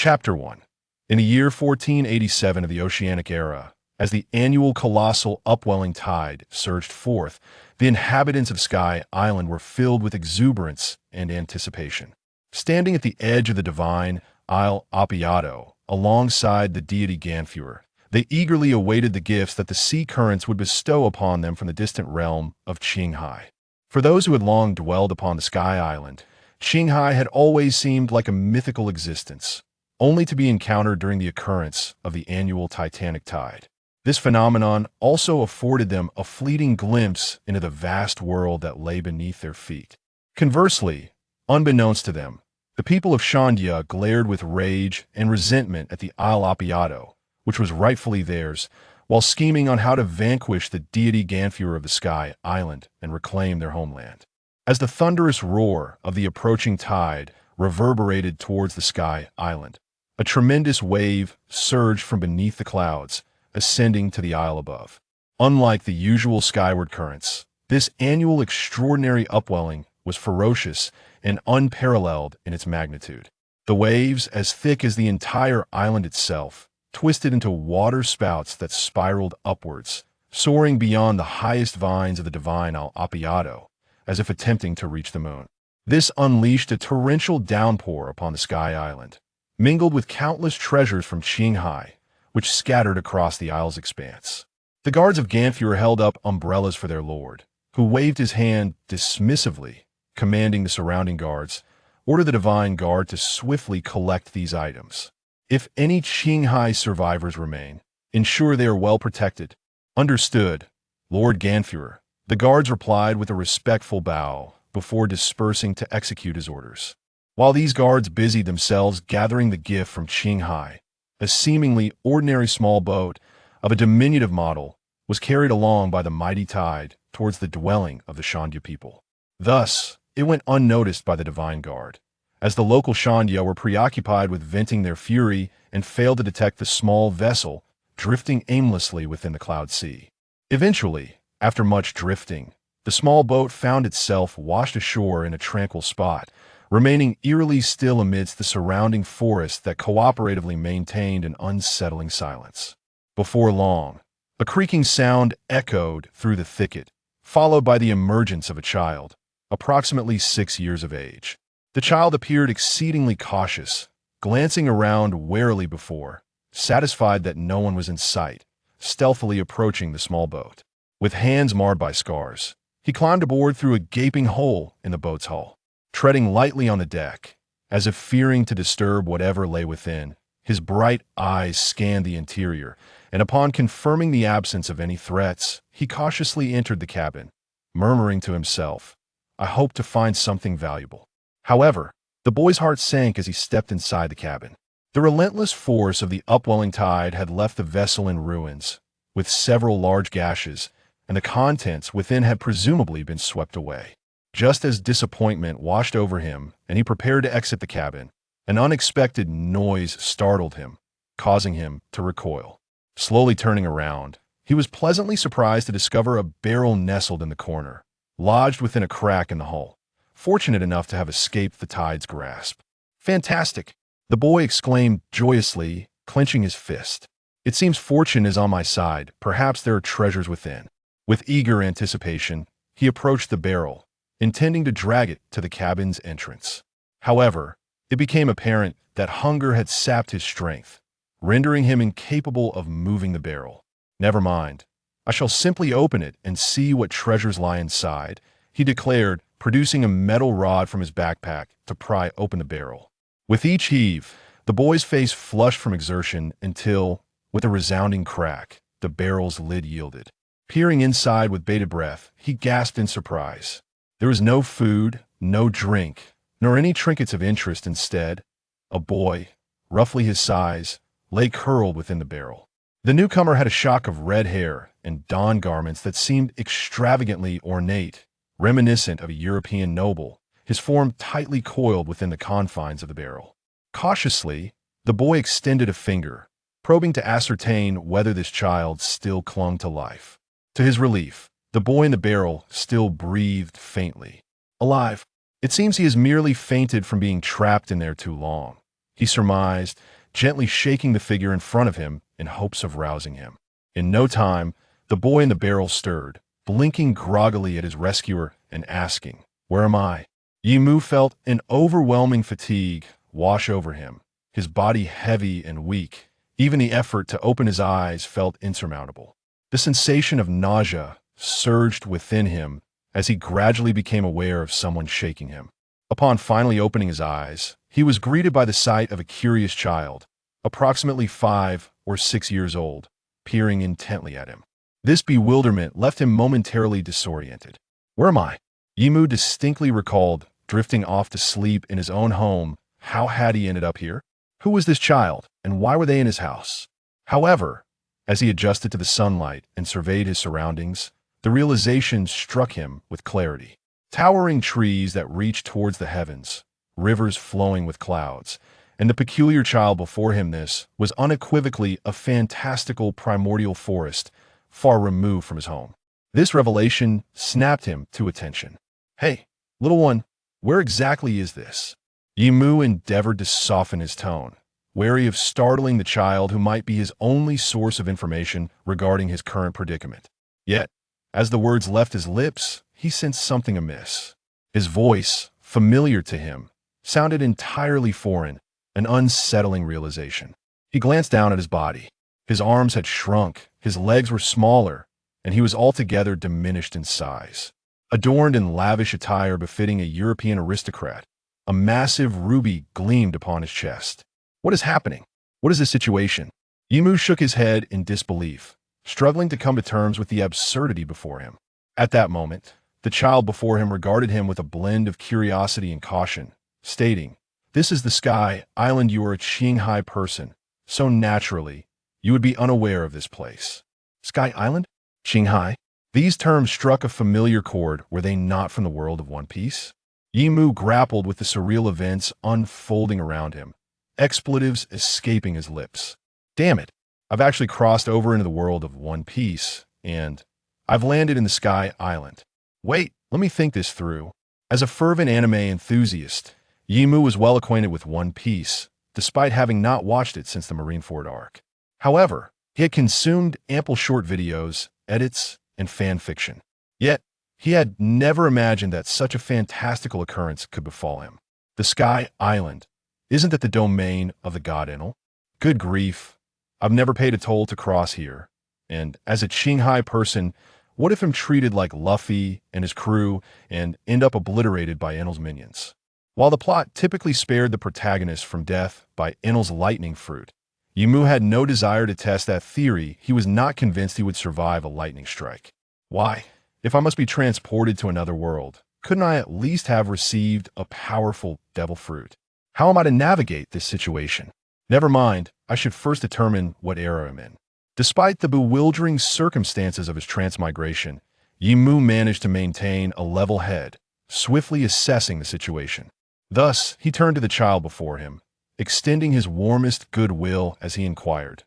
Chapter 1. In the year 1487 of the Oceanic Era, as the annual colossal upwelling tide surged forth, the inhabitants of Sky Island were filled with exuberance and anticipation. Standing at the edge of the divine Isle Appiato, alongside the deity Ganfuer, they eagerly awaited the gifts that the sea currents would bestow upon them from the distant realm of Qinghai. For those who had long dwelled upon the Sky Island, Qinghai had always seemed like a mythical existence, only to be encountered during the occurrence of the annual Titanic tide. This phenomenon also afforded them a fleeting glimpse into the vast world that lay beneath their feet. Conversely, unbeknownst to them, the people of Shandia glared with rage and resentment at the Isle Appiato, which was rightfully theirs, while scheming on how to vanquish the deity Ganfuer of the Sky Island and reclaim their homeland. As the thunderous roar of the approaching tide reverberated towards the Sky Island, a tremendous wave surged from beneath the clouds, ascending to the isle above. Unlike the usual skyward currents, this annual extraordinary upwelling was ferocious and unparalleled in its magnitude. The waves, as thick as the entire island itself, twisted into water spouts that spiraled upwards, soaring beyond the highest vines of the divine Isle Appiato, as if attempting to reach the moon. This unleashed a torrential downpour upon the Sky Island, mingled with countless treasures from Qinghai, which scattered across the isle's expanse. The guards of Ganfuer held up umbrellas for their lord, who waved his hand dismissively, commanding the surrounding guards, "Order the divine guard to swiftly collect these items. If any Qinghai survivors remain, ensure they are well protected." "Understood, Lord Ganfuer," the guards replied with a respectful bow before dispersing to execute his orders. While these guards busied themselves gathering the gift from Qinghai, a seemingly ordinary small boat of a diminutive model was carried along by the mighty tide towards the dwelling of the Shandia people. Thus, it went unnoticed by the divine guard, as the local Shandia were preoccupied with venting their fury and failed to detect the small vessel drifting aimlessly within the cloud sea. Eventually, after much drifting, the small boat found itself washed ashore in a tranquil spot, remaining eerily still amidst the surrounding forest that cooperatively maintained an unsettling silence. Before long, a creaking sound echoed through the thicket, followed by the emergence of a child, approximately 6 years of age. The child appeared exceedingly cautious, glancing around warily before, satisfied that no one was in sight, stealthily approaching the small boat. With hands marred by scars, he climbed aboard through a gaping hole in the boat's hull. Treading lightly on the deck, as if fearing to disturb whatever lay within, his bright eyes scanned the interior, and upon confirming the absence of any threats, he cautiously entered the cabin, murmuring to himself, "I hope to find something valuable." However, the boy's heart sank as he stepped inside the cabin. The relentless force of the upwelling tide had left the vessel in ruins, with several large gashes, and the contents within had presumably been swept away. Just as disappointment washed over him and he prepared to exit the cabin, an unexpected noise startled him, causing him to recoil. Slowly turning around, he was pleasantly surprised to discover a barrel nestled in the corner, lodged within a crack in the hull, fortunate enough to have escaped the tide's grasp. "Fantastic!" the boy exclaimed joyously, clenching his fist. "It seems fortune is on my side. Perhaps there are treasures within." With eager anticipation, he approached the barrel, intending to drag it to the cabin's entrance. However, it became apparent that hunger had sapped his strength, rendering him incapable of moving the barrel. "Never mind. I shall simply open it and see what treasures lie inside," he declared, producing a metal rod from his backpack to pry open the barrel. With each heave, the boy's face flushed from exertion until, with a resounding crack, the barrel's lid yielded. Peering inside with bated breath, he gasped in surprise. There was no food, no drink, nor any trinkets of interest. Instead, a boy, roughly his size, lay curled within the barrel. The newcomer had a shock of red hair and donned garments that seemed extravagantly ornate, reminiscent of a European noble, his form tightly coiled within the confines of the barrel. Cautiously, the boy extended a finger, probing to ascertain whether this child still clung to life. To his relief, the boy in the barrel still breathed faintly. "Alive. It seems he has merely fainted from being trapped in there too long," he surmised, gently shaking the figure in front of him in hopes of rousing him. In no time, the boy in the barrel stirred, blinking groggily at his rescuer and asking, "Where am I?" Yimu felt an overwhelming fatigue wash over him, his body heavy and weak. Even the effort to open his eyes felt insurmountable. The sensation of nausea surged within him as he gradually became aware of someone shaking him. Upon finally opening his eyes, he was greeted by the sight of a curious child, approximately 5 or 6 years old, peering intently at him. This bewilderment left him momentarily disoriented. "Where am I?" Yimu distinctly recalled drifting off to sleep in his own home. How had he ended up here? Who was this child, and why were they in his house? However, as he adjusted to the sunlight and surveyed his surroundings, the realization struck him with clarity. Towering trees that reached towards the heavens, rivers flowing with clouds, and the peculiar child before him, this was unequivocally a fantastical primordial forest far removed from his home. This revelation snapped him to attention. "Hey, little one, where exactly is this?" Yimu endeavored to soften his tone, wary of startling the child who might be his only source of information regarding his current predicament. Yet, as the words left his lips, he sensed something amiss. His voice, familiar to him, sounded entirely foreign, an unsettling realization. He glanced down at his body. His arms had shrunk, his legs were smaller, and he was altogether diminished in size. Adorned in lavish attire befitting a European aristocrat, a massive ruby gleamed upon his chest. "What is happening? What is the situation?" Yimu shook his head in disbelief, struggling to come to terms with the absurdity before him. At that moment, the child before him regarded him with a blend of curiosity and caution, stating, "This is the Sky Island. You are a Qinghai person, so naturally, you would be unaware of this place." Sky Island? Qinghai? These terms struck a familiar chord, were they not from the world of One Piece? Yimu grappled with the surreal events unfolding around him, expletives escaping his lips. "Damn it, I've actually crossed over into the world of One Piece, and I've landed in the Sky Island. Wait, let me think this through." As a fervent anime enthusiast, Yimu was well acquainted with One Piece, despite having not watched it since the Marineford arc. However, he had consumed ample short videos, edits, and fan fiction. Yet, he had never imagined that such a fantastical occurrence could befall him. The Sky Island. Isn't it the domain of the god Enel? Good grief. I've never paid a toll to cross here. And as a Qinghai person, what if I'm treated like Luffy and his crew and end up obliterated by Enel's minions? While the plot typically spared the protagonist from death by Enel's lightning fruit, Yimu had no desire to test that theory. He was not convinced he would survive a lightning strike. Why? If I must be transported to another world, couldn't I at least have received a powerful devil fruit? How am I to navigate this situation? Never mind, I should first determine what era I'm in. Despite the bewildering circumstances of his transmigration, Yimu managed to maintain a level head, swiftly assessing the situation. Thus, he turned to the child before him, extending his warmest goodwill as he inquired,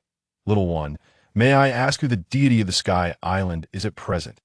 "Little one, may I ask who the deity of the Sky Island is at present?"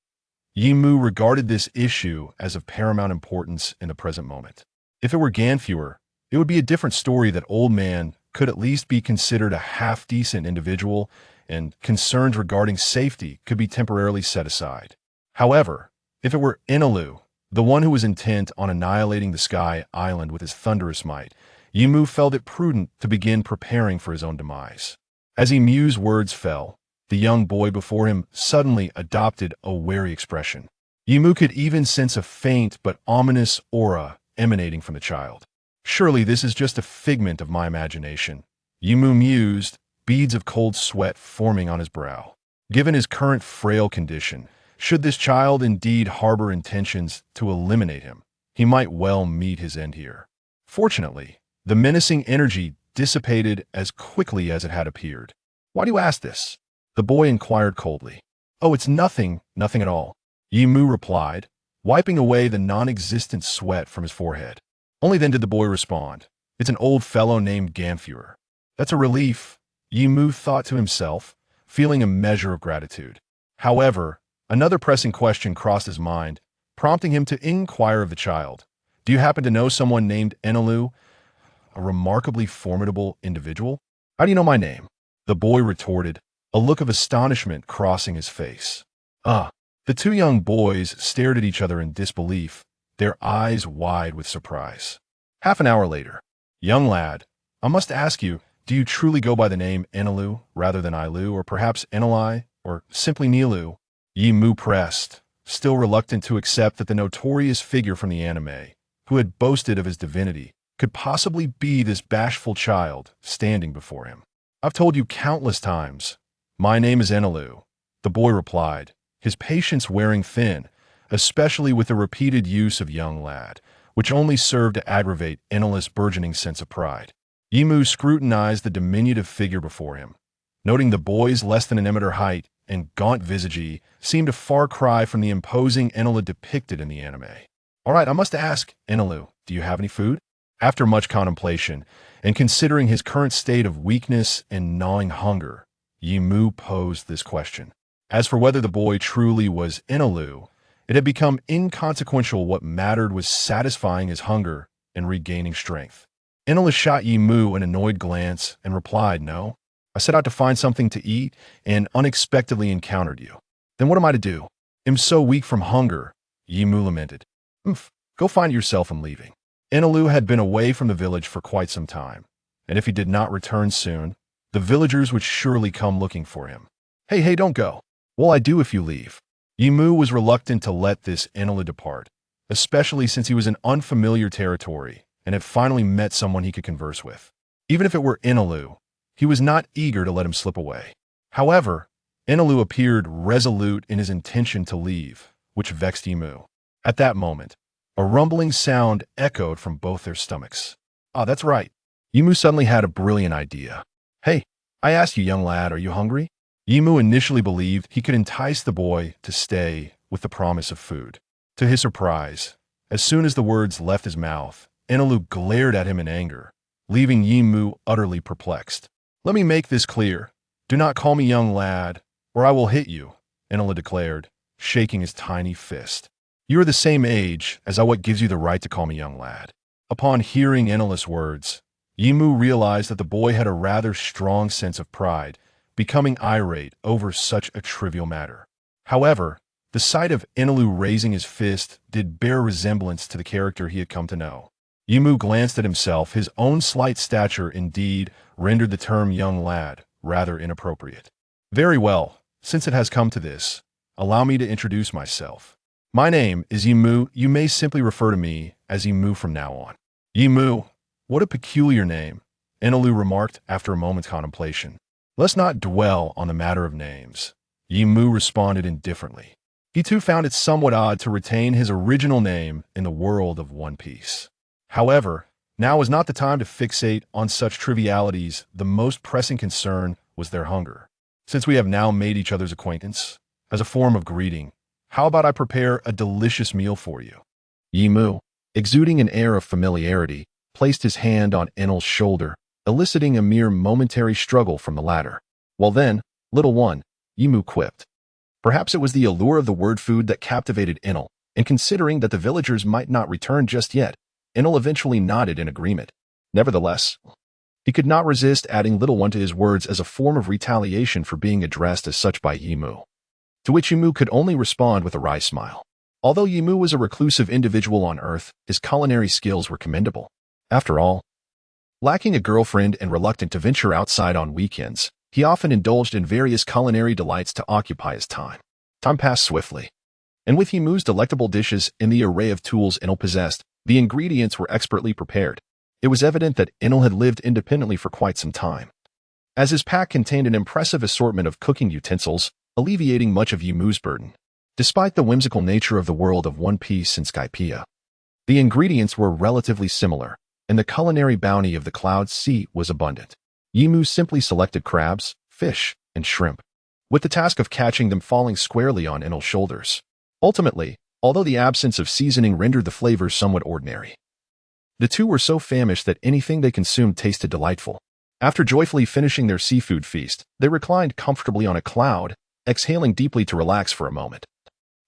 Yimu regarded this issue as of paramount importance in the present moment. If it were Ganfuer, it would be a different story. That old man could at least be considered a half-decent individual, and concerns regarding safety could be temporarily set aside. However, if it were Enelu, the one who was intent on annihilating the Sky Island with his thunderous might, Yimu felt it prudent to begin preparing for his own demise. As he mused, words fell. The young boy before him suddenly adopted a wary expression. Yimu could even sense a faint but ominous aura emanating from the child. Surely this is just a figment of my imagination, Yimu mused, beads of cold sweat forming on his brow. Given his current frail condition, should this child indeed harbor intentions to eliminate him, he might well meet his end here. Fortunately, the menacing energy dissipated as quickly as it had appeared. "Why do you ask this?" the boy inquired coldly. "Oh, it's nothing, nothing at all," Yimu replied, wiping away the non-existent sweat from his forehead. Only then did the boy respond, "It's an old fellow named Ganfuer." "That's a relief," Yimu thought to himself, feeling a measure of gratitude. However, another pressing question crossed his mind, prompting him to inquire of the child. "Do you happen to know someone named Enelu?" a remarkably formidable individual? How do you know my name? The boy retorted, a look of astonishment crossing his face. Ah, the two young boys stared at each other in disbelief, their eyes wide with surprise. Half an hour later, young lad, I must ask you, do you truly go by the name Enelu rather than Ailu, or perhaps Eneli, or simply Nilu? Yimu pressed, still reluctant to accept that the notorious figure from the anime, who had boasted of his divinity, could possibly be this bashful child standing before him. I've told you countless times. My name is Enelu, the boy replied, his patience wearing thin, especially with the repeated use of young lad, which only served to aggravate Enel's burgeoning sense of pride. Yimu scrutinized the diminutive figure before him, noting the boy's less than an meter height and gaunt visage seemed a far cry from the imposing Enel depicted in the anime. All right, I must ask, Enelu, do you have any food? After much contemplation, and considering his current state of weakness and gnawing hunger, Yimu posed this question. As for whether the boy truly was Enelu, it had become inconsequential. What mattered was satisfying his hunger and regaining strength. Enel shot Yimu an annoyed glance and replied, No. I set out to find something to eat and unexpectedly encountered you. Then what am I to do? I'm so weak from hunger, Yimu lamented. Go find yourself, I'm leaving. Enelu had been away from the village for quite some time, and if he did not return soon, the villagers would surely come looking for him. Hey, don't go. Well, I do if you leave. Yimu was reluctant to let this Enelu depart, especially since he was in unfamiliar territory and had finally met someone he could converse with. Even if it were Enelu, he was not eager to let him slip away. However, Enelu appeared resolute in his intention to leave, which vexed Yimu. At that moment, a rumbling sound echoed from both their stomachs. Ah, that's right. Yimu suddenly had a brilliant idea. Hey, I asked you, young lad, are you hungry? Yimu initially believed he could entice the boy to stay with the promise of food. To his surprise, as soon as the words left his mouth, Enelu glared at him in anger, leaving Yimu utterly perplexed. Let me make this clear. Do not call me young lad, or I will hit you, Enelu declared, shaking his tiny fist. You are the same age as what gives you the right to call me young lad. Upon hearing Enelu's words, Yimu realized that the boy had a rather strong sense of pride, becoming irate over such a trivial matter. However, the sight of Enelu raising his fist did bear resemblance to the character he had come to know. Yimu glanced at himself. His own slight stature indeed rendered the term young lad rather inappropriate. Very well, since it has come to this, allow me to introduce myself. My name is Yimu. You may simply refer to me as Yimu from now on. Yimu, what a peculiar name, Enelu remarked after a moment's contemplation. Let's not dwell on the matter of names. Yimu responded indifferently. He too found it somewhat odd to retain his original name in the world of One Piece. However, now was not the time to fixate on such trivialities. The most pressing concern was their hunger. Since we have now made each other's acquaintance, as a form of greeting, how about I prepare a delicious meal for you? Yimu, exuding an air of familiarity, placed his hand on Enel's shoulder, eliciting a mere momentary struggle from the latter. Well then, little one, Yimu quipped. Perhaps it was the allure of the word food that captivated Enel, and considering that the villagers might not return just yet, Enel eventually nodded in agreement. Nevertheless, he could not resist adding little one to his words as a form of retaliation for being addressed as such by Yimu. To which Yimu could only respond with a wry smile. Although Yimu was a reclusive individual on Earth, his culinary skills were commendable. After all, lacking a girlfriend and reluctant to venture outside on weekends, he often indulged in various culinary delights to occupy his time. Time passed swiftly, and with Yimu's delectable dishes and the array of tools Enel possessed, the ingredients were expertly prepared. It was evident that Enel had lived independently for quite some time, as his pack contained an impressive assortment of cooking utensils, alleviating much of Yimu's burden. Despite the whimsical nature of the world of One Piece and Skypiea, the ingredients were relatively similar, and the culinary bounty of the Cloud Sea was abundant. Yimu simply selected crabs, fish, and shrimp, with the task of catching them falling squarely on Enel's shoulders. Ultimately, although the absence of seasoning rendered the flavors somewhat ordinary, the two were so famished that anything they consumed tasted delightful. After joyfully finishing their seafood feast, they reclined comfortably on a cloud, exhaling deeply to relax for a moment,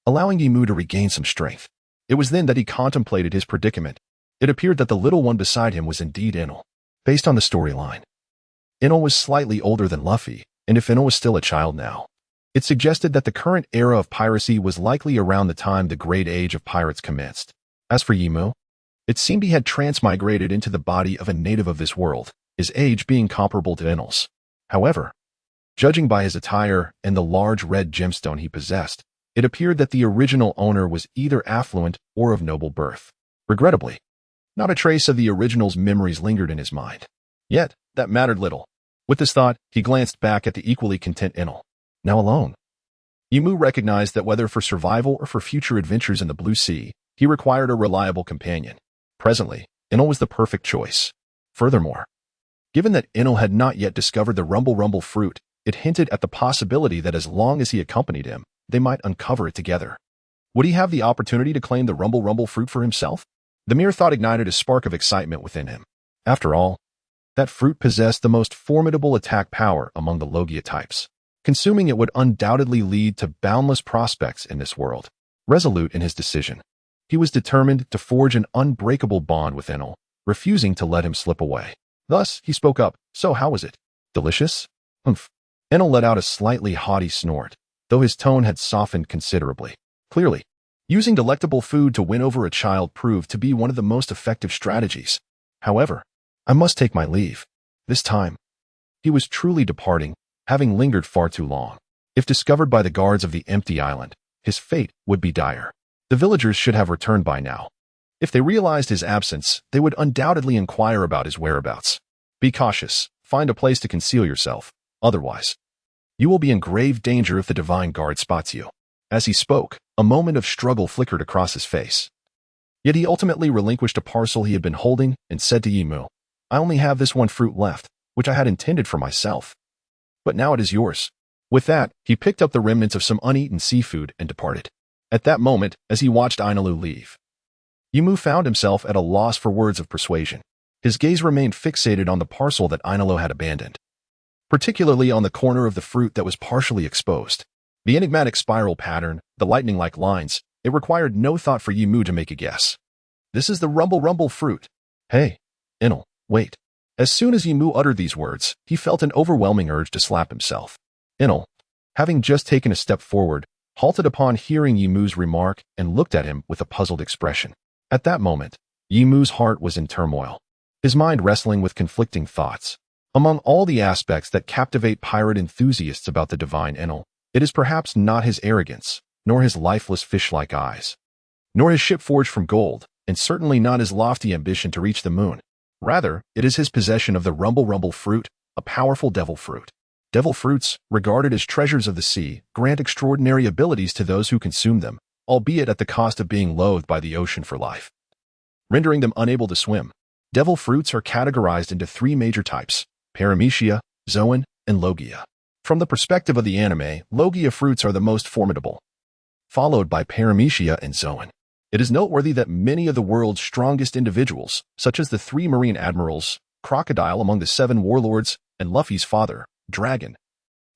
allowing Yimu to regain some strength. It was then that he contemplated his predicament. It appeared that the little one beside him was indeed Enel. Based on the storyline, Enel was slightly older than Luffy, and if Enel was still a child now, it suggested that the current era of piracy was likely around the time the Great Age of Pirates commenced. As for Yimu, it seemed he had transmigrated into the body of a native of this world, his age being comparable to Enel's. However, judging by his attire and the large red gemstone he possessed, it appeared that the original owner was either affluent or of noble birth. Regrettably, not a trace of the original's memories lingered in his mind. Yet, that mattered little. With this thought, he glanced back at the equally content Enel, now alone. Yimu recognized that whether for survival or for future adventures in the Blue Sea, he required a reliable companion. Presently, Enel was the perfect choice. Furthermore, given that Enel had not yet discovered the Rumble fruit, it hinted at the possibility that as long as he accompanied him, they might uncover it together. Would he have the opportunity to claim the Rumble fruit for himself? The mere thought ignited a spark of excitement within him. After all, that fruit possessed the most formidable attack power among the Logia types. Consuming it would undoubtedly lead to boundless prospects in this world. Resolute in his decision, he was determined to forge an unbreakable bond with Enel, refusing to let him slip away. Thus, he spoke up. So how was it? Delicious? Humph. Enel let out a slightly haughty snort, though his tone had softened considerably. Clearly, using delectable food to win over a child proved to be one of the most effective strategies. However, I must take my leave. This time, he was truly departing, having lingered far too long. If discovered by the guards of the empty island, his fate would be dire. The villagers should have returned by now. If they realized his absence, they would undoubtedly inquire about his whereabouts. Be cautious. Find a place to conceal yourself. Otherwise, you will be in grave danger if the divine guard spots you. As he spoke, a moment of struggle flickered across his face. Yet he ultimately relinquished a parcel he had been holding and said to Yimu, I only have this one fruit left, which I had intended for myself. But now it is yours. With that, he picked up the remnants of some uneaten seafood and departed. At that moment, as he watched Ainalu leave, Yimu found himself at a loss for words of persuasion. His gaze remained fixated on the parcel that Ainalu had abandoned, particularly on the corner of the fruit that was partially exposed. The enigmatic spiral pattern, the lightning-like lines, it required no thought for Yimu to make a guess. This is the Rumble fruit. Hey, Enel, wait. As soon as Yimu uttered these words, he felt an overwhelming urge to slap himself. Enel, having just taken a step forward, halted upon hearing Yimu's remark and looked at him with a puzzled expression. At that moment, Yimu's heart was in turmoil, his mind wrestling with conflicting thoughts. Among all the aspects that captivate pirate enthusiasts about the divine Enel, it is perhaps not his arrogance, nor his lifeless fish-like eyes, nor his ship forged from gold, and certainly not his lofty ambition to reach the moon. Rather, it is his possession of the Rumble fruit, a powerful devil fruit. Devil fruits, regarded as treasures of the sea, grant extraordinary abilities to those who consume them, albeit at the cost of being loathed by the ocean for life, rendering them unable to swim. Devil fruits are categorized into three major types: Paramecia, Zoan, and Logia. From the perspective of the anime, Logia fruits are the most formidable, followed by Paramecia and Zoan. It is noteworthy that many of the world's strongest individuals, such as the 3 marine admirals, Crocodile among the 7 warlords, and Luffy's father, Dragon,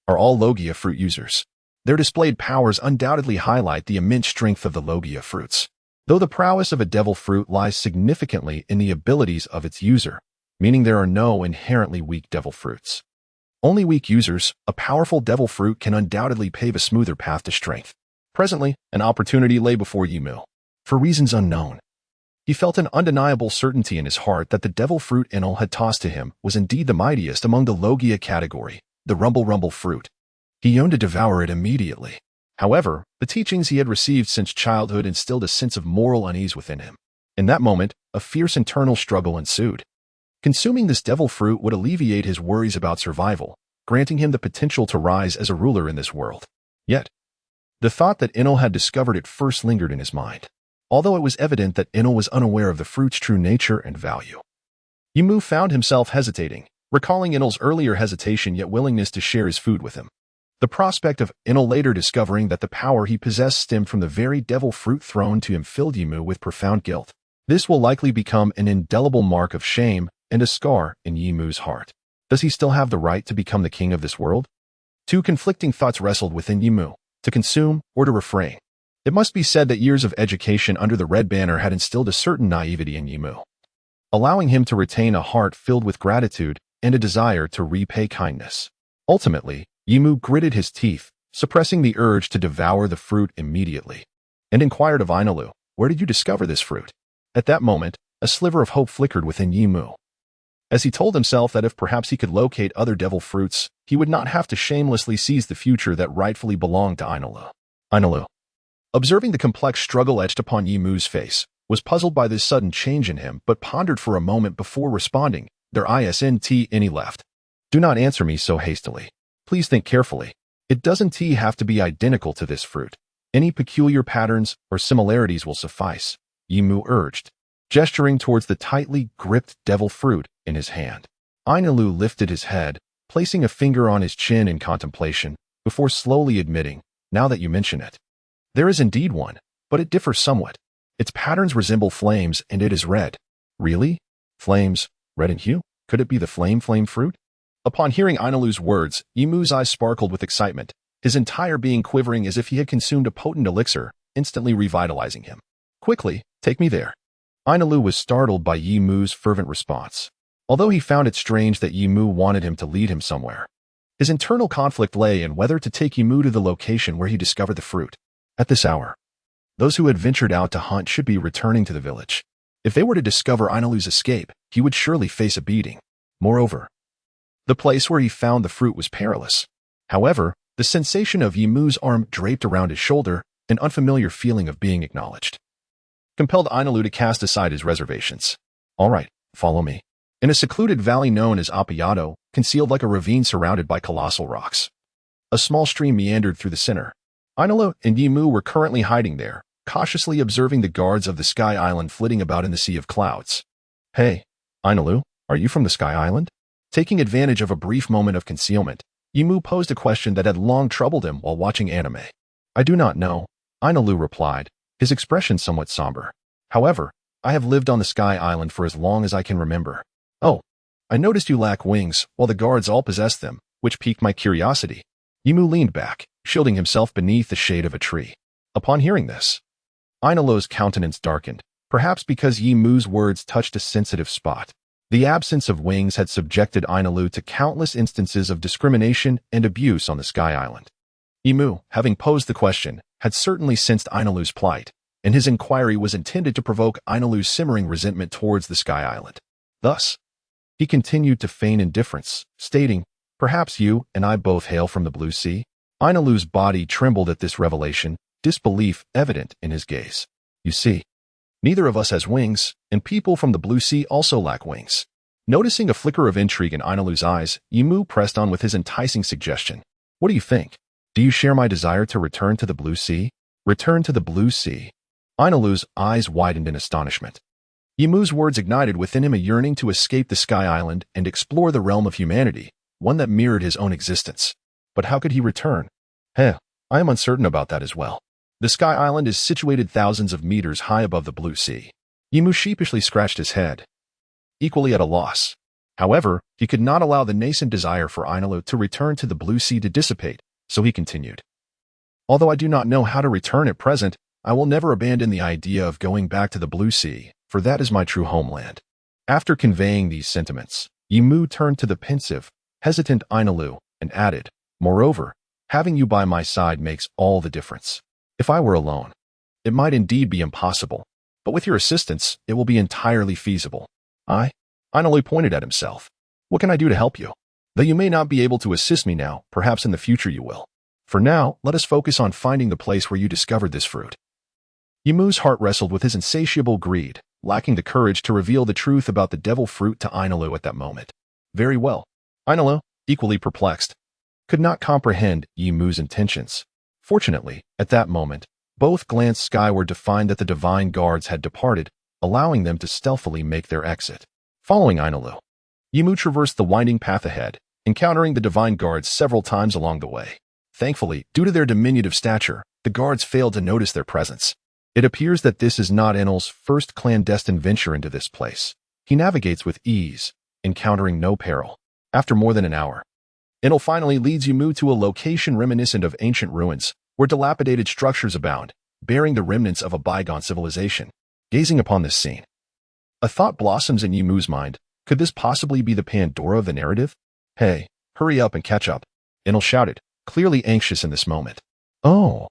are all Logia fruit users. Their displayed powers undoubtedly highlight the immense strength of the Logia fruits. Though the prowess of a devil fruit lies significantly in the abilities of its user, meaning there are no inherently weak devil fruits. Only weak users, a powerful devil fruit can undoubtedly pave a smoother path to strength. Presently, an opportunity lay before Yimu. For reasons unknown, he felt an undeniable certainty in his heart that the devil fruit Enel had tossed to him was indeed the mightiest among the Logia category, the Rumble fruit. He yearned to devour it immediately. However, the teachings he had received since childhood instilled a sense of moral unease within him. In that moment, a fierce internal struggle ensued. Consuming this devil fruit would alleviate his worries about survival, granting him the potential to rise as a ruler in this world. Yet, the thought that Enel had discovered it first lingered in his mind, although it was evident that Enel was unaware of the fruit's true nature and value. Yimu found himself hesitating, recalling Enel's earlier hesitation yet willingness to share his food with him. The prospect of Enel later discovering that the power he possessed stemmed from the very devil fruit thrown to him filled Yimu with profound guilt. This will likely become an indelible mark of shame and a scar in Yimu's heart. Does he still have the right to become the king of this world? Two conflicting thoughts wrestled within Yimu, to consume or to refrain. It must be said that years of education under the Red Banner had instilled a certain naivety in Yimu. allowing him to retain a heart filled with gratitude and a desire to repay kindness. Ultimately, Yimu gritted his teeth, suppressing the urge to devour the fruit immediately, and inquired of Ainalu, "Where did you discover this fruit?" At that moment, a sliver of hope flickered within Yimu, as he told himself that if perhaps he could locate other devil fruits, he would not have to shamelessly seize the future that rightfully belonged to Ainalu. Ainalu, observing the complex struggle etched upon Yimu's face, was puzzled by this sudden change in him but pondered for a moment before responding. "There isn't any left. Do not answer me so hastily. Please think carefully. It doesn't have to be identical to this fruit. Any peculiar patterns or similarities will suffice," Yimu urged, gesturing towards the tightly gripped devil fruit in his hand. Ainalu lifted his head, placing a finger on his chin in contemplation, before slowly admitting, "Now that you mention it, there is indeed one, but it differs somewhat. Its patterns resemble flames and it is red." "Really? Flames, red in hue? Could it be the flame fruit?" Upon hearing Ainalu's words, Yimu's eyes sparkled with excitement, his entire being quivering as if he had consumed a potent elixir, instantly revitalizing him. "Quickly, take me there." Ainalu was startled by Yimu's fervent response. Although he found it strange that Yimu wanted him to lead him somewhere, his internal conflict lay in whether to take Yimu to the location where he discovered the fruit. At this hour, those who had ventured out to hunt should be returning to the village. If they were to discover Ainalu's escape, he would surely face a beating. Moreover, the place where he found the fruit was perilous. However, the sensation of Yimu's arm draped around his shoulder, an unfamiliar feeling of being acknowledged, compelled Ainalu to cast aside his reservations. "All right, follow me." In a secluded valley known as Appiato, concealed like a ravine surrounded by colossal rocks, a small stream meandered through the center. Ainalu and Yimu were currently hiding there, cautiously observing the guards of the Sky Island flitting about in the sea of clouds. "Hey, Ainalu, are you from the Sky Island?" Taking advantage of a brief moment of concealment, Yimu posed a question that had long troubled him while watching anime. "I do not know," Ainalu replied, his expression somewhat somber. "However, I have lived on the Sky Island for as long as I can remember." "Oh, I noticed you lack wings, while the guards all possess them, which piqued my curiosity." Yimu leaned back, shielding himself beneath the shade of a tree. Upon hearing this, Ainalu's countenance darkened, perhaps because Yimu's words touched a sensitive spot. The absence of wings had subjected Ainalu to countless instances of discrimination and abuse on the Sky Island. Yimu, having posed the question, had certainly sensed Ainalu's plight, and his inquiry was intended to provoke Ainalu's simmering resentment towards the Sky Island. Thus, he continued to feign indifference, stating, "Perhaps you and I both hail from the Blue Sea?" Ainalu's body trembled at this revelation, disbelief evident in his gaze. "You see, neither of us has wings, and people from the Blue Sea also lack wings." Noticing a flicker of intrigue in Ainalu's eyes, Yimu pressed on with his enticing suggestion. "What do you think? Do you share my desire to return to the Blue Sea?" "Return to the Blue Sea?" Ainalu's eyes widened in astonishment. Yimu's words ignited within him a yearning to escape the Sky Island and explore the realm of humanity, one that mirrored his own existence. But how could he return? I am uncertain about that as well. The Sky Island is situated thousands of meters high above the Blue Sea. Yimu sheepishly scratched his head, equally at a loss. However, he could not allow the nascent desire for Ainalu to return to the Blue Sea to dissipate, so he continued. "Although I do not know how to return at present, I will never abandon the idea of going back to the Blue Sea, for that is my true homeland." After conveying these sentiments, Yimu turned to the pensive, hesitant Ainalu and added, "Moreover, having you by my side makes all the difference. If I were alone, it might indeed be impossible, but with your assistance, it will be entirely feasible." Ainalu pointed at himself. "What can I do to help you? Though you may not be able to assist me now, perhaps in the future you will. For now, let us focus on finding the place where you discovered this fruit." Yimu's heart wrestled with his insatiable greed, lacking the courage to reveal the truth about the devil fruit to Ainalu at that moment. "Very well." Ainalu, equally perplexed, could not comprehend Yimu's intentions. Fortunately, at that moment, both glanced skyward to find that the divine guards had departed, allowing them to stealthily make their exit. Following Ainalu, Yimu traversed the winding path ahead, encountering the divine guards several times along the way. Thankfully, due to their diminutive stature, the guards failed to notice their presence. It appears that this is not Enel's first clandestine venture into this place. He navigates with ease, encountering no peril. After more than an hour, Enel finally leads Yimu to a location reminiscent of ancient ruins, where dilapidated structures abound, bearing the remnants of a bygone civilization. Gazing upon this scene, A thought blossoms in Yimu's mind. Could this possibly be the Pandora of the narrative? Hey, hurry up and catch up, Enel shouted, clearly anxious in this moment. Oh,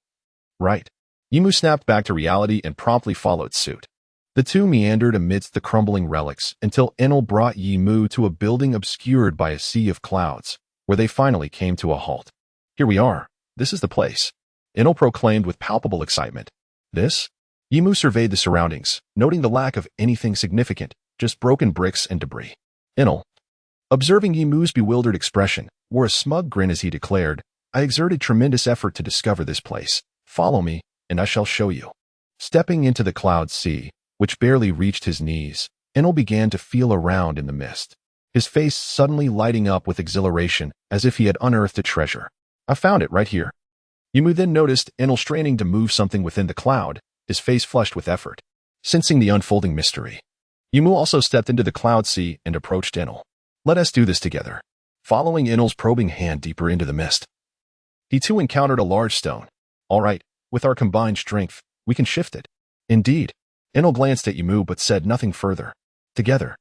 right. Yimu snapped back to reality and promptly followed suit. The two meandered amidst the crumbling relics until Enel brought Yimu to a building obscured by a sea of clouds, where they finally came to a halt. Here we are. This is the place, Enel proclaimed with palpable excitement. This? Yimu surveyed the surroundings, noting the lack of anything significant, just broken bricks and debris. Enel, observing Yimu's bewildered expression, wore a smug grin as he declared, I exerted tremendous effort to discover this place. Follow me, and I shall show you. Stepping into the cloud sea, which barely reached his knees, Enel began to feel around in the mist, his face suddenly lighting up with exhilaration as if he had unearthed a treasure. I found it right here. Yimu then noticed Enel straining to move something within the cloud, his face flushed with effort. Sensing the unfolding mystery, Yimu also stepped into the cloud sea and approached Enel. Let us do this together. Following Enel's probing hand deeper into the mist, he too encountered a large stone. All right, with our combined strength, we can shift it. Indeed. Enel glanced at Yimu but said nothing further. Together,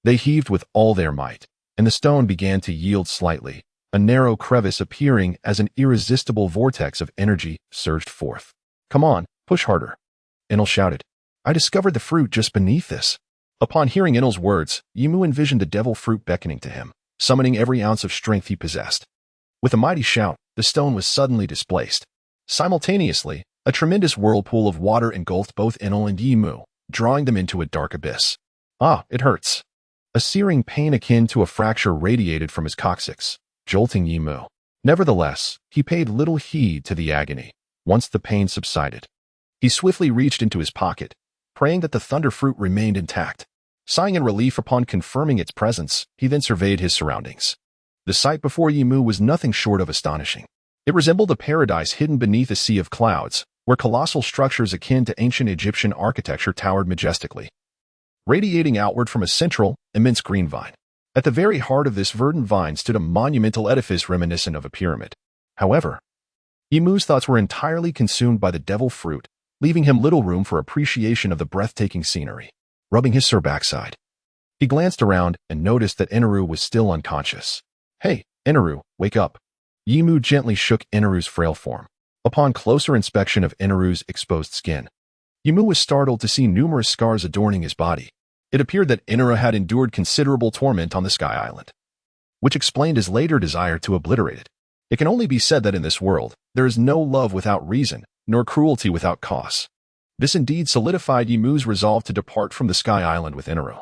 they heaved with all their might, and the stone began to yield slightly, a narrow crevice appearing as an irresistible vortex of energy surged forth. Come on, push harder, Enel shouted. I discovered the fruit just beneath this. Upon hearing Enel's words, Yimu envisioned the devil fruit beckoning to him, summoning every ounce of strength he possessed. With a mighty shout, the stone was suddenly displaced. Simultaneously, a tremendous whirlpool of water engulfed both Enel and Yimu, drawing them into a dark abyss. Ah, it hurts. A searing pain akin to a fracture radiated from his coccyx, jolting Yimu. Nevertheless, he paid little heed to the agony. Once the pain subsided, he swiftly reached into his pocket, praying that the thunder fruit remained intact. Sighing in relief upon confirming its presence, he then surveyed his surroundings. The sight before Yimu was nothing short of astonishing. It resembled a paradise hidden beneath a sea of clouds, where colossal structures akin to ancient Egyptian architecture towered majestically, radiating outward from a central, immense green vine. At the very heart of this verdant vine stood a monumental edifice reminiscent of a pyramid. However, Yimu's thoughts were entirely consumed by the devil fruit, leaving him little room for appreciation of the breathtaking scenery. Rubbing his sore backside, he glanced around and noticed that Eneru was still unconscious. Hey, Eneru, wake up. Yimu gently shook Eneru's frail form. Upon closer inspection of Eneru's exposed skin, Yimu was startled to see numerous scars adorning his body. It appeared that Eneru had endured considerable torment on the Sky Island, which explained his later desire to obliterate it. It can only be said that in this world, there is no love without reason, nor cruelty without cause. This indeed solidified Yimu's resolve to depart from the Sky Island with Eneru.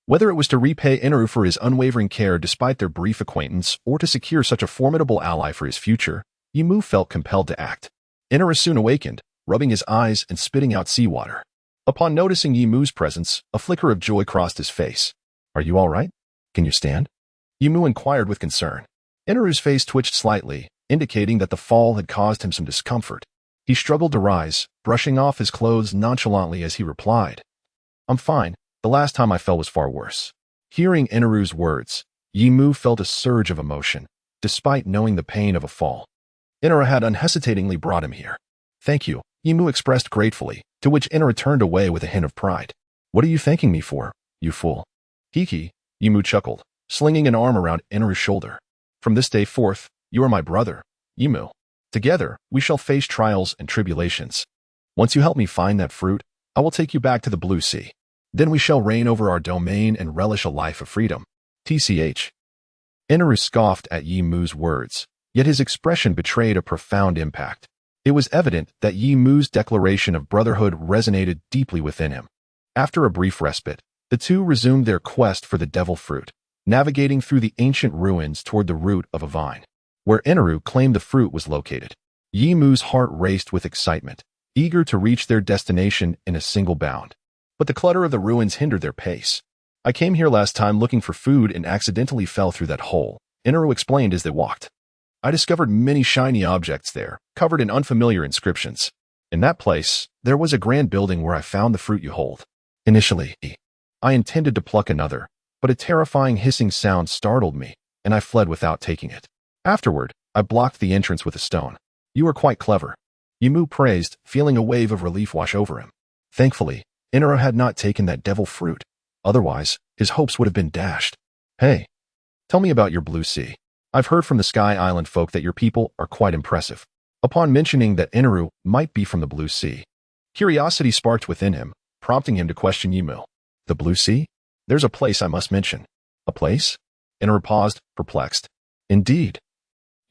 Whether it was to repay Eneru for his unwavering care despite their brief acquaintance or to secure such a formidable ally for his future, Yimu felt compelled to act. Eneru soon awakened, rubbing his eyes and spitting out seawater. Upon noticing Yimu's presence, a flicker of joy crossed his face. Are you all right? Can you stand? Yimu inquired with concern. Eneru's face twitched slightly, indicating that the fall had caused him some discomfort. He struggled to rise, brushing off his clothes nonchalantly as he replied, I'm fine. The last time I fell was far worse. Hearing Eneru's words, Yimu felt a surge of emotion, despite knowing the pain of a fall. Eneru had unhesitatingly brought him here. Thank you, Yimu expressed gratefully, to which Eneru turned away with a hint of pride. What are you thanking me for, you fool? Hiki, Yimu chuckled, slinging an arm around Eneru's shoulder. From this day forth, you are my brother, Yimu. Together, we shall face trials and tribulations. Once you help me find that fruit, I will take you back to the blue sea. Then we shall reign over our domain and relish a life of freedom. TCH. Eneru scoffed at Yimu's words, yet his expression betrayed a profound impact. It was evident that Yimu's declaration of brotherhood resonated deeply within him. After a brief respite, the two resumed their quest for the devil fruit, navigating through the ancient ruins toward the root of a vine, where Eneru claimed the fruit was located. Yimu's heart raced with excitement, eager to reach their destination in a single bound. But the clutter of the ruins hindered their pace. I came here last time looking for food and accidentally fell through that hole, Eneru explained as they walked. I discovered many shiny objects there, covered in unfamiliar inscriptions. In that place, there was a grand building where I found the fruit you hold. Initially, I intended to pluck another, but a terrifying hissing sound startled me, and I fled without taking it. Afterward, I blocked the entrance with a stone. You are quite clever, Yimu praised, feeling a wave of relief wash over him. Thankfully, Eneru had not taken that devil fruit. Otherwise, his hopes would have been dashed. Hey, tell me about your blue sea. I've heard from the Sky Island folk that your people are quite impressive. Upon mentioning that Inaru might be from the blue sea, curiosity sparked within him, prompting him to question Yimu. The blue sea? There's a place I must mention. A place? Inaru paused, perplexed. Indeed.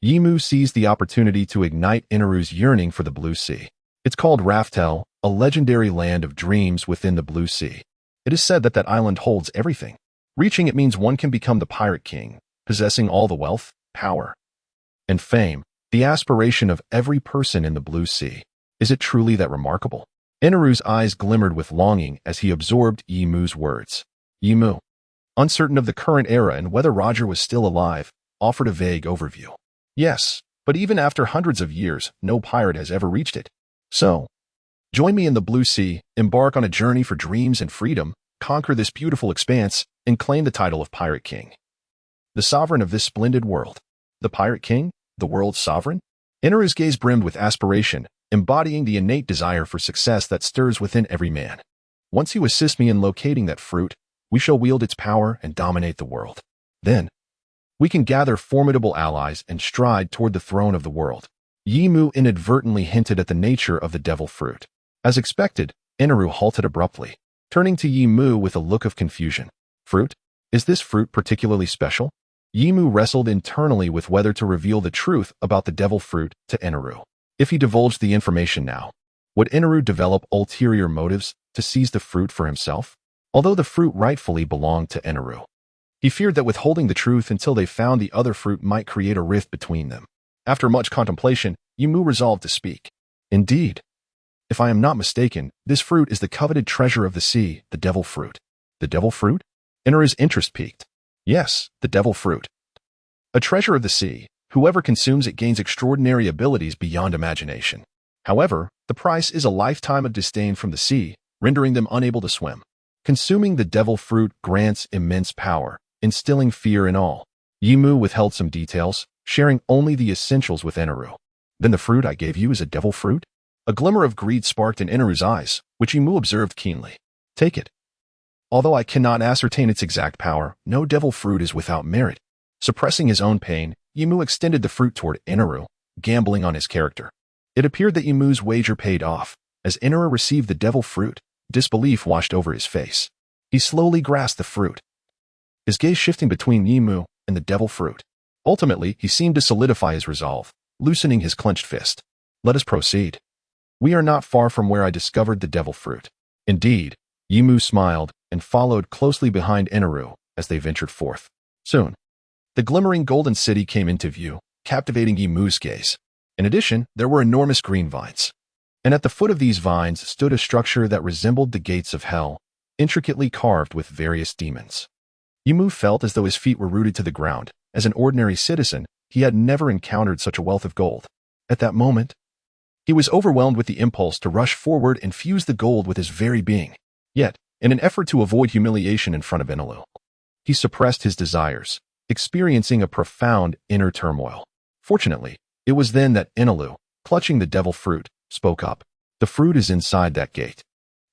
Yimu seized the opportunity to ignite Inaru's yearning for the blue sea. It's called Raftel, a legendary land of dreams within the blue sea. It is said that that island holds everything. Reaching it means one can become the pirate king, possessing all the wealth, power, and fame, the aspiration of every person in the blue sea. Is it truly that remarkable? Inaru's eyes glimmered with longing as he absorbed Yimu's words. Yimu, uncertain of the current era and whether Roger was still alive, offered a vague overview. Yes, but even after hundreds of years, no pirate has ever reached it. So, join me in the blue sea, embark on a journey for dreams and freedom, conquer this beautiful expanse, and claim the title of Pirate King. The sovereign of this splendid world. The Pirate King? The world's sovereign? Inaru's gaze brimmed with aspiration, embodying the innate desire for success that stirs within every man. Once you assist me in locating that fruit, we shall wield its power and dominate the world. Then, we can gather formidable allies and stride toward the throne of the world. Yimu inadvertently hinted at the nature of the devil fruit. As expected, Inaru halted abruptly, turning to Yimu with a look of confusion. Fruit? Is this fruit particularly special? Yimu wrestled internally with whether to reveal the truth about the devil fruit to Inaru. If he divulged the information now, would Inaru develop ulterior motives to seize the fruit for himself? Although the fruit rightfully belonged to Inaru, he feared that withholding the truth until they found the other fruit might create a rift between them. After much contemplation, Yimu resolved to speak. Indeed, if I am not mistaken, this fruit is the coveted treasure of the sea, the devil fruit. The devil fruit? Inaru's interest piqued. Yes, the devil fruit. A treasure of the sea. Whoever consumes it gains extraordinary abilities beyond imagination. However, the price is a lifetime of disdain from the sea, rendering them unable to swim. Consuming the devil fruit grants immense power, instilling fear in all. Yimu withheld some details, sharing only the essentials with Inaru. Then the fruit I gave you is a devil fruit? A glimmer of greed sparked in Inaru's eyes, which Yimu observed keenly. Take it. Although I cannot ascertain its exact power, no devil fruit is without merit. Suppressing his own pain, Yimu extended the fruit toward Inaru, gambling on his character. It appeared that Yimu's wager paid off. As Inaru received the devil fruit, disbelief washed over his face. He slowly grasped the fruit, his gaze shifting between Yimu and the devil fruit. Ultimately, he seemed to solidify his resolve, loosening his clenched fist. Let us proceed. We are not far from where I discovered the devil fruit. Indeed, Yimu smiled and followed closely behind Inaru as they ventured forth. Soon, the glimmering golden city came into view, captivating Yimu's gaze. In addition, there were enormous green vines. And at the foot of these vines stood a structure that resembled the gates of hell, intricately carved with various demons. Yimu felt as though his feet were rooted to the ground. As an ordinary citizen, he had never encountered such a wealth of gold. At that moment, he was overwhelmed with the impulse to rush forward and fuse the gold with his very being. Yet, in an effort to avoid humiliation in front of Inaru, he suppressed his desires, experiencing a profound inner turmoil. Fortunately, it was then that Inaru, clutching the devil fruit, spoke up. The fruit is inside that gate.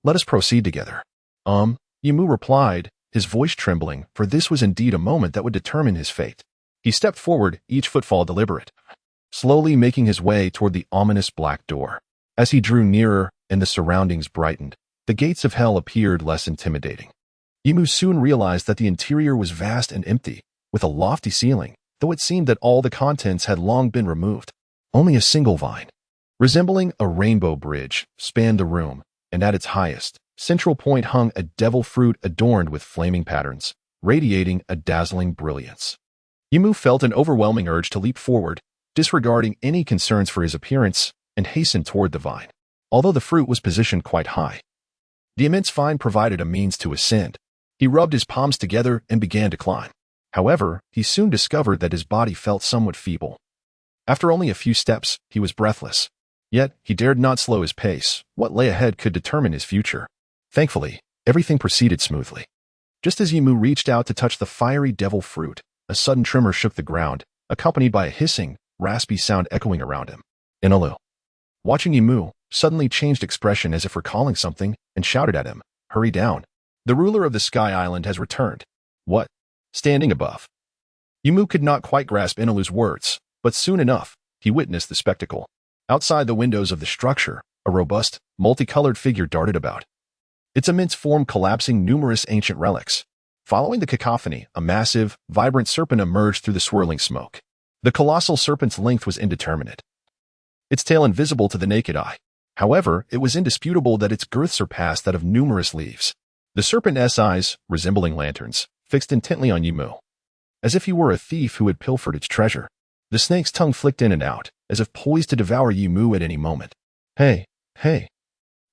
Let us proceed together. Yimu replied, his voice trembling, for this was indeed a moment that would determine his fate. He stepped forward, each footfall deliberate, slowly making his way toward the ominous black door. As he drew nearer and the surroundings brightened, the gates of hell appeared less intimidating. Yimu soon realized that the interior was vast and empty, with a lofty ceiling, though it seemed that all the contents had long been removed. Only a single vine, resembling a rainbow bridge, spanned the room, and at its highest, central point hung a devil fruit adorned with flaming patterns, radiating a dazzling brilliance. Yimu felt an overwhelming urge to leap forward, disregarding any concerns for his appearance, and hastened toward the vine. Although the fruit was positioned quite high, the immense vine provided a means to ascend. He rubbed his palms together and began to climb. However, he soon discovered that his body felt somewhat feeble. After only a few steps, he was breathless. Yet, he dared not slow his pace. What lay ahead could determine his future. Thankfully, everything proceeded smoothly. Just as Yimu reached out to touch the fiery devil fruit, a sudden tremor shook the ground, accompanied by a hissing, raspy sound echoing around him. Inaru, watching Yimu, suddenly changed expression as if recalling something, and shouted at him, "Hurry down. The ruler of the Sky Island has returned. What? Standing above. Yimu could not quite grasp Inulu's words, but soon enough, he witnessed the spectacle. Outside the windows of the structure, a robust, multicolored figure darted about. Its immense form collapsing numerous ancient relics. Following the cacophony, a massive, vibrant serpent emerged through the swirling smoke. The colossal serpent's length was indeterminate, its tail invisible to the naked eye. However, it was indisputable that its girth surpassed that of numerous leaves. The serpent's eyes, resembling lanterns, fixed intently on Yimu, as if he were a thief who had pilfered its treasure. The snake's tongue flicked in and out, as if poised to devour Yimu at any moment. Hey,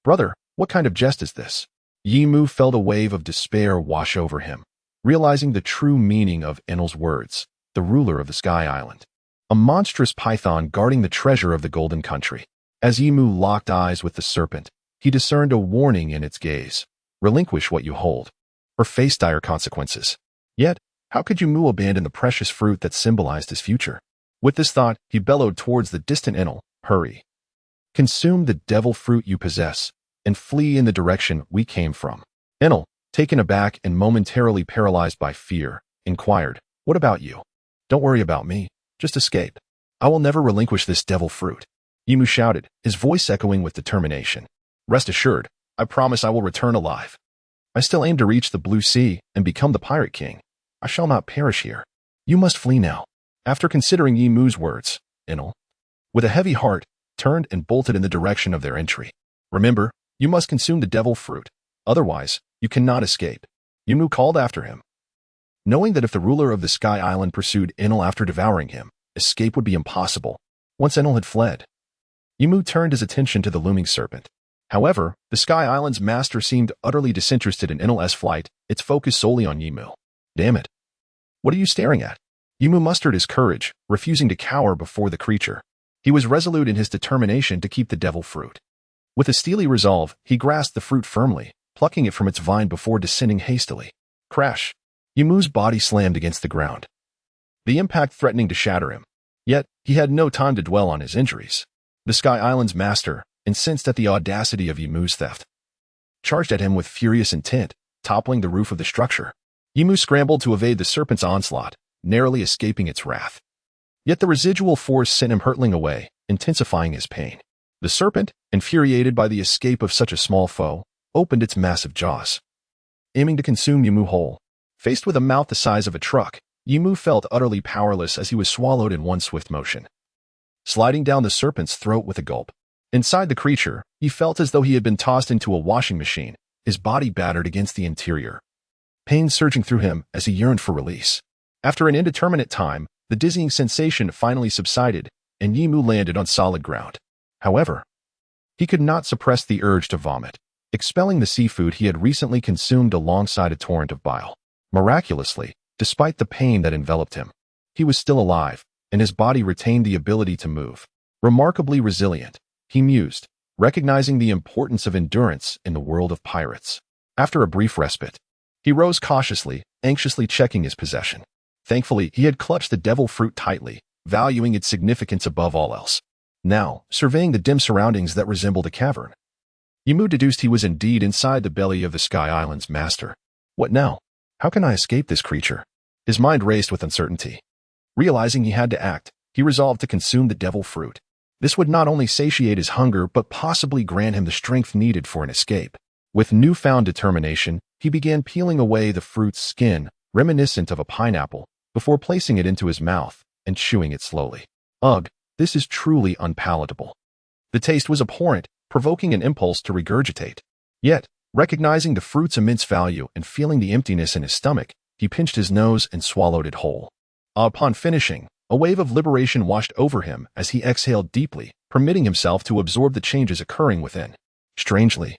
brother, what kind of jest is this? Yimu felt a wave of despair wash over him, realizing the true meaning of Enel's words, the ruler of the Sky Island. A monstrous python guarding the treasure of the Golden Country. As Yimu locked eyes with the serpent, he discerned a warning in its gaze. Relinquish what you hold, or face dire consequences. Yet, how could Yimu abandon the precious fruit that symbolized his future? With this thought, he bellowed towards the distant Enel, hurry. Consume the devil fruit you possess, and flee in the direction we came from. Enel, taken aback and momentarily paralyzed by fear, inquired, what about you? Don't worry about me, just escape. I will never relinquish this devil fruit. Yimu shouted, his voice echoing with determination. Rest assured, I promise I will return alive. I still aim to reach the blue sea and become the pirate king. I shall not perish here. You must flee now. After considering Yimu's words, Enel, with a heavy heart, turned and bolted in the direction of their entry. Remember, you must consume the devil fruit. Otherwise, you cannot escape. Yimu called after him. Knowing that if the ruler of the Sky Island pursued Enel after devouring him, escape would be impossible. Once Enel had fled, Yimu turned his attention to the looming serpent. However, the Sky Island's master seemed utterly disinterested in Enel's flight, its focus solely on Yimu. Damn it. What are you staring at? Yimu mustered his courage, refusing to cower before the creature. He was resolute in his determination to keep the devil fruit. With a steely resolve, he grasped the fruit firmly, plucking it from its vine before descending hastily. Crash! Yimu's body slammed against the ground, the impact threatening to shatter him. Yet, he had no time to dwell on his injuries. The Sky Island's master, incensed at the audacity of Yimu's theft, charged at him with furious intent, toppling the roof of the structure. Yimu scrambled to evade the serpent's onslaught, narrowly escaping its wrath. Yet the residual force sent him hurtling away, intensifying his pain. The serpent, infuriated by the escape of such a small foe, opened its massive jaws, aiming to consume Yimu whole. Faced with a mouth the size of a truck, Yimu felt utterly powerless as he was swallowed in one swift motion, sliding down the serpent's throat with a gulp. Inside the creature, he felt as though he had been tossed into a washing machine, his body battered against the interior, pain surging through him as he yearned for release. After an indeterminate time, the dizzying sensation finally subsided, and Yimu landed on solid ground. However, he could not suppress the urge to vomit, expelling the seafood he had recently consumed alongside a torrent of bile. Miraculously, despite the pain that enveloped him, he was still alive, and his body retained the ability to move. Remarkably resilient, he mused, recognizing the importance of endurance in the world of pirates. After a brief respite, he rose cautiously, anxiously checking his possession. Thankfully, he had clutched the devil fruit tightly, valuing its significance above all else. Now, surveying the dim surroundings that resembled a cavern, Yimu deduced he was indeed inside the belly of the Sky Island's master. What now? How can I escape this creature? His mind raced with uncertainty. Realizing he had to act, he resolved to consume the devil fruit. This would not only satiate his hunger but possibly grant him the strength needed for an escape. With newfound determination, he began peeling away the fruit's skin, reminiscent of a pineapple, before placing it into his mouth and chewing it slowly. Ugh, this is truly unpalatable. The taste was abhorrent, provoking an impulse to regurgitate. Yet, recognizing the fruit's immense value and feeling the emptiness in his stomach, he pinched his nose and swallowed it whole. Upon finishing, a wave of liberation washed over him as he exhaled deeply, permitting himself to absorb the changes occurring within. Strangely,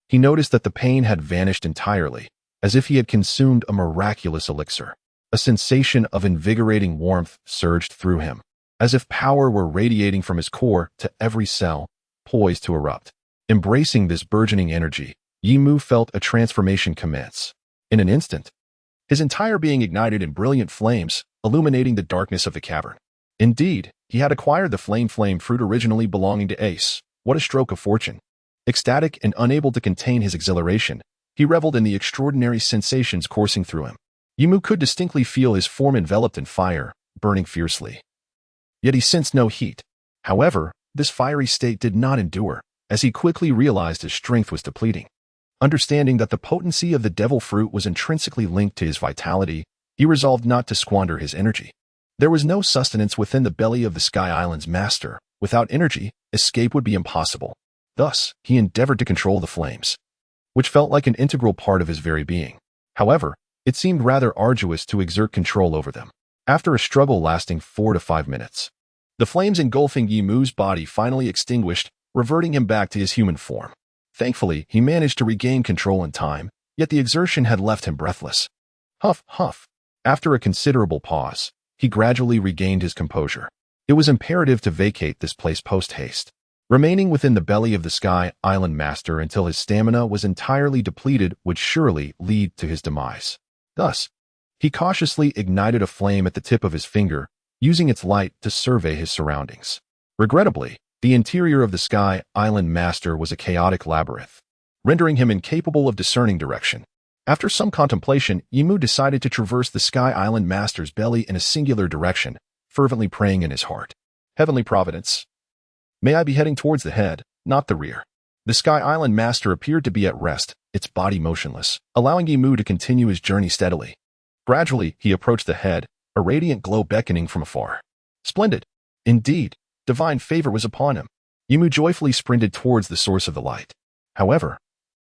he noticed that the pain had vanished entirely, as if he had consumed a miraculous elixir. A sensation of invigorating warmth surged through him, as if power were radiating from his core to every cell, poised to erupt. Embracing this burgeoning energy, Yimu felt a transformation commence. In an instant, his entire being ignited in brilliant flames, illuminating the darkness of the cavern. Indeed, he had acquired the flame fruit originally belonging to Ace. What a stroke of fortune! Ecstatic and unable to contain his exhilaration, He reveled in the extraordinary sensations coursing through him. Yimu could distinctly feel his form enveloped in fire, burning fiercely. Yet he sensed no heat. However, this fiery state did not endure, as he quickly realized his strength was depleting. Understanding that the potency of the devil fruit was intrinsically linked to his vitality, he resolved not to squander his energy. There was no sustenance within the belly of the Sky Island's master. Without energy, escape would be impossible. Thus, he endeavored to control the flames, which felt like an integral part of his very being. However, it seemed rather arduous to exert control over them. After a struggle lasting 4 to 5 minutes, the flames engulfing Yimu's body finally extinguished, reverting him back to his human form. Thankfully, he managed to regain control in time, yet the exertion had left him breathless. Huff, huff. After a considerable pause, he gradually regained his composure. It was imperative to vacate this place post-haste. Remaining within the belly of the Sky Island Master until his stamina was entirely depleted would surely lead to his demise. Thus, he cautiously ignited a flame at the tip of his finger, using its light to survey his surroundings. Regrettably, the interior of the Sky Island Master was a chaotic labyrinth, rendering him incapable of discerning direction. After some contemplation, Yimu decided to traverse the Sky Island Master's belly in a singular direction, fervently praying in his heart. Heavenly Providence, may I be heading towards the head, not the rear. The Sky Island Master appeared to be at rest, its body motionless, allowing Yimu to continue his journey steadily. Gradually, he approached the head, a radiant glow beckoning from afar. Splendid! Indeed, divine favor was upon him. Yimu joyfully sprinted towards the source of the light. However,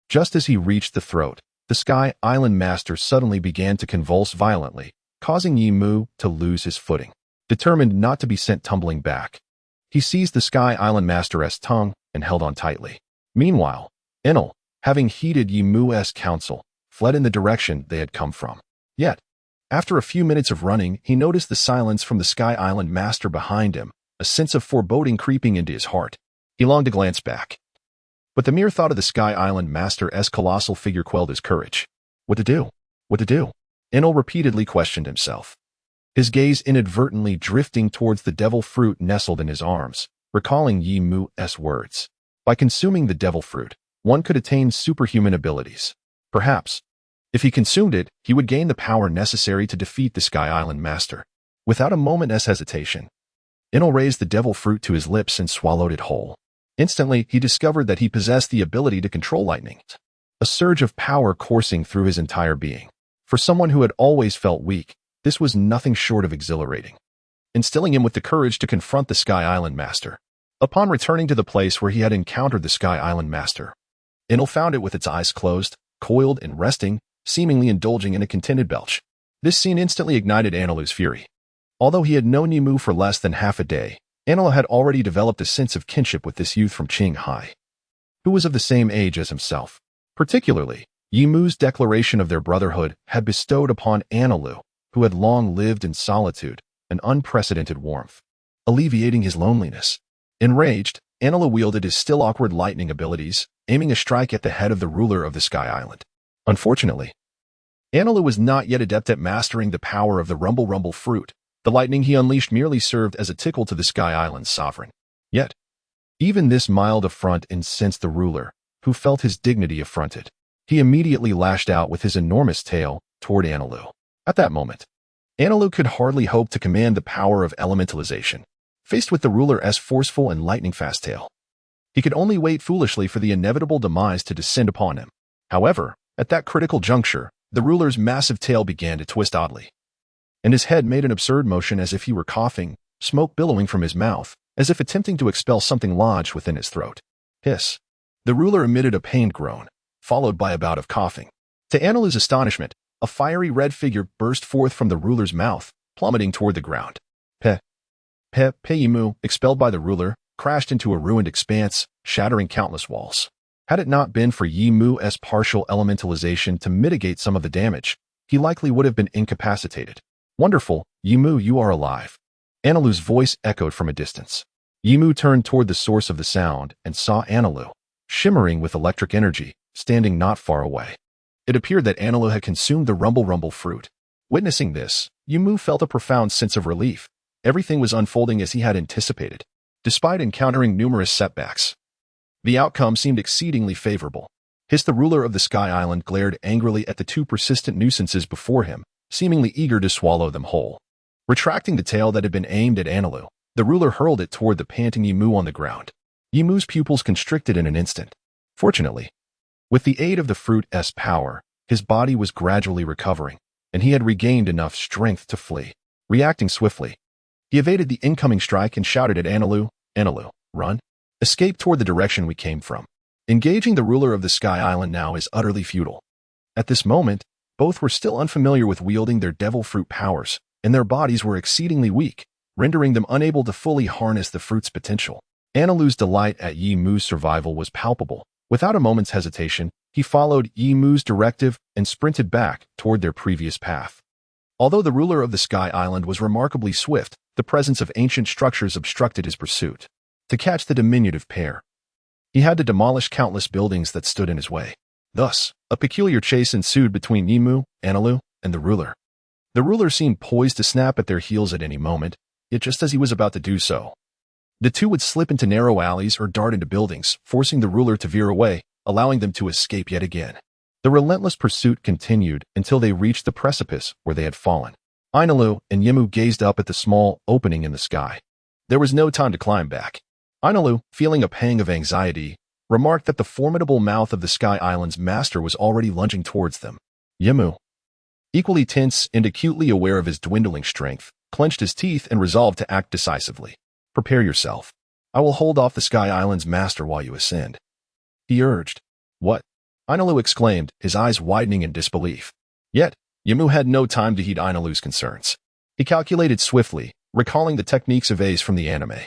just as he reached the throat, the Sky Island Master suddenly began to convulse violently, causing Yimu to lose his footing. Determined not to be sent tumbling back, he seized the Sky Island Master's tongue and held on tightly. Meanwhile, Enel, having heeded Yimu's counsel, fled in the direction they had come from. Yet, after a few minutes of running, he noticed the silence from the Sky Island Master behind him, a sense of foreboding creeping into his heart. He longed to glance back, but the mere thought of the Sky Island Master's colossal figure quelled his courage. What to do? What to do? Enel repeatedly questioned himself, his gaze inadvertently drifting towards the devil fruit nestled in his arms, recalling Yimu's words. By consuming the devil fruit, one could attain superhuman abilities. Perhaps, if he consumed it, he would gain the power necessary to defeat the Sky Island Master. Without a moment's hesitation, Enel raised the devil fruit to his lips and swallowed it whole. Instantly, he discovered that he possessed the ability to control lightning, a surge of power coursing through his entire being. For someone who had always felt weak, this was nothing short of exhilarating, instilling him with the courage to confront the Sky Island Master. Upon returning to the place where he had encountered the Sky Island Master, Enel found it with its eyes closed, coiled and resting, seemingly indulging in a contented belch. This scene instantly ignited Anelu's fury. Although he had known Yimu for less than half a day, Anelu had already developed a sense of kinship with this youth from Qinghai, who was of the same age as himself. Particularly, Yimu's declaration of their brotherhood had bestowed upon Anelu, who had long lived in solitude, an unprecedented warmth, alleviating his loneliness. Enraged, Anelu wielded his still awkward lightning abilities, aiming a strike at the head of the ruler of the Sky Island. Unfortunately, Anelu was not yet adept at mastering the power of the rumble fruit. The lightning he unleashed merely served as a tickle to the Sky Island's sovereign. Yet, even this mild affront incensed the ruler, who felt his dignity affronted. He immediately lashed out with his enormous tail toward Anelu. At that moment, Anelu could hardly hope to command the power of elementalization. Faced with the ruler's forceful and lightning-fast tail, he could only wait foolishly for the inevitable demise to descend upon him. However, at that critical juncture, the ruler's massive tail began to twist oddly, and his head made an absurd motion as if he were coughing, smoke billowing from his mouth, as if attempting to expel something lodged within his throat. Hiss. The ruler emitted a pained groan, followed by a bout of coughing. To Anelu's astonishment, a fiery red figure burst forth from the ruler's mouth, plummeting toward the ground. Yimu, expelled by the ruler, crashed into a ruined expanse, shattering countless walls. Had it not been for Yimu's partial elementalization to mitigate some of the damage, he likely would have been incapacitated. Wonderful, Yimu, you are alive. Anelu's voice echoed from a distance. Yimu turned toward the source of the sound and saw Anelu, shimmering with electric energy, standing not far away. It appeared that Anelu had consumed the rumble fruit. Witnessing this, Yimu felt a profound sense of relief. Everything was unfolding as he had anticipated. Despite encountering numerous setbacks, the outcome seemed exceedingly favorable. hissed the ruler of the Sky Island, glared angrily at the two persistent nuisances before him, seemingly eager to swallow them whole. Retracting the tail that had been aimed at Anilu, the ruler hurled it toward the panting Yimu on the ground. Yimu's pupils constricted in an instant. Fortunately, with the aid of the fruit's power, his body was gradually recovering, and he had regained enough strength to flee. Reacting swiftly, he evaded the incoming strike and shouted at Anilu, "Anilu, run! Escape toward the direction we came from." Engaging the ruler of the Sky Island now is utterly futile. At this moment, both were still unfamiliar with wielding their devil fruit powers, and their bodies were exceedingly weak, rendering them unable to fully harness the fruit's potential. Anilu's delight at Yimu's survival was palpable. Without a moment's hesitation, he followed Yimu's directive and sprinted back toward their previous path. Although the ruler of the Sky Island was remarkably swift, the presence of ancient structures obstructed his pursuit. To catch the diminutive pair, he had to demolish countless buildings that stood in his way. Thus, a peculiar chase ensued between Yimu, Anilu, and the ruler. The ruler seemed poised to snap at their heels at any moment, yet just as he was about to do so, the two would slip into narrow alleys or dart into buildings, forcing the ruler to veer away, allowing them to escape yet again. The relentless pursuit continued until they reached the precipice where they had fallen. Anilu and Yimu gazed up at the small opening in the sky. There was no time to climb back. Anilu, feeling a pang of anxiety, remarked that the formidable mouth of the Sky Island's master was already lunging towards them. Yimu, equally tense and acutely aware of his dwindling strength, clenched his teeth and resolved to act decisively. "Prepare yourself. I will hold off the Sky Island's master while you ascend," he urged. "What?" Anilu exclaimed, his eyes widening in disbelief. Yet, Yimu had no time to heed Anilu's concerns. He calculated swiftly, recalling the techniques of Ace from the anime,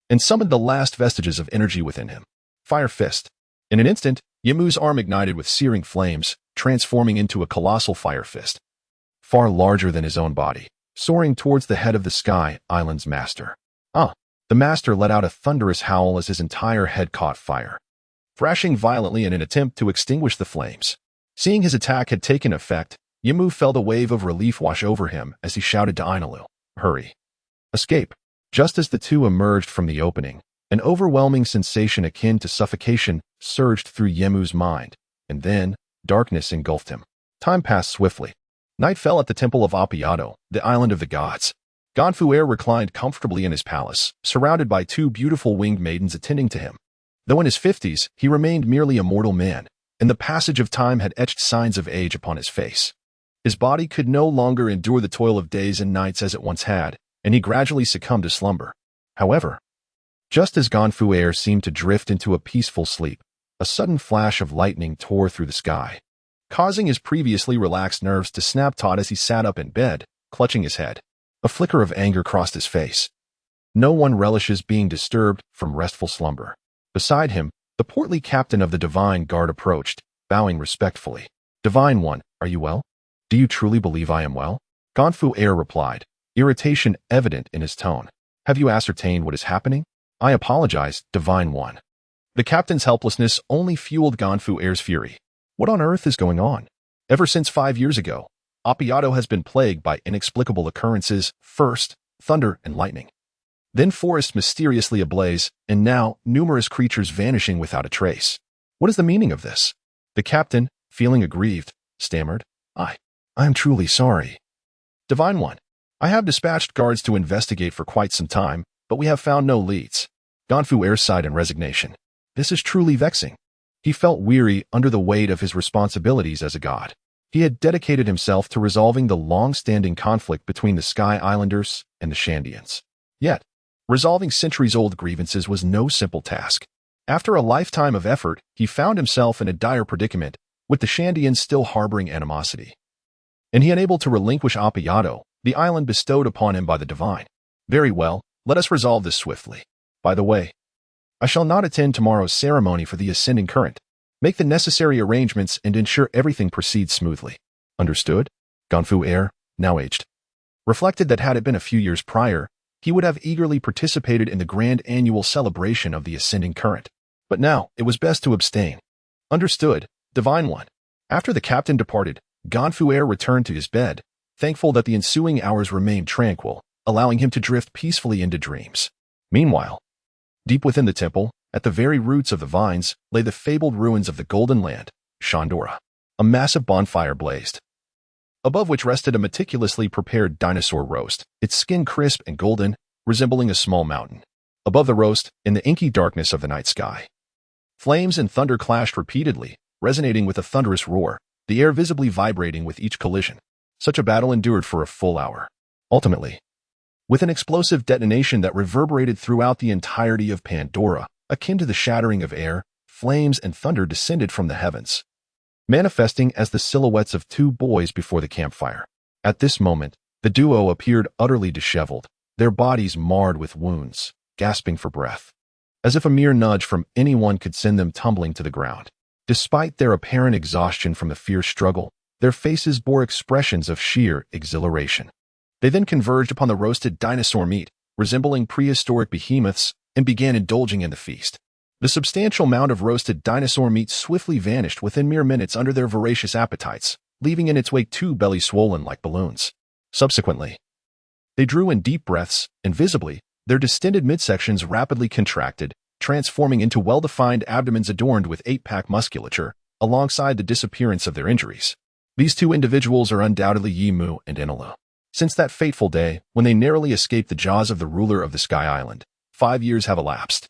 and summoned the last vestiges of energy within him. Fire Fist. In an instant, Yimu's arm ignited with searing flames, transforming into a colossal fire fist, far larger than his own body, soaring towards the head of the Sky Island's master. The master let out a thunderous howl as his entire head caught fire, thrashing violently in an attempt to extinguish the flames. Seeing his attack had taken effect, Yimu felt a wave of relief wash over him as he shouted to Anilu, "Hurry! Escape!" Just as the two emerged from the opening, an overwhelming sensation akin to suffocation surged through Yimu's mind, and then darkness engulfed him. Time passed swiftly. Night fell at the temple of Appiato, the island of the gods. Ganfuer reclined comfortably in his palace, surrounded by two beautiful winged maidens attending to him. Though in his 50s, he remained merely a mortal man, and the passage of time had etched signs of age upon his face. His body could no longer endure the toil of days and nights as it once had, and he gradually succumbed to slumber. However, just as Ganfuer seemed to drift into a peaceful sleep, a sudden flash of lightning tore through the sky, causing his previously relaxed nerves to snap taut as he sat up in bed, clutching his head. A flicker of anger crossed his face. No one relishes being disturbed from restful slumber. Beside him, the portly captain of the Divine Guard approached, bowing respectfully. "Divine One, are you well? Do you truly believe I am well?" Ganfuer replied, irritation evident in his tone. "Have you ascertained what is happening?" "I apologize, Divine One." The captain's helplessness only fueled Ganfuer's fury. What on earth is going on? Ever since 5 years ago, Appiato has been plagued by inexplicable occurrences, first, thunder and lightning, then forests mysteriously ablaze, and now numerous creatures vanishing without a trace. What is the meaning of this? The captain, feeling aggrieved, stammered, I am truly sorry. Divine One, I have dispatched guards to investigate for quite some time, but we have found no leads. Ganfuer sighed in resignation. This is truly vexing. He felt weary under the weight of his responsibilities as a god. He had dedicated himself to resolving the long-standing conflict between the Sky Islanders and the Shandians. Yet, resolving centuries-old grievances was no simple task. After a lifetime of effort, he found himself in a dire predicament, with the Shandians still harboring animosity. And he unable to relinquish Appiato, the island bestowed upon him by the Divine. Very well, let us resolve this swiftly. By the way, I shall not attend tomorrow's ceremony for the ascending current. Make the necessary arrangements and ensure everything proceeds smoothly. Understood? Ganfuer, now aged, reflected that had it been a few years prior, he would have eagerly participated in the grand annual celebration of the ascending current. But now, it was best to abstain. Understood, Divine One. After the captain departed, Ganfuer returned to his bed, thankful that the ensuing hours remained tranquil, allowing him to drift peacefully into dreams. Meanwhile, deep within the temple, at the very roots of the vines, lay the fabled ruins of the Golden Land, Shandora. A massive bonfire blazed, above which rested a meticulously prepared dinosaur roast, its skin crisp and golden, resembling a small mountain. Above the roast, in the inky darkness of the night sky, flames and thunder clashed repeatedly, resonating with a thunderous roar, the air visibly vibrating with each collision. Such a battle endured for a full hour. Ultimately, with an explosive detonation that reverberated throughout the entirety of Pandora, akin to the shattering of air, flames and thunder descended from the heavens, manifesting as the silhouettes of two boys before the campfire. At this moment, the duo appeared utterly disheveled, their bodies marred with wounds, gasping for breath, as if a mere nudge from anyone could send them tumbling to the ground. Despite their apparent exhaustion from the fierce struggle, their faces bore expressions of sheer exhilaration. They then converged upon the roasted dinosaur meat, resembling prehistoric behemoths, and began indulging in the feast. The substantial amount of roasted dinosaur meat swiftly vanished within mere minutes under their voracious appetites, leaving in its wake two bellies swollen like balloons. Subsequently, they drew in deep breaths, and visibly, their distended midsections rapidly contracted, transforming into well-defined abdomens adorned with eight-pack musculature, alongside the disappearance of their injuries. These two individuals are undoubtedly Yimu and Enelu. Since that fateful day, when they narrowly escaped the jaws of the ruler of the Sky Island, 5 years have elapsed.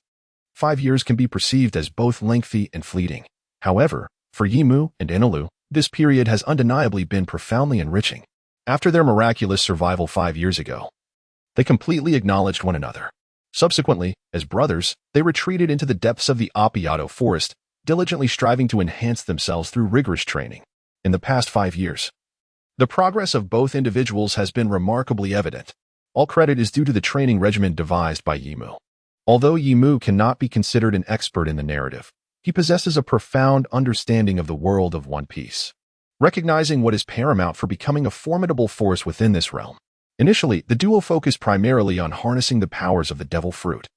5 years can be perceived as both lengthy and fleeting. However, for Yimu and Enelu, this period has undeniably been profoundly enriching. After their miraculous survival 5 years ago, they completely acknowledged one another. Subsequently, as brothers, they retreated into the depths of the Apiato forest, diligently striving to enhance themselves through rigorous training. In the past 5 years, the progress of both individuals has been remarkably evident. All credit is due to the training regimen devised by Yimu. Although Yimu cannot be considered an expert in the narrative, he possesses a profound understanding of the world of One Piece, recognizing what is paramount for becoming a formidable force within this realm. Initially, the duo focused primarily on harnessing the powers of the devil fruit,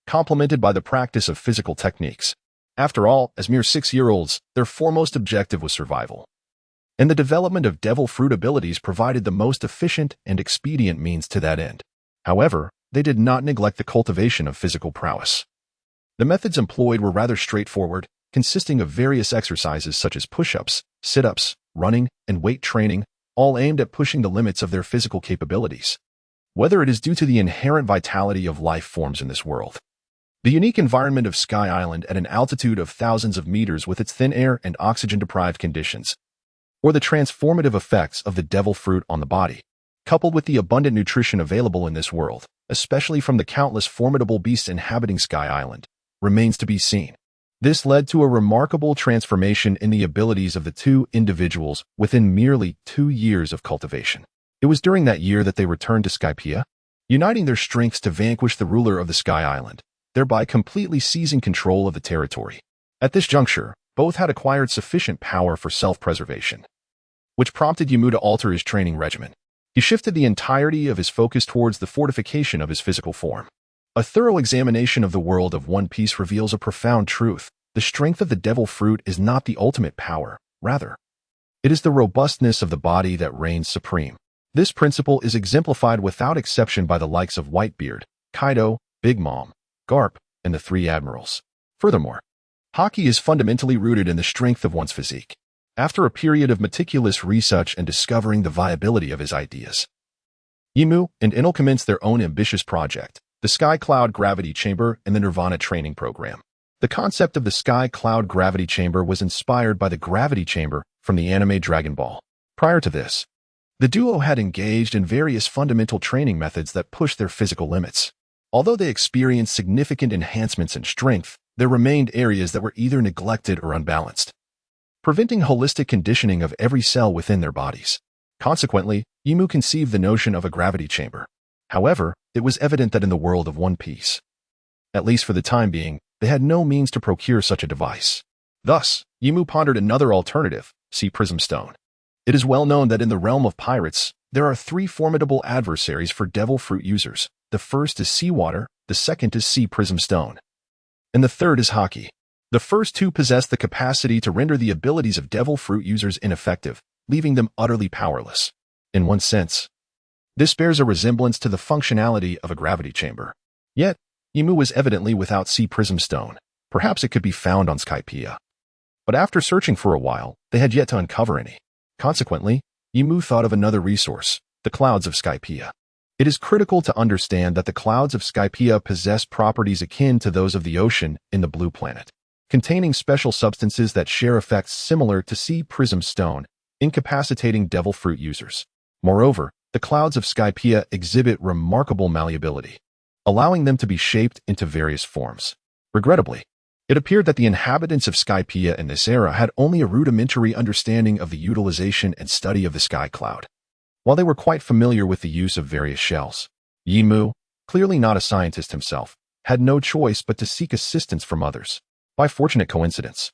complemented by the practice of physical techniques. After all, as mere 6-year-olds, their foremost objective was survival, and the development of devil fruit abilities provided the most efficient and expedient means to that end. However, they did not neglect the cultivation of physical prowess. The methods employed were rather straightforward, consisting of various exercises such as push-ups, sit-ups, running, and weight training, all aimed at pushing the limits of their physical capabilities. Whether it is due to the inherent vitality of life forms in this world, the unique environment of Sky Island at an altitude of thousands of meters with its thin air and oxygen-deprived conditions, or the transformative effects of the devil fruit on the body, coupled with the abundant nutrition available in this world, especially from the countless formidable beasts inhabiting Sky Island, remains to be seen. This led to a remarkable transformation in the abilities of the two individuals within merely 2 years of cultivation. It was during that year that they returned to Skypiea, uniting their strengths to vanquish the ruler of the Sky Island, thereby completely seizing control of the territory. At this juncture, both had acquired sufficient power for self-preservation, which prompted Yimu to alter his training regimen. He shifted the entirety of his focus towards the fortification of his physical form. A thorough examination of the world of One Piece reveals a profound truth. The strength of the devil fruit is not the ultimate power. Rather, it is the robustness of the body that reigns supreme. This principle is exemplified without exception by the likes of Whitebeard, Kaido, Big Mom, Garp, and the Three Admirals. Furthermore, Haki is fundamentally rooted in the strength of one's physique. After a period of meticulous research and discovering the viability of his ideas, Yimu and Enel commenced their own ambitious project, the Sky Cloud Gravity Chamber and the Nirvana Training Program. The concept of the Sky Cloud Gravity Chamber was inspired by the Gravity Chamber from the anime Dragon Ball. Prior to this, the duo had engaged in various fundamental training methods that pushed their physical limits. Although they experienced significant enhancements in strength, there remained areas that were either neglected or unbalanced, preventing holistic conditioning of every cell within their bodies. Consequently, Yimu conceived the notion of a gravity chamber. However, it was evident that in the world of One Piece, at least for the time being, they had no means to procure such a device. Thus, Yimu pondered another alternative, Sea Prism Stone. It is well known that in the realm of pirates, there are 3 formidable adversaries for devil fruit users. The first is seawater, the second is Sea Prism Stone, and the third is Haki. The first two possess the capacity to render the abilities of devil fruit users ineffective, leaving them utterly powerless. In one sense, this bears a resemblance to the functionality of a gravity chamber. Yet, Yimu was evidently without Sea Prism Stone. Perhaps it could be found on Skypiea. But after searching for a while, they had yet to uncover any. Consequently, Yimu thought of another resource, the clouds of Skypiea. It is critical to understand that the clouds of Skypiea possess properties akin to those of the ocean in the blue planet, containing special substances that share effects similar to sea prism stone, incapacitating devil fruit users. Moreover, the clouds of Skypiea exhibit remarkable malleability, allowing them to be shaped into various forms. Regrettably, it appeared that the inhabitants of Skypiea in this era had only a rudimentary understanding of the utilization and study of the sky cloud. While they were quite familiar with the use of various shells, Yimu, clearly not a scientist himself, had no choice but to seek assistance from others. By fortunate coincidence,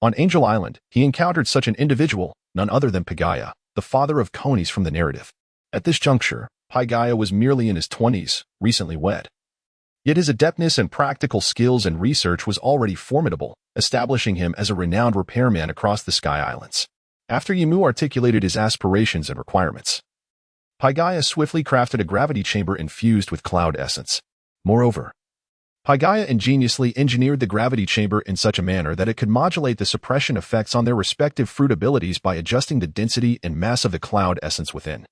on Angel Island, he encountered such an individual, none other than Pagaya, the father of Konis from the narrative. At this juncture, Pagaya was merely in his 20s, recently wed. Yet his adeptness and practical skills and research was already formidable, establishing him as a renowned repairman across the Sky Islands. After Yimu articulated his aspirations and requirements, Pagaya swiftly crafted a gravity chamber infused with cloud essence. Moreover, Pagaya ingeniously engineered the gravity chamber in such a manner that it could modulate the suppression effects on their respective fruit abilities by adjusting the density and mass of the cloud essence within.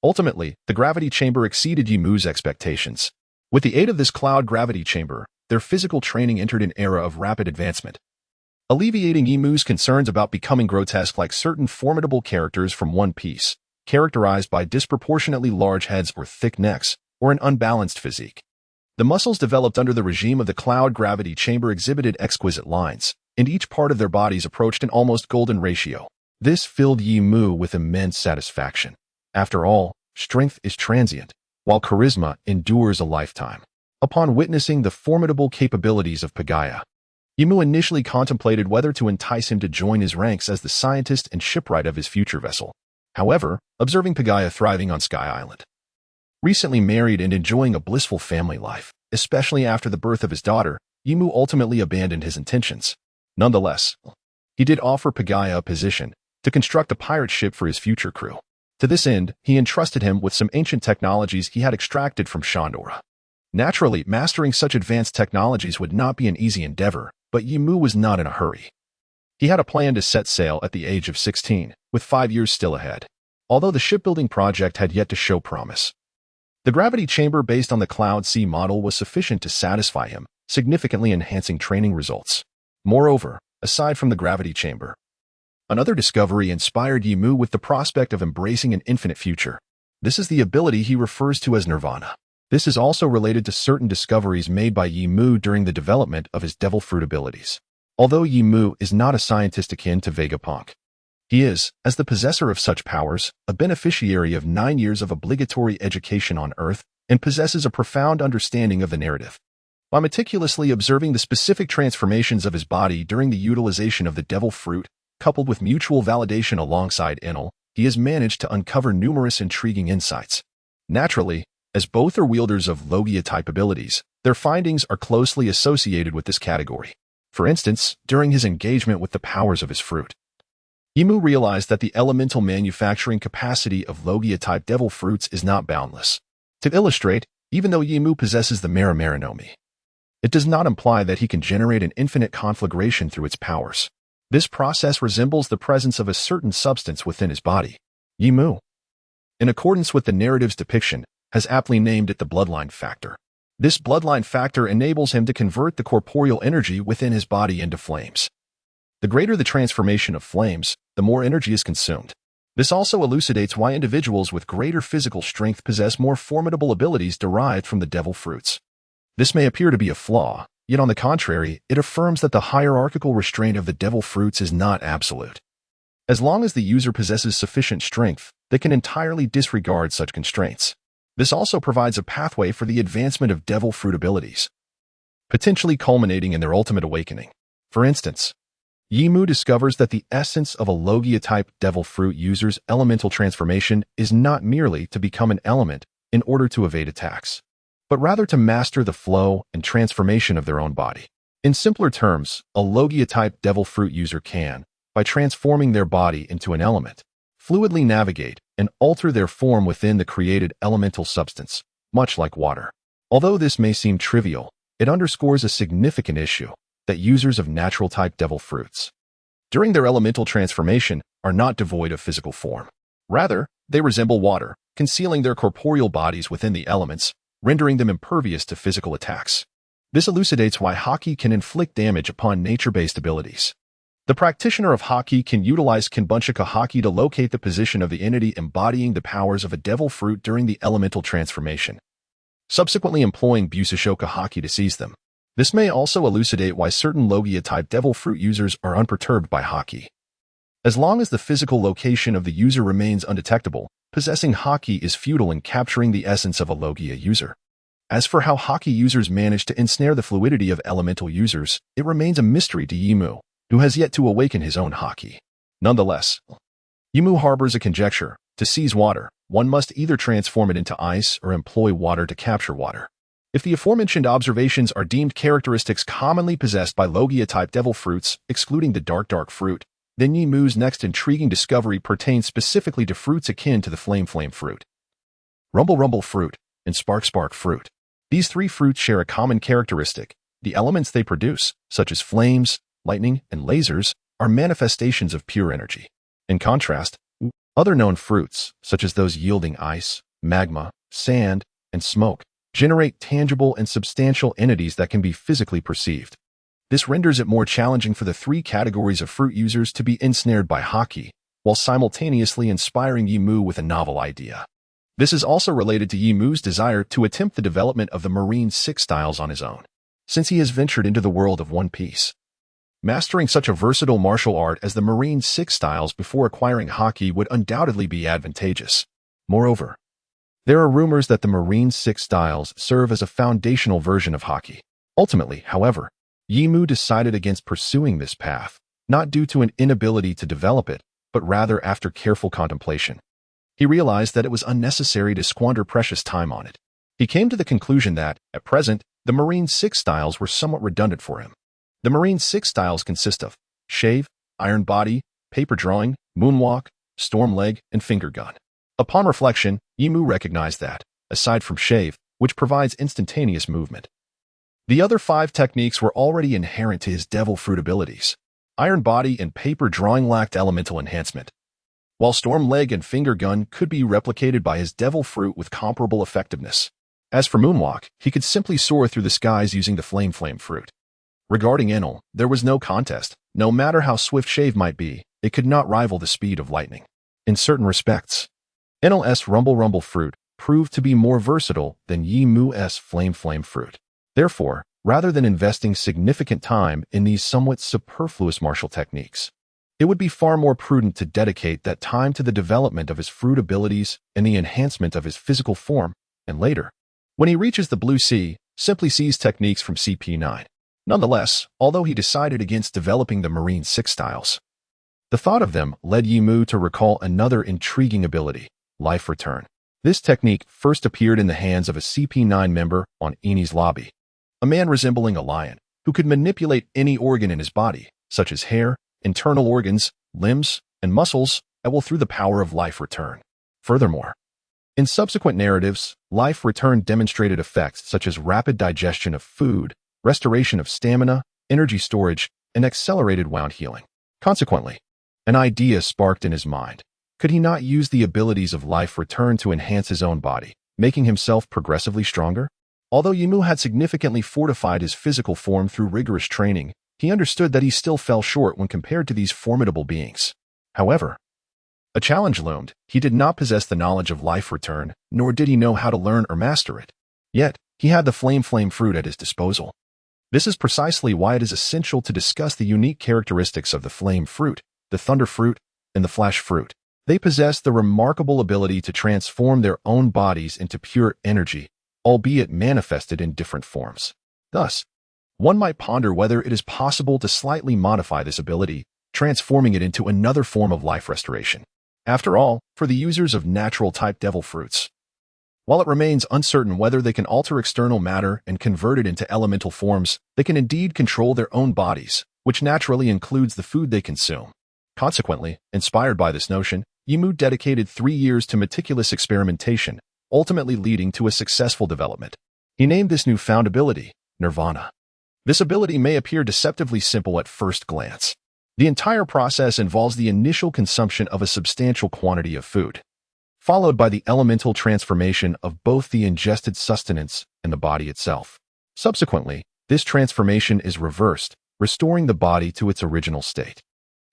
Ultimately, the gravity chamber exceeded Yimu's expectations. With the aid of this cloud gravity chamber, their physical training entered an era of rapid advancement, alleviating Yimu's concerns about becoming grotesque like certain formidable characters from One Piece, characterized by disproportionately large heads or thick necks, or an unbalanced physique. The muscles developed under the regime of the cloud gravity chamber exhibited exquisite lines, and each part of their bodies approached an almost golden ratio. This filled Yimu with immense satisfaction. After all, strength is transient, while charisma endures a lifetime. Upon witnessing the formidable capabilities of Pagaya, Yimu initially contemplated whether to entice him to join his ranks as the scientist and shipwright of his future vessel. However, observing Pagaya thriving on Sky Island, recently married and enjoying a blissful family life, especially after the birth of his daughter, Yimu ultimately abandoned his intentions. Nonetheless, he did offer Pagaya a position to construct a pirate ship for his future crew. To this end, he entrusted him with some ancient technologies he had extracted from Shandora. Naturally, mastering such advanced technologies would not be an easy endeavor, but Yimu was not in a hurry. He had a plan to set sail at the age of 16, with 5 years still ahead, although the shipbuilding project had yet to show promise. The gravity chamber based on the Cloud Sea model was sufficient to satisfy him, significantly enhancing training results. Moreover, aside from the gravity chamber, another discovery inspired Yimu with the prospect of embracing an infinite future. This is the ability he refers to as nirvana. This is also related to certain discoveries made by Yimu during the development of his devil fruit abilities. Although Yimu is not a scientist akin to Vegapunk, he is, as the possessor of such powers, a beneficiary of 9 years of obligatory education on Earth and possesses a profound understanding of the narrative. By meticulously observing the specific transformations of his body during the utilization of the devil fruit, coupled with mutual validation alongside Enel, he has managed to uncover numerous intriguing insights. Naturally, as both are wielders of Logia-type abilities, their findings are closely associated with this category. For instance, during his engagement with the powers of his fruit, Yimu realized that the elemental manufacturing capacity of Logia-type devil fruits is not boundless. To illustrate, even though Yimu possesses the Mera Mera no Mi, it does not imply that he can generate an infinite conflagration through its powers. This process resembles the presence of a certain substance within his body. Yimu, in accordance with the narrative's depiction, has aptly named it the bloodline factor. This bloodline factor enables him to convert the corporeal energy within his body into flames. The greater the transformation of flames, the more energy is consumed. This also elucidates why individuals with greater physical strength possess more formidable abilities derived from the devil fruits. This may appear to be a flaw, yet on the contrary, it affirms that the hierarchical restraint of the devil fruits is not absolute. As long as the user possesses sufficient strength, they can entirely disregard such constraints. This also provides a pathway for the advancement of devil fruit abilities, potentially culminating in their ultimate awakening. For instance, Yimu discovers that the essence of a Logia-type devil fruit user's elemental transformation is not merely to become an element in order to evade attacks, but rather to master the flow and transformation of their own body. In simpler terms, a Logia-type devil fruit user can, by transforming their body into an element, fluidly navigate and alter their form within the created elemental substance, much like water. Although this may seem trivial, it underscores a significant issue, that users of natural-type devil fruits during their elemental transformation, are not devoid of physical form. Rather, they resemble water, concealing their corporeal bodies within the elements, rendering them impervious to physical attacks. This elucidates why Haki can inflict damage upon nature-based abilities. The practitioner of Haki can utilize Kinbunchika Haki to locate the position of the entity embodying the powers of a devil fruit during the elemental transformation, subsequently employing Busashoka Haki to seize them. This may also elucidate why certain Logia-type devil fruit users are unperturbed by Haki. As long as the physical location of the user remains undetectable, possessing Haki is futile in capturing the essence of a Logia user. As for how Haki users manage to ensnare the fluidity of elemental users, it remains a mystery to Yimu, who has yet to awaken his own Haki. Nonetheless, Yimu harbors a conjecture: to seize water, one must either transform it into ice or employ water to capture water. If the aforementioned observations are deemed characteristics commonly possessed by Logia-type devil fruits, excluding the dark fruit, then Yimu's next intriguing discovery pertains specifically to fruits akin to the flame fruit, rumble fruit, and spark fruit. These three fruits share a common characteristic: the elements they produce, such as flames, lightning, and lasers, are manifestations of pure energy. In contrast, other known fruits, such as those yielding ice, magma, sand, and smoke, generate tangible and substantial entities that can be physically perceived. This renders it more challenging for the three categories of fruit users to be ensnared by Haki, while simultaneously inspiring Yimu with a novel idea. This is also related to Yimu's desire to attempt the development of the Marine 6 styles on his own, since he has ventured into the world of One Piece. Mastering such a versatile martial art as the Marine 6 styles before acquiring Haki would undoubtedly be advantageous. Moreover, there are rumors that the Marine 6 styles serve as a foundational version of Haki. Ultimately, however, Yimu decided against pursuing this path, not due to an inability to develop it, but rather after careful contemplation. He realized that it was unnecessary to squander precious time on it. He came to the conclusion that, at present, the Marine 6 styles were somewhat redundant for him. The Marine 6 styles consist of shave, iron body, paper drawing, moonwalk, storm leg, and finger gun. Upon reflection, Yimu recognized that, aside from shave, which provides instantaneous movement, the other 5 techniques were already inherent to his devil fruit abilities. Iron body and paper drawing lacked elemental enhancement, while storm leg and finger gun could be replicated by his devil fruit with comparable effectiveness. As for moonwalk, he could simply soar through the skies using the flame fruit. Regarding Enel, there was no contest. No matter how swift shave might be, it could not rival the speed of lightning. In certain respects, Enel's rumble fruit proved to be more versatile than Yimu's flame fruit. Therefore, rather than investing significant time in these somewhat superfluous martial techniques, it would be far more prudent to dedicate that time to the development of his fruit abilities and the enhancement of his physical form, and later, when he reaches the Blue Sea, simply seize techniques from CP9. Nonetheless, although he decided against developing the Marine 6 styles, the thought of them led Yimu to recall another intriguing ability, Life Return. This technique first appeared in the hands of a CP9 member on Eni's lobby, a man resembling a lion, who could manipulate any organ in his body, such as hair, internal organs, limbs, and muscles, through the power of Life Return. Furthermore, in subsequent narratives, Life Return demonstrated effects such as rapid digestion of food, restoration of stamina, energy storage, and accelerated wound healing. Consequently, an idea sparked in his mind. Could he not use the abilities of Life Return to enhance his own body, making himself progressively stronger? Although Yimu had significantly fortified his physical form through rigorous training, he understood that he still fell short when compared to these formidable beings. However, a challenge loomed. He did not possess the knowledge of Life Return, nor did he know how to learn or master it. Yet, he had the flame fruit at his disposal. This is precisely why it is essential to discuss the unique characteristics of the flame fruit, the thunder fruit, and the flash fruit. They possess the remarkable ability to transform their own bodies into pure energy, albeit manifested in different forms. Thus, one might ponder whether it is possible to slightly modify this ability, transforming it into another form of life restoration. After all, for the users of natural-type devil fruits, while it remains uncertain whether they can alter external matter and convert it into elemental forms, they can indeed control their own bodies, which naturally includes the food they consume. Consequently, inspired by this notion, Yimu dedicated 3 years to meticulous experimentation, ultimately leading to a successful development. He named this newfound ability Nirvana. This ability may appear deceptively simple at first glance. The entire process involves the initial consumption of a substantial quantity of food, followed by the elemental transformation of both the ingested sustenance and the body itself. Subsequently, this transformation is reversed, restoring the body to its original state.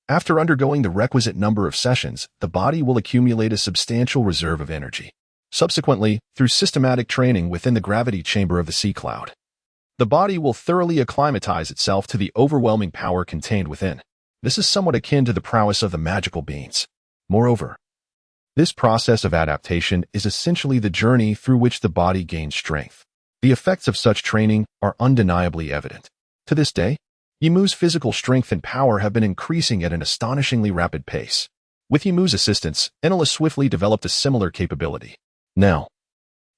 After undergoing the requisite number of sessions, the body will accumulate a substantial reserve of energy. Subsequently, through systematic training within the gravity chamber of the sea cloud, the body will thoroughly acclimatize itself to the overwhelming power contained within. This is somewhat akin to the prowess of the magical beings. Moreover, this process of adaptation is essentially the journey through which the body gains strength. The effects of such training are undeniably evident. To this day, Yimu's physical strength and power have been increasing at an astonishingly rapid pace. With Yimu's assistance, Enela swiftly developed a similar capability. Now,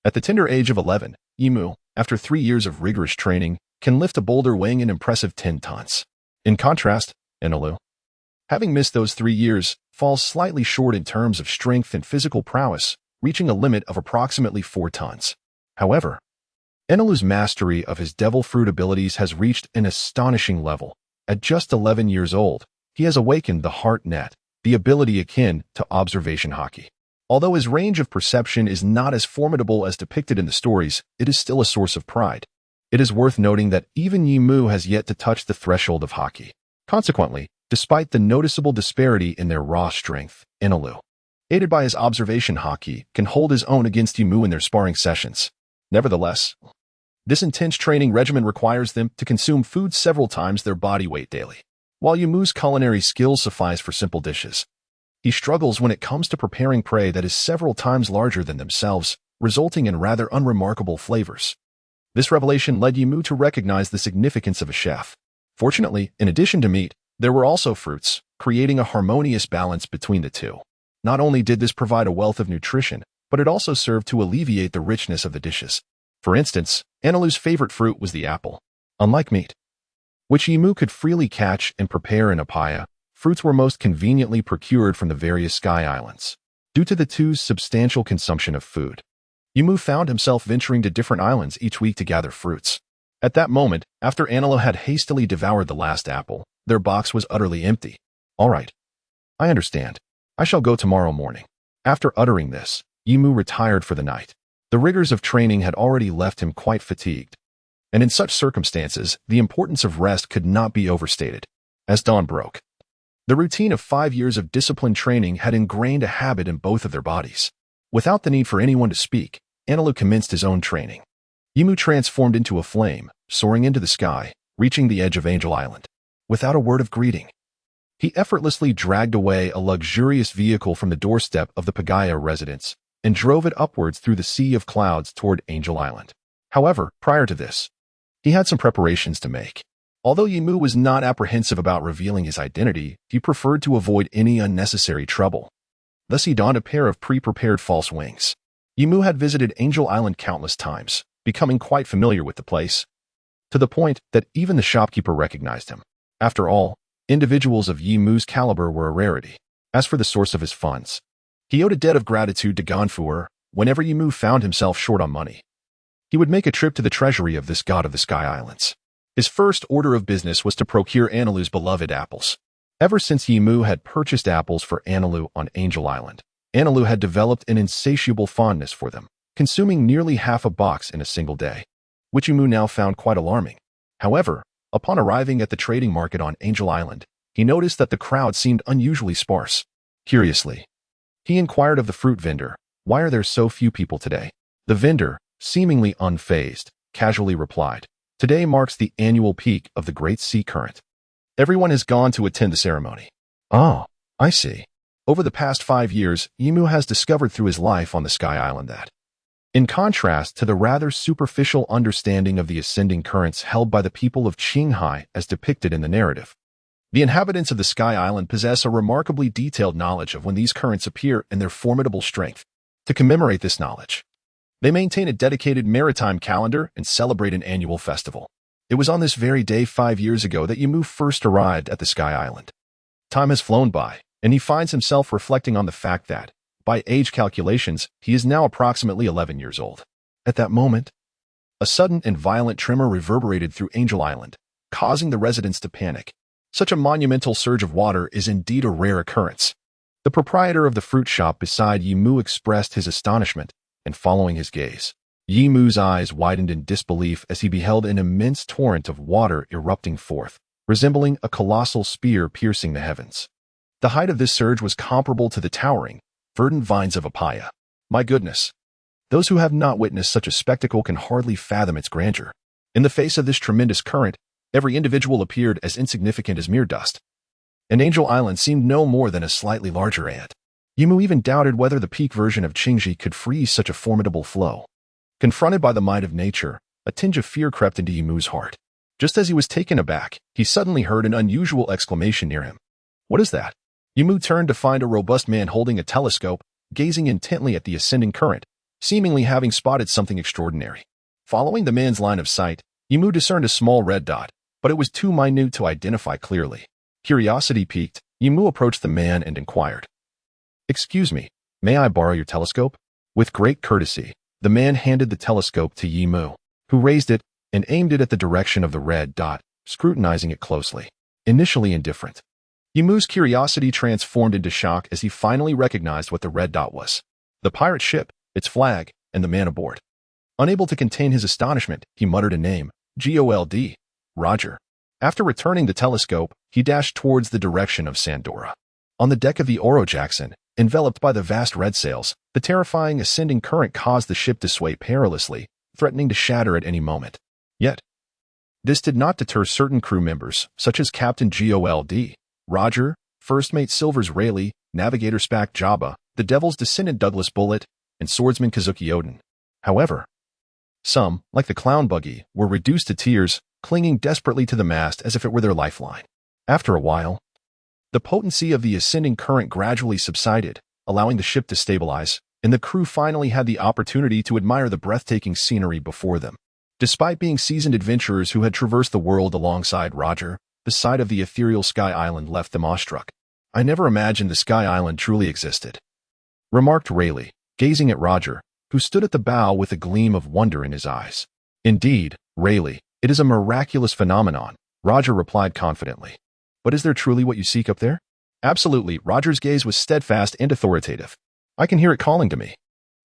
at the tender age of 11, Yimu, after 3 years of rigorous training, can lift a boulder weighing an impressive 10 tons. In contrast, Enelu, having missed those 3 years, falls slightly short in terms of strength and physical prowess, reaching a limit of approximately 4 tons. However, Enelu's mastery of his devil fruit abilities has reached an astonishing level. At just 11 years old, he has awakened the heart net, the ability akin to observation Haki. Although his range of perception is not as formidable as depicted in the stories, it is still a source of pride. It is worth noting that even Yimu has yet to touch the threshold of Haki. Consequently, despite the noticeable disparity in their raw strength, Enelu, aided by his observation Haki, can hold his own against Yimu in their sparring sessions. Nevertheless, this intense training regimen requires them to consume food several times their body weight daily. While Yimu's culinary skills suffice for simple dishes, he struggles when it comes to preparing prey that is several times larger than themselves, resulting in rather unremarkable flavors. This revelation led Yimu to recognize the significance of a chef. Fortunately, in addition to meat, there were also fruits, creating a harmonious balance between the two. Not only did this provide a wealth of nutrition, but it also served to alleviate the richness of the dishes. For instance, Enelu's favorite fruit was the apple. Unlike meat, which Yimu could freely catch and prepare in Skypiea, fruits were most conveniently procured from the various sky islands. Due to the two's substantial consumption of food, Yimu found himself venturing to different islands each week to gather fruits. At that moment, after Enelu had hastily devoured the last apple, their box was utterly empty. "All right. I understand. I shall go tomorrow morning." After uttering this, Yimu retired for the night. The rigors of training had already left him quite fatigued, and in such circumstances, the importance of rest could not be overstated. As dawn broke, the routine of 5 years of disciplined training had ingrained a habit in both of their bodies. Without the need for anyone to speak, Enelu commenced his own training. Yimu transformed into a flame, soaring into the sky, reaching the edge of Angel Island. Without a word of greeting, he effortlessly dragged away a luxurious vehicle from the doorstep of the Pagaya residence and drove it upwards through the sea of clouds toward Angel Island. However, prior to this, he had some preparations to make. Although Yimu was not apprehensive about revealing his identity, he preferred to avoid any unnecessary trouble. Thus he donned a pair of pre-prepared false wings. Yimu had visited Angel Island countless times, becoming quite familiar with the place, to the point that even the shopkeeper recognized him. After all, individuals of Yimu's caliber were a rarity. As for the source of his funds, he owed a debt of gratitude to Ganfuer. Whenever Yimu found himself short on money, he would make a trip to the treasury of this god of the Sky Islands. His first order of business was to procure Enelu's beloved apples. Ever since Yimu had purchased apples for Enelu on Angel Island, Enelu had developed an insatiable fondness for them, consuming nearly half a box in a single day, which Yimu now found quite alarming. However, upon arriving at the trading market on Angel Island, he noticed that the crowd seemed unusually sparse. Curiously, he inquired of the fruit vendor, "Why are there so few people today?" The vendor, seemingly unfazed, casually replied, "Today marks the annual peak of the Great Sea Current. Everyone has gone to attend the ceremony." "Oh, I see." Over the past 5 years, Yimu has discovered through his life on the Sky Island that, in contrast to the rather superficial understanding of the ascending currents held by the people of Qinghai as depicted in the narrative, the inhabitants of the Sky Island possess a remarkably detailed knowledge of when these currents appear and their formidable strength. To commemorate this knowledge, they maintain a dedicated maritime calendar and celebrate an annual festival. It was on this very day 5 years ago that Yimu first arrived at the Sky Island. Time has flown by, and he finds himself reflecting on the fact that, by age calculations, he is now approximately 11 years old. At that moment, a sudden and violent tremor reverberated through Angel Island, causing the residents to panic. Such a monumental surge of water is indeed a rare occurrence. The proprietor of the fruit shop beside Yimu expressed his astonishment, and following his gaze, Yimu's eyes widened in disbelief as he beheld an immense torrent of water erupting forth, resembling a colossal spear piercing the heavens. The height of this surge was comparable to the towering, verdant vines of a papaya. My goodness! Those who have not witnessed such a spectacle can hardly fathom its grandeur. In the face of this tremendous current, every individual appeared as insignificant as mere dust. And Angel Island seemed no more than a slightly larger ant. Yimu even doubted whether the peak version of Qingji could freeze such a formidable flow. Confronted by the might of nature, a tinge of fear crept into Yimu's heart. Just as he was taken aback, he suddenly heard an unusual exclamation near him. What is that? Yimu turned to find a robust man holding a telescope, gazing intently at the ascending current, seemingly having spotted something extraordinary. Following the man's line of sight, Yimu discerned a small red dot, but it was too minute to identify clearly. Curiosity piqued, Yimu approached the man and inquired, "Excuse me, may I borrow your telescope?" With great courtesy, the man handed the telescope to Yimu, who raised it and aimed it at the direction of the red dot, scrutinizing it closely. Initially indifferent, Yimu's curiosity transformed into shock as he finally recognized what the red dot was. The pirate ship, its flag, and the man aboard. Unable to contain his astonishment, he muttered a name, Gold, Roger. After returning the telescope, he dashed towards the direction of Sandora. On the deck of the Oro Jackson, enveloped by the vast red sails, the terrifying ascending current caused the ship to sway perilously, threatening to shatter at any moment. Yet, this did not deter certain crew members, such as Captain Gold, Roger, First Mate Silver's Rayleigh, Navigator Spack Jabba, the Devil's Descendant Douglas Bullet, and Swordsman Kazuki Odin. However, some, like the clown buggy, were reduced to tears, clinging desperately to the mast as if it were their lifeline. After a while, the potency of the ascending current gradually subsided, allowing the ship to stabilize, and the crew finally had the opportunity to admire the breathtaking scenery before them. Despite being seasoned adventurers who had traversed the world alongside Roger, the sight of the ethereal Sky Island left them awestruck. "I never imagined the Sky Island truly existed," remarked Rayleigh, gazing at Roger, who stood at the bow with a gleam of wonder in his eyes. "Indeed, Rayleigh, it is a miraculous phenomenon," Roger replied confidently. "But is there truly what you seek up there?" "Absolutely," Roger's gaze was steadfast and authoritative. "I can hear it calling to me.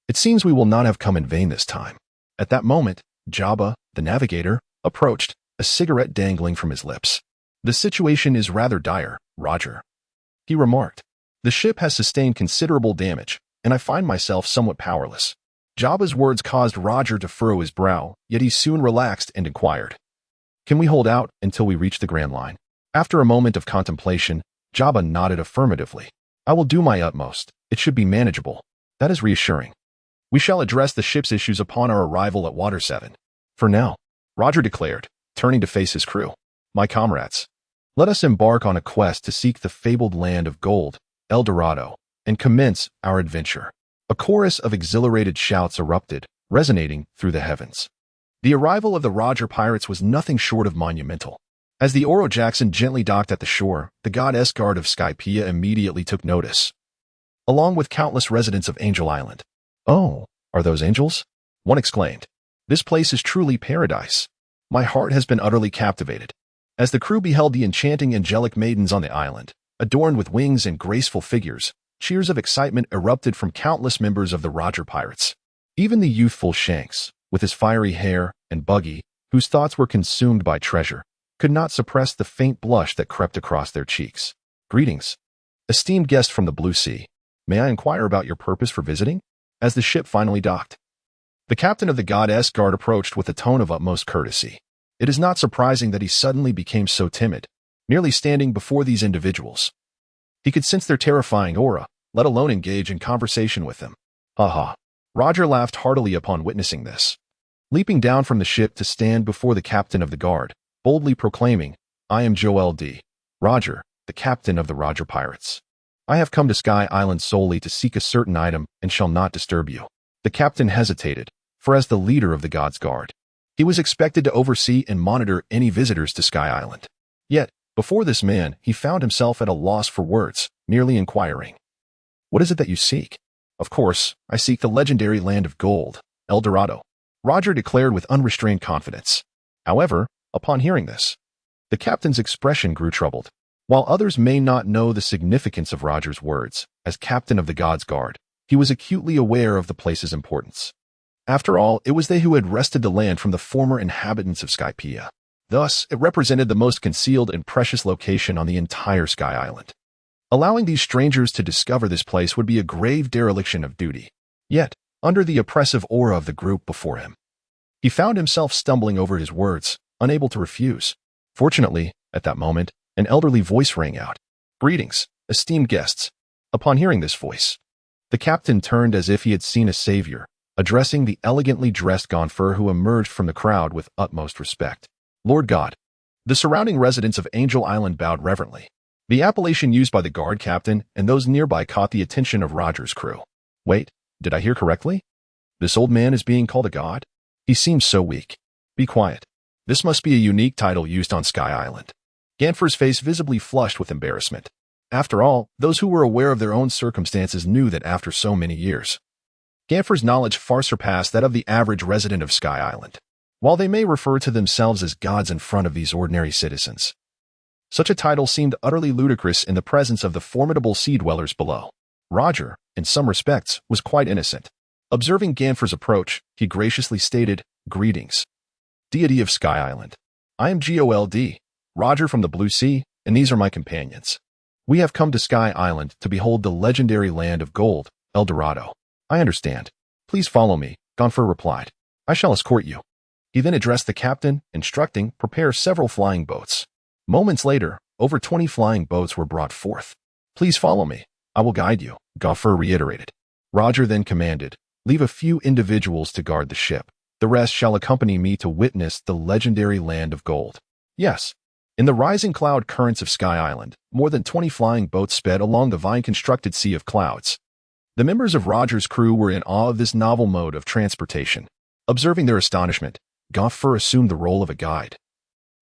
It seems we will not have come in vain this time." At that moment, Jabba, the navigator, approached, a cigarette dangling from his lips. "The situation is rather dire, Roger," he remarked. "The ship has sustained considerable damage, and I find myself somewhat powerless." Jabba's words caused Roger to furrow his brow, yet he soon relaxed and inquired, "Can we hold out until we reach the Grand Line?" After a moment of contemplation, Jabba nodded affirmatively. "I will do my utmost. It should be manageable." "That is reassuring. We shall address the ship's issues upon our arrival at Water 7. For now," Roger declared, turning to face his crew, "My comrades, let us embark on a quest to seek the fabled land of gold, El Dorado, and commence our adventure." A chorus of exhilarated shouts erupted, resonating through the heavens. The arrival of the Roger pirates was nothing short of monumental. As the Oro Jackson gently docked at the shore, the goddess guard of Skypiea immediately took notice, along with countless residents of Angel Island. "Oh, are those angels?" one exclaimed. "This place is truly paradise. My heart has been utterly captivated." As the crew beheld the enchanting angelic maidens on the island, adorned with wings and graceful figures, cheers of excitement erupted from countless members of the Roger pirates. Even the youthful Shanks, with his fiery hair, and Buggy, whose thoughts were consumed by treasure, could not suppress the faint blush that crept across their cheeks. "Greetings, esteemed guest from the Blue Sea. May I inquire about your purpose for visiting?" As the ship finally docked, the captain of the goddess guard approached with a tone of utmost courtesy. It is not surprising that he suddenly became so timid, merely standing before these individuals. He could sense their terrifying aura, let alone engage in conversation with them. "Ha." Roger laughed heartily upon witnessing this, leaping down from the ship to stand before the captain of the guard, boldly proclaiming, "I am Gold, Roger, the captain of the Roger pirates. I have come to Sky Island solely to seek a certain item and shall not disturb you." The captain hesitated, for as the leader of the God's Guard, he was expected to oversee and monitor any visitors to Sky Island. Yet, before this man, he found himself at a loss for words, merely inquiring, "What is it that you seek?" "Of course, I seek the legendary land of gold, El Dorado," Roger declared with unrestrained confidence. However, upon hearing this, The captain's expression grew troubled. While others may not know the significance of Roger's words, as captain of the God's Guard, he was acutely aware of the place's importance. After all, it was they who had wrested the land from the former inhabitants of Skypiea. Thus, it represented the most concealed and precious location on the entire Sky Island. Allowing these strangers to discover this place would be a grave dereliction of duty. Yet, under the oppressive aura of the group before him, he found himself stumbling over his words, unable to refuse. Fortunately, at that moment, an elderly voice rang out. "Greetings, esteemed guests." Upon hearing this voice, the captain turned as if he had seen a savior, addressing the elegantly dressed Gonfer who emerged from the crowd with utmost respect. "Lord God." The surrounding residents of Angel Island bowed reverently. The appellation used by the guard captain and those nearby caught the attention of Roger's crew. "Wait, did I hear correctly? This old man is being called a god? He seems so weak." "Be quiet. This must be a unique title used on Sky Island." Ganfer's face visibly flushed with embarrassment. After all, those who were aware of their own circumstances knew that after so many years, Ganfer's knowledge far surpassed that of the average resident of Sky Island. While they may refer to themselves as gods in front of these ordinary citizens, such a title seemed utterly ludicrous in the presence of the formidable sea dwellers below. Roger, in some respects, was quite innocent. Observing Ganfer's approach, he graciously stated, "Greetings, deity of Sky Island. I am Gold, Roger from the Blue Sea, and these are my companions. We have come to Sky Island to behold the legendary land of gold, El Dorado." "I understand. Please follow me," Gonfer replied. "I shall escort you." He then addressed the captain, instructing, "Prepare several flying boats." Moments later, over 20 flying boats were brought forth. "Please follow me. I will guide you," Gonfer reiterated. Roger then commanded, "Leave a few individuals to guard the ship. The rest shall accompany me to witness the legendary land of gold." Yes. In the rising cloud currents of Sky Island, more than 20 flying boats sped along the vine-constructed sea of clouds. The members of Roger's crew were in awe of this novel mode of transportation. Observing their astonishment, Gonfer assumed the role of a guide,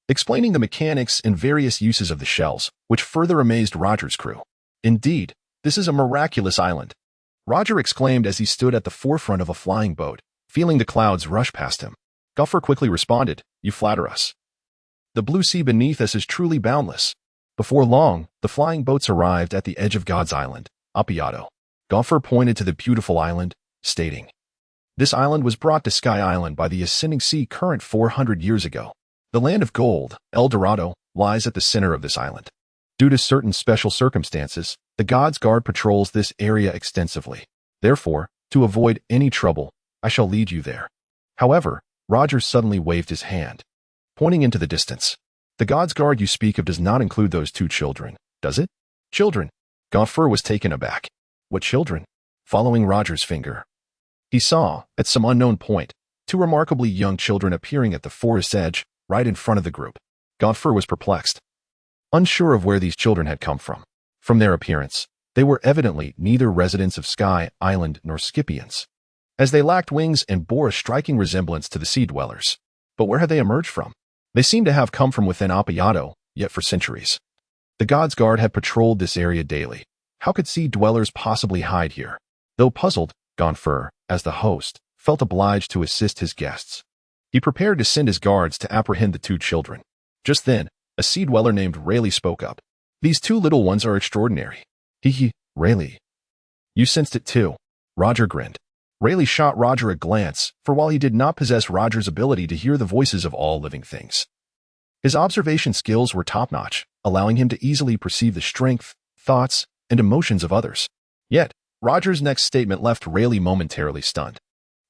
explaining the mechanics and various uses of the shells, which further amazed Roger's crew. "Indeed, this is a miraculous island," Roger exclaimed as he stood at the forefront of a flying boat, feeling the clouds rush past him. Gonfer quickly responded, "You flatter us. The blue sea beneath us is truly boundless." Before long, the flying boats arrived at the edge of God's Island, Appiato. Gonfer pointed to the beautiful island, stating, "This island was brought to Sky Island by the ascending sea current 400 years ago. The land of gold, El Dorado, lies at the center of this island. Due to certain special circumstances, the God's Guard patrols this area extensively. Therefore, to avoid any trouble, I shall lead you there." However, Roger suddenly waved his hand, pointing into the distance. "The God's Guard you speak of does not include those two children, does it?" "Children?" Gonfer was taken aback. "What children?" Following Roger's finger, he saw, at some unknown point, two remarkably young children appearing at the forest's edge, right in front of the group. Gonfer was perplexed, unsure of where these children had come from. From their appearance, they were evidently neither residents of Sky Island nor Scypians, as they lacked wings and bore a striking resemblance to the sea dwellers. But where had they emerged from? They seemed to have come from within Appiato, yet for centuries. The God's Guard had patrolled this area daily. How could sea dwellers possibly hide here? Though puzzled, Gonfer, as the host, felt obliged to assist his guests. He prepared to send his guards to apprehend the two children. Just then, a sea dweller named Rayleigh spoke up. "These two little ones are extraordinary." Rayleigh. "You sensed it too." Roger grinned. Rayleigh shot Roger a glance, for while he did not possess Roger's ability to hear the voices of all living things, his observation skills were top-notch, allowing him to easily perceive the strength, thoughts, and emotions of others. Yet, Roger's next statement left Rayleigh momentarily stunned.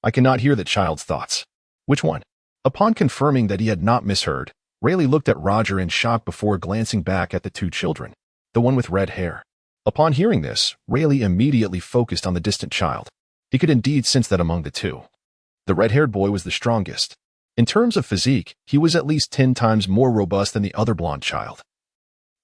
"I cannot hear the child's thoughts." "Which one?" Upon confirming that he had not misheard, Rayleigh looked at Roger in shock before glancing back at the two children, the one with red hair. Upon hearing this, Rayleigh immediately focused on the distant child. He could indeed sense that among the two, the red-haired boy was the strongest. In terms of physique, he was at least 10 times more robust than the other blonde child,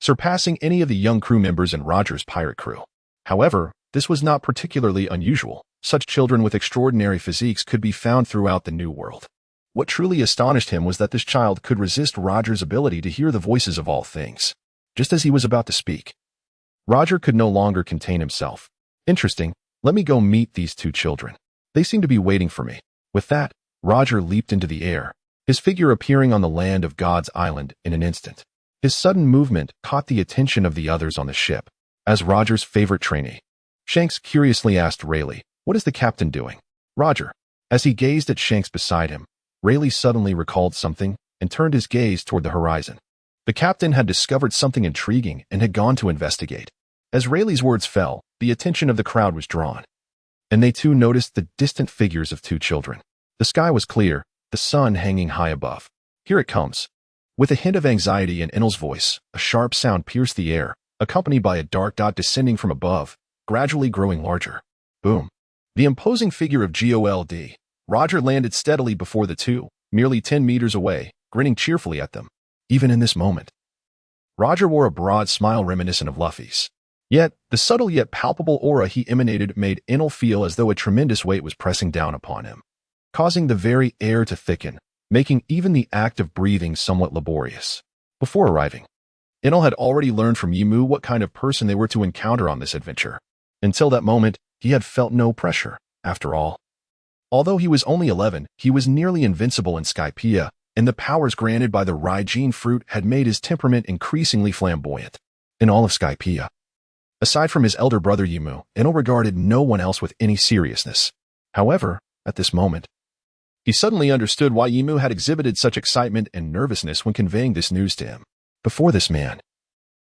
surpassing any of the young crew members in Roger's pirate crew. However, this was not particularly unusual. Such children with extraordinary physiques could be found throughout the New World. What truly astonished him was that this child could resist Roger's ability to hear the voices of all things. Just as he was about to speak, Roger could no longer contain himself. "Interesting. Let me go meet these two children. They seem to be waiting for me." With that, Roger leaped into the air, his figure appearing on the land of God's Island in an instant. His sudden movement caught the attention of the others on the ship. As Roger's favorite trainee, Shanks curiously asked Rayleigh, "What is the captain doing?" Roger. As he gazed at Shanks beside him, Rayleigh suddenly recalled something and turned his gaze toward the horizon. The captain had discovered something intriguing and had gone to investigate. As Rayleigh's words fell, the attention of the crowd was drawn, and they too noticed the distant figures of two children. The sky was clear, the sun hanging high above. "Here it comes." With a hint of anxiety in Enel's voice, a sharp sound pierced the air, accompanied by a dark dot descending from above, gradually growing larger. Boom. The imposing figure of Gold. Roger landed steadily before the two, merely 10 meters away, grinning cheerfully at them. Even in this moment, Roger wore a broad smile reminiscent of Luffy's. Yet, the subtle yet palpable aura he emanated made Enel feel as though a tremendous weight was pressing down upon him, causing the very air to thicken, making even the act of breathing somewhat laborious. Before arriving, Enel had already learned from Yimu what kind of person they were to encounter on this adventure. Until that moment, he had felt no pressure. After all, although he was only 11, he was nearly invincible in Skypiea, and the powers granted by the Raijin fruit had made his temperament increasingly flamboyant. In all of Skypiea, aside from his elder brother Yimu, Enel regarded no one else with any seriousness. However, at this moment, he suddenly understood why Yimu had exhibited such excitement and nervousness when conveying this news to him. Before this man,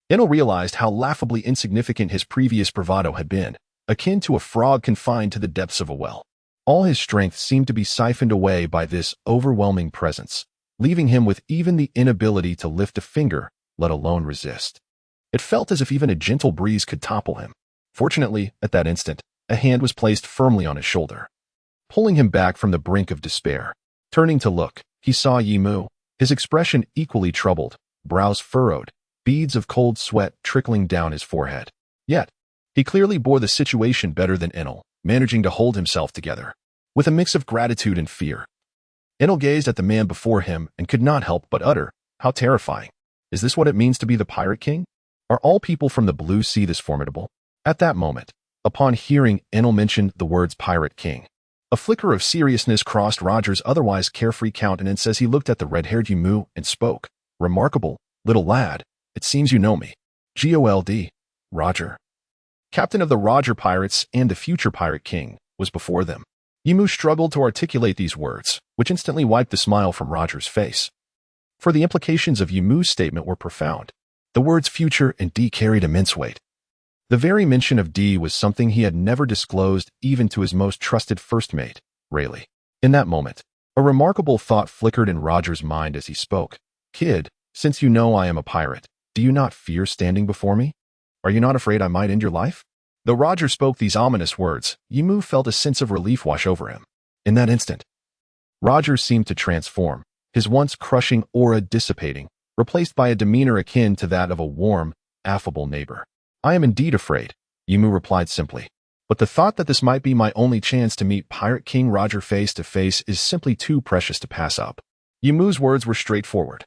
Enel realized how laughably insignificant his previous bravado had been, akin to a frog confined to the depths of a well. All his strength seemed to be siphoned away by this overwhelming presence, leaving him with even the inability to lift a finger, let alone resist. It felt as if even a gentle breeze could topple him. Fortunately, at that instant, a hand was placed firmly on his shoulder, pulling him back from the brink of despair. Turning to look, he saw Yimu, his expression equally troubled, brows furrowed, beads of cold sweat trickling down his forehead. Yet, he clearly bore the situation better than Enel, managing to hold himself together. With a mix of gratitude and fear, Enel gazed at the man before him and could not help but utter, "How terrifying. Is this what it means to be the Pirate King? Are all people from the Blue Sea this formidable?" At that moment, upon hearing Enel mention the words Pirate King, a flicker of seriousness crossed Roger's otherwise carefree countenance as he looked at the red-haired Yimu and spoke. "Remarkable, little lad. It seems you know me." Gold. Roger, captain of the Roger Pirates and the future Pirate King, was before them. Yimu struggled to articulate these words, which instantly wiped the smile from Roger's face. For the implications of Yimu's statement were profound. The words future and D carried immense weight. The very mention of D was something he had never disclosed even to his most trusted first mate, Rayleigh. In that moment, a remarkable thought flickered in Roger's mind as he spoke. "Kid, since you know I am a pirate, do you not fear standing before me? Are you not afraid I might end your life?" Though Roger spoke these ominous words, Yimu felt a sense of relief wash over him. In that instant, Roger seemed to transform, his once crushing aura dissipating, replaced by a demeanor akin to that of a warm, affable neighbor. "I am indeed afraid," Yimu replied simply. "But the thought that this might be my only chance to meet Pirate King Roger face to face is simply too precious to pass up." Yimu's words were straightforward.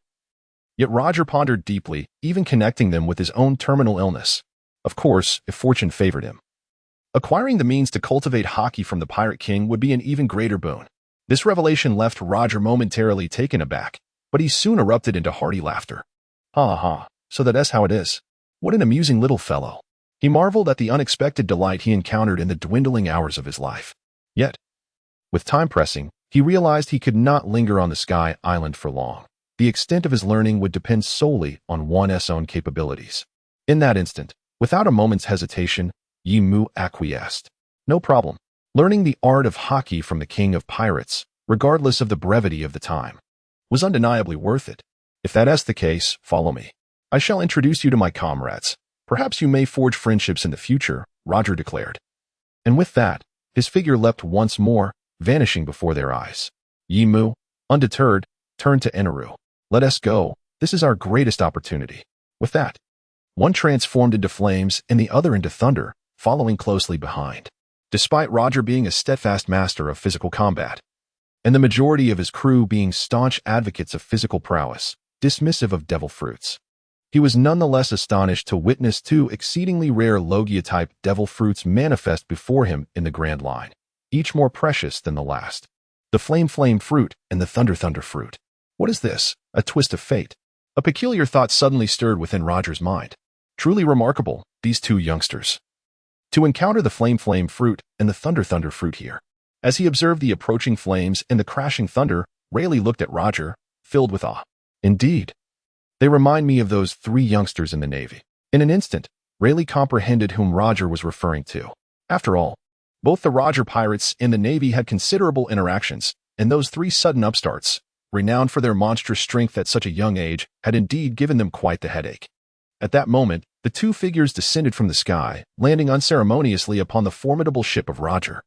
Yet Roger pondered deeply, even connecting them with his own terminal illness. Of course, if fortune favored him, acquiring the means to cultivate Haki from the Pirate King would be an even greater boon. This revelation left Roger momentarily taken aback, but he soon erupted into hearty laughter. "Ha ha, so that's how it is. What an amusing little fellow." He marveled at the unexpected delight he encountered in the dwindling hours of his life. Yet, with time pressing, he realized he could not linger on the Sky Island for long. The extent of his learning would depend solely on one's own capabilities. In that instant, without a moment's hesitation, Yimu acquiesced. "No problem. Learning the art of Haki from the King of Pirates, regardless of the brevity of the time, was undeniably worth it. If that is the case, follow me. I shall introduce you to my comrades. Perhaps you may forge friendships in the future," Roger declared. And with that, his figure leapt once more, vanishing before their eyes. Yimu, undeterred, turned to Eneru. "Let us go. This is our greatest opportunity." With that, one transformed into flames and the other into thunder, following closely behind. Despite Roger being a steadfast master of physical combat, and the majority of his crew being staunch advocates of physical prowess, dismissive of devil fruits, he was nonetheless astonished to witness two exceedingly rare Logia-type devil fruits manifest before him in the grand line, each more precious than the last. The flame fruit and the thunder fruit. What is this? A twist of fate. A peculiar thought suddenly stirred within Roger's mind. Truly remarkable, these two youngsters. To encounter the flame fruit and the thunder fruit here. As he observed the approaching flames and the crashing thunder, Rayleigh looked at Roger, filled with awe. Indeed. They remind me of those three youngsters in the Navy. In an instant, Rayleigh comprehended whom Roger was referring to. After all, both the Roger pirates and the Navy had considerable interactions, and those three sudden upstarts, renowned for their monstrous strength at such a young age, had indeed given them quite the headache. At that moment, the two figures descended from the sky, landing unceremoniously upon the formidable ship of Roger.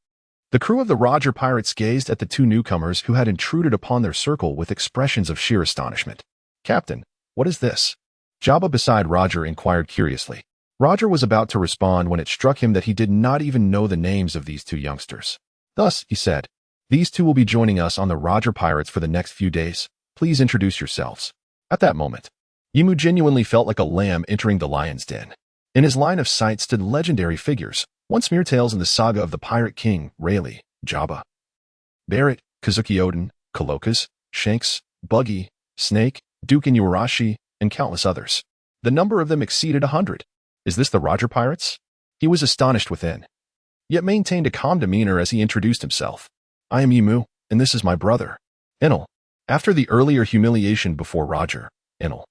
The crew of the Roger pirates gazed at the two newcomers who had intruded upon their circle with expressions of sheer astonishment. "Captain, what is this?" Jabba beside Roger inquired curiously. Roger was about to respond when it struck him that he did not even know the names of these two youngsters. Thus, he said, "These two will be joining us on the Roger pirates for the next few days. Please introduce yourselves." At that moment, Yimu genuinely felt like a lamb entering the lion's den. In his line of sight stood legendary figures, once mere tales in the saga of the Pirate King, Rayleigh, Jabba, Barrett, Kazuki Oden, Kalokas, Shanks, Buggy, Snake, Duke Inuarashi, and countless others. The number of them exceeded 100. Is this the Roger pirates? He was astonished within, yet maintained a calm demeanor as he introduced himself. "I am Yimu, and this is my brother, Enel." After the earlier humiliation before Roger, Enel,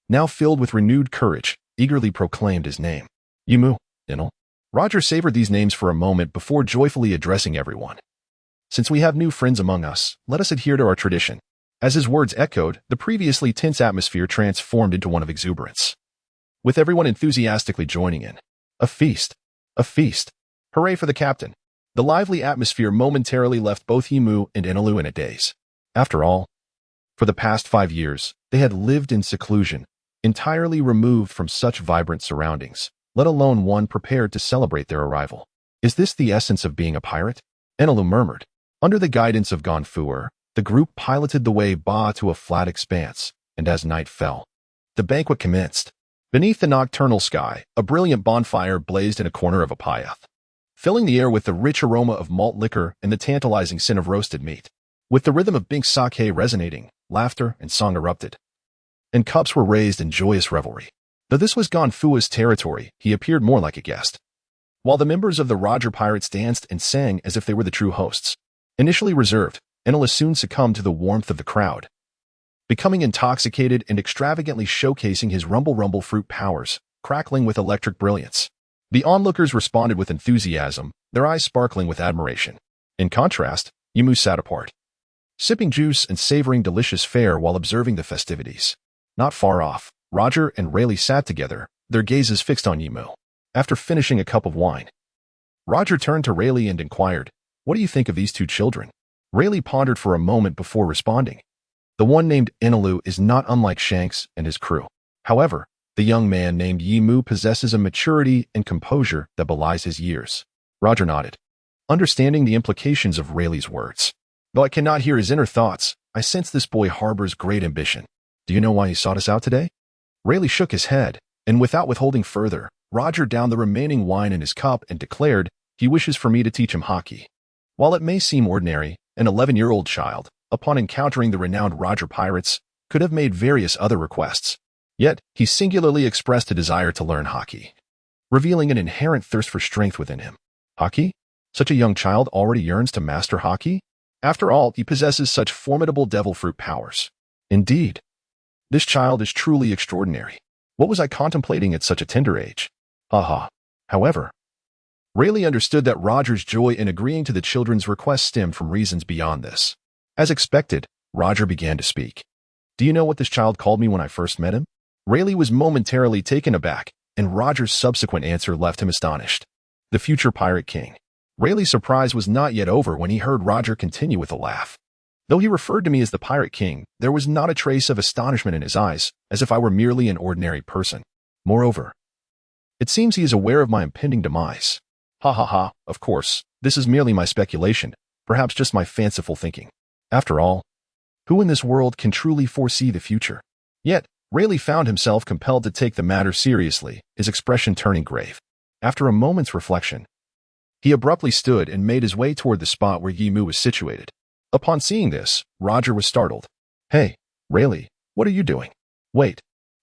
now filled with renewed courage, eagerly proclaimed his name. "Yimu, Enel." Roger savored these names for a moment before joyfully addressing everyone. "Since we have new friends among us, let us adhere to our tradition." As his words echoed, the previously tense atmosphere transformed into one of exuberance, with everyone enthusiastically joining in. A feast! A feast! Hooray for the captain! The lively atmosphere momentarily left both Yimu and Enelu in a daze. After all, for the past 5 years, they had lived in seclusion, entirely removed from such vibrant surroundings, let alone one prepared to celebrate their arrival. "Is this the essence of being a pirate?" Enelu murmured. Under the guidance of Gonfuer, the group piloted the way to a flat expanse, and as night fell, the banquet commenced. Beneath the nocturnal sky, a brilliant bonfire blazed in a corner of a payath, filling the air with the rich aroma of malt liquor and the tantalizing scent of roasted meat. With the rhythm of Bink sake resonating, laughter and song erupted, and cups were raised in joyous revelry. Though this was Gonfua's territory, he appeared more like a guest. While the members of the Roger pirates danced and sang as if they were the true hosts. Initially reserved, Enel soon succumbed to the warmth of the crowd, becoming intoxicated and extravagantly showcasing his rumble fruit powers, crackling with electric brilliance. The onlookers responded with enthusiasm, their eyes sparkling with admiration. In contrast, Yimu sat apart, sipping juice and savoring delicious fare while observing the festivities. Not far off, Roger and Rayleigh sat together, their gazes fixed on Yimu. After finishing a cup of wine, Roger turned to Rayleigh and inquired, "What do you think of these two children?" Rayleigh pondered for a moment before responding. The one named Enelu is not unlike Shanks and his crew. However, the young man named Yimu possesses a maturity and composure that belies his years. Roger nodded, understanding the implications of Rayleigh's words. Though I cannot hear his inner thoughts, I sense this boy harbors great ambition. Do you know why he sought us out today? Rayleigh shook his head, and without withholding further, Roger downed the remaining wine in his cup and declared, "He wishes for me to teach him Haki." While it may seem ordinary, an 11-year-old child, upon encountering the renowned Roger pirates, could have made various other requests. Yet, he singularly expressed a desire to learn Haki, revealing an inherent thirst for strength within him. Haki? Such a young child already yearns to master Haki? After all, he possesses such formidable devil fruit powers. Indeed, this child is truly extraordinary. What was I contemplating at such a tender age? Haha. However, Rayleigh understood that Roger's joy in agreeing to the children's request stemmed from reasons beyond this. As expected, Roger began to speak. "Do you know what this child called me when I first met him?" Rayleigh was momentarily taken aback, and Roger's subsequent answer left him astonished. "The future Pirate King." Rayleigh's surprise was not yet over when he heard Roger continue with a laugh. "Though he referred to me as the Pirate King, there was not a trace of astonishment in his eyes, as if I were merely an ordinary person. Moreover, it seems he is aware of my impending demise. Of course, this is merely my speculation, perhaps just my fanciful thinking. After all, who in this world can truly foresee the future?" Yet, Rayleigh found himself compelled to take the matter seriously, his expression turning grave. After a moment's reflection, he abruptly stood and made his way toward the spot where Yimu was situated. Upon seeing this, Roger was startled. "Hey, Rayleigh, what are you doing?" Wait.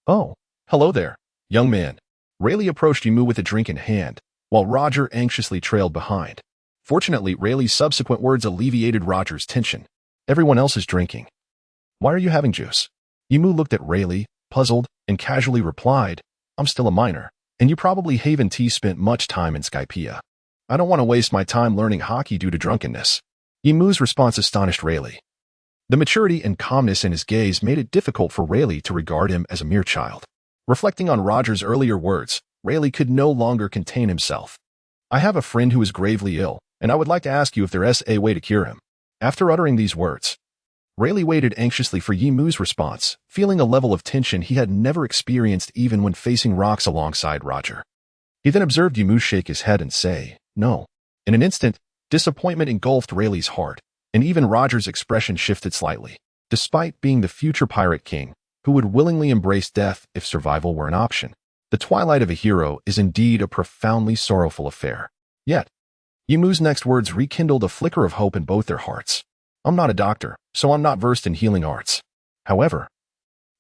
Oh, hello there, young man. Rayleigh approached Yimu with a drink in hand, while Roger anxiously trailed behind. Fortunately, Rayleigh's subsequent words alleviated Roger's tension. Everyone else is drinking. Why are you having juice? Yimu looked at Rayleigh, puzzled, and casually replied, I'm still a minor, and you probably haven't spent much time in Skypiea. I don't want to waste my time learning Haki due to drunkenness. Yimu's response astonished Rayleigh. The maturity and calmness in his gaze made it difficult for Rayleigh to regard him as a mere child. Reflecting on Roger's earlier words, Rayleigh could no longer contain himself. I have a friend who is gravely ill, and I would like to ask you if there is a way to cure him. After uttering these words, Rayleigh waited anxiously for Yimu's response, feeling a level of tension he had never experienced even when facing rocks alongside Roger. He then observed Yimu shake his head and say, no. In an instant, disappointment engulfed Rayleigh's heart, and even Roger's expression shifted slightly. Despite being the future pirate king, who would willingly embrace death if survival were an option, the twilight of a hero is indeed a profoundly sorrowful affair. Yet, Yimu's next words rekindled a flicker of hope in both their hearts. I'm not a doctor, so I'm not versed in healing arts. However,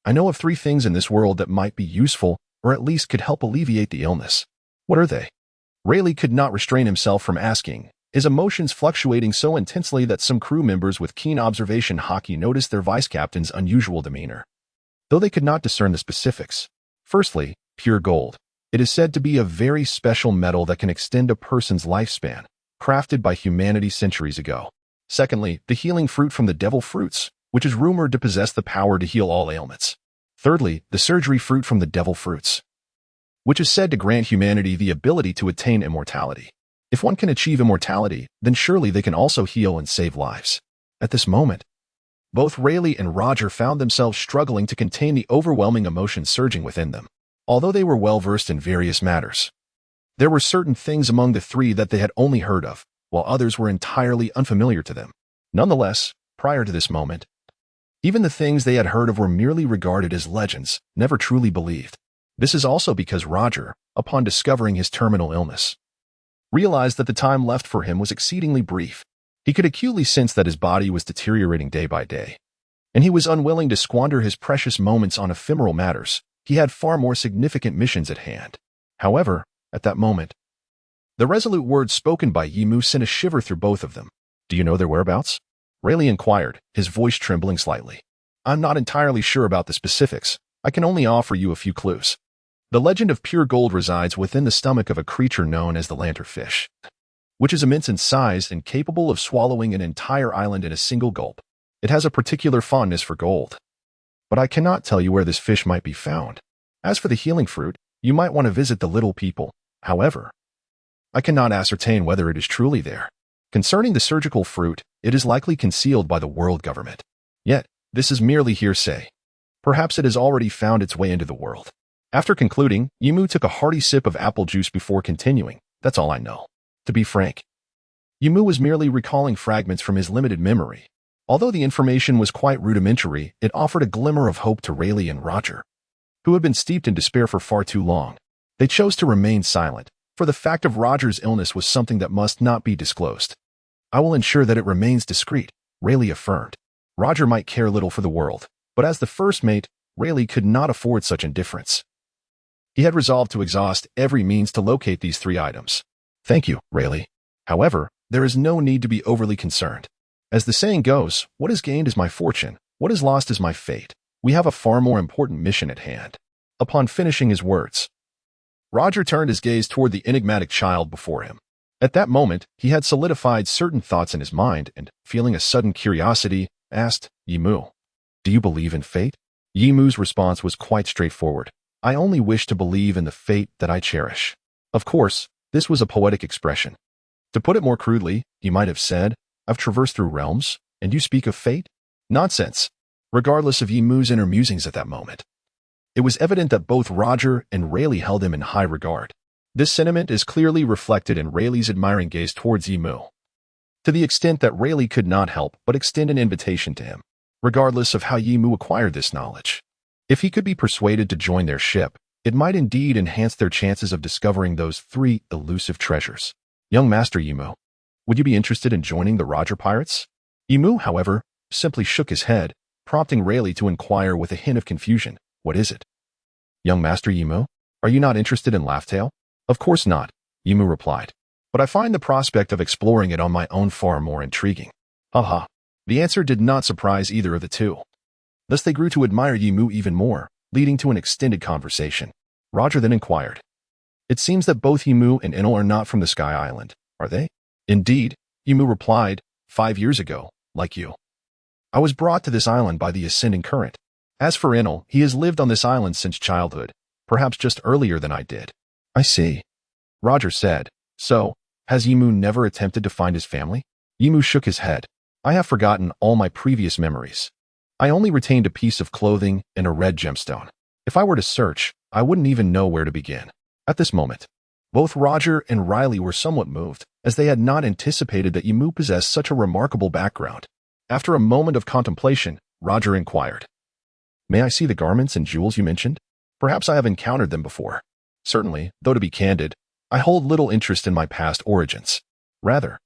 I know of 3 things in this world that might be useful, or at least could help alleviate the illness. What are they? Rayleigh could not restrain himself from asking, his emotions fluctuating so intensely that some crew members with keen observation Haki noticed their vice-captain's unusual demeanor. Though they could not discern the specifics. Firstly, pure gold. It is said to be a very special metal that can extend a person's lifespan, crafted by humanity centuries ago. Secondly, the healing fruit from the devil fruits, which is rumored to possess the power to heal all ailments. Thirdly, the surgery fruit from the devil fruits, which is said to grant humanity the ability to attain immortality. If one can achieve immortality, then surely they can also heal and save lives. At this moment, both Rayleigh and Roger found themselves struggling to contain the overwhelming emotions surging within them. Although they were well-versed in various matters, there were certain things among the 3 that they had only heard of, while others were entirely unfamiliar to them. Nonetheless, prior to this moment, even the things they had heard of were merely regarded as legends, never truly believed. This is also because Roger, upon discovering his terminal illness, realized that the time left for him was exceedingly brief. He could acutely sense that his body was deteriorating day by day, and he was unwilling to squander his precious moments on ephemeral matters. He had far more significant missions at hand. However, at that moment, the resolute words spoken by Yimu sent a shiver through both of them. Do you know their whereabouts? Rayleigh inquired, his voice trembling slightly. I'm not entirely sure about the specifics. I can only offer you a few clues. The legend of pure gold resides within the stomach of a creature known as the lanternfish, which is immense in size and capable of swallowing an entire island in a single gulp. It has a particular fondness for gold, but I cannot tell you where this fish might be found. As for the healing fruit, you might want to visit the little people. However, I cannot ascertain whether it is truly there. Concerning the surgical fruit, it is likely concealed by the world government. Yet, this is merely hearsay. Perhaps it has already found its way into the world. After concluding, Yimu took a hearty sip of apple juice before continuing. That's all I know. To be frank, Yimu was merely recalling fragments from his limited memory. Although the information was quite rudimentary, it offered a glimmer of hope to Rayleigh and Roger, who had been steeped in despair for far too long. They chose to remain silent, for the fact of Roger's illness was something that must not be disclosed. I will ensure that it remains discreet, Rayleigh affirmed. Roger might care little for the world, but as the first mate, Rayleigh could not afford such indifference. He had resolved to exhaust every means to locate these 3 items. Thank you, Rayleigh. However, there is no need to be overly concerned. As the saying goes, what is gained is my fortune, what is lost is my fate. We have a far more important mission at hand. Upon finishing his words, Roger turned his gaze toward the enigmatic child before him. At that moment, he had solidified certain thoughts in his mind and, feeling a sudden curiosity, asked, Yimu, do you believe in fate? Yimu's response was quite straightforward. I only wish to believe in the fate that I cherish. Of course, this was a poetic expression. To put it more crudely, he might have said, I've traversed through realms, and you speak of fate? Nonsense. Regardless of Yimu's inner musings at that moment, it was evident that both Roger and Rayleigh held him in high regard. This sentiment is clearly reflected in Rayleigh's admiring gaze towards Yimu, to the extent that Rayleigh could not help but extend an invitation to him, regardless of how Yimu acquired this knowledge. If he could be persuaded to join their ship, it might indeed enhance their chances of discovering those 3 elusive treasures. Young Master Yimu, would you be interested in joining the Roger Pirates? Yimu, however, simply shook his head, prompting Rayleigh to inquire with a hint of confusion. What is it? Young Master Yimu? Are you not interested in Laughtail? Of course not, Yimu replied. But I find the prospect of exploring it on my own far more intriguing. Haha. The answer did not surprise either of the two. Thus they grew to admire Yimu even more, leading to an extended conversation. Roger then inquired. It seems that both Yimu and Enel are not from the Sky Island, are they? Indeed, Yimu replied, 5 years ago, like you. I was brought to this island by the ascending current. As for Enel, he has lived on this island since childhood, perhaps just earlier than I did. I see. Roger said. So, has Yimu never attempted to find his family? Yimu shook his head. I have forgotten all my previous memories. I only retained a piece of clothing and a red gemstone. If I were to search, I wouldn't even know where to begin. At this moment, both Roger and Riley were somewhat moved, as they had not anticipated that Yimu possessed such a remarkable background. After a moment of contemplation, Roger inquired. May I see the garments and jewels you mentioned? Perhaps I have encountered them before. Certainly, though to be candid, I hold little interest in my past origins. Rather,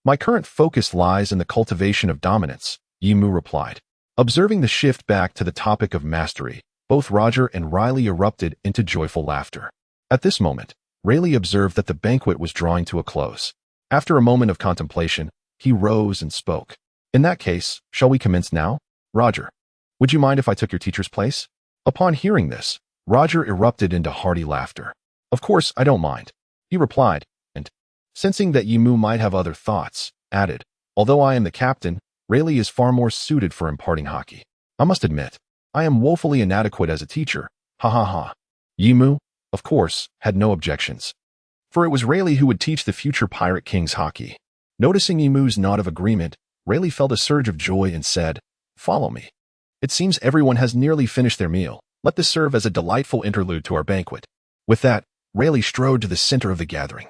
my current focus lies in the cultivation of dominance, Yimu replied. Observing the shift back to the topic of mastery, both Roger and Riley erupted into joyful laughter. At this moment, Riley observed that the banquet was drawing to a close. After a moment of contemplation, he rose and spoke. In that case, shall we commence now? Roger, would you mind if I took your teacher's place? Upon hearing this, Roger erupted into hearty laughter. Of course, I don't mind, he replied, and, sensing that Yimu might have other thoughts, added, although I am the captain, Riley is far more suited for imparting Haki. I must admit, I am woefully inadequate as a teacher. Ha ha ha. Yimu, of course, had no objections. For it was Riley who would teach the future Pirate King's Haki. Noticing Yimu's nod of agreement, Riley felt a surge of joy and said, Follow me. It seems everyone has nearly finished their meal. Let this serve as a delightful interlude to our banquet. With that, Riley strode to the center of the gathering,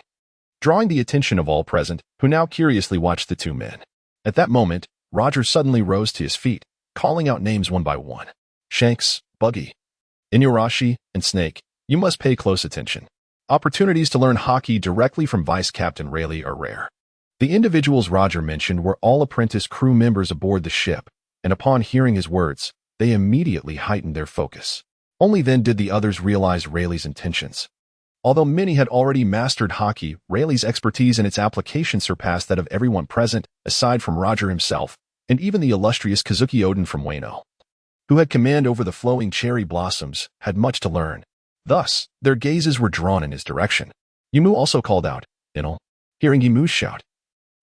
drawing the attention of all present, who now curiously watched the two men. At that moment, Roger suddenly rose to his feet, calling out names one by one. Shanks, Buggy, Inuyarashi, and Snake, you must pay close attention. Opportunities to learn Haki directly from Vice Captain Riley are rare. The individuals Roger mentioned were all apprentice crew members aboard the ship, and upon hearing his words, they immediately heightened their focus. Only then did the others realize Riley's intentions. Although many had already mastered Haki, Riley's expertise in its application surpassed that of everyone present, aside from Roger himself, and even the illustrious Kazuki Oden from Wano, who had command over the flowing cherry blossoms, had much to learn. Thus, their gazes were drawn in his direction. Yimu also called out, Enel. Hearing Yimu's shout,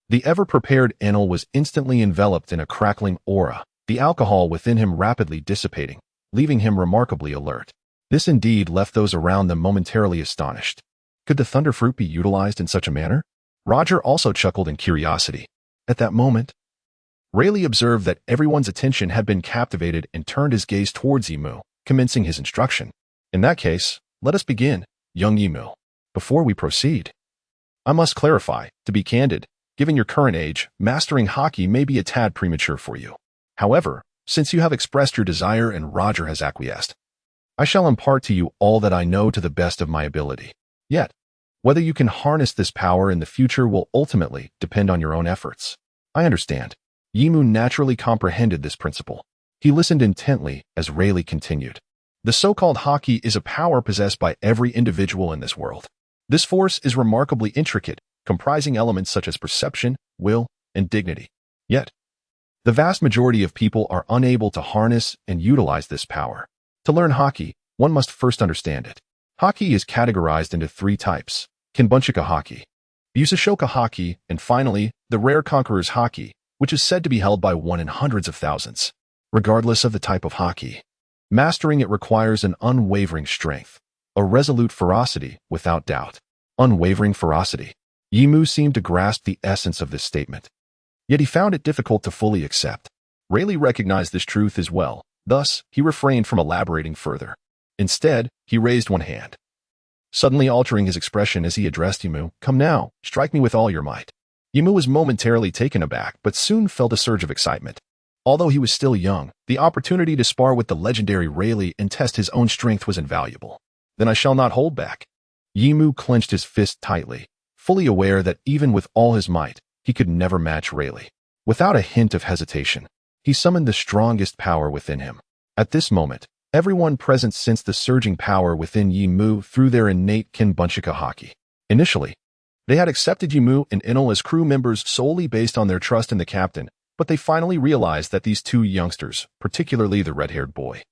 the ever-prepared Enel was instantly enveloped in a crackling aura, the alcohol within him rapidly dissipating, leaving him remarkably alert. This indeed left those around them momentarily astonished. Could the thunder fruit be utilized in such a manner? Roger also chuckled in curiosity. At that moment, Riley observed that everyone's attention had been captivated and turned his gaze towards Yimu, commencing his instruction. In that case, let us begin, young Yimu. Before we proceed, I must clarify, to be candid, given your current age, mastering Haki may be a tad premature for you. However, since you have expressed your desire and Roger has acquiesced, I shall impart to you all that I know to the best of my ability. Yet, whether you can harness this power in the future will ultimately depend on your own efforts. I understand. Yimu naturally comprehended this principle. He listened intently as Riley continued. The so-called Haki is a power possessed by every individual in this world. This force is remarkably intricate, comprising elements such as perception, will, and dignity. Yet, the vast majority of people are unable to harness and utilize this power. To learn Haki, one must first understand it. Haki is categorized into 3 types: Kinbunchika Haki, Busashoka Haki, and finally, the Rare Conqueror's Haki, which is said to be held by one in hundreds of thousands. Regardless of the type of Haki, mastering it requires an unwavering strength, a resolute ferocity, without doubt. Unwavering ferocity. Yimu seemed to grasp the essence of this statement. Yet he found it difficult to fully accept. Riley recognized this truth as well. Thus, he refrained from elaborating further. Instead, he raised one hand, suddenly altering his expression as he addressed Yimu. Come now, strike me with all your might. Yimu was momentarily taken aback, but soon felt a surge of excitement. Although he was still young, the opportunity to spar with the legendary Riley and test his own strength was invaluable. Then I shall not hold back. Yimu clenched his fist tightly, fully aware that even with all his might, he could never match Riley. Without a hint of hesitation, he summoned the strongest power within him. At this moment, Everyone present sensed the surging power within Yimu through their innate Kinbunchika Haki. Initially, they had accepted Yimu and Enel as crew members solely based on their trust in the captain, but they finally realized that these two youngsters, particularly the red-haired boy,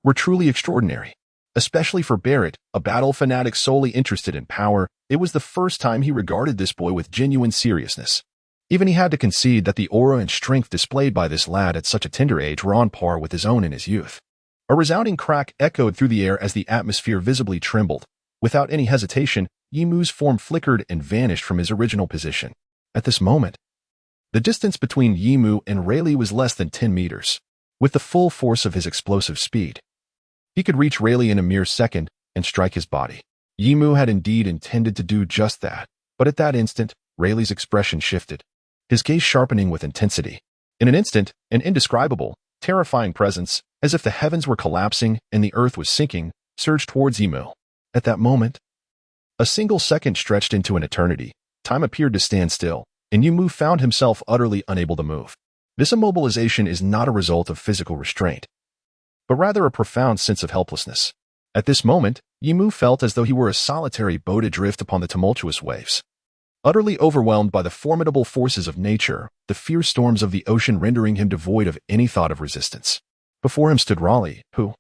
were truly extraordinary. Especially for Barrett, a battle fanatic solely interested in power, it was the first time he regarded this boy with genuine seriousness. Even he had to concede that the aura and strength displayed by this lad at such a tender age were on par with his own in his youth. A resounding crack echoed through the air as the atmosphere visibly trembled. Without any hesitation, Yimu's form flickered and vanished from his original position. At this moment, the distance between Yimu and Rayleigh was less than 10 meters. With the full force of his explosive speed, he could reach Rayleigh in a mere second and strike his body. Yimu had indeed intended to do just that, but at that instant, Rayleigh's expression shifted, his gaze sharpening with intensity. In an instant, an indescribable, terrifying presence, as if the heavens were collapsing and the earth was sinking, surged towards Yimu. At that moment, a single second stretched into an eternity. Time appeared to stand still, and Yimu found himself utterly unable to move. This immobilization is not a result of physical restraint, but rather a profound sense of helplessness. At this moment, Yimu felt as though he were a solitary boat adrift upon the tumultuous waves. Utterly overwhelmed by the formidable forces of nature, the fierce storms of the ocean rendering him devoid of any thought of resistance. Before him stood Raleigh, who,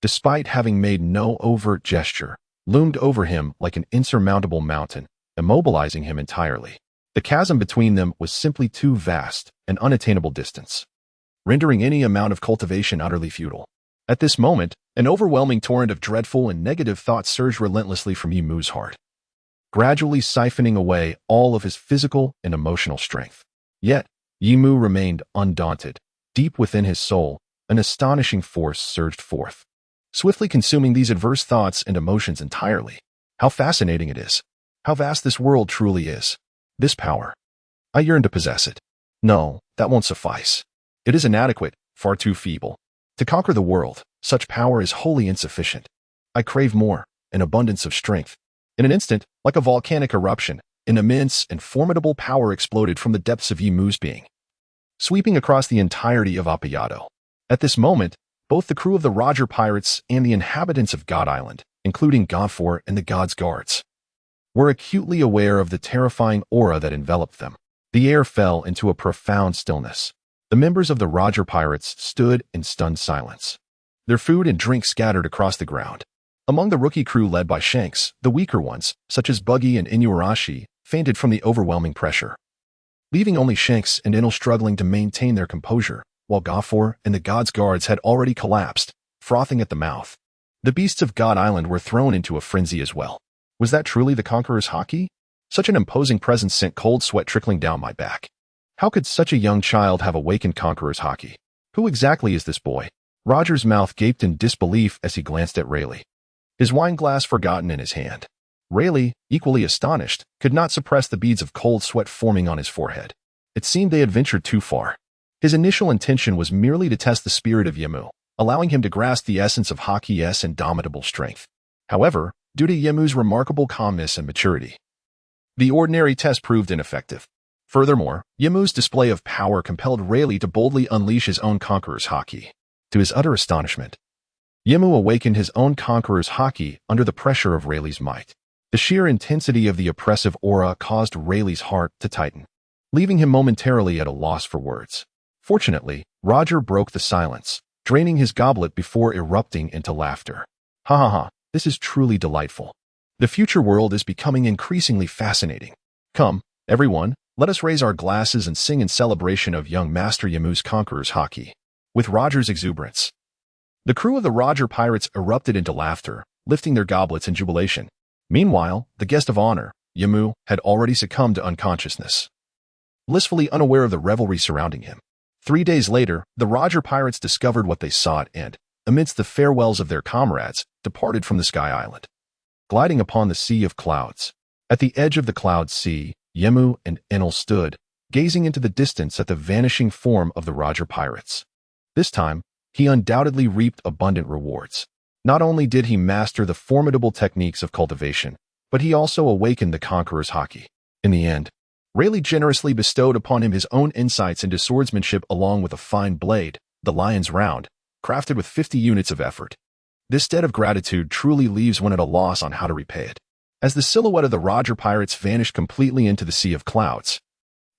despite having made no overt gesture, loomed over him like an insurmountable mountain, immobilizing him entirely. The chasm between them was simply too vast, an unattainable distance, rendering any amount of cultivation utterly futile. At this moment, an overwhelming torrent of dreadful and negative thoughts surged relentlessly from Yimu's heart, gradually siphoning away all of his physical and emotional strength. Yet, Yimu remained undaunted. Deep within his soul, an astonishing force surged forth, swiftly consuming these adverse thoughts and emotions entirely. How fascinating it is. How vast this world truly is. This power. I yearn to possess it. No, that won't suffice. It is inadequate, far too feeble. To conquer the world, such power is wholly insufficient. I crave more, an abundance of strength. In an instant, like a volcanic eruption, an immense and formidable power exploded from the depths of Yimu's being, sweeping across the entirety of Apayado. At this moment, both the crew of the Roger Pirates and the inhabitants of God Island, including Godfor and the God's Guards, were acutely aware of the terrifying aura that enveloped them. The air fell into a profound stillness. The members of the Roger Pirates stood in stunned silence, their food and drink scattered across the ground. Among the rookie crew led by Shanks, the weaker ones, such as Buggy and Inuarashi, fainted from the overwhelming pressure, leaving only Shanks and Enel struggling to maintain their composure, while Godfor and the God's Guards had already collapsed, frothing at the mouth. The beasts of God Island were thrown into a frenzy as well. Was that truly the Conqueror's Haki? Such an imposing presence sent cold sweat trickling down my back. How could such a young child have awakened Conqueror's Haki? Who exactly is this boy? Roger's mouth gaped in disbelief as he glanced at Rayleigh, his wine glass forgotten in his hand. Rayleigh, equally astonished, could not suppress the beads of cold sweat forming on his forehead. It seemed they had ventured too far. His initial intention was merely to test the spirit of Yimu, allowing him to grasp the essence of Haki's indomitable strength. However, due to Yimu's remarkable calmness and maturity, the ordinary test proved ineffective. Furthermore, Yimu's display of power compelled Rayleigh to boldly unleash his own Conqueror's Haki. To his utter astonishment, Yimu awakened his own Conqueror's Haki under the pressure of Rayleigh's might. The sheer intensity of the oppressive aura caused Rayleigh's heart to tighten, leaving him momentarily at a loss for words. Fortunately, Roger broke the silence, draining his goblet before erupting into laughter. Ha ha ha, this is truly delightful. The future world is becoming increasingly fascinating. Come, everyone, let us raise our glasses and sing in celebration of young Master Yimu's Conqueror's Haki. With Roger's exuberance, the crew of the Roger Pirates erupted into laughter, lifting their goblets in jubilation. Meanwhile, the guest of honor, Yimu, had already succumbed to unconsciousness, blissfully unaware of the revelry surrounding him. 3 days later, the Roger Pirates discovered what they sought and, amidst the farewells of their comrades, departed from the Sky Island, gliding upon the sea of clouds. At the edge of the cloud sea, Yimu and Enel stood, gazing into the distance at the vanishing form of the Roger Pirates. This time, he undoubtedly reaped abundant rewards. Not only did he master the formidable techniques of cultivation, but he also awakened the Conqueror's Haki. In the end, Rayleigh generously bestowed upon him his own insights into swordsmanship along with a fine blade, the lion's round, crafted with 50 units of effort. This debt of gratitude truly leaves one at a loss on how to repay it. As the silhouette of the Roger pirates vanished completely into the sea of clouds,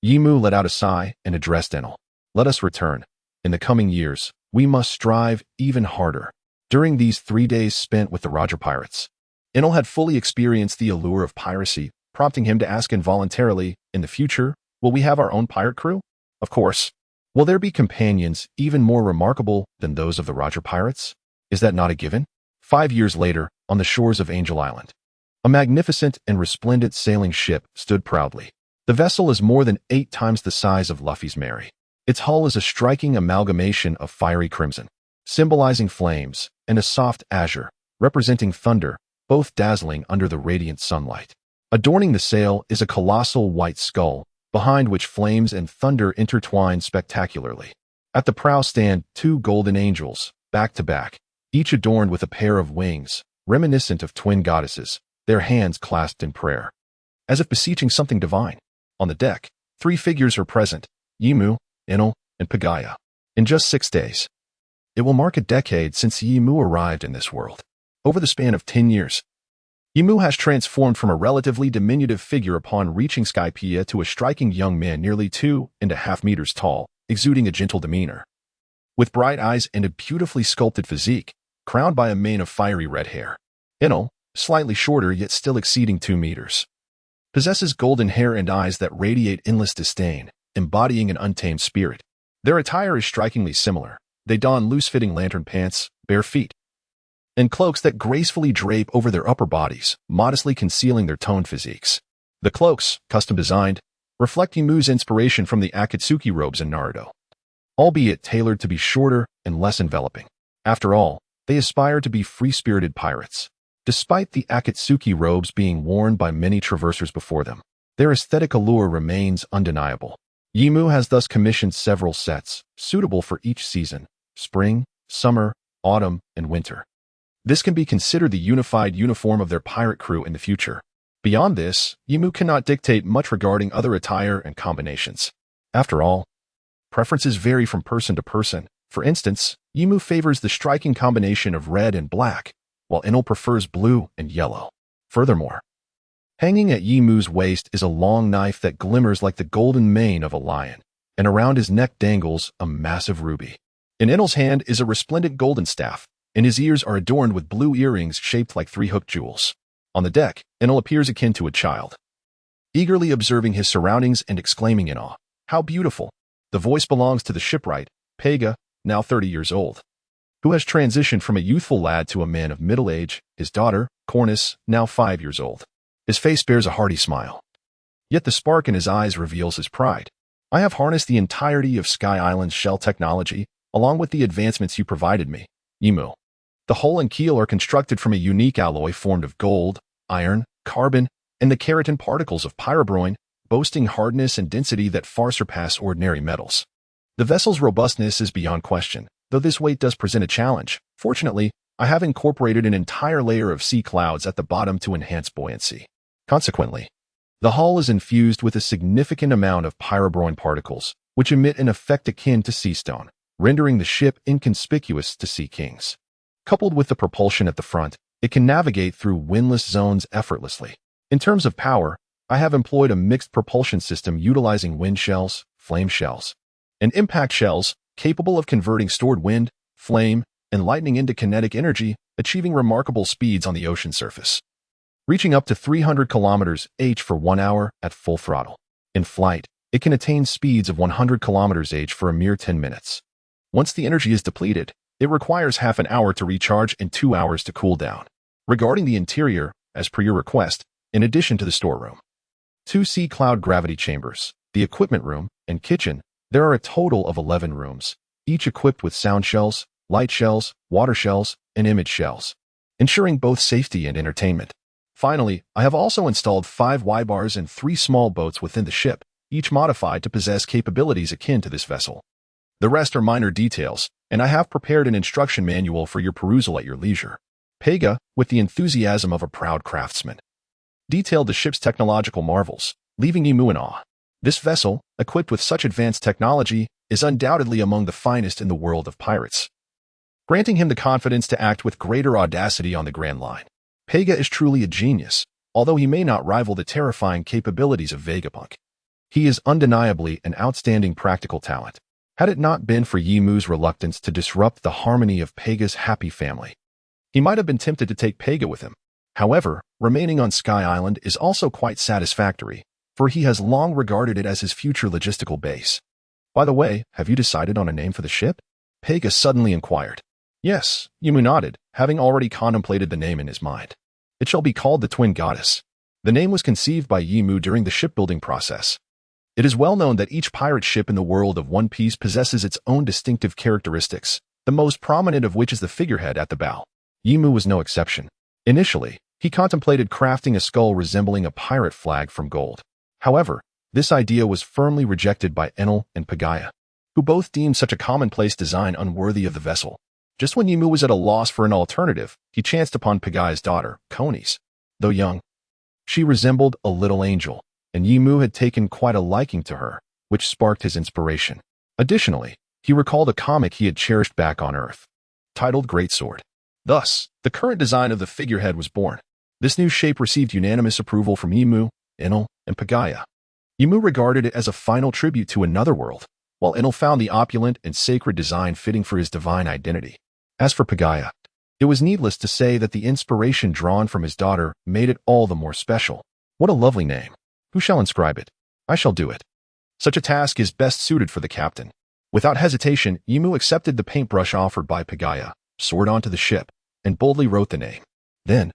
Yimu let out a sigh and addressed Enel. Let us return. In the coming years, we must strive even harder. During these 3 days spent with the Roger pirates, Enel had fully experienced the allure of piracy, prompting him to ask involuntarily, in the future, will we have our own pirate crew? Of course. Will there be companions even more remarkable than those of the Roger pirates? Is that not a given? 5 years later, on the shores of Angel Island, a magnificent and resplendent sailing ship stood proudly. The vessel is more than 8 times the size of Luffy's Mary. Its hull is a striking amalgamation of fiery crimson, symbolizing flames, and a soft azure, representing thunder, both dazzling under the radiant sunlight. Adorning the sail is a colossal white skull, behind which flames and thunder intertwine spectacularly. At the prow stand 2 golden angels, back to back, each adorned with a pair of wings, reminiscent of twin goddesses, their hands clasped in prayer, as if beseeching something divine. On the deck, 3 figures are present, Yimu, Enel, and Pagaya. In just 6 days, it will mark a decade since Yimu arrived in this world. Over the span of 10 years, Yimu has transformed from a relatively diminutive figure upon reaching Skypiea to a striking young man nearly 2.5 meters tall, exuding a gentle demeanor. With bright eyes and a beautifully sculpted physique, crowned by a mane of fiery red hair. Enel, slightly shorter yet still exceeding 2 meters, possesses golden hair and eyes that radiate endless disdain, embodying an untamed spirit. Their attire is strikingly similar. They don loose-fitting lantern pants, bare feet, and cloaks that gracefully drape over their upper bodies, modestly concealing their toned physiques. The cloaks, custom-designed, reflect Yimu's inspiration from the Akatsuki robes in Naruto, albeit tailored to be shorter and less enveloping. After all, they aspire to be free-spirited pirates. Despite the Akatsuki robes being worn by many traversers before them, their aesthetic allure remains undeniable. Yimu has thus commissioned several sets, suitable for each season: spring, summer, autumn, and winter. This can be considered the unified uniform of their pirate crew in the future. Beyond this, Yimu cannot dictate much regarding other attire and combinations. After all, preferences vary from person to person. For instance, Yimu favors the striking combination of red and black, while Enel prefers blue and yellow. Furthermore, hanging at Yimu's waist is a long knife that glimmers like the golden mane of a lion, and around his neck dangles a massive ruby. In Enel's hand is a resplendent golden staff, and his ears are adorned with blue earrings shaped like 3 hooked jewels. On the deck, Enel appears akin to a child, eagerly observing his surroundings and exclaiming in awe, "How beautiful!" The voice belongs to the shipwright, Pega, now 30 years old, who has transitioned from a youthful lad to a man of middle age, his daughter, Cornus, now 5 years old. His face bears a hearty smile, yet the spark in his eyes reveals his pride. "I have harnessed the entirety of Sky Island's shell technology, along with the advancements you provided me, Yimu. The hull and keel are constructed from a unique alloy formed of gold, iron, carbon, and the keratin particles of pyrobroin, boasting hardness and density that far surpass ordinary metals. The vessel's robustness is beyond question, though this weight does present a challenge. Fortunately, I have incorporated an entire layer of sea clouds at the bottom to enhance buoyancy. Consequently, the hull is infused with a significant amount of pyrobroin particles, which emit an effect akin to sea stone, rendering the ship inconspicuous to sea kings. Coupled with the propulsion at the front, it can navigate through windless zones effortlessly. In terms of power, I have employed a mixed propulsion system utilizing wind shells, flame shells, and impact shells capable of converting stored wind, flame, and lightning into kinetic energy, achieving remarkable speeds on the ocean surface, reaching up to 300 km/h for 1 hour at full throttle. In flight, it can attain speeds of 100 km/h for a mere 10 minutes. Once the energy is depleted, it requires half an hour to recharge and 2 hours to cool down. Regarding the interior, as per your request, in addition to the storeroom, 2 sea cloud gravity chambers, the equipment room, and kitchen, there are a total of 11 rooms, each equipped with sound shells, light shells, water shells, and image shells, ensuring both safety and entertainment. Finally, I have also installed 5 Y-bars and 3 small boats within the ship, each modified to possess capabilities akin to this vessel. The rest are minor details, and I have prepared an instruction manual for your perusal at your leisure. Pega, with the enthusiasm of a proud craftsman, detailed the ship's technological marvels, leaving Yimu in awe. This vessel, equipped with such advanced technology, is undoubtedly among the finest in the world of pirates. granting him the confidence to act with greater audacity on the Grand Line. Pega is truly a genius, although he may not rival the terrifying capabilities of Vegapunk. He is undeniably an outstanding practical talent. Had it not been for Yimu's reluctance to disrupt the harmony of Pega's happy family, he might have been tempted to take Pega with him. However, remaining on Sky Island is also quite satisfactory, for he has long regarded it as his future logistical base. By the way, have you decided on a name for the ship? Pega suddenly inquired. Yes, Yimu nodded, having already contemplated the name in his mind. It shall be called the Twin Goddess. The name was conceived by Yimu during the shipbuilding process. It is well known that each pirate ship in the world of One Piece possesses its own distinctive characteristics, the most prominent of which is the figurehead at the bow. Yimu was no exception. Initially, he contemplated crafting a skull resembling a pirate flag from gold. However, this idea was firmly rejected by Enel and Pagaya, who both deemed such a commonplace design unworthy of the vessel. Just when Yimu was at a loss for an alternative, he chanced upon Pagaya's daughter, Koni's. Though young, she resembled a little angel, and Yimu had taken quite a liking to her, which sparked his inspiration. Additionally, he recalled a comic he had cherished back on Earth, titled Greatsword. Thus, the current design of the figurehead was born. This new shape received unanimous approval from Yimu, Enel, and Pagaya. Yimu regarded it as a final tribute to another world, while Enel found the opulent and sacred design fitting for his divine identity. As for Pagaya, it was needless to say that the inspiration drawn from his daughter made it all the more special. What a lovely name. Who shall inscribe it? I shall do it. Such a task is best suited for the captain. Without hesitation, Yimu accepted the paintbrush offered by Pagaya, soared onto the ship, and boldly wrote the name. Then,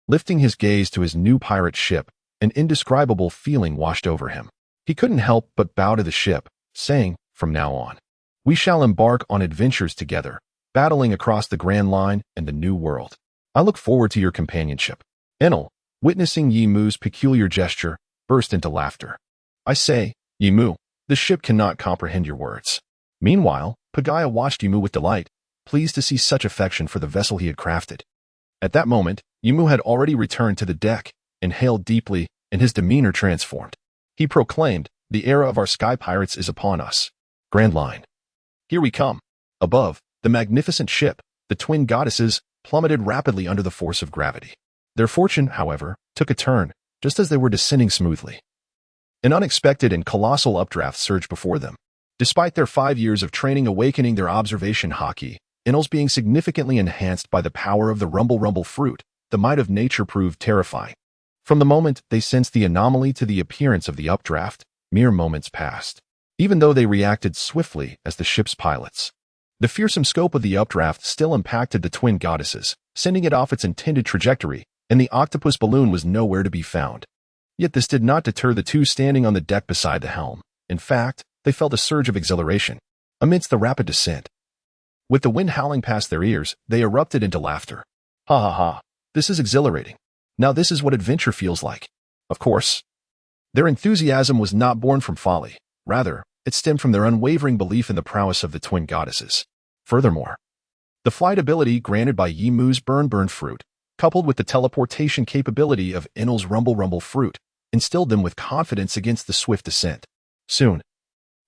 lifting his gaze to his new pirate ship, an indescribable feeling washed over him. He couldn't help but bow to the ship, saying, from now on, we shall embark on adventures together, battling across the Grand Line and the New World. I look forward to your companionship. Enel, witnessing Yimu's peculiar gesture, burst into laughter. I say, Yimu, the ship cannot comprehend your words. Meanwhile, Pagaya watched Yimu with delight, pleased to see such affection for the vessel he had crafted. At that moment, Yimu had already returned to the deck, inhaled deeply, and his demeanor transformed. He proclaimed, the era of our sky pirates is upon us. Grand Line. Here we come. Above, the magnificent ship, the twin goddesses, plummeted rapidly under the force of gravity. Their fortune, however, took a turn, just as they were descending smoothly. An unexpected and colossal updraft surged before them. Despite their 5 years of training awakening their observation Haki, Enel's being significantly enhanced by the power of the rumble fruit, the might of nature proved terrifying. From the moment they sensed the anomaly to the appearance of the updraft, mere moments passed. Even though they reacted swiftly as the ship's pilots, the fearsome scope of the updraft still impacted the twin goddesses, sending it off its intended trajectory, and the octopus balloon was nowhere to be found. Yet this did not deter the two standing on the deck beside the helm. In fact, they felt a surge of exhilaration amidst the rapid descent. With the wind howling past their ears, they erupted into laughter. Ha ha ha, this is exhilarating. Now this is what adventure feels like. Of course, their enthusiasm was not born from folly. Rather, it stemmed from their unwavering belief in the prowess of the twin goddesses. Furthermore, the flight ability granted by Yimu's burn fruit, coupled with the teleportation capability of Enel's rumble fruit, instilled them with confidence against the swift descent. Soon,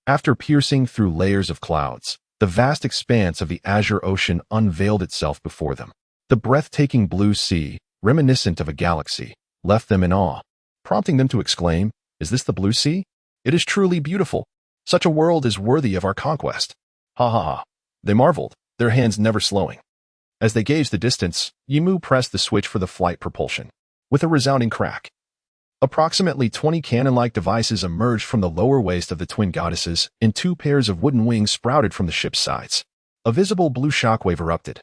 after piercing through layers of clouds, the vast expanse of the azure ocean unveiled itself before them. The breathtaking blue sea, reminiscent of a galaxy, left them in awe, prompting them to exclaim, "Is this the blue sea? It is truly beautiful. Such a world is worthy of our conquest." Ha ha ha. They marveled, their hands never slowing. As they gauged the distance, Yimu pressed the switch for the flight propulsion. With a resounding crack, approximately 20 cannon-like devices emerged from the lower waist of the twin goddesses, and 2 pairs of wooden wings sprouted from the ship's sides. A visible blue shockwave erupted,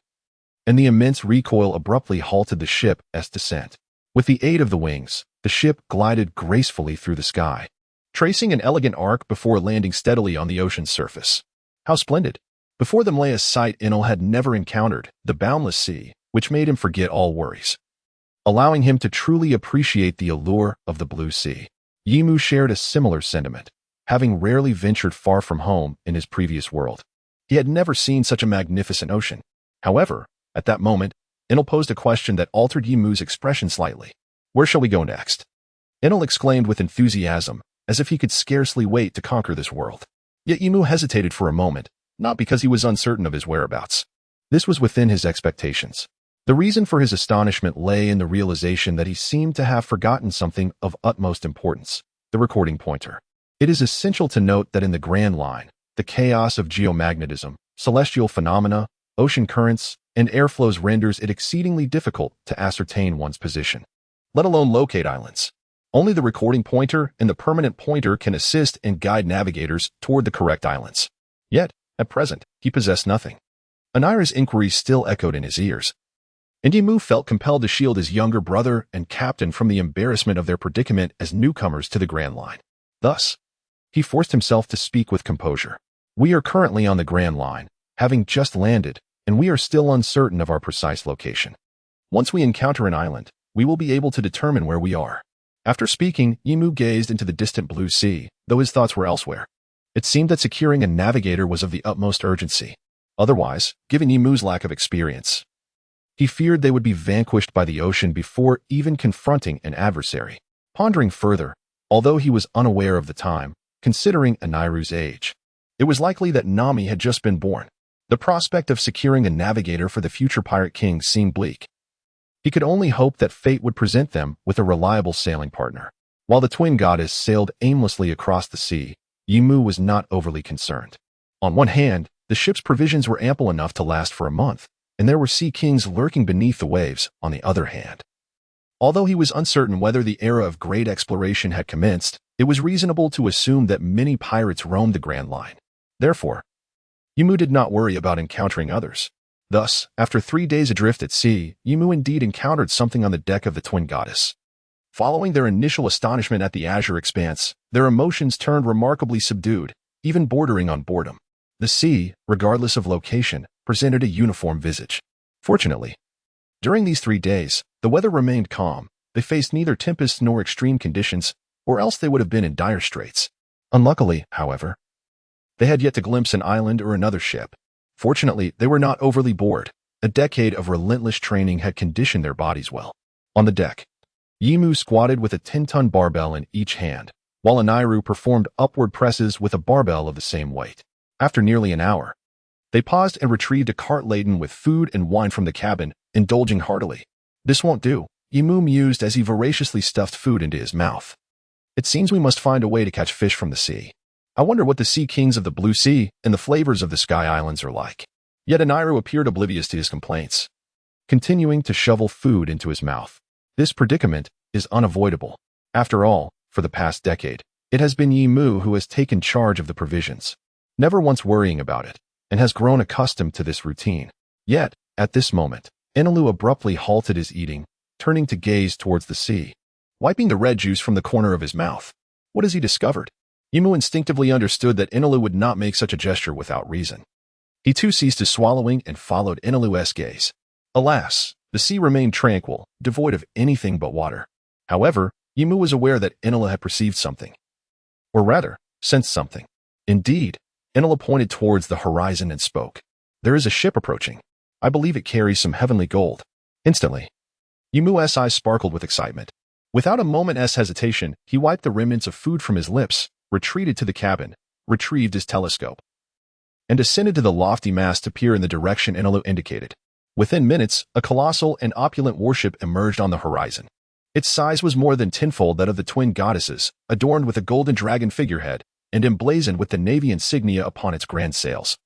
and the immense recoil abruptly halted the ship's descent. With the aid of the wings, the ship glided gracefully through the sky, tracing an elegant arc before landing steadily on the ocean's surface. How splendid! Before them lay a sight Enel had never encountered, the boundless sea, which made him forget all worries, allowing him to truly appreciate the allure of the blue sea. Yimu shared a similar sentiment, having rarely ventured far from home in his previous world. He had never seen such a magnificent ocean. However, at that moment, Enel posed a question that altered Yimu's expression slightly. Where shall we go next? Enel exclaimed with enthusiasm, as if he could scarcely wait to conquer this world. Yet Yimu hesitated for a moment, not because he was uncertain of his whereabouts, This was within his expectations. The reason for his astonishment lay in the realization that he seemed to have forgotten something of utmost importance: the recording pointer. It is essential to note that in the Grand Line, the chaos of geomagnetism, celestial phenomena, ocean currents, and airflows renders it exceedingly difficult to ascertain one's position, let alone locate islands. Only the recording pointer and the permanent pointer can assist and guide navigators toward the correct islands. Yet, at present, he possessed nothing. Ayara's inquiries still echoed in his ears, and Yimu felt compelled to shield his younger brother and captain from the embarrassment of their predicament as newcomers to the Grand Line. Thus, he forced himself to speak with composure. We are currently on the Grand Line, having just landed, and we are still uncertain of our precise location. Once we encounter an island, we will be able to determine where we are. After speaking, Yimu gazed into the distant blue sea, though his thoughts were elsewhere. It seemed that securing a navigator was of the utmost urgency. Otherwise, given Yimu's lack of experience, he feared they would be vanquished by the ocean before even confronting an adversary. Pondering further, although he was unaware of the time, considering Aniru's age, it was likely that Nami had just been born. The prospect of securing a navigator for the future Pirate King seemed bleak. He could only hope that fate would present them with a reliable sailing partner. While the twin goddess sailed aimlessly across the sea, Yimu was not overly concerned. On one hand, the ship's provisions were ample enough to last for a month, and there were sea kings lurking beneath the waves on the other hand. Although he was uncertain whether the era of great exploration had commenced, it was reasonable to assume that many pirates roamed the Grand Line. Therefore, Yimu did not worry about encountering others. Thus, after 3 days adrift at sea, Yimu indeed encountered something on the deck of the twin goddess. Following their initial astonishment at the azure expanse, their emotions turned remarkably subdued, even bordering on boredom. The sea, regardless of location, presented a uniform visage. Fortunately, during these 3 days, the weather remained calm. They faced neither tempests nor extreme conditions, or else they would have been in dire straits. Unluckily, however, they had yet to glimpse an island or another ship. Fortunately, they were not overly bored. A decade of relentless training had conditioned their bodies well. On the deck, Yimu squatted with a 10-ton barbell in each hand, while Aniru performed upward presses with a barbell of the same weight. After nearly an hour, they paused and retrieved a cart laden with food and wine from the cabin, indulging heartily. This won't do, Yimu mused as he voraciously stuffed food into his mouth. It seems we must find a way to catch fish from the sea. I wonder what the sea kings of the blue sea and the flavors of the sky islands are like. Yet Aniru appeared oblivious to his complaints, continuing to shovel food into his mouth. This predicament is unavoidable. After all, for the past decade, it has been Yimu who has taken charge of the provisions, never once worrying about it, and has grown accustomed to this routine. Yet, at this moment, Enelu abruptly halted his eating, turning to gaze towards the sea, wiping the red juice from the corner of his mouth. What has he discovered? Yimu instinctively understood that Enelu would not make such a gesture without reason. He too ceased his swallowing and followed Enelu's gaze. Alas, the sea remained tranquil, devoid of anything but water. However, Yimu was aware that Enelu had perceived something. Or rather, sensed something. Indeed, Enelu pointed towards the horizon and spoke. There is a ship approaching. I believe it carries some heavenly gold. Instantly, Yimu's eyes sparkled with excitement. Without a moment's hesitation, he wiped the remnants of food from his lips, retreated to the cabin, retrieved his telescope, and ascended to the lofty mast to peer in the direction Enelu indicated. Within minutes, a colossal and opulent warship emerged on the horizon. Its size was more than tenfold that of the twin goddesses, adorned with a golden dragon figurehead, and emblazoned with the navy insignia upon its grand sails.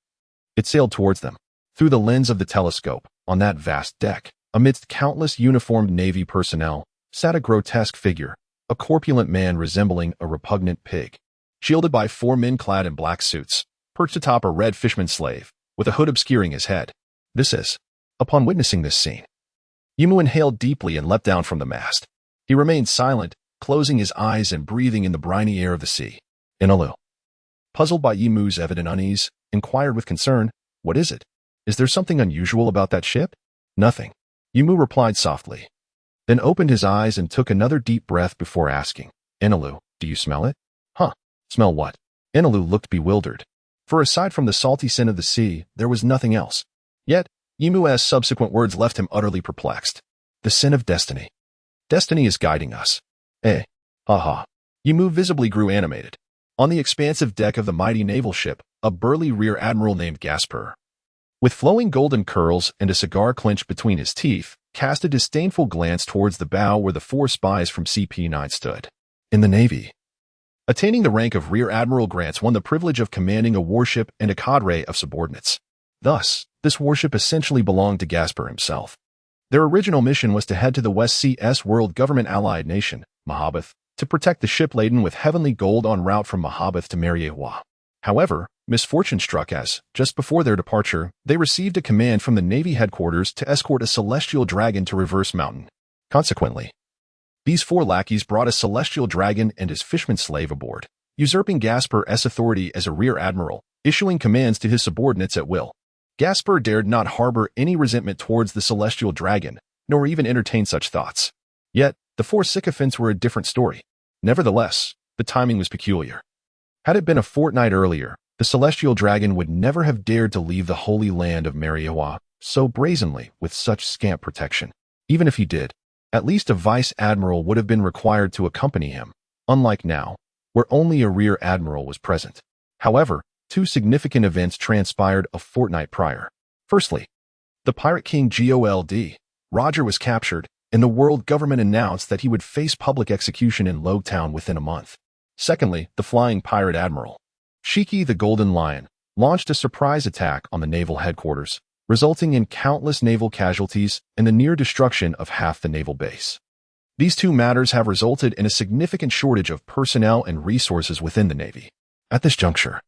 It sailed towards them. Through the lens of the telescope, on that vast deck, amidst countless uniformed navy personnel, sat a grotesque figure, a corpulent man resembling a repugnant pig, shielded by 4 men clad in black suits, perched atop a red fisherman slave, with a hood obscuring his head. Upon witnessing this scene, Yimu inhaled deeply and leapt down from the mast. He remained silent, closing his eyes and breathing in the briny air of the sea. Enelu, puzzled by Yimu's evident unease, inquired with concern, "What is it? Is there something unusual about that ship?" "Nothing," Yimu replied softly, then opened his eyes and took another deep breath before asking, "Enelu, do you smell it?" "Huh? Smell what?" Enelu looked bewildered, for aside from the salty scent of the sea, there was nothing else. Yet, Yimu's subsequent words left him utterly perplexed. "The scent of destiny. Destiny is guiding us." "Eh? Ha." Yimu visibly grew animated. On the expansive deck of the mighty naval ship, a burly rear admiral named Gasper With flowing golden curls and a cigar clenched between his teeth, cast a disdainful glance towards the bow where the 4 spies from CP9 stood. In the Navy. Attaining the rank of Rear Admiral grants one the privilege of commanding a warship and a cadre of subordinates. Thus, this warship essentially belonged to Gasper himself. Their original mission was to head to the West CS World Government Allied Nation, Mahabeth, to protect the ship laden with heavenly gold en route from Mahabeth to Mera Mera. However, misfortune struck as, just before their departure, they received a command from the Navy headquarters to escort a celestial dragon to Reverse Mountain. Consequently, these 4 lackeys brought a celestial dragon and his fishman slave aboard, usurping Gasper's authority as a rear admiral, issuing commands to his subordinates at will. Gasper dared not harbor any resentment towards the celestial dragon, nor even entertain such thoughts. Yet, the 4 sycophants were a different story. Nevertheless, the timing was peculiar. Had it been a fortnight earlier, the celestial dragon would never have dared to leave the holy land of Mera Mera so brazenly with such scant protection. Even if he did, at least a vice admiral would have been required to accompany him, unlike now, where only a rear admiral was present. However, 2 significant events transpired a fortnight prior. Firstly, the pirate king Gold, Roger, was captured, and the world government announced that he would face public execution in Logtown within a month. Secondly, the flying pirate admiral, Shiki the Golden Lion, launched a surprise attack on the naval headquarters, resulting in countless naval casualties and the near destruction of half the naval base. These 2 matters have resulted in a significant shortage of personnel and resources within the Navy. At this juncture,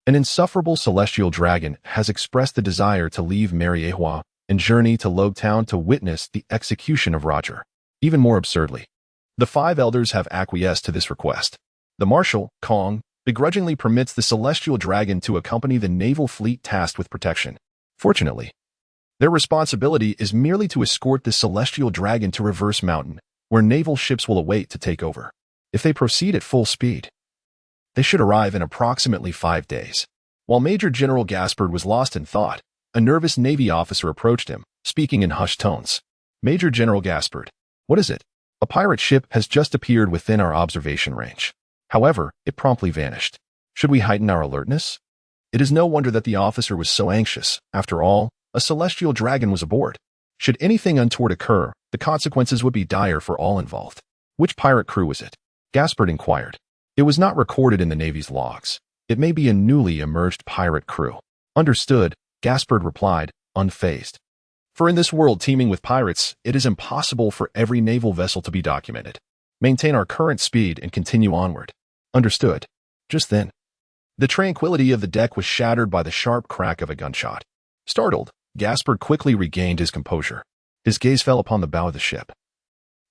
an insufferable celestial dragon has expressed the desire to leave Mera Mera and journey to Logtown to witness the execution of Roger. Even more absurdly, the 5 elders have acquiesced to this request. The Marshal, Kong, begrudgingly permits the celestial dragon to accompany the naval fleet tasked with protection. Fortunately, their responsibility is merely to escort the celestial dragon to Reverse Mountain, where naval ships will await to take over. If they proceed at full speed, they should arrive in approximately 5 days. While Major General Gaspard was lost in thought, a nervous Navy officer approached him, speaking in hushed tones. Major General Gaspard, what is it? A pirate ship has just appeared within our observation range. However, it promptly vanished. Should we heighten our alertness? It is no wonder that the officer was so anxious. After all, a celestial dragon was aboard. Should anything untoward occur, the consequences would be dire for all involved. Which pirate crew was it? Gaspard inquired. It was not recorded in the Navy's logs. It may be a newly emerged pirate crew. Understood, Gaspard replied, unfazed. For in this world teeming with pirates, it is impossible for every naval vessel to be documented. Maintain our current speed and continue onward. Understood. Just then, the tranquility of the deck was shattered by the sharp crack of a gunshot. Startled, Gaspard quickly regained his composure. His gaze fell upon the bow of the ship,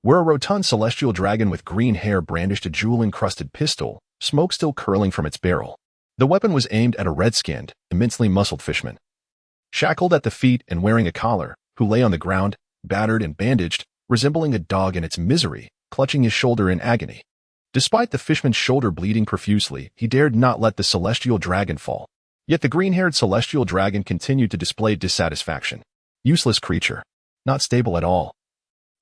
where a rotund celestial dragon with green hair brandished a jewel-encrusted pistol, smoke still curling from its barrel. The weapon was aimed at a red-skinned, immensely muscled fishman, shackled at the feet and wearing a collar, who lay on the ground, battered and bandaged, resembling a dog in its misery, clutching his shoulder in agony. Despite the fishman's shoulder bleeding profusely, he dared not let the celestial dragon fall. Yet the green-haired celestial dragon continued to display dissatisfaction. Useless creature. Not stable at all.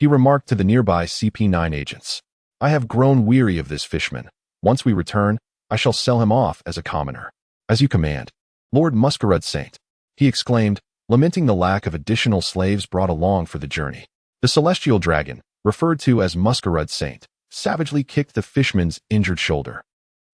He remarked to the nearby CP9 agents. I have grown weary of this fishman. Once we return, I shall sell him off as a commoner. As you command, Lord Masquerade Saint, he exclaimed, lamenting the lack of additional slaves brought along for the journey. The celestial dragon, referred to as Masquerade Saint, savagely kicked the fishman's injured shoulder,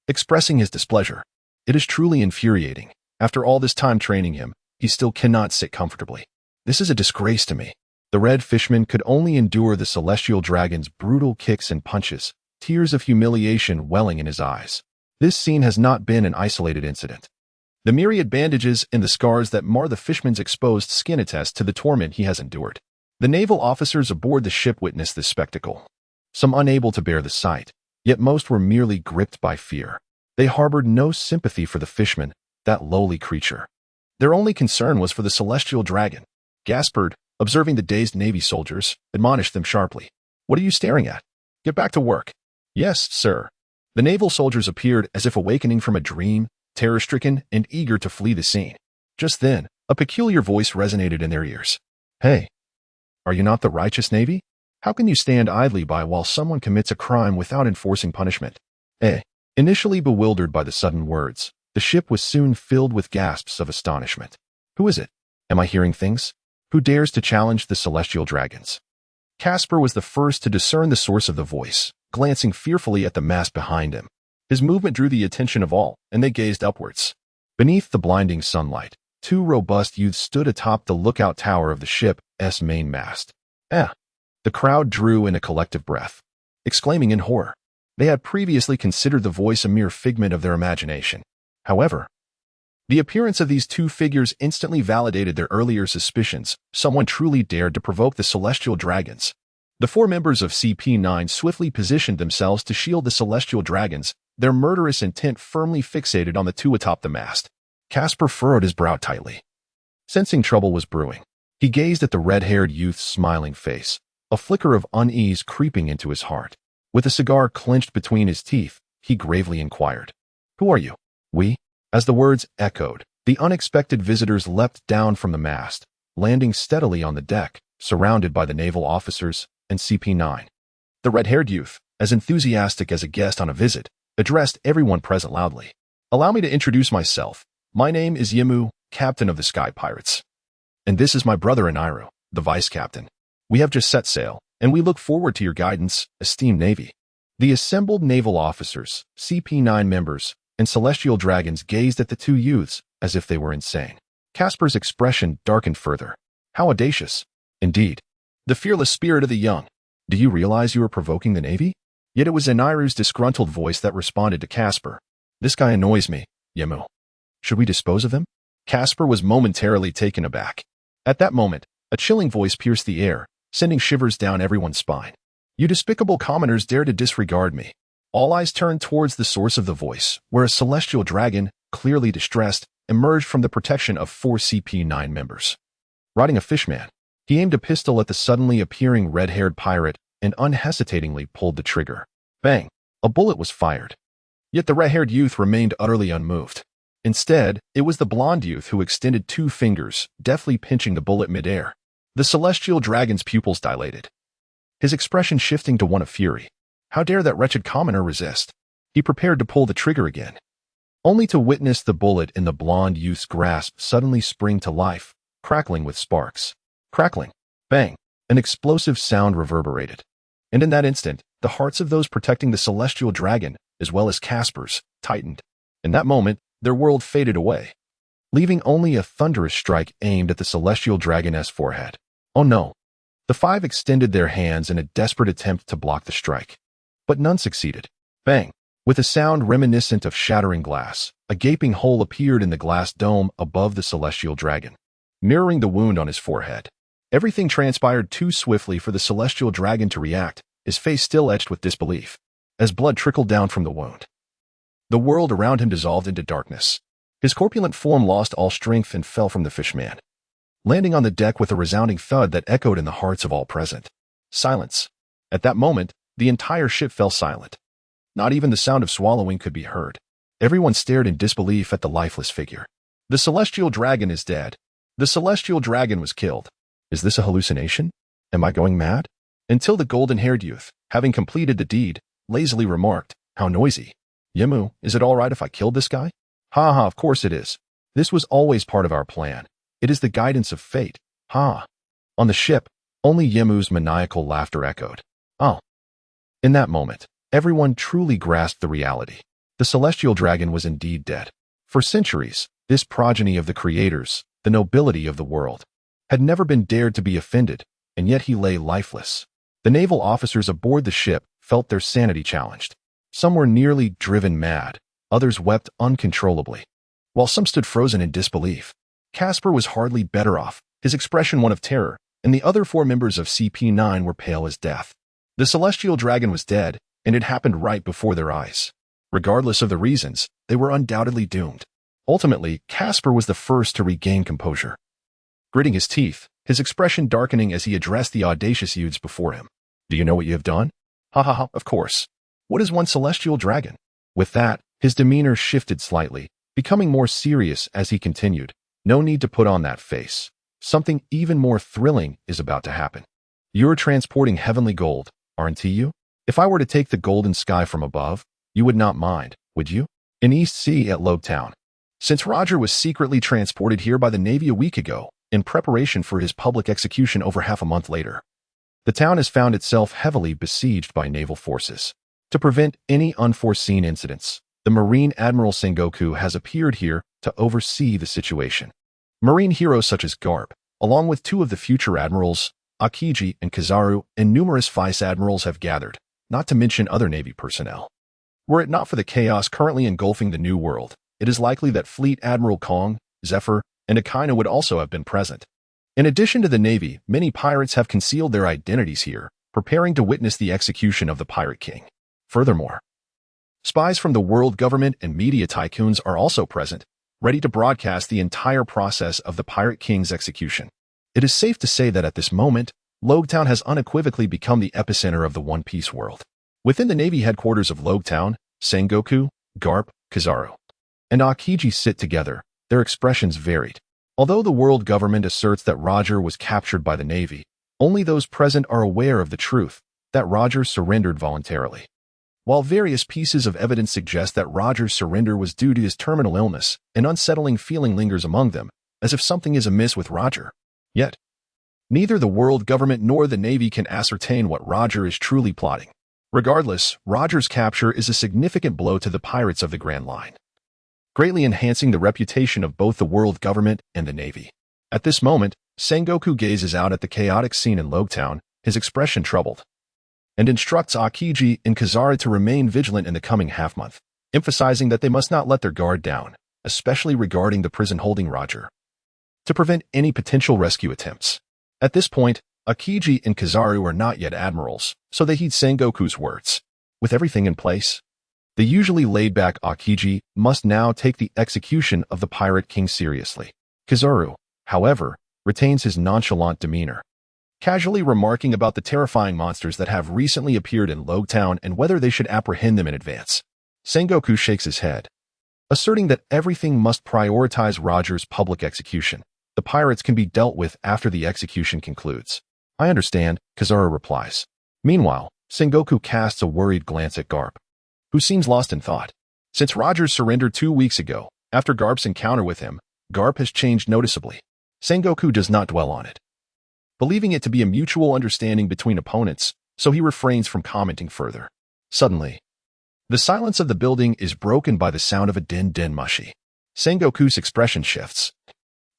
expressing his displeasure. It is truly infuriating. After all this time training him, he still cannot sit comfortably. This is a disgrace to me. The red fishman could only endure the celestial dragon's brutal kicks and punches, tears of humiliation welling in his eyes. This scene has not been an isolated incident. The myriad bandages and the scars that mar the fishman's exposed skin attest to the torment he has endured. The naval officers aboard the ship witnessed this spectacle, some unable to bear the sight, yet most were merely gripped by fear. They harbored no sympathy for the fishman, that lowly creature. Their only concern was for the celestial dragon. Gaspard, observing the dazed Navy soldiers, admonished them sharply. What are you staring at? Get back to work. Yes, sir. The naval soldiers appeared as if awakening from a dream, terror-stricken and eager to flee the scene. Just then, a peculiar voice resonated in their ears. Hey, are you not the righteous Navy? How can you stand idly by while someone commits a crime without enforcing punishment? Initially bewildered by the sudden words, the ship was soon filled with gasps of astonishment. Who is it? Am I hearing things? Who dares to challenge the celestial dragons? Casper was the first to discern the source of the voice, glancing fearfully at the mass behind him. His movement drew the attention of all, and they gazed upwards. Beneath the blinding sunlight, two robust youths stood atop the lookout tower of the ship's main mast. The crowd drew in a collective breath, exclaiming in horror. They had previously considered the voice a mere figment of their imagination. However, the appearance of these two figures instantly validated their earlier suspicions. Someone truly dared to provoke the celestial dragons. The four members of CP9 swiftly positioned themselves to shield the celestial dragons, their murderous intent firmly fixated on the two atop the mast. Casper furrowed his brow tightly. Sensing trouble was brewing, he gazed at the red-haired youth's smiling face, a flicker of unease creeping into his heart. With a cigar clenched between his teeth, he gravely inquired, "Who are you?" "We?" As the words echoed, the unexpected visitors leapt down from the mast, landing steadily on the deck, surrounded by the naval officers and CP9. The red-haired youth, as enthusiastic as a guest on a visit, addressed everyone present loudly. "Allow me to introduce myself. My name is Yimu, captain of the Sky Pirates. And this is my brother Iniru, the vice-captain. We have just set sail, and we look forward to your guidance, esteemed Navy." The assembled naval officers, CP9 members, and celestial dragons gazed at the two youths as if they were insane. Casper's expression darkened further. How audacious. Indeed. The fearless spirit of the young. "Do you realize you are provoking the Navy?" Yet it was Iniru's disgruntled voice that responded to Casper. "This guy annoys me, Yimu. Should we dispose of him?" Casper was momentarily taken aback. At that moment, a chilling voice pierced the air, sending shivers down everyone's spine. "You despicable commoners dare to disregard me." All eyes turned towards the source of the voice, where a celestial dragon, clearly distressed, emerged from the protection of four CP9 members. Riding a fishman, he aimed a pistol at the suddenly appearing red-haired pirate and unhesitatingly pulled the trigger. Bang! A bullet was fired. Yet the red-haired youth remained utterly unmoved. Instead, it was the blonde youth who extended two fingers, deftly pinching the bullet midair. The celestial dragon's pupils dilated, his expression shifting to one of fury. How dare that wretched commoner resist? He prepared to pull the trigger again, only to witness the bullet in the blonde youth's grasp suddenly spring to life, crackling with sparks. Crackling. Bang! An explosive sound reverberated. And in that instant, the hearts of those protecting the celestial dragon, as well as Casper's, tightened. In that moment, their world faded away, leaving only a thunderous strike aimed at the celestial dragon's forehead. Oh no! The five extended their hands in a desperate attempt to block the strike. But none succeeded. Bang! With a sound reminiscent of shattering glass, a gaping hole appeared in the glass dome above the celestial dragon, mirroring the wound on his forehead. Everything transpired too swiftly for the celestial dragon to react, his face still etched with disbelief, as blood trickled down from the wound. The world around him dissolved into darkness. His corpulent form lost all strength and fell from the fishman, landing on the deck with a resounding thud that echoed in the hearts of all present. Silence. At that moment, the entire ship fell silent. Not even the sound of swallowing could be heard. Everyone stared in disbelief at the lifeless figure. The celestial dragon is dead. The celestial dragon was killed. Is this a hallucination? Am I going mad? Until the golden-haired youth, having completed the deed, lazily remarked, "How noisy. Yimu, is it all right if I killed this guy?" "Ha ha, of course it is. This was always part of our plan. It is the guidance of fate. Ha." On the ship, only Yimu's maniacal laughter echoed. Oh. In that moment, everyone truly grasped the reality. The celestial dragon was indeed dead. For centuries, this progeny of the creators, the nobility of the world, had never been dared to be offended, and yet he lay lifeless. The naval officers aboard the ship felt their sanity challenged. Some were nearly driven mad, others wept uncontrollably, while some stood frozen in disbelief. Casper was hardly better off, his expression one of terror, and the other four members of CP9 were pale as death. The celestial dragon was dead, and it happened right before their eyes. Regardless of the reasons, they were undoubtedly doomed. Ultimately, Casper was the first to regain composure. Gritting his teeth, his expression darkening as he addressed the audacious youths before him. "Do you know what you have done?" "Ha ha ha, of course. What is one celestial dragon?" With that, his demeanor shifted slightly, becoming more serious as he continued. "No need to put on that face. Something even more thrilling is about to happen. You're transporting heavenly gold, aren't you? If I were to take the golden sky from above, you would not mind, would you? In East Sea at Lobetown. Since Roger was secretly transported here by the Navy a week ago, in preparation for his public execution over half a month later. The town has found itself heavily besieged by naval forces. To prevent any unforeseen incidents, the Marine Admiral Sengoku has appeared here to oversee the situation. Marine heroes such as Garp, along with two of the future admirals, Akiji and Kizaru, and numerous vice admirals have gathered, not to mention other Navy personnel. Were it not for the chaos currently engulfing the New World, it is likely that Fleet Admiral Kong, Zephyr, and Akainu would also have been present. In addition to the Navy, many pirates have concealed their identities here, preparing to witness the execution of the Pirate King. Furthermore, spies from the world government and media tycoons are also present, ready to broadcast the entire process of the Pirate King's execution. It is safe to say that at this moment, Logetown has unequivocally become the epicenter of the One Piece world. Within the Navy headquarters of Logetown, Sengoku, Garp, Kizaru, and Akiji sit together. Their expressions varied. Although the world government asserts that Roger was captured by the Navy, only those present are aware of the truth, that Roger surrendered voluntarily. While various pieces of evidence suggest that Roger's surrender was due to his terminal illness, an unsettling feeling lingers among them, as if something is amiss with Roger. Yet, neither the world government nor the Navy can ascertain what Roger is truly plotting. Regardless, Roger's capture is a significant blow to the pirates of the Grand Line, greatly enhancing the reputation of both the world government and the Navy. At this moment, Sengoku gazes out at the chaotic scene in Logetown, his expression troubled, and instructs Akiji and Kizaru to remain vigilant in the coming half-month, emphasizing that they must not let their guard down, especially regarding the prison holding Roger, to prevent any potential rescue attempts. At this point, Akiji and Kizaru are not yet admirals, so they heed Sengoku's words. With everything in place, the usually laid-back Akiji must now take the execution of the Pirate King seriously. Kizaru, however, retains his nonchalant demeanor, casually remarking about the terrifying monsters that have recently appeared in Logetown and whether they should apprehend them in advance. Sengoku shakes his head, asserting that everything must prioritize Roger's public execution. The pirates can be dealt with after the execution concludes. I understand, Kizaru replies. Meanwhile, Sengoku casts a worried glance at Garp, who seems lost in thought. Since Roger's surrender 2 weeks ago, after Garp's encounter with him, Garp has changed noticeably. Sengoku does not dwell on it, believing it to be a mutual understanding between opponents, so he refrains from commenting further. Suddenly, the silence of the building is broken by the sound of a din-din mushi. Sengoku's expression shifts,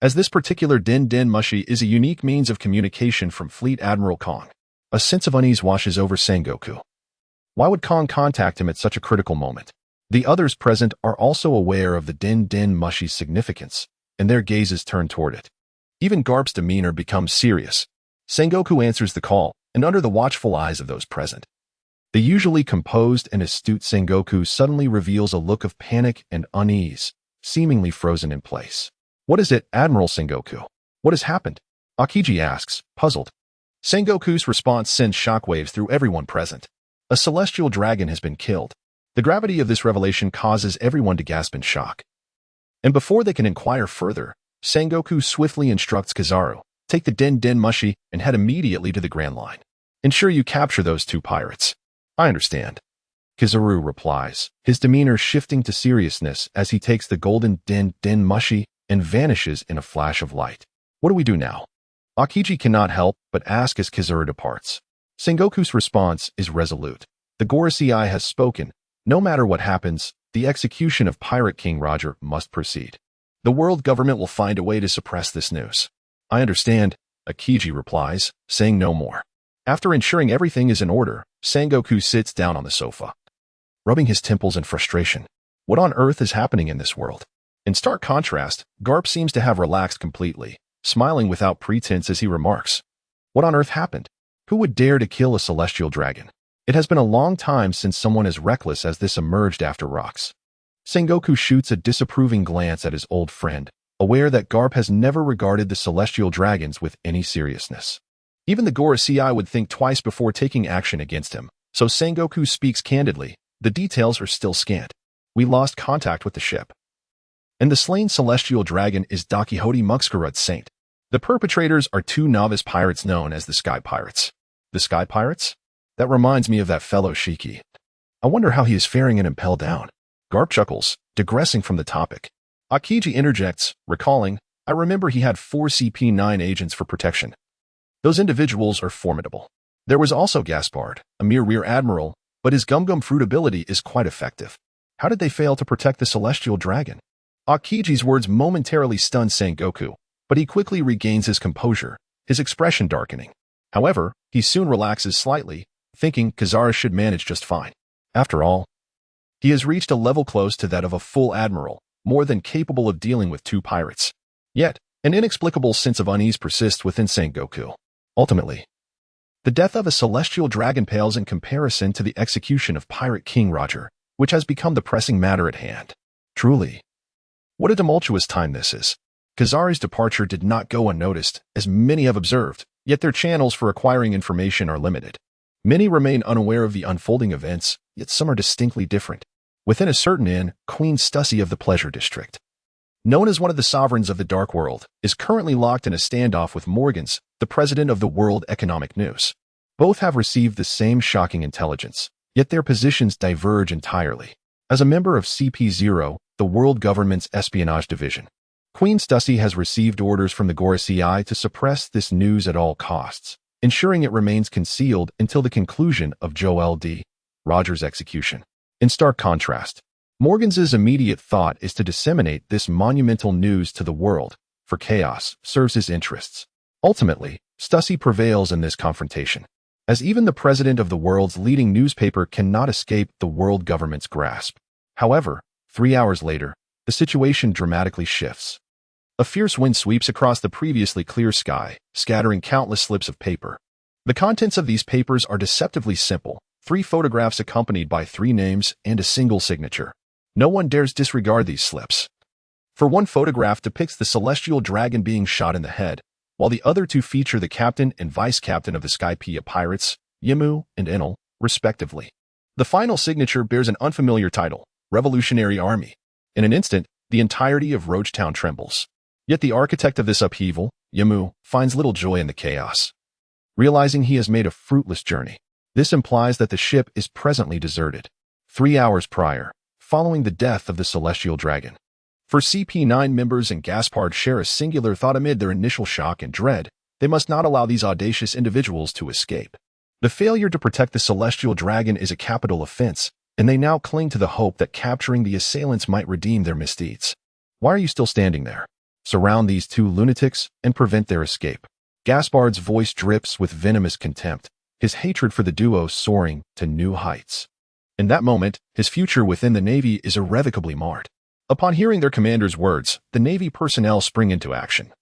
as this particular din-din mushi is a unique means of communication from Fleet Admiral Kong. A sense of unease washes over Sengoku. Why would Kong contact him at such a critical moment? The others present are also aware of the din-din mushi's significance, and their gazes turn toward it. Even Garp's demeanor becomes serious. Sengoku answers the call, and under the watchful eyes of those present, the usually composed and astute Sengoku suddenly reveals a look of panic and unease, seemingly frozen in place. What is it, Admiral Sengoku? What has happened? Akiji asks, puzzled. Sengoku's response sends shockwaves through everyone present. A celestial dragon has been killed. The gravity of this revelation causes everyone to gasp in shock. And before they can inquire further, Sengoku swiftly instructs Kizaru, take the din-din mushi and head immediately to the Grand Line. Ensure you capture those 2 pirates. I understand, Kizaru replies, his demeanor shifting to seriousness as he takes the golden din-din mushi and vanishes in a flash of light. What do we do now? Akiji cannot help but ask as Kizaru departs. Sengoku's response is resolute. The Gorosei has spoken. No matter what happens, the execution of Pirate King Roger must proceed. The world government will find a way to suppress this news. I understand, Akiji replies, saying no more. After ensuring everything is in order, Sengoku sits down on the sofa, rubbing his temples in frustration. What on earth is happening in this world? In stark contrast, Garp seems to have relaxed completely, smiling without pretense as he remarks, what on earth happened? Who would dare to kill a celestial dragon? It has been a long time since someone as reckless as this emerged after rocks. Sengoku shoots a disapproving glance at his old friend, aware that Garp has never regarded the celestial dragons with any seriousness. Even the Gorosei would think twice before taking action against him, so Sengoku speaks candidly. The details are still scant. We lost contact with the ship, and the slain celestial dragon is Dakihoti Muxkarud's saint. The perpetrators are 2 novice pirates known as the Sky Pirates. The Sky Pirates? That reminds me of that fellow Shiki. I wonder how he is faring in Impel Down. Garp chuckles, digressing from the topic. Akiji interjects, recalling, I remember he had 4 CP9 agents for protection. Those individuals are formidable. There was also Gaspard, a mere rear admiral, but his gum-gum fruit ability is quite effective. How did they fail to protect the celestial dragon? Akiji's words momentarily stunned Sengoku, but he quickly regains his composure, his expression darkening. However, he soon relaxes slightly, thinking Kazara should manage just fine. After all, he has reached a level close to that of a full admiral, more than capable of dealing with 2 pirates. Yet, an inexplicable sense of unease persists within Sengoku. Ultimately, the death of a celestial dragon pales in comparison to the execution of Pirate King Roger, which has become the pressing matter at hand. Truly, what a tumultuous time this is. Kazari's departure did not go unnoticed, as many have observed, yet their channels for acquiring information are limited. Many remain unaware of the unfolding events, yet some are distinctly different. Within a certain inn, Queen Stussy of the Pleasure District, known as one of the sovereigns of the Dark World, is currently locked in a standoff with Morgans, the president of the World Economic News. Both have received the same shocking intelligence, yet their positions diverge entirely. As a member of CP0, the world government's espionage division, Queen Stussy has received orders from the Gorosei to suppress this news at all costs, ensuring it remains concealed until the conclusion of Joel D. Rogers' execution. In stark contrast, Morgans's immediate thought is to disseminate this monumental news to the world, for chaos serves his interests. Ultimately, Stussy prevails in this confrontation, as even the president of the world's leading newspaper cannot escape the world government's grasp. However, 3 hours later, the situation dramatically shifts. A fierce wind sweeps across the previously clear sky, scattering countless slips of paper. The contents of these papers are deceptively simple, 3 photographs accompanied by 3 names and a single signature. No one dares disregard these slips. For one photograph depicts the celestial dragon being shot in the head, while the other 2 feature the captain and vice-captain of the Skypiea pirates, Yimu and Enel, respectively. The final signature bears an unfamiliar title, Revolutionary Army. In an instant, the entirety of Roachtown trembles. Yet the architect of this upheaval, Yimu, finds little joy in the chaos. Realizing he has made a fruitless journey, this implies that the ship is presently deserted. 3 hours prior, following the death of the celestial dragon. For CP9 members and Gaspard share a singular thought amid their initial shock and dread: they must not allow these audacious individuals to escape. The failure to protect the celestial dragon is a capital offense, and they now cling to the hope that capturing the assailants might redeem their misdeeds. Why are you still standing there? Surround these 2 lunatics and prevent their escape. Gaspard's voice drips with venomous contempt, his hatred for the duo soaring to new heights. In that moment, his future within the Navy is irrevocably marred. Upon hearing their commander's words, the Navy personnel spring into action.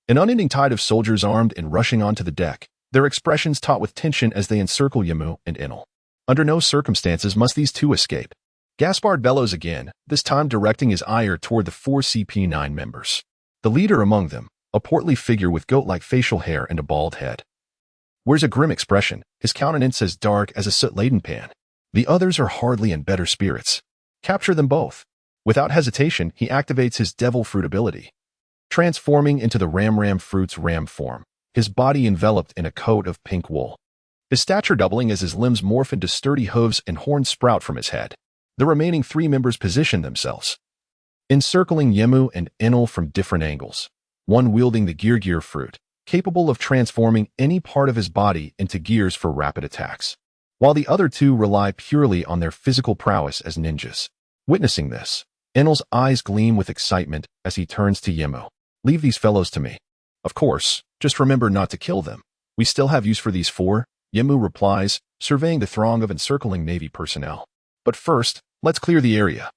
An unending tide of soldiers armed and rushing onto the deck, their expressions taut with tension as they encircle Yimu and Enel. Under no circumstances must these 2 escape. Gaspard bellows again, this time directing his ire toward the 4 CP9 members. The leader among them, a portly figure with goat-like facial hair and a bald head, wears a grim expression, his countenance as dark as a soot-laden pan. The others are hardly in better spirits. Capture them both. Without hesitation, he activates his devil fruit ability, transforming into the Ram fruit's ram form, his body enveloped in a coat of pink wool. His stature doubling as his limbs morph into sturdy hooves and horns sprout from his head. The remaining 3 members position themselves, encircling Yimu and Enel from different angles, one wielding the gear fruit, capable of transforming any part of his body into gears for rapid attacks, while the other 2 rely purely on their physical prowess as ninjas. Witnessing this, Enel's eyes gleam with excitement as he turns to Yimu. Leave these fellows to me. Of course, just remember not to kill them. We still have use for these 4, Yimu replies, surveying the throng of encircling Navy personnel. But first, let's clear the area.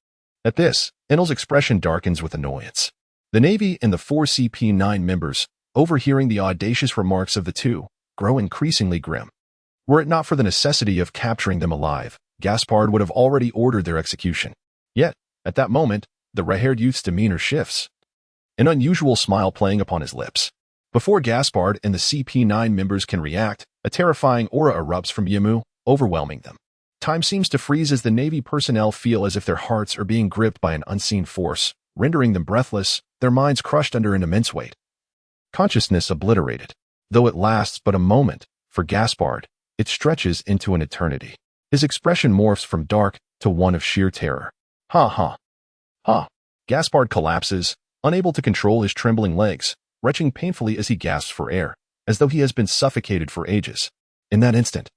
At this, Enel's expression darkens with annoyance. The Navy and the 4 CP9 members, overhearing the audacious remarks of the 2, grow increasingly grim. Were it not for the necessity of capturing them alive, Gaspard would have already ordered their execution. Yet, at that moment, the red-haired youth's demeanor shifts, an unusual smile playing upon his lips. Before Gaspard and the CP9 members can react, a terrifying aura erupts from Yimu, overwhelming them. Time seems to freeze as the Navy personnel feel as if their hearts are being gripped by an unseen force, rendering them breathless, their minds crushed under an immense weight. Consciousness obliterated. Though it lasts but a moment, for Gaspard, it stretches into an eternity. His expression morphs from dark to one of sheer terror. Ha ha. Ha. Gaspard collapses, unable to control his trembling legs, retching painfully as he gasps for air, as though he has been suffocated for ages. In that instant,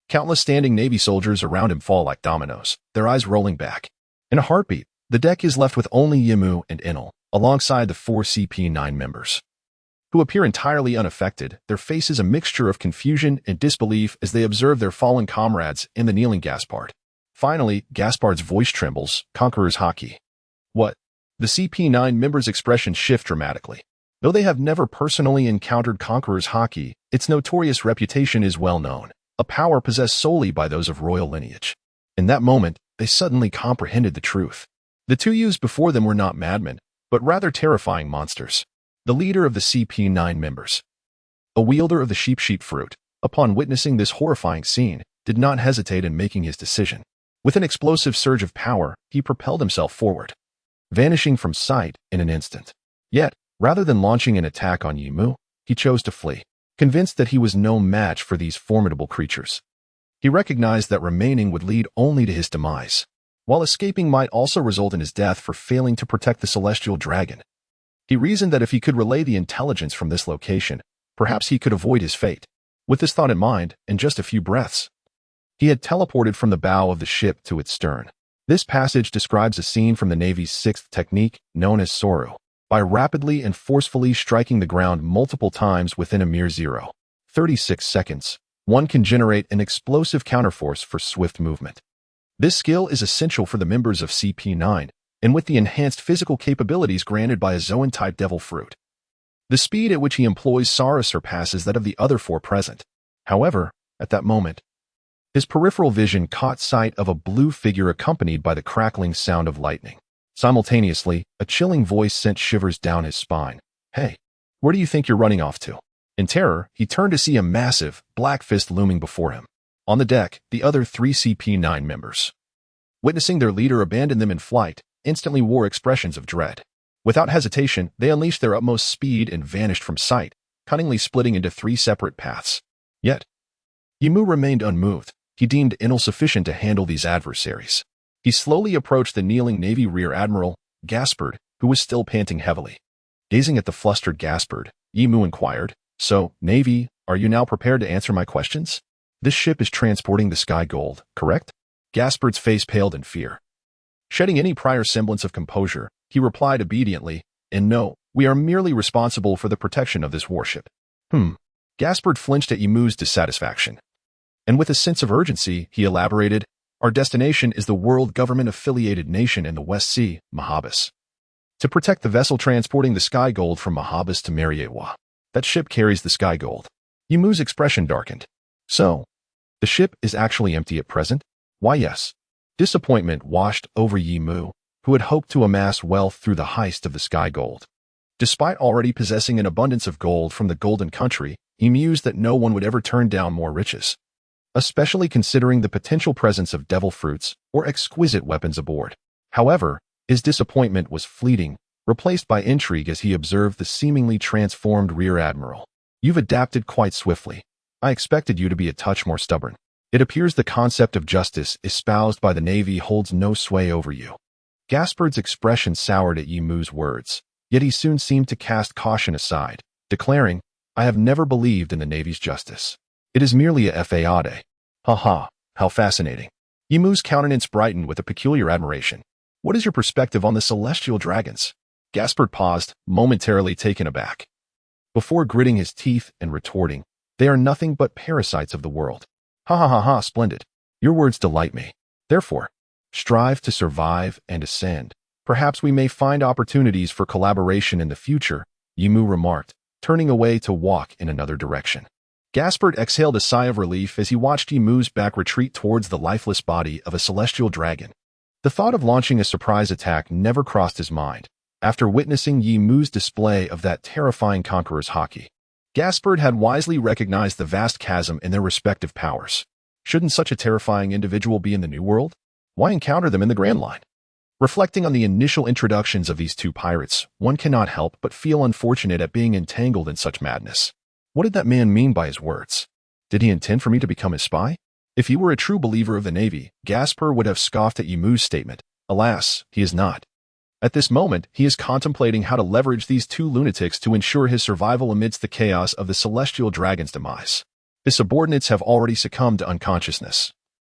countless standing Navy soldiers around him fall like dominoes, their eyes rolling back. In a heartbeat, the deck is left with only Yimu and Inil, alongside the 4 CP9 members, who appear entirely unaffected, their faces a mixture of confusion and disbelief as they observe their fallen comrades and the kneeling Gaspard. Finally, Gaspard's voice trembles, Conqueror's Haki. What? The CP9 members' expressions shift dramatically. Though they have never personally encountered Conqueror's Haki, its notorious reputation is well known, a power possessed solely by those of royal lineage. In that moment, they suddenly comprehended the truth. The two youths before them were not madmen, but rather terrifying monsters. The leader of the CP9 members, a wielder of the sheep fruit, upon witnessing this horrifying scene, did not hesitate in making his decision. With an explosive surge of power, he propelled himself forward, vanishing from sight in an instant. Yet, rather than launching an attack on Yimu, he chose to flee, convinced that he was no match for these formidable creatures. He recognized that remaining would lead only to his demise, while escaping might also result in his death for failing to protect the celestial dragon. He reasoned that if he could relay the intelligence from this location, perhaps he could avoid his fate. With this thought in mind, in just a few breaths, he had teleported from the bow of the ship to its stern. This passage describes a scene from the Navy's 6th technique, known as Soru. By rapidly and forcefully striking the ground multiple times within a mere 0.36 seconds, one can generate an explosive counterforce for swift movement. This skill is essential for the members of CP9, and with the enhanced physical capabilities granted by a Zoan-type devil fruit, the speed at which he employs Sara surpasses that of the other 4 present. However, at that moment, his peripheral vision caught sight of a blue figure accompanied by the crackling sound of lightning. Simultaneously, a chilling voice sent shivers down his spine. "Hey, where do you think you're running off to?" In terror, he turned to see a massive, black fist looming before him. On the deck, the other 3 CP9 members, witnessing their leader abandon them in flight, instantly wore expressions of dread. Without hesitation, they unleashed their utmost speed and vanished from sight, cunningly splitting into 3 separate paths. Yet, Yimu remained unmoved. He deemed Inil sufficient to handle these adversaries. He slowly approached the kneeling Navy Rear Admiral, Gaspard, who was still panting heavily. Gazing at the flustered Gaspard, Yimu inquired, "So, Navy, are you now prepared to answer my questions? This ship is transporting the Sky Gold, correct?" Gaspard's face paled in fear. Shedding any prior semblance of composure, he replied obediently, "And no, we are merely responsible for the protection of this warship." Gaspard flinched at Yimu's dissatisfaction. And with a sense of urgency, he elaborated, "Our destination is the world government-affiliated nation in the West Sea, Mahabas. To protect the vessel transporting the Sky Gold from Mahabas to Mera. That ship carries the Sky Gold." Yimu's expression darkened. "So, the ship is actually empty at present?" "Why, yes." Disappointment washed over Yimu, who had hoped to amass wealth through the heist of the Sky Gold. Despite already possessing an abundance of gold from the Golden Country, he mused that no one would ever turn down more riches, especially considering the potential presence of devil fruits or exquisite weapons aboard. However, his disappointment was fleeting, replaced by intrigue as he observed the seemingly transformed Rear Admiral. "You've adapted quite swiftly. I expected you to be a touch more stubborn. It appears the concept of justice espoused by the Navy holds no sway over you." Gaspard's expression soured at Yimu's words, yet he soon seemed to cast caution aside, declaring, "I have never believed in the Navy's justice. It is merely a fade. Ha, how fascinating." Yimu's countenance brightened with a peculiar admiration. "What is your perspective on the celestial dragons?" Gaspard paused, momentarily taken aback, before gritting his teeth and retorting, "They are nothing but parasites of the world." Ha, splendid. Your words delight me. Therefore, strive to survive and ascend. Perhaps we may find opportunities for collaboration in the future, Yimu remarked, turning away to walk in another direction. Gaspard exhaled a sigh of relief as he watched Yimu's back retreat towards the lifeless body of a celestial dragon. The thought of launching a surprise attack never crossed his mind. After witnessing Yimu's display of that terrifying conqueror's Haki, Gaspard had wisely recognized the vast chasm in their respective powers. Shouldn't such a terrifying individual be in the New World? Why encounter them in the Grand Line? Reflecting on the initial introductions of these two pirates, one cannot help but feel unfortunate at being entangled in such madness. What did that man mean by his words? Did he intend for me to become his spy? If he were a true believer of the Navy, Gaspard would have scoffed at Yimu's statement. Alas, he is not. At this moment, he is contemplating how to leverage these two lunatics to ensure his survival amidst the chaos of the celestial dragon's demise. His subordinates have already succumbed to unconsciousness,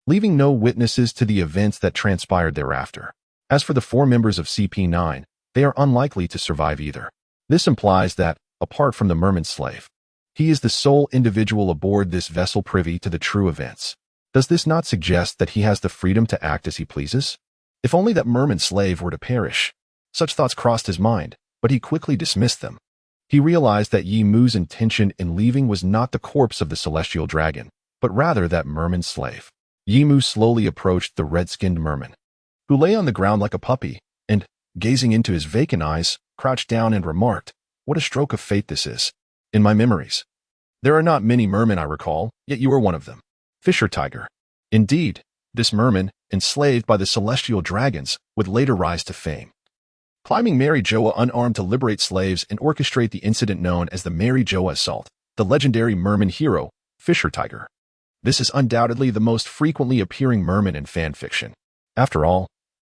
leaving no witnesses to the events that transpired thereafter. As for the 4 members of CP9, they are unlikely to survive either. This implies that, apart from the merman slave, he is the sole individual aboard this vessel privy to the true events. Does this not suggest that he has the freedom to act as he pleases? If only that merman slave were to perish. Such thoughts crossed his mind, but he quickly dismissed them. He realized that Yi Mu's intention in leaving was not the corpse of the celestial dragon, but rather that merman slave. Yi Mu slowly approached the red-skinned merman, who lay on the ground like a puppy, and, gazing into his vacant eyes, crouched down and remarked, "What a stroke of fate this is. In my memories, there are not many mermen I recall, yet you are one of them. Fisher Tiger." Indeed, this merman, enslaved by the celestial dragons, would later rise to fame, climbing Mary Joa unarmed to liberate slaves and orchestrate the incident known as the Mary Joa Assault. The legendary merman hero, Fisher Tiger. This is undoubtedly the most frequently appearing merman in fan fiction. After all,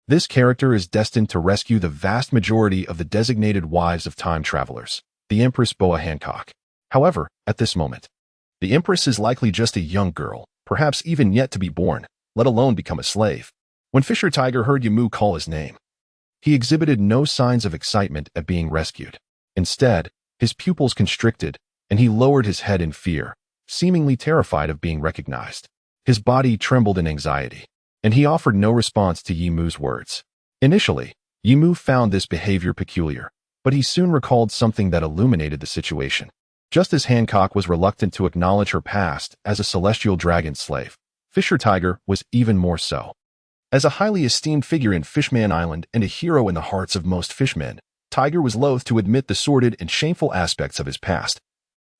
this character is destined to rescue the vast majority of the designated wives of time travelers, the Empress Boa Hancock. However, at this moment, the Empress is likely just a young girl, perhaps even yet to be born, let alone become a slave. When Fisher Tiger heard Yi Mu call his name, he exhibited no signs of excitement at being rescued. Instead, his pupils constricted, and he lowered his head in fear, seemingly terrified of being recognized. His body trembled in anxiety, and he offered no response to Yi Mu's words. Initially, Yi Mu found this behavior peculiar, but he soon recalled something that illuminated the situation. Just as Hancock was reluctant to acknowledge her past as a celestial dragon slave, Fisher Tiger was even more so. As a highly esteemed figure in Fishman Island and a hero in the hearts of most fishmen, Tiger was loath to admit the sordid and shameful aspects of his past,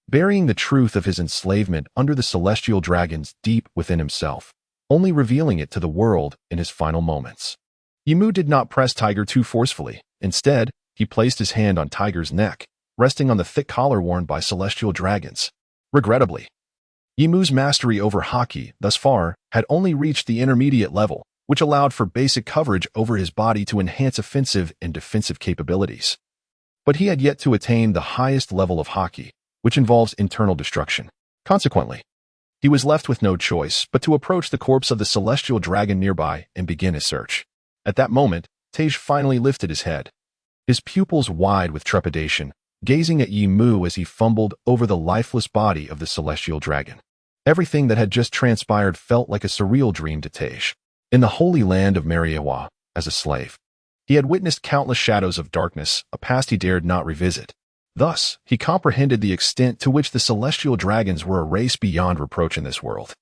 burying the truth of his enslavement under the celestial dragons deep within himself, only revealing it to the world in his final moments. Yi Mu did not press Tiger too forcefully. Instead, he placed his hand on Tiger's neck, resting on the thick collar worn by celestial dragons. Regrettably, Yi Mu's mastery over Haki, thus far, had only reached the intermediate level, which allowed for basic coverage over his body to enhance offensive and defensive capabilities. But he had yet to attain the highest level of Haki, which involves internal destruction. Consequently, he was left with no choice but to approach the corpse of the celestial dragon nearby and begin his search. At that moment, Tej finally lifted his head, his pupils wide with trepidation, gazing at Yi Mu as he fumbled over the lifeless body of the celestial dragon. Everything that had just transpired felt like a surreal dream to Tej. In the holy land of Mera Mera, as a slave, he had witnessed countless shadows of darkness, a past he dared not revisit. Thus, he comprehended the extent to which the celestial dragons were a race beyond reproach in this world,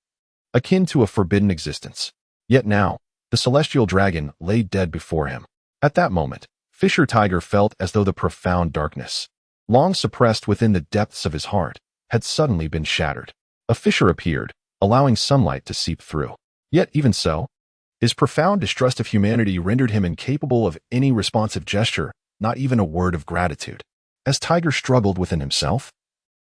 akin to a forbidden existence. Yet now, the celestial dragon lay dead before him. At that moment, Fisher Tiger felt as though the profound darkness, long suppressed within the depths of his heart, had suddenly been shattered. A fissure appeared, allowing sunlight to seep through. Yet even so, his profound distrust of humanity rendered him incapable of any responsive gesture, not even a word of gratitude. As Tiger struggled within himself,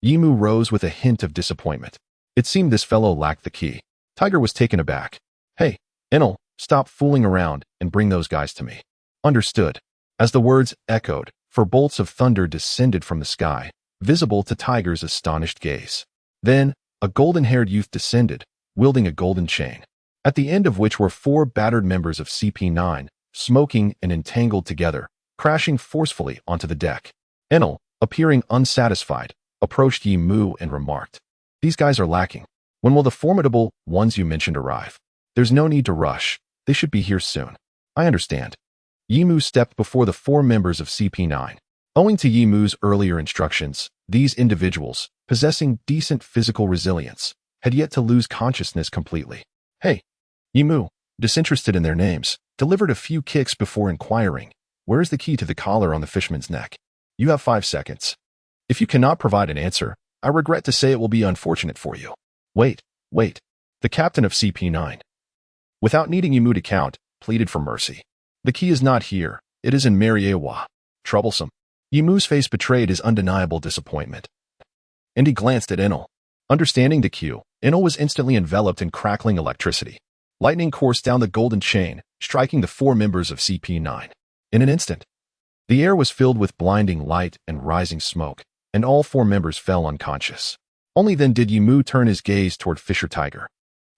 Yi Mu rose with a hint of disappointment. It seemed this fellow lacked the key. Tiger was taken aback. "Hey, Enel, stop fooling around and bring those guys to me." "Understood." As the words echoed, for bolts of thunder descended from the sky, visible to Tiger's astonished gaze. Then, a golden-haired youth descended, wielding a golden chain, at the end of which were 4 battered members of CP9, smoking and entangled together, crashing forcefully onto the deck. Enel, appearing unsatisfied, approached Yi Mu and remarked, "These guys are lacking. When will the formidable ones you mentioned arrive?" "There's no need to rush. They should be here soon." "I understand." Yi Mu stepped before the 4 members of CP9. Owing to Yi Mu's earlier instructions, these individuals, possessing decent physical resilience, had yet to lose consciousness completely. "Hey," Yi Mu, disinterested in their names, delivered a few kicks before inquiring, "Where is the key to the collar on the fishman's neck?" "You have 5 seconds. If you cannot provide an answer, I regret to say it will be unfortunate for you." Wait. The captain of CP9, without needing Yi Mu to count, pleaded for mercy. "The key is not here. It is in Mera Mera." Troublesome. Yi Mu's face betrayed his undeniable disappointment, and he glanced at Enel. Understanding the cue, Enel was instantly enveloped in crackling electricity. Lightning coursed down the golden chain, striking the 4 members of CP9. In an instant, the air was filled with blinding light and rising smoke, and all 4 members fell unconscious. Only then did Yimu turn his gaze toward Fisher Tiger.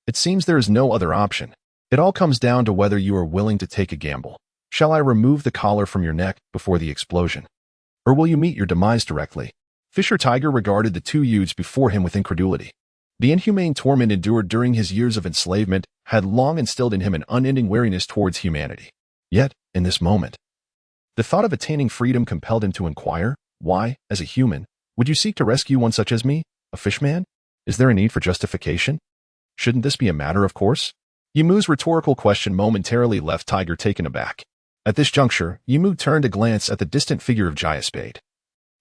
It seems there is no other option. It all comes down to whether you are willing to take a gamble. Shall I remove the collar from your neck before the explosion? Or will you meet your demise directly? Fisher Tiger regarded the 2 youths before him with incredulity. The inhumane torment endured during his years of enslavement had long instilled in him an unending wariness towards humanity. Yet, in this moment, the thought of attaining freedom compelled him to inquire, why, as a human, would you seek to rescue one such as me, a fishman? Is there a need for justification? Shouldn't this be a matter of course? Yimu's rhetorical question momentarily left Tiger taken aback. At this juncture, Yimu turned to glance at the distant figure of Jaya Spade,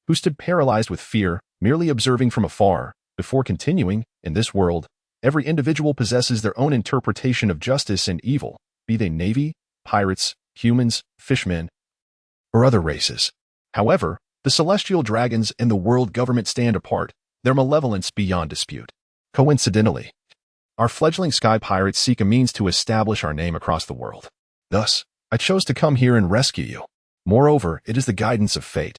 who stood paralyzed with fear, merely observing from afar, before continuing, in this world, every individual possesses their own interpretation of justice and evil, be they navy, pirates, humans, fishmen, or other races. However, the celestial dragons and the world government stand apart, their malevolence beyond dispute. Coincidentally, our fledgling sky pirates seek a means to establish our name across the world. Thus, I chose to come here and rescue you. Moreover, it is the guidance of fate.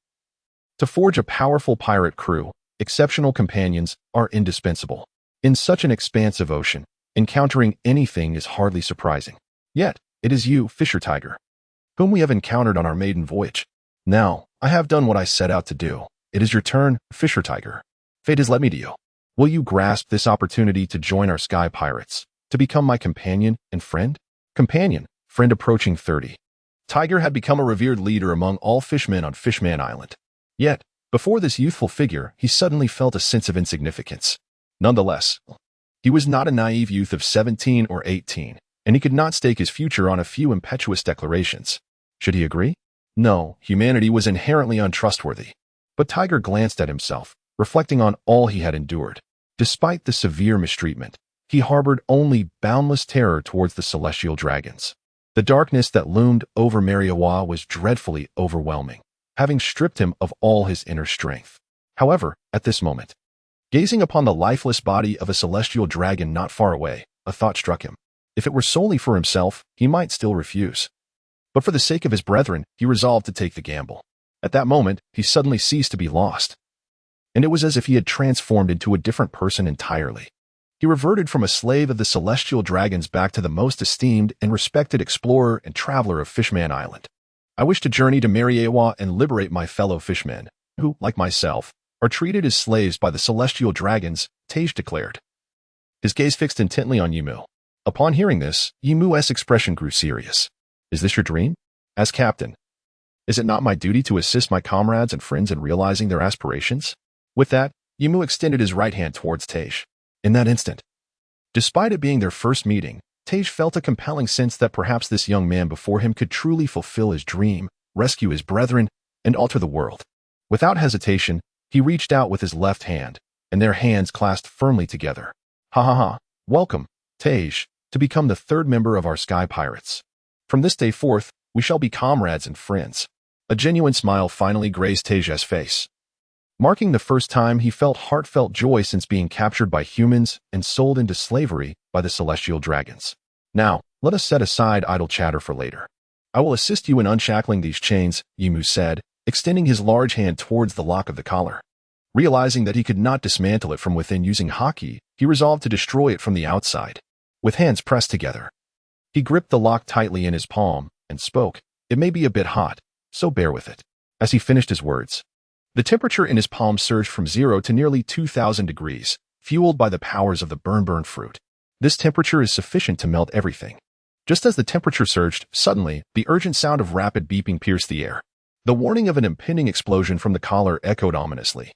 To forge a powerful pirate crew, exceptional companions are indispensable. In such an expansive ocean, encountering anything is hardly surprising. Yet, it is you, Fisher Tiger, whom we have encountered on our maiden voyage. Now, I have done what I set out to do. It is your turn, Fisher Tiger. Fate has led me to you. Will you grasp this opportunity to join our sky pirates, to become my companion and friend? Companion, friend approaching 30. Tiger had become a revered leader among all fishmen on Fishman Island. Yet, before this youthful figure, he suddenly felt a sense of insignificance. Nonetheless, he was not a naive youth of 17 or 18, and he could not stake his future on a few impetuous declarations. Should he agree? No, humanity was inherently untrustworthy. But Tiger glanced at himself, reflecting on all he had endured. Despite the severe mistreatment, he harbored only boundless terror towards the celestial dragons. The darkness that loomed over Mera Mera was dreadfully overwhelming, having stripped him of all his inner strength. However, at this moment, gazing upon the lifeless body of a celestial dragon not far away, a thought struck him. If it were solely for himself, he might still refuse. But for the sake of his brethren, he resolved to take the gamble. At that moment, he suddenly ceased to be lost. And it was as if he had transformed into a different person entirely. He reverted from a slave of the celestial dragons back to the most esteemed and respected explorer and traveler of Fishman Island. I wish to journey to Mera Mera and liberate my fellow fishmen, who, like myself, are treated as slaves by the celestial dragons, Tej declared. His gaze fixed intently on Yimu. Upon hearing this, Yimu's expression grew serious. Is this your dream? As captain, is it not my duty to assist my comrades and friends in realizing their aspirations? With that, Yimu extended his right hand towards Tej. In that instant, despite it being their first meeting, Tej felt a compelling sense that perhaps this young man before him could truly fulfill his dream, rescue his brethren, and alter the world. Without hesitation, he reached out with his left hand, and their hands clasped firmly together. Ha ha ha, welcome, Tej, to become the 3rd member of our Sky Pirates. From this day forth, we shall be comrades and friends. A genuine smile finally graced Tej's face, marking the first time he felt heartfelt joy since being captured by humans and sold into slavery by the celestial dragons. Now, let us set aside idle chatter for later. I will assist you in unshackling these chains, Yimu said, extending his large hand towards the lock of the collar. Realizing that he could not dismantle it from within using Haki, he resolved to destroy it from the outside. With hands pressed together, he gripped the lock tightly in his palm and spoke. It may be a bit hot, so bear with it. As he finished his words, the temperature in his palm surged from 0 to nearly 2,000 degrees, fueled by the powers of the burn fruit. This temperature is sufficient to melt everything. Just as the temperature surged, suddenly, the urgent sound of rapid beeping pierced the air. The warning of an impending explosion from the collar echoed ominously,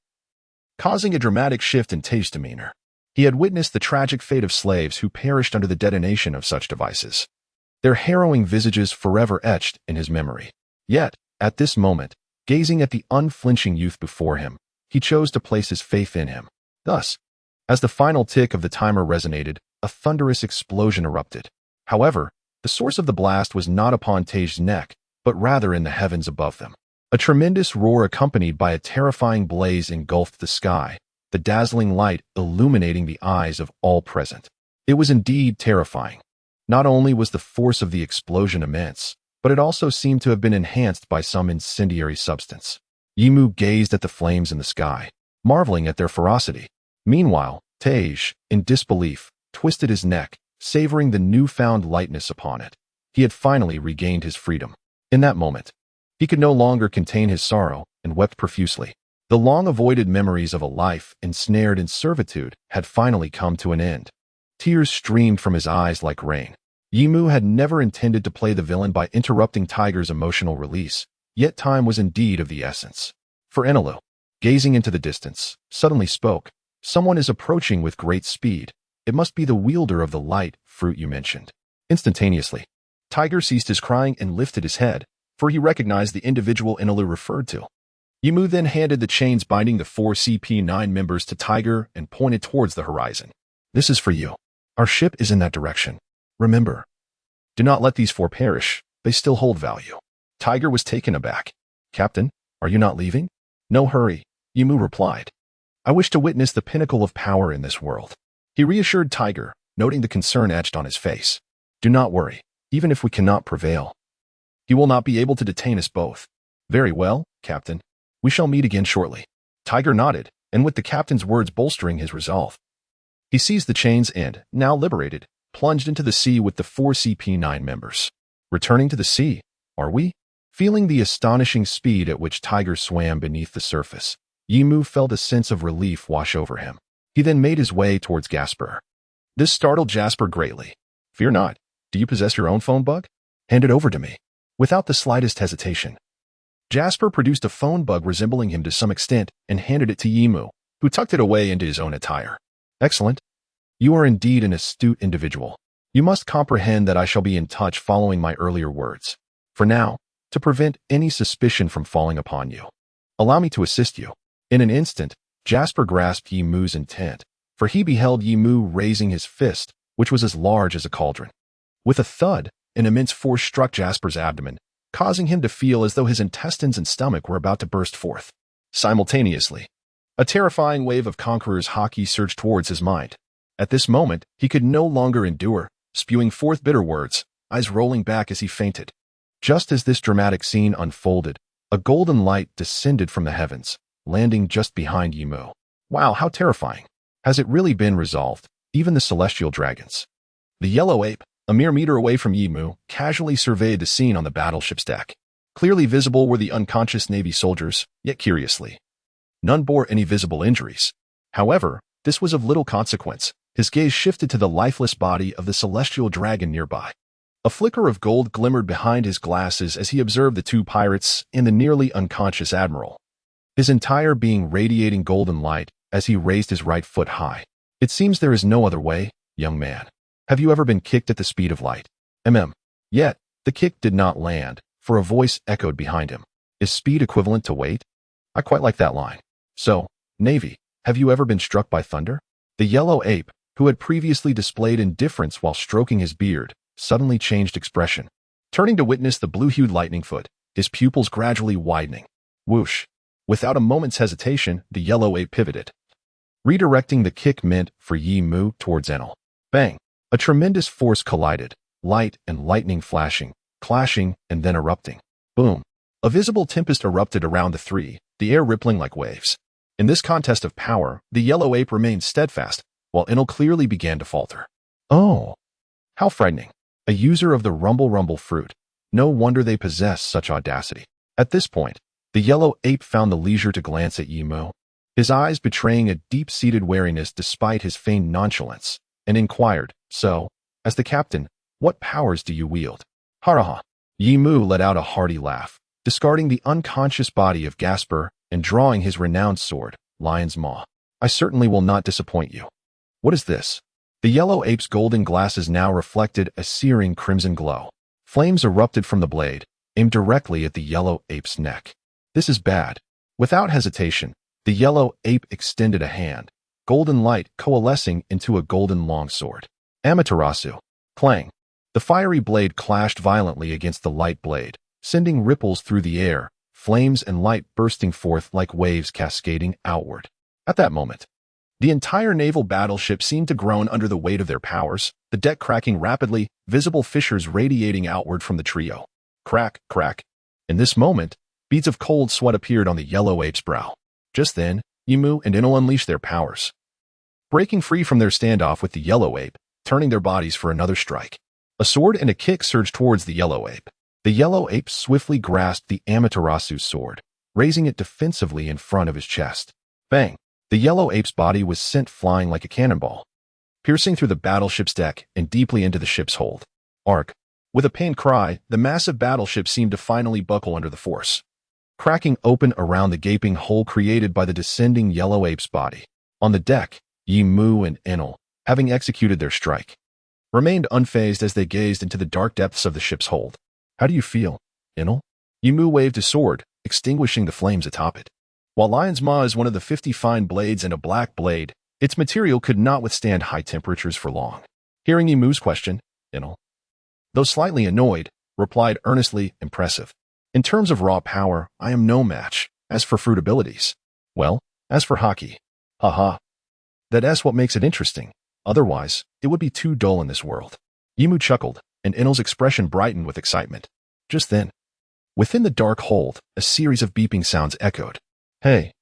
causing a dramatic shift in Tej's demeanor. He had witnessed the tragic fate of slaves who perished under the detonation of such devices, their harrowing visages forever etched in his memory. Yet, at this moment, gazing at the unflinching youth before him, he chose to place his faith in him. Thus, as the final tick of the timer resonated, a thunderous explosion erupted. However, the source of the blast was not upon Tej's neck, but rather in the heavens above them. A tremendous roar accompanied by a terrifying blaze engulfed the sky, the dazzling light illuminating the eyes of all present. It was indeed terrifying. Not only was the force of the explosion immense, but it also seemed to have been enhanced by some incendiary substance. Yimu gazed at the flames in the sky, marveling at their ferocity. Meanwhile, Tej, in disbelief, twisted his neck, savoring the newfound lightness upon it. He had finally regained his freedom. In that moment, he could no longer contain his sorrow and wept profusely. The long-avoided memories of a life ensnared in servitude had finally come to an end. Tears streamed from his eyes like rain. Yimu had never intended to play the villain by interrupting Tiger's emotional release, yet time was indeed of the essence. For Enelu, gazing into the distance, suddenly spoke, "Someone is approaching with great speed. It must be the wielder of the light fruit you mentioned." Instantaneously, Tiger ceased his crying and lifted his head, for he recognized the individual Enelu referred to. Yimu then handed the chains binding the 4 CP9 members to Tiger and pointed towards the horizon. "This is for you. Our ship is in that direction. Remember, do not let these 4 perish. They still hold value." Tiger was taken aback. "Captain, are you not leaving?" "No hurry," Yimu replied. "I wish to witness the pinnacle of power in this world." He reassured Tiger, noting the concern etched on his face. "Do not worry. Even if we cannot prevail, he will not be able to detain us both." "Very well, Captain. We shall meet again shortly." Tiger nodded, and with the captain's words bolstering his resolve, he seized the chains and, now liberated, plunged into the sea with the 4 CP9 members. "Returning to the sea, are we?" Feeling the astonishing speed at which Tiger swam beneath the surface, Yimu felt a sense of relief wash over him. He then made his way towards Jasper. This startled Jasper greatly. "Fear not. Do you possess your own phone bug? Hand it over to me." Without the slightest hesitation, Jasper produced a phone bug resembling him to some extent and handed it to Yimu, who tucked it away into his own attire. "Excellent. You are indeed an astute individual. You must comprehend that I shall be in touch following my earlier words. For now, to prevent any suspicion from falling upon you, allow me to assist you." In an instant, Jasper grasped Yimu's intent, for he beheld Yimu raising his fist, which was as large as a cauldron. With a thud, an immense force struck Jasper's abdomen, causing him to feel as though his intestines and stomach were about to burst forth. Simultaneously, a terrifying wave of Conqueror's Haki surged towards his mind. At this moment, he could no longer endure, spewing forth bitter words, eyes rolling back as he fainted. Just as this dramatic scene unfolded, a golden light descended from the heavens, landing just behind Yimu. Wow, how terrifying. Has it really been resolved? Even the celestial dragons. The yellow ape, a mere meter away from Yimu, casually surveyed the scene on the battleship's deck. Clearly visible were the unconscious Navy soldiers, yet curiously, none bore any visible injuries. However, this was of little consequence. His gaze shifted to the lifeless body of the celestial dragon nearby. A flicker of gold glimmered behind his glasses as he observed the 2 pirates and the nearly unconscious admiral, his entire being radiating golden light as he raised his right foot high. "It seems there is no other way, young man. Have you ever been kicked at the speed of light?" Yet, the kick did not land, for a voice echoed behind him. "Is speed equivalent to weight?" I quite like that line. "So, Navy, have you ever been struck by thunder?" The yellow ape, who had previously displayed indifference while stroking his beard, suddenly changed expression. Turning to witness the blue-hued lightning foot, his pupils gradually widening. Whoosh! Without a moment's hesitation, the yellow ape pivoted, redirecting the kick meant for Yimu towards Enel. Bang! A tremendous force collided, light and lightning flashing, clashing, and then erupting. Boom! A visible tempest erupted around the 3, the air rippling like waves. In this contest of power, the yellow ape remained steadfast, while Enel clearly began to falter. Oh! How frightening. A user of the rumble fruit. No wonder they possess such audacity. At this point, the yellow ape found the leisure to glance at Yimu, his eyes betraying a deep-seated wariness despite his feigned nonchalance, and inquired, "So, as the captain, what powers do you wield?" "Haraha!" Yimu let out a hearty laugh, discarding the unconscious body of Jasper and drawing his renowned sword, Lion's Maw. "I certainly will not disappoint you." "What is this?" The yellow ape's golden glasses now reflected a searing crimson glow. Flames erupted from the blade, aimed directly at the yellow ape's neck. "This is bad." Without hesitation, the yellow ape extended a hand, golden light coalescing into a golden longsword. Amaterasu. Clang. The fiery blade clashed violently against the light blade, sending ripples through the air, flames and light bursting forth like waves cascading outward. At that moment, the entire naval battleship seemed to groan under the weight of their powers, the deck cracking rapidly, visible fissures radiating outward from the trio. Crack, crack. In this moment, beads of cold sweat appeared on the yellow ape's brow. Just then, Yimu and Inel unleashed their powers, breaking free from their standoff with the yellow ape, turning their bodies for another strike. A sword and a kick surged towards the yellow ape. The yellow ape swiftly grasped the Amaterasu's sword, raising it defensively in front of his chest. Bang! The yellow ape's body was sent flying like a cannonball, piercing through the battleship's deck and deeply into the ship's hold. Arc! With a pained cry, the massive battleship seemed to finally buckle under the force, cracking open around the gaping hole created by the descending yellow ape's body. On the deck, Yimu and Enel, having executed their strike, remained unfazed as they gazed into the dark depths of the ship's hold. How do you feel, Enel? Yimu waved his sword, extinguishing the flames atop it. While Lion's Maw is one of the 50 fine blades and a black blade, its material could not withstand high temperatures for long. Hearing Yimu's question, Enel, though slightly annoyed, replied earnestly, impressive. In terms of raw power, I am no match. As for fruit abilities, well, as for Haki, haha. That's what makes it interesting. Otherwise, it would be too dull in this world. Yimu chuckled, and Enel's expression brightened with excitement. Just then, within the dark hold, a series of beeping sounds echoed. Hey,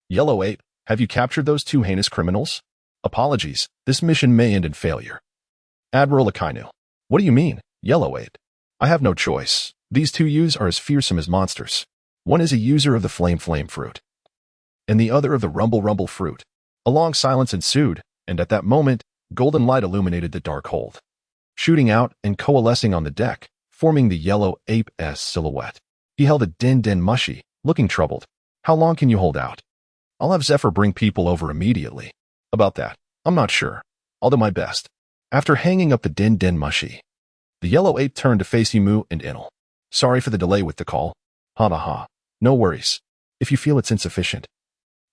Yellow Ape, have you captured those two heinous criminals? Apologies, this mission may end in failure. Admiral Akainu. What do you mean, Yellow Ape? I have no choice. These two youths are as fearsome as monsters. One is a user of the flame fruit, and the other of the rumble fruit. A long silence ensued, and at that moment, golden light illuminated the dark hold, shooting out and coalescing on the deck, forming the yellow ape's silhouette. He held a den mushy, looking troubled. How long can you hold out? I'll have Zephyr bring people over immediately. About that, I'm not sure. I'll do my best. After hanging up the den mushy, the yellow ape turned to face Yimu and Enel. Sorry for the delay with the call. Ha. No worries. If you feel it's insufficient,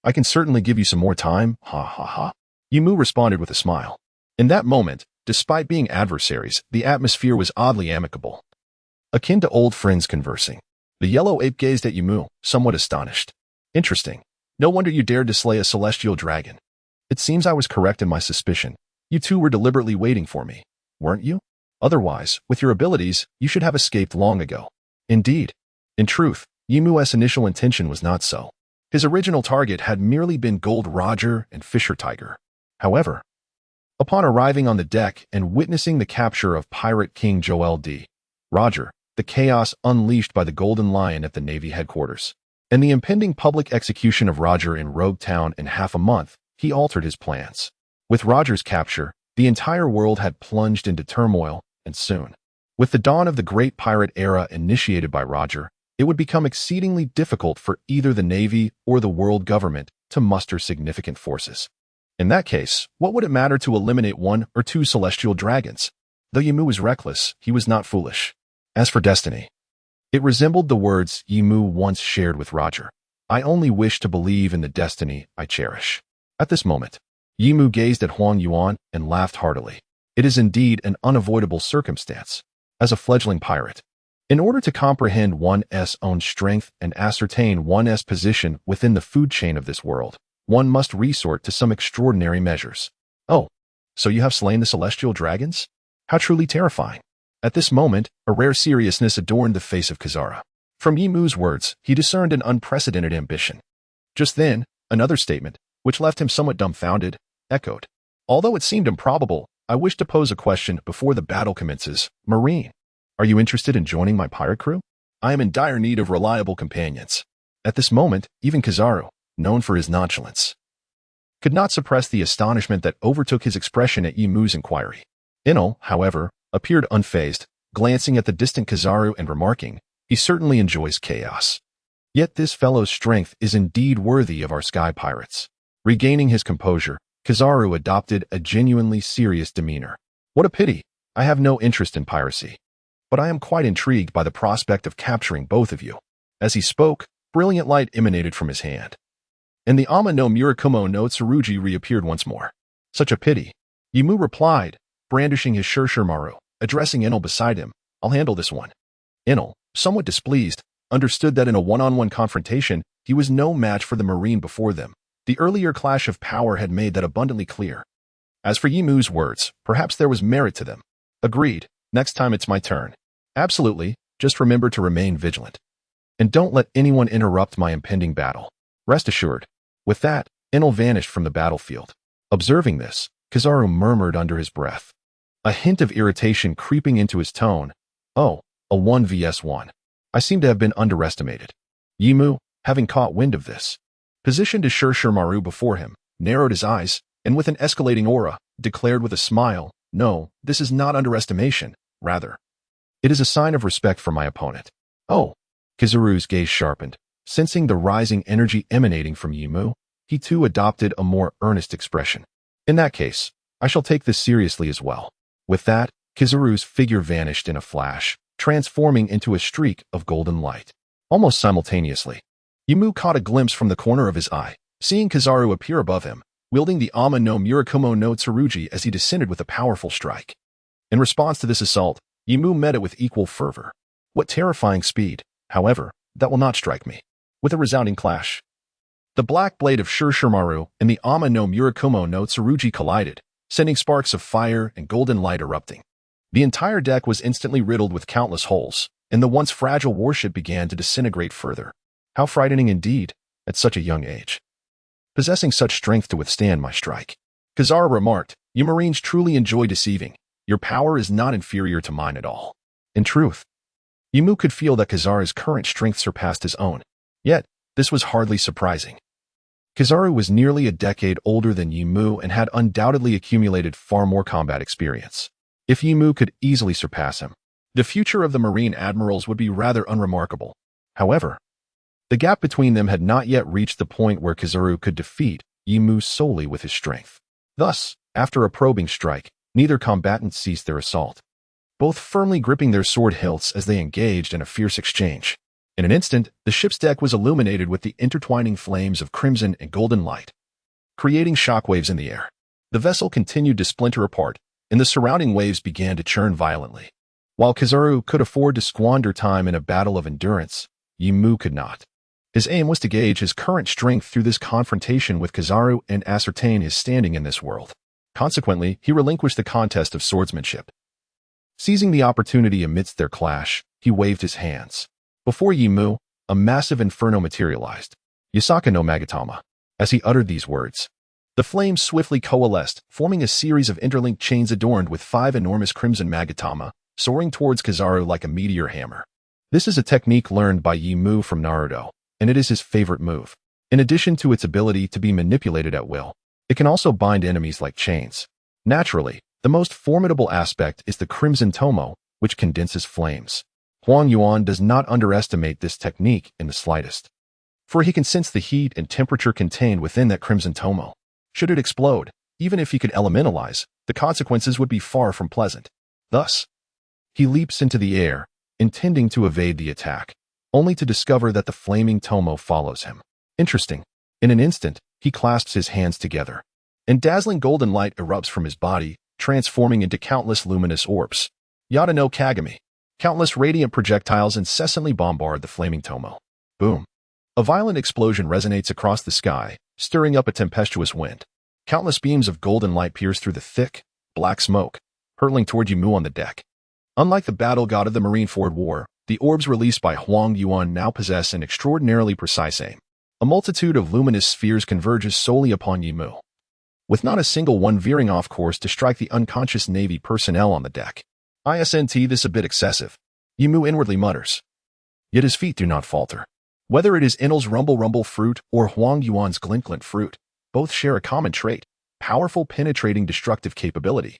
I can certainly give you some more time. Ha. Yimu responded with a smile. In that moment, despite being adversaries, the atmosphere was oddly amicable, akin to old friends conversing. The yellow ape gazed at Yimu, somewhat astonished. Interesting. No wonder you dared to slay a celestial dragon. It seems I was correct in my suspicion. You two were deliberately waiting for me, weren't you? Otherwise, with your abilities, you should have escaped long ago. Indeed. In truth, Yimu's initial intention was not so. His original target had merely been Gold Roger and Fisher Tiger. However, upon arriving on the deck and witnessing the capture of Pirate King Joel D. Roger, the chaos unleashed by the Golden Lion at the Navy headquarters, and the impending public execution of Roger in Rogue Town in half a month, he altered his plans. With Roger's capture, the entire world had plunged into turmoil, and soon, with the dawn of the Great Pirate Era initiated by Roger, it would become exceedingly difficult for either the Navy or the world government to muster significant forces. In that case, what would it matter to eliminate one or two celestial dragons? Though Yimu was reckless, he was not foolish. As for destiny, it resembled the words Yimu once shared with Roger. I only wish to believe in the destiny I cherish. At this moment, Yimu gazed at Huang Yuan and laughed heartily. It is indeed an unavoidable circumstance. As a fledgling pirate, in order to comprehend one's own strength and ascertain one's position within the food chain of this world, one must resort to some extraordinary measures. Oh, so you have slain the celestial dragons? How truly terrifying. At this moment, a rare seriousness adorned the face of Kazara. From Yimu's words, he discerned an unprecedented ambition. Just then, another statement, which left him somewhat dumbfounded, echoed. Although it seemed improbable, I wish to pose a question before the battle commences. Marine, are you interested in joining my pirate crew? I am in dire need of reliable companions. At this moment, even Kizaru, known for his nonchalance, could not suppress the astonishment that overtook his expression at Yimu's inquiry. Enel, however, appeared unfazed, glancing at the distant Kizaru and remarking, he certainly enjoys chaos. Yet this fellow's strength is indeed worthy of our sky pirates. Regaining his composure, Kizaru adopted a genuinely serious demeanor. What a pity. I have no interest in piracy, but I am quite intrigued by the prospect of capturing both of you. As he spoke, brilliant light emanated from his hand, and the Ama no Murakumo no Tsurugi reappeared once more. Such a pity. Yimu replied, brandishing his Shurshurmaru, addressing Enel beside him. I'll handle this one. Enel, somewhat displeased, understood that in a one-on-one confrontation, he was no match for the marine before them. The earlier clash of power had made that abundantly clear. As for Yimu's words, perhaps there was merit to them. Agreed. Next time it's my turn. Absolutely. Just remember to remain vigilant. And don't let anyone interrupt my impending battle. Rest assured. With that, Enel vanished from the battlefield. Observing this, Kizaru murmured under his breath, a hint of irritation creeping into his tone. Oh, a 1vs1. I seem to have been underestimated. Yimu, having caught wind of this, positioned his Shurshurmaru before him, narrowed his eyes, and with an escalating aura, declared with a smile, no, this is not underestimation, rather. It is a sign of respect for my opponent. Oh, Kizaru's gaze sharpened. Sensing the rising energy emanating from Yimu, he too adopted a more earnest expression. In that case, I shall take this seriously as well. With that, Kizaru's figure vanished in a flash, transforming into a streak of golden light. Almost simultaneously, Yimu caught a glimpse from the corner of his eye, seeing Kizaru appear above him, wielding the Ama no Murakumo no Tsurugi as he descended with a powerful strike. In response to this assault, Yimu met it with equal fervor. What terrifying speed, however, that will not strike me. With a resounding clash, the black blade of Shurshurmaru and the Ama no Murakumo no Tsurugi collided, sending sparks of fire and golden light erupting. The entire deck was instantly riddled with countless holes, and the once fragile warship began to disintegrate further. How frightening indeed, at such a young age. Possessing such strength to withstand my strike. Kizaru remarked, you Marines truly enjoy deceiving. Your power is not inferior to mine at all. In truth, Yimu could feel that Kizaru's current strength surpassed his own. Yet, this was hardly surprising. Kizaru was nearly a decade older than Yimu and had undoubtedly accumulated far more combat experience. If Yimu could easily surpass him, the future of the Marine admirals would be rather unremarkable. However, the gap between them had not yet reached the point where Kizaru could defeat Yimu solely with his strength. Thus, after a probing strike, neither combatant ceased their assault, both firmly gripping their sword hilts as they engaged in a fierce exchange. In an instant, the ship's deck was illuminated with the intertwining flames of crimson and golden light, creating shockwaves in the air. The vessel continued to splinter apart, and the surrounding waves began to churn violently. While Kizaru could afford to squander time in a battle of endurance, Yimu could not. His aim was to gauge his current strength through this confrontation with Kizaru and ascertain his standing in this world. Consequently, he relinquished the contest of swordsmanship. Seizing the opportunity amidst their clash, he waved his hands. Before Yimu, a massive inferno materialized, Yasaka no Magatama. As he uttered these words, the flames swiftly coalesced, forming a series of interlinked chains adorned with 5 enormous crimson Magatama, soaring towards Kizaru like a meteor hammer. This is a technique learned by Yimu from Naruto, and it is his favorite move. In addition to its ability to be manipulated at will, it can also bind enemies like chains. Naturally, the most formidable aspect is the Crimson Tomo, which condenses flames. Huang Yuan does not underestimate this technique in the slightest, for he can sense the heat and temperature contained within that Crimson Tomo. Should it explode, even if he could elementalize, the consequences would be far from pleasant. Thus, he leaps into the air, intending to evade the attack, only to discover that the flaming Tomo follows him. Interesting. In an instant, he clasps his hands together, and dazzling golden light erupts from his body, transforming into countless luminous orbs. Yada no Kagami. Countless radiant projectiles incessantly bombard the flaming Tomo. Boom. A violent explosion resonates across the sky, stirring up a tempestuous wind. Countless beams of golden light pierce through the thick, black smoke, hurtling toward Yimu on the deck. Unlike the battle god of the Marineford War, the orbs released by Huang Yuan now possess an extraordinarily precise aim. A multitude of luminous spheres converges solely upon Yimu, with not a single one veering off course to strike the unconscious Navy personnel on the deck. Isn't this a bit excessive? Yimu inwardly mutters. Yet his feet do not falter. Whether it is Enel's rumble fruit or Huang Yuan's glint fruit, both share a common trait: powerful penetrating destructive capability.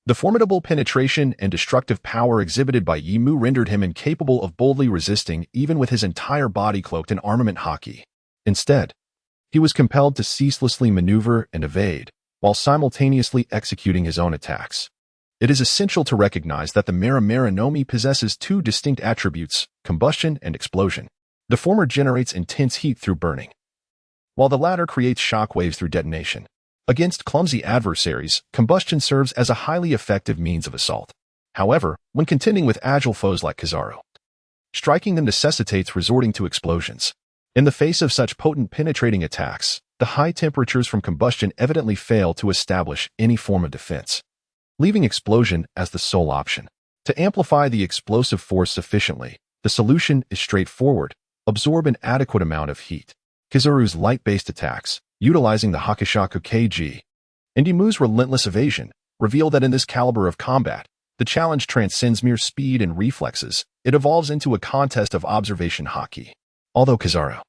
The formidable penetration and destructive power exhibited by Yimu rendered him incapable of boldly resisting even with his entire body cloaked in armament Haki. Instead, he was compelled to ceaselessly maneuver and evade, while simultaneously executing his own attacks. It is essential to recognize that the Mera Mera Nomi possesses 2 distinct attributes: combustion and explosion. The former generates intense heat through burning, while the latter creates shockwaves through detonation. Against clumsy adversaries, combustion serves as a highly effective means of assault. However, when contending with agile foes like Kizaru, striking them necessitates resorting to explosions. In the face of such potent penetrating attacks, the high temperatures from combustion evidently fail to establish any form of defense, leaving explosion as the sole option. To amplify the explosive force sufficiently, The solution is straightforward. Absorb an adequate amount of heat. Kizaru's light-based attacks, utilizing the Hakushaku KG, and Yamu's relentless evasion, reveal that in this caliber of combat, the challenge transcends mere speed and reflexes. It evolves into a contest of observation Haki. Although Kizaru,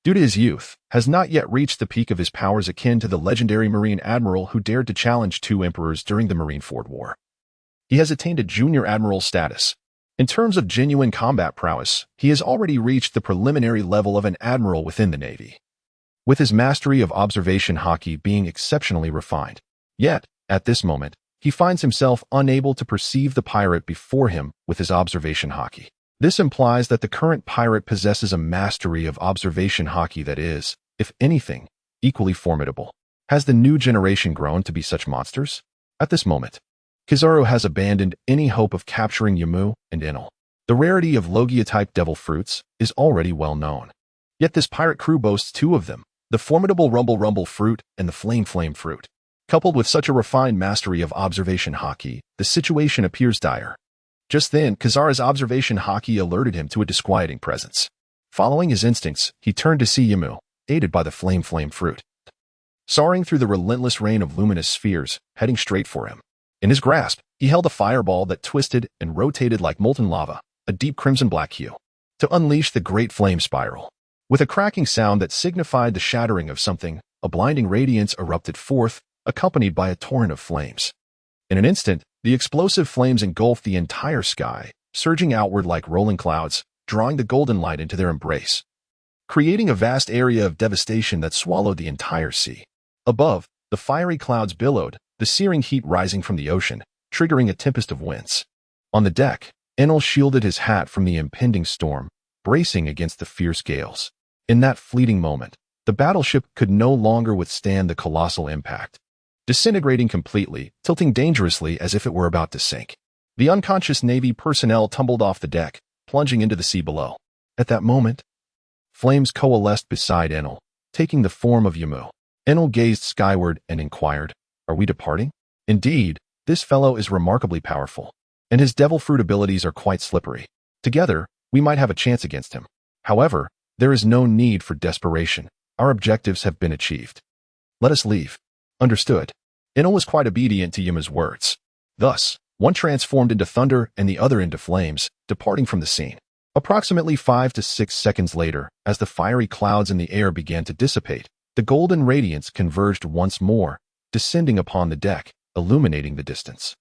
due to his youth, has not yet reached the peak of his powers akin to the legendary Marine Admiral who dared to challenge two emperors during the Marineford War. He has attained a junior admiral status. In terms of genuine combat prowess, he has already reached the preliminary level of an admiral within the Navy, with his mastery of observation Haki being exceptionally refined. Yet, at this moment, he finds himself unable to perceive the pirate before him with his observation Haki. This implies that the current pirate possesses a mastery of observation Haki that is, if anything, equally formidable. Has the new generation grown to be such monsters? At this moment, Kizaru has abandoned any hope of capturing Yamu and Enel. The rarity of Logia-type devil fruits is already well known. Yet this pirate crew boasts two of them, the formidable Rumble fruit and the Flame fruit. Coupled with such a refined mastery of observation Haki, the situation appears dire. Just then, Kizaru's observation Haki alerted him to a disquieting presence. Following his instincts, he turned to see Yamu, aided by the Flame fruit, soaring through the relentless rain of luminous spheres, heading straight for him. In his grasp, he held a fireball that twisted and rotated like molten lava, a deep crimson-black hue, to unleash the great flame spiral. With a cracking sound that signified the shattering of something, a blinding radiance erupted forth, accompanied by a torrent of flames. In an instant, the explosive flames engulfed the entire sky, surging outward like rolling clouds, drawing the golden light into their embrace, creating a vast area of devastation that swallowed the entire sea. Above, the fiery clouds billowed, the searing heat rising from the ocean, triggering a tempest of winds. On the deck, Enel shielded his hat from the impending storm, bracing against the fierce gales. In that fleeting moment, the battleship could no longer withstand the colossal impact, disintegrating completely, tilting dangerously as if it were about to sink. The unconscious Navy personnel tumbled off the deck, plunging into the sea below. At that moment, flames coalesced beside Enel, taking the form of Yamu. Enel gazed skyward and inquired, "Are we departing?" Indeed, this fellow is remarkably powerful, and his devil fruit abilities are quite slippery. Together, we might have a chance against him. However, there is no need for desperation. Our objectives have been achieved. Let us leave. Understood. Enel was quite obedient to Yamu's words. Thus, one transformed into thunder and the other into flames, departing from the scene. Approximately 5 to 6 seconds later, as the fiery clouds in the air began to dissipate, the golden radiance converged once more, descending upon the deck, illuminating the distance.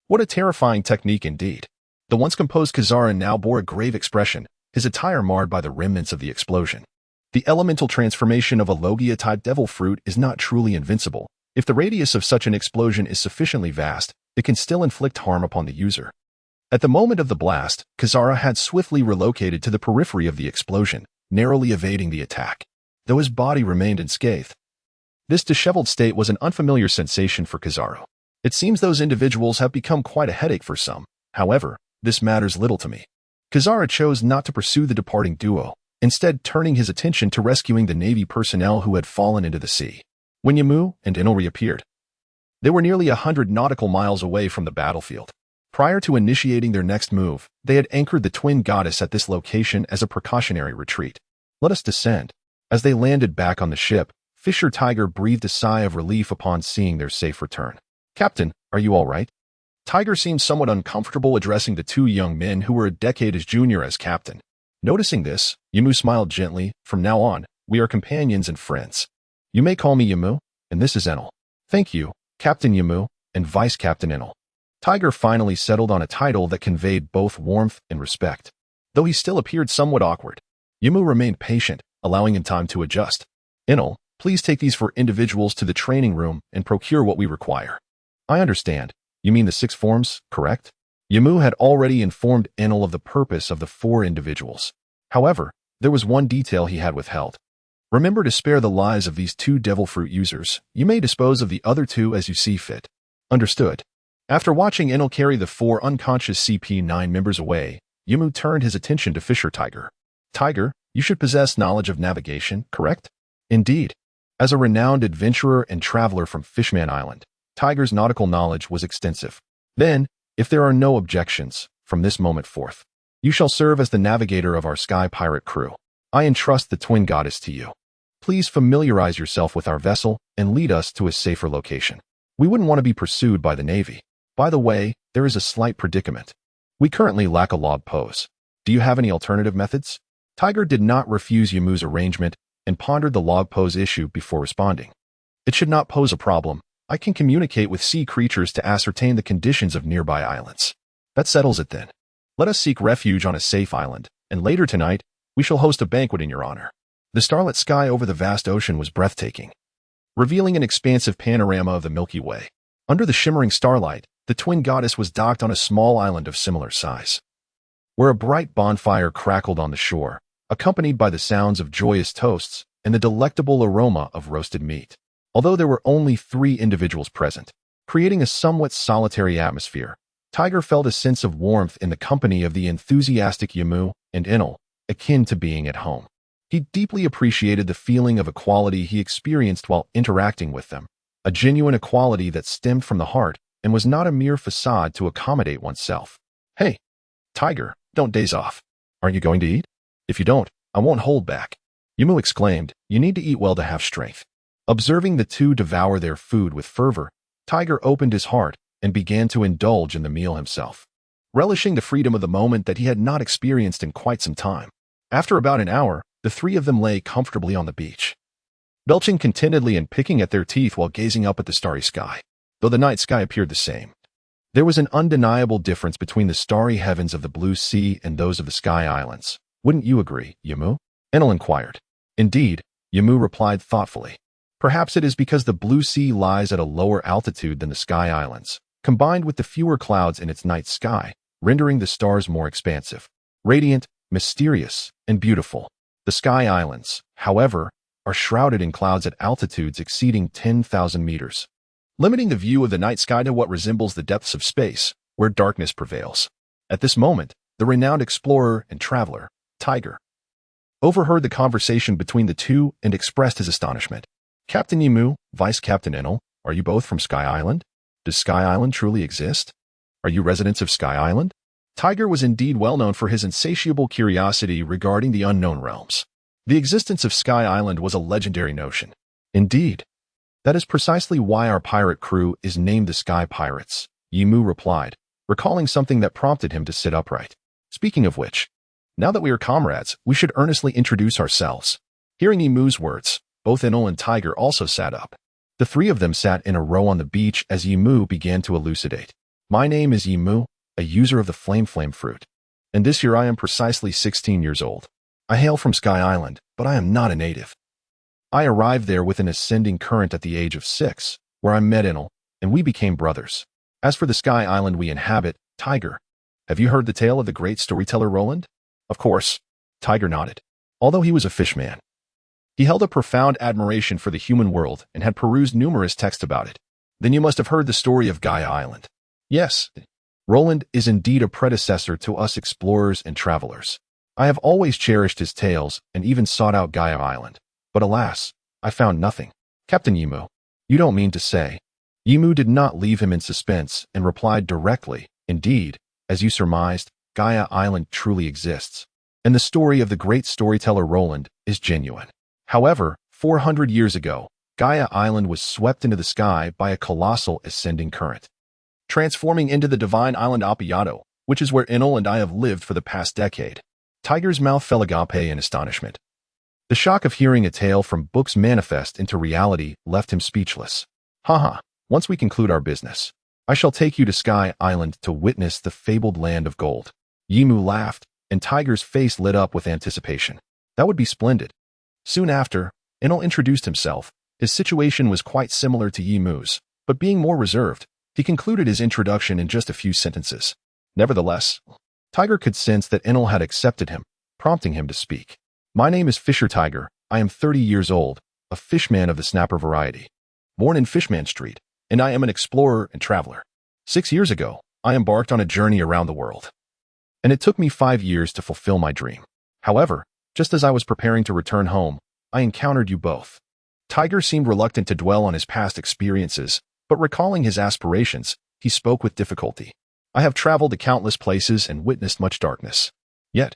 What a terrifying technique indeed. The once composed Kizaru now bore a grave expression, his attire marred by the remnants of the explosion. The elemental transformation of a Logia-type devil fruit is not truly invincible. If the radius of such an explosion is sufficiently vast, it can still inflict harm upon the user. At the moment of the blast, Kizaru had swiftly relocated to the periphery of the explosion, narrowly evading the attack, though his body remained unscathed. This disheveled state was an unfamiliar sensation for Kizaru. It seems those individuals have become quite a headache for some. However, this matters little to me. Kizaru chose not to pursue the departing duo, instead turning his attention to rescuing the Navy personnel who had fallen into the sea. When Yamu and Enel reappeared, they were nearly 100 nautical miles away from the battlefield. Prior to initiating their next move, they had anchored the twin goddess at this location as a precautionary retreat. Let us descend. As they landed back on the ship, Fisher Tiger breathed a sigh of relief upon seeing their safe return. "Captain, are you all right?" Tiger seemed somewhat uncomfortable addressing the two young men who were a decade his junior as captain. Noticing this, Yamu smiled gently. "From now on, we are companions and friends. You may call me Yamu, and this is Enel." "Thank you, Captain Yamu and Vice Captain Enel." Tiger finally settled on a title that conveyed both warmth and respect. Though he still appeared somewhat awkward, Yamu remained patient, allowing him time to adjust. "Enel, please take these 4 individuals to the training room and procure what we require." "I understand. You mean the 6 forms, correct?" Yamu had already informed Enel of the purpose of the 4 individuals. However, there was one detail he had withheld. "Remember to spare the lives of these 2 devil fruit users. You may dispose of the other 2 as you see fit." "Understood." After watching Enel carry the 4 unconscious CP9 members away, Yamu turned his attention to Fisher Tiger. "Tiger, you should possess knowledge of navigation, correct?" "Indeed." As a renowned adventurer and traveler from Fishman Island, Tiger's nautical knowledge was extensive. "Then, if there are no objections, from this moment forth, You shall serve as the navigator of our sky pirate crew. I entrust the twin goddess to you. Please familiarize yourself with our vessel and lead us to a safer location. We wouldn't want to be pursued by the Navy. By the way, there is a slight predicament. We currently lack a log pose. Do you have any alternative methods? Tiger did not refuse Yamu's arrangement and pondered the log pose issue before responding. It should not pose a problem. I can communicate with sea creatures to ascertain the conditions of nearby islands. That settles it then. Let us seek refuge on a safe island, and later tonight, we shall host a banquet in your honor. The starlit sky over the vast ocean was breathtaking, revealing an expansive panorama of the Milky Way. Under the shimmering starlight, the twin goddess was docked on a small island of similar size, where a bright bonfire crackled on the shore, accompanied by the sounds of joyous toasts and the delectable aroma of roasted meat. Although there were only 3 individuals present, creating a somewhat solitary atmosphere, Tiger felt a sense of warmth in the company of the enthusiastic Yamu and Enel, akin to being at home. He deeply appreciated the feeling of equality he experienced while interacting with them, a genuine equality that stemmed from the heart and was not a mere facade to accommodate oneself. Hey, Tiger, don't daze off. Aren't you going to eat? If you don't, I won't hold back. Yamu exclaimed, you need to eat well to have strength. Observing the two devour their food with fervor, Tiger opened his heart and began to indulge in the meal himself, relishing the freedom of the moment that he had not experienced in quite some time. After about an hour, the 3 of them lay comfortably on the beach, belching contentedly and picking at their teeth while gazing up at the starry sky. Though the night sky appeared the same, there was an undeniable difference between the starry heavens of the blue sea and those of the Sky Islands. Wouldn't you agree, Yamu? Enel inquired. Indeed, Yamu replied thoughtfully. Perhaps it is because the blue sea lies at a lower altitude than the Sky Islands, combined with the fewer clouds in its night sky, rendering the stars more expansive, radiant, mysterious, and beautiful. The Sky Islands, however, are shrouded in clouds at altitudes exceeding 10,000 meters, limiting the view of the night sky to what resembles the depths of space, where darkness prevails. At this moment, the renowned explorer and traveler, Tiger, overheard the conversation between the two and expressed his astonishment. Captain Yamu, Vice Captain Enel, are you both from Sky Island? Does Sky Island truly exist? Are you residents of Sky Island? Tiger was indeed well known for his insatiable curiosity regarding the unknown realms. The existence of Sky Island was a legendary notion. Indeed, that is precisely why our pirate crew is named the Sky Pirates, Yamu replied, recalling something that prompted him to sit upright. Speaking of which, now that we are comrades, we should earnestly introduce ourselves. Hearing Yamu's words, both Enel and Tiger also sat up. The 3 of them sat in a row on the beach as Yamu began to elucidate. My name is Yamu, a user of the flame fruit. And this year I am precisely 16 years old. I hail from Sky Island, but I am not a native. I arrived there with an ascending current at the age of 6, where I met Enel, and we became brothers. As for the Sky Island we inhabit, Tiger, have you heard the tale of the great storyteller Roland? Of course. Tiger nodded. Although he was a fishman, he held a profound admiration for the human world and had perused numerous texts about it. Then you must have heard the story of Gaia Island. Yes, Roland is indeed a predecessor to us explorers and travelers. I have always cherished his tales and even sought out Gaia Island. But alas, I found nothing. Captain Yamu, you don't mean to say. Yamu did not leave him in suspense and replied directly, indeed, as you surmised, Gaia Island truly exists, and the story of the great storyteller Roland is genuine. However, 400 years ago, Gaia Island was swept into the sky by a colossal ascending current, transforming into the divine island Apiato, which is where Enel and I have lived for the past decade. Tiger's mouth fell agape in astonishment. The shock of hearing a tale from books manifest into reality left him speechless. Haha, once we conclude our business, I shall take you to Sky Island to witness the fabled land of gold. Yamu laughed, and Tiger's face lit up with anticipation. That would be splendid. Soon after, Enel introduced himself. His situation was quite similar to Yamu's, but being more reserved, he concluded his introduction in just a few sentences. Nevertheless, Tiger could sense that Enel had accepted him, prompting him to speak. My name is Fisher Tiger. I am 30 years old, a fishman of the snapper variety, born in Fishman Street, and I am an explorer and traveler. 6 years ago, I embarked on a journey around the world, and it took me 5 years to fulfill my dream. However, just as I was preparing to return home, I encountered you both. Tiger seemed reluctant to dwell on his past experiences, but recalling his aspirations, he spoke with difficulty. I have traveled to countless places and witnessed much darkness. Yet,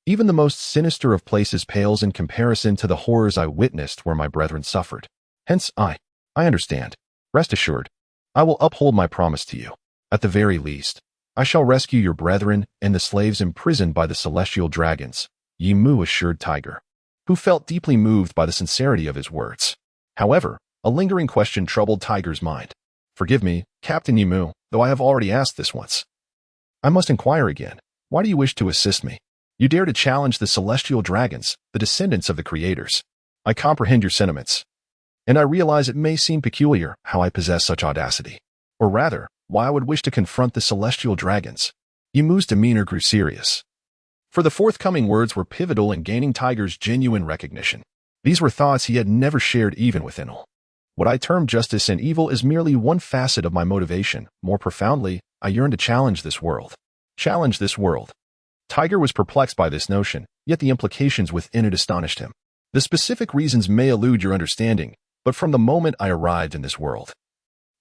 even the most sinister of places pales in comparison to the horrors I witnessed where my brethren suffered. Hence, I understand. Rest assured, I will uphold my promise to you. At the very least, I shall rescue your brethren and the slaves imprisoned by the celestial dragons, Yimu assured Tiger, who felt deeply moved by the sincerity of his words. However, a lingering question troubled Tiger's mind. Forgive me, Captain Yimu, though I have already asked this once. I must inquire again. Why do you wish to assist me? You dare to challenge the celestial dragons, the descendants of the creators. I comprehend your sentiments, and I realize it may seem peculiar how I possess such audacity. Or rather, why I would wish to confront the celestial dragons. Yimu's demeanor grew serious, for the forthcoming words were pivotal in gaining Tiger's genuine recognition. These were thoughts he had never shared even with Enel. What I term justice and evil is merely one facet of my motivation. More profoundly, I yearn to challenge this world. Challenge this world. Tiger was perplexed by this notion, yet the implications within it astonished him. The specific reasons may elude your understanding, but from the moment I arrived in this world,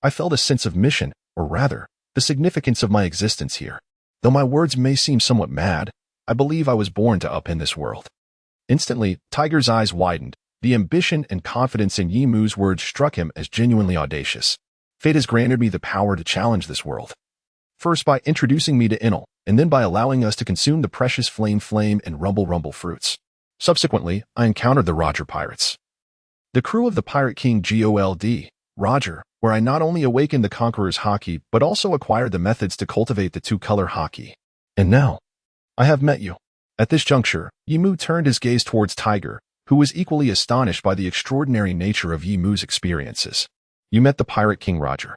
I felt a sense of mission, or rather, the significance of my existence here. Though my words may seem somewhat mad, I believe I was born to upend this world. Instantly, Tiger's eyes widened. The ambition and confidence in Yimu's words struck him as genuinely audacious. Fate has granted me the power to challenge this world. First by introducing me to Enel, and then by allowing us to consume the precious flame and rumble fruits. Subsequently, I encountered the Roger pirates, the crew of the Pirate King Gold, Roger, where I not only awakened the Conqueror's Haki, but also acquired the methods to cultivate the two-color Haki. And now, I have met you. At this juncture, Yimu turned his gaze towards Tiger, who was equally astonished by the extraordinary nature of Yimu's experiences. You met the Pirate King Roger.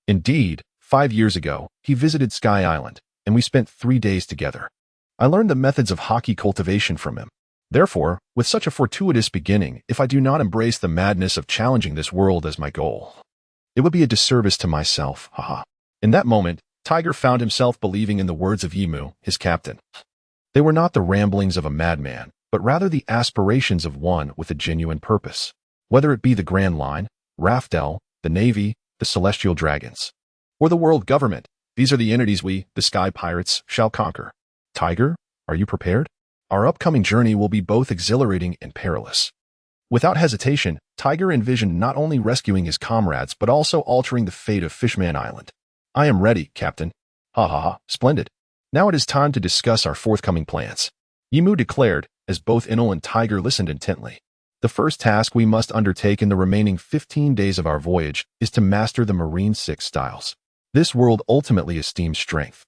Indeed, 5 years ago, he visited Sky Island, and we spent 3 days together. I learned the methods of Haki cultivation from him. Therefore, with such a fortuitous beginning, if I do not embrace the madness of challenging this world as my goal, it would be a disservice to myself, haha. In that moment, Tiger found himself believing in the words of Yimu, his captain. They were not the ramblings of a madman, but rather the aspirations of one with a genuine purpose. Whether it be the Grand Line, Raftel, the Navy, the Celestial Dragons, or the world government, these are the entities we, the Sky Pirates, shall conquer. Tiger, are you prepared? Our upcoming journey will be both exhilarating and perilous. Without hesitation, Tiger envisioned not only rescuing his comrades but also altering the fate of Fishman Island. I am ready, Captain. Ha ha ha, splendid. Now it is time to discuss our forthcoming plans. Yimu declared, as both Enel and Tiger listened intently. The first task we must undertake in the remaining 15 days of our voyage is to master the Marine 6 styles. This world ultimately esteems strength.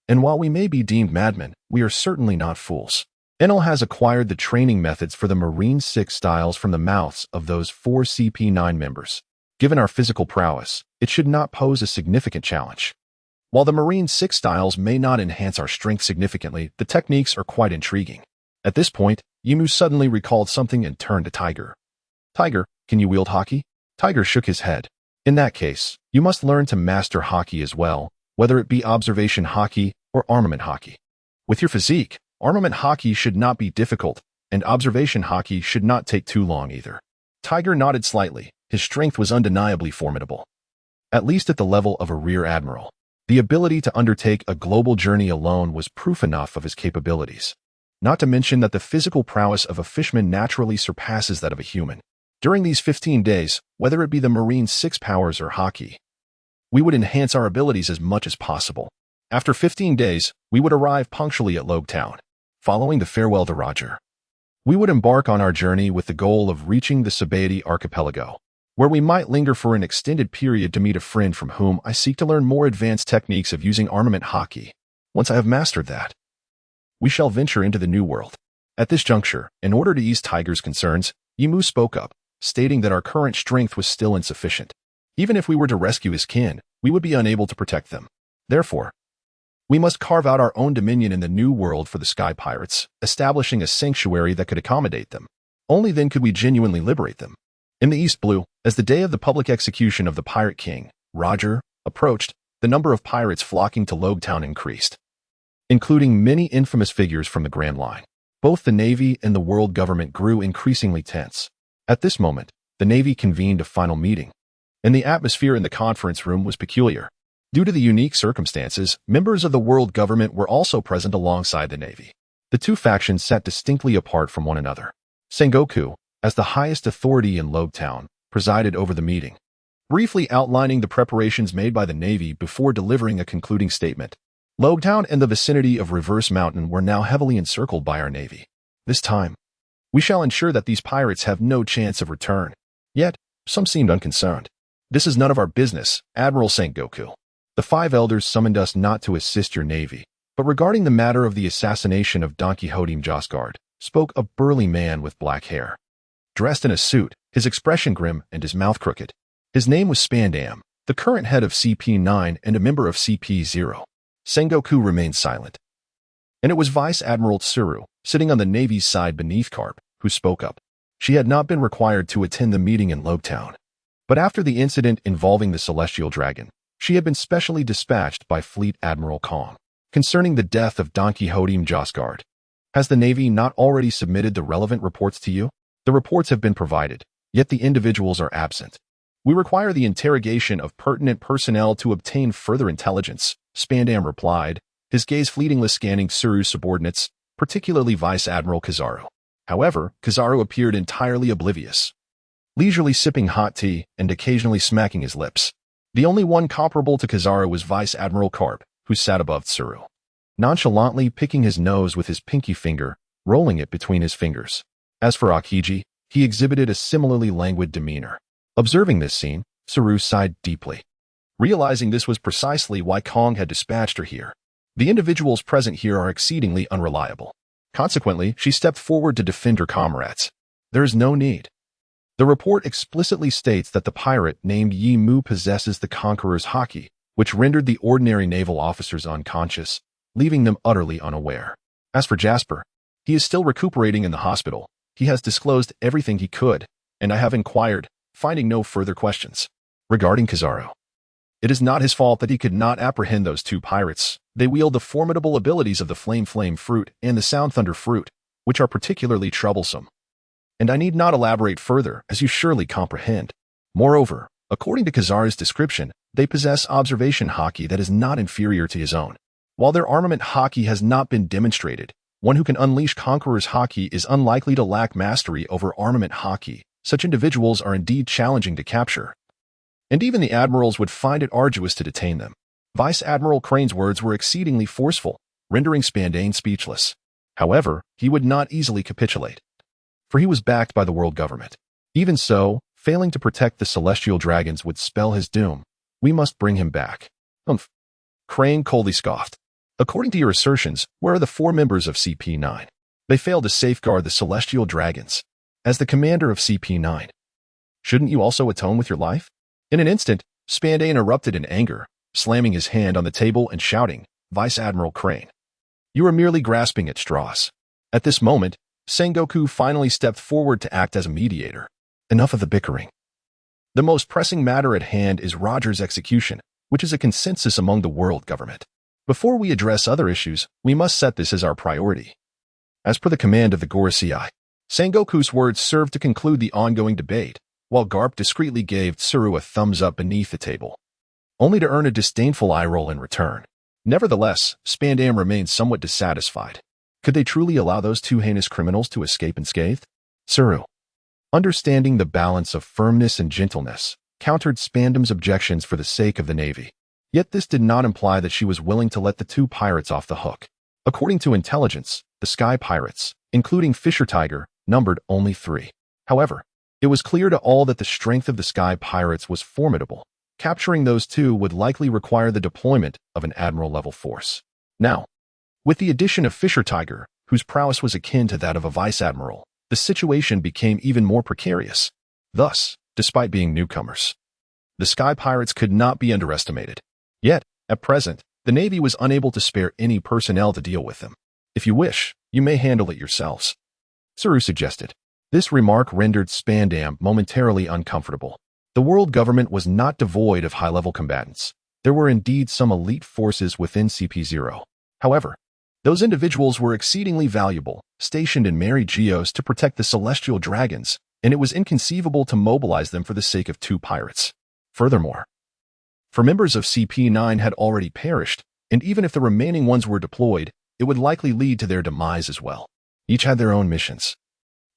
And while we may be deemed madmen, we are certainly not fools. Enel has acquired the training methods for the Marine 6 styles from the mouths of those 4 CP9 members. Given our physical prowess, it should not pose a significant challenge. While the Marine 6 styles may not enhance our strength significantly, the techniques are quite intriguing. At this point, Yimu suddenly recalled something and turned to Tiger. Tiger, can you wield Haki? Tiger shook his head. In that case, you must learn to master Haki as well, whether it be observation Haki or armament Haki. With your physique, armament Haki should not be difficult, and observation Haki should not take too long either. Tiger nodded slightly. His strength was undeniably formidable, at least at the level of a rear admiral. The ability to undertake a global journey alone was proof enough of his capabilities. Not to mention that the physical prowess of a fishman naturally surpasses that of a human. During these 15 days, whether it be the Marine 6 powers or Haki, we would enhance our abilities as much as possible. After 15 days, we would arrive punctually at Logue Town. Following the farewell to Roger, we would embark on our journey with the goal of reaching the Skypiea archipelago, where we might linger for an extended period to meet a friend from whom I seek to learn more advanced techniques of using armament Haki. Once I have mastered that, we shall venture into the new world. At this juncture, in order to ease Tiger's concerns, Yimu spoke up, stating that our current strength was still insufficient. Even if we were to rescue his kin, we would be unable to protect them. Therefore, we must carve out our own dominion in the new world for the Sky Pirates, establishing a sanctuary that could accommodate them. Only then could we genuinely liberate them. In the East Blue, as the day of the public execution of the Pirate King, Roger, approached, the number of pirates flocking to Logue Town increased, including many infamous figures from the Grand Line. Both the Navy and the world government grew increasingly tense. At this moment, the Navy convened a final meeting, and the atmosphere in the conference room was peculiar. Due to the unique circumstances, members of the world government were also present alongside the Navy. The two factions sat distinctly apart from one another. Sengoku, as the highest authority in Lobetown, presided over the meeting, briefly outlining the preparations made by the Navy before delivering a concluding statement. Lobetown and the vicinity of Reverse Mountain were now heavily encircled by our Navy. This time, we shall ensure that these pirates have no chance of return. Yet, some seemed unconcerned. This is none of our business, Admiral Sengoku. The five elders summoned us not to assist your Navy, but regarding the matter of the assassination of Don Quixote Josgard, spoke a burly man with black hair. Dressed in a suit, his expression grim and his mouth crooked. His name was Spandam, the current head of CP9 and a member of CP0. Sengoku remained silent. And it was Vice Admiral Tsuru, sitting on the Navy's side beneath Carp, who spoke up. She had not been required to attend the meeting in Lobetown. But after the incident involving the Celestial Dragon, she had been specially dispatched by Fleet Admiral Kong concerning the death of Don Quixote Josgard. Has the Navy not already submitted the relevant reports to you? The reports have been provided, yet the individuals are absent. We require the interrogation of pertinent personnel to obtain further intelligence, Spandam replied, his gaze fleetingly scanning Tsuru's subordinates, particularly Vice Admiral Kizaru. However, Kizaru appeared entirely oblivious, leisurely sipping hot tea and occasionally smacking his lips. The only one comparable to Kizaru was Vice Admiral Carp, who sat above Tsuru, nonchalantly picking his nose with his pinky finger, rolling it between his fingers. As for Akiji, he exhibited a similarly languid demeanor. Observing this scene, Tsuru sighed deeply, realizing this was precisely why Kong had dispatched her here. The individuals present here are exceedingly unreliable. Consequently, she stepped forward to defend her comrades. There is no need. The report explicitly states that the pirate named Yi Mu possesses the Conqueror's Haki, which rendered the ordinary naval officers unconscious, leaving them utterly unaware. As for Jasper, he is still recuperating in the hospital. He has disclosed everything he could, and I have inquired, finding no further questions. Regarding Kizaru, it is not his fault that he could not apprehend those two pirates. They wield the formidable abilities of the Flame Fruit and the Sound Thunder Fruit, which are particularly troublesome. And I need not elaborate further, as you surely comprehend. Moreover, according to Kizaru's description, they possess observation Haki that is not inferior to his own. While their armament Haki has not been demonstrated, one who can unleash Conqueror's Haki is unlikely to lack mastery over armament Haki. Such individuals are indeed challenging to capture, and even the admirals would find it arduous to detain them. Vice Admiral Crane's words were exceedingly forceful, rendering Spandane speechless. However, he would not easily capitulate, for he was backed by the world government. Even so, failing to protect the celestial dragons would spell his doom. We must bring him back. Humph. Crane coldly scoffed. According to your assertions, where are the 4 members of CP9? They failed to safeguard the celestial dragons. As the commander of CP9, shouldn't you also atone with your life? In an instant, Spandane erupted in anger, slamming his hand on the table and shouting, Vice Admiral Crane, you are merely grasping at straws. At this moment, Sengoku finally stepped forward to act as a mediator. Enough of the bickering. The most pressing matter at hand is Roger's execution, which is a consensus among the world government. Before we address other issues, we must set this as our priority. As per the command of the Gorosei, Sengoku's words served to conclude the ongoing debate, while Garp discreetly gave Tsuru a thumbs up beneath the table, only to earn a disdainful eye roll in return. Nevertheless, Spandam remained somewhat dissatisfied. Could they truly allow those 2 heinous criminals to escape unscathed? Tsuru, understanding the balance of firmness and gentleness, countered Spandam's objections for the sake of the Navy. Yet this did not imply that she was willing to let the 2 pirates off the hook. According to intelligence, the Sky Pirates, including Fisher Tiger, numbered only 3. However, it was clear to all that the strength of the Sky Pirates was formidable. Capturing those 2 would likely require the deployment of an admiral-level force. Now, with the addition of Fisher Tiger, whose prowess was akin to that of a vice admiral, the situation became even more precarious. Thus, despite being newcomers, the Sky Pirates could not be underestimated. Yet, at present, the Navy was unable to spare any personnel to deal with them. If you wish, you may handle it yourselves, Tsuru suggested. This remark rendered Spandam momentarily uncomfortable. The world government was not devoid of high-level combatants. There were indeed some elite forces within CP0. However, those individuals were exceedingly valuable, stationed in Mary Geos to protect the celestial dragons, and it was inconceivable to mobilize them for the sake of 2 pirates. Furthermore, 4 members of CP9 had already perished, and even if the remaining ones were deployed, it would likely lead to their demise as well. Each had their own missions,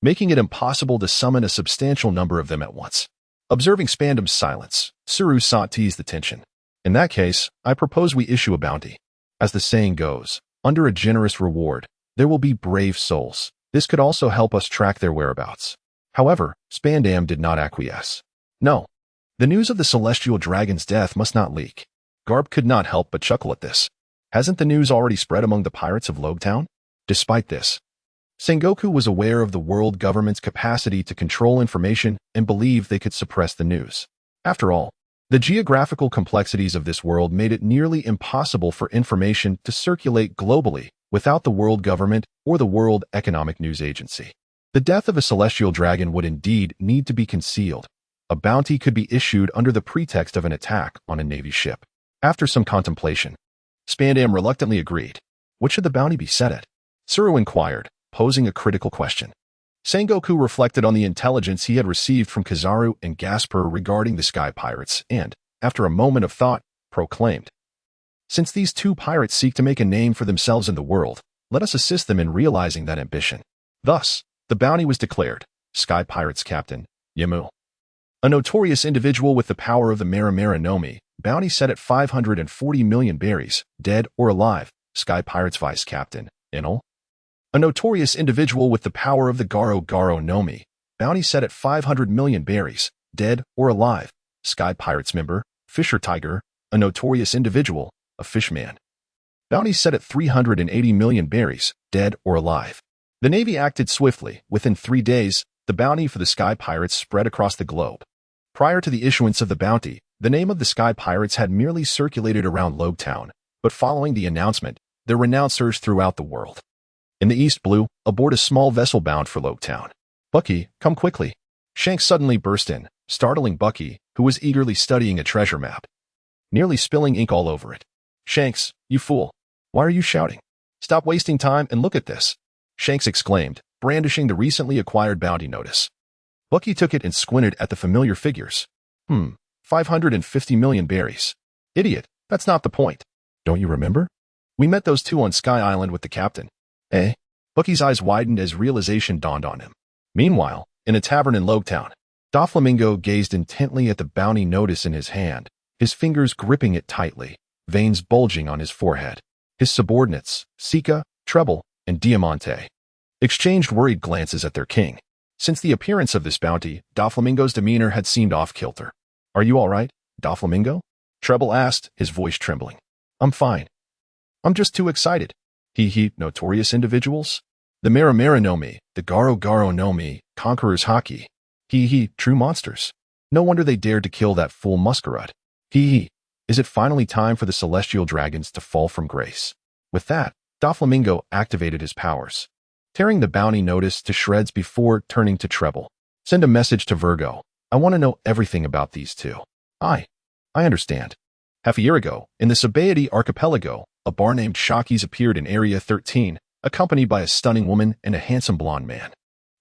making it impossible to summon a substantial number of them at once. Observing Spandam's silence, Suru sought to ease the tension. In that case, I propose we issue a bounty. As the saying goes, under a generous reward, there will be brave souls. This could also help us track their whereabouts. However, Spandam did not acquiesce. No. The news of the celestial dragon's death must not leak. Garp could not help but chuckle at this. Hasn't the news already spread among the pirates of Logtown? Despite this, Sengoku was aware of the world government's capacity to control information and believed they could suppress the news. After all, the geographical complexities of this world made it nearly impossible for information to circulate globally without the world government or the World Economic News Agency. The death of a celestial dragon would indeed need to be concealed. A bounty could be issued under the pretext of an attack on a Navy ship. After some contemplation, Spandam reluctantly agreed. What should the bounty be set at? Suru inquired, posing a critical question. Sengoku reflected on the intelligence he had received from Kizaru and Gasper regarding the Sky Pirates and, after a moment of thought, proclaimed, "Since these two pirates seek to make a name for themselves in the world, let us assist them in realizing that ambition." Thus, the bounty was declared, Sky Pirates Captain, Yamu. A notorious individual with the power of the Mera Mera Nomi, bounty set at 540 million berries, dead or alive, Sky Pirates Vice Captain, Inal. A notorious individual with the power of the Garo Garo Nomi, bounty set at 500 million berries, dead or alive, Sky Pirates member, Fisher Tiger, a notorious individual, a fishman. Bounty set at 380 million berries, dead or alive. The Navy acted swiftly. Within 3 days, the bounty for the Sky Pirates spread across the globe. Prior to the issuance of the bounty, the name of the Sky Pirates had merely circulated around Logtown, but following the announcement, their renown surged throughout the world. In the East Blue, aboard a small vessel bound for Logtown. "Bucky, come quickly." Shanks suddenly burst in, startling Bucky, who was eagerly studying a treasure map, nearly spilling ink all over it. "Shanks, you fool. Why are you shouting? Stop wasting time and look at this," Shanks exclaimed, brandishing the recently acquired bounty notice. Bucky took it and squinted at the familiar figures. 550 million berries. Idiot, that's not the point. Don't you remember? We met those two on Sky Island with the captain. Eh? Bucky's eyes widened as realization dawned on him. Meanwhile, in a tavern in Logtown, Doflamingo gazed intently at the bounty notice in his hand, his fingers gripping it tightly, veins bulging on his forehead. His subordinates, Sika, Treble, and Diamante, exchanged worried glances at their king. Since the appearance of this bounty, Doflamingo's demeanor had seemed off-kilter. "Are you all right, Doflamingo?" Treble asked, his voice trembling. "I'm fine. I'm just too excited." He, notorious individuals? The Mera Mera Nomi, the Garo Garo Nomi, conquerors Haki. He, true monsters. No wonder they dared to kill that fool Muscarud. Is it finally time for the celestial dragons to fall from grace? With that, Doflamingo activated his powers, tearing the bounty notice to shreds before turning to Treble. "Send a message to Virgo. I want to know everything about these two." I understand." Half a year ago, in the Skypiea archipelago, a bar named Shaki's appeared in Area 13, accompanied by a stunning woman and a handsome blonde man.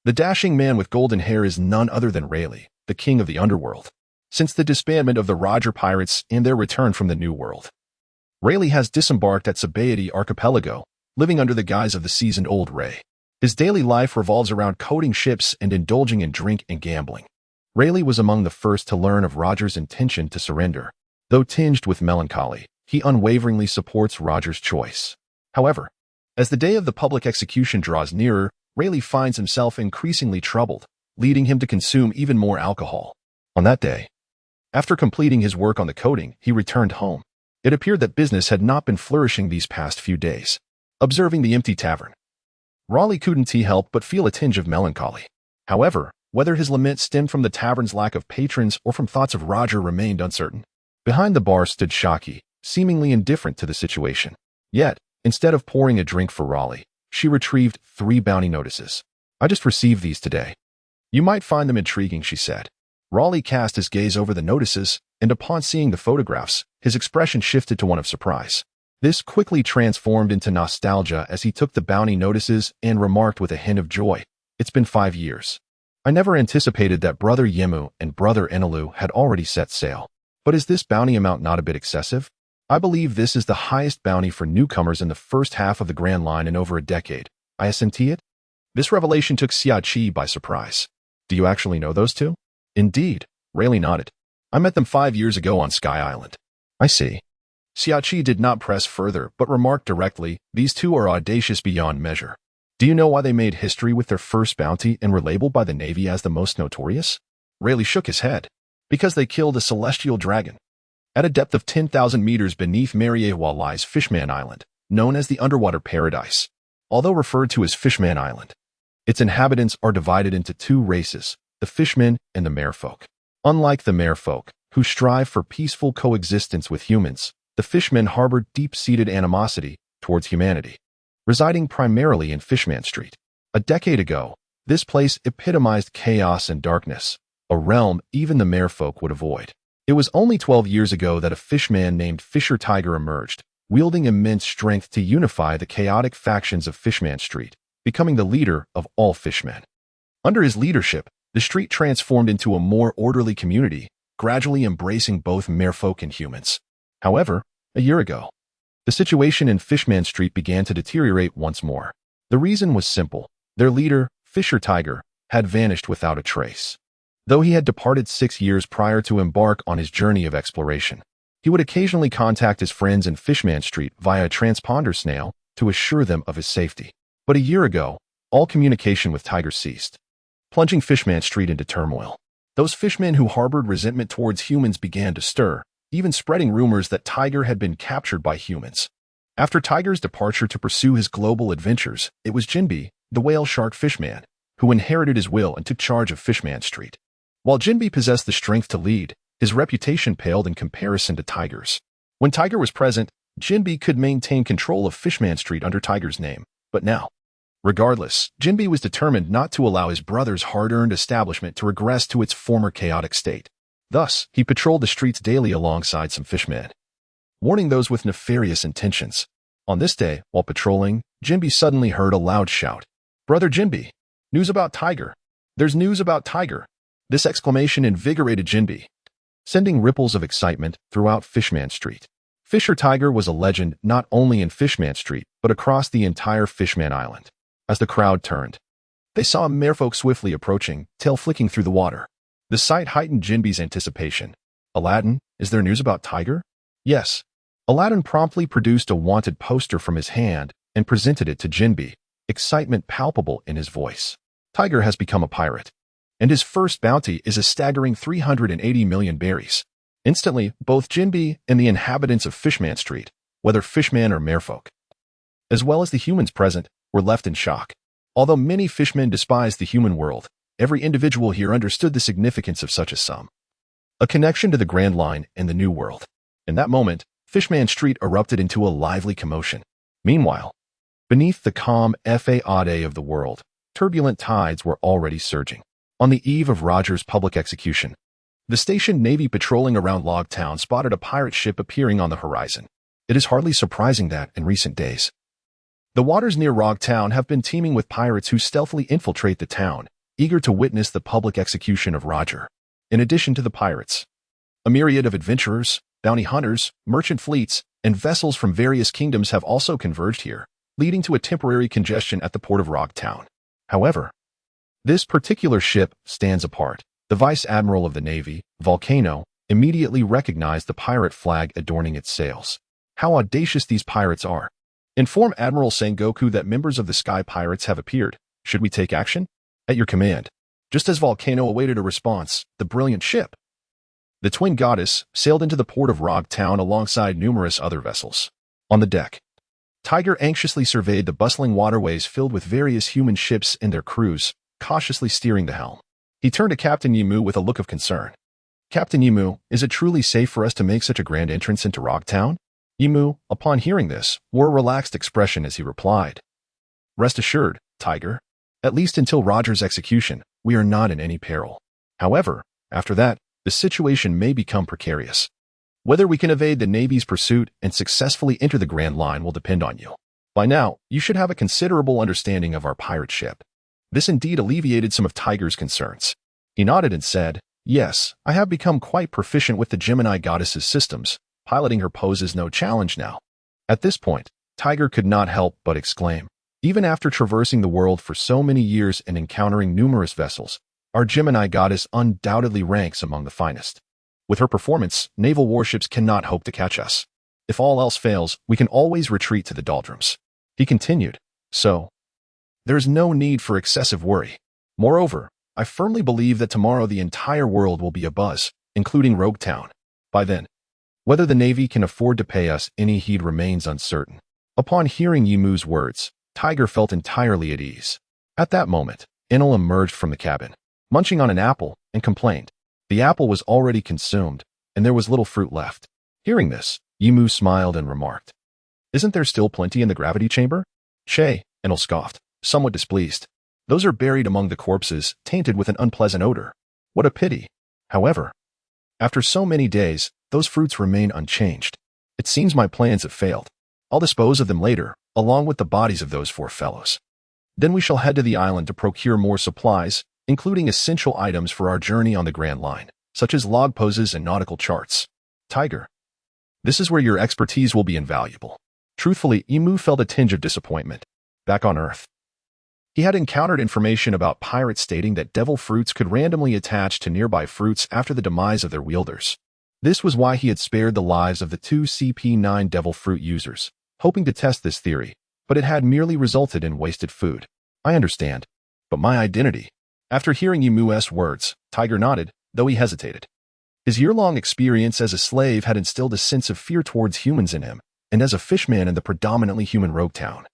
The dashing man with golden hair is none other than Rayleigh, the king of the underworld. Since the disbandment of the Roger Pirates and their return from the New World, Rayleigh has disembarked at Skypiea archipelago, living under the guise of the seasoned old Ray. His daily life revolves around coating ships and indulging in drink and gambling. Rayleigh was among the first to learn of Roger's intention to surrender. Though tinged with melancholy, he unwaveringly supports Roger's choice. However, as the day of the public execution draws nearer, Rayleigh finds himself increasingly troubled, leading him to consume even more alcohol. On that day, after completing his work on the coating, he returned home. It appeared that business had not been flourishing these past few days. Observing the empty tavern, Raleigh couldn't help but feel a tinge of melancholy. However, whether his lament stemmed from the tavern's lack of patrons or from thoughts of Roger remained uncertain. Behind the bar stood Shiki, seemingly indifferent to the situation. Yet, instead of pouring a drink for Raleigh, she retrieved 3 bounty notices. "I just received these today. You might find them intriguing," she said. Raleigh cast his gaze over the notices, and upon seeing the photographs, his expression shifted to one of surprise. This quickly transformed into nostalgia as he took the bounty notices and remarked with a hint of joy, "It's been 5 years. I never anticipated that Brother Yemu and Brother Enelu had already set sail. But is this bounty amount not a bit excessive? I believe this is the highest bounty for newcomers in the first half of the Grand Line in over a decade. I assent it? This revelation took Shiki by surprise. Do you actually know those two? Indeed, Rayleigh nodded. I met them 5 years ago on Sky Island. I see. Shiki did not press further, but remarked directly, these two are audacious beyond measure. Do you know why they made history with their first bounty and were labeled by the Navy as the most notorious? Rayleigh shook his head. Because they killed a celestial dragon. At a depth of 10,000 meters beneath Mera Mera lies Fishman Island, known as the underwater paradise. Although referred to as Fishman Island, its inhabitants are divided into two races, the Fishmen and the Merfolk. Unlike the Merfolk, who strive for peaceful coexistence with humans, the Fishmen harbor deep-seated animosity towards humanity, residing primarily in Fishman Street. A decade ago, this place epitomized chaos and darkness, a realm even the Merfolk would avoid. It was only 12 years ago that a fishman named Fisher Tiger emerged, wielding immense strength to unify the chaotic factions of Fishman Street, becoming the leader of all fishmen. Under his leadership, the street transformed into a more orderly community, gradually embracing both Merfolk and humans. However, a year ago, the situation in Fishman Street began to deteriorate once more. The reason was simple. Their leader, Fisher Tiger, had vanished without a trace. Though he had departed 6 years prior to embark on his journey of exploration, he would occasionally contact his friends in Fishman Street via a transponder snail to assure them of his safety. But a year ago, all communication with Tiger ceased, plunging Fishman Street into turmoil. Those fishmen who harbored resentment towards humans began to stir, even spreading rumors that Tiger had been captured by humans. After Tiger's departure to pursue his global adventures, it was Jinbi, the whale shark fishman, who inherited his will and took charge of Fishman Street. While Jinbi possessed the strength to lead, his reputation paled in comparison to Tiger's. When Tiger was present, Jinbi could maintain control of Fishman Street under Tiger's name, but now, regardless, Jinbi was determined not to allow his brother's hard-earned establishment to regress to its former chaotic state. Thus, he patrolled the streets daily alongside some fishmen, warning those with nefarious intentions. On this day, while patrolling, Jinbi suddenly heard a loud shout. "Brother Jinbi! News about Tiger! There's news about Tiger!" This exclamation invigorated Jinbi, sending ripples of excitement throughout Fishman Street. Fisher Tiger was a legend not only in Fishman Street, but across the entire Fishman Island. As the crowd turned, they saw a merfolk swiftly approaching, tail flicking through the water. The sight heightened Jinbi's anticipation. "Aladdin, is there news about Tiger?" "Yes." Aladdin promptly produced a wanted poster from his hand and presented it to Jinbi, excitement palpable in his voice. "Tiger has become a pirate, and his first bounty is a staggering 380 million berries." Instantly, both Jinbi and the inhabitants of Fishman Street, whether fishmen or merfolk, as well as the humans present, were left in shock. Although many fishmen despised the human world, every individual here understood the significance of such a sum. A connection to the Grand Line and the New World. In that moment, Fishman Street erupted into a lively commotion. Meanwhile, beneath the calm Fade of the world, turbulent tides were already surging. On the eve of Roger's public execution, the stationed Navy patrolling around Log Town spotted a pirate ship appearing on the horizon. It is hardly surprising that, in recent days, the waters near Log Town have been teeming with pirates who stealthily infiltrate the town, eager to witness the public execution of Roger. In addition to the pirates, a myriad of adventurers, bounty hunters, merchant fleets, and vessels from various kingdoms have also converged here, leading to a temporary congestion at the port of Log Town. However, this particular ship stands apart. The Vice Admiral of the Navy, Volcano, immediately recognized the pirate flag adorning its sails. How audacious these pirates are. Inform Admiral Sengoku that members of the Sky Pirates have appeared. Should we take action? At your command. Just as Volcano awaited a response, the brilliant ship, the Twin Goddess, sailed into the port of Log Town alongside numerous other vessels. On the deck, Tiger anxiously surveyed the bustling waterways filled with various human ships and their crews, cautiously steering the helm. He turned to Captain Yimu with a look of concern. "Captain Yimu, is it truly safe for us to make such a grand entrance into Log Town?" Yimu, upon hearing this, wore a relaxed expression as he replied. "Rest assured, Tiger. At least until Roger's execution, we are not in any peril. However, after that, the situation may become precarious. Whether we can evade the Navy's pursuit and successfully enter the Grand Line will depend on you. By now, you should have a considerable understanding of our pirate ship." This indeed alleviated some of Tiger's concerns. He nodded and said, "Yes, I have become quite proficient with the Gemini goddess's systems, Piloting her poses no challenge now. At this point, Tiger could not help but exclaim, even after traversing the world for so many years and encountering numerous vessels, our Gemini goddess undoubtedly ranks among the finest. With her performance, naval warships cannot hope to catch us. If all else fails, we can always retreat to the doldrums. He continued, so there is no need for excessive worry. Moreover, I firmly believe that tomorrow the entire world will be abuzz, including Rogue Town. By then, whether the Navy can afford to pay us any heed remains uncertain. Upon hearing Yimu's words, Tiger felt entirely at ease. At that moment, Enel emerged from the cabin, munching on an apple, and complained. The apple was already consumed, and there was little fruit left. Hearing this, Yimu smiled and remarked, "Isn't there still plenty in the gravity chamber?" "Che," Enel scoffed, somewhat displeased. "Those are buried among the corpses, tainted with an unpleasant odor. What a pity. However, after so many days, those fruits remain unchanged. It seems my plans have failed. I'll dispose of them later, along with the bodies of those 4 fellows. Then we shall head to the island to procure more supplies, including essential items for our journey on the Grand Line, such as log poses and nautical charts. Tiger, this is where your expertise will be invaluable." Truthfully, Yimu felt a tinge of disappointment. Back on Earth, he had encountered information about pirates stating that devil fruits could randomly attach to nearby fruits after the demise of their wielders. This was why he had spared the lives of the 2 CP9 devil fruit users, hoping to test this theory, but it had merely resulted in wasted food. "I understand. But my identity." After hearing Yimu's words, Tiger nodded, though he hesitated. His year-long experience as a slave had instilled a sense of fear towards humans in him, and as a fishman in the predominantly human Rogue Town,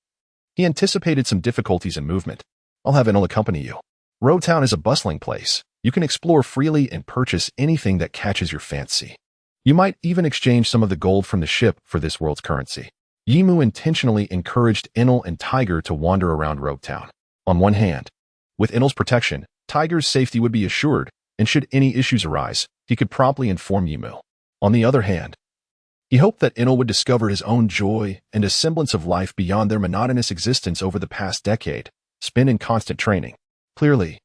he anticipated some difficulties in movement. "I'll have Enel accompany you. Rogue Town is a bustling place. You can explore freely and purchase anything that catches your fancy. You might even exchange some of the gold from the ship for this world's currency." Yimu intentionally encouraged Enel and Tiger to wander around Rogue Town. On one hand, with Enel's protection, Tiger's safety would be assured, and should any issues arise, he could promptly inform Yimu. On the other hand, he hoped that Enel would discover his own joy and a semblance of life beyond their monotonous existence over the past decade, spent in constant training. Clearly,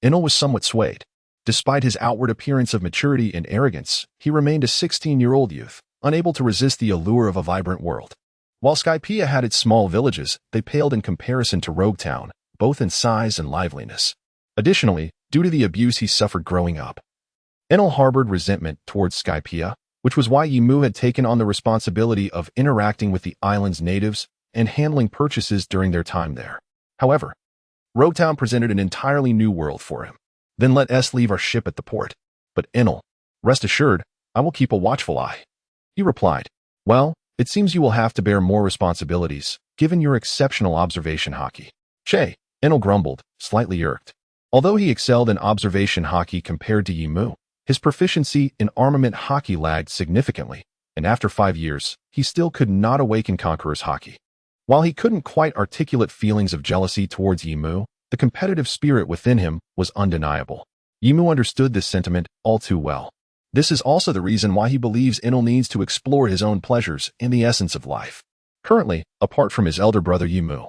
Enel was somewhat swayed. Despite his outward appearance of maturity and arrogance, he remained a 16-year-old youth, unable to resist the allure of a vibrant world. While Skypiea had its small villages, they paled in comparison to Rogue Town, both in size and liveliness. Additionally, due to the abuse he suffered growing up, Enel harbored resentment towards Skypiea, which was why Yimu had taken on the responsibility of interacting with the island's natives and handling purchases during their time there. However, Rogue Town presented an entirely new world for him. "Then let us leave our ship at the port. But Enel, rest assured, I will keep a watchful eye." He replied, "Well, it seems you will have to bear more responsibilities, given your exceptional observation Haki." "Che," Enel grumbled, slightly irked. Although he excelled in observation Haki compared to Yimu, his proficiency in armament Haki lagged significantly, and after 5 years, he still could not awaken Conqueror's Haki. While he couldn't quite articulate feelings of jealousy towards Yimu, the competitive spirit within him was undeniable. Yimu understood this sentiment all too well. This is also the reason why he believes Enel needs to explore his own pleasures and the essence of life. Currently, apart from his elder brother Yimu,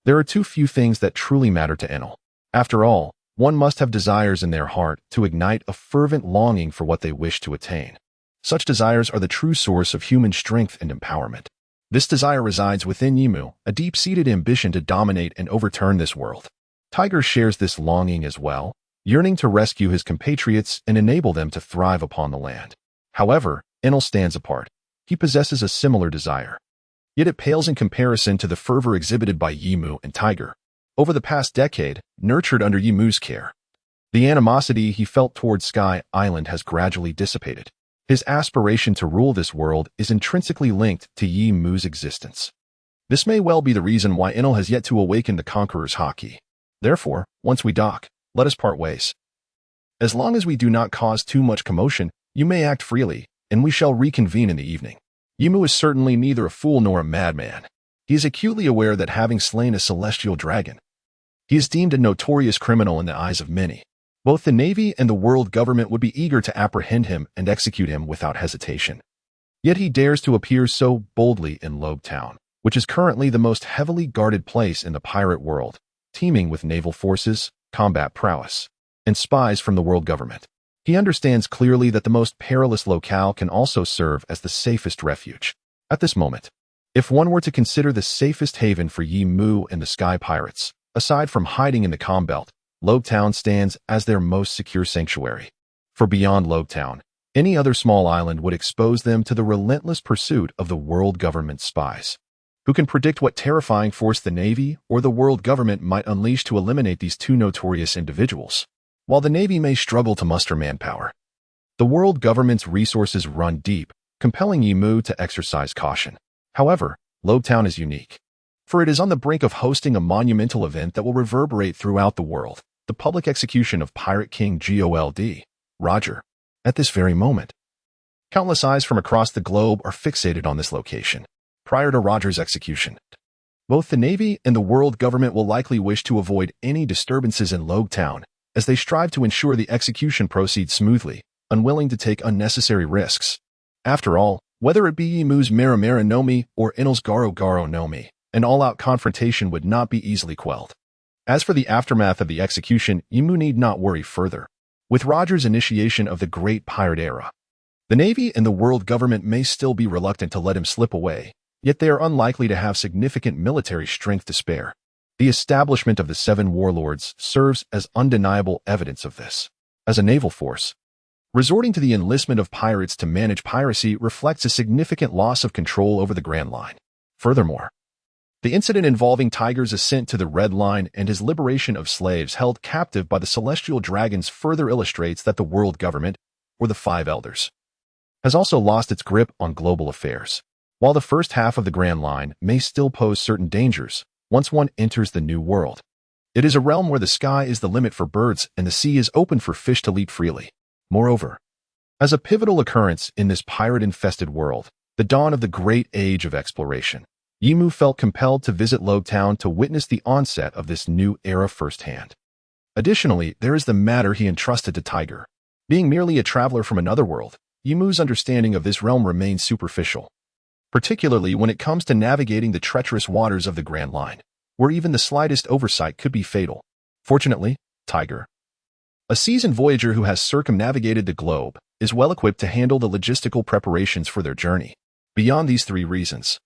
there are too few things that truly matter to Enel. After all, one must have desires in their heart to ignite a fervent longing for what they wish to attain. Such desires are the true source of human strength and empowerment. This desire resides within Yimu, a deep-seated ambition to dominate and overturn this world. Tiger shares this longing as well, yearning to rescue his compatriots and enable them to thrive upon the land. However, Enel stands apart. He possesses a similar desire. Yet it pales in comparison to the fervor exhibited by Yimu and Tiger. Over the past decade, nurtured under Yimu's care, the animosity he felt towards Sky Island has gradually dissipated. His aspiration to rule this world is intrinsically linked to Yimu's existence. This may well be the reason why Enel has yet to awaken the Conqueror's Haki. Therefore, once we dock, let us part ways. As long as we do not cause too much commotion, you may act freely, and we shall reconvene in the evening. Yimu is certainly neither a fool nor a madman. He is acutely aware that having slain a celestial dragon, he is deemed a notorious criminal in the eyes of many. Both the Navy and the world government would be eager to apprehend him and execute him without hesitation. Yet he dares to appear so boldly in Rogue Town, which is currently the most heavily guarded place in the pirate world, teeming with naval forces, combat prowess, and spies from the world government. He understands clearly that the most perilous locale can also serve as the safest refuge. At this moment, if one were to consider the safest haven for Yi Mu and the Sky Pirates, aside from hiding in the calm belt, Town stands as their most secure sanctuary. For beyond Town, any other small island would expose them to the relentless pursuit of the world government's spies. Who can predict what terrifying force the Navy or the world government might unleash to eliminate these two notorious individuals? While the Navy may struggle to muster manpower, the world government's resources run deep, compelling Yi Mu to exercise caution. However, Town is unique, for it is on the brink of hosting a monumental event that will reverberate throughout the world, the public execution of Pirate King Gold Roger. At this very moment, countless eyes from across the globe are fixated on this location. Prior to Roger's execution, both the Navy and the world government will likely wish to avoid any disturbances in Town, as they strive to ensure the execution proceeds smoothly, unwilling to take unnecessary risks. After all, whether it be Yi Mu's Mera Mera no Mi or Inal's Garo Garo no Mi, an all-out confrontation would not be easily quelled. As for the aftermath of the execution, Yi Mu need not worry further. With Roger's initiation of the Great Pirate Era, the Navy and the world government may still be reluctant to let him slip away, yet they are unlikely to have significant military strength to spare. The establishment of the Seven Warlords serves as undeniable evidence of this. As a naval force, resorting to the enlistment of pirates to manage piracy reflects a significant loss of control over the Grand Line. Furthermore, the incident involving Tiger's ascent to the Red Line and his liberation of slaves held captive by the Celestial Dragons further illustrates that the world government, or the Five Elders, has also lost its grip on global affairs. While the first half of the Grand Line may still pose certain dangers, once one enters the New World, it is a realm where the sky is the limit for birds and the sea is open for fish to leap freely. Moreover, as a pivotal occurrence in this pirate-infested world, the dawn of the great age of exploration, Yi Mu felt compelled to visit Town to witness the onset of this new era firsthand. Additionally, there is the matter he entrusted to Tiger. Being merely a traveler from another world, Yi Mu's understanding of this realm remains superficial, particularly when it comes to navigating the treacherous waters of the Grand Line, where even the slightest oversight could be fatal. Fortunately, Tiger, a seasoned voyager who has circumnavigated the globe, is well equipped to handle the logistical preparations for their journey. Beyond these three reasons,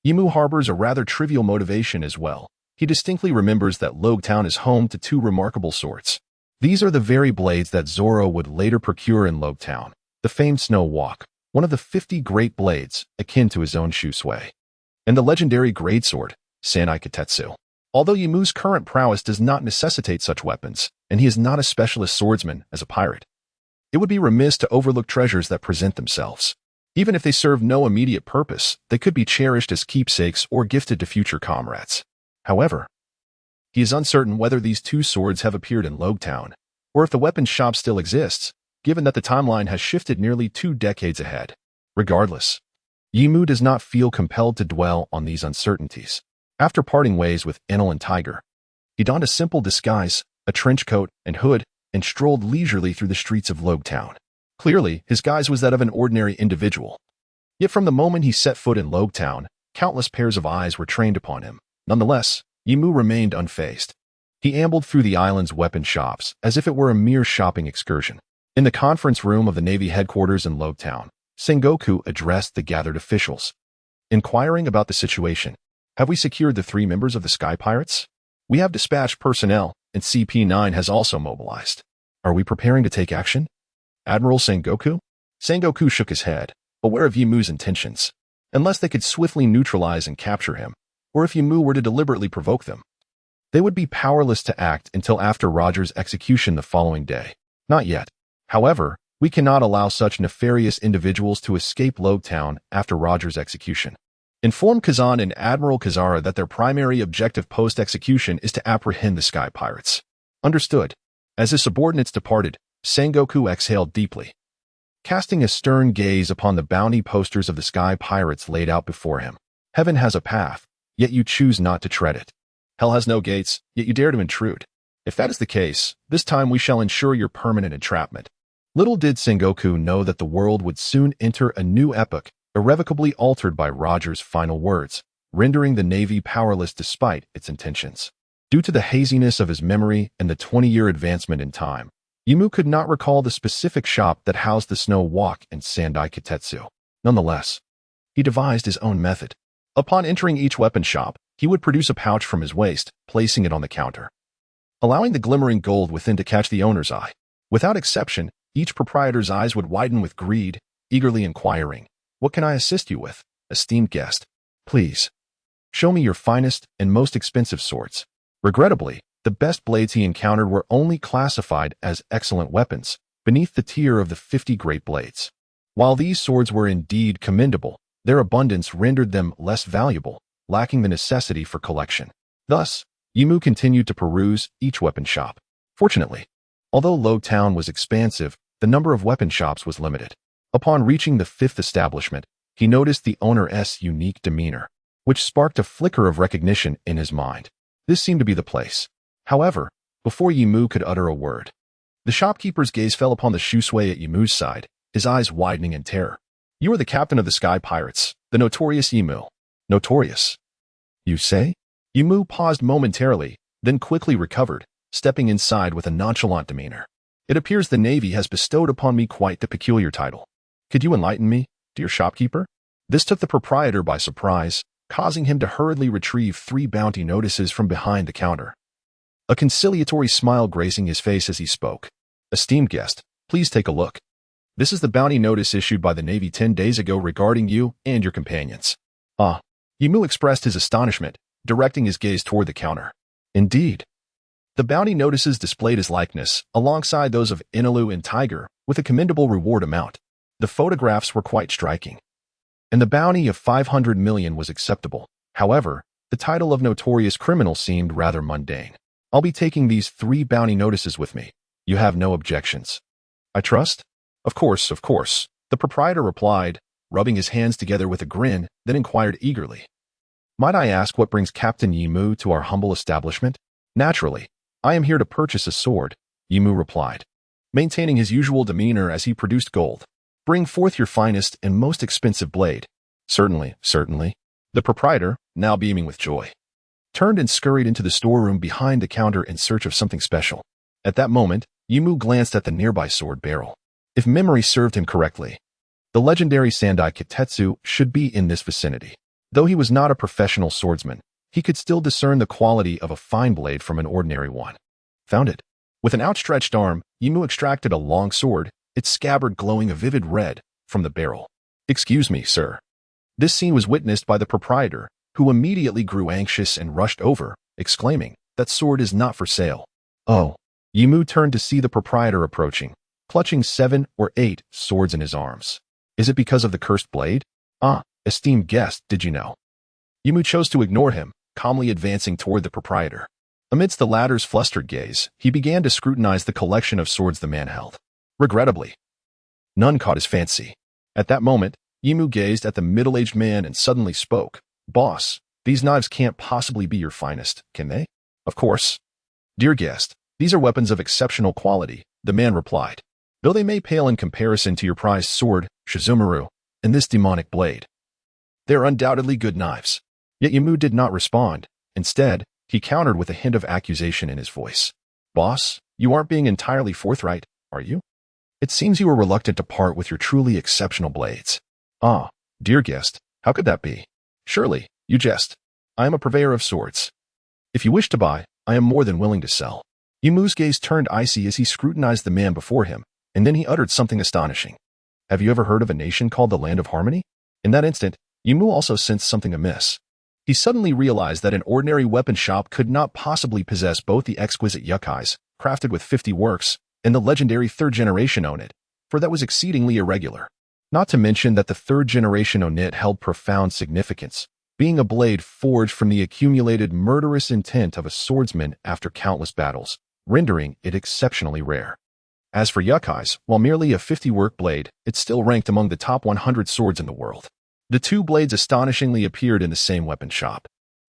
Yi Mu harbors a rather trivial motivation as well. He distinctly remembers that Town is home to two remarkable swords. These are the very blades that Zoro would later procure in Town, the famed Snow Walk, one of the 50 great blades, akin to his own Shusui, and the legendary great sword, Sanai Kitetsu. Although Yi Mu's current prowess does not necessitate such weapons, and he is not a specialist swordsman as a pirate, it would be remiss to overlook treasures that present themselves. Even if they serve no immediate purpose, they could be cherished as keepsakes or gifted to future comrades. However, he is uncertain whether these two swords have appeared in Town, or if the weapons shop still exists, given that the timeline has shifted nearly 2 decades ahead. Regardless, Yi Mu does not feel compelled to dwell on these uncertainties. After parting ways with Enel and Tiger, he donned a simple disguise, a trench coat and hood, and strolled leisurely through the streets of Town. Clearly, his guise was that of an ordinary individual. Yet from the moment he set foot in Town, countless pairs of eyes were trained upon him. Nonetheless, Yi Mu remained unfazed. He ambled through the island's weapon shops as if it were a mere shopping excursion. In the conference room of the Navy headquarters in Town, Sengoku addressed the gathered officials, inquiring about the situation. Have we secured the 3 members of the Sky Pirates? We have dispatched personnel, and CP9 has also mobilized. Are we preparing to take action? Admiral Sengoku? Sengoku shook his head, aware of Yi Mu's intentions. Unless they could swiftly neutralize and capture him, or if Yi Mu were to deliberately provoke them, they would be powerless to act until after Roger's execution the following day. Not yet. However, we cannot allow such nefarious individuals to escape Town after Roger's execution. Inform Kazan and Admiral Kazara that their primary objective post-execution is to apprehend the Sky Pirates. Understood. As his subordinates departed, Sengoku exhaled deeply, casting a stern gaze upon the bounty posters of the Sky Pirates laid out before him. Heaven has a path, yet you choose not to tread it. Hell has no gates, yet you dare to intrude. If that is the case, this time we shall ensure your permanent entrapment. Little did Sengoku know that the world would soon enter a new epoch, irrevocably altered by Roger's final words, rendering the Navy powerless despite its intentions. Due to the haziness of his memory and the 20-year advancement in time, Yimu could not recall the specific shop that housed the snow walk and sandai kitetsu. Nonetheless, he devised his own method. Upon entering each weapon shop, he would produce a pouch from his waist, placing it on the counter, allowing the glimmering gold within to catch the owner's eye. Without exception, each proprietor's eyes would widen with greed, eagerly inquiring, "What can I assist you with, esteemed guest? Please, show me your finest and most expensive swords." Regrettably, the best blades he encountered were only classified as excellent weapons, beneath the tier of the 50 great blades. While these swords were indeed commendable, their abundance rendered them less valuable, lacking the necessity for collection. Thus, Yimu continued to peruse each weapon shop. Fortunately, although Lo Town was expansive, the number of weapon shops was limited. Upon reaching the 5th establishment, he noticed the owner's unique demeanor, which sparked a flicker of recognition in his mind. This seemed to be the place. However, before Yimu could utter a word, the shopkeeper's gaze fell upon the Shusui at Yimu's side, his eyes widening in terror. "You are the captain of the Sky Pirates, the notorious Yimu." "Notorious? You say?" Yimu paused momentarily, then quickly recovered, stepping inside with a nonchalant demeanor. "It appears the Navy has bestowed upon me quite the peculiar title. Could you enlighten me, dear shopkeeper?" This took the proprietor by surprise, causing him to hurriedly retrieve 3 bounty notices from behind the counter, a conciliatory smile gracing his face as he spoke. "Esteemed guest, please take a look. This is the bounty notice issued by the Navy 10 days ago regarding you and your companions." "Ah." Yimu expressed his astonishment, directing his gaze toward the counter. "Indeed." The bounty notices displayed his likeness, alongside those of Inalu and Tiger, with a commendable reward amount. The photographs were quite striking, and the bounty of 500 million was acceptable. However, the title of notorious criminal seemed rather mundane. "I'll be taking these 3 bounty notices with me. You have no objections, I trust?" Of course, the proprietor replied, rubbing his hands together with a grin, then inquired eagerly, "Might I ask what brings Captain Yimu to our humble establishment?" "Naturally, I am here to purchase a sword," Yimu replied, maintaining his usual demeanor as he produced gold. "Bring forth your finest and most expensive blade." Certainly. The proprietor, now beaming with joy, turned and scurried into the storeroom behind the counter in search of something special. At that moment, Yimu glanced at the nearby sword barrel. If memory served him correctly, the legendary Sandai Kitetsu should be in this vicinity. Though he was not a professional swordsman, he could still discern the quality of a fine blade from an ordinary one. Found it. With an outstretched arm, Yimu extracted a long sword, its scabbard glowing a vivid red, from the barrel. "Excuse me, sir." This scene was witnessed by the proprietor, who immediately grew anxious and rushed over, exclaiming, "That sword is not for sale." "Oh." Yimu turned to see the proprietor approaching, clutching 7 or 8 swords in his arms. "Is it because of the cursed blade?" "Ah, esteemed guest, did you know?" Yimu chose to ignore him, calmly advancing toward the proprietor. Amidst the latter's flustered gaze, he began to scrutinize the collection of swords the man held. Regrettably, none caught his fancy. At that moment, Yimu gazed at the middle-aged man and suddenly spoke. "Boss, these knives can't possibly be your finest, can they?" "Of course. Dear guest, these are weapons of exceptional quality," the man replied, "though they may pale in comparison to your prized sword, Shizumaru, and this demonic blade. They are undoubtedly good knives." Yet Yimu did not respond. Instead, he countered with a hint of accusation in his voice. "Boss, you aren't being entirely forthright, are you? It seems you are reluctant to part with your truly exceptional blades." "Ah, dear guest, how could that be? Surely, you jest. I am a purveyor of swords. If you wish to buy, I am more than willing to sell." Yimu's gaze turned icy as he scrutinized the man before him, and then he uttered something astonishing. "Have you ever heard of a nation called the Land of Harmony?" In that instant, Yimu also sensed something amiss. He suddenly realized that an ordinary weapon shop could not possibly possess both the exquisite yukais, crafted with 50 works, and the legendary 3rd generation Onit, for that was exceedingly irregular. Not to mention that the 3rd generation Onit held profound significance, being a blade forged from the accumulated murderous intent of a swordsman after countless battles, rendering it exceptionally rare. As for yukais, while merely a 50-work blade, it still ranked among the top 100 swords in the world. The 2 blades astonishingly appeared in the same weapon shop.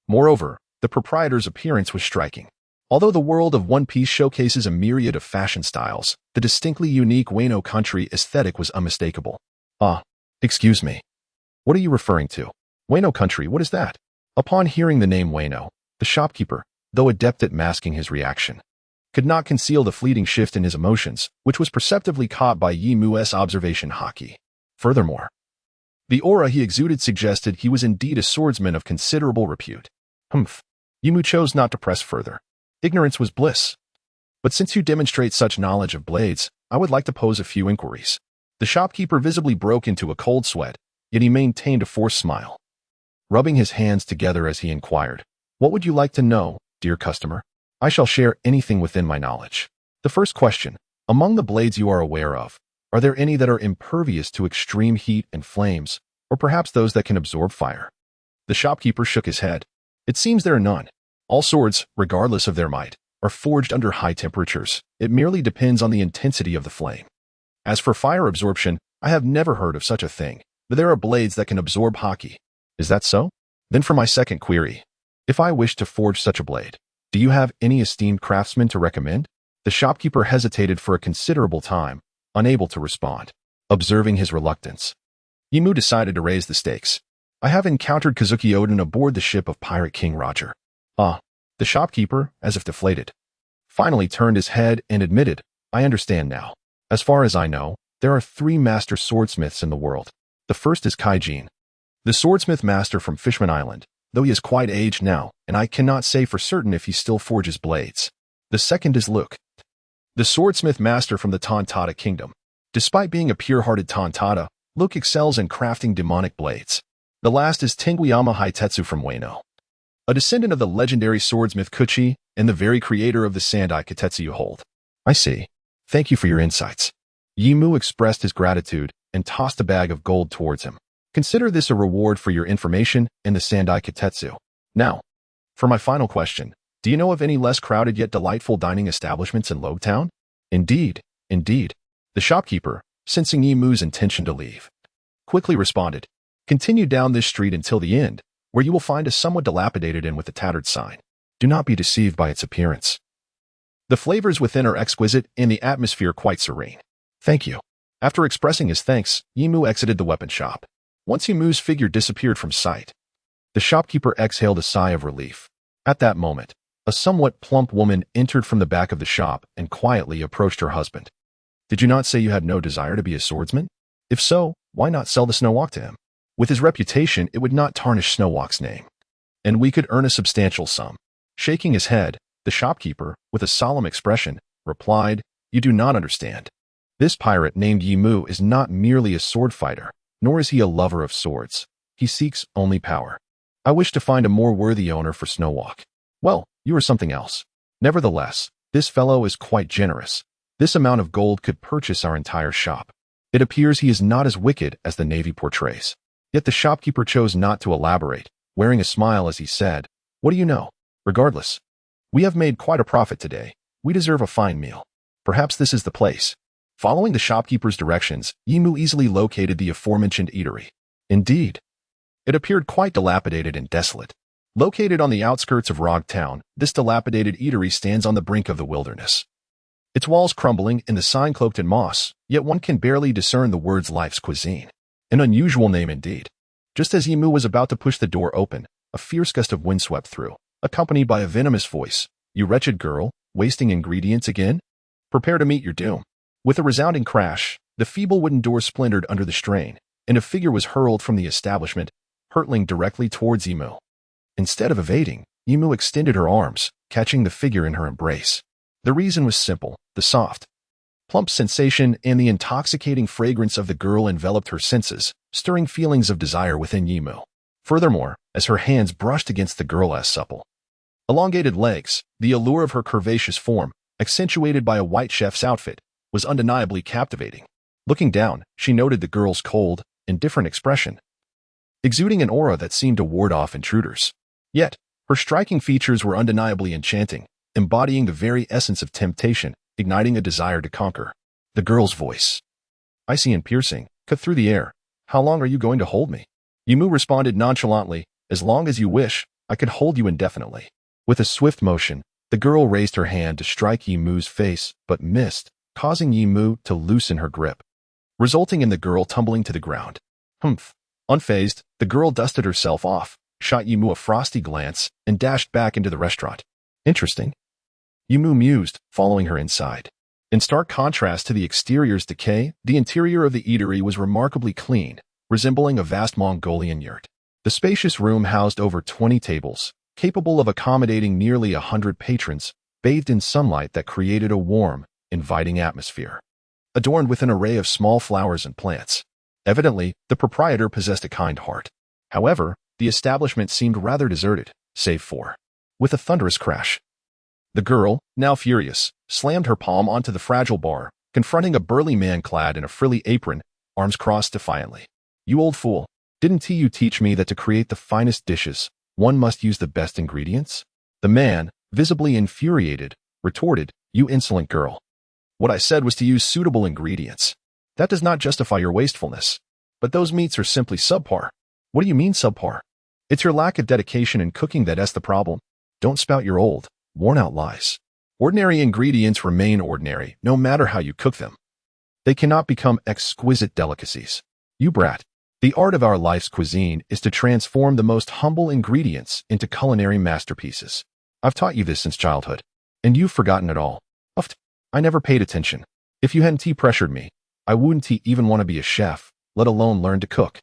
Moreover, the proprietor's appearance was striking. Although the world of One Piece showcases a myriad of fashion styles, the distinctly unique Wano country aesthetic was unmistakable. "Ah, excuse me. What are you referring to?" "Wano country, what is that?" Upon hearing the name Wano, the shopkeeper, though adept at masking his reaction, could not conceal the fleeting shift in his emotions, which was perceptibly caught by Yimu's observation Haki. Furthermore, the aura he exuded suggested he was indeed a swordsman of considerable repute. Yimu chose not to press further. Ignorance was bliss. But since you demonstrate such knowledge of blades, I would like to pose a few inquiries. The shopkeeper visibly broke into a cold sweat, yet he maintained a forced smile. Rubbing his hands together as he inquired, "What would you like to know, dear customer? I shall share anything within my knowledge." The first question, among the blades you are aware of, are there any that are impervious to extreme heat and flames, or perhaps those that can absorb fire? The shopkeeper shook his head. It seems there are none. All swords, regardless of their might, are forged under high temperatures. It merely depends on the intensity of the flame. As for fire absorption, I have never heard of such a thing, but there are blades that can absorb Haki. Is that so? Then for my second query, if I wish to forge such a blade, do you have any esteemed craftsman to recommend? The shopkeeper hesitated for a considerable time, unable to respond. Observing his reluctance, Yimu decided to raise the stakes. I have encountered Kazuki Oden aboard the ship of Pirate King Roger. The shopkeeper, as if deflated, finally turned his head and admitted, I understand now. As far as I know, there are 3 master swordsmiths in the world. The first is Kaijin, the swordsmith master from Fishman Island, though he is quite aged now, and I cannot say for certain if he still forges blades. The second is Luke, the swordsmith master from the Tontata kingdom. Despite being a pure-hearted Tontata, Luke excels in crafting demonic blades. The last is Tenguiyama Hitetsu from Ueno, a descendant of the legendary swordsmith Kuchi and the very creator of the Sandai Kitetsu you hold. I see. Thank you for your insights. Yimu expressed his gratitude and tossed a bag of gold towards him. Consider this a reward for your information in the Sandai Kitetsu. Now, for my final question, do you know of any less crowded yet delightful dining establishments in Logtown? Indeed. The shopkeeper, sensing Yimu's intention to leave, quickly responded, continue down this street until the end, where you will find a somewhat dilapidated inn with a tattered sign. Do not be deceived by its appearance. The flavors within are exquisite and the atmosphere quite serene. Thank you. After expressing his thanks, Yimu exited the weapon shop. Once Yimu's figure disappeared from sight, the shopkeeper exhaled a sigh of relief. At that moment, a somewhat plump woman entered from the back of the shop and quietly approached her husband. Did you not say you had no desire to be a swordsman? If so, why not sell the Snowwalk to him? With his reputation, it would not tarnish Snowwalk's name, and we could earn a substantial sum. Shaking his head, the shopkeeper, with a solemn expression, replied, You do not understand. This pirate named Yimu is not merely a sword fighter, nor is he a lover of swords. He seeks only power. I wish to find a more worthy owner for Snowwalk. Well, you are something else. Nevertheless, this fellow is quite generous. This amount of gold could purchase our entire shop. It appears he is not as wicked as the Navy portrays. Yet the shopkeeper chose not to elaborate, wearing a smile as he said, What do you know? Regardless, we have made quite a profit today. We deserve a fine meal. Perhaps this is the place. Following the shopkeeper's directions, Yimu easily located the aforementioned eatery. Indeed, it appeared quite dilapidated and desolate. Located on the outskirts of Rog Town, this dilapidated eatery stands on the brink of the wilderness. Its walls crumbling and the sign cloaked in moss, yet one can barely discern the words Life's Cuisine. An unusual name indeed. Just as Yimu was about to push the door open, a fierce gust of wind swept through, accompanied by a venomous voice. You wretched girl, wasting ingredients again? Prepare to meet your doom. With a resounding crash, the feeble wooden door splintered under the strain, and a figure was hurled from the establishment, hurtling directly towards Yimu. Instead of evading, Yimu extended her arms, catching the figure in her embrace. The reason was simple. The soft, plump sensation and the intoxicating fragrance of the girl enveloped her senses, stirring feelings of desire within Yimu. Furthermore, as her hands brushed against the girl's supple, elongated legs, the allure of her curvaceous form, accentuated by a white chef's outfit, was undeniably captivating. Looking down, she noted the girl's cold, indifferent expression, exuding an aura that seemed to ward off intruders. Yet, her striking features were undeniably enchanting, embodying the very essence of temptation, igniting a desire to conquer. The girl's voice, icy and piercing, cut through the air. How long are you going to hold me? Yimu responded nonchalantly, As long as you wish, I could hold you indefinitely. With a swift motion, the girl raised her hand to strike Yimu's face, but missed, causing Yimu to loosen her grip, resulting in the girl tumbling to the ground. Unfazed, the girl dusted herself off, shot Yimu a frosty glance, and dashed back into the restaurant. Interesting. Yimu mused, following her inside. In stark contrast to the exterior's decay, the interior of the eatery was remarkably clean, resembling a vast Mongolian yurt. The spacious room housed over 20 tables, capable of accommodating nearly 100 patrons, bathed in sunlight that created a warm, inviting atmosphere. Adorned with an array of small flowers and plants. Evidently, the proprietor possessed a kind heart. However, the establishment seemed rather deserted, save for. With a thunderous crash, the girl, now furious, slammed her palm onto the fragile bar, confronting a burly man clad in a frilly apron, arms crossed defiantly. "You old fool, didn't you teach me that to create the finest dishes, one must use the best ingredients?" The man, visibly infuriated, retorted, "You insolent girl. What I said was to use suitable ingredients. That does not justify your wastefulness. But those meats are simply subpar." "What do you mean subpar? It's your lack of dedication in cooking that's the problem. Don't spout your old, worn-out lies. Ordinary ingredients remain ordinary, no matter how you cook them. They cannot become exquisite delicacies. You brat. The art of our life's cuisine is to transform the most humble ingredients into culinary masterpieces. I've taught you this since childhood, and you've forgotten it all." "Uft, I never paid attention. If you hadn't pressured me, I wouldn't even want to be a chef, let alone learn to cook.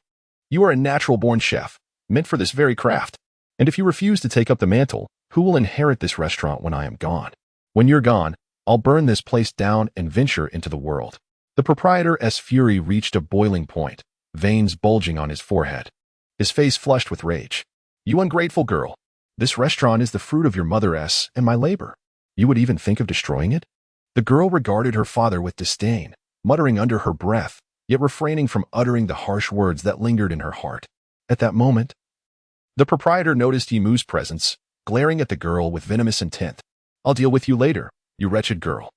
You are a natural-born chef, meant for this very craft. And if you refuse to take up the mantle, who will inherit this restaurant when I am gone? When you're gone, I'll burn this place down and venture into the world." The proprietor's fury reached a boiling point, veins bulging on his forehead. His face flushed with rage. "You ungrateful girl. This restaurant is the fruit of your mother's and my labor. You would even think of destroying it?" The girl regarded her father with disdain, muttering under her breath, yet refraining from uttering the harsh words that lingered in her heart. At that moment, the proprietor noticed Yimu's presence, glaring at the girl with venomous intent. "I'll deal with you later, you wretched girl."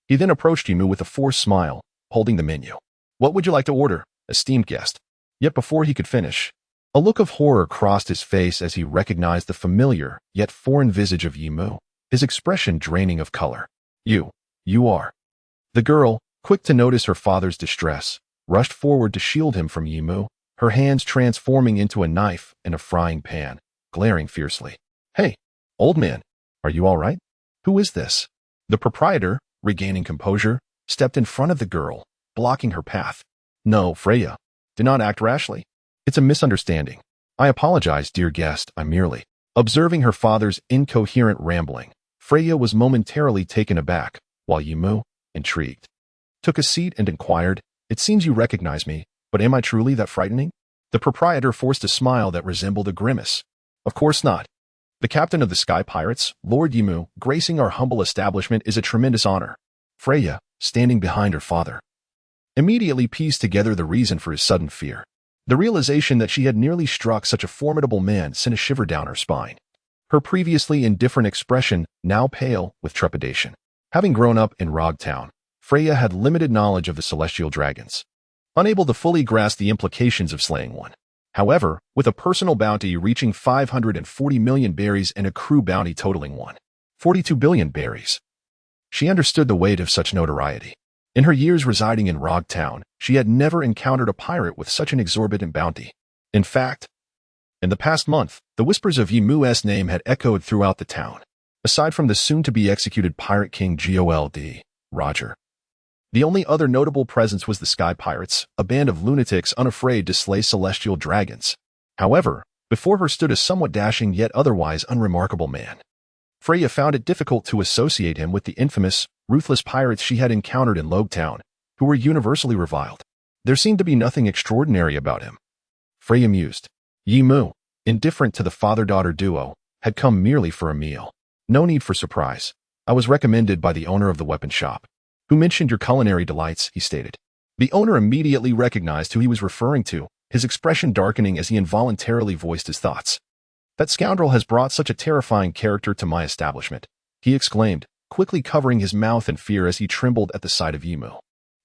He then approached Yimu with a forced smile, holding the menu. "What would you like to order, esteemed guest?" Yet before he could finish, a look of horror crossed his face as he recognized the familiar, yet foreign visage of Yimu, his expression draining of color. You are." The girl, quick to notice her father's distress, rushed forward to shield him from Yimu, her hands transforming into a knife and a frying pan, glaring fiercely. "Hey, old man, are you all right? Who is this?" The proprietor, regaining composure, stepped in front of the girl, blocking her path. "No, Freya, do not act rashly. It's a misunderstanding. I apologize, dear guest, I'm merely..." Observing her father's incoherent rambling, Freya was momentarily taken aback, while Yimu, intrigued, took a seat and inquired, "It seems you recognize me, but am I truly that frightening?" The proprietor forced a smile that resembled a grimace. "Of course not. The captain of the Sky Pirates, Lord Yimu, gracing our humble establishment is a tremendous honor." Freya, standing behind her father, immediately pieced together the reason for his sudden fear. The realization that she had nearly struck such a formidable man sent a shiver down her spine. Her previously indifferent expression now pale with trepidation. Having grown up in Rog Town, Freya had limited knowledge of the celestial dragons, unable to fully grasp the implications of slaying one. However, with a personal bounty reaching 540 million berries and a crew bounty totaling 142 billion berries, she understood the weight of such notoriety. In her years residing in Rog Town, she had never encountered a pirate with such an exorbitant bounty. In fact, in the past month, the whispers of Yimu's name had echoed throughout the town. Aside from the soon-to-be-executed Pirate King Gold, Roger, the only other notable presence was the Sky Pirates, a band of lunatics unafraid to slay celestial dragons. However, before her stood a somewhat dashing yet otherwise unremarkable man. Freya found it difficult to associate him with the infamous, ruthless pirates she had encountered in Log Town, who were universally reviled. There seemed to be nothing extraordinary about him. Freya mused. Yimu, indifferent to the father-daughter duo, had come merely for a meal. "No need for surprise. I was recommended by the owner of the weapon shop, who mentioned your culinary delights," he stated. The owner immediately recognized who he was referring to, his expression darkening as he involuntarily voiced his thoughts. "That scoundrel has brought such a terrifying character to my establishment," he exclaimed, quickly covering his mouth in fear as he trembled at the sight of Yimu.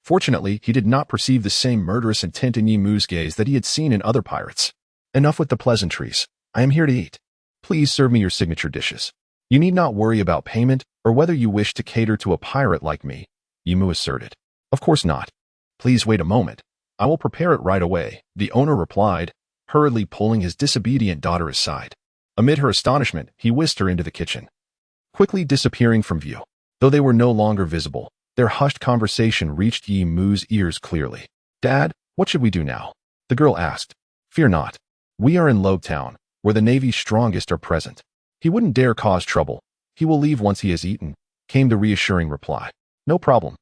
Fortunately, he did not perceive the same murderous intent in Yimu's gaze that he had seen in other pirates. "Enough with the pleasantries. I am here to eat. Please serve me your signature dishes. You need not worry about payment or whether you wish to cater to a pirate like me," Yimu asserted. "Of course not. Please wait a moment. I will prepare it right away," the owner replied, hurriedly pulling his disobedient daughter aside. Amid her astonishment, he whisked her into the kitchen, quickly disappearing from view. Though they were no longer visible, their hushed conversation reached Yi Mu's ears clearly. "Dad, what should we do now?" the girl asked. "Fear not. We are in Town, where the Navy's strongest are present. He wouldn't dare cause trouble. He will leave once he has eaten," came the reassuring reply. "No problem.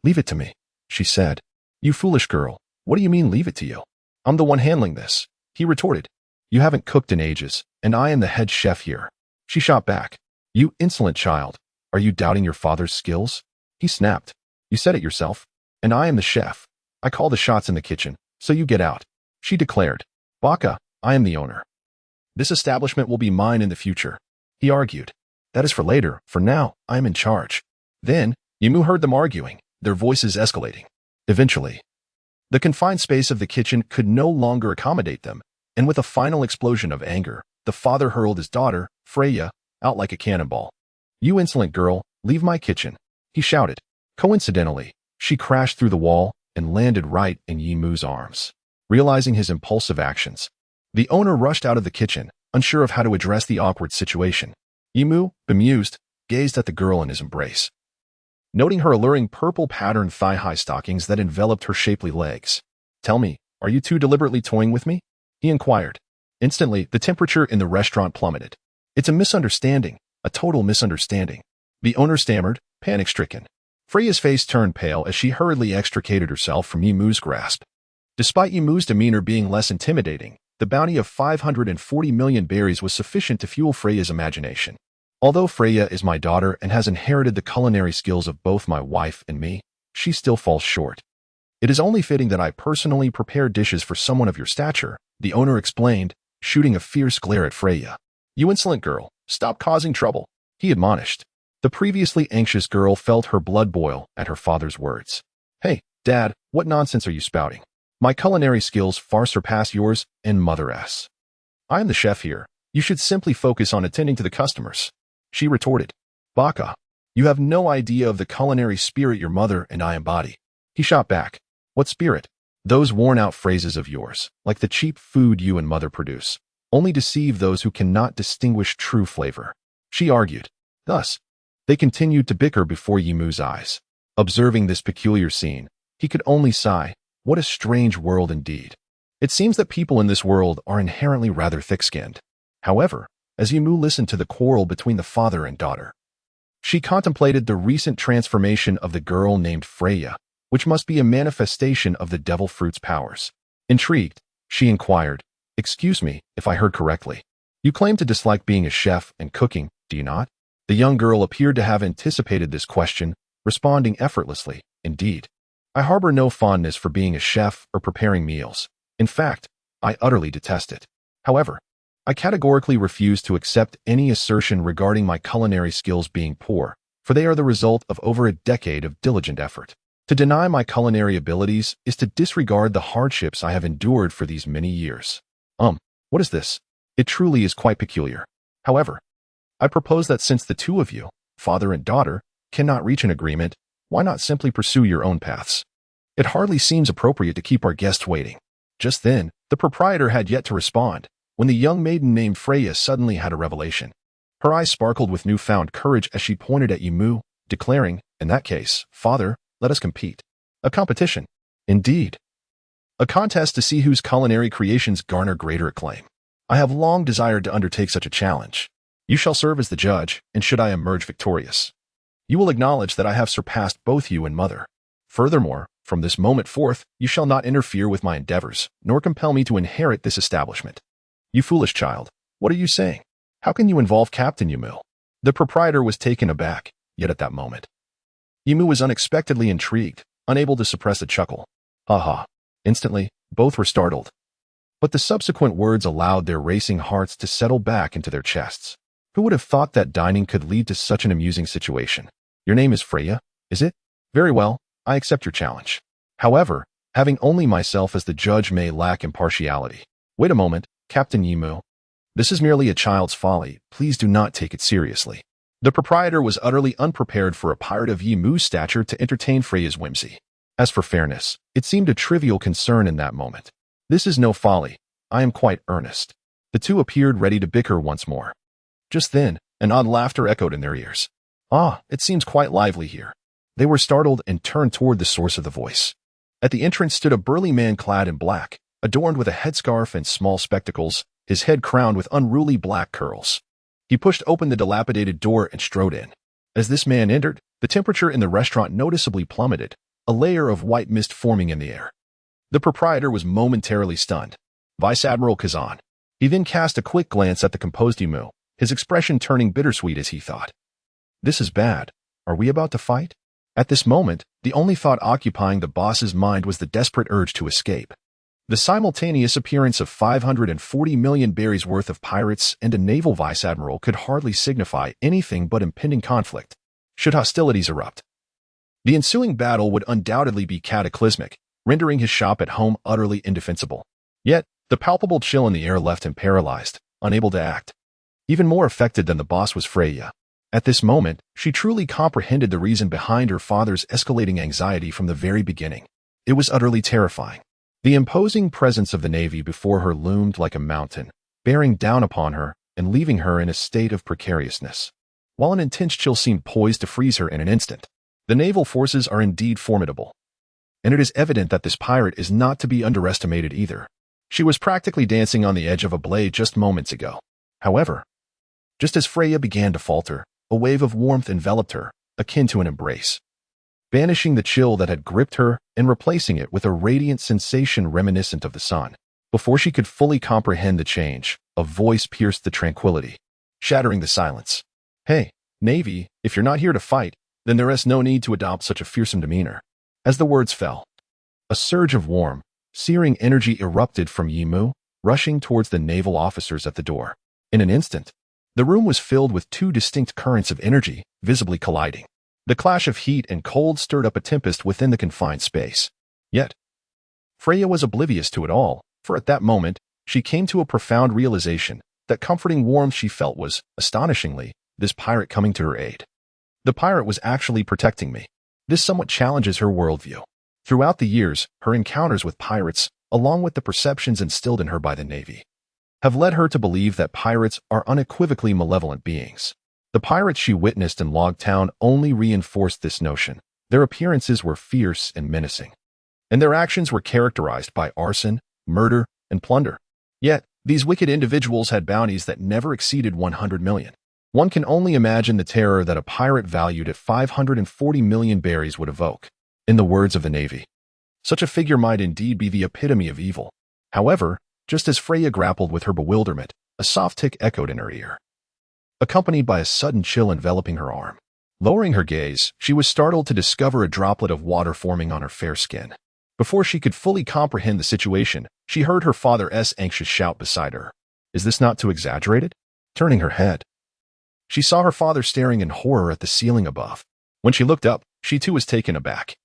Leave it to me," she said. "You foolish girl, what do you mean leave it to you? I'm the one handling this," he retorted. "You haven't cooked in ages, and I am the head chef here." She shot back. "You insolent child, are you doubting your father's skills?" He snapped. "You said it yourself. And I am the chef. I call the shots in the kitchen, so you get out," she declared. "Baka, I am the owner. This establishment will be mine in the future," he argued. "That is for later. For now, I am in charge." Then, Yimu heard them arguing, their voices escalating. Eventually, the confined space of the kitchen could no longer accommodate them, and with a final explosion of anger, the father hurled his daughter, Freya, out like a cannonball. "You insolent girl, leave my kitchen," he shouted. Coincidentally, she crashed through the wall and landed right in Yimu's arms. Realizing his impulsive actions, the owner rushed out of the kitchen, unsure of how to address the awkward situation. Yimu, bemused, gazed at the girl in his embrace, noting her alluring purple-patterned thigh-high stockings that enveloped her shapely legs. "Tell me, are you two deliberately toying with me?" he inquired. Instantly, the temperature in the restaurant plummeted. "It's a misunderstanding, a total misunderstanding," the owner stammered, panic-stricken. Freya's face turned pale as she hurriedly extricated herself from Yimu's grasp. Despite Yimu's demeanor being less intimidating, the bounty of 540 million berries was sufficient to fuel Freya's imagination. "Although Freya is my daughter and has inherited the culinary skills of both my wife and me, she still falls short. It is only fitting that I personally prepare dishes for someone of your stature," the owner explained, shooting a fierce glare at Freya. "You insolent girl, stop causing trouble," he admonished. The previously anxious girl felt her blood boil at her father's words. "Hey, Dad, what nonsense are you spouting? My culinary skills far surpass yours and Mother's. I am the chef here. You should simply focus on attending to the customers," she retorted. "Baka, you have no idea of the culinary spirit your mother and I embody," he shot back. "What spirit? Those worn-out phrases of yours, like the cheap food you and mother produce, only deceive those who cannot distinguish true flavor," she argued. Thus, they continued to bicker before Yimu's eyes. Observing this peculiar scene, he could only sigh, "What a strange world indeed." It seems that people in this world are inherently rather thick-skinned. However, as Yimu listened to the quarrel between the father and daughter, she contemplated the recent transformation of the girl named Freya, which must be a manifestation of the devil fruit's powers. Intrigued, she inquired, "Excuse me if I heard correctly. You claim to dislike being a chef and cooking, do you not?" The young girl appeared to have anticipated this question, responding effortlessly, "Indeed. I harbor no fondness for being a chef or preparing meals. In fact, I utterly detest it. However, I categorically refuse to accept any assertion regarding my culinary skills being poor, for they are the result of over a decade of diligent effort. To deny my culinary abilities is to disregard the hardships I have endured for these many years. What is this? It truly is quite peculiar. However, I propose that since the two of you, father and daughter, cannot reach an agreement, why not simply pursue your own paths? It hardly seems appropriate to keep our guests waiting." Just then, the proprietor had yet to respond, when the young maiden named Freya suddenly had a revelation. Her eyes sparkled with newfound courage as she pointed at Yimu, declaring, "In that case, father, let us compete." "A competition?" "Indeed. A contest to see whose culinary creations garner greater acclaim. I have long desired to undertake such a challenge. You shall serve as the judge, and should I emerge victorious, you will acknowledge that I have surpassed both you and mother. Furthermore, from this moment forth, you shall not interfere with my endeavors, nor compel me to inherit this establishment." "You foolish child, what are you saying? How can you involve Captain Yimu?" The proprietor was taken aback, yet at that moment, Yimu was unexpectedly intrigued, unable to suppress a chuckle. "Ha ha." Instantly, both were startled. But the subsequent words allowed their racing hearts to settle back into their chests. Who would have thought that dining could lead to such an amusing situation? "Your name is Freya, is it? Very well, I accept your challenge. However, having only myself as the judge may lack impartiality." "Wait a moment, Captain Yimu. This is merely a child's folly. Please do not take it seriously." The proprietor was utterly unprepared for a pirate of Yimu's stature to entertain Freya's whimsy. As for fairness, it seemed a trivial concern in that moment. "This is no folly. I am quite earnest." The two appeared ready to bicker once more. Just then, an odd laughter echoed in their ears. Ah, it seems quite lively here. They were startled and turned toward the source of the voice. At the entrance stood a burly man clad in black, adorned with a headscarf and small spectacles, his head crowned with unruly black curls. He pushed open the dilapidated door and strode in. As this man entered, the temperature in the restaurant noticeably plummeted, a layer of white mist forming in the air. The proprietor was momentarily stunned. Vice Admiral Kazan. He then cast a quick glance at the composed Yimu, his expression turning bittersweet as he thought. This is bad. Are we about to fight? At this moment, the only thought occupying the boss's mind was the desperate urge to escape. The simultaneous appearance of 540 million berries worth of pirates and a naval vice admiral could hardly signify anything but impending conflict, should hostilities erupt. The ensuing battle would undoubtedly be cataclysmic, rendering his shop at home utterly indefensible. Yet, the palpable chill in the air left him paralyzed, unable to act. Even more affected than the boss was Freya. At this moment, she truly comprehended the reason behind her father's escalating anxiety from the very beginning. It was utterly terrifying. The imposing presence of the Navy before her loomed like a mountain, bearing down upon her and leaving her in a state of precariousness. While an intense chill seemed poised to freeze her in an instant, the naval forces are indeed formidable. And it is evident that this pirate is not to be underestimated either. She was practically dancing on the edge of a blade just moments ago. However, just as Freya began to falter, a wave of warmth enveloped her, akin to an embrace, banishing the chill that had gripped her and replacing it with a radiant sensation reminiscent of the sun. Before she could fully comprehend the change, a voice pierced the tranquility, shattering the silence. Hey, Navy, if you're not here to fight, then there is no need to adopt such a fearsome demeanor. As the words fell, a surge of warm, searing energy erupted from Yimu, rushing towards the naval officers at the door. In an instant, the room was filled with two distinct currents of energy, visibly colliding. The clash of heat and cold stirred up a tempest within the confined space. Yet, Freya was oblivious to it all, for at that moment, she came to a profound realization that comforting warmth she felt was, astonishingly, this pirate coming to her aid. The pirate was actually protecting me. This somewhat challenges her worldview. Throughout the years, her encounters with pirates, along with the perceptions instilled in her by the Navy, have led her to believe that pirates are unequivocally malevolent beings. The pirates she witnessed in Log Town only reinforced this notion. Their appearances were fierce and menacing, and their actions were characterized by arson, murder, and plunder. Yet, these wicked individuals had bounties that never exceeded 100 million. One can only imagine the terror that a pirate valued at 540 million berries would evoke. In the words of the Navy, such a figure might indeed be the epitome of evil. However, just as Freya grappled with her bewilderment, a soft tick echoed in her ear, accompanied by a sudden chill enveloping her arm. Lowering her gaze, she was startled to discover a droplet of water forming on her fair skin. Before she could fully comprehend the situation, she heard her father's anxious shout beside her. Is this not too exaggerated? Turning her head, she saw her father staring in horror at the ceiling above. When she looked up, she too was taken aback.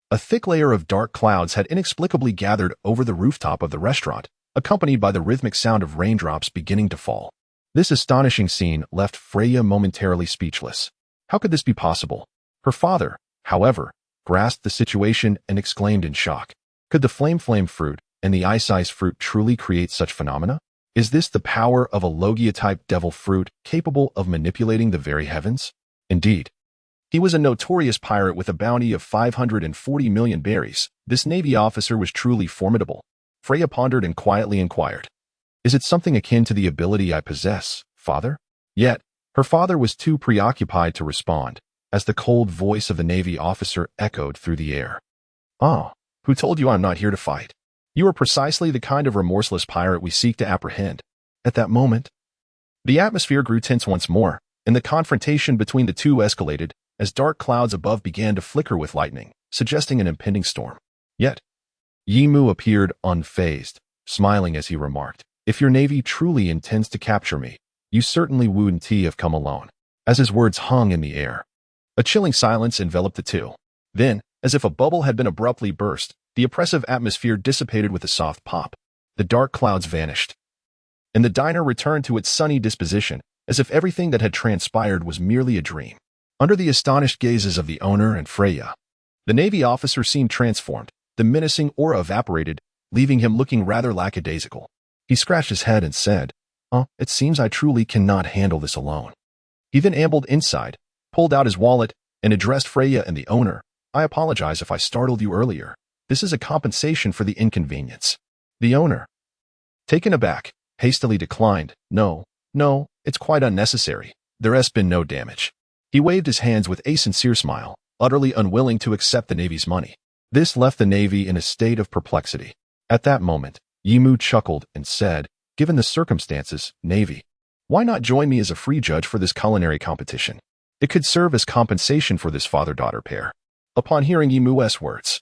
A thick layer of dark clouds had inexplicably gathered over the rooftop of the restaurant, accompanied by the rhythmic sound of raindrops beginning to fall. This astonishing scene left Freya momentarily speechless. How could this be possible? Her father, however, grasped the situation and exclaimed in shock. Could the flame fruit and the ice fruit truly create such phenomena? Is this the power of a Logia-type devil fruit capable of manipulating the very heavens? Indeed. He was a notorious pirate with a bounty of 540 million berries. This Navy officer was truly formidable. Freya pondered and quietly inquired, is it something akin to the ability I possess, father? Yet, her father was too preoccupied to respond, as the cold voice of the Navy officer echoed through the air. Ah, who told you I'm not here to fight? You are precisely the kind of remorseless pirate we seek to apprehend. At that moment, the atmosphere grew tense once more, and the confrontation between the two escalated as dark clouds above began to flicker with lightning, suggesting an impending storm. Yet, Yimu appeared unfazed, smiling as he remarked, if your Navy truly intends to capture me, you certainly wouldn't have come alone. As his words hung in the air, a chilling silence enveloped the two. Then, as if a bubble had been abruptly burst, the oppressive atmosphere dissipated with a soft pop. The dark clouds vanished, and the diner returned to its sunny disposition, as if everything that had transpired was merely a dream. Under the astonished gazes of the owner and Freya, the Navy officer seemed transformed. The menacing aura evaporated, leaving him looking rather lackadaisical. He scratched his head and said, it seems I truly cannot handle this alone. He then ambled inside, pulled out his wallet, and addressed Freya and the owner. "I apologize if I startled you earlier. This is a compensation for the inconvenience." The owner, taken aback, hastily declined. No, it's quite unnecessary. There has been no damage." He waved his hands with a sincere smile, utterly unwilling to accept the Navy's money. This left the Navy in a state of perplexity. At that moment, Yimu chuckled and said, "Given the circumstances, Navy, why not join me as a free judge for this culinary competition? It could serve as compensation for this father-daughter pair." Upon hearing Yimu's words,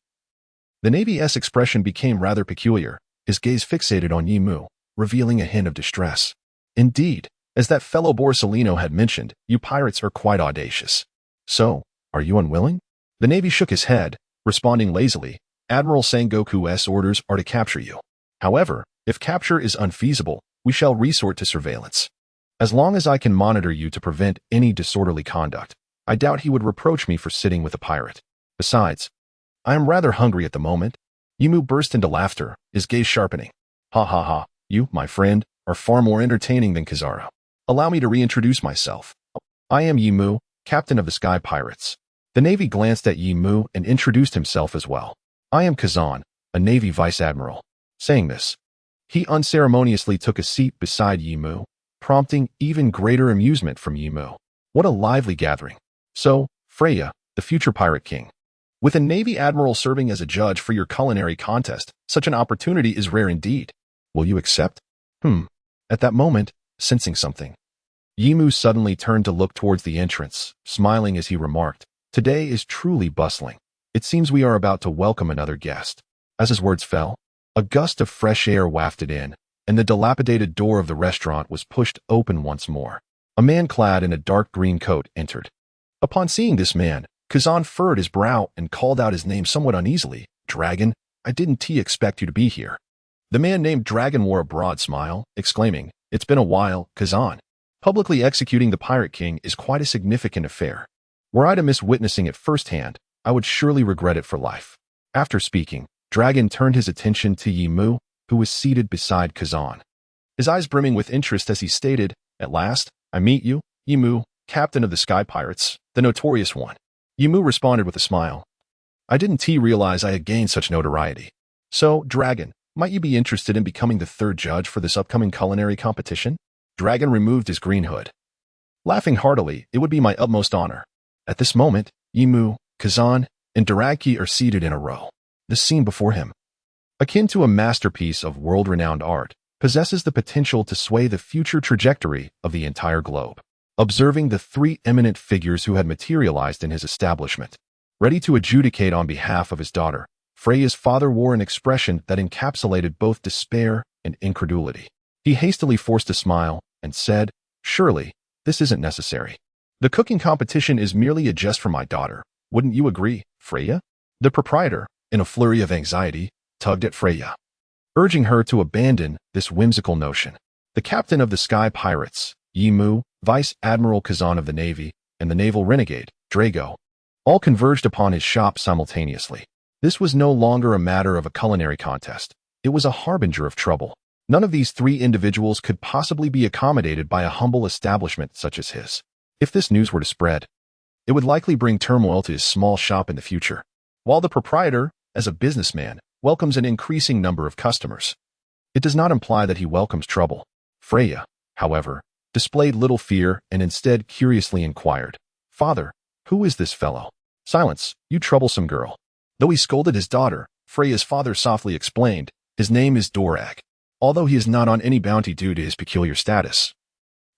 the Navy's expression became rather peculiar, his gaze fixated on Yimu, revealing a hint of distress. "Indeed, as that fellow Borsalino had mentioned, you pirates are quite audacious. So, are you unwilling?" The Navy shook his head, responding lazily, "Admiral Sengoku's orders are to capture you. However, if capture is unfeasible, we shall resort to surveillance. As long as I can monitor you to prevent any disorderly conduct, I doubt he would reproach me for sitting with a pirate. Besides, I am rather hungry at the moment." Yimu burst into laughter, his gaze sharpening. "Ha ha ha, you, my friend, are far more entertaining than Kazara. Allow me to reintroduce myself. I am Yimu, captain of the Sky Pirates." The Navy glanced at Yimu and introduced himself as well. "I am Kazan, a Navy Vice Admiral." Saying this, he unceremoniously took a seat beside Yimu, prompting even greater amusement from Yimu. What a lively gathering. "So, Freya, the future Pirate King. With a Navy Admiral serving as a judge for your culinary contest, such an opportunity is rare indeed. Will you accept?" At that moment, sensing something, Yimu suddenly turned to look towards the entrance, smiling as he remarked, "Today is truly bustling. It seems we are about to welcome another guest." As his words fell, a gust of fresh air wafted in, and the dilapidated door of the restaurant was pushed open once more. A man clad in a dark green coat entered. Upon seeing this man, Kazan furrowed his brow and called out his name somewhat uneasily. "Dragon, I didn't expect you to be here." The man named Dragon wore a broad smile, exclaiming, "It's been a while, Kazan. Publicly executing the Pirate King is quite a significant affair. Were I to miss witnessing it firsthand, I would surely regret it for life." After speaking, Dragon turned his attention to Yimu, who was seated beside Kazan, his eyes brimming with interest as he stated, "At last, I meet you, Yimu, captain of the Sky Pirates, the notorious one." Yimu responded with a smile. "I didn't realize I had gained such notoriety. So, Dragon, might you be interested in becoming the third judge for this upcoming culinary competition?" Dragon removed his green hood. Laughing heartily, "It would be my utmost honor." At this moment, Yimu, Kazan, and Daraki are seated in a row. The scene before him, akin to a masterpiece of world-renowned art, possesses the potential to sway the future trajectory of the entire globe. Observing the three eminent figures who had materialized in his establishment, ready to adjudicate on behalf of his daughter, Freya's father wore an expression that encapsulated both despair and incredulity. He hastily forced a smile and said, "Surely, this isn't necessary. The cooking competition is merely a jest for my daughter. Wouldn't you agree, Freya?" The proprietor, in a flurry of anxiety, tugged at Freya, urging her to abandon this whimsical notion. The captain of the Sky Pirates, Yimu, Vice Admiral Kazan of the Navy, and the naval renegade, Drago, all converged upon his shop simultaneously. This was no longer a matter of a culinary contest. It was a harbinger of trouble. None of these three individuals could possibly be accommodated by a humble establishment such as his. If this news were to spread, it would likely bring turmoil to his small shop in the future. While the proprietor, as a businessman, welcomes an increasing number of customers, it does not imply that he welcomes trouble. Freya, however, displayed little fear and instead curiously inquired, "Father, who is this fellow?" "Silence, you troublesome girl." Though he scolded his daughter, Freya's father softly explained, "His name is Dorag. Although he is not on any bounty due to his peculiar status,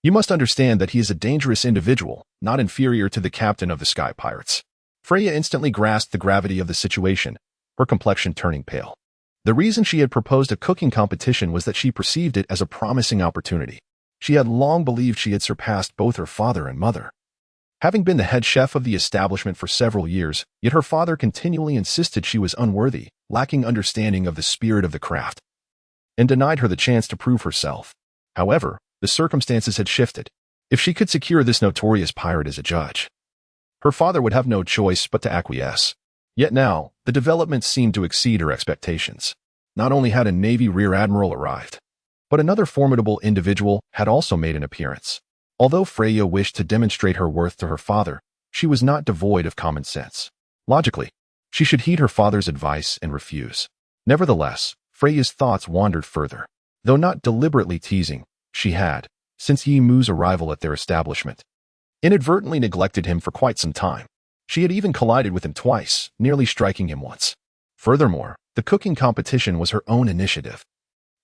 you must understand that he is a dangerous individual, not inferior to the captain of the Sky Pirates." Freya instantly grasped the gravity of the situation, her complexion turning pale. The reason she had proposed a cooking competition was that she perceived it as a promising opportunity. She had long believed she had surpassed both her father and mother, having been the head chef of the establishment for several years, yet her father continually insisted she was unworthy, lacking understanding of the spirit of the craft, and denied her the chance to prove herself. However, the circumstances had shifted. If she could secure this notorious pirate as a judge, her father would have no choice but to acquiesce. Yet now, the developments seemed to exceed her expectations. Not only had a Navy Rear Admiral arrived, but another formidable individual had also made an appearance. Although Freya wished to demonstrate her worth to her father, She was not devoid of common sense. Logically, she should heed her father's advice and refuse. Nevertheless, Freya's thoughts wandered further. Though not deliberately teasing, she had, since Yimu's arrival at their establishment, inadvertently neglected him for quite some time. She had even collided with him twice, nearly striking him once. Furthermore, the cooking competition was her own initiative.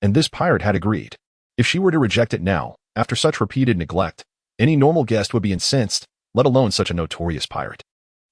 And this pirate had agreed. If she were to reject it now, after such repeated neglect, any normal guest would be incensed, let alone such a notorious pirate.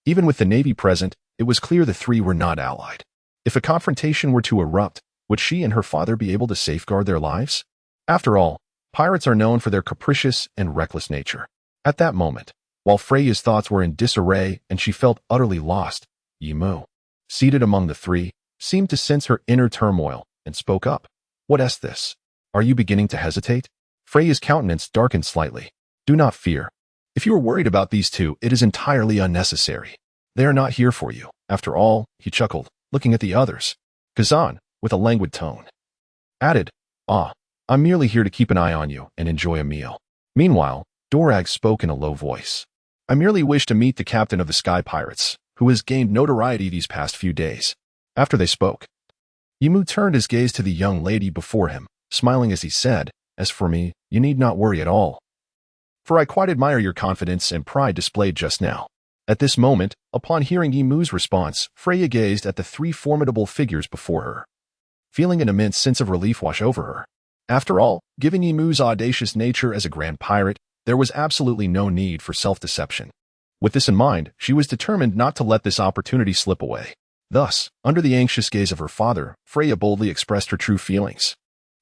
Even with the Navy present, it was clear the three were not allied. If a confrontation were to erupt, would she and her father be able to safeguard their lives? After all, pirates are known for their capricious and reckless nature. At that moment, while Freya's thoughts were in disarray and she felt utterly lost, Yimu, seated among the three, seemed to sense her inner turmoil and spoke up. What is this? Are you beginning to hesitate? Freya's countenance darkened slightly. Do not fear. If you are worried about these two, it is entirely unnecessary. They are not here for you. After all, he chuckled, looking at the others. Kazan, with a languid tone, added, I'm merely here to keep an eye on you and enjoy a meal. Meanwhile, Dorag spoke in a low voice. I merely wish to meet the captain of the Sky Pirates, who has gained notoriety these past few days. After they spoke, Yimu turned his gaze to the young lady before him, smiling as he said, As for me, you need not worry at all. For I quite admire your confidence and pride displayed just now. At this moment, upon hearing Yimu's response, Freya gazed at the three formidable figures before her, feeling an immense sense of relief wash over her. After all, given Yimu's audacious nature as a grand pirate, there was absolutely no need for self-deception. With this in mind, she was determined not to let this opportunity slip away. Thus, under the anxious gaze of her father, Freya boldly expressed her true feelings.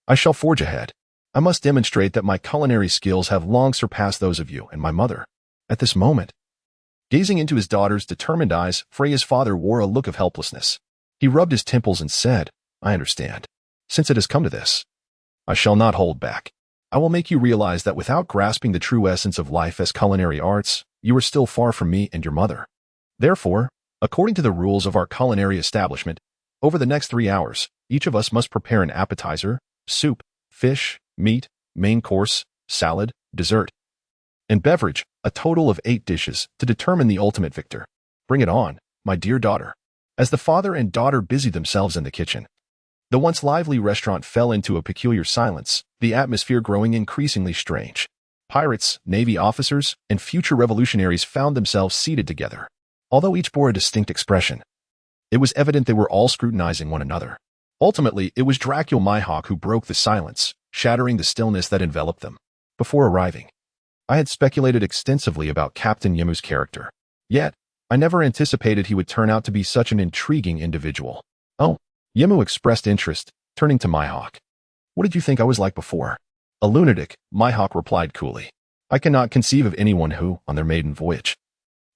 I shall forge ahead. I must demonstrate that my culinary skills have long surpassed those of you and my mother. At this moment, gazing into his daughter's determined eyes, Freya's father wore a look of helplessness. He rubbed his temples and said, I understand. Since it has come to this, I shall not hold back. I will make you realize that without grasping the true essence of life as culinary arts, you are still far from me and your mother. Therefore, according to the rules of our culinary establishment, over the next 3 hours, each of us must prepare an appetizer, soup, fish, meat, main course, salad, dessert, and beverage, a total of 8 dishes, to determine the ultimate victor. Bring it on, my dear daughter. As the father and daughter busied themselves in the kitchen, the once lively restaurant fell into a peculiar silence, the atmosphere growing increasingly strange. Pirates, Navy officers, and future revolutionaries found themselves seated together. Although each bore a distinct expression, it was evident they were all scrutinizing one another. Ultimately, it was Dracul Mihawk who broke the silence, shattering the stillness that enveloped them. Before arriving, I had speculated extensively about Captain Yimu's character. Yet, I never anticipated he would turn out to be such an intriguing individual. Oh, Yimu expressed interest, turning to Mihawk. What did you think I was like before? A lunatic, Mihawk replied coolly. I cannot conceive of anyone who, on their maiden voyage,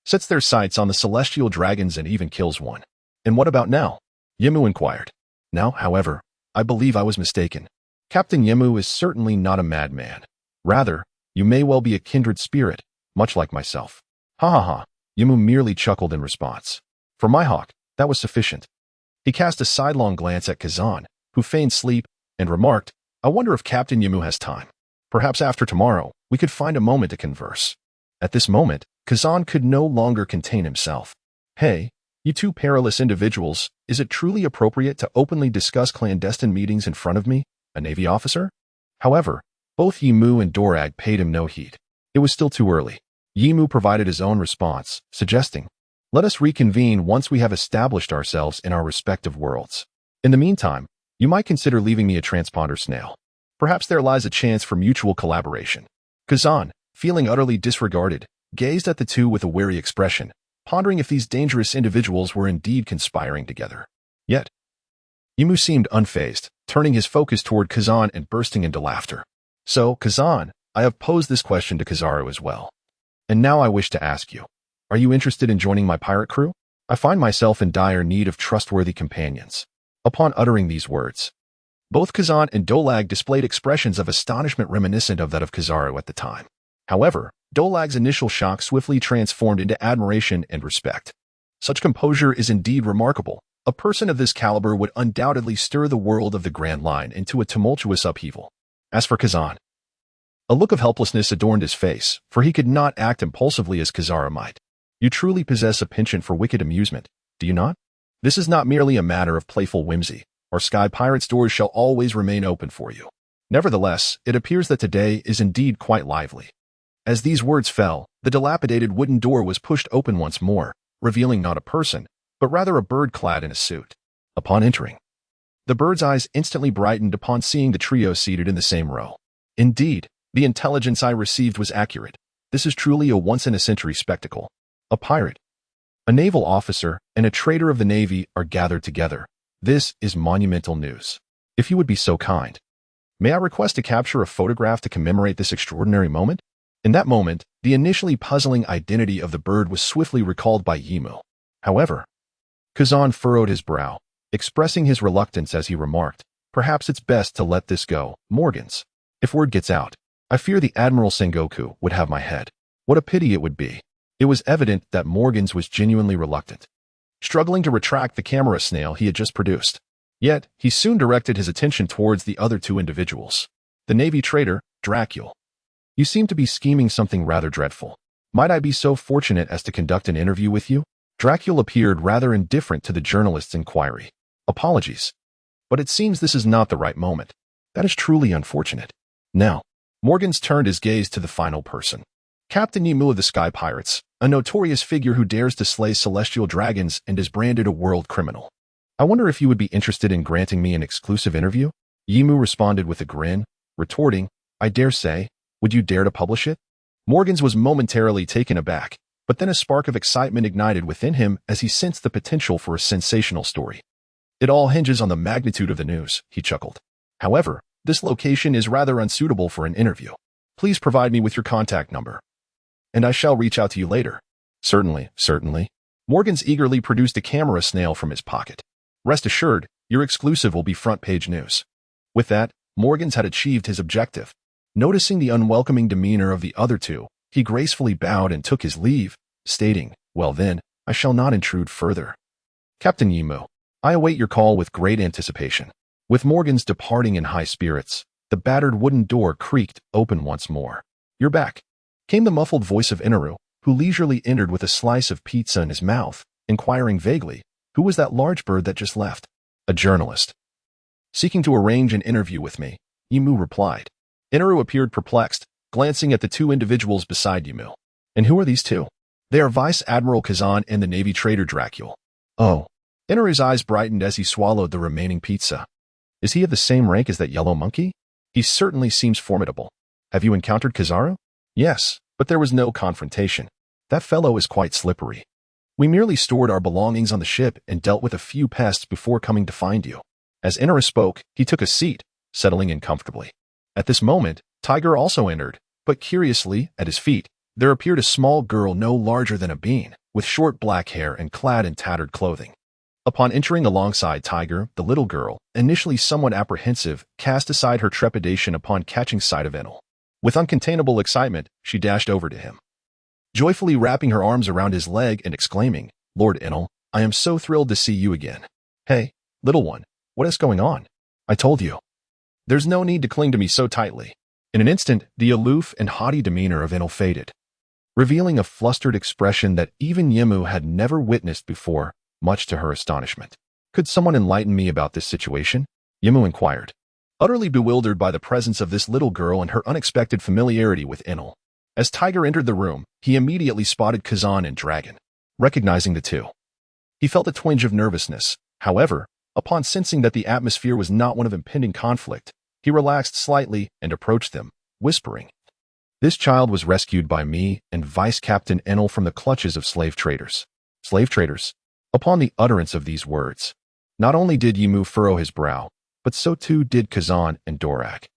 sets their sights on the celestial dragons and even kills one. And what about now? Yimu inquired. Now, however, I believe I was mistaken. Captain Yimu is certainly not a madman. Rather, you may well be a kindred spirit, much like myself. Ha ha ha. Yimu merely chuckled in response. For Mihawk, that was sufficient. He cast a sidelong glance at Kazan, who feigned sleep, and remarked, I wonder if Captain Yimu has time. Perhaps after tomorrow, we could find a moment to converse. At this moment, Kazan could no longer contain himself. Hey, you two perilous individuals, is it truly appropriate to openly discuss clandestine meetings in front of me, a Navy officer? However, both Yimu and Dorag paid him no heed. It was still too early. Yimu provided his own response, suggesting, let us reconvene once we have established ourselves in our respective worlds. In the meantime, you might consider leaving me a transponder snail. Perhaps there lies a chance for mutual collaboration. Kazan, feeling utterly disregarded, gazed at the two with a wary expression, pondering if these dangerous individuals were indeed conspiring together. Yet, Yimu seemed unfazed, turning his focus toward Kazan and bursting into laughter. So, Kazan, I have posed this question to Kizaru as well. And now I wish to ask you, are you interested in joining my pirate crew? I find myself in dire need of trustworthy companions. Upon uttering these words, both Kazan and Dolag displayed expressions of astonishment reminiscent of that of Kizaru at the time. However, Dolag's initial shock swiftly transformed into admiration and respect. Such composure is indeed remarkable. A person of this caliber would undoubtedly stir the world of the Grand Line into a tumultuous upheaval. As for Kazan, a look of helplessness adorned his face, for he could not act impulsively as Kizaru might. You truly possess a penchant for wicked amusement, do you not? This is not merely a matter of playful whimsy. Our Sky Pirate's doors shall always remain open for you. Nevertheless, it appears that today is indeed quite lively. As these words fell, the dilapidated wooden door was pushed open once more, revealing not a person, but rather a bird clad in a suit. Upon entering, the bird's eyes instantly brightened upon seeing the trio seated in the same row. Indeed, the intelligence I received was accurate. This is truly a once-in-a-century spectacle. A pirate, a naval officer, and a trader of the Navy are gathered together. This is monumental news. If you would be so kind, may I request to capture a photograph to commemorate this extraordinary moment? In that moment, the initially puzzling identity of the bird was swiftly recalled by Yimu. However, Kazan furrowed his brow, expressing his reluctance as he remarked, "Perhaps it's best to let this go, Morgans. If word gets out, I fear the Admiral Sengoku would have my head. What a pity it would be." It was evident that Morgans was genuinely reluctant, struggling to retract the camera snail he had just produced. Yet, he soon directed his attention towards the other two individuals. The Navy trader, Dracula. "You seem to be scheming something rather dreadful. Might I be so fortunate as to conduct an interview with you?" Dracula appeared rather indifferent to the journalist's inquiry. "Apologies, but it seems this is not the right moment. That is truly unfortunate." Now, Morgans turned his gaze to the final person. Captain Yimu of the Sky Pirates, a notorious figure who dares to slay celestial dragons and is branded a world criminal. "I wonder if you would be interested in granting me an exclusive interview?" Yimu responded with a grin, retorting, "I dare say. Would you dare to publish it?" Morgans was momentarily taken aback, but then a spark of excitement ignited within him as he sensed the potential for a sensational story. "It all hinges on the magnitude of the news," he chuckled. "However, this location is rather unsuitable for an interview. Please provide me with your contact number, and I shall reach out to you later." "Certainly, certainly." Morgans eagerly produced a camera snail from his pocket. "Rest assured, your exclusive will be front-page news." With that, Morgans had achieved his objective. Noticing the unwelcoming demeanor of the other two, he gracefully bowed and took his leave, stating, "Well then, I shall not intrude further. Captain Yimu, I await your call with great anticipation." With Morgans departing in high spirits, the battered wooden door creaked open once more. "You're back," came the muffled voice of Inaru, who leisurely entered with a slice of pizza in his mouth, inquiring vaguely, "Who was that large bird that just left?" "A journalist, seeking to arrange an interview with me," Yimu replied. Inaru appeared perplexed, glancing at the two individuals beside Yimu. "And who are these two?" "They are Vice Admiral Kazan and the Navy trader Dracula." "Oh." Inaru's eyes brightened as he swallowed the remaining pizza. "Is he of the same rank as that yellow monkey? He certainly seems formidable. Have you encountered Kizaru?" "Yes, but there was no confrontation. That fellow is quite slippery. We merely stored our belongings on the ship and dealt with a few pests before coming to find you." As Inaru spoke, he took a seat, settling in comfortably. At this moment, Tiger also entered, but curiously, at his feet, there appeared a small girl no larger than a bean, with short black hair and clad in tattered clothing. Upon entering alongside Tiger, the little girl, initially somewhat apprehensive, cast aside her trepidation upon catching sight of Enel. With uncontainable excitement, she dashed over to him, joyfully wrapping her arms around his leg and exclaiming, "Lord Enel, I am so thrilled to see you again." "Hey, little one, what is going on? I told you. There's no need to cling to me so tightly." In an instant, the aloof and haughty demeanor of Enel faded, revealing a flustered expression that even Yimu had never witnessed before, much to her astonishment. "Could someone enlighten me about this situation?" Yimu inquired, utterly bewildered by the presence of this little girl and her unexpected familiarity with Enel. As Tiger entered the room, he immediately spotted Kazan and Dragon. Recognizing the two, he felt a twinge of nervousness. However, upon sensing that the atmosphere was not one of impending conflict, he relaxed slightly and approached them, whispering, "This child was rescued by me and Vice Captain Enel from the clutches of slave traders." "Slave traders?" Upon the utterance of these words, not only did Yimu furrow his brow, but so too did Kazan and Dorak.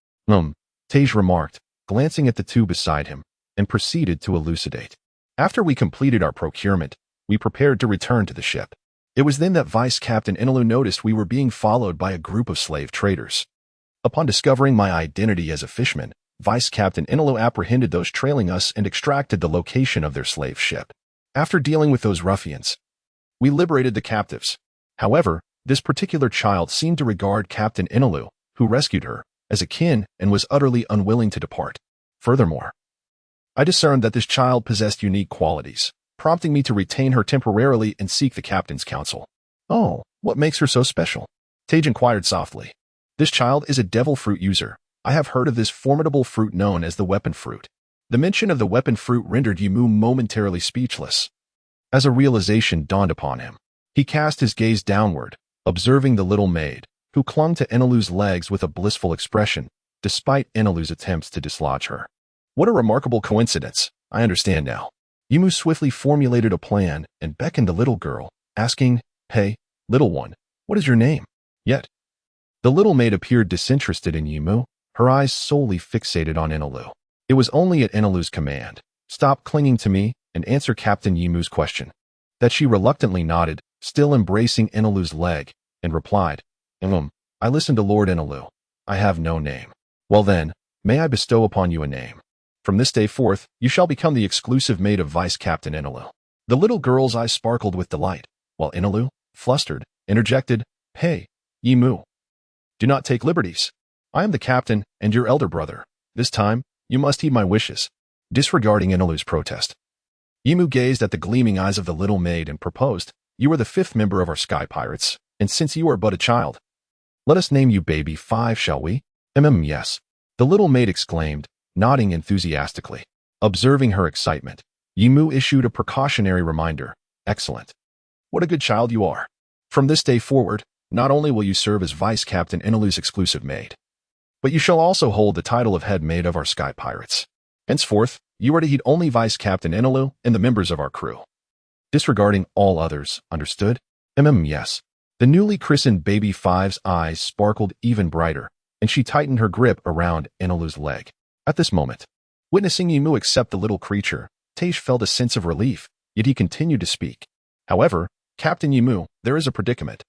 Tej remarked, glancing at the two beside him, and proceeded to elucidate. "After we completed our procurement, we prepared to return to the ship. It was then that Vice Captain Enelu noticed we were being followed by a group of slave traders. Upon discovering my identity as a fishman, Vice Captain Enelu apprehended those trailing us and extracted the location of their slave ship. After dealing with those ruffians, we liberated the captives. However, this particular child seemed to regard Captain Enelu, who rescued her, as a kin and was utterly unwilling to depart. Furthermore, I discerned that this child possessed unique qualities, prompting me to retain her temporarily and seek the captain's counsel. Oh, what makes her so special? Tage inquired softly. This child is a devil fruit user. I have heard of this formidable fruit known as the weapon fruit. The mention of the weapon fruit rendered Yimu momentarily speechless. As a realization dawned upon him, he cast his gaze downward, observing the little maid, who clung to Enelu's legs with a blissful expression, despite Enelu's attempts to dislodge her. What a remarkable coincidence. I understand now. Yimu swiftly formulated a plan and beckoned the little girl, asking, Hey, little one, what is your name? Yet, the little maid appeared disinterested in Yimu, her eyes solely fixated on Enelu. It was only at Enelu's command, Stop clinging to me and answer Captain Yimu's question, that she reluctantly nodded, still embracing Enelu's leg, and replied, I listen to Lord Enelu. I have no name. Well then, may I bestow upon you a name. From this day forth, you shall become the exclusive maid of Vice Captain Enelu. The little girl's eyes sparkled with delight, while Enelu, flustered, interjected, Hey, Yimu. Do not take liberties. I am the captain and your elder brother. This time, you must heed my wishes. Disregarding Enelu's protest, Yimu gazed at the gleaming eyes of the little maid and proposed, You are the 5th member of our Sky Pirates, and since you are but a child, let us name you Baby 5, shall we? Yes. The little maid exclaimed, nodding enthusiastically. Observing her excitement, Yimu issued a precautionary reminder, Excellent. What a good child you are. From this day forward, not only will you serve as Vice Captain Enelu's exclusive maid, but you shall also hold the title of head maid of our Sky Pirates. Henceforth, you are to heed only Vice Captain Enelu and the members of our crew, disregarding all others, understood? Yes. The newly christened Baby 5's eyes sparkled even brighter, and she tightened her grip around Enelu's leg. At this moment, witnessing Yimu accept the little creature, Tage felt a sense of relief, yet he continued to speak. However, Captain Yimu, there is a predicament.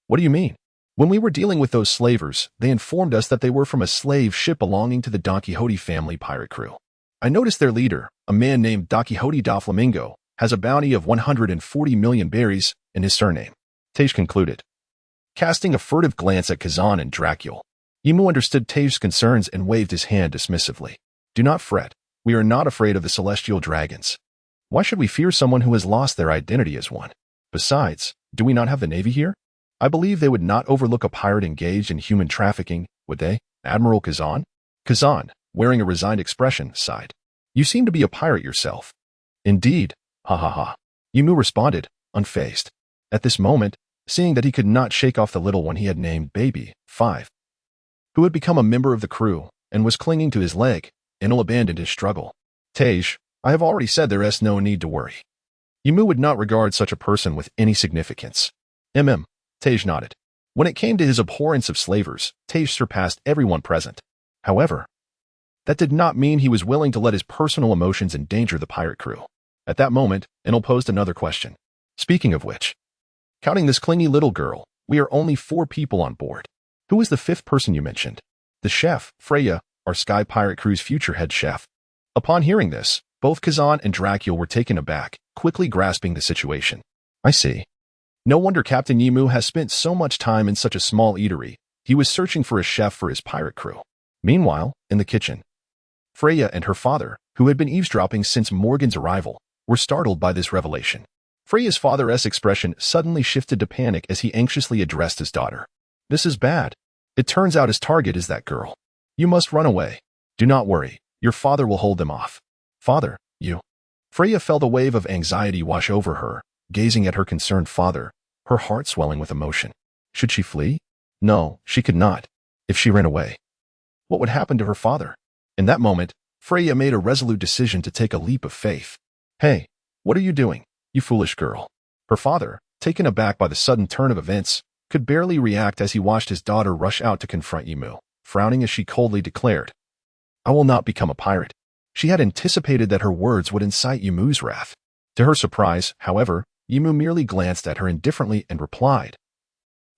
What do you mean? When we were dealing with those slavers, they informed us that they were from a slave ship belonging to the Don Quixote family pirate crew. I noticed their leader, a man named Don Quixote da Flamingo, has a bounty of 140 million berries in his surname. Tage concluded. Casting a furtive glance at Kazan and Dracul, Yimu understood Tage's concerns and waved his hand dismissively. Do not fret. We are not afraid of the celestial dragons. Why should we fear someone who has lost their identity as one? Besides, do we not have the Navy here? I believe they would not overlook a pirate engaged in human trafficking, would they, Admiral Kazan? Kazan, wearing a resigned expression, sighed. You seem to be a pirate yourself. Indeed, ha ha ha. Yimu responded, unfazed. At this moment, seeing that he could not shake off the little one he had named Baby 5, who had become a member of the crew and was clinging to his leg, Enel abandoned his struggle. Tage, I have already said there is no need to worry. Yimu would not regard such a person with any significance. Tage nodded. When it came to his abhorrence of slavers, Tage surpassed everyone present. However, that did not mean he was willing to let his personal emotions endanger the pirate crew. At that moment, Enel posed another question. Speaking of which, counting this clingy little girl, we are only 4 people on board. Who is the 5th person you mentioned? The chef, Freya, our Sky Pirate crew's future head chef. Upon hearing this, both Kazan and Dracul were taken aback, quickly grasping the situation. I see. No wonder Captain Yimu has spent so much time in such a small eatery. He was searching for a chef for his pirate crew. Meanwhile, in the kitchen, Freya and her father, who had been eavesdropping since Morgan's arrival, were startled by this revelation. Freya's father's expression suddenly shifted to panic as he anxiously addressed his daughter. This is bad. It turns out his target is that girl. You must run away. Do not worry. Your father will hold them off. Father, you. Freya felt a wave of anxiety wash over her, gazing at her concerned father, her heart swelling with emotion. Should she flee? No, she could not. If she ran away, what would happen to her father? In that moment, Freya made a resolute decision to take a leap of faith. Hey, what are you doing, you foolish girl? Her father, taken aback by the sudden turn of events, could barely react as he watched his daughter rush out to confront Yimu, frowning as she coldly declared, I will not become a pirate. She had anticipated that her words would incite Yimu's wrath. To her surprise, however, Yimu merely glanced at her indifferently and replied,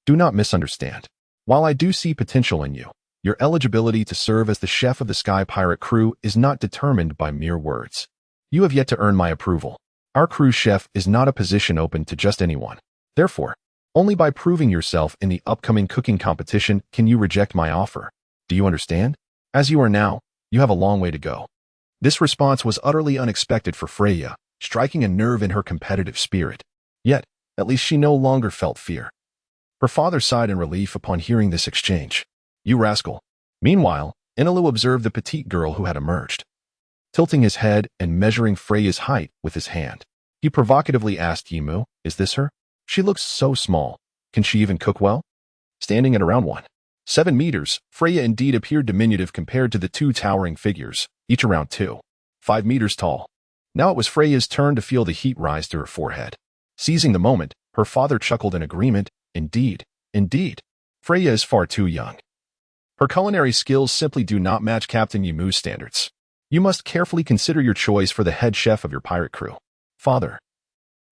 Do not misunderstand. While I do see potential in you, your eligibility to serve as the chef of the Sky Pirate crew is not determined by mere words. You have yet to earn my approval. Our crew chef is not a position open to just anyone. Therefore, only by proving yourself in the upcoming cooking competition can you reject my offer. Do you understand? As you are now, you have a long way to go. This response was utterly unexpected for Freya, striking a nerve in her competitive spirit. Yet, at least she no longer felt fear. Her father sighed in relief upon hearing this exchange. "You rascal." Meanwhile, Inilu observed the petite girl who had emerged. Tilting his head and measuring Freya's height with his hand, he provocatively asked Yimu, "Is this her? She looks so small. Can she even cook well?" Standing at around 1.7 meters, Freya indeed appeared diminutive compared to the two towering figures, each around 2.5 meters tall. Now it was Freya's turn to feel the heat rise to her forehead. Seizing the moment, her father chuckled in agreement. Indeed, Freya is far too young. Her culinary skills simply do not match Captain Yimu's standards. You must carefully consider your choice for the head chef of your pirate crew." "Father,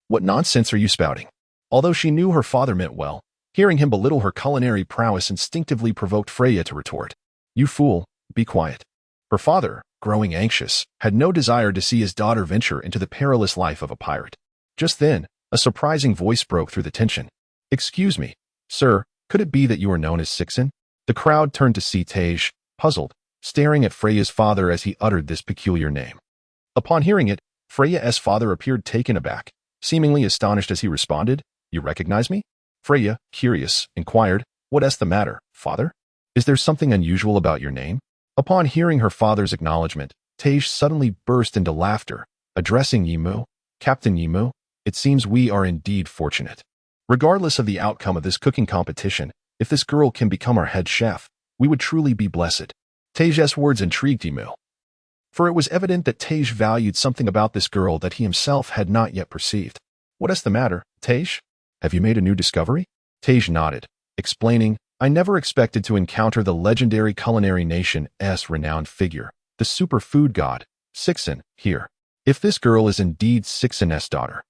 what nonsense are you spouting?" Although she knew her father meant well, hearing him belittle her culinary prowess instinctively provoked Freya to retort. "You fool, be quiet." Her father, growing anxious, had no desire to see his daughter venture into the perilous life of a pirate. Just then, a surprising voice broke through the tension. "Excuse me, sir, could it be that you are known as Sixen?" The crowd turned to see Tej, puzzled, staring at Freya's father as he uttered this peculiar name. Upon hearing it, Freya's father appeared taken aback, seemingly astonished as he responded, "You recognize me?" Freya, curious, inquired, "What's the matter, father? Is there something unusual about your name?" Upon hearing her father's acknowledgement, Tej suddenly burst into laughter, addressing Yimu, "Captain Yimu, it seems we are indeed fortunate. Regardless of the outcome of this cooking competition, if this girl can become our head chef, we would truly be blessed." Tej's words intrigued Yimu, for it was evident that Tej valued something about this girl that he himself had not yet perceived. "What's the matter, Tej? Have you made a new discovery?" Tej nodded, explaining, "I never expected to encounter the legendary culinary nation's renowned figure, the superfood god, Sixen, here. If this girl is indeed Sixen's daughter,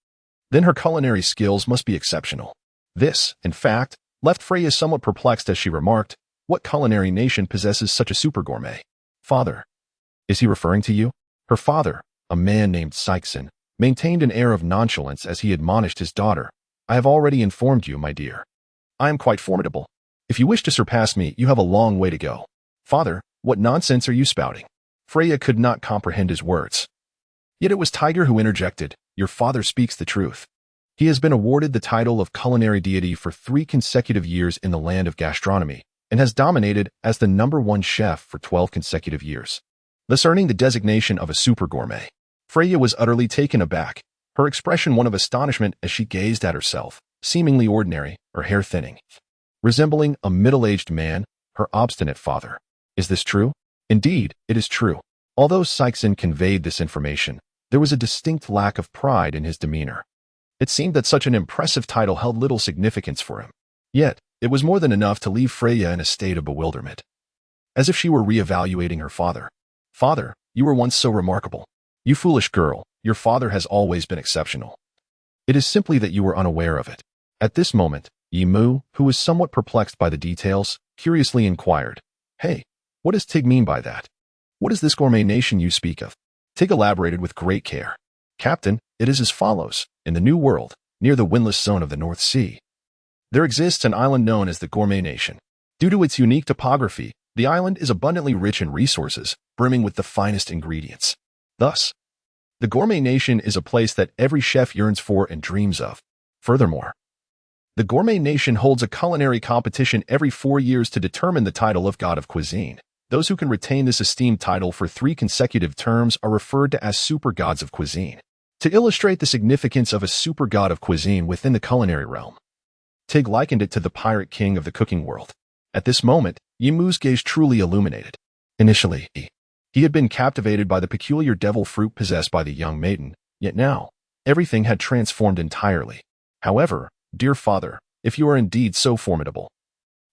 then her culinary skills must be exceptional." This, in fact, left Freya somewhat perplexed as she remarked, "What culinary nation possesses such a super gourmet?" "Father, is he referring to you?" Her father, a man named Sixen, maintained an air of nonchalance as he admonished his daughter. "I have already informed you, my dear. I am quite formidable. If you wish to surpass me, you have a long way to go." "Father, what nonsense are you spouting?" Freya could not comprehend his words. Yet it was Tiger who interjected, "Your father speaks the truth. He has been awarded the title of culinary deity for 3 consecutive years in the land of gastronomy, and has dominated as the #1 chef for 12 consecutive years, thus earning the designation of a super gourmet." Freya was utterly taken aback, her expression one of astonishment as she gazed at herself, seemingly ordinary, her hair thinning, resembling a middle-aged man, her obstinate father. "Is this true?" "Indeed, it is true." Although Sixen conveyed this information, there was a distinct lack of pride in his demeanor. It seemed that such an impressive title held little significance for him. Yet, it was more than enough to leave Freya in a state of bewilderment, as if she were re-evaluating her father. "Father, you were once so remarkable. You foolish girl, your father has always been exceptional. It is simply that you were unaware of it." At this moment, Yimu, who was somewhat perplexed by the details, curiously inquired, "Hey, what does Tig mean by that? What is this gourmet nation you speak of?" Tig elaborated with great care. "Captain, it is as follows. In the New World, near the windless zone of the North Sea, there exists an island known as the Gourmet Nation. Due to its unique topography, the island is abundantly rich in resources, brimming with the finest ingredients. Thus, the Gourmet Nation is a place that every chef yearns for and dreams of. Furthermore, the Gourmet Nation holds a culinary competition every 4 years to determine the title of God of Cuisine. Those who can retain this esteemed title for 3 consecutive terms are referred to as super gods of cuisine. To illustrate the significance of a super god of cuisine within the culinary realm, Tig likened it to the pirate king of the cooking world. At this moment, Yimu's gaze truly illuminated. Initially, he had been captivated by the peculiar devil fruit possessed by the young maiden, yet now, everything had transformed entirely. "However, dear father, if you are indeed so formidable,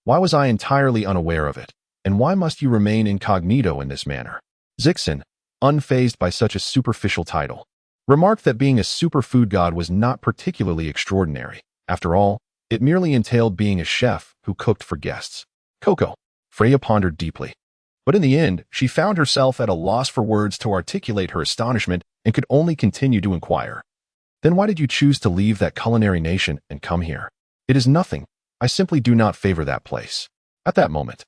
why was I entirely unaware of it, and why must you remain incognito in this manner?" Sixen, unfazed by such a superficial title, remarked that being a superfood god was not particularly extraordinary. After all, it merely entailed being a chef who cooked for guests. "Coco," Freya pondered deeply. But in the end, she found herself at a loss for words to articulate her astonishment and could only continue to inquire. "Then why did you choose to leave that culinary nation and come here?" "It is nothing. I simply do not favor that place." At that moment,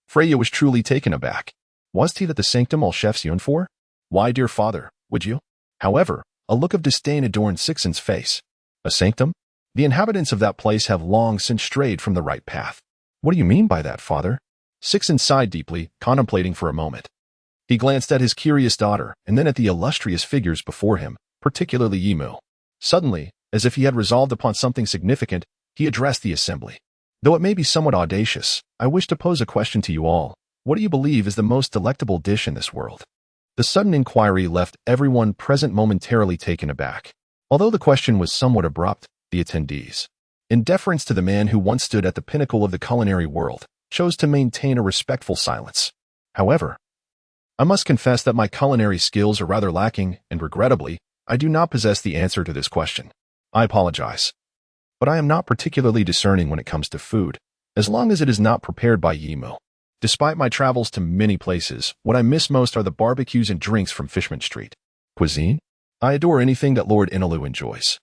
Freya was truly taken aback. Was he that the sanctum all chefs yearn for? Why, dear father, would you? However, A look of disdain adorned Sixen's face. A sanctum? The inhabitants of that place have long since strayed from the right path. What do you mean by that, father? Sixen sighed deeply, contemplating for a moment. He glanced at his curious daughter and then at the illustrious figures before him, particularly Yimu. Suddenly, as if he had resolved upon something significant, he addressed the assembly. Though it may be somewhat audacious, I wish to pose a question to you all. What do you believe is the most delectable dish in this world? The sudden inquiry left everyone present momentarily taken aback. Although the question was somewhat abrupt, the attendees, in deference to the man who once stood at the pinnacle of the culinary world, chose to maintain a respectful silence. However, I must confess that my culinary skills are rather lacking, and regrettably, I do not possess the answer to this question. I apologize. But I am not particularly discerning when it comes to food, as long as it is not prepared by Yimu. Despite my travels to many places, what I miss most are the barbecues and drinks from Fishman Street. Cuisine? I adore anything that Lord Inalu enjoys.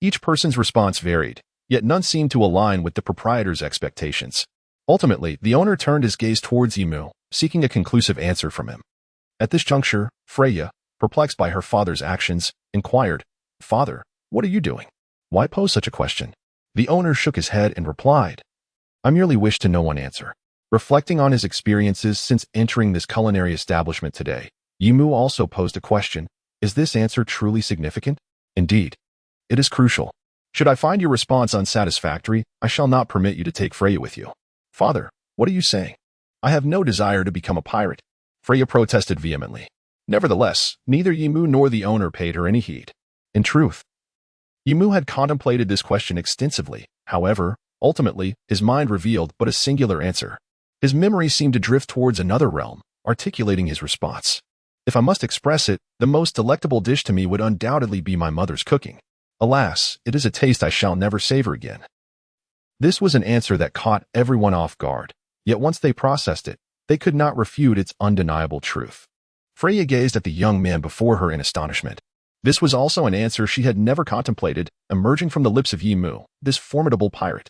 Each person's response varied, yet none seemed to align with the proprietor's expectations. Ultimately, the owner turned his gaze towards Yimu, seeking a conclusive answer from him. At this juncture, Freya, perplexed by her father's actions, inquired, "Father, what are you doing? Why pose such a question?" The owner shook his head and replied, "I merely wish to know one answer." Reflecting on his experiences since entering this culinary establishment today, Yimu also posed a question. Is this answer truly significant? Indeed, it is crucial. Should I find your response unsatisfactory, I shall not permit you to take Freya with you. Father, what are you saying? I have no desire to become a pirate, Freya protested vehemently. Nevertheless, neither Yimu nor the owner paid her any heed. In truth, Yimu had contemplated this question extensively. However, ultimately, his mind revealed but a singular answer. His memory seemed to drift towards another realm, articulating his response. If I must express it, the most delectable dish to me would undoubtedly be my mother's cooking. Alas, it is a taste I shall never savor again. This was an answer that caught everyone off guard, yet once they processed it, they could not refute its undeniable truth. Freya gazed at the young man before her in astonishment. This was also an answer she had never contemplated, emerging from the lips of Yimu, this formidable pirate.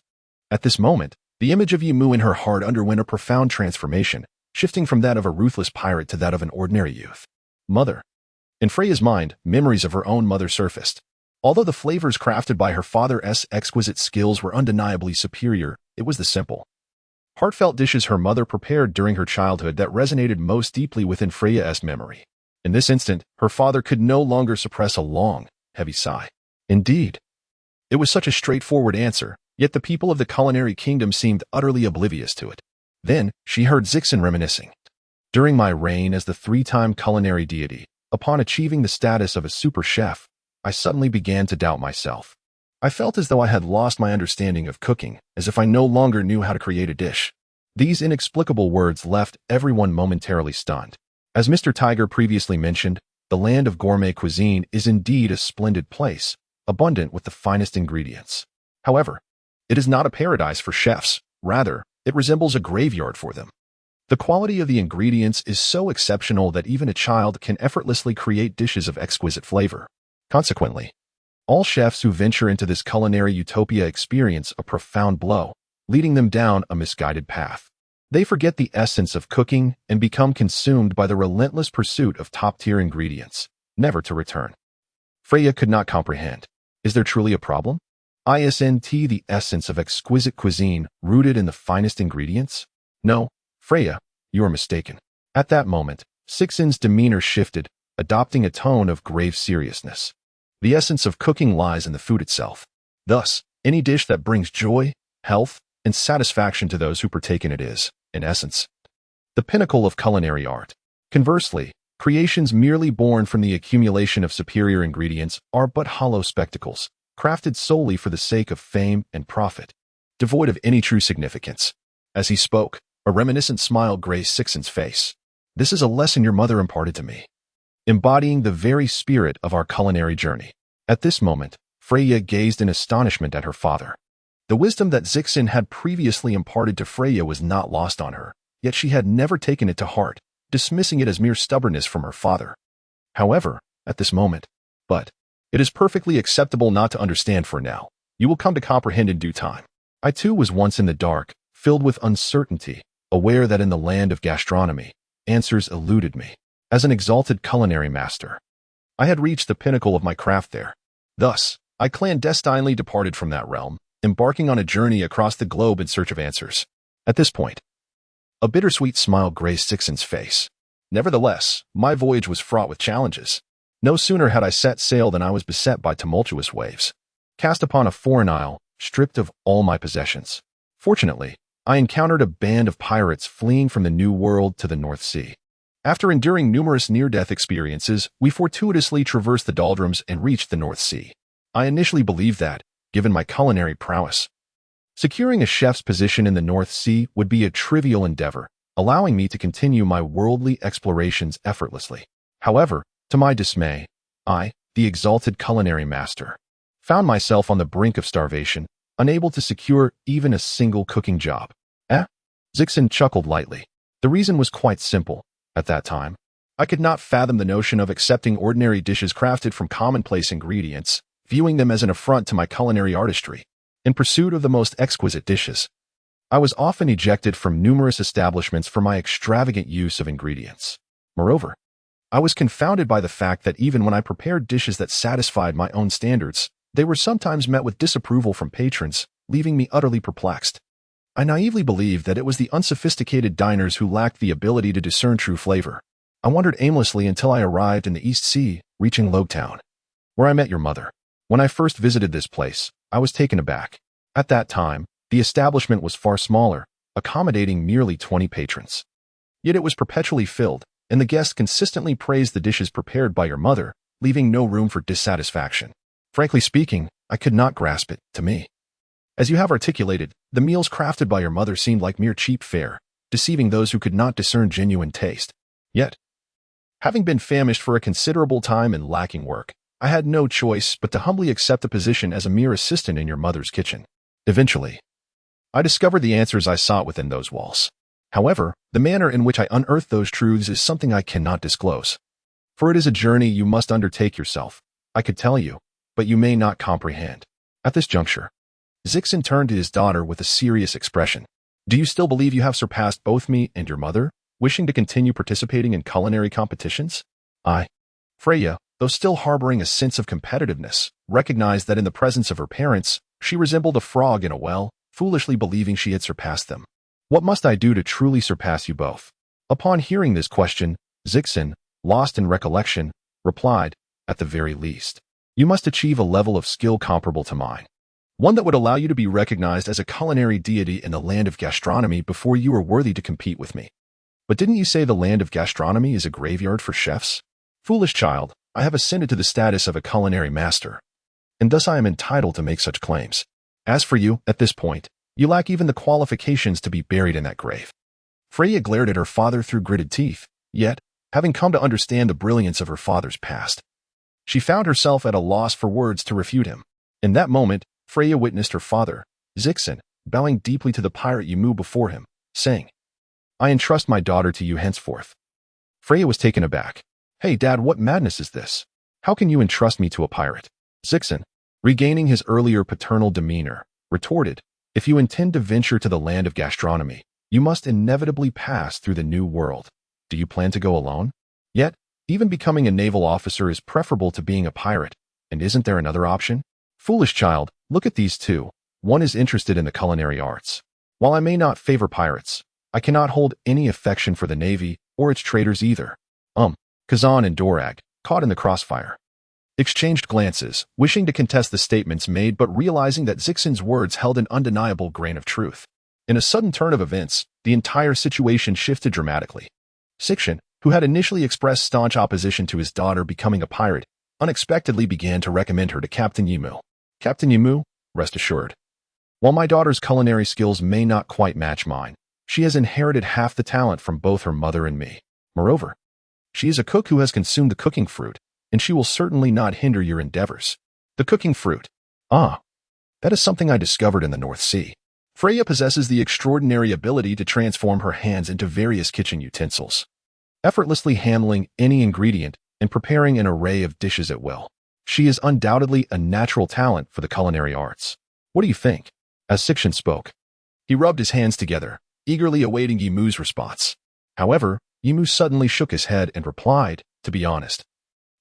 At this moment, the image of Yimu in her heart underwent a profound transformation, shifting from that of a ruthless pirate to that of an ordinary youth. Mother. In Freya's mind, memories of her own mother surfaced. Although the flavors crafted by her father's exquisite skills were undeniably superior, it was the simple, heartfelt dishes her mother prepared during her childhood that resonated most deeply within Freya's memory. In this instant, her father could no longer suppress a long, heavy sigh. Indeed, it was such a straightforward answer, yet the people of the culinary kingdom seemed utterly oblivious to it. Then, she heard Zixen reminiscing. During my reign as the three-time culinary deity, upon achieving the status of a super chef, I suddenly began to doubt myself. I felt as though I had lost my understanding of cooking, as if I no longer knew how to create a dish. These inexplicable words left everyone momentarily stunned. As Mr. Tiger previously mentioned, the land of gourmet cuisine is indeed a splendid place, abundant with the finest ingredients. However, it is not a paradise for chefs. Rather, it resembles a graveyard for them. The quality of the ingredients is so exceptional that even a child can effortlessly create dishes of exquisite flavor. Consequently, all chefs who venture into this culinary utopia experience a profound blow, leading them down a misguided path. They forget the essence of cooking and become consumed by the relentless pursuit of top-tier ingredients, never to return. Freya could not comprehend. Is there truly a problem? Isn't the essence of exquisite cuisine rooted in the finest ingredients? No, Freya, you are mistaken. At that moment, Sixen's demeanor shifted, adopting a tone of grave seriousness. The essence of cooking lies in the food itself. Thus, any dish that brings joy, health, and satisfaction to those who partake in it is, in essence, the pinnacle of culinary art. Conversely, creations merely born from the accumulation of superior ingredients are but hollow spectacles, crafted solely for the sake of fame and profit, devoid of any true significance. As he spoke, a reminiscent smile graced Sixen's face. This is a lesson your mother imparted to me, embodying the very spirit of our culinary journey. At this moment, Freya gazed in astonishment at her father. The wisdom that Zixen had previously imparted to Freya was not lost on her, yet she had never taken it to heart, dismissing it as mere stubbornness from her father. However, at this moment, it is perfectly acceptable not to understand for now. You will come to comprehend in due time. I too was once in the dark, filled with uncertainty, aware that in the land of gastronomy, answers eluded me. As an exalted culinary master, I had reached the pinnacle of my craft there. Thus, I clandestinely departed from that realm, embarking on a journey across the globe in search of answers. At this point, a bittersweet smile graced Zixen's face. Nevertheless, my voyage was fraught with challenges. No sooner had I set sail than I was beset by tumultuous waves, cast upon a foreign isle, stripped of all my possessions. Fortunately, I encountered a band of pirates fleeing from the New World to the North Sea. After enduring numerous near-death experiences, we fortuitously traversed the doldrums and reached the North Sea. I initially believed that, given my culinary prowess, securing a chef's position in the North Sea would be a trivial endeavor, allowing me to continue my worldly explorations effortlessly. However, to my dismay, I, the exalted culinary master, found myself on the brink of starvation, unable to secure even a single cooking job. Zixen chuckled lightly. The reason was quite simple. At that time, I could not fathom the notion of accepting ordinary dishes crafted from commonplace ingredients, viewing them as an affront to my culinary artistry. In pursuit of the most exquisite dishes, I was often ejected from numerous establishments for my extravagant use of ingredients. Moreover, I was confounded by the fact that even when I prepared dishes that satisfied my own standards, they were sometimes met with disapproval from patrons, leaving me utterly perplexed. I naively believed that it was the unsophisticated diners who lacked the ability to discern true flavor. I wandered aimlessly until I arrived in the East Sea, reaching Logtown, where I met your mother. When I first visited this place, I was taken aback. At that time, the establishment was far smaller, accommodating merely 20 patrons. Yet it was perpetually filled, and the guests consistently praised the dishes prepared by your mother, leaving no room for dissatisfaction. Frankly speaking, I could not grasp it. To me, as you have articulated, the meals crafted by your mother seemed like mere cheap fare, deceiving those who could not discern genuine taste. Yet, having been famished for a considerable time and lacking work, I had no choice but to humbly accept a position as a mere assistant in your mother's kitchen. Eventually, I discovered the answers I sought within those walls. However, the manner in which I unearthed those truths is something I cannot disclose. For it is a journey you must undertake yourself. I could tell you, but you may not comprehend. At this juncture, Zixen turned to his daughter with a serious expression. Do you still believe you have surpassed both me and your mother, wishing to continue participating in culinary competitions? Freya, though still harboring a sense of competitiveness, recognized that in the presence of her parents, she resembled a frog in a well, foolishly believing she had surpassed them. What must I do to truly surpass you both? Upon hearing this question, Zixen, lost in recollection, replied, at the very least, you must achieve a level of skill comparable to mine. One that would allow you to be recognized as a culinary deity in the land of gastronomy before you are worthy to compete with me. But didn't you say the land of gastronomy is a graveyard for chefs? Foolish child, I have ascended to the status of a culinary master, and thus I am entitled to make such claims. As for you, at this point, you lack even the qualifications to be buried in that grave. Freya glared at her father through gritted teeth, yet, having come to understand the brilliance of her father's past, she found herself at a loss for words to refute him. In that moment, Freya witnessed her father, Zixen, bowing deeply to the pirate Yimu before him, saying, I entrust my daughter to you henceforth. Freya was taken aback. Hey dad, what madness is this? How can you entrust me to a pirate? Zixen, regaining his earlier paternal demeanor, retorted, if you intend to venture to the land of gastronomy, you must inevitably pass through the New World. Do you plan to go alone? Yet, even becoming a naval officer is preferable to being a pirate, and isn't there another option? Foolish child, look at these two. One is interested in the culinary arts. While I may not favor pirates, I cannot hold any affection for the Navy or its traders either. Kazan and Dorag, caught in the crossfire, exchanged glances, wishing to contest the statements made but realizing that Zixen's words held an undeniable grain of truth. In a sudden turn of events, the entire situation shifted dramatically. Zixen, who had initially expressed staunch opposition to his daughter becoming a pirate, unexpectedly began to recommend her to Captain Yimu. Captain Yimu, rest assured, while my daughter's culinary skills may not quite match mine, she has inherited half the talent from both her mother and me. Moreover, she is a cook who has consumed the cooking fruit, and she will certainly not hinder your endeavors. The cooking fruit. That is something I discovered in the North Sea. Freya possesses the extraordinary ability to transform her hands into various kitchen utensils, effortlessly handling any ingredient and preparing an array of dishes at will. She is undoubtedly a natural talent for the culinary arts. What do you think? As Zixen spoke, he rubbed his hands together, eagerly awaiting Yimu's response. However, Yimu suddenly shook his head and replied, to be honest,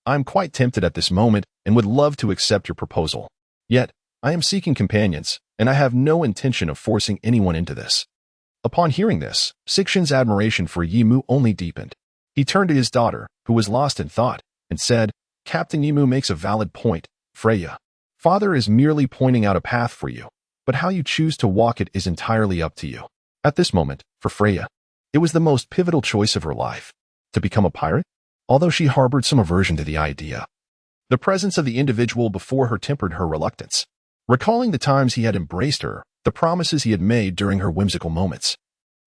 I am quite tempted at this moment and would love to accept your proposal. Yet, I am seeking companions, and I have no intention of forcing anyone into this." Upon hearing this, Sixion's admiration for Yimu only deepened. He turned to his daughter, who was lost in thought, and said, "Captain Yimu makes a valid point, Freya. Father is merely pointing out a path for you, but how you choose to walk it is entirely up to you." At this moment, for Freya, it was the most pivotal choice of her life. To become a pirate? Although she harbored some aversion to the idea, the presence of the individual before her tempered her reluctance. Recalling the times he had embraced her, the promises he had made during her whimsical moments,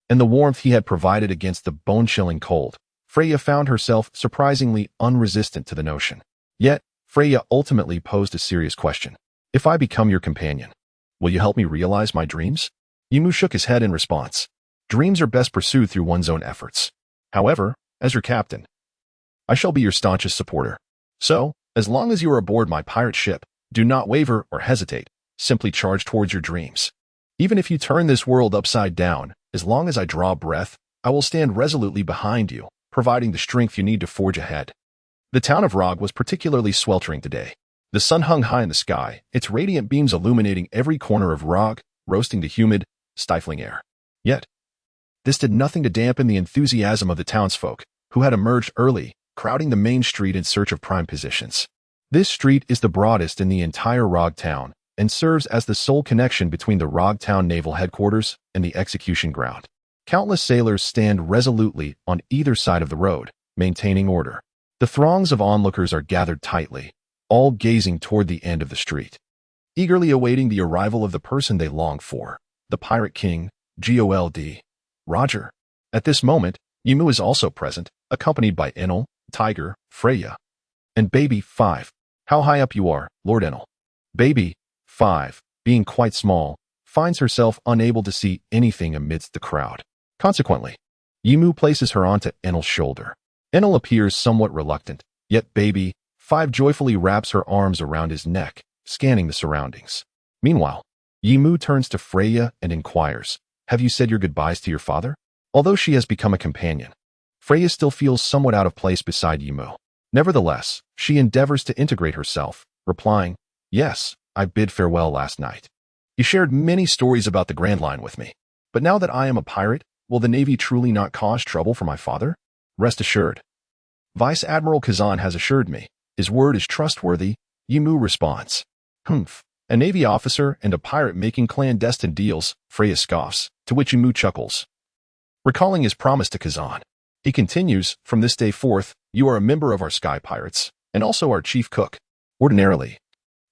and the warmth he had provided against the bone-chilling cold, Freya found herself surprisingly unresistant to the notion. Yet, Freya ultimately posed a serious question. "If I become your companion, will you help me realize my dreams?" Yimu shook his head in response. "Dreams are best pursued through one's own efforts. However, as your captain, I shall be your staunchest supporter. So, as long as you are aboard my pirate ship, do not waver or hesitate. Simply charge towards your dreams. Even if you turn this world upside down, as long as I draw breath, I will stand resolutely behind you, providing the strength you need to forge ahead." The town of Rog was particularly sweltering today. The sun hung high in the sky, its radiant beams illuminating every corner of Rog, roasting the humid, stifling air. Yet, this did nothing to dampen the enthusiasm of the townsfolk, who had emerged early, crowding the main street in search of prime positions. This street is the broadest in the entire Rog town, and serves as the sole connection between the Rog town naval headquarters and the execution ground. Countless sailors stand resolutely on either side of the road, maintaining order. The throngs of onlookers are gathered tightly, all gazing toward the end of the street, eagerly awaiting the arrival of the person they long for, the Pirate King, Gold, Roger. At this moment, Yimu is also present, accompanied by Enel, Tiger, Freya, and Baby 5. "How high up you are, Lord Enel." Baby 5, being quite small, finds herself unable to see anything amidst the crowd. Consequently, Yimu places her onto Enel's shoulder. Enel appears somewhat reluctant, yet Baby 5 joyfully wraps her arms around his neck, scanning the surroundings. Meanwhile, Yimu turns to Freya and inquires, "Have you said your goodbyes to your father?" Although she has become a companion, Freya still feels somewhat out of place beside Yimu. Nevertheless, she endeavors to integrate herself, replying, "Yes, I bid farewell last night. You shared many stories about the Grand Line with me. But now that I am a pirate, will the Navy truly not cause trouble for my father? Rest assured. Vice Admiral Kazan has assured me. His word is trustworthy." Yimu responds. "Humph. A Navy officer and a pirate making clandestine deals," Freya scoffs, to which Yimu chuckles. Recalling his promise to Kazan, he continues, "From this day forth, you are a member of our Sky Pirates, and also our chief cook. Ordinarily,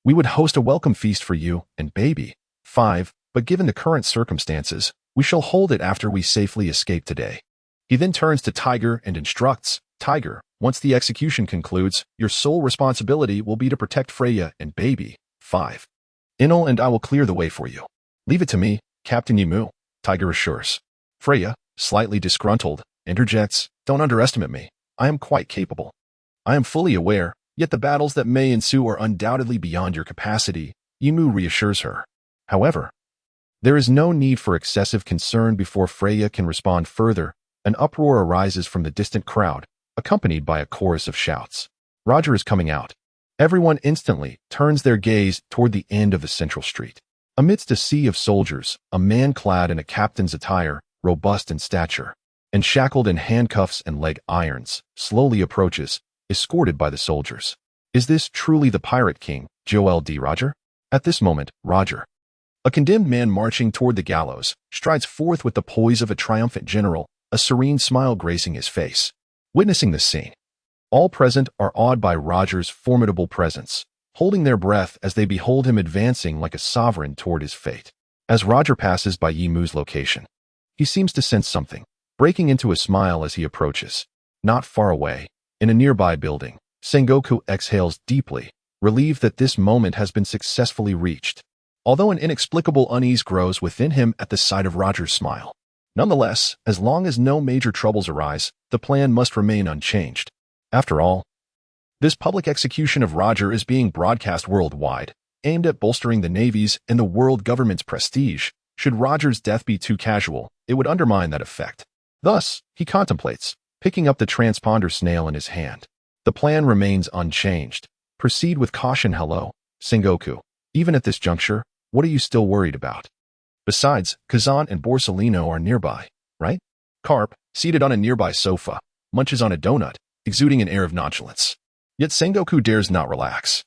we would host a welcome feast for you and Baby 5, but given the current circumstances, we shall hold it after we safely escape today." He then turns to Tiger and instructs, "Tiger, once the execution concludes, your sole responsibility will be to protect Freya and Baby 5. Enel and I will clear the way for you." "Leave it to me, Captain Yimu," Tiger assures. Freya, slightly disgruntled, interjects, "Don't underestimate me. I am quite capable." "I am fully aware, yet the battles that may ensue are undoubtedly beyond your capacity," Yimu reassures her. However, there is no need for excessive concern. Before Freya can respond further, an uproar arises from the distant crowd, accompanied by a chorus of shouts. Roger is coming out. Everyone instantly turns their gaze toward the end of the central street. Amidst a sea of soldiers, a man clad in a captain's attire, robust in stature, and shackled in handcuffs and leg irons, slowly approaches, escorted by the soldiers. Is this truly the Pirate King, Gold Roger? At this moment, Roger, a condemned man marching toward the gallows, strides forth with the poise of a triumphant general, a serene smile gracing his face. Witnessing this scene, all present are awed by Roger's formidable presence, holding their breath as they behold him advancing like a sovereign toward his fate. As Roger passes by Yimu's location, he seems to sense something, breaking into a smile as he approaches. Not far away, in a nearby building, Sengoku exhales deeply, relieved that this moment has been successfully reached. Although an inexplicable unease grows within him at the sight of Roger's smile. Nonetheless, as long as no major troubles arise, the plan must remain unchanged. After all, this public execution of Roger is being broadcast worldwide, aimed at bolstering the Navy's and the world government's prestige. Should Roger's death be too casual, it would undermine that effect. Thus, he contemplates, picking up the transponder snail in his hand. The plan remains unchanged. Proceed with caution. Hello, Sengoku. Even at this juncture, what are you still worried about? Besides, Kazan and Borsellino are nearby, right? Carp, seated on a nearby sofa, munches on a donut, exuding an air of nonchalance. Yet Sengoku dares not relax.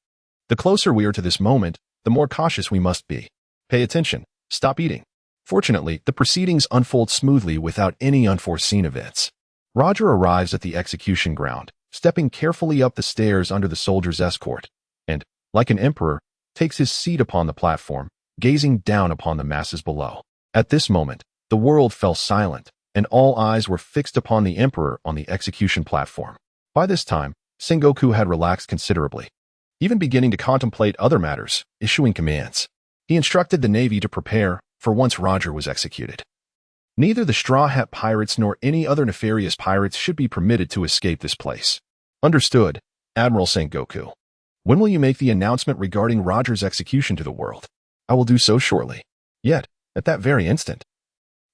The closer we are to this moment, the more cautious we must be. Pay attention. Stop eating. Fortunately, the proceedings unfold smoothly without any unforeseen events. Roger arrives at the execution ground, stepping carefully up the stairs under the soldier's escort, and, like an emperor, takes his seat upon the platform, gazing down upon the masses below. At this moment, the world fell silent, and all eyes were fixed upon the emperor on the execution platform. By this time, Sengoku had relaxed considerably, even beginning to contemplate other matters, issuing commands. He instructed the navy to prepare for once Roger was executed. Neither the Straw Hat Pirates nor any other nefarious pirates should be permitted to escape this place. Understood, Admiral Sengoku. When will you make the announcement regarding Roger's execution to the world? I will do so shortly. Yet, at that very instant,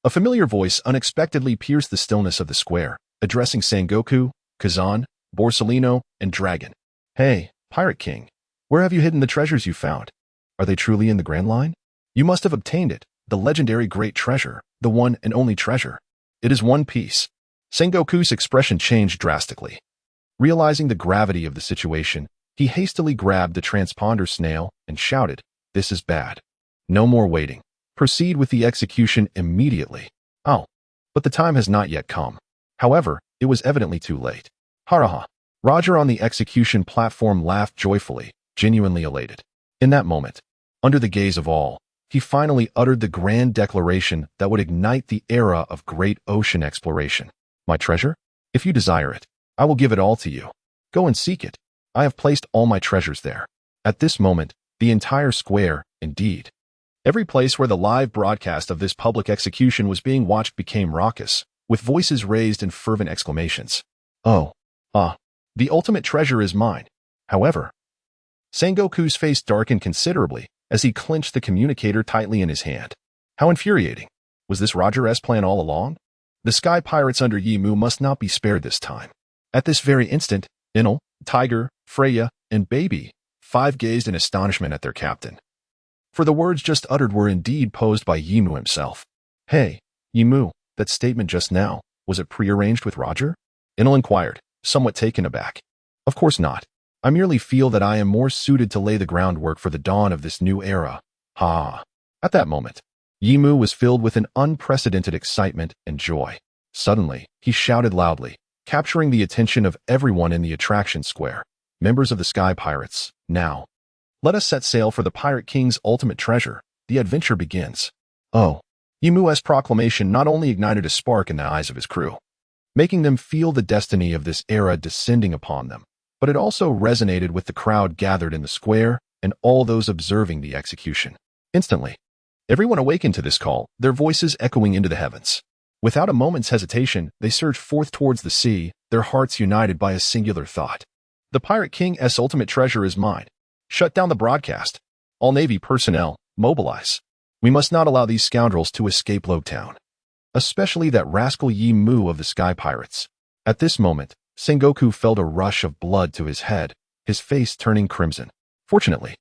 a familiar voice unexpectedly pierced the stillness of the square, addressing Sengoku, Kazan, Borsellino, and Dragon. Hey, Pirate King, where have you hidden the treasures you found? Are they truly in the Grand Line? You must have obtained it, the legendary great treasure, the one and only treasure. It is one piece. Sengoku's expression changed drastically. Realizing the gravity of the situation, he hastily grabbed the transponder snail and shouted, "This is bad. No more waiting. Proceed with the execution immediately." Oh, but the time has not yet come. However, it was evidently too late. Haraha. Roger on the execution platform laughed joyfully, genuinely elated. In that moment, under the gaze of all, he finally uttered the grand declaration that would ignite the era of great ocean exploration. My treasure? If you desire it, I will give it all to you. Go and seek it. I have placed all my treasures there. At this moment, the entire square, indeed, every place where the live broadcast of this public execution was being watched became raucous, with voices raised in fervent exclamations. Oh, the ultimate treasure is mine. However, Sengoku's face darkened considerably as he clenched the communicator tightly in his hand. How infuriating. Was this Roger's plan all along? The sky pirates under Yimu must not be spared this time. At this very instant, Enel, Tiger, Freya, and Baby, five gazed in astonishment at their captain. For the words just uttered were indeed posed by Yimu himself. Hey, Yimu, that statement just now, was it prearranged with Roger? Enel inquired, somewhat taken aback. Of course not. I merely feel that I am more suited to lay the groundwork for the dawn of this new era. Ha! At that moment, Yimu was filled with an unprecedented excitement and joy. Suddenly, he shouted loudly, capturing the attention of everyone in the attraction square. Members of the Sky Pirates, now, let us set sail for the Pirate King's ultimate treasure. The adventure begins. Oh, Yimu's proclamation not only ignited a spark in the eyes of his crew, making them feel the destiny of this era descending upon them, but it also resonated with the crowd gathered in the square and all those observing the execution. Instantly, everyone awakened to this call, their voices echoing into the heavens. Without a moment's hesitation, they surged forth towards the sea, their hearts united by a singular thought. The Pirate King's ultimate treasure is mine. Shut down the broadcast. All Navy personnel, mobilize. We must not allow these scoundrels to escape Logtown. Especially that rascal Yimu of the Sky Pirates. At this moment, Sengoku felt a rush of blood to his head, his face turning crimson. Fortunately,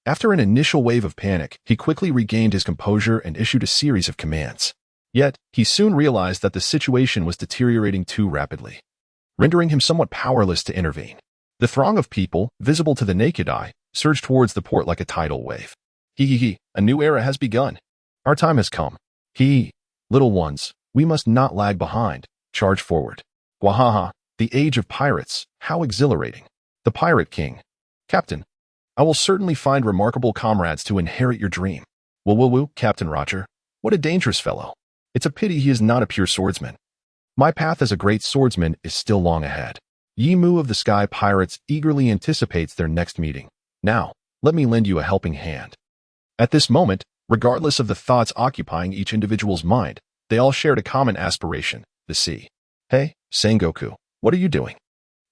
after an initial wave of panic, he quickly regained his composure and issued a series of commands. Yet, he soon realized that the situation was deteriorating too rapidly, rendering him somewhat powerless to intervene. The throng of people, visible to the naked eye, surged towards the port like a tidal wave. A new era has begun. Our time has come. Little ones, we must not lag behind. Charge forward. Wahaha, the age of pirates, how exhilarating. The Pirate King. Captain, I will certainly find remarkable comrades to inherit your dream. Woo, Captain Roger. What a dangerous fellow. It's a pity he is not a pure swordsman. My path as a great swordsman is still long ahead. Yimu of the Sky Pirates eagerly anticipates their next meeting. Now, let me lend you a helping hand. At this moment, regardless of the thoughts occupying each individual's mind, they all shared a common aspiration, the sea. Hey, Sengoku, what are you doing?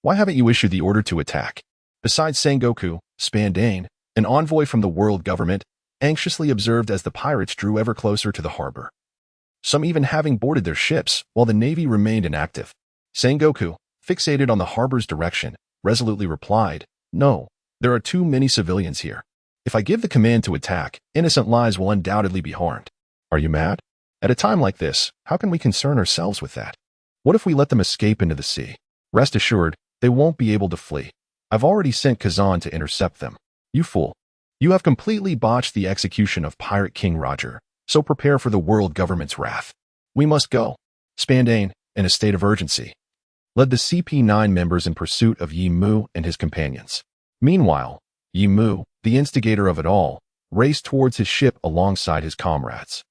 Why haven't you issued the order to attack? Besides Sengoku, Spandane, an envoy from the world government, anxiously observed as the pirates drew ever closer to the harbor. Some even having boarded their ships, while the navy remained inactive. Sengoku, fixated on the harbor's direction, resolutely replied, "No, there are too many civilians here. If I give the command to attack, innocent lives will undoubtedly be harmed. Are you mad? At a time like this, how can we concern ourselves with that? What if we let them escape into the sea? Rest assured, they won't be able to flee. I've already sent Kazan to intercept them. You fool. You have completely botched the execution of Pirate King Roger, so prepare for the world government's wrath. We must go." Spandane, in a state of urgency, led the CP9 members in pursuit of Yi Mu and his companions. Meanwhile, Yi Mu, the instigator of it all, raced towards his ship alongside his comrades.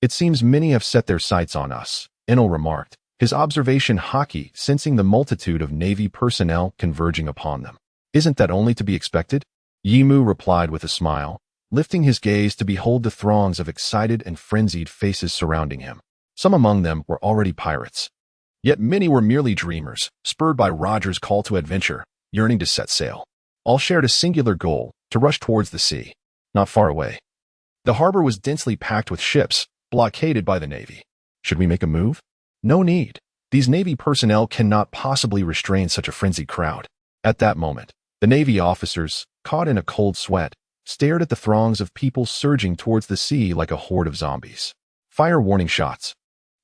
"It seems many have set their sights on us," Enel remarked, his observation Haki sensing the multitude of Navy personnel converging upon them. "Isn't that only to be expected?" Yi Mu replied with a smile, lifting his gaze to behold the throngs of excited and frenzied faces surrounding him. Some among them were already pirates. Yet many were merely dreamers, spurred by Roger's call to adventure, yearning to set sail. All shared a singular goal, to rush towards the sea. Not far away, the harbor was densely packed with ships, blockaded by the Navy. Should we make a move? No need. These Navy personnel cannot possibly restrain such a frenzied crowd. At that moment, the Navy officers, caught in a cold sweat, stared at the throngs of people surging towards the sea like a horde of zombies. Fire warning shots.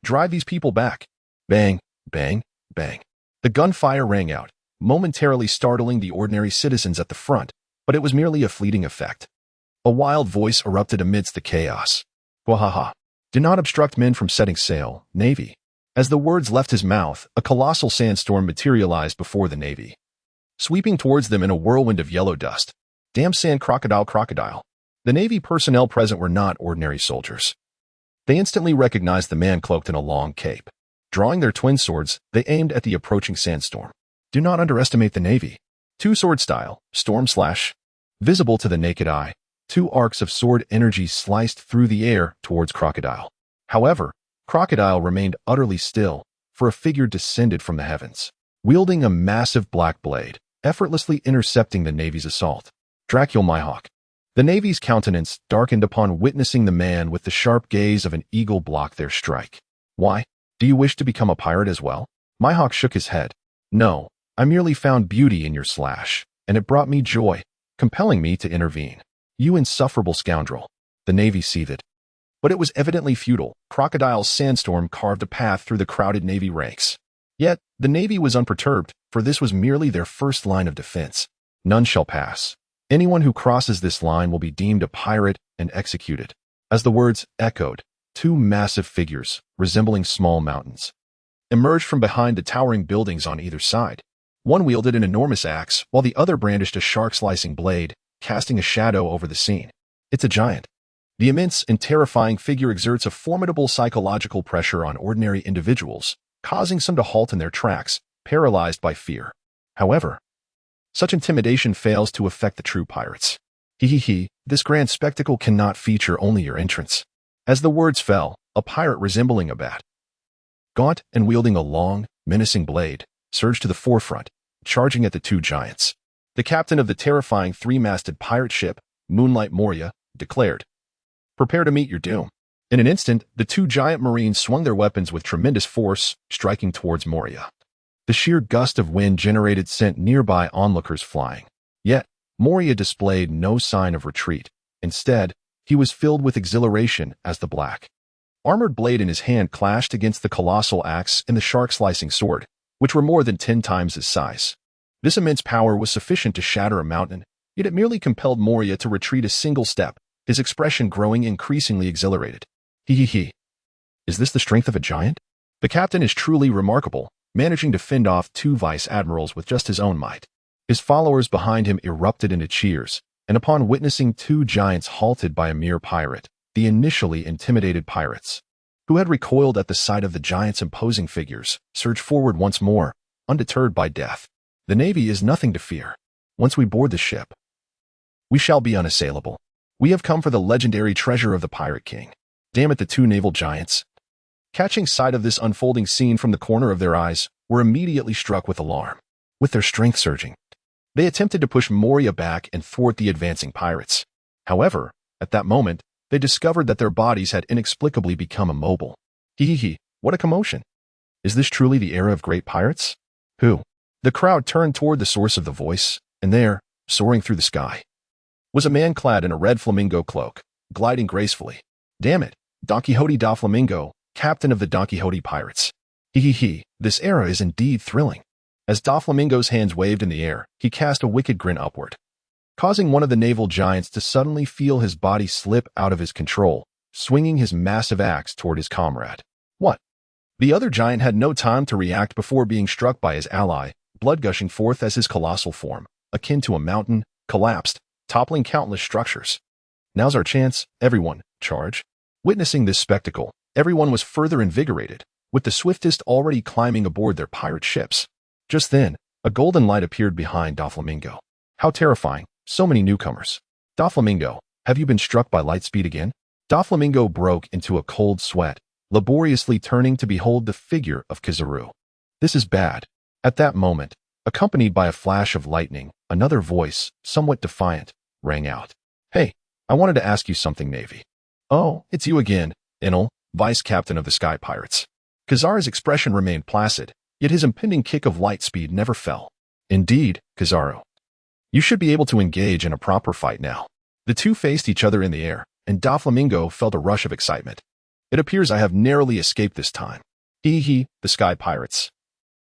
Drive these people back. Bang, bang, bang. The gunfire rang out, momentarily startling the ordinary citizens at the front, but it was merely a fleeting effect. A wild voice erupted amidst the chaos. "Wahaha. Do not obstruct men from setting sail, Navy." As the words left his mouth, a colossal sandstorm materialized before the Navy, sweeping towards them in a whirlwind of yellow dust. Damn sand crocodile crocodile. The Navy personnel present were not ordinary soldiers. They instantly recognized the man cloaked in a long cape. Drawing their twin swords, they aimed at the approaching sandstorm. Do not underestimate the Navy. Two-sword style, storm slash. Visible to the naked eye, two arcs of sword energy sliced through the air towards Crocodile. However, Crocodile remained utterly still, for a figure descended from the heavens, wielding a massive black blade, effortlessly intercepting the Navy's assault. Dracul Mihawk. The Navy's countenance darkened upon witnessing the man with the sharp gaze of an eagle block their strike. Why? Do you wish to become a pirate as well? Mihawk shook his head. No, I merely found beauty in your slash, and it brought me joy, compelling me to intervene. You insufferable scoundrel. The Navy seethed. But it was evidently futile. Crocodile's sandstorm carved a path through the crowded Navy ranks. Yet, the Navy was unperturbed, for this was merely their first line of defense. None shall pass. Anyone who crosses this line will be deemed a pirate and executed. As the words echoed, two massive figures, resembling small mountains, emerged from behind the towering buildings on either side. One wielded an enormous axe, while the other brandished a shark-slicing blade, casting a shadow over the scene. It's a giant. The immense and terrifying figure exerts a formidable psychological pressure on ordinary individuals, causing some to halt in their tracks, paralyzed by fear. However, such intimidation fails to affect the true pirates. This grand spectacle cannot feature only your entrance. As the words fell, a pirate resembling a bat, gaunt and wielding a long, menacing blade, surged to the forefront, charging at the two giants. The captain of the terrifying three-masted pirate ship, Moonlight Moria, declared, "Prepare to meet your doom." In an instant, the two giant marines swung their weapons with tremendous force, striking towards Moria. The sheer gust of wind generated sent nearby onlookers flying. Yet, Moria displayed no sign of retreat. Instead, he was filled with exhilaration as the black armored blade in his hand clashed against the colossal axe and the shark-slicing sword, which were more than 10 times his size. This immense power was sufficient to shatter a mountain, yet it merely compelled Moria to retreat a single step, his expression growing increasingly exhilarated. Is this the strength of a giant? The captain is truly remarkable, managing to fend off two vice-admirals with just his own might. His followers behind him erupted into cheers, and upon witnessing two giants halted by a mere pirate, the initially intimidated pirates, who had recoiled at the sight of the giants' imposing figures, surged forward once more, undeterred by death. The Navy is nothing to fear. Once we board the ship, we shall be unassailable. We have come for the legendary treasure of the Pirate King. Damn it, the two naval giants, catching sight of this unfolding scene from the corner of their eyes, were immediately struck with alarm. With their strength surging, they attempted to push Moria back and thwart the advancing pirates. However, at that moment, they discovered that their bodies had inexplicably become immobile. What a commotion! Is this truly the era of great pirates? Who? The crowd turned toward the source of the voice, and there, soaring through the sky, was a man clad in a red flamingo cloak, gliding gracefully. Damn it, Don Quixote da Flamingo, captain of the Don Quixote pirates. Hee, this era is indeed thrilling. As Da Flamingo's hands waved in the air, he cast a wicked grin upward, causing one of the naval giants to suddenly feel his body slip out of his control, swinging his massive axe toward his comrade. What? The other giant had no time to react before being struck by his ally, blood gushing forth as his colossal form, akin to a mountain, collapsed, toppling countless structures. Now's our chance, everyone, charge. Witnessing this spectacle, everyone was further invigorated, with the swiftest already climbing aboard their pirate ships. Just then, a golden light appeared behind Doflamingo. How terrifying, so many newcomers. Doflamingo, have you been struck by light speed again? Doflamingo broke into a cold sweat, laboriously turning to behold the figure of Kizaru. This is bad. At that moment, accompanied by a flash of lightning, another voice, somewhat defiant, rang out. Hey, I wanted to ask you something, Navy. Oh, it's you again, Enel, vice captain of the Sky Pirates. Kizaru's expression remained placid, yet his impending kick of light speed never fell. Indeed, Kizaru. You should be able to engage in a proper fight now. The two faced each other in the air, and Doflamingo felt a rush of excitement. It appears I have narrowly escaped this time. The Sky Pirates.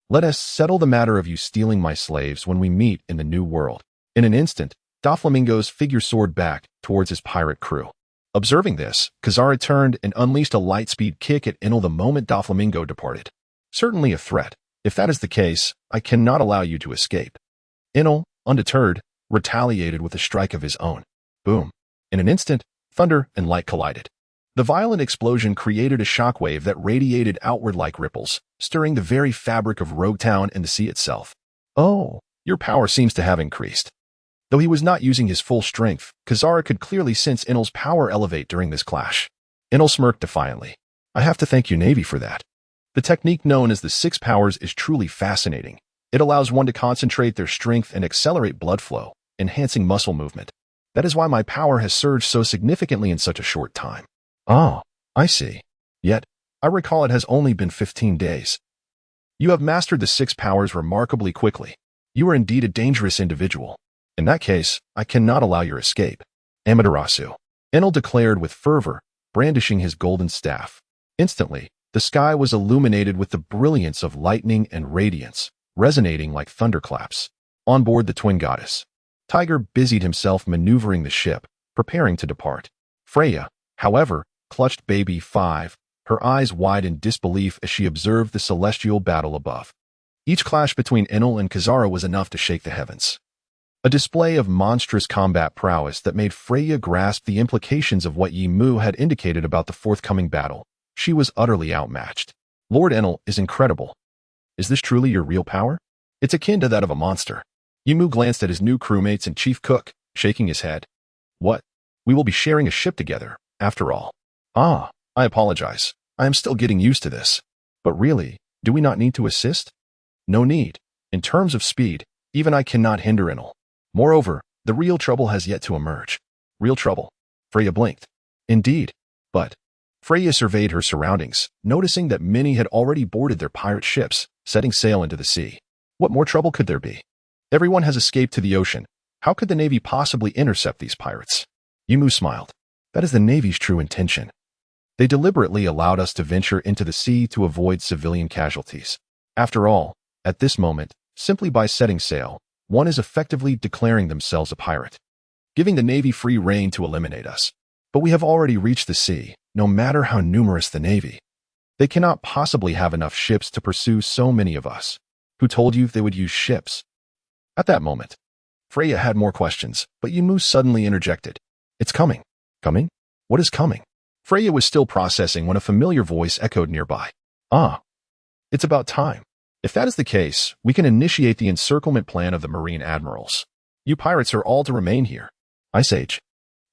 Let us settle the matter of you stealing my slaves when we meet in the new world. In an instant, Doflamingo's figure soared back towards his pirate crew. Observing this, Kizaru turned and unleashed a light-speed kick at Enel the moment Doflamingo departed. Certainly a threat. If that is the case, I cannot allow you to escape. Enel, undeterred, retaliated with a strike of his own. Boom. In an instant, thunder and light collided. The violent explosion created a shockwave that radiated outward like ripples, stirring the very fabric of Rogue Town and the sea itself. Oh, your power seems to have increased. Though he was not using his full strength, Kizaru could clearly sense Enel's power elevate during this clash. Enel smirked defiantly. I have to thank you, Navy, for that. The technique known as the Six Powers is truly fascinating. It allows one to concentrate their strength and accelerate blood flow, enhancing muscle movement. That is why my power has surged so significantly in such a short time. Ah, I see. Yet, I recall it has only been 15 days. You have mastered the Six Powers remarkably quickly. You are indeed a dangerous individual. In that case, I cannot allow your escape. Amaterasu. Enel declared with fervor, brandishing his golden staff. Instantly, the sky was illuminated with the brilliance of lightning and radiance, resonating like thunderclaps. On board the twin goddess, Tiger busied himself maneuvering the ship, preparing to depart. Freya, however, clutched Baby 5, her eyes wide in disbelief as she observed the celestial battle above. Each clash between Enel and Kizaru was enough to shake the heavens. A display of monstrous combat prowess that made Freya grasp the implications of what Yi Mu had indicated about the forthcoming battle. She was utterly outmatched. Lord Enel is incredible. Is this truly your real power? It's akin to that of a monster. Yi Mu glanced at his new crewmates and chief cook, shaking his head. What? We will be sharing a ship together, after all. Ah, I apologize. I am still getting used to this. But really, do we not need to assist? No need. In terms of speed, even I cannot hinder Enel. Moreover, the real trouble has yet to emerge. Real trouble? Freya blinked. Indeed. But Freya surveyed her surroundings, noticing that many had already boarded their pirate ships, setting sail into the sea. What more trouble could there be? Everyone has escaped to the ocean. How could the Navy possibly intercept these pirates? Yi Mu smiled. That is the Navy's true intention. They deliberately allowed us to venture into the sea to avoid civilian casualties. After all, at this moment, simply by setting sail, one is effectively declaring themselves a pirate, giving the Navy free rein to eliminate us. But we have already reached the sea, no matter how numerous the Navy. They cannot possibly have enough ships to pursue so many of us. Who told you they would use ships? At that moment, Freya had more questions, but Yi Mu suddenly interjected. It's coming. Coming? What is coming? Freya was still processing when a familiar voice echoed nearby. Ah, it's about time. If that is the case, we can initiate the encirclement plan of the Marine Admirals. You pirates are all to remain here. Ice Age.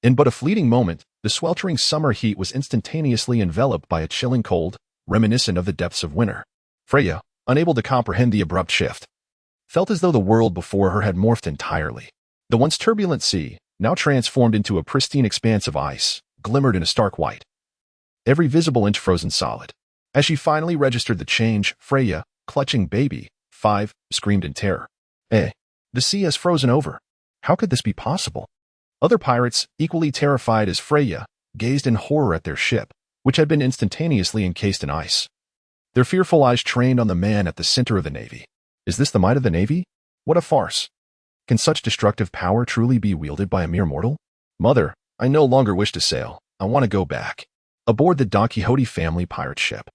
In but a fleeting moment, the sweltering summer heat was instantaneously enveloped by a chilling cold, reminiscent of the depths of winter. Freya, unable to comprehend the abrupt shift, felt as though the world before her had morphed entirely. The once turbulent sea, now transformed into a pristine expanse of ice, glimmered in a stark white, every visible inch frozen solid. As she finally registered the change, Freya, clutching Baby 5 screamed in terror. Eh, the sea has frozen over. How could this be possible? Other pirates, equally terrified as Freya, gazed in horror at their ship, which had been instantaneously encased in ice. Their fearful eyes trained on the man at the center of the navy. Is this the might of the navy? What a farce! Can such destructive power truly be wielded by a mere mortal? Mother, I no longer wish to sail. I want to go back. Aboard the Don Quixote family pirate ship.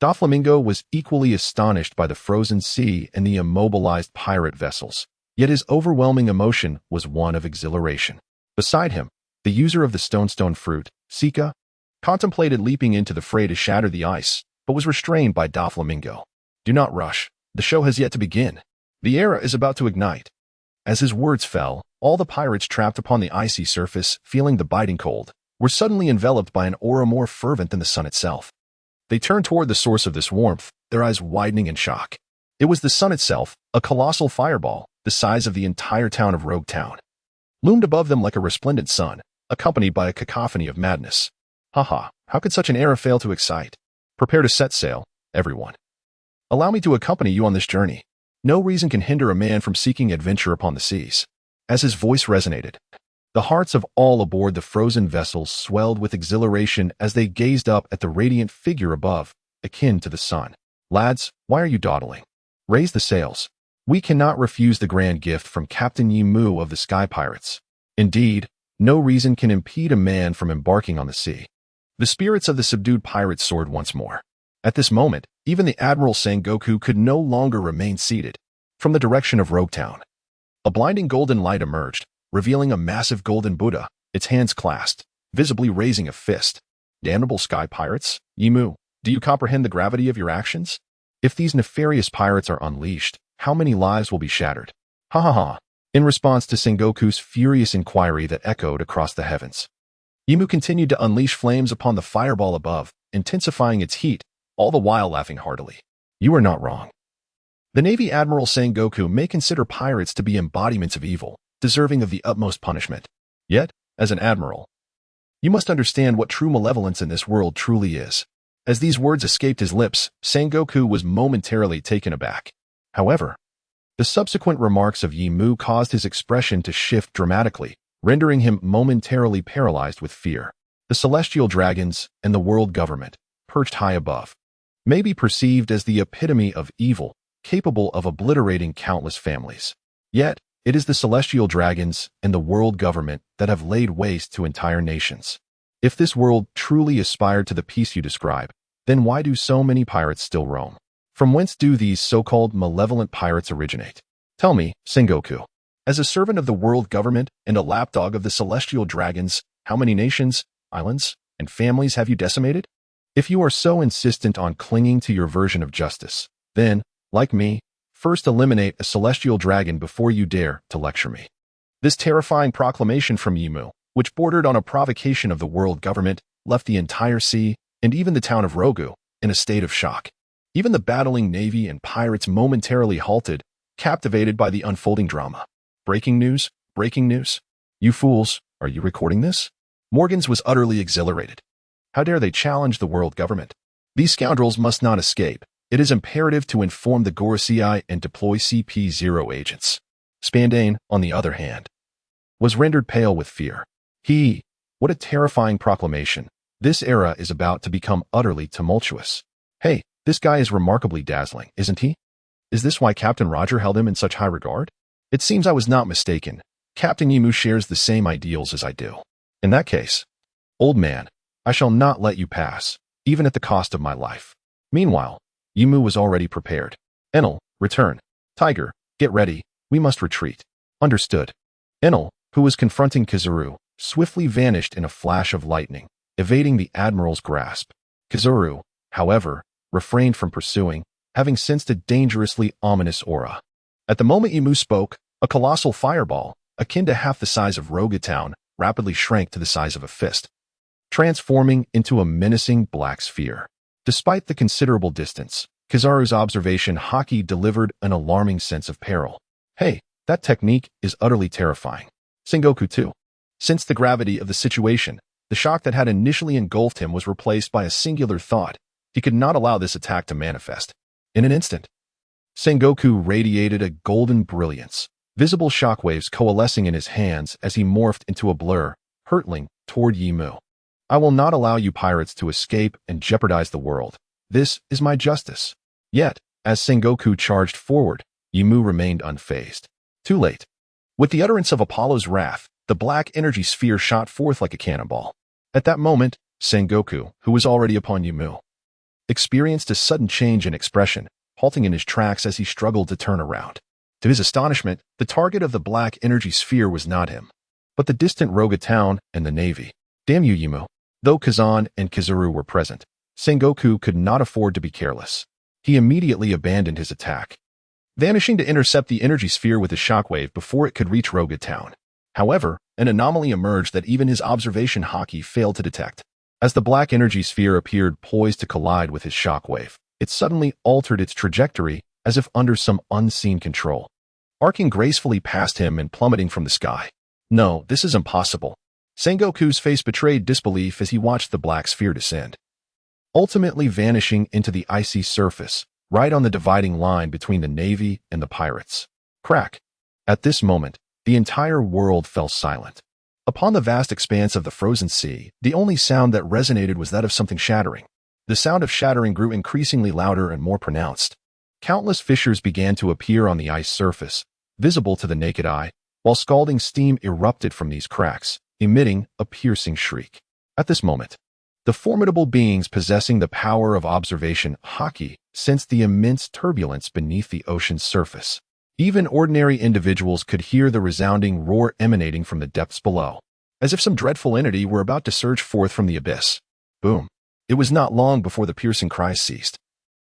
Doflamingo was equally astonished by the frozen sea and the immobilized pirate vessels, yet his overwhelming emotion was one of exhilaration. Beside him, the user of the stone fruit, Sika, contemplated leaping into the fray to shatter the ice, but was restrained by Doflamingo. Do not rush. The show has yet to begin. The era is about to ignite. As his words fell, all the pirates trapped upon the icy surface, feeling the biting cold, were suddenly enveloped by an aura more fervent than the sun itself. They turned toward the source of this warmth, their eyes widening in shock. It was the sun itself, a colossal fireball, the size of the entire town of Rogue Town, loomed above them like a resplendent sun, accompanied by a cacophony of madness. Haha, how could such an era fail to excite? Prepare to set sail, everyone. Allow me to accompany you on this journey. No reason can hinder a man from seeking adventure upon the seas. As his voice resonated, the hearts of all aboard the frozen vessels swelled with exhilaration as they gazed up at the radiant figure above, akin to the sun. Lads, why are you dawdling? Raise the sails. We cannot refuse the grand gift from Captain Yimu of the Sky Pirates. Indeed, no reason can impede a man from embarking on the sea. The spirits of the subdued pirates soared once more. At this moment, even the Admiral Sengoku could no longer remain seated. From the direction of Rogue Town, a blinding golden light emerged, revealing a massive golden Buddha, its hands clasped, visibly raising a fist. Damnable Sky Pirates, Yimu, do you comprehend the gravity of your actions? If these nefarious pirates are unleashed, how many lives will be shattered? Ha ha ha. In response to Sengoku's furious inquiry that echoed across the heavens, Yimu continued to unleash flames upon the fireball above, intensifying its heat, all the while laughing heartily. You are not wrong. The Navy Admiral Sengoku may consider pirates to be embodiments of evil, deserving of the utmost punishment. Yet, as an admiral, you must understand what true malevolence in this world truly is. As these words escaped his lips, Sengoku was momentarily taken aback. However, the subsequent remarks of Yimu caused his expression to shift dramatically, rendering him momentarily paralyzed with fear. The celestial dragons and the world government, perched high above, may be perceived as the epitome of evil, capable of obliterating countless families. Yet, it is the celestial dragons and the world government that have laid waste to entire nations. If this world truly aspired to the peace you describe, then why do so many pirates still roam? From whence do these so-called malevolent pirates originate? Tell me, Sengoku, as a servant of the world government and a lapdog of the celestial dragons, how many nations, islands, and families have you decimated? If you are so insistent on clinging to your version of justice, then, like me, first eliminate a celestial dragon before you dare to lecture me. This terrifying proclamation from Yimu, which bordered on a provocation of the world government, left the entire sea, and even the town of Rogu, in a state of shock. Even the battling navy and pirates momentarily halted, captivated by the unfolding drama. Breaking news, breaking news. You fools, are you recording this? Morgans was utterly exhilarated. How dare they challenge the world government? These scoundrels must not escape. It is imperative to inform the Gorosei and deploy CP0 agents. Spandane, on the other hand, was rendered pale with fear. What a terrifying proclamation. This era is about to become utterly tumultuous. Hey, this guy is remarkably dazzling, isn't he? Is this why Captain Roger held him in such high regard? It seems I was not mistaken. Captain Yimu shares the same ideals as I do. In that case, old man, I shall not let you pass, even at the cost of my life. Meanwhile, Yimu was already prepared. Enel, return. Tiger, get ready. We must retreat. Understood. Enel, who was confronting Kizaru, swiftly vanished in a flash of lightning, evading the admiral's grasp. Kizaru, however, refrained from pursuing, having sensed a dangerously ominous aura. At the moment Yimu spoke, a colossal fireball, akin to half the size of Roga Town, rapidly shrank to the size of a fist, transforming into a menacing black sphere. Despite the considerable distance, Kizaru's observation Haki delivered an alarming sense of peril. Hey, that technique is utterly terrifying. Sengoku too. Sensed the gravity of the situation, the shock that had initially engulfed him was replaced by a singular thought. He could not allow this attack to manifest. In an instant, Sengoku radiated a golden brilliance, visible shockwaves coalescing in his hands as he morphed into a blur, hurtling toward Yimu. I will not allow you pirates to escape and jeopardize the world. This is my justice. Yet, as Sengoku charged forward, Yimu remained unfazed. Too late. With the utterance of Apollo's wrath, the black energy sphere shot forth like a cannonball. At that moment, Sengoku, who was already upon Yimu, experienced a sudden change in expression, halting in his tracks as he struggled to turn around. To his astonishment, the target of the black energy sphere was not him, but the distant Roga town and the navy. Damn you, Yimu. Though Kazan and Kizuru were present, Sengoku could not afford to be careless. He immediately abandoned his attack, vanishing to intercept the energy sphere with a shockwave before it could reach Roga town. However, an anomaly emerged that even his observation Haki failed to detect. As the black energy sphere appeared poised to collide with his shockwave, it suddenly altered its trajectory as if under some unseen control, arcing gracefully past him and plummeting from the sky. No, this is impossible. Sengoku's face betrayed disbelief as he watched the black sphere descend, ultimately vanishing into the icy surface, right on the dividing line between the navy and the pirates. Crack. At this moment, the entire world fell silent. Upon the vast expanse of the frozen sea, the only sound that resonated was that of something shattering. The sound of shattering grew increasingly louder and more pronounced. Countless fissures began to appear on the ice surface, visible to the naked eye, while scalding steam erupted from these cracks, emitting a piercing shriek. At this moment, the formidable beings possessing the power of observation, Haki, sensed the immense turbulence beneath the ocean's surface. Even ordinary individuals could hear the resounding roar emanating from the depths below, as if some dreadful entity were about to surge forth from the abyss. Boom. It was not long before the piercing cries ceased,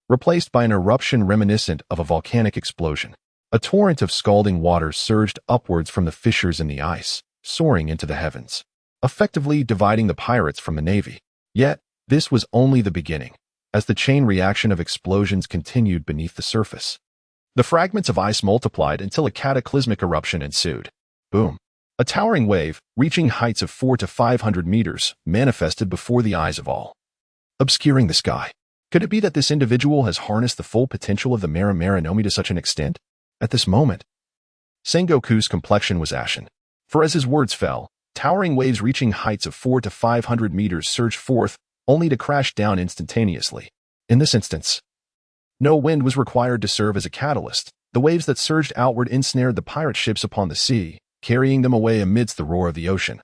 replaced by an eruption reminiscent of a volcanic explosion. A torrent of scalding water surged upwards from the fissures in the ice, soaring into the heavens, effectively dividing the pirates from the navy. Yet, this was only the beginning, as the chain reaction of explosions continued beneath the surface. The fragments of ice multiplied until a cataclysmic eruption ensued. Boom. A towering wave, reaching heights of 400 to 500 meters, manifested before the eyes of all, obscuring the sky. Could it be that this individual has harnessed the full potential of the Mera Mera Nomi to such an extent? At this moment, Sengoku's complexion was ashen, for as his words fell, towering waves reaching heights of 400 to 500 meters surged forth, only to crash down instantaneously. In this instance, no wind was required to serve as a catalyst. The waves that surged outward ensnared the pirate ships upon the sea, carrying them away amidst the roar of the ocean,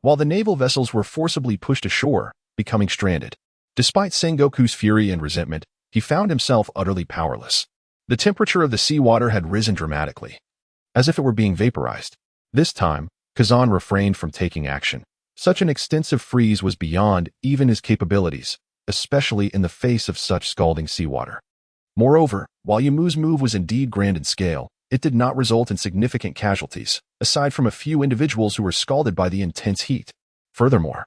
while the naval vessels were forcibly pushed ashore, becoming stranded. Despite Sengoku's fury and resentment, he found himself utterly powerless. The temperature of the seawater had risen dramatically, as if it were being vaporized. This time, Kazan refrained from taking action. Such an extensive freeze was beyond even his capabilities, especially in the face of such scalding seawater. Moreover, while Yimu's move was indeed grand in scale, it did not result in significant casualties, aside from a few individuals who were scalded by the intense heat. Furthermore,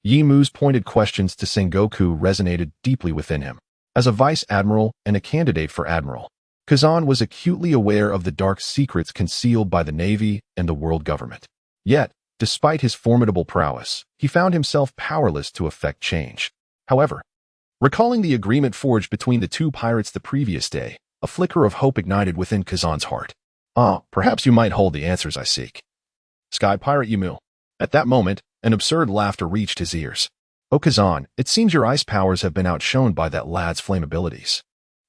Yimu's pointed questions to Sengoku resonated deeply within him. As a vice admiral and a candidate for admiral, Kazan was acutely aware of the dark secrets concealed by the navy and the world government. Yet, despite his formidable prowess, he found himself powerless to effect change. However, recalling the agreement forged between the two pirates the previous day, a flicker of hope ignited within Kazan's heart. Perhaps you might hold the answers I seek. Sky Pirate Yimu. At that moment, an absurd laughter reached his ears. Oh Kazan, it seems your ice powers have been outshone by that lad's flame abilities.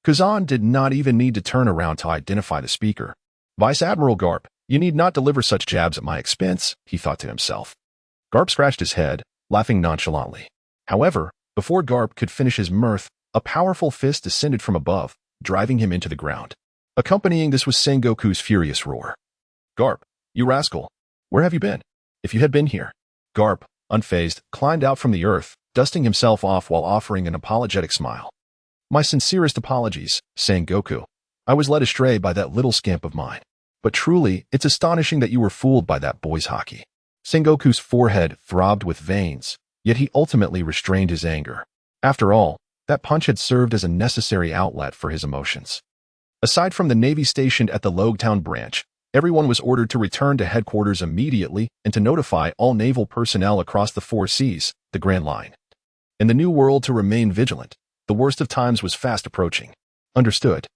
Kazan did not even need to turn around to identify the speaker. Vice Admiral Garp, you need not deliver such jabs at my expense, he thought to himself. Garp scratched his head, laughing nonchalantly. However, before Garp could finish his mirth, a powerful fist descended from above, driving him into the ground. Accompanying this was Sengoku's furious roar. Garp, you rascal, where have you been? If you had been here. Garp, unfazed, climbed out from the earth, dusting himself off while offering an apologetic smile. My sincerest apologies, Sengoku. I was led astray by that little scamp of mine. But truly, it's astonishing that you were fooled by that boy's Haki. Sengoku's forehead throbbed with veins, yet he ultimately restrained his anger. After all, that punch had served as a necessary outlet for his emotions. Aside from the Navy stationed at the Logtown branch, everyone was ordered to return to headquarters immediately and to notify all naval personnel across the 4 seas, the Grand Line. In the New World to remain vigilant. The worst of times was fast approaching. Understood.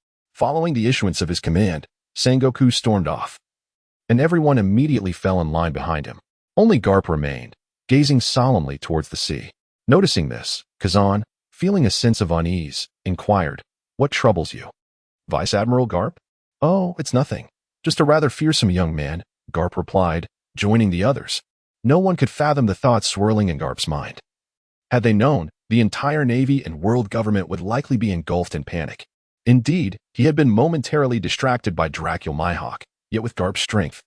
Following the issuance of his command, Sengoku stormed off, and everyone immediately fell in line behind him. Only Garp remained, gazing solemnly towards the sea. Noticing this, Kazan, feeling a sense of unease, inquired, "What troubles you?" "Vice Admiral Garp?" "Oh, it's nothing. Just a rather fearsome young man," Garp replied, joining the others. No one could fathom the thoughts swirling in Garp's mind. Had they known, the entire Navy and world government would likely be engulfed in panic. Indeed, he had been momentarily distracted by Dracul Mihawk, yet with Garp's strength.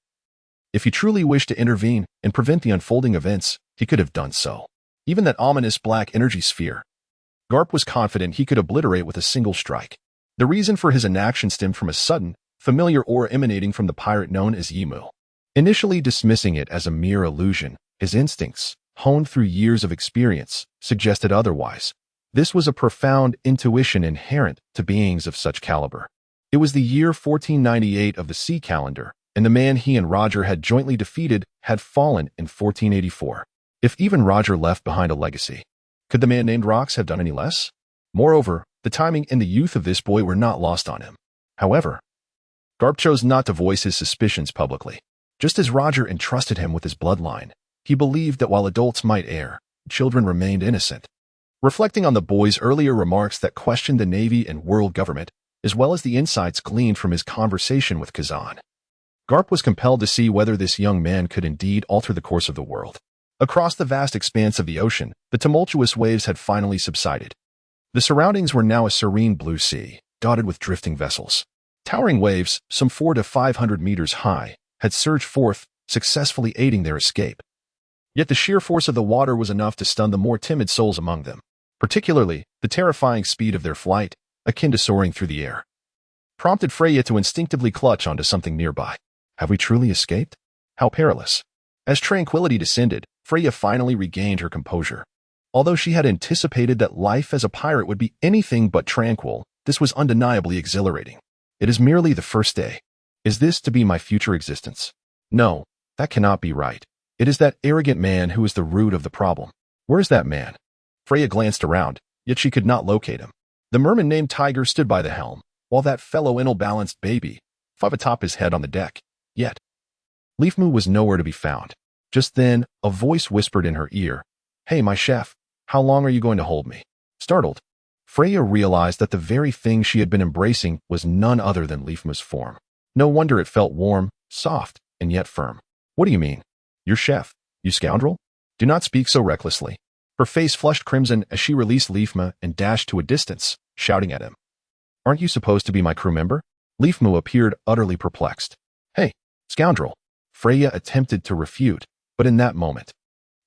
If he truly wished to intervene and prevent the unfolding events, he could have done so. Even that ominous black energy sphere, Garp was confident he could obliterate with a single strike. The reason for his inaction stemmed from a sudden, familiar aura emanating from the pirate known as Yimu. Initially dismissing it as a mere illusion, his instincts, honed through years of experience, suggested otherwise. This was a profound intuition inherent to beings of such caliber. It was the year 1498 of the sea calendar, and the man he and Roger had jointly defeated had fallen in 1484. If even Roger left behind a legacy, could the man named Rox have done any less? Moreover, the timing and the youth of this boy were not lost on him. However, Garp chose not to voice his suspicions publicly. Just as Roger entrusted him with his bloodline, he believed that while adults might err, children remained innocent. Reflecting on the boy's earlier remarks that questioned the Navy and world government, as well as the insights gleaned from his conversation with Kazan, Garp was compelled to see whether this young man could indeed alter the course of the world. Across the vast expanse of the ocean, the tumultuous waves had finally subsided. The surroundings were now a serene blue sea, dotted with drifting vessels. Towering waves, some 400 to 500 meters high, had surged forth, successfully aiding their escape. Yet the sheer force of the water was enough to stun the more timid souls among them, particularly the terrifying speed of their flight, akin to soaring through the air, prompted Freya to instinctively clutch onto something nearby. Have we truly escaped? How perilous. As tranquility descended, Freya finally regained her composure. Although she had anticipated that life as a pirate would be anything but tranquil, this was undeniably exhilarating. It is merely the first day. Is this to be my future existence? No, that cannot be right. It is that arrogant man who is the root of the problem. Where is that man? Freya glanced around, yet she could not locate him. The merman named Tiger stood by the helm, while that fellow ill-balanced baby fought atop his head on the deck. Yet, Leafmoo was nowhere to be found. Just then, a voice whispered in her ear, "Hey, my chef, how long are you going to hold me?" Startled, Freya realized that the very thing she had been embracing was none other than Leafmoo's form. No wonder it felt warm, soft, and yet firm. "What do you mean? Your chef, you scoundrel? Do not speak so recklessly." Her face flushed crimson as she released Leafmoo and dashed to a distance, shouting at him, "Aren't you supposed to be my crew member?" Leafmoo appeared utterly perplexed. "Hey, scoundrel." Freya attempted to refute, but in that moment,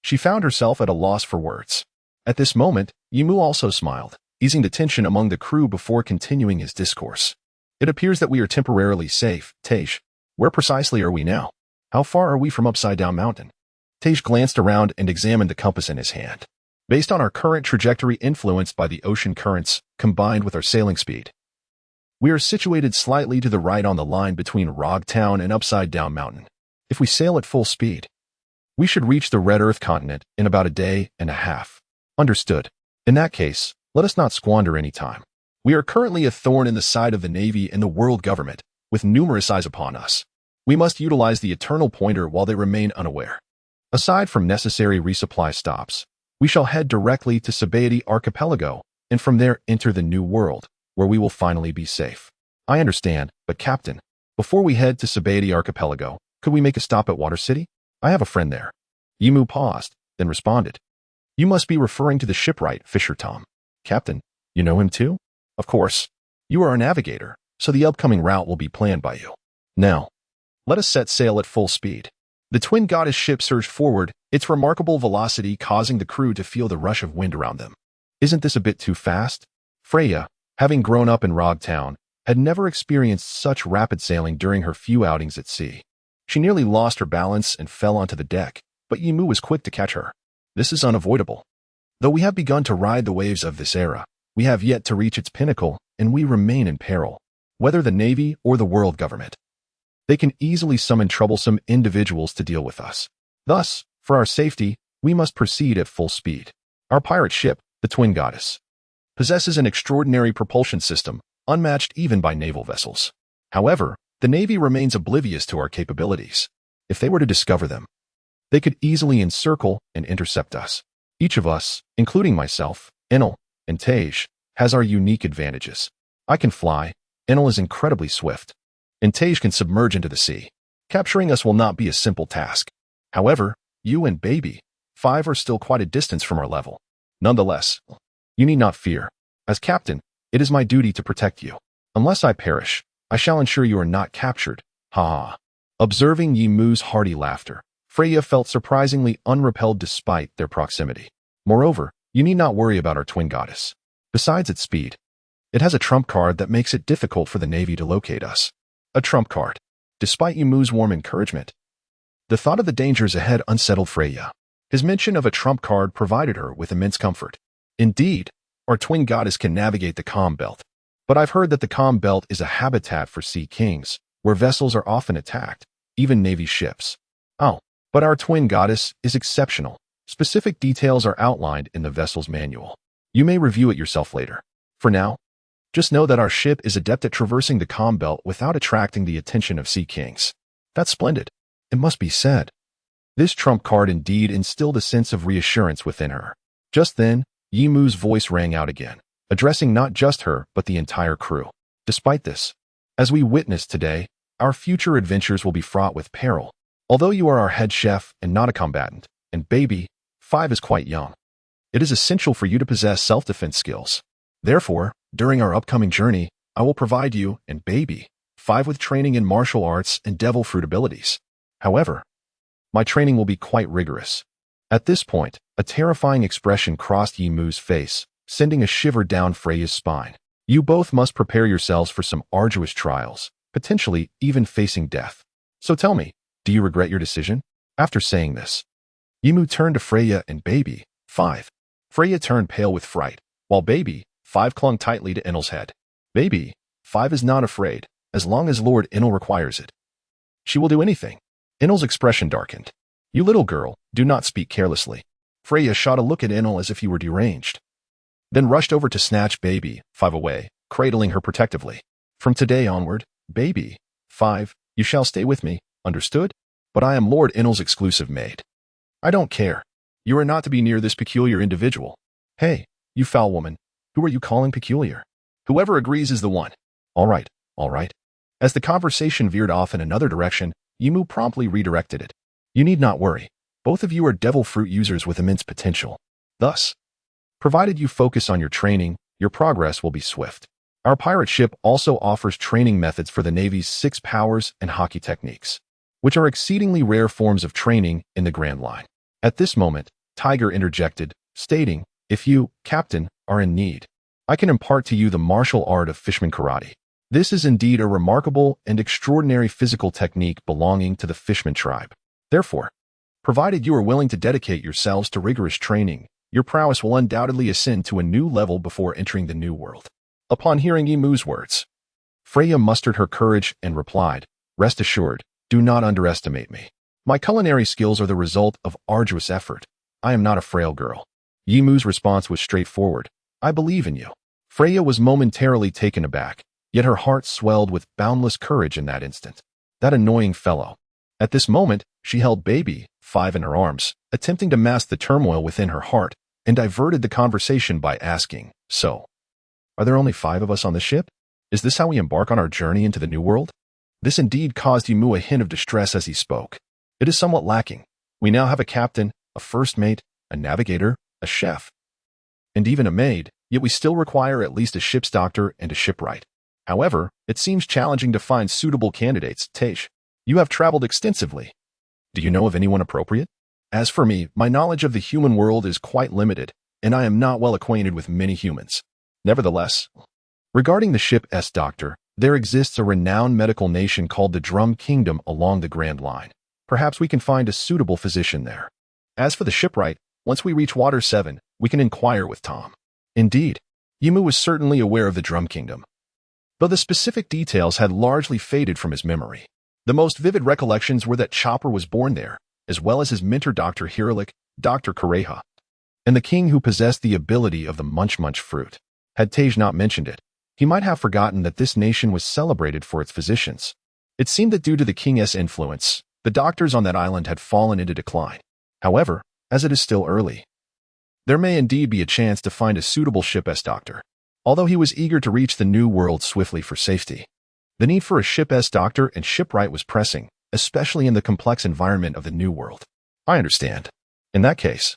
she found herself at a loss for words. At this moment, Yimu also smiled, easing the tension among the crew before continuing his discourse. "It appears that we are temporarily safe. Tej, where precisely are we now? How far are we from Upside Down Mountain?" Tej glanced around and examined the compass in his hand. "Based on our current trajectory influenced by the ocean currents, combined with our sailing speed, we are situated slightly to the right on the line between Rogtown and Upside Down Mountain. If we sail at full speed, we should reach the Red Earth continent in about a day and a half." "Understood. In that case, let us not squander any time. We are currently a thorn in the side of the Navy and the world government, with numerous eyes upon us. We must utilize the Eternal Pointer while they remain unaware. Aside from necessary resupply stops, we shall head directly to Skypiea Archipelago, and from there enter the New World, where we will finally be safe." "I understand, but Captain, before we head to Skypiea Archipelago, could we make a stop at Water City? I have a friend there." Yimu paused, then responded, "You must be referring to the shipwright, Fisher Tom." "Captain, you know him too?" "Of course. You are a navigator, so the upcoming route will be planned by you. Now, let us set sail at full speed." The twin goddess ship surged forward, its remarkable velocity causing the crew to feel the rush of wind around them. "Isn't this a bit too fast?" Freya, having grown up in Rogtown, had never experienced such rapid sailing during her few outings at sea. She nearly lost her balance and fell onto the deck, but Yimu was quick to catch her. "This is unavoidable. Though we have begun to ride the waves of this era, we have yet to reach its pinnacle, and we remain in peril, whether the Navy or the world government. They can easily summon troublesome individuals to deal with us. Thus, for our safety, we must proceed at full speed. Our pirate ship, the Twin Goddess, possesses an extraordinary propulsion system, unmatched even by naval vessels. However, the Navy remains oblivious to our capabilities. If they were to discover them, they could easily encircle and intercept us. Each of us, including myself, Enel, and Tej, has our unique advantages. I can fly, Enel is incredibly swift, and Tej can submerge into the sea. Capturing us will not be a simple task. However, you and Baby 5 are still quite a distance from our level. Nonetheless, you need not fear. As captain, it is my duty to protect you. Unless I perish, I shall ensure you are not captured. Ha ha. Observing Yi Mu's hearty laughter, Freya felt surprisingly unrepelled despite their proximity. Moreover, you need not worry about our twin goddess. Besides its speed, it has a trump card that makes it difficult for the Navy to locate us. A trump card. Despite Yi Mu's warm encouragement, the thought of the dangers ahead unsettled Freya. His mention of a trump card provided her with immense comfort. Indeed, our twin goddess can navigate the calm belt. But I've heard that the calm belt is a habitat for sea kings, where vessels are often attacked, even Navy ships. Oh, but our twin goddess is exceptional. Specific details are outlined in the vessel's manual. You may review it yourself later. For now, just know that our ship is adept at traversing the calm belt without attracting the attention of sea kings. That's splendid. It must be said. This trump card indeed instilled a sense of reassurance within her. Just then, Yi Mu's voice rang out again, addressing not just her but the entire crew. Despite this, as we witnessed today, our future adventures will be fraught with peril. Although you are our head chef and not a combatant, and Baby 5 is quite young, it is essential for you to possess self-defense skills. Therefore, during our upcoming journey, I will provide you and Baby 5 with training in martial arts and devil fruit abilities. However, my training will be quite rigorous. At this point, a terrifying expression crossed Yi Mu's face, sending a shiver down Freya's spine. You both must prepare yourselves for some arduous trials, potentially even facing death. So tell me, do you regret your decision? After saying this, Yi Mu turned to Freya and Baby 5. Freya turned pale with fright, while Baby 5 clung tightly to Enel's head. Baby 5 is not afraid, as long as Lord Enel requires it. She will do anything. Enel's expression darkened. You little girl, do not speak carelessly. Freya shot a look at Enel as if he were deranged, then rushed over to snatch Baby 5 away, cradling her protectively. From today onward, Baby 5, you shall stay with me, understood? But I am Lord Enel's exclusive maid. I don't care. You are not to be near this peculiar individual. Hey, you foul woman, who are you calling peculiar? Whoever agrees is the one. All right, all right. As the conversation veered off in another direction, Yi Mu promptly redirected it. You need not worry. Both of you are devil fruit users with immense potential. Thus, provided you focus on your training, your progress will be swift. Our pirate ship also offers training methods for the Navy's 6 powers and Haki techniques, which are exceedingly rare forms of training in the Grand Line. At this moment, Tiger interjected, stating, if you, Captain, are in need, I can impart to you the martial art of Fishman Karate. This is indeed a remarkable and extraordinary physical technique belonging to the Fishman tribe. Therefore, provided you are willing to dedicate yourselves to rigorous training, your prowess will undoubtedly ascend to a new level before entering the New World. Upon hearing Yi Mu's words, Freya mustered her courage and replied, rest assured, do not underestimate me. My culinary skills are the result of arduous effort. I am not a frail girl. Yi Mu's response was straightforward. I believe in you. Freya was momentarily taken aback, yet her heart swelled with boundless courage in that instant. That annoying fellow. At this moment, she held Baby 5 in her arms, attempting to mask the turmoil within her heart, and diverted the conversation by asking, so, are there only 5 of us on the ship? Is this how we embark on our journey into the New World? This indeed caused Yi Mu a hint of distress as he spoke. It is somewhat lacking. We now have a captain, a first mate, a navigator, a chef, and even a maid, yet we still require at least a ship's doctor and a shipwright. However, it seems challenging to find suitable candidates. Tej, you have traveled extensively. Do you know of anyone appropriate? As for me, my knowledge of the human world is quite limited, and I am not well acquainted with many humans. Nevertheless, regarding the ship's doctor, there exists a renowned medical nation called the Drum Kingdom along the Grand Line. Perhaps we can find a suitable physician there. As for the shipwright, once we reach Water 7, we can inquire with Tom. Indeed, Yi Mu was certainly aware of the Drum Kingdom, though the specific details had largely faded from his memory. The most vivid recollections were that Chopper was born there, as well as his mentor Dr. Hiralik, Dr. Kareha, and the king who possessed the ability of the Munch Munch fruit. Had Tej not mentioned it, He might have forgotten that this nation was celebrated for its physicians. It seemed that due to the king's influence, the doctors on that island had fallen into decline. However, as it is still early, there may indeed be a chance to find a suitable ship-s doctor. Although he was eager to reach the new world swiftly for safety, the need for a ship-s doctor and shipwright was pressing, especially in the complex environment of the new world. I understand. In that case,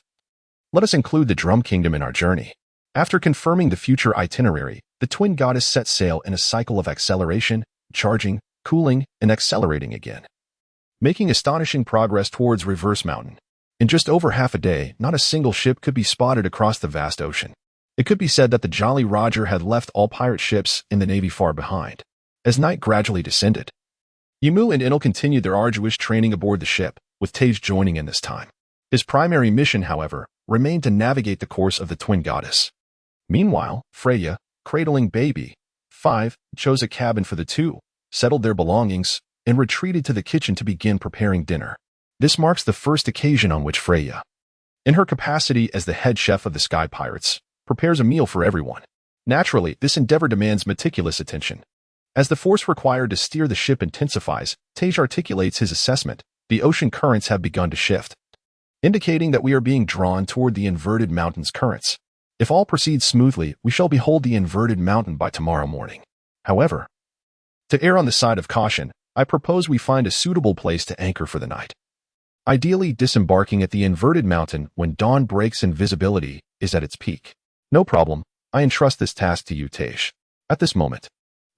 let us include the Drum Kingdom in our journey. After confirming the future itinerary, the twin goddess set sail in a cycle of acceleration, charging, cooling, and accelerating again, making astonishing progress towards Reverse Mountain. In just over half a day, not a single ship could be spotted across the vast ocean. It could be said that the Jolly Roger had left all pirate ships in the Navy far behind. As night gradually descended, Yimu and Inel continued their arduous training aboard the ship, with Tage joining in this time. His primary mission, however, remained to navigate the course of the twin goddess. Meanwhile, Freya, cradling baby 5, chose a cabin for the two, settled their belongings, and retreated to the kitchen to begin preparing dinner. This marks the first occasion on which Freya, in her capacity as the head chef of the Sky Pirates, prepares a meal for everyone. Naturally, this endeavor demands meticulous attention. As the force required to steer the ship intensifies, Tage articulates his assessment. The ocean currents have begun to shift, indicating that we are being drawn toward the inverted mountain's currents. If all proceeds smoothly, we shall behold the inverted mountain by tomorrow morning. However, to err on the side of caution, I propose we find a suitable place to anchor for the night. Ideally, disembarking at the inverted mountain when dawn breaks and visibility is at its peak. No problem. I entrust this task to you, Tage. At this moment,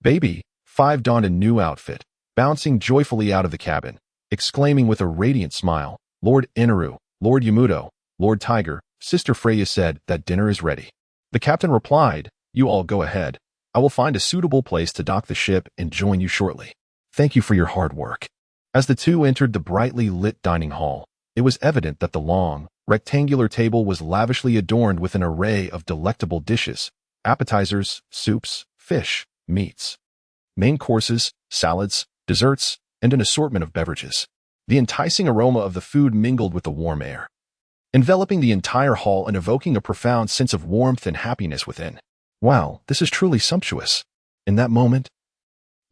Baby 5 donned a new outfit, bouncing joyfully out of the cabin, exclaiming with a radiant smile, Lord Inaru, Lord Yamuto, Lord Tiger, Sister Freya said that dinner is ready. The captain replied, you all go ahead. I will find a suitable place to dock the ship and join you shortly. Thank you for your hard work. As the two entered the brightly lit dining hall, it was evident that the long, rectangular table was lavishly adorned with an array of delectable dishes, appetizers, soups, fish, meats, main courses, salads, desserts, and an assortment of beverages. The enticing aroma of the food mingled with the warm air, enveloping the entire hall and evoking a profound sense of warmth and happiness within. Wow, this is truly sumptuous. In that moment,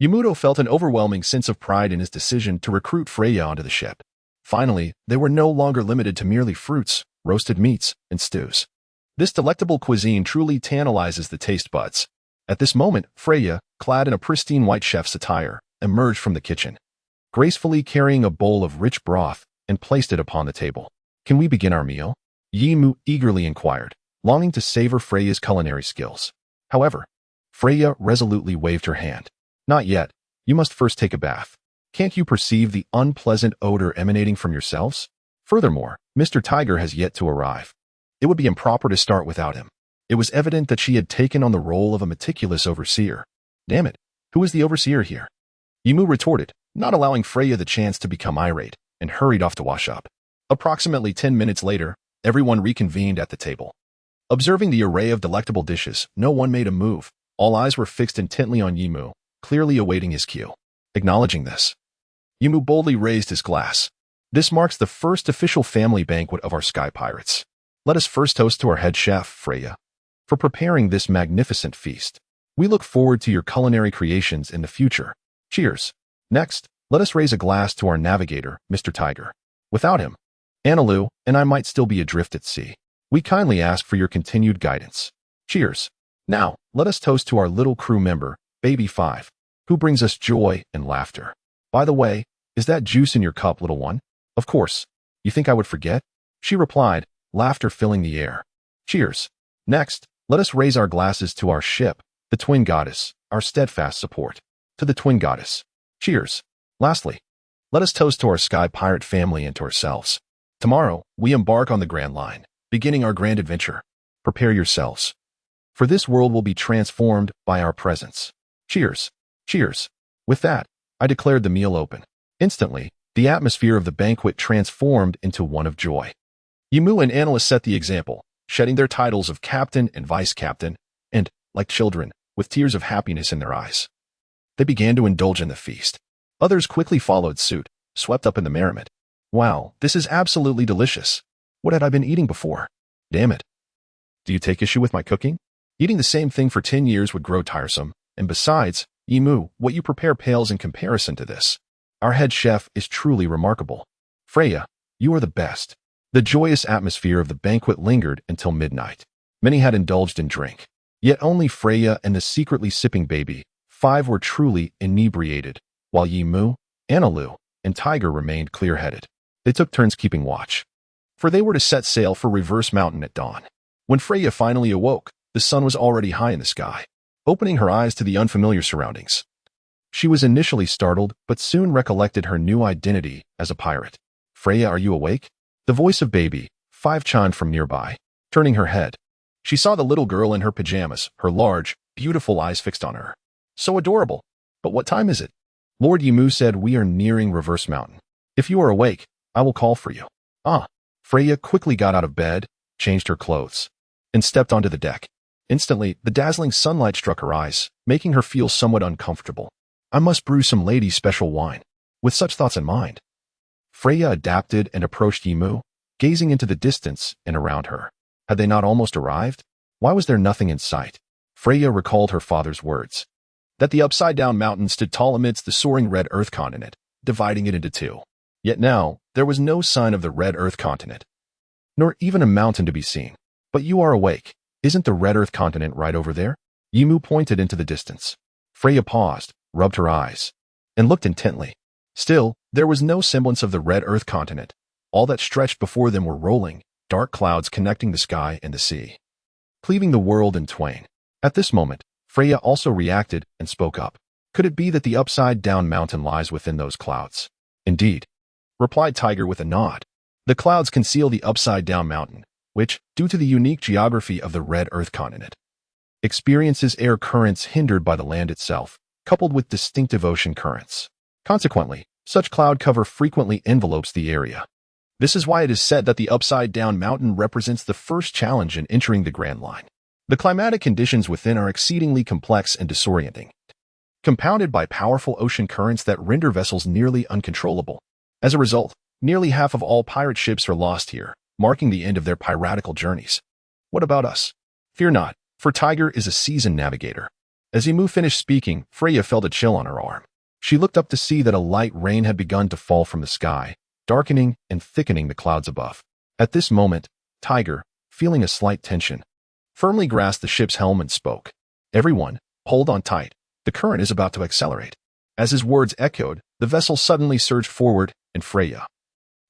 Yamuto felt an overwhelming sense of pride in his decision to recruit Freya onto the ship. Finally, they were no longer limited to merely fruits, roasted meats, and stews. This delectable cuisine truly tantalizes the taste buds. At this moment, Freya, clad in a pristine white chef's attire, emerged from the kitchen, gracefully carrying a bowl of rich broth, and placed it upon the table. Can we begin our meal? Yimu eagerly inquired, longing to savor Freya's culinary skills. However, Freya resolutely waved her hand. Not yet. You must first take a bath. Can't you perceive the unpleasant odor emanating from yourselves? Furthermore, Mr. Tiger has yet to arrive. It would be improper to start without him. It was evident that she had taken on the role of a meticulous overseer. Damn it, who is the overseer here? Yimu retorted, not allowing Freya the chance to become irate, and hurried off to wash up. Approximately 10 minutes later, everyone reconvened at the table. Observing the array of delectable dishes, no one made a move. All eyes were fixed intently on Yimu, clearly awaiting his cue. Acknowledging this, Yimu boldly raised his glass. This marks the first official family banquet of our Sky Pirates. Let us first toast to our head chef, Freya, for preparing this magnificent feast. We look forward to your culinary creations in the future. Cheers. Next, let us raise a glass to our navigator, Mr. Tiger. Without him, Analu and I might still be adrift at sea. We kindly ask for your continued guidance. Cheers. Now, let us toast to our little crew member, Baby 5, who brings us joy and laughter. By the way, is that juice in your cup, little one? Of course. You think I would forget? She replied, laughter filling the air. Cheers. Next, let us raise our glasses to our ship, the Twin Goddess, our steadfast support. To the Twin Goddess. Cheers. Lastly, let us toast to our Sky Pirate family and to ourselves. Tomorrow, we embark on the Grand Line, beginning our grand adventure. Prepare yourselves, for this world will be transformed by our presence. Cheers. Cheers. With that, I declared the meal open. Instantly, the atmosphere of the banquet transformed into one of joy. Yimu and Analyst set the example, shedding their titles of captain and vice captain, and, like children, with tears of happiness in their eyes, they began to indulge in the feast. Others quickly followed suit, swept up in the merriment. Wow, this is absolutely delicious. What had I been eating before? Damn it. Do you take issue with my cooking? Eating the same thing for 10 years would grow tiresome, And besides, Yimu, what you prepare pales in comparison to this. Our head chef is truly remarkable. Freya, you are the best. The joyous atmosphere of the banquet lingered until midnight. Many had indulged in drink. Yet only Freya and the secretly sipping baby, 5 were truly inebriated, while Yimu, Analu, and Tiger remained clear-headed. They took turns keeping watch, for they were to set sail for Reverse Mountain at dawn. When Freya finally awoke, the sun was already high in the sky, opening her eyes to the unfamiliar surroundings. She was initially startled, but soon recollected her new identity as a pirate. Freya, are you awake? The voice of baby, 5 chimed from nearby. Turning her head, she saw the little girl in her pajamas, her large, beautiful eyes fixed on her. So adorable. But what time is it? Lord Yimu said we are nearing Reverse Mountain. If you are awake, I will call for you. Ah. Freya quickly got out of bed, changed her clothes, and stepped onto the deck. Instantly, the dazzling sunlight struck her eyes, making her feel somewhat uncomfortable. I must brew some lady's special wine. With such thoughts in mind, Freya adapted and approached Yimu, gazing into the distance and around her. Had they not almost arrived? Why was there nothing in sight? Freya recalled her father's words, that the upside-down mountain stood tall amidst the soaring red earth continent, dividing it into 2. Yet now, there was no sign of the red earth continent, nor even a mountain to be seen. But you are awake. Isn't the red earth continent right over there? Yimu pointed into the distance. Freya paused, rubbed her eyes, and looked intently. Still, there was no semblance of the red earth continent. All that stretched before them were rolling, dark clouds connecting the sky and the sea, cleaving the world in twain. At this moment, Freya also reacted and spoke up. Could it be that the upside-down mountain lies within those clouds? Indeed, replied Tiger with a nod. The clouds conceal the upside-down mountain, which, due to the unique geography of the red earth continent, experiences air currents hindered by the land itself, coupled with distinctive ocean currents. Consequently, such cloud cover frequently envelopes the area. This is why it is said that the upside-down mountain represents the first challenge in entering the Grand Line. The climatic conditions within are exceedingly complex and disorienting, compounded by powerful ocean currents that render vessels nearly uncontrollable. As a result, nearly half of all pirate ships are lost here, marking the end of their piratical journeys. What about us? Fear not, for Tiger is a seasoned navigator. As Yimu finished speaking, Freya felt a chill on her arm. She looked up to see that a light rain had begun to fall from the sky, darkening and thickening the clouds above. At this moment, Tiger, feeling a slight tension, firmly grasped the ship's helm and spoke. Everyone, hold on tight. The current is about to accelerate. As his words echoed, the vessel suddenly surged forward, and Freya,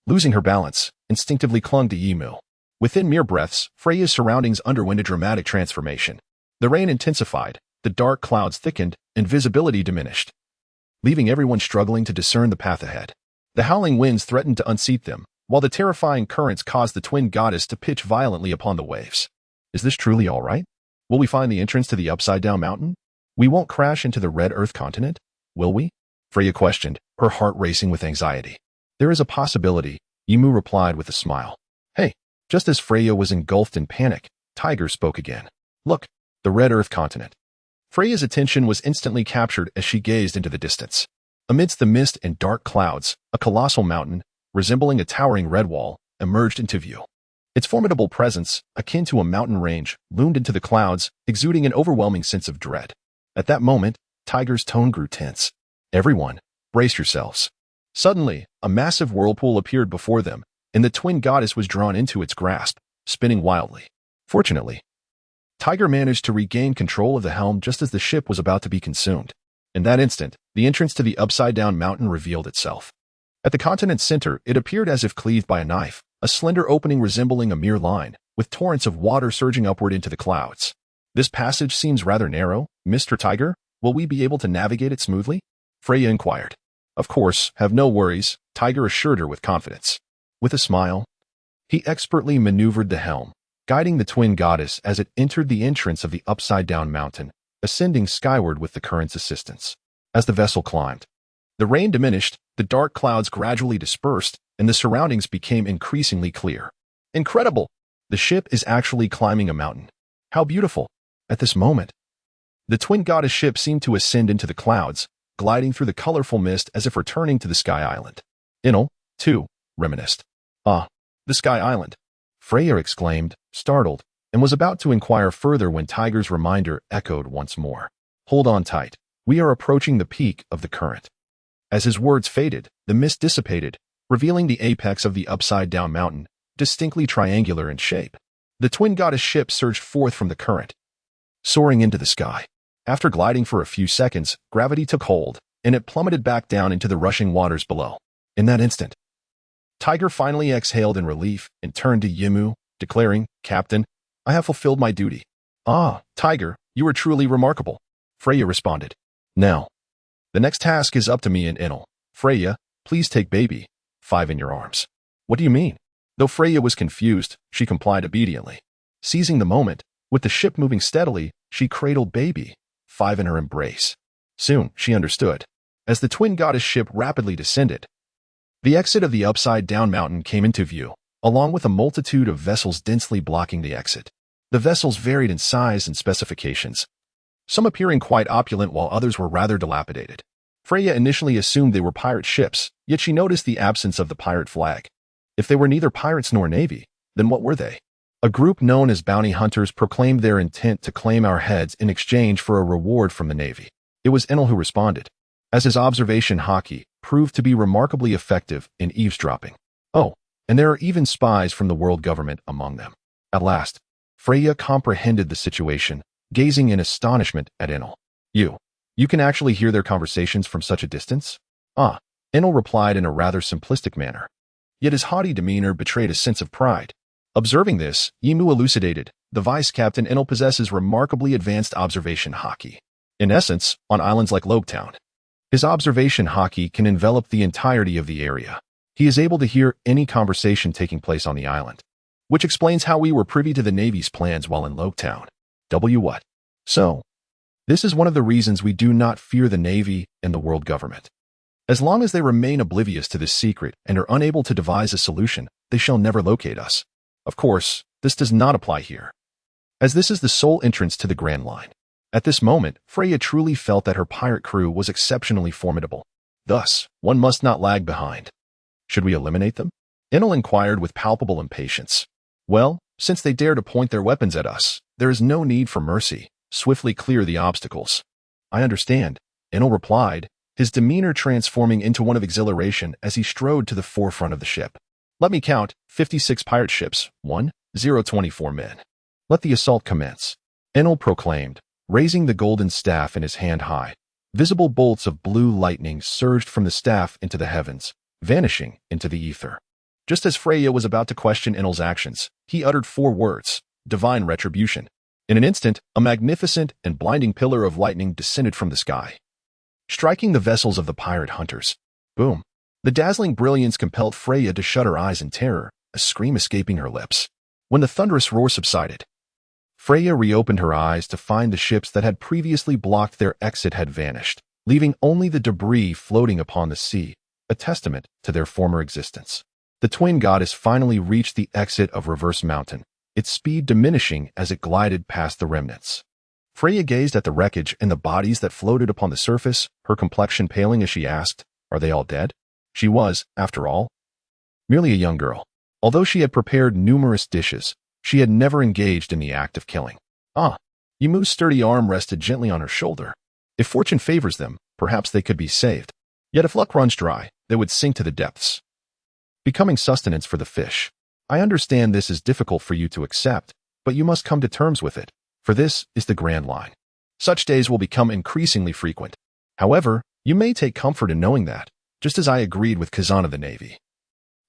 losing her balance, instinctively clung to Yimu. Within mere breaths, Freya's surroundings underwent a dramatic transformation. The rain intensified, the dark clouds thickened, and visibility diminished, leaving everyone struggling to discern the path ahead. The howling winds threatened to unseat them, while the terrifying currents caused the twin goddess to pitch violently upon the waves. Is this truly all right? Will we find the entrance to the upside-down mountain? We won't crash into the red earth continent, will we? Freya questioned, her heart racing with anxiety. There is a possibility, Yimu replied with a smile. Hey, just as Freya was engulfed in panic, Tiger spoke again. Look, the red earth continent. Freya's attention was instantly captured as she gazed into the distance. Amidst the mist and dark clouds, a colossal mountain, resembling a towering red wall, emerged into view. Its formidable presence, akin to a mountain range, loomed into the clouds, exuding an overwhelming sense of dread. At that moment, Tiger's tone grew tense. Everyone, brace yourselves. Suddenly, a massive whirlpool appeared before them, and the twin goddess was drawn into its grasp, spinning wildly. Fortunately, Tiger managed to regain control of the helm just as the ship was about to be consumed. In that instant, the entrance to the upside-down mountain revealed itself. At the continent's center, it appeared as if cleaved by a knife, a slender opening resembling a mere line, with torrents of water surging upward into the clouds. This passage seems rather narrow, Mr. Tiger. Will we be able to navigate it smoothly? Freya inquired. Of course, have no worries, Tiger assured her with confidence. With a smile, he expertly maneuvered the helm, guiding the twin goddess as it entered the entrance of the upside-down mountain, ascending skyward with the current's assistance. As the vessel climbed, the rain diminished, the dark clouds gradually dispersed, and the surroundings became increasingly clear. Incredible! The ship is actually climbing a mountain. How beautiful! At this moment, the twin goddess ship seemed to ascend into the clouds, gliding through the colorful mist as if returning to the Sky Island. Inel, too, reminisced. Ah, the Sky Island! Freya exclaimed, startled, and was about to inquire further when Tiger's reminder echoed once more. Hold on tight. We are approaching the peak of the current. As his words faded, the mist dissipated, revealing the apex of the upside-down mountain, distinctly triangular in shape. The twin goddess ship surged forth from the current, soaring into the sky. After gliding for a few seconds, gravity took hold, and it plummeted back down into the rushing waters below. In that instant, Tiger finally exhaled in relief and turned to Yimu, declaring, "Captain, I have fulfilled my duty." "Ah, Tiger, you are truly remarkable," Freya responded. "Now, the next task is up to me and Enel. Freya, please take baby 5 in your arms." "What do you mean?" Though Freya was confused, she complied obediently. Seizing the moment, with the ship moving steadily, she cradled baby 5 in her embrace. Soon, she understood. As the twin goddess ship rapidly descended, the exit of the upside-down mountain came into view, along with a multitude of vessels densely blocking the exit. The vessels varied in size and specifications, some appearing quite opulent while others were rather dilapidated. Freya initially assumed they were pirate ships, yet she noticed the absence of the pirate flag. If they were neither pirates nor navy, then what were they? A group known as bounty hunters proclaimed their intent to claim our heads in exchange for a reward from the navy. It was Enel who responded, as his observation Haki proved to be remarkably effective in eavesdropping. Oh, and there are even spies from the world government among them. At last, Freya comprehended the situation, gazing in astonishment at Enel. You can actually hear their conversations from such a distance?" "Ah," Enel replied in a rather simplistic manner. Yet his haughty demeanor betrayed a sense of pride. Observing this, Yimu elucidated, "The vice-captain Enel possesses remarkably advanced observation Haki. In essence, on islands like Logetown, his observation Haki can envelop the entirety of the area. He is able to hear any conversation taking place on the island, which explains how we were privy to the Navy's plans while in Logetown. What? So, this is one of the reasons we do not fear the Navy and the world government. As long as they remain oblivious to this secret and are unable to devise a solution, they shall never locate us. Of course, this does not apply here, as this is the sole entrance to the Grand Line." At this moment, Freya truly felt that her pirate crew was exceptionally formidable. Thus, one must not lag behind. "Should we eliminate them?" Enel inquired with palpable impatience. "Well, since they dare to point their weapons at us, there is no need for mercy. Swiftly clear the obstacles." "I understand," Enel replied, his demeanor transforming into one of exhilaration as he strode to the forefront of the ship. "Let me count, 56 pirate ships, 1024 men. Let the assault commence," Enel proclaimed, raising the golden staff in his hand high. Visible bolts of blue lightning surged from the staff into the heavens, vanishing into the ether. Just as Freya was about to question Enel's actions, he uttered 4 words, "Divine retribution." In an instant, a magnificent and blinding pillar of lightning descended from the sky, striking the vessels of the pirate hunters. Boom! The dazzling brilliance compelled Freya to shut her eyes in terror, a scream escaping her lips. When the thunderous roar subsided, Freya reopened her eyes to find the ships that had previously blocked their exit had vanished, leaving only the debris floating upon the sea, a testament to their former existence. The twin goddess finally reached the exit of Reverse Mountain, its speed diminishing as it glided past the remnants. Freya gazed at the wreckage and the bodies that floated upon the surface, her complexion paling as she asked, "Are they all dead?" She was, after all, merely a young girl. Although she had prepared numerous dishes, she had never engaged in the act of killing. Yimu's sturdy arm rested gently on her shoulder. If fortune favors them, perhaps they could be saved. Yet if luck runs dry, they would sink to the depths, becoming sustenance for the fish. I understand this is difficult for you to accept, but you must come to terms with it, for this is the Grand Line. Such days will become increasingly frequent. However, you may take comfort in knowing that, just as I agreed with Kazan of the Navy,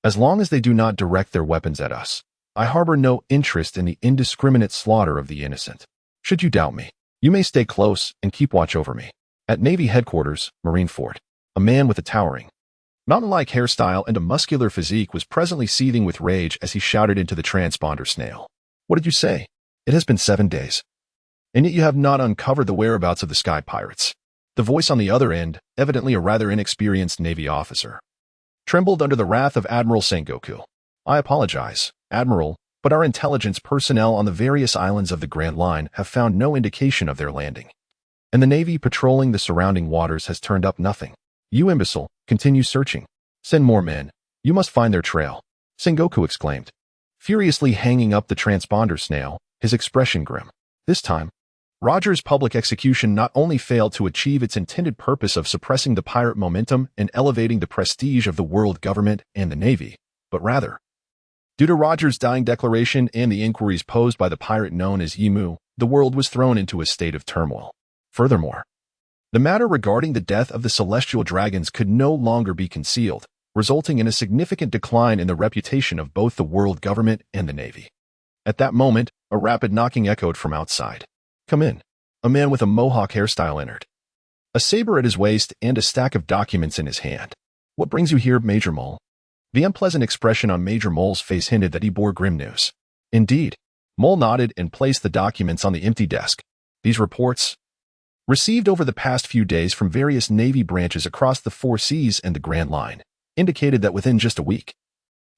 as long as they do not direct their weapons at us, I harbor no interest in the indiscriminate slaughter of the innocent. Should you doubt me, you may stay close and keep watch over me. At Navy Headquarters, Marine Fort, a man with a towering, mountain-like hairstyle and a muscular physique was presently seething with rage as he shouted into the transponder snail. "What did you say? It has been 7 days. And yet you have not uncovered the whereabouts of the Sky Pirates." The voice on the other end, evidently a rather inexperienced Navy officer, trembled under the wrath of Admiral Sengoku. "I apologize, Admiral, but our intelligence personnel on the various islands of the Grand Line have found no indication of their landing. And the Navy patrolling the surrounding waters has turned up nothing. You imbecile, continue searching. Send more men. You must find their trail," Sengoku exclaimed, furiously hanging up the transponder snail, his expression grim. This time, Roger's public execution not only failed to achieve its intended purpose of suppressing the pirate momentum and elevating the prestige of the world government and the navy, but rather, due to Roger's dying declaration and the inquiries posed by the pirate known as Yimu, the world was thrown into a state of turmoil. Furthermore, the matter regarding the death of the celestial dragons could no longer be concealed, resulting in a significant decline in the reputation of both the world government and the navy. At that moment, a rapid knocking echoed from outside. "Come in." A man with a mohawk hairstyle entered, a saber at his waist and a stack of documents in his hand. "What brings you here, Major Mole?" The unpleasant expression on Major Mole's face hinted that he bore grim news. "Indeed." Mole nodded and placed the documents on the empty desk. "These reports, received over the past few days from various Navy branches across the 4 seas and the Grand Line, indicated that within just a week,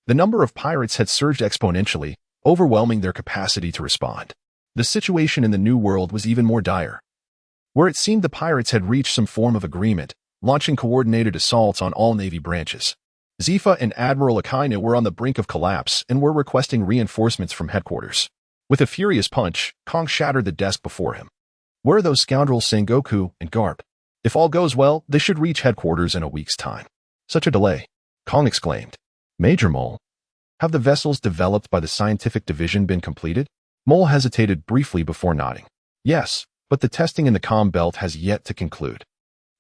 the number of pirates had surged exponentially, overwhelming their capacity to respond. The situation in the New World was even more dire, where it seemed the pirates had reached some form of agreement, launching coordinated assaults on all Navy branches. Zifa and Admiral Akainu were on the brink of collapse and were requesting reinforcements from headquarters. With a furious punch, Kong shattered the desk before him. "Where are those scoundrels Sengoku and Garp? If all goes well, they should reach headquarters in a week's time." "Such a delay," Kong exclaimed. "Major Mole, have the vessels developed by the scientific division been completed?" Mole hesitated briefly before nodding. "Yes, but the testing in the comm belt has yet to conclude."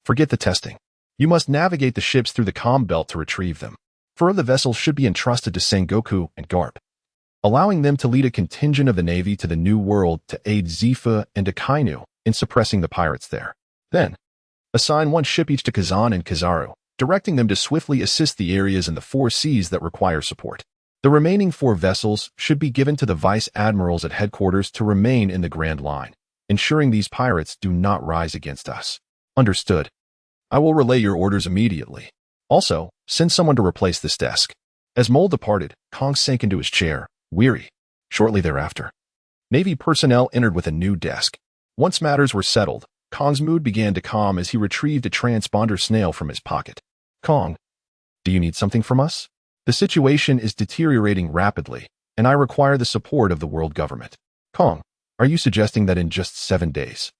"Forget the testing. You must navigate the ships through the comm belt to retrieve them. 4 of the vessels should be entrusted to Sengoku and Garp, allowing them to lead a contingent of the Navy to the New World to aid Zifa and Akainu in suppressing the pirates there. Then, assign 1 ship each to Kazan and Kizaru, directing them to swiftly assist the areas in the 4 seas that require support. The remaining 4 vessels should be given to the vice admirals at headquarters to remain in the Grand Line, ensuring these pirates do not rise against us." "Understood. I will relay your orders immediately. Also, send someone to replace this desk." As Mole departed, Kong sank into his chair, weary. Shortly thereafter, Navy personnel entered with a new desk. Once matters were settled, Kong's mood began to calm as he retrieved a transponder snail from his pocket. "Kong, do you need something from us? The situation is deteriorating rapidly, and I require the support of the world government." "Kong, are you suggesting that in just 7 days,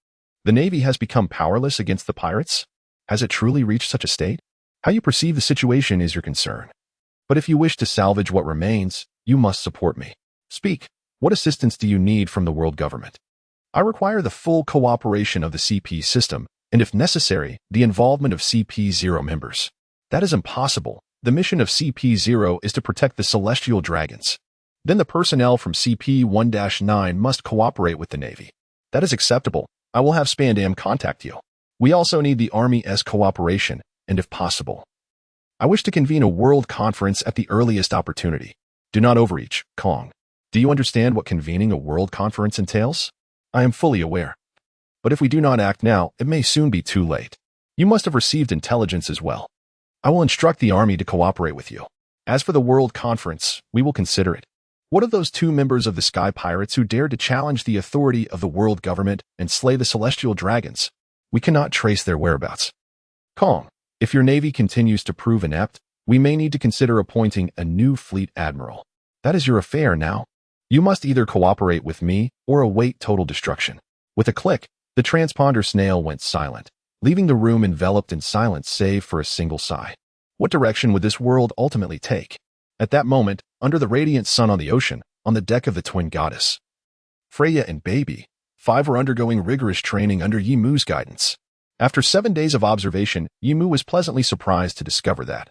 the Navy has become powerless against the pirates? Has it truly reached such a state? How you perceive the situation is your concern. But if you wish to salvage what remains, you must support me. Speak. What assistance do you need from the world government?" "I require the full cooperation of the CP system, and if necessary, the involvement of CP0 members." "That is impossible. The mission of CP0 is to protect the celestial dragons. Then the personnel from CP1-9 must cooperate with the Navy." "That is acceptable. I will have Spandam contact you. We also need the Army's cooperation, and if possible, I wish to convene a world conference at the earliest opportunity. Do not overreach, Kong. Do you understand what convening a world conference entails?" "I am fully aware. But if we do not act now, it may soon be too late. You must have received intelligence as well. I will instruct the Army to cooperate with you. As for the World Conference, we will consider it. What of those 2 members of the Sky Pirates who dared to challenge the authority of the world government and slay the celestial dragons? We cannot trace their whereabouts." "Kong, if your Navy continues to prove inept, we may need to consider appointing a new fleet admiral. That is your affair now. You must either cooperate with me or await total destruction." With a click, the transponder snail went silent, leaving the room enveloped in silence save for a single sigh. What direction would this world ultimately take? At that moment, under the radiant sun on the ocean, on the deck of the Twin Goddess, Freya and Baby, 5 were undergoing rigorous training under Yimu's guidance. After 7 days of observation, Yimu was pleasantly surprised to discover that,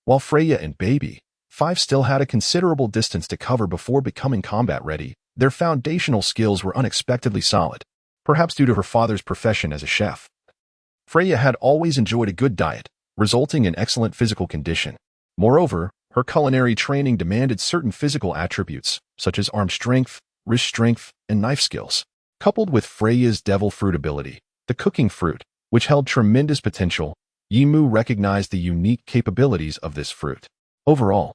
while Freya and Baby, 5 still had a considerable distance to cover before becoming combat ready, their foundational skills were unexpectedly solid, perhaps due to her father's profession as a chef. Freya had always enjoyed a good diet, resulting in excellent physical condition. Moreover, her culinary training demanded certain physical attributes, such as arm strength, wrist strength, and knife skills. Coupled with Freya's devil fruit ability, the cooking fruit, which held tremendous potential, Yimu recognized the unique capabilities of this fruit. Overall,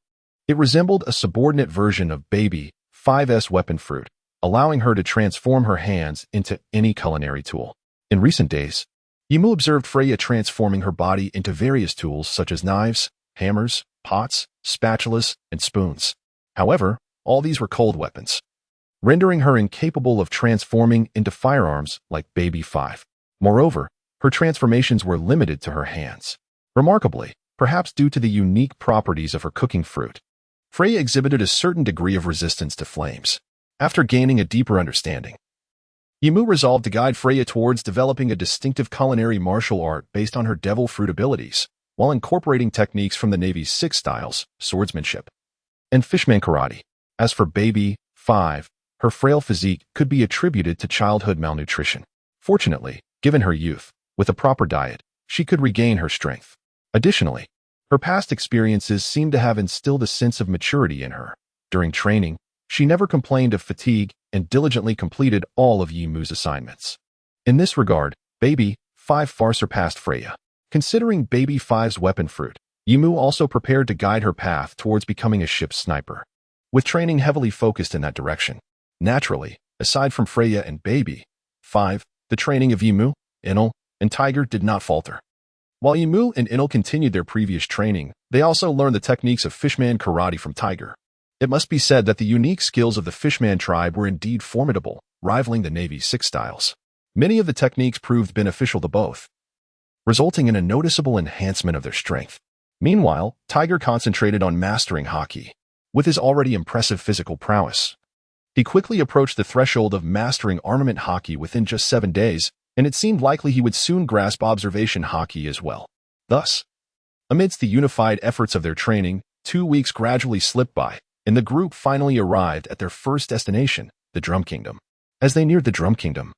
it resembled a subordinate version of Baby 5's weapon fruit, allowing her to transform her hands into any culinary tool. In recent days, Yimu observed Freya transforming her body into various tools such as knives, hammers, pots, spatulas, and spoons. However, all these were cold weapons. rendering her incapable of transforming into firearms like Baby 5. Moreover, her transformations were limited to her hands. Remarkably, perhaps due to the unique properties of her cooking fruit, Freya exhibited a certain degree of resistance to flames. After gaining a deeper understanding, Yimu resolved to guide Freya towards developing a distinctive culinary martial art based on her devil fruit abilities, while incorporating techniques from the Navy's 6 styles, swordsmanship, and fishman karate. As for Baby 5, her frail physique could be attributed to childhood malnutrition. Fortunately, given her youth, with a proper diet, she could regain her strength. Additionally, her past experiences seemed to have instilled a sense of maturity in her. During training, she never complained of fatigue and diligently completed all of Yimu's assignments. In this regard, Baby 5 far surpassed Freya. Considering Baby 5's weapon fruit, Yimu also prepared to guide her path towards becoming a ship's sniper. With training heavily focused in that direction, naturally, aside from Freya and Baby 5, the training of Yimu, Enel, and Tiger did not falter. While Yimu and Enel continued their previous training, they also learned the techniques of fishman karate from Tiger. It must be said that the unique skills of the fishman tribe were indeed formidable, rivaling the Navy's 6 styles. Many of the techniques proved beneficial to both, resulting in a noticeable enhancement of their strength. Meanwhile, Tiger concentrated on mastering Haki. With his already impressive physical prowess, he quickly approached the threshold of mastering armament Haki within just 7 days, and it seemed likely he would soon grasp observation Haki as well. Thus, amidst the unified efforts of their training, 2 weeks gradually slipped by, and the group finally arrived at their first destination, the Drum Kingdom. As they neared the Drum Kingdom,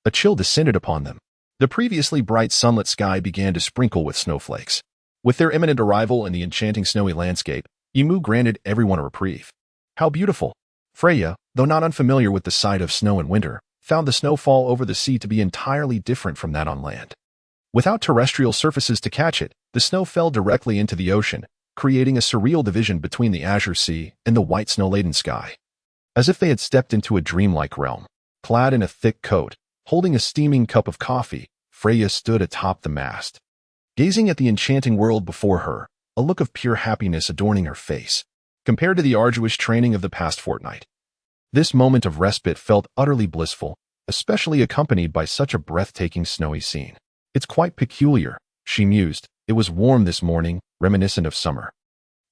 a chill descended upon them. The previously bright sunlit sky began to sprinkle with snowflakes. With their imminent arrival in the enchanting snowy landscape, Yimu granted everyone a reprieve. How beautiful! Freya, though not unfamiliar with the sight of snow in winter, found the snowfall over the sea to be entirely different from that on land. Without terrestrial surfaces to catch it, the snow fell directly into the ocean, creating a surreal division between the azure sea and the white snow-laden sky. As if they had stepped into a dreamlike realm. Clad in a thick coat, holding a steaming cup of coffee, Freya stood atop the mast, gazing at the enchanting world before her, a look of pure happiness adorning her face. Compared to the arduous training of the past fortnight, this moment of respite felt utterly blissful, especially accompanied by such a breathtaking snowy scene. It's quite peculiar, she mused. It was warm this morning, reminiscent of summer.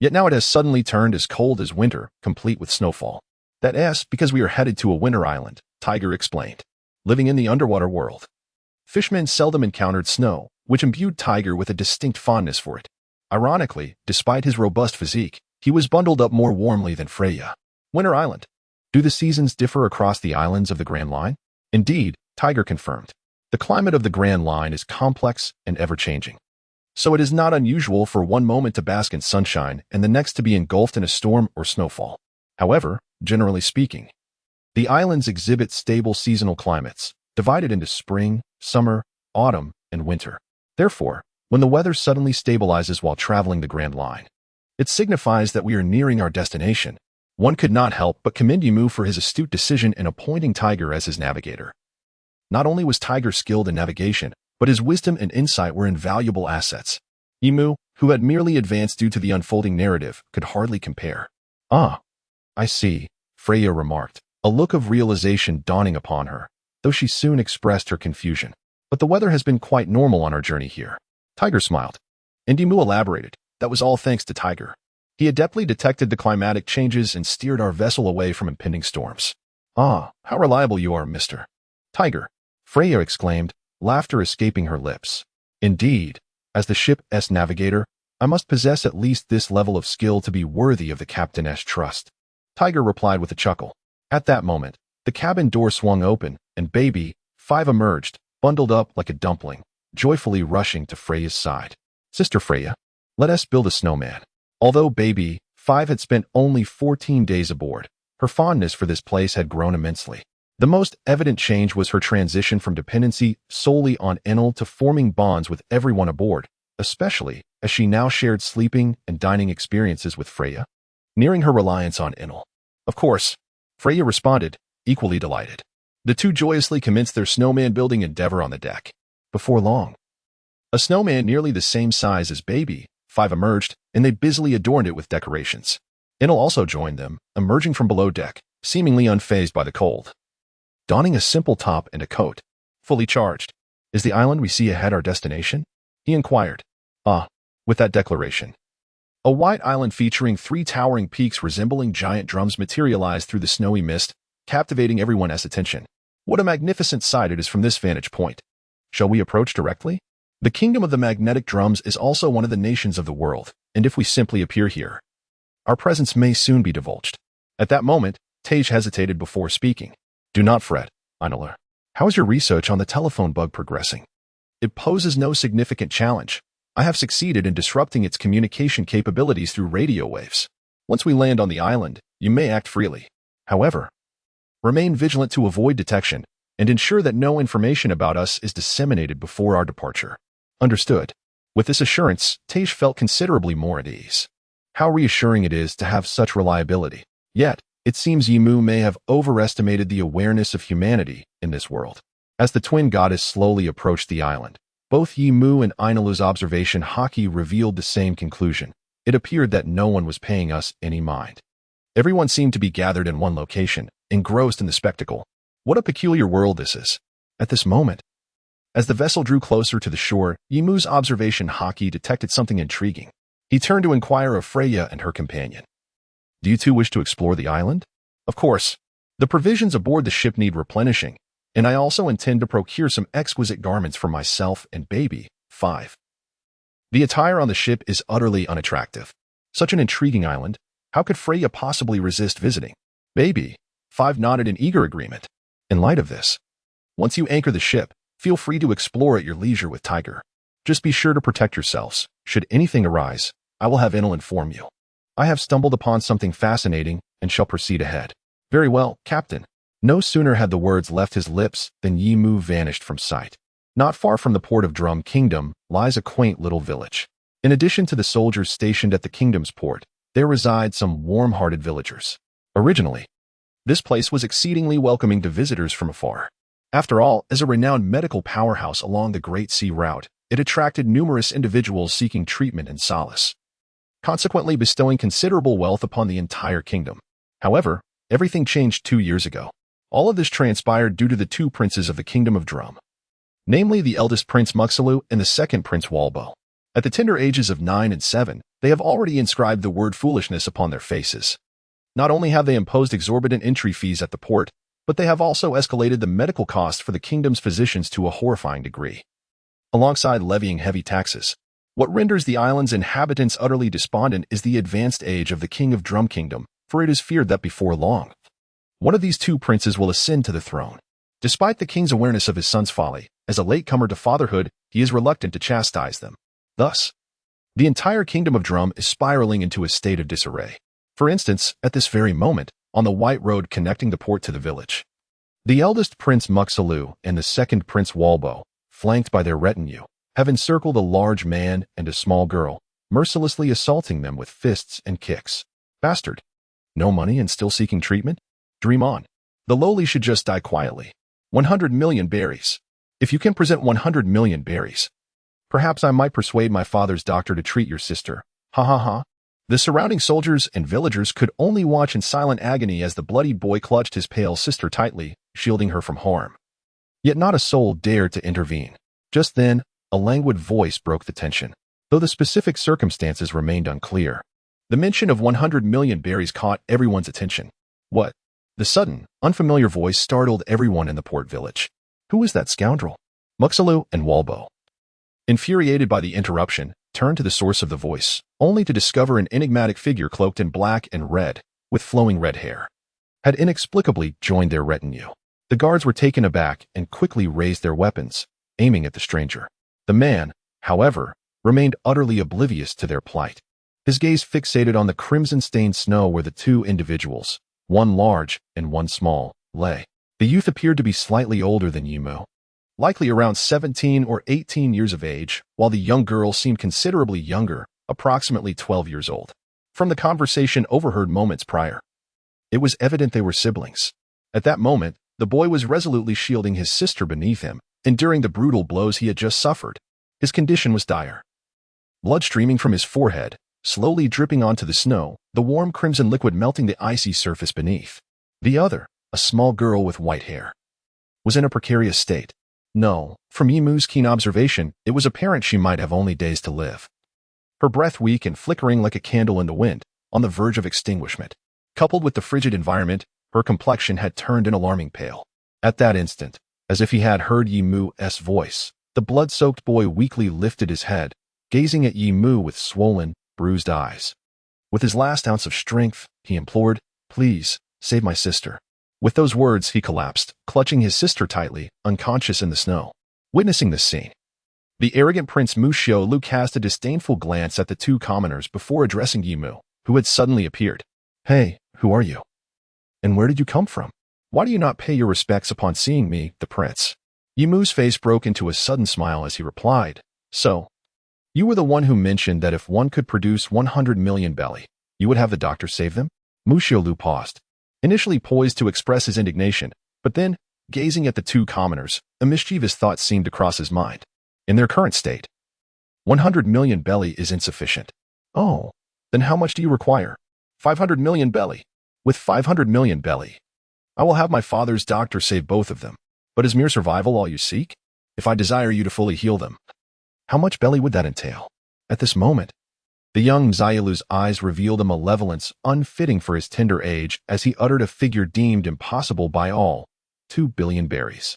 Yet now it has suddenly turned as cold as winter, complete with snowfall. That's because we are headed to a winter island, Tiger explained. Living in the underwater world, fishmen seldom encountered snow, which imbued Tiger with a distinct fondness for it. Ironically, despite his robust physique, he was bundled up more warmly than Freya. Winter Island. Do the seasons differ across the islands of the Grand Line? Indeed, Tiger confirmed. The climate of the Grand Line is complex and ever-changing. So it is not unusual for one moment to bask in sunshine and the next to be engulfed in a storm or snowfall. However, generally speaking, the islands exhibit stable seasonal climates, divided into spring, summer, autumn, and winter. Therefore, when the weather suddenly stabilizes while traveling the Grand Line, it signifies that we are nearing our destination. One could not help but commend Yimu for his astute decision in appointing Tiger as his navigator. Not only was Tiger skilled in navigation, but his wisdom and insight were invaluable assets. Yimu, who had merely advanced due to the unfolding narrative, could hardly compare. "Ah, I see," Freya remarked, a look of realization dawning upon her, though she soon expressed her confusion. "But the weather has been quite normal on our journey here." Tiger smiled, and Yimu elaborated. "That was all thanks to Tiger. He adeptly detected the climatic changes and steered our vessel away from impending storms." "Ah, how reliable you are, Mr. Tiger," Freya exclaimed, laughter escaping her lips. "Indeed, as the ship's navigator, I must possess at least this level of skill to be worthy of the captain's trust." Tiger replied with a chuckle. At that moment, the cabin door swung open, and Baby 5 emerged, bundled up like a dumpling, joyfully rushing to Freya's side. "Sister Freya, let us build a snowman." Although Baby 5 had spent only 14 days aboard, her fondness for this place had grown immensely. The most evident change was her transition from dependency solely on Enel to forming bonds with everyone aboard, especially as she now shared sleeping and dining experiences with Freya, nearing her reliance on Enel. "Of course," Freya responded, equally delighted. The two joyously commenced their snowman building endeavor on the deck. Before long, a snowman nearly the same size as Baby 5 emerged, and they busily adorned it with decorations. Enel also joined them, emerging from below deck, seemingly unfazed by the cold. Donning a simple top and a coat, fully charged. Is the island we see ahead our destination? He inquired. With that declaration. A white island featuring 3 towering peaks resembling giant drums materialized through the snowy mist, captivating everyone's attention. What a magnificent sight it is from this vantage point. Shall we approach directly? The kingdom of the magnetic drums is also one of the nations of the world, and if we simply appear here, our presence may soon be divulged. At that moment, Tej hesitated before speaking. Do not fret, Einler. How is your research on the telephone bug progressing? It poses no significant challenge. I have succeeded in disrupting its communication capabilities through radio waves. Once we land on the island, you may act freely. However, remain vigilant to avoid detection and ensure that no information about us is disseminated before our departure. Understood. With this assurance, Tej felt considerably more at ease. How reassuring it is to have such reliability. Yet, it seems Yimu may have overestimated the awareness of humanity in this world. As the twin goddess slowly approached the island, both Yimu and Ainulu's observation Haki revealed the same conclusion. It appeared that no one was paying us any mind. Everyone seemed to be gathered in one location, engrossed in the spectacle. What a peculiar world this is. At this moment, as the vessel drew closer to the shore, Yimu's observation Haki detected something intriguing. He turned to inquire of Freya and her companion. Do you two wish to explore the island? Of course. The provisions aboard the ship need replenishing, and I also intend to procure some exquisite garments for myself and baby. 5. The attire on the ship is utterly unattractive. Such an intriguing island. How could Freya possibly resist visiting? Baby. 5 nodded in eager agreement. In light of this, once you anchor the ship, feel free to explore at your leisure with Tiger. Just be sure to protect yourselves. Should anything arise, I will have Enel inform you. I have stumbled upon something fascinating and shall proceed ahead. Very well, Captain. No sooner had the words left his lips than Yimu vanished from sight. Not far from the port of Drum Kingdom lies a quaint little village. In addition to the soldiers stationed at the kingdom's port, there reside some warm-hearted villagers. Originally, this place was exceedingly welcoming to visitors from afar. After all, as a renowned medical powerhouse along the Great Sea Route, it attracted numerous individuals seeking treatment and solace, consequently bestowing considerable wealth upon the entire kingdom. However, everything changed 2 years ago. All of this transpired due to the 2 princes of the Kingdom of Drum, namely the eldest Prince Muxalu and the second Prince Walbo. At the tender ages of 9 and 7, they have already inscribed the word foolishness upon their faces. Not only have they imposed exorbitant entry fees at the port, but they have also escalated the medical costs for the kingdom's physicians to a horrifying degree, alongside levying heavy taxes. What renders the island's inhabitants utterly despondent is the advanced age of the King of Drum Kingdom, for it is feared that before long, one of these 2 princes will ascend to the throne. Despite the king's awareness of his son's folly, as a latecomer to fatherhood, he is reluctant to chastise them. Thus, the entire Kingdom of Drum is spiraling into a state of disarray. For instance, at this very moment, on the white road connecting the port to the village, the eldest Prince Muxalu and the second Prince Walbo, flanked by their retinue, have encircled a large man and a small girl, mercilessly assaulting them with fists and kicks. Bastard. No money and still seeking treatment? Dream on. The lowly should just die quietly. 100 million berries. If you can present 100 million berries, perhaps I might persuade my father's doctor to treat your sister. Ha ha ha. The surrounding soldiers and villagers could only watch in silent agony as the bloodied boy clutched his pale sister tightly, shielding her from harm. Yet not a soul dared to intervene. Just then, a languid voice broke the tension, though the specific circumstances remained unclear. The mention of 100 million berries caught everyone's attention. What? The sudden, unfamiliar voice startled everyone in the port village. Who is that scoundrel? Muxalu and Walbo, infuriated by the interruption, turned to the source of the voice, only to discover an enigmatic figure cloaked in black and red, with flowing red hair, had inexplicably joined their retinue. The guards were taken aback and quickly raised their weapons, aiming at the stranger. The man, however, remained utterly oblivious to their plight. His gaze fixated on the crimson-stained snow where the 2 individuals, one large and one small, lay. The youth appeared to be slightly older than Yimu, likely around 17 or 18 years of age, while the young girl seemed considerably younger, approximately 12 years old. From the conversation overheard moments prior, it was evident they were siblings. At that moment, the boy was resolutely shielding his sister beneath him, enduring the brutal blows he had just suffered. His condition was dire. Blood streaming from his forehead, slowly dripping onto the snow, the warm crimson liquid melting the icy surface beneath. The other, a small girl with white hair, was in a precarious state. No, from Yimu's keen observation, it was apparent she might have only days to live. Her breath weak and flickering like a candle in the wind, on the verge of extinguishment. Coupled with the frigid environment, her complexion had turned an alarming pale. At that instant, as if he had heard Yimu's voice, the blood-soaked boy weakly lifted his head, gazing at Yimu with swollen, bruised eyes. With his last ounce of strength, he implored, "Please, save my sister." With those words, he collapsed, clutching his sister tightly, unconscious in the snow. Witnessing this scene, the arrogant Prince Mushiolu cast a disdainful glance at the two commoners before addressing Yimu, who had suddenly appeared. "Hey, who are you? And where did you come from? Why do you not pay your respects upon seeing me, the prince?" Yimu's face broke into a sudden smile as he replied, "So, you were the one who mentioned that if one could produce 100 million belly, you would have the doctor save them?" Mushiolu paused, initially poised to express his indignation, but then, gazing at the two commoners, a mischievous thought seemed to cross his mind. In their current state, 100 million belly is insufficient. "Oh, then how much do you require?" 500 million belly. With 500 million belly, I will have my father's doctor save both of them. But is mere survival all you seek? If I desire you to fully heal them, how much belly would that entail? At this moment, the young Mzialu's eyes revealed a malevolence unfitting for his tender age as he uttered a figure deemed impossible by all, 2 billion berries.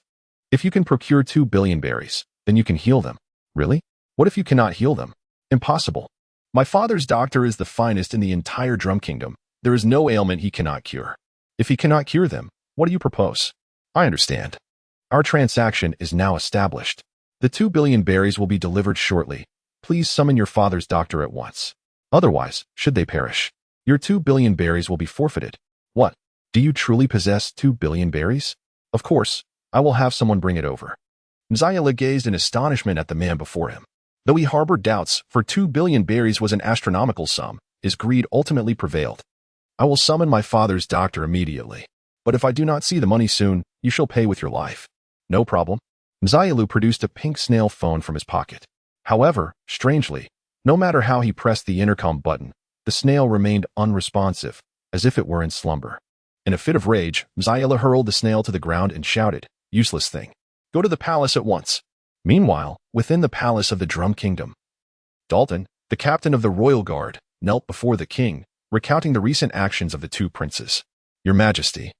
If you can procure 2 billion berries, then you can heal them. Really? What if you cannot heal them? Impossible. My father's doctor is the finest in the entire Drum Kingdom. There is no ailment he cannot cure. If he cannot cure them, what do you propose? I understand. Our transaction is now established. The 2 billion berries will be delivered shortly. Please summon your father's doctor at once. Otherwise, should they perish, your 2 billion berries will be forfeited. What? Do you truly possess 2 billion berries? Of course, I will have someone bring it over. Mzialu gazed in astonishment at the man before him. Though he harbored doubts, for 2 billion berries was an astronomical sum, his greed ultimately prevailed. I will summon my father's doctor immediately. But if I do not see the money soon, you shall pay with your life. No problem. Mzialu produced a pink snail phone from his pocket. However, strangely, no matter how he pressed the intercom button, the snail remained unresponsive, as if it were in slumber. In a fit of rage, Mzialu hurled the snail to the ground and shouted, "Useless thing. Go to the palace at once." Meanwhile, within the palace of the Drum Kingdom, Dalton, the captain of the royal guard, knelt before the king, recounting the recent actions of the two princes. "Your Majesty,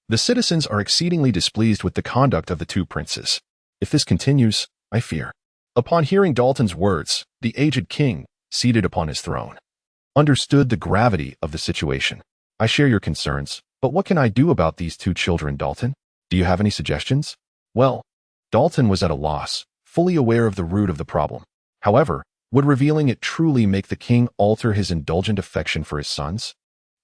the citizens are exceedingly displeased with the conduct of the two princes. If this continues, I fear." Upon hearing Dalton's words, the aged king, seated upon his throne, understood the gravity of the situation. "I share your concerns, but what can I do about these two children, Dalton? Do you have any suggestions?" Well, Dalton was at a loss, fully aware of the root of the problem. However, would revealing it truly make the king alter his indulgent affection for his sons?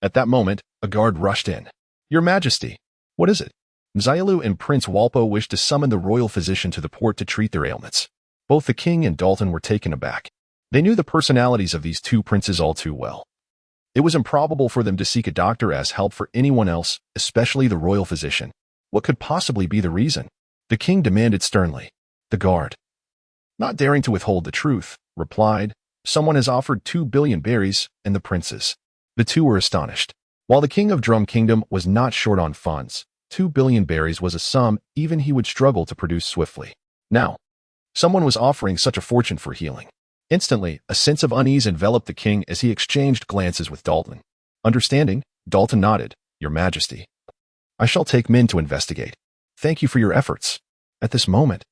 At that moment, a guard rushed in. "Your Majesty, what is it?" Mzialu and Prince Walpo wished to summon the royal physician to the port to treat their ailments. Both the king and Dalton were taken aback. They knew the personalities of these two princes all too well. It was improbable for them to seek a doctor as help for anyone else, especially the royal physician. What could possibly be the reason? The king demanded sternly. The guard, not daring to withhold the truth, replied, "Someone has offered 2 billion berries, and the princes." The two were astonished. While the king of Drum Kingdom was not short on funds, 2 billion berries was a sum even he would struggle to produce swiftly. Now, someone was offering such a fortune for healing. Instantly, a sense of unease enveloped the king as he exchanged glances with Dalton. Understanding, Dalton nodded. "Your Majesty, I shall take men to investigate. Thank you for your efforts." At this moment,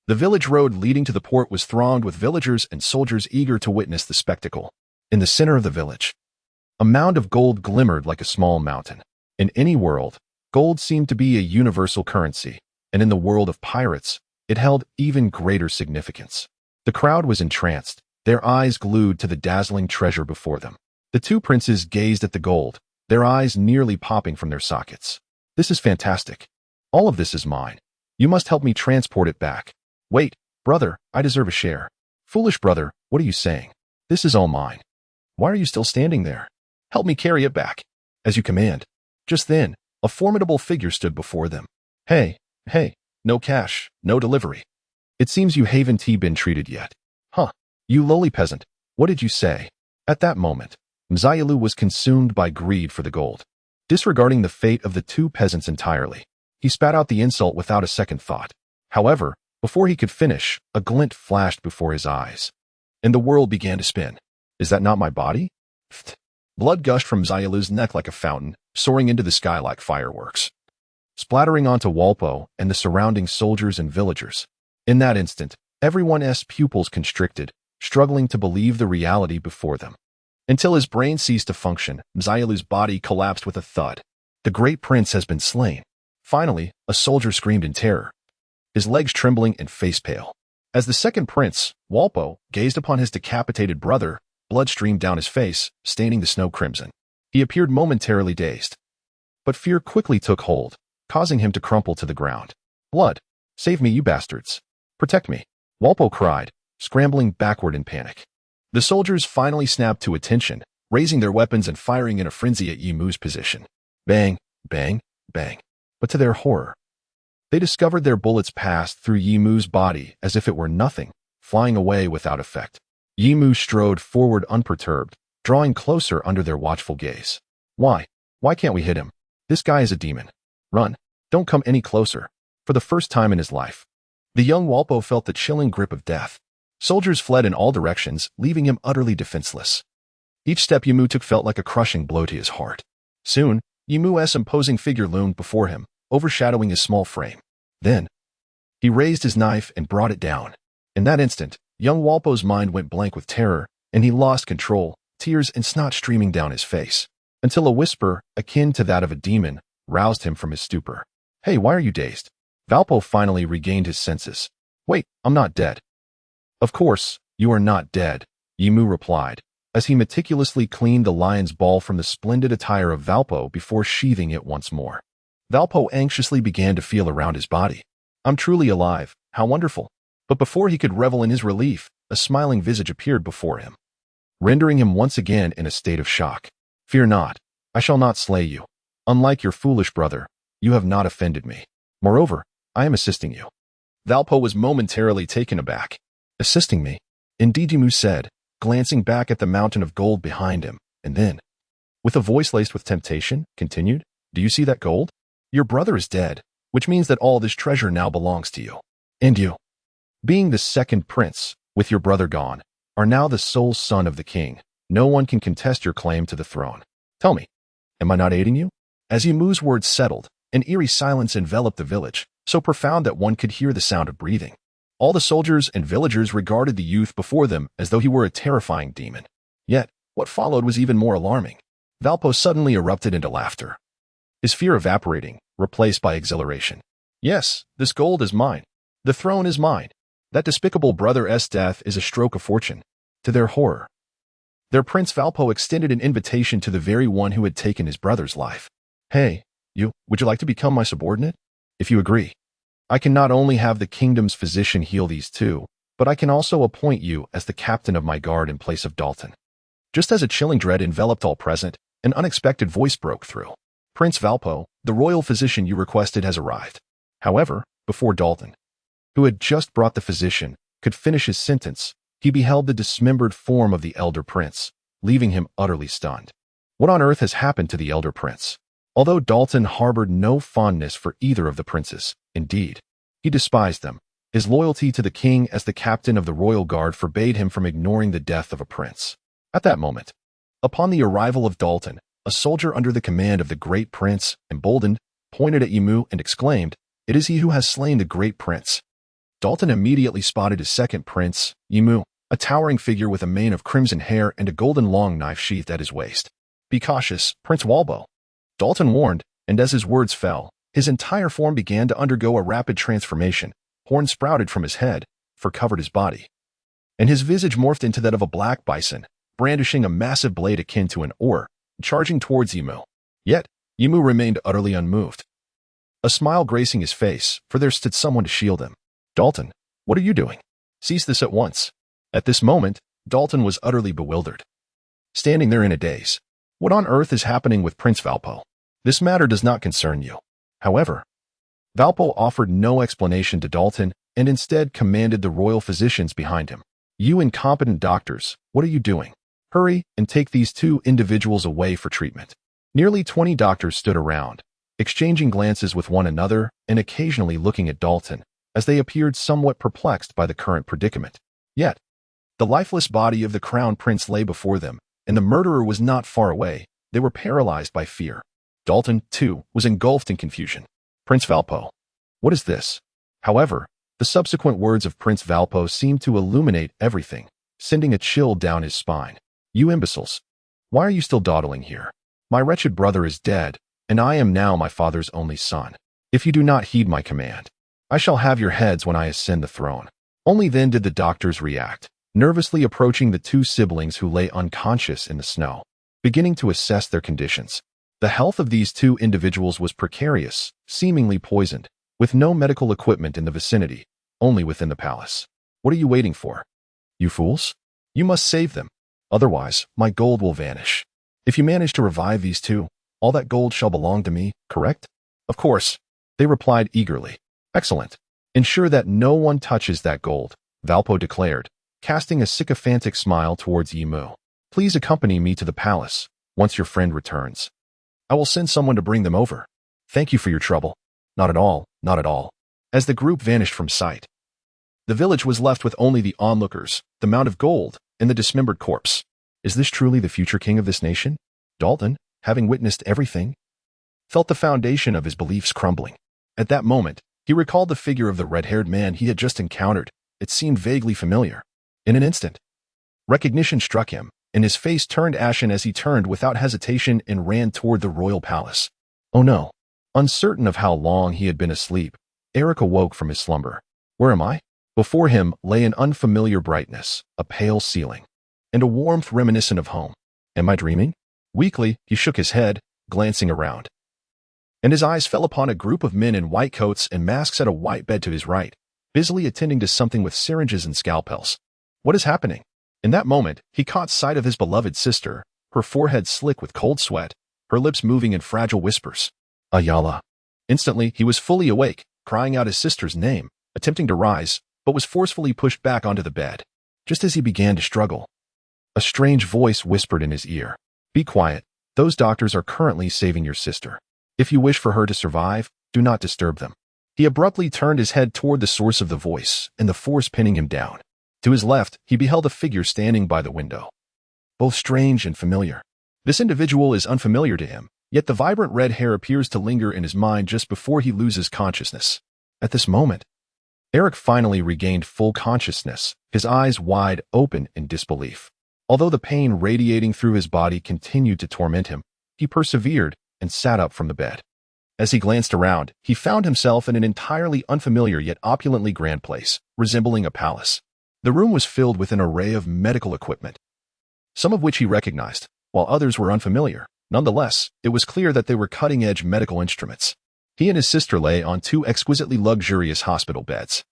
the village road leading to the port was thronged with villagers and soldiers eager to witness the spectacle. In the center of the village, a mound of gold glimmered like a small mountain. In any world, gold seemed to be a universal currency, and in the world of pirates, it held even greater significance. The crowd was entranced, their eyes glued to the dazzling treasure before them. The two princes gazed at the gold, their eyes nearly popping from their sockets. "This is fantastic. All of this is mine. You must help me transport it back." "Wait, brother, I deserve a share." "Foolish brother, what are you saying? This is all mine. Why are you still standing there? Help me carry it back." "As you command." Just then, a formidable figure stood before them. Hey, no cash, no delivery. It seems you haven't been treated yet." "Huh, you lowly peasant, what did you say?" At that moment, Mzialu was consumed by greed for the gold. Disregarding the fate of the two peasants entirely, he spat out the insult without a second thought. However, before he could finish, a glint flashed before his eyes, and the world began to spin. Is that not my body? Pfft. Blood gushed from Xiaolu's neck like a fountain, soaring into the sky like fireworks, splattering onto Walpo and the surrounding soldiers and villagers. In that instant, everyone's pupils constricted, struggling to believe the reality before them. Until his brain ceased to function, Xiaolu's body collapsed with a thud. The great prince has been slain. Finally, a soldier screamed in terror, his legs trembling and face pale. As the second prince, Walpo, gazed upon his decapitated brother, blood streamed down his face, staining the snow crimson. He appeared momentarily dazed, but fear quickly took hold, causing him to crumple to the ground. Blood! Save me, you bastards! Protect me! Walpo cried, scrambling backward in panic. The soldiers finally snapped to attention, raising their weapons and firing in a frenzy at Yimu's position. Bang, bang, bang. But to their horror, they discovered their bullets passed through Yimu's body as if it were nothing, flying away without effect. Yimu strode forward unperturbed, drawing closer under their watchful gaze. Why? Why can't we hit him? This guy is a demon. Run. Don't come any closer. For the first time in his life, the young Walpo felt the chilling grip of death. Soldiers fled in all directions, leaving him utterly defenseless. Each step Yimu took felt like a crushing blow to his heart. Soon, Yimu's imposing figure loomed before him, overshadowing his small frame. Then, he raised his knife and brought it down. In that instant, young Walpo's mind went blank with terror, and he lost control, tears and snot streaming down his face, until a whisper, akin to that of a demon, roused him from his stupor. Hey, why are you dazed? Walpo finally regained his senses. Wait, I'm not dead. Of course, you are not dead, Yimu replied, as he meticulously cleaned the lion's ball from the splendid attire of Walpo before sheathing it once more. Walpo anxiously began to feel around his body. I'm truly alive, how wonderful. But before he could revel in his relief, a smiling visage appeared before him, rendering him once again in a state of shock. Fear not, I shall not slay you. Unlike your foolish brother, you have not offended me. Moreover, I am assisting you. Walpo was momentarily taken aback. Assisting me? Indeed, Yimu said, glancing back at the mountain of gold behind him, and then, with a voice laced with temptation, continued, Do you see that gold? Your brother is dead, which means that all this treasure now belongs to you. And you, being the second prince, with your brother gone, are now the sole son of the king. No one can contest your claim to the throne. Tell me, am I not aiding you? As Yimu's words settled, an eerie silence enveloped the village, so profound that one could hear the sound of breathing. All the soldiers and villagers regarded the youth before them as though he were a terrifying demon. Yet, what followed was even more alarming. Walpo suddenly erupted into laughter, his fear evaporating, replaced by exhilaration. Yes, this gold is mine. The throne is mine. That despicable brother's death is a stroke of fortune. To their horror, their Prince Walpo extended an invitation to the very one who had taken his brother's life. Hey, you, would you like to become my subordinate? If you agree, I can not only have the kingdom's physician heal these two, but I can also appoint you as the captain of my guard in place of Dalton. Just as a chilling dread enveloped all present, an unexpected voice broke through. Prince Walpo, the royal physician you requested has arrived. However, before Dalton, who had just brought the physician, could finish his sentence, he beheld the dismembered form of the elder prince, leaving him utterly stunned. What on earth has happened to the elder prince? Although Dalton harbored no fondness for either of the princes, indeed, he despised them. His loyalty to the king as the captain of the royal guard forbade him from ignoring the death of a prince. At that moment, upon the arrival of Dalton, a soldier under the command of the great prince, emboldened, pointed at Yimu and exclaimed, It is he who has slain the great prince. Dalton immediately spotted his second prince, Yimu, a towering figure with a mane of crimson hair and a golden long knife sheathed at his waist. Be cautious, Prince Walpo, Dalton warned, and as his words fell, his entire form began to undergo a rapid transformation. Horns sprouted from his head, fur covered his body, and his visage morphed into that of a black bison, brandishing a massive blade akin to an oar, charging towards Yimu. Yet, Yimu remained utterly unmoved, a smile gracing his face, for there stood someone to shield him. Dalton, what are you doing? Cease this at once. At this moment, Dalton was utterly bewildered, standing there in a daze. What on earth is happening with Prince Walpo? This matter does not concern you. However, Walpo offered no explanation to Dalton and instead commanded the royal physicians behind him. You incompetent doctors, what are you doing? Hurry and take these two individuals away for treatment. Nearly 20 doctors stood around, exchanging glances with one another and occasionally looking at Dalton, as they appeared somewhat perplexed by the current predicament. Yet, the lifeless body of the crown prince lay before them, and the murderer was not far away. They were paralyzed by fear. Dalton, too, was engulfed in confusion. Prince Valpo. What is this? However, the subsequent words of Prince Valpo seemed to illuminate everything, sending a chill down his spine. You imbeciles! Why are you still dawdling here? My wretched brother is dead, and I am now my father's only son. If you do not heed my command, I shall have your heads when I ascend the throne. Only then did the doctors react, nervously approaching the two siblings who lay unconscious in the snow, beginning to assess their conditions. The health of these two individuals was precarious, seemingly poisoned, with no medical equipment in the vicinity, only within the palace. What are you waiting for? You fools? You must save them. Otherwise, my gold will vanish. If you manage to revive these two, all that gold shall belong to me, correct? Of course, they replied eagerly. Excellent. Ensure that no one touches that gold, Valpo declared, casting a sycophantic smile towards Yimu. Please accompany me to the palace, once your friend returns. I will send someone to bring them over. Thank you for your trouble. Not at all, not at all. As the group vanished from sight, the village was left with only the onlookers, the mound of gold, and the dismembered corpse. Is this truly the future king of this nation? Dalton, having witnessed everything, felt the foundation of his beliefs crumbling. At that moment, he recalled the figure of the red-haired man he had just encountered. It seemed vaguely familiar. In an instant, recognition struck him, and his face turned ashen as he turned without hesitation and ran toward the royal palace. Oh no! Uncertain of how long he had been asleep, Eric awoke from his slumber. Where am I? Before him lay an unfamiliar brightness, a pale ceiling, and a warmth reminiscent of home. Am I dreaming? Weakly, he shook his head, glancing around, and his eyes fell upon a group of men in white coats and masks at a white bed to his right, busily attending to something with syringes and scalpels. What is happening? In that moment, he caught sight of his beloved sister, her forehead slick with cold sweat, her lips moving in fragile whispers. Ayala. Instantly, he was fully awake, crying out his sister's name, attempting to rise, but was forcefully pushed back onto the bed. Just as he began to struggle, a strange voice whispered in his ear. Be quiet. Those doctors are currently saving your sister. If you wish for her to survive, do not disturb them. He abruptly turned his head toward the source of the voice and the force pinning him down. To his left, he beheld a figure standing by the window, both strange and familiar. This individual is unfamiliar to him, yet the vibrant red hair appears to linger in his mind just before he loses consciousness. At this moment, Eric finally regained full consciousness, his eyes wide open in disbelief. Although the pain radiating through his body continued to torment him, he persevered and sat up from the bed. As he glanced around, he found himself in an entirely unfamiliar yet opulently grand place, resembling a palace. The room was filled with an array of medical equipment, some of which he recognized, while others were unfamiliar. Nonetheless, it was clear that they were cutting-edge medical instruments. He and his sister lay on two exquisitely luxurious hospital beds.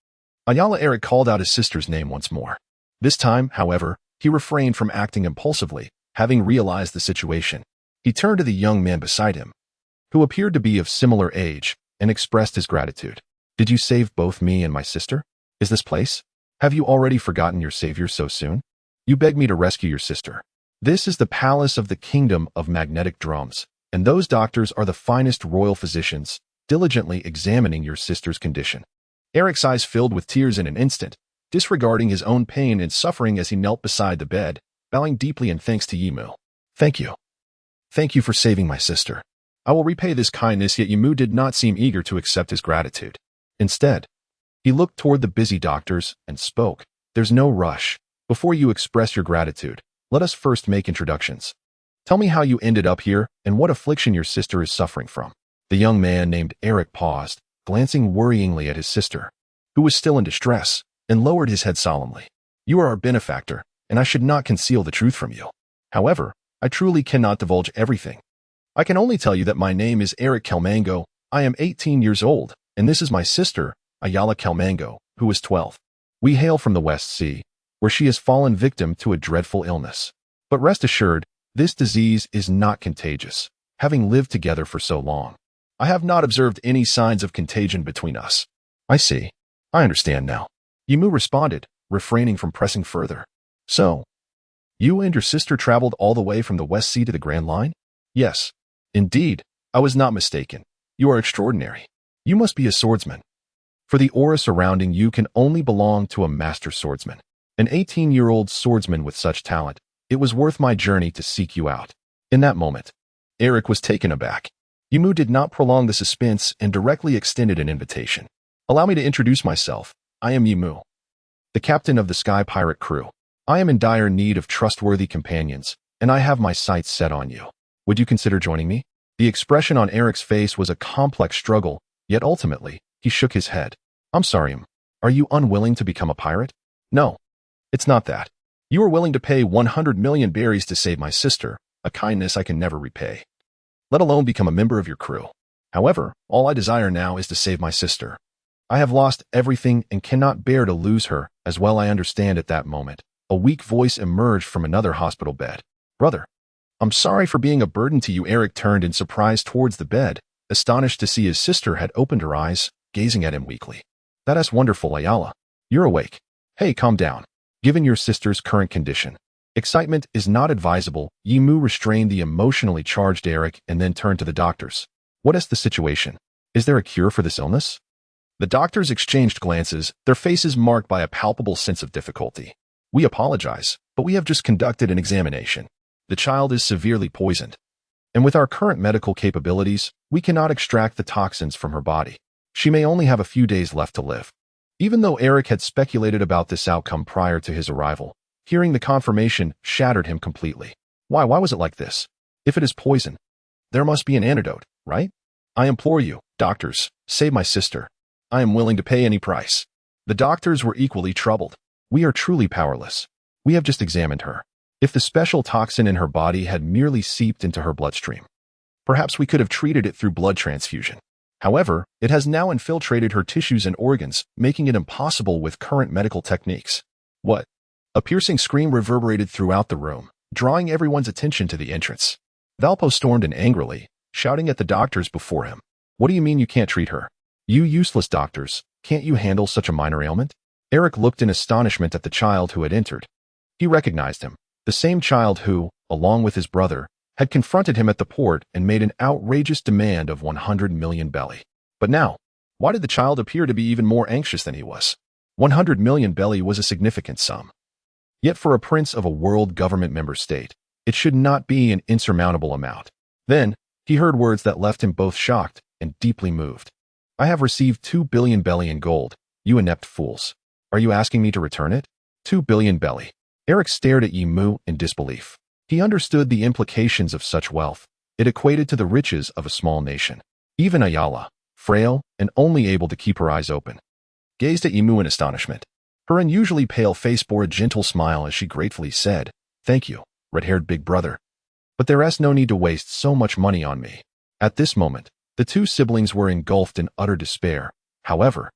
Ayala Eric called out his sister's name once more. This time, however, he refrained from acting impulsively, having realized the situation. He turned to the young man beside him, who appeared to be of similar age, and expressed his gratitude. Did you save both me and my sister? Is this place? Have you already forgotten your savior so soon? You begged me to rescue your sister. This is the palace of the kingdom of magnetic drums, and those doctors are the finest royal physicians, diligently examining your sister's condition. Eric's eyes filled with tears in an instant, disregarding his own pain and suffering as he knelt beside the bed, bowing deeply in thanks to Yimu. Thank you. Thank you for saving my sister. I will repay this kindness, yet Yimu did not seem eager to accept his gratitude. Instead, he looked toward the busy doctors and spoke. There's no rush. Before you express your gratitude, let us first make introductions. Tell me how you ended up here and what affliction your sister is suffering from. The young man named Eric paused, glancing worryingly at his sister, who was still in distress, and lowered his head solemnly. You are our benefactor, and I should not conceal the truth from you. However, I truly cannot divulge everything. I can only tell you that my name is Eric Kelmango, I am 18 years old, and this is my sister, Ayala Kelmango, who is 12. We hail from the West Sea, where she has fallen victim to a dreadful illness. But rest assured, this disease is not contagious, having lived together for so long. I have not observed any signs of contagion between us. I see. I understand now. Yimu responded, refraining from pressing further. So, you and your sister traveled all the way from the West Sea to the Grand Line? Yes. Indeed, I was not mistaken. You are extraordinary. You must be a swordsman. For the aura surrounding you can only belong to a master swordsman. An 18-year-old swordsman with such talent. It was worth my journey to seek you out. In that moment, Eric was taken aback. Yimu did not prolong the suspense and directly extended an invitation. Allow me to introduce myself. I am Yimu, the captain of the Sky Pirate crew. I am in dire need of trustworthy companions, and I have my sights set on you. Would you consider joining me? The expression on Eric's face was a complex struggle, yet ultimately, he shook his head. I'm sorry, are you unwilling to become a pirate? No, it's not that. You are willing to pay 100 million berries to save my sister, a kindness I can never repay, let alone become a member of your crew. However, all I desire now is to save my sister. I have lost everything and cannot bear to lose her, as well I understand at that moment. A weak voice emerged from another hospital bed. Brother, I'm sorry for being a burden to you. Eric turned in surprise towards the bed, astonished to see his sister had opened her eyes, gazing at him weakly. That is wonderful, Ayala. You're awake. Hey, calm down. Given your sister's current condition, excitement is not advisable. Yimu restrained the emotionally charged Eric and then turned to the doctors. What is the situation? Is there a cure for this illness? The doctors exchanged glances, their faces marked by a palpable sense of difficulty. We apologize, but we have just conducted an examination. The child is severely poisoned. And with our current medical capabilities, we cannot extract the toxins from her body. She may only have a few days left to live. Even though Eric had speculated about this outcome prior to his arrival, hearing the confirmation shattered him completely. Why was it like this? If it is poison, there must be an antidote, right? I implore you, doctors, save my sister. I am willing to pay any price. The doctors were equally troubled. We are truly powerless. We have just examined her. If the special toxin in her body had merely seeped into her bloodstream, perhaps we could have treated it through blood transfusion. However, it has now infiltrated her tissues and organs, making it impossible with current medical techniques. What? A piercing scream reverberated throughout the room, drawing everyone's attention to the entrance. Valpo stormed in angrily, shouting at the doctors before him. What do you mean you can't treat her? You useless doctors, can't you handle such a minor ailment? Eric looked in astonishment at the child who had entered. He recognized him, the same child who, along with his brother, had confronted him at the port and made an outrageous demand of 100 million belly. But now, why did the child appear to be even more anxious than he was? 100 million belly was a significant sum. Yet for a prince of a world government member state, it should not be an insurmountable amount. Then, he heard words that left him both shocked and deeply moved. I have received 2 billion belly in gold, you inept fools. Are you asking me to return it? 2 billion belly. Eric stared at Yimu in disbelief. He understood the implications of such wealth. It equated to the riches of a small nation. Even Ayala, frail and only able to keep her eyes open, gazed at Yimu in astonishment. Her unusually pale face bore a gentle smile as she gratefully said, "Thank you, red-haired big brother. But there is no need to waste so much money on me." At this moment, the two siblings were engulfed in utter despair. However,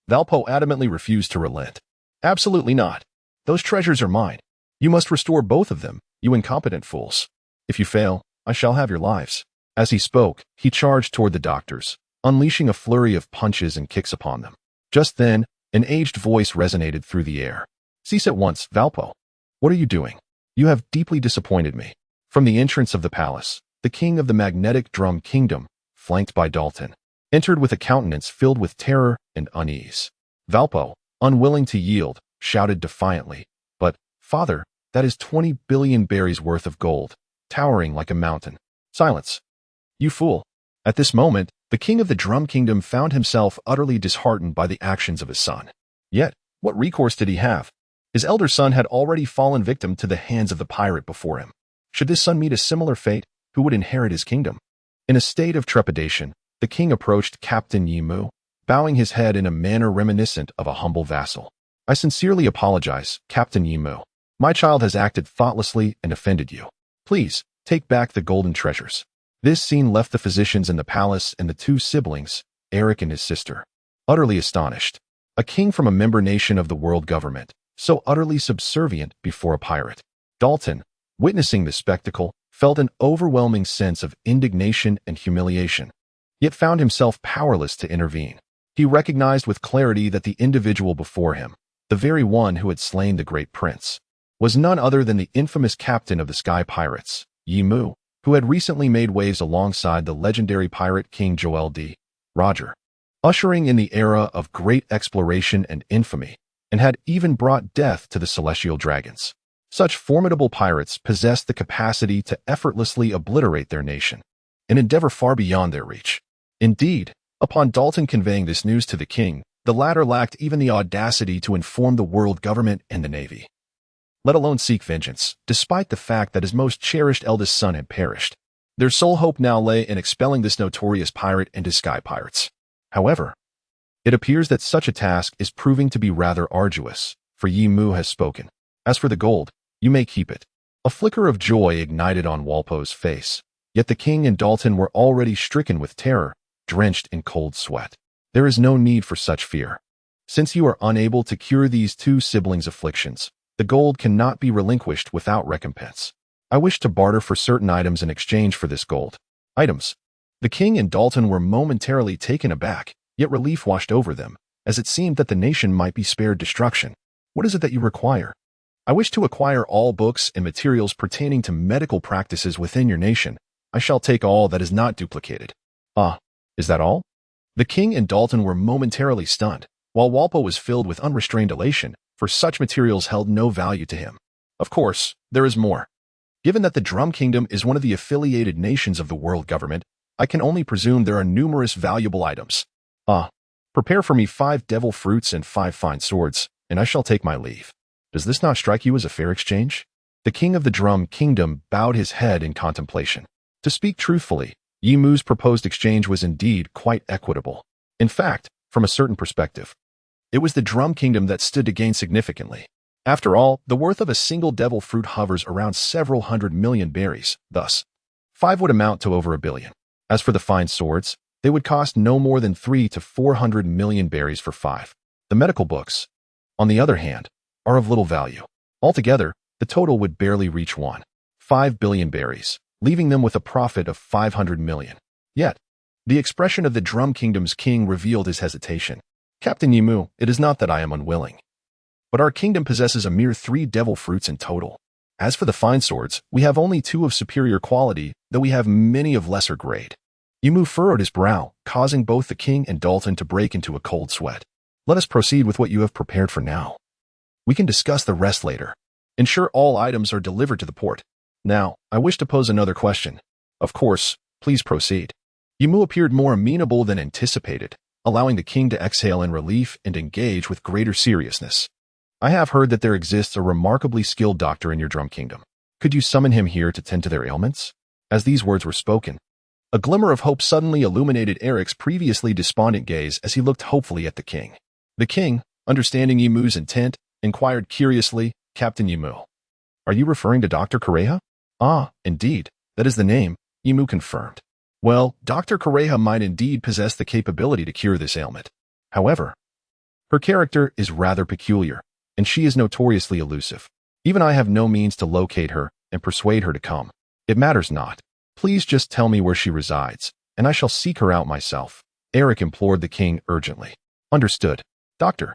Valpo adamantly refused to relent. "Absolutely not. Those treasures are mine. You must restore both of them, you incompetent fools. If you fail, I shall have your lives." As he spoke, he charged toward the doctors, unleashing a flurry of punches and kicks upon them. Just then, an aged voice resonated through the air. "Cease at once, Valpo. What are you doing? You have deeply disappointed me." From the entrance of the palace, the king of the magnetic drum kingdom, flanked by Dalton, entered with a countenance filled with terror and unease. Valpo, unwilling to yield, shouted defiantly, "But, father, that is 20 billion berries worth of gold, towering like a mountain." "Silence, you fool." At this moment, the king of the drum kingdom found himself utterly disheartened by the actions of his son. Yet, what recourse did he have? His elder son had already fallen victim to the hands of the pirate before him. Should this son meet a similar fate, who would inherit his kingdom? In a state of trepidation, the king approached Captain Yimu, bowing his head in a manner reminiscent of a humble vassal. "I sincerely apologize, Captain Yimu. My child has acted thoughtlessly and offended you. Please, take back the golden treasures." This scene left the physicians in the palace and the two siblings, Eric and his sister, utterly astonished. A king from a member nation of the world government, so utterly subservient before a pirate. Dalton, witnessing the spectacle, felt an overwhelming sense of indignation and humiliation, yet found himself powerless to intervene. He recognized with clarity that the individual before him, the very one who had slain the great prince, was none other than the infamous captain of the Sky Pirates, Yimu, who had recently made waves alongside the legendary pirate King Joel D. Roger, ushering in the era of great exploration and infamy, and had even brought death to the celestial dragons. Such formidable pirates possessed the capacity to effortlessly obliterate their nation, an endeavor far beyond their reach. Indeed, upon Dalton conveying this news to the king, the latter lacked even the audacity to inform the world government and the navy, let alone seek vengeance, despite the fact that his most cherished eldest son had perished. Their sole hope now lay in expelling this notorious pirate and his sky pirates. However, it appears that such a task is proving to be rather arduous, for Yi Mu has spoken. As for the gold, you may keep it. A flicker of joy ignited on Walpo's face, yet the king and Dalton were already stricken with terror, drenched in cold sweat. There is no need for such fear. Since you are unable to cure these two siblings' afflictions, the gold cannot be relinquished without recompense. I wish to barter for certain items in exchange for this gold. Items. The king and Dalton were momentarily taken aback, yet relief washed over them, as it seemed that the nation might be spared destruction. What is it that you require? I wish to acquire all books and materials pertaining to medical practices within your nation. I shall take all that is not duplicated. Ah, is that all? The king and Dalton were momentarily stunned, while Walpo was filled with unrestrained elation, for such materials held no value to him. Of course, there is more. Given that the Drum Kingdom is one of the affiliated nations of the world government, I can only presume there are numerous valuable items. Prepare for me 5 devil fruits and 5 fine swords, and I shall take my leave. Does this not strike you as a fair exchange? The king of the Drum Kingdom bowed his head in contemplation. To speak truthfully, Yi Mu's proposed exchange was indeed quite equitable. In fact, from a certain perspective, it was the Drum Kingdom that stood to gain significantly. After all, the worth of a single devil fruit hovers around several hundred million berries, thus, 5 would amount to over 1 billion. As for the fine swords, they would cost no more than 300 to 400 million berries for 5. The medical books, on the other hand, are of little value. Altogether, the total would barely reach 1.5 billion berries, leaving them with a profit of 500 million. Yet, the expression of the Drum Kingdom's king revealed his hesitation. Captain Yi Mu, it is not that I am unwilling, but our kingdom possesses a mere 3 devil fruits in total. As for the fine swords, we have only 2 of superior quality, though we have many of lesser grade. Yi Mu furrowed his brow, causing both the king and Dalton to break into a cold sweat. Let us proceed with what you have prepared for now. We can discuss the rest later. Ensure all items are delivered to the port. Now, I wish to pose another question. Of course, please proceed. Yi Mu appeared more amenable than anticipated, allowing the king to exhale in relief and engage with greater seriousness. I have heard that there exists a remarkably skilled doctor in your Drum Kingdom. Could you summon him here to tend to their ailments? As these words were spoken, a glimmer of hope suddenly illuminated Eric's previously despondent gaze as he looked hopefully at the king. The king, understanding Yi Mu's intent, inquired curiously, Captain Yi Mu, are you referring to Dr. Correa? Ah, indeed, that is the name, Yi Mu confirmed. Well, Dr. Correa might indeed possess the capability to cure this ailment. However, her character is rather peculiar, and she is notoriously elusive. Even I have no means to locate her and persuade her to come. It matters not. Please just tell me where she resides, and I shall seek her out myself. Eric implored the king urgently. Understood. Dr.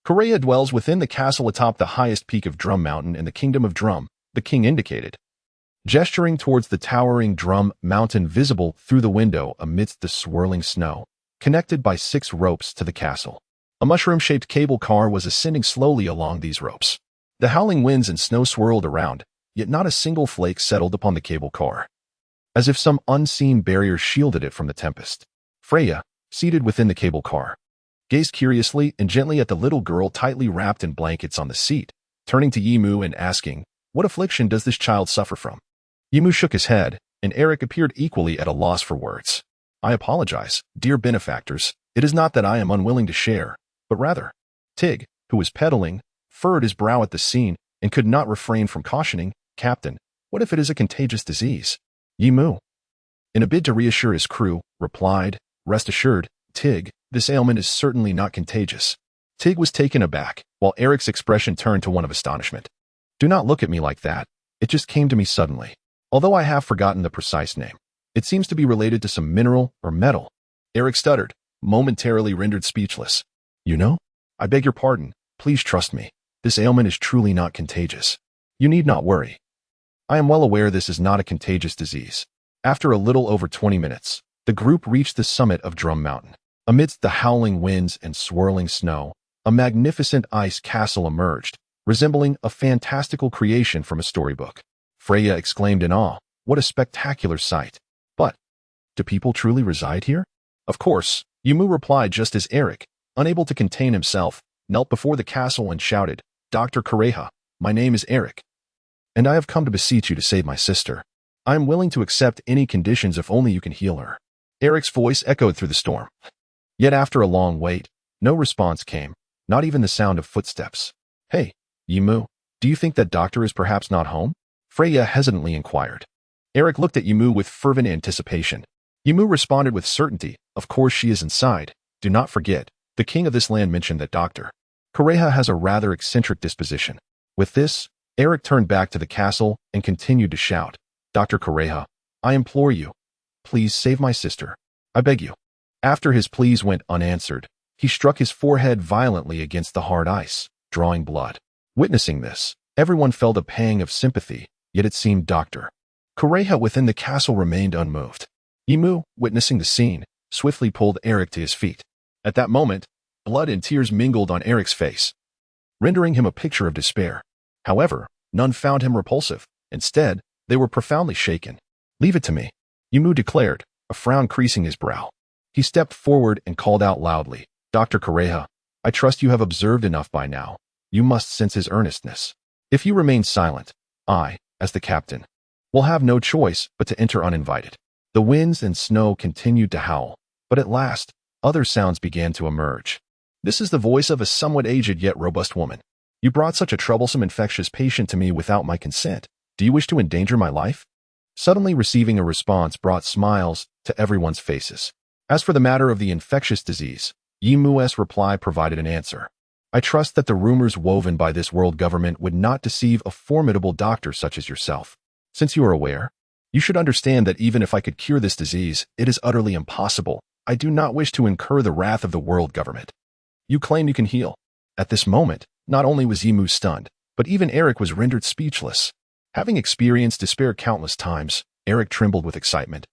Correa dwells within the castle atop the highest peak of Drum Mountain in the Kingdom of Drum, the king indicated, gesturing towards the towering Drum Mountain visible through the window amidst the swirling snow, connected by 6 ropes to the castle. A mushroom-shaped cable car was ascending slowly along these ropes. The howling winds and snow swirled around, yet not a single flake settled upon the cable car, as if some unseen barrier shielded it from the tempest. Freya, seated within the cable car, gazed curiously and gently at the little girl tightly wrapped in blankets on the seat, turning to Yi Mu and asking, what affliction does this child suffer from? Yi Mu shook his head, and Eric appeared equally at a loss for words. I apologize, dear benefactors. It is not that I am unwilling to share, but rather, Tig, who was pedaling, furrowed his brow at the scene and could not refrain from cautioning, Captain, what if it is a contagious disease? Yi Mu, in a bid to reassure his crew, replied, rest assured, Tig, this ailment is certainly not contagious. Tig was taken aback, while Eric's expression turned to one of astonishment. Do not look at me like that. It just came to me suddenly. Although I have forgotten the precise name, it seems to be related to some mineral or metal. Eric stuttered, momentarily rendered speechless. You know? I beg your pardon. Please trust me. This ailment is truly not contagious. You need not worry. I am well aware this is not a contagious disease. After a little over 20 minutes, the group reached the summit of Drum Mountain. Amidst the howling winds and swirling snow, a magnificent ice castle emerged, resembling a fantastical creation from a storybook. Freya exclaimed in awe, "What a spectacular sight! But, do people truly reside here?" "Of course," Yumu replied just as Eric, unable to contain himself, knelt before the castle and shouted, "Dr. Kureha, my name is Eric, and I have come to beseech you to save my sister. I am willing to accept any conditions if only you can heal her." Eric's voice echoed through the storm. Yet after a long wait, no response came, not even the sound of footsteps. "Hey, Yumu, do you think that doctor is perhaps not home?" Freya hesitantly inquired. Eric looked at Yumu with fervent anticipation. Yumu responded with certainty, "Of course she is inside. Do not forget, the king of this land mentioned that Dr. Kureha has a rather eccentric disposition." With this, Eric turned back to the castle and continued to shout, "Dr. Kureha, I implore you, please save my sister. I beg you." After his pleas went unanswered, he struck his forehead violently against the hard ice, drawing blood. Witnessing this, everyone felt a pang of sympathy, yet it seemed Dr. Kureha within the castle remained unmoved. Yumu, witnessing the scene, swiftly pulled Eric to his feet. At that moment, blood and tears mingled on Eric's face, rendering him a picture of despair. However, none found him repulsive. Instead, they were profoundly shaken. "Leave it to me," Yumu declared, a frown creasing his brow. He stepped forward and called out loudly, "Dr. Kureha, I trust you have observed enough by now. You must sense his earnestness. If you remain silent, I, as the captain, will have no choice but to enter uninvited." The winds and snow continued to howl, but at last, other sounds began to emerge. "This is the voice of a somewhat aged yet robust woman. You brought such a troublesome infectious patient to me without my consent. Do you wish to endanger my life?" Suddenly receiving a response brought smiles to everyone's faces. As for the matter of the infectious disease, Yimu's reply provided an answer. "I trust that the rumors woven by this world government would not deceive a formidable doctor such as yourself. Since you are aware, you should understand that even if I could cure this disease, it is utterly impossible. I do not wish to incur the wrath of the world government. You claim you can heal." At this moment, not only was Yimu stunned, but even Eric was rendered speechless. Having experienced despair countless times, Eric trembled with excitement,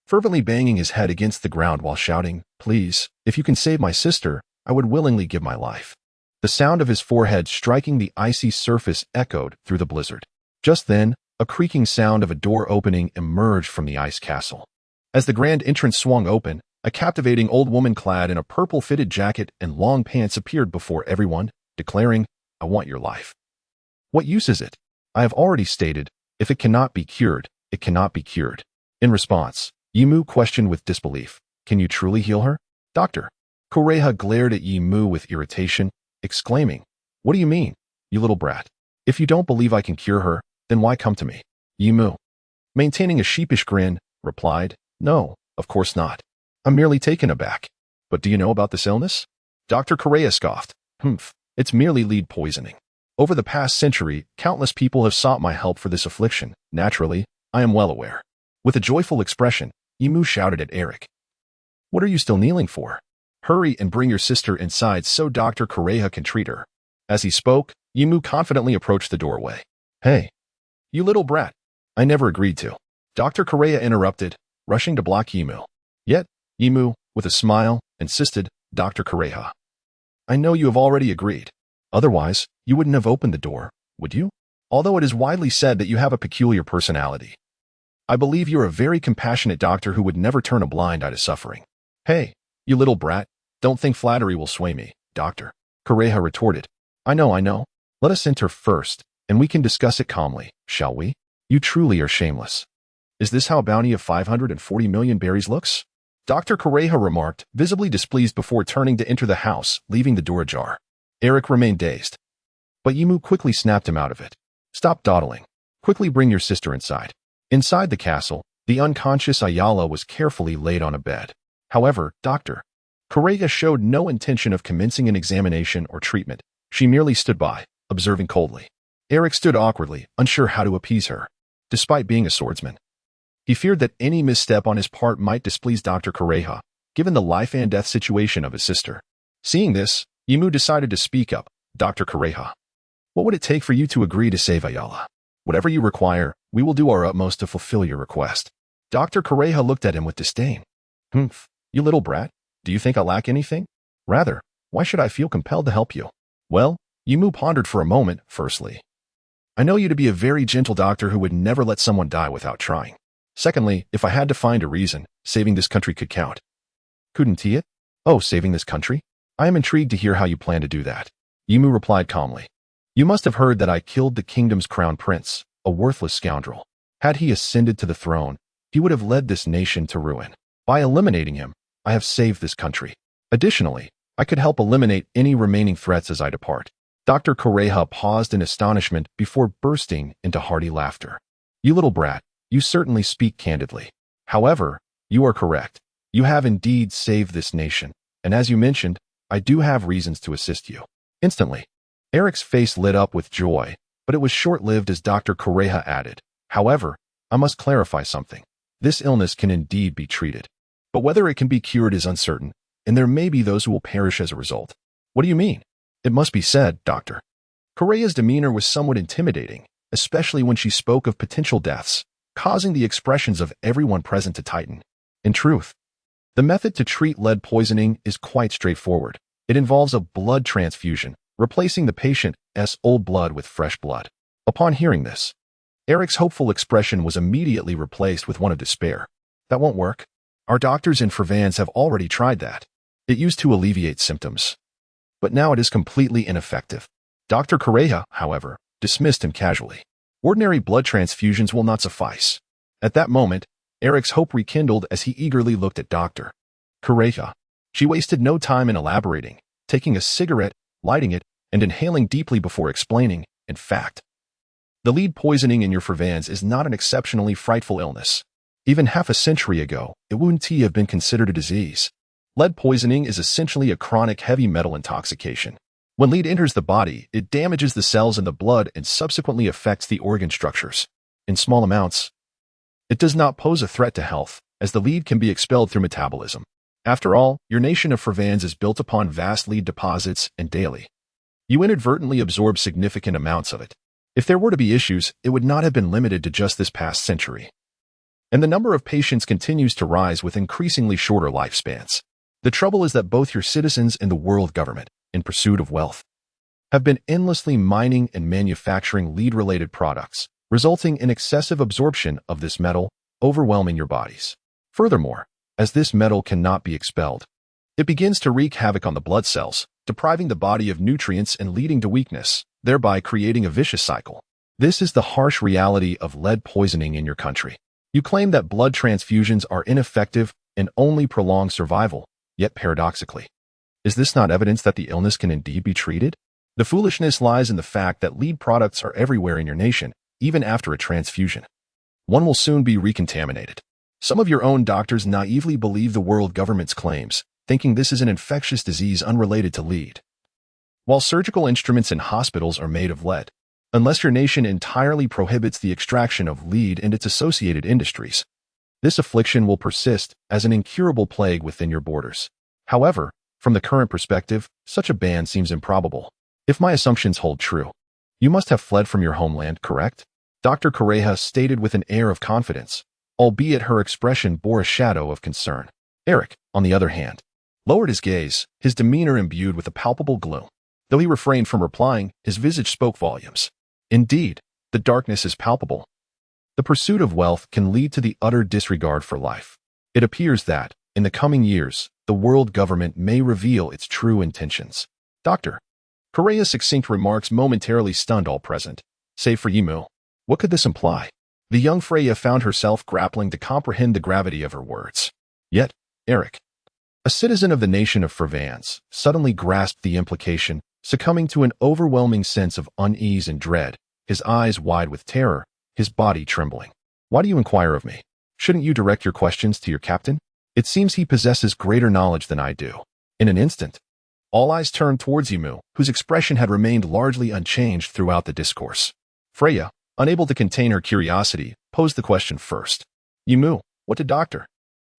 fervently banging his head against the ground while shouting, "Please, if you can save my sister, I would willingly give my life." The sound of his forehead striking the icy surface echoed through the blizzard. Just then, a creaking sound of a door opening emerged from the ice castle. As the grand entrance swung open, a captivating old woman clad in a purple-fitted jacket and long pants appeared before everyone, declaring, "I want your life." "What use is it?" "I have already stated, if it cannot be cured, it cannot be cured." In response, Yimu questioned with disbelief, "Can you truly heal her?" Dr. Kureha glared at Yimu with irritation, exclaiming, "What do you mean, you little brat? If you don't believe I can cure her, then why come to me?" Yimu, maintaining a sheepish grin, replied, "No, of course not. I'm merely taken aback. But do you know about this illness?" Dr. Kureha scoffed, It's merely lead poisoning. Over the past century, countless people have sought my help for this affliction. Naturally, I am well aware." With a joyful expression, Yimu shouted at Eric, "What are you still kneeling for? Hurry and bring your sister inside so Dr. Kureha can treat her." As he spoke, Yimu confidently approached the doorway. "Hey, you little brat, I never agreed to." Dr. Kureha interrupted, rushing to block Yimu. Yet, Yimu, with a smile, insisted, "Dr. Kureha, I know you have already agreed. Otherwise, you wouldn't have opened the door, would you? Although it is widely said that you have a peculiar personality, I believe you're a very compassionate doctor who would never turn a blind eye to suffering." "Hey, you little brat, don't think flattery will sway me," Dr. Kureha retorted. I know. Let us enter first, and we can discuss it calmly, shall we? You truly are shameless. Is this how a bounty of 540 million berries looks?" Dr. Kureha remarked, visibly displeased before turning to enter the house, leaving the door ajar. Eric remained dazed, but Yimu quickly snapped him out of it. "Stop dawdling. Quickly bring your sister inside." Inside the castle, the unconscious Ayala was carefully laid on a bed. However, Dr. Kureha showed no intention of commencing an examination or treatment. She merely stood by, observing coldly. Eric stood awkwardly, unsure how to appease her. Despite being a swordsman, he feared that any misstep on his part might displease Dr. Kureha, given the life-and-death situation of his sister. Seeing this, Yimu decided to speak up. "Dr. Kureha, what would it take for you to agree to save Ayala? Whatever you require, we will do our utmost to fulfill your request." Dr. Correja looked at him with disdain. Humph, you little brat. Do you think I lack anything? Rather, why should I feel compelled to help you? Well, Yimu pondered for a moment, firstly. I know you to be a very gentle doctor who would never let someone die without trying. Secondly, if I had to find a reason, saving this country could count. Couldn't he it? Oh, saving this country? I am intrigued to hear how you plan to do that. Yimu replied calmly. You must have heard that I killed the kingdom's crown prince, a worthless scoundrel. Had he ascended to the throne, he would have led this nation to ruin. By eliminating him, I have saved this country. Additionally, I could help eliminate any remaining threats as I depart. Dr. Correja paused in astonishment before bursting into hearty laughter. You little brat, you certainly speak candidly. However, you are correct. You have indeed saved this nation, and as you mentioned, I do have reasons to assist you. Instantly, Eric's face lit up with joy, but it was short-lived as Dr. Correja added, however, I must clarify something. This illness can indeed be treated, but whether it can be cured is uncertain, and there may be those who will perish as a result. What do you mean? It must be said, Doctor. Correa's demeanor was somewhat intimidating, especially when she spoke of potential deaths, causing the expressions of everyone present to tighten. In truth, the method to treat lead poisoning is quite straightforward. It involves a blood transfusion, replacing the patient's old blood with fresh blood. Upon hearing this, Eric's hopeful expression was immediately replaced with one of despair. That won't work. Our doctors in Fervans have already tried that. It used to alleviate symptoms, but now it is completely ineffective. Dr. Correja, however, dismissed him casually. Ordinary blood transfusions will not suffice. At that moment, Eric's hope rekindled as he eagerly looked at Dr. Correja. She wasted no time in elaborating, taking a cigarette, lighting it, and inhaling deeply before explaining, in fact, the lead poisoning in your Fervans is not an exceptionally frightful illness. Even half a century ago, it wouldn't have been considered a disease. Lead poisoning is essentially a chronic heavy metal intoxication. When lead enters the body, it damages the cells in the blood and subsequently affects the organ structures. In small amounts, it does not pose a threat to health, as the lead can be expelled through metabolism. After all, your nation of Fervans is built upon vast lead deposits, and daily, you inadvertently absorb significant amounts of it. If there were to be issues, it would not have been limited to just this past century. And the number of patients continues to rise with increasingly shorter lifespans. The trouble is that both your citizens and the world government, in pursuit of wealth, have been endlessly mining and manufacturing lead-related products, resulting in excessive absorption of this metal, overwhelming your bodies. Furthermore, as this metal cannot be expelled, it begins to wreak havoc on the blood cells, depriving the body of nutrients and leading to weakness, thereby creating a vicious cycle. This is the harsh reality of lead poisoning in your country. You claim that blood transfusions are ineffective and only prolong survival, yet paradoxically, is this not evidence that the illness can indeed be treated? The foolishness lies in the fact that lead products are everywhere in your nation, even after a transfusion. One will soon be recontaminated. Some of your own doctors naively believe the world government's claims, thinking this is an infectious disease unrelated to lead. While surgical instruments in hospitals are made of lead, unless your nation entirely prohibits the extraction of lead and its associated industries, this affliction will persist as an incurable plague within your borders. However, from the current perspective, such a ban seems improbable. If my assumptions hold true, you must have fled from your homeland, correct? Dr. Correja stated with an air of confidence, albeit her expression bore a shadow of concern. Eric, on the other hand, lowered his gaze, his demeanor imbued with a palpable gloom. Though he refrained from replying, his visage spoke volumes. Indeed, the darkness is palpable. The pursuit of wealth can lead to the utter disregard for life. It appears that, in the coming years, the world government may reveal its true intentions. Dr. Correa's succinct remarks momentarily stunned all present, save for Yimu. What could this imply? The young Freya found herself grappling to comprehend the gravity of her words. Yet, Eric, a citizen of the nation of Fervans, suddenly grasped the implication, succumbing to an overwhelming sense of unease and dread, his eyes wide with terror, his body trembling. Why do you inquire of me? Shouldn't you direct your questions to your captain? It seems he possesses greater knowledge than I do. In an instant, all eyes turned towards Yimu, whose expression had remained largely unchanged throughout the discourse. Freya, unable to contain her curiosity, posed the question first. Yimu, what did Dr.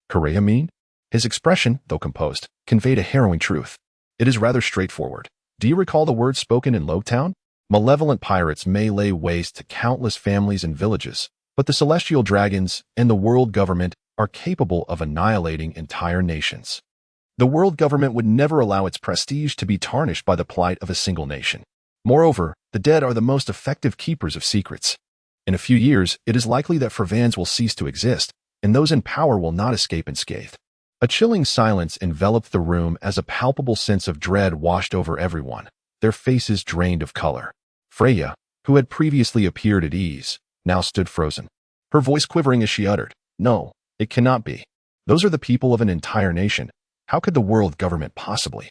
Correja mean? His expression, though composed, conveyed a harrowing truth. It is rather straightforward. Do you recall the words spoken in Logtown? Malevolent pirates may lay waste to countless families and villages, But the celestial dragons and the world government are capable of annihilating entire nations. The world government would never allow its prestige to be tarnished by the plight of a single nation. Moreover, the dead are the most effective keepers of secrets. In a few years, it is likely that Fervans will cease to exist, and those in power will not escape unscathed. A chilling silence enveloped the room as a palpable sense of dread washed over everyone, their faces drained of color. Freya, who had previously appeared at ease, now stood frozen, her voice quivering as she uttered, "No, it cannot be. Those are the people of an entire nation. How could the world government possibly?"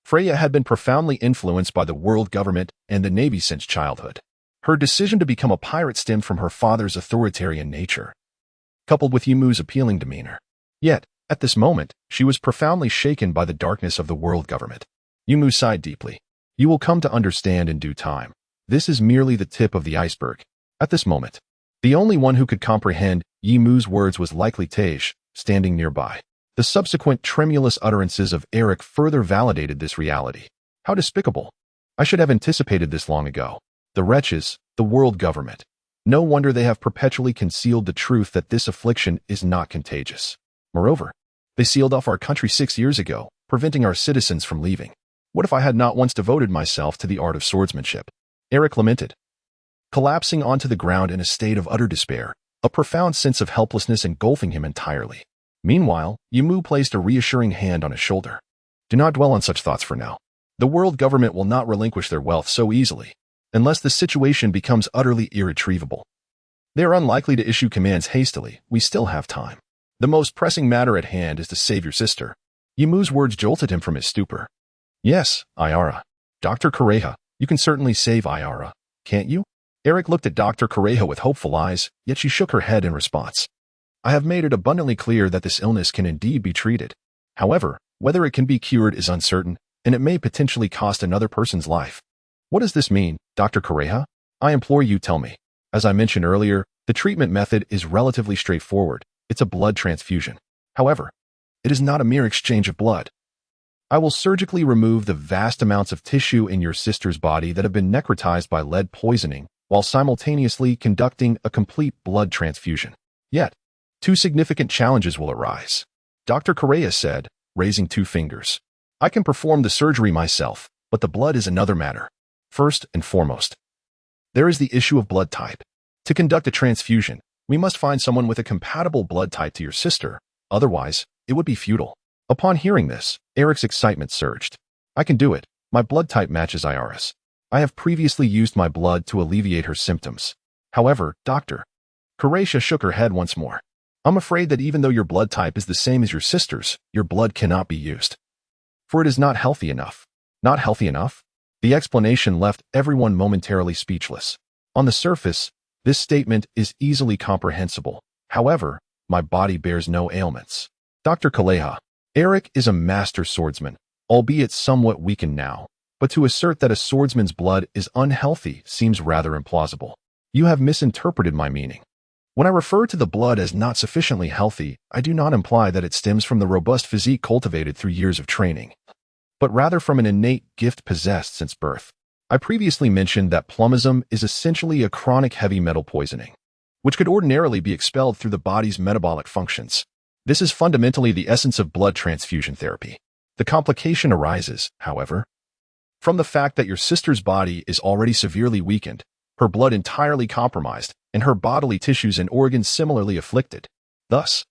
Freya had been profoundly influenced by the world government and the Navy since childhood. Her decision to become a pirate stemmed from her father's authoritarian nature, coupled with Yimu's appealing demeanor. Yet, at this moment, she was profoundly shaken by the darkness of the world government. Yimu sighed deeply. "You will come to understand in due time. This is merely the tip of the iceberg." At this moment, the only one who could comprehend Yimu's words was likely Tej, standing nearby. The subsequent tremulous utterances of Eric further validated this reality. How despicable! I should have anticipated this long ago. The wretches, the world government. No wonder they have perpetually concealed the truth that this affliction is not contagious. Moreover, they sealed off our country 6 years ago, preventing our citizens from leaving. What if I had not once devoted myself to the art of swordsmanship? Eric lamented, collapsing onto the ground in a state of utter despair, a profound sense of helplessness engulfing him entirely. Meanwhile, Yimu placed a reassuring hand on his shoulder. "Do not dwell on such thoughts for now. The world government will not relinquish their wealth so easily, unless the situation becomes utterly irretrievable. They are unlikely to issue commands hastily. We still have time. The most pressing matter at hand is to save your sister." Yimu's words jolted him from his stupor. "Yes, Ayara. Dr. Kureha, you can certainly save Ayara, can't you?" Eric looked at Dr. Kureha with hopeful eyes, yet she shook her head in response. "I have made it abundantly clear that this illness can indeed be treated. However, whether it can be cured is uncertain, and it may potentially cost another person's life." "What does this mean, Dr. Kureha? I implore you, tell me." As I mentioned earlier, the treatment method is relatively straightforward. It's a blood transfusion. However, it is not a mere exchange of blood. I will surgically remove the vast amounts of tissue in your sister's body that have been necrotized by lead poisoning, while simultaneously conducting a complete blood transfusion. Yet, 2 significant challenges will arise. Dr. Correa said, raising 2 fingers. "I can perform the surgery myself, but the blood is another matter. First and foremost, there is the issue of blood type. To conduct a transfusion, we must find someone with a compatible blood type to your sister, otherwise, it would be futile." Upon hearing this, Eric's excitement surged. "I can do it. My blood type matches Ayara's. I have previously used my blood to alleviate her symptoms. However, Dr. Kureha shook her head once more. "I'm afraid that even though your blood type is the same as your sister's, your blood cannot be used. For it is not healthy enough." Not healthy enough? The explanation left everyone momentarily speechless. On the surface, this statement is easily comprehensible. However, my body bears no ailments. Dr. Kaleha, Eric is a master swordsman, albeit somewhat weakened now, but to assert that a swordsman's blood is unhealthy seems rather implausible. You have misinterpreted my meaning. When I refer to the blood as not sufficiently healthy, I do not imply that it stems from the robust physique cultivated through years of training, but rather from an innate gift possessed since birth. I previously mentioned that plumbism is essentially a chronic heavy metal poisoning, which could ordinarily be expelled through the body's metabolic functions. This is fundamentally the essence of blood transfusion therapy. The complication arises, however, from the fact that your sister's body is already severely weakened, her blood entirely compromised, and her bodily tissues and organs similarly afflicted. Thus,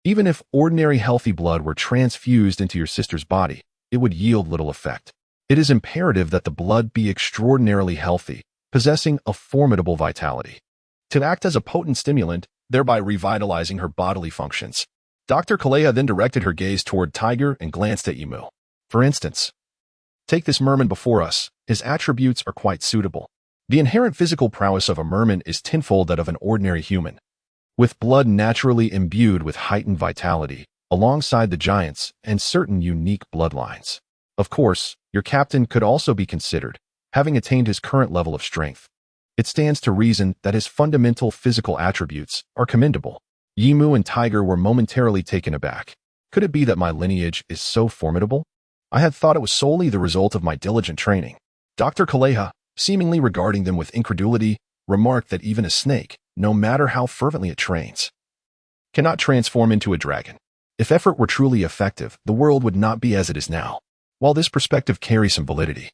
even if ordinary healthy blood were transfused into your sister's body, it would yield little effect. It is imperative that the blood be extraordinarily healthy, possessing a formidable vitality, to act as a potent stimulant, thereby revitalizing her bodily functions. Dr. Kalea then directed her gaze toward Tiger and glanced at Yimu. For instance, take this merman before us. His attributes are quite suitable. The inherent physical prowess of a merman is tenfold that of an ordinary human, with blood naturally imbued with heightened vitality, alongside the giants and certain unique bloodlines. Of course, your captain could also be considered, having attained his current level of strength. It stands to reason that his fundamental physical attributes are commendable. Yimu and Tiger were momentarily taken aback. Could it be that my lineage is so formidable? I had thought it was solely the result of my diligent training. Dr. Kaleha, seemingly regarding them with incredulity, remarked that even a snake, no matter how fervently it trains, cannot transform into a dragon. If effort were truly effective, the world would not be as it is now. While this perspective carries some validity,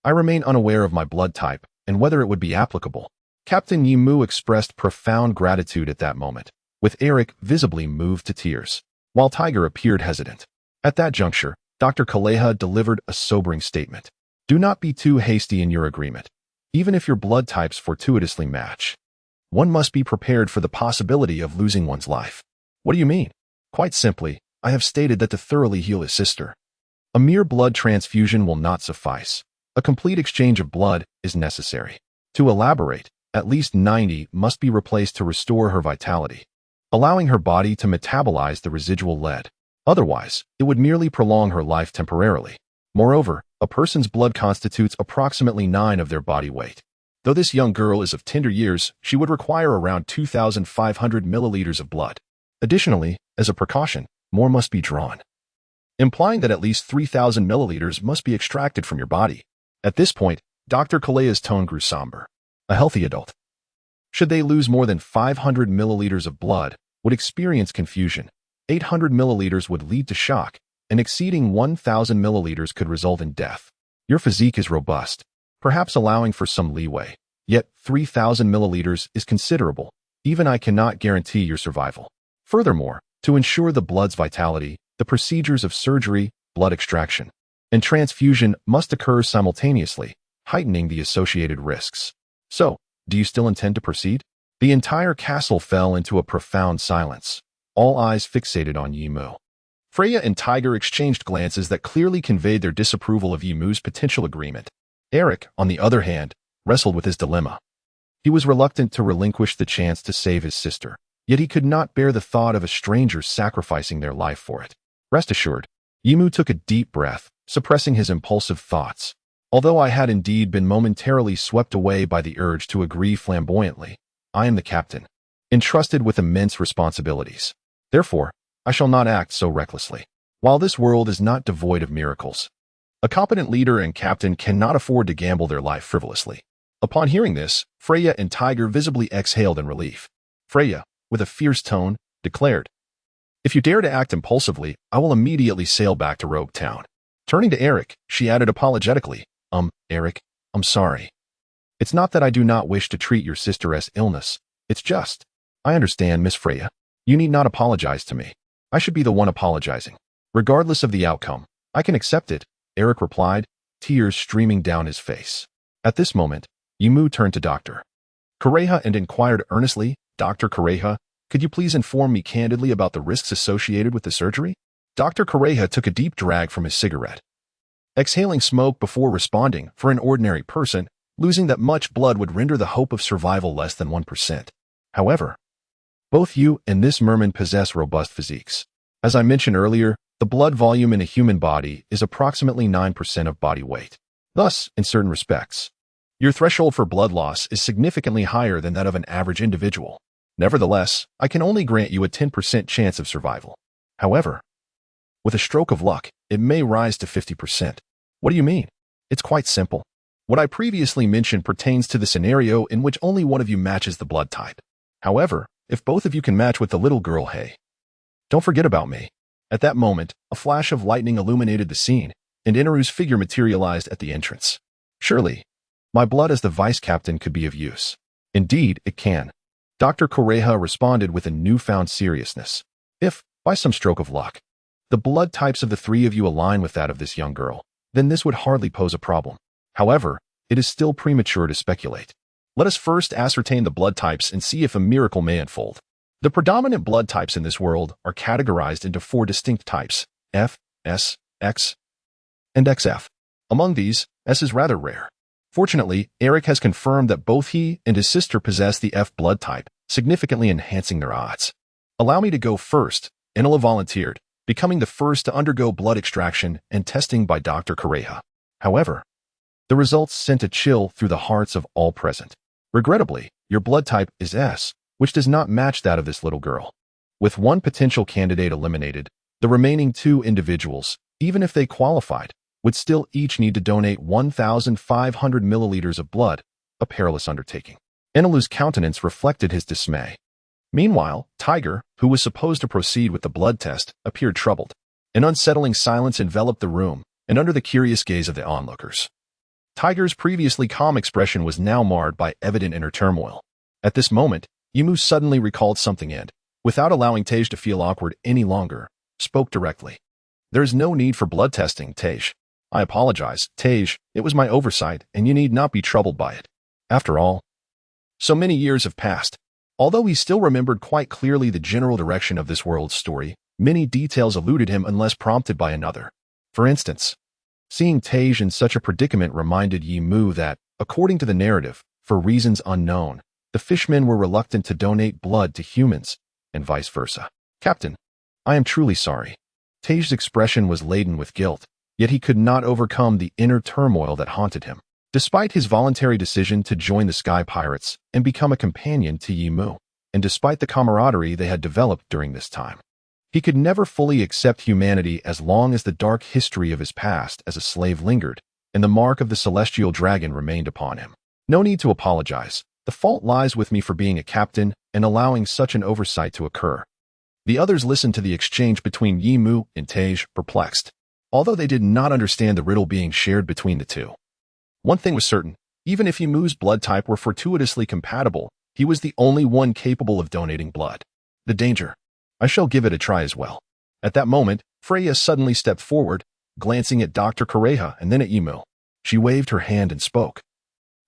I remain unaware of my blood type and whether it would be applicable. Captain Yimu expressed profound gratitude at that moment, with Eric visibly moved to tears, while Tiger appeared hesitant. At that juncture, Dr. Kaleha delivered a sobering statement. Do not be too hasty in your agreement. Even if your blood types fortuitously match, one must be prepared for the possibility of losing one's life. What do you mean? Quite simply, I have stated that to thoroughly heal his sister, a mere blood transfusion will not suffice. A complete exchange of blood is necessary. To elaborate, at least 90 must be replaced to restore her vitality, allowing her body to metabolize the residual lead. Otherwise, it would merely prolong her life temporarily. Moreover, a person's blood constitutes approximately 9 of their body weight. Though this young girl is of tender years, she would require around 2,500 milliliters of blood. Additionally, as a precaution, more must be drawn, implying that at least 3,000 milliliters must be extracted from your body. At this point, Dr. Kalea's tone grew somber. A healthy adult, should they lose more than 500 milliliters of blood, would experience confusion. 800 milliliters would lead to shock, and exceeding 1,000 milliliters could result in death. Your physique is robust, perhaps allowing for some leeway. Yet 3,000 milliliters is considerable. Even I cannot guarantee your survival. Furthermore, to ensure the blood's vitality, the procedures of surgery, blood extraction, and transfusion must occur simultaneously, heightening the associated risks. So, do you still intend to proceed? The entire castle fell into a profound silence, all eyes fixated on Yimu. Freya and Tiger exchanged glances that clearly conveyed their disapproval of Yimu's potential agreement. Eric, on the other hand, wrestled with his dilemma. He was reluctant to relinquish the chance to save his sister, yet he could not bear the thought of a stranger sacrificing their life for it. Rest assured, Yimu took a deep breath, suppressing his impulsive thoughts. Although I had indeed been momentarily swept away by the urge to agree flamboyantly, I am the captain, entrusted with immense responsibilities. Therefore, I shall not act so recklessly. While this world is not devoid of miracles, a competent leader and captain cannot afford to gamble their life frivolously. Upon hearing this, Freya and Tiger visibly exhaled in relief. Freya, with a fierce tone, declared, "If you dare to act impulsively, I will immediately sail back to Rogue Town." Turning to Eric, she added apologetically, Eric, I'm sorry. It's not that I do not wish to treat your sister's illness. It's just, I understand, Miss Freya. You need not apologize to me. I should be the one apologizing. Regardless of the outcome, I can accept it," Eric replied, tears streaming down his face. At this moment, Yimu turned to Dr. Kaleha and inquired earnestly, "Dr. Kaleha, could you please inform me candidly about the risks associated with the surgery?" Dr. Kaleha took a deep drag from his cigarette, exhaling smoke before responding. For an ordinary person, losing that much blood would render the hope of survival less than 1%. However, both you and this merman possess robust physiques. As I mentioned earlier, the blood volume in a human body is approximately 9% of body weight. Thus, in certain respects, your threshold for blood loss is significantly higher than that of an average individual. Nevertheless, I can only grant you a 10% chance of survival. However, with a stroke of luck, it may rise to 50%. What do you mean? It's quite simple. What I previously mentioned pertains to the scenario in which only one of you matches the blood type. However, if both of you can match with the little girl, hey, don't forget about me. At that moment, a flash of lightning illuminated the scene, and Inaru's figure materialized at the entrance. Surely, my blood as the vice captain could be of use. Indeed, it can. Dr. Kaleha responded with a newfound seriousness. If, by some stroke of luck, the blood types of the three of you align with that of this young girl, then this would hardly pose a problem. However, it is still premature to speculate. Let us first ascertain the blood types and see if a miracle may unfold. The predominant blood types in this world are categorized into 4 distinct types: F, S, X, and XF. Among these, S is rather rare. Fortunately, Eric has confirmed that both he and his sister possess the F blood type, significantly enhancing their odds. Allow me to go first. Inola volunteered, becoming the first to undergo blood extraction and testing by Dr. Kaleha. However, the results sent a chill through the hearts of all present. Regrettably, your blood type is S, which does not match that of this little girl. With one potential candidate eliminated, the remaining 2 individuals, even if they qualified, would still each need to donate 1,500 milliliters of blood, a perilous undertaking. Enelu's countenance reflected his dismay. Meanwhile, Tiger, who was supposed to proceed with the blood test, appeared troubled. An unsettling silence enveloped the room, and under the curious gaze of the onlookers. Tiger's previously calm expression was now marred by evident inner turmoil. At this moment, Yimu suddenly recalled something and, without allowing Tej to feel awkward any longer, spoke directly. "There is no need for blood testing, Tej. I apologize, Tej, it was my oversight, and you need not be troubled by it. After all, so many years have passed." Although he still remembered quite clearly the general direction of this world's story, many details eluded him unless prompted by another. For instance, seeing Tej in such a predicament reminded Yimu that, according to the narrative, for reasons unknown, the fishmen were reluctant to donate blood to humans, and vice versa. "Captain, I am truly sorry." Tej's expression was laden with guilt, yet he could not overcome the inner turmoil that haunted him. Despite his voluntary decision to join the Sky Pirates and become a companion to Yimu, and despite the camaraderie they had developed during this time, he could never fully accept humanity as long as the dark history of his past as a slave lingered, and the mark of the celestial dragon remained upon him. "No need to apologize. The fault lies with me for being a captain and allowing such an oversight to occur." The others listened to the exchange between Yimu and Tej, perplexed, although they did not understand the riddle being shared between the two. One thing was certain, even if Yimu's blood type were fortuitously compatible, he was the only one capable of donating blood. The danger. I shall give it a try as well. At that moment, Freya suddenly stepped forward, glancing at Dr. Kureha and then at Yimu. She waved her hand and spoke.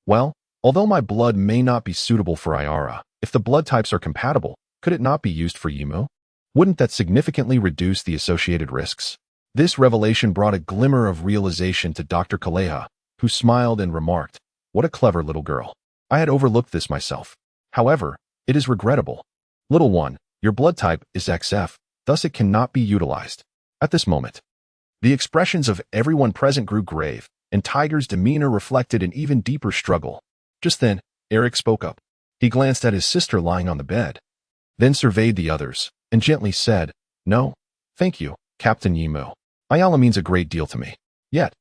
"Well, although my blood may not be suitable for Ayara, if the blood types are compatible, could it not be used for Yimu? Wouldn't that significantly reduce the associated risks?" This revelation brought a glimmer of realization to Dr. Kureha, who smiled and remarked, "What a clever little girl. I had overlooked this myself. However, it is regrettable. Little one, your blood type is XF, thus it cannot be utilized." At this moment, the expressions of everyone present grew grave, and Tiger's demeanor reflected an even deeper struggle. Just then, Eric spoke up. He glanced at his sister lying on the bed, then surveyed the others, and gently said, "No, thank you, Captain Yimu. Ayala means a great deal to me. Yet,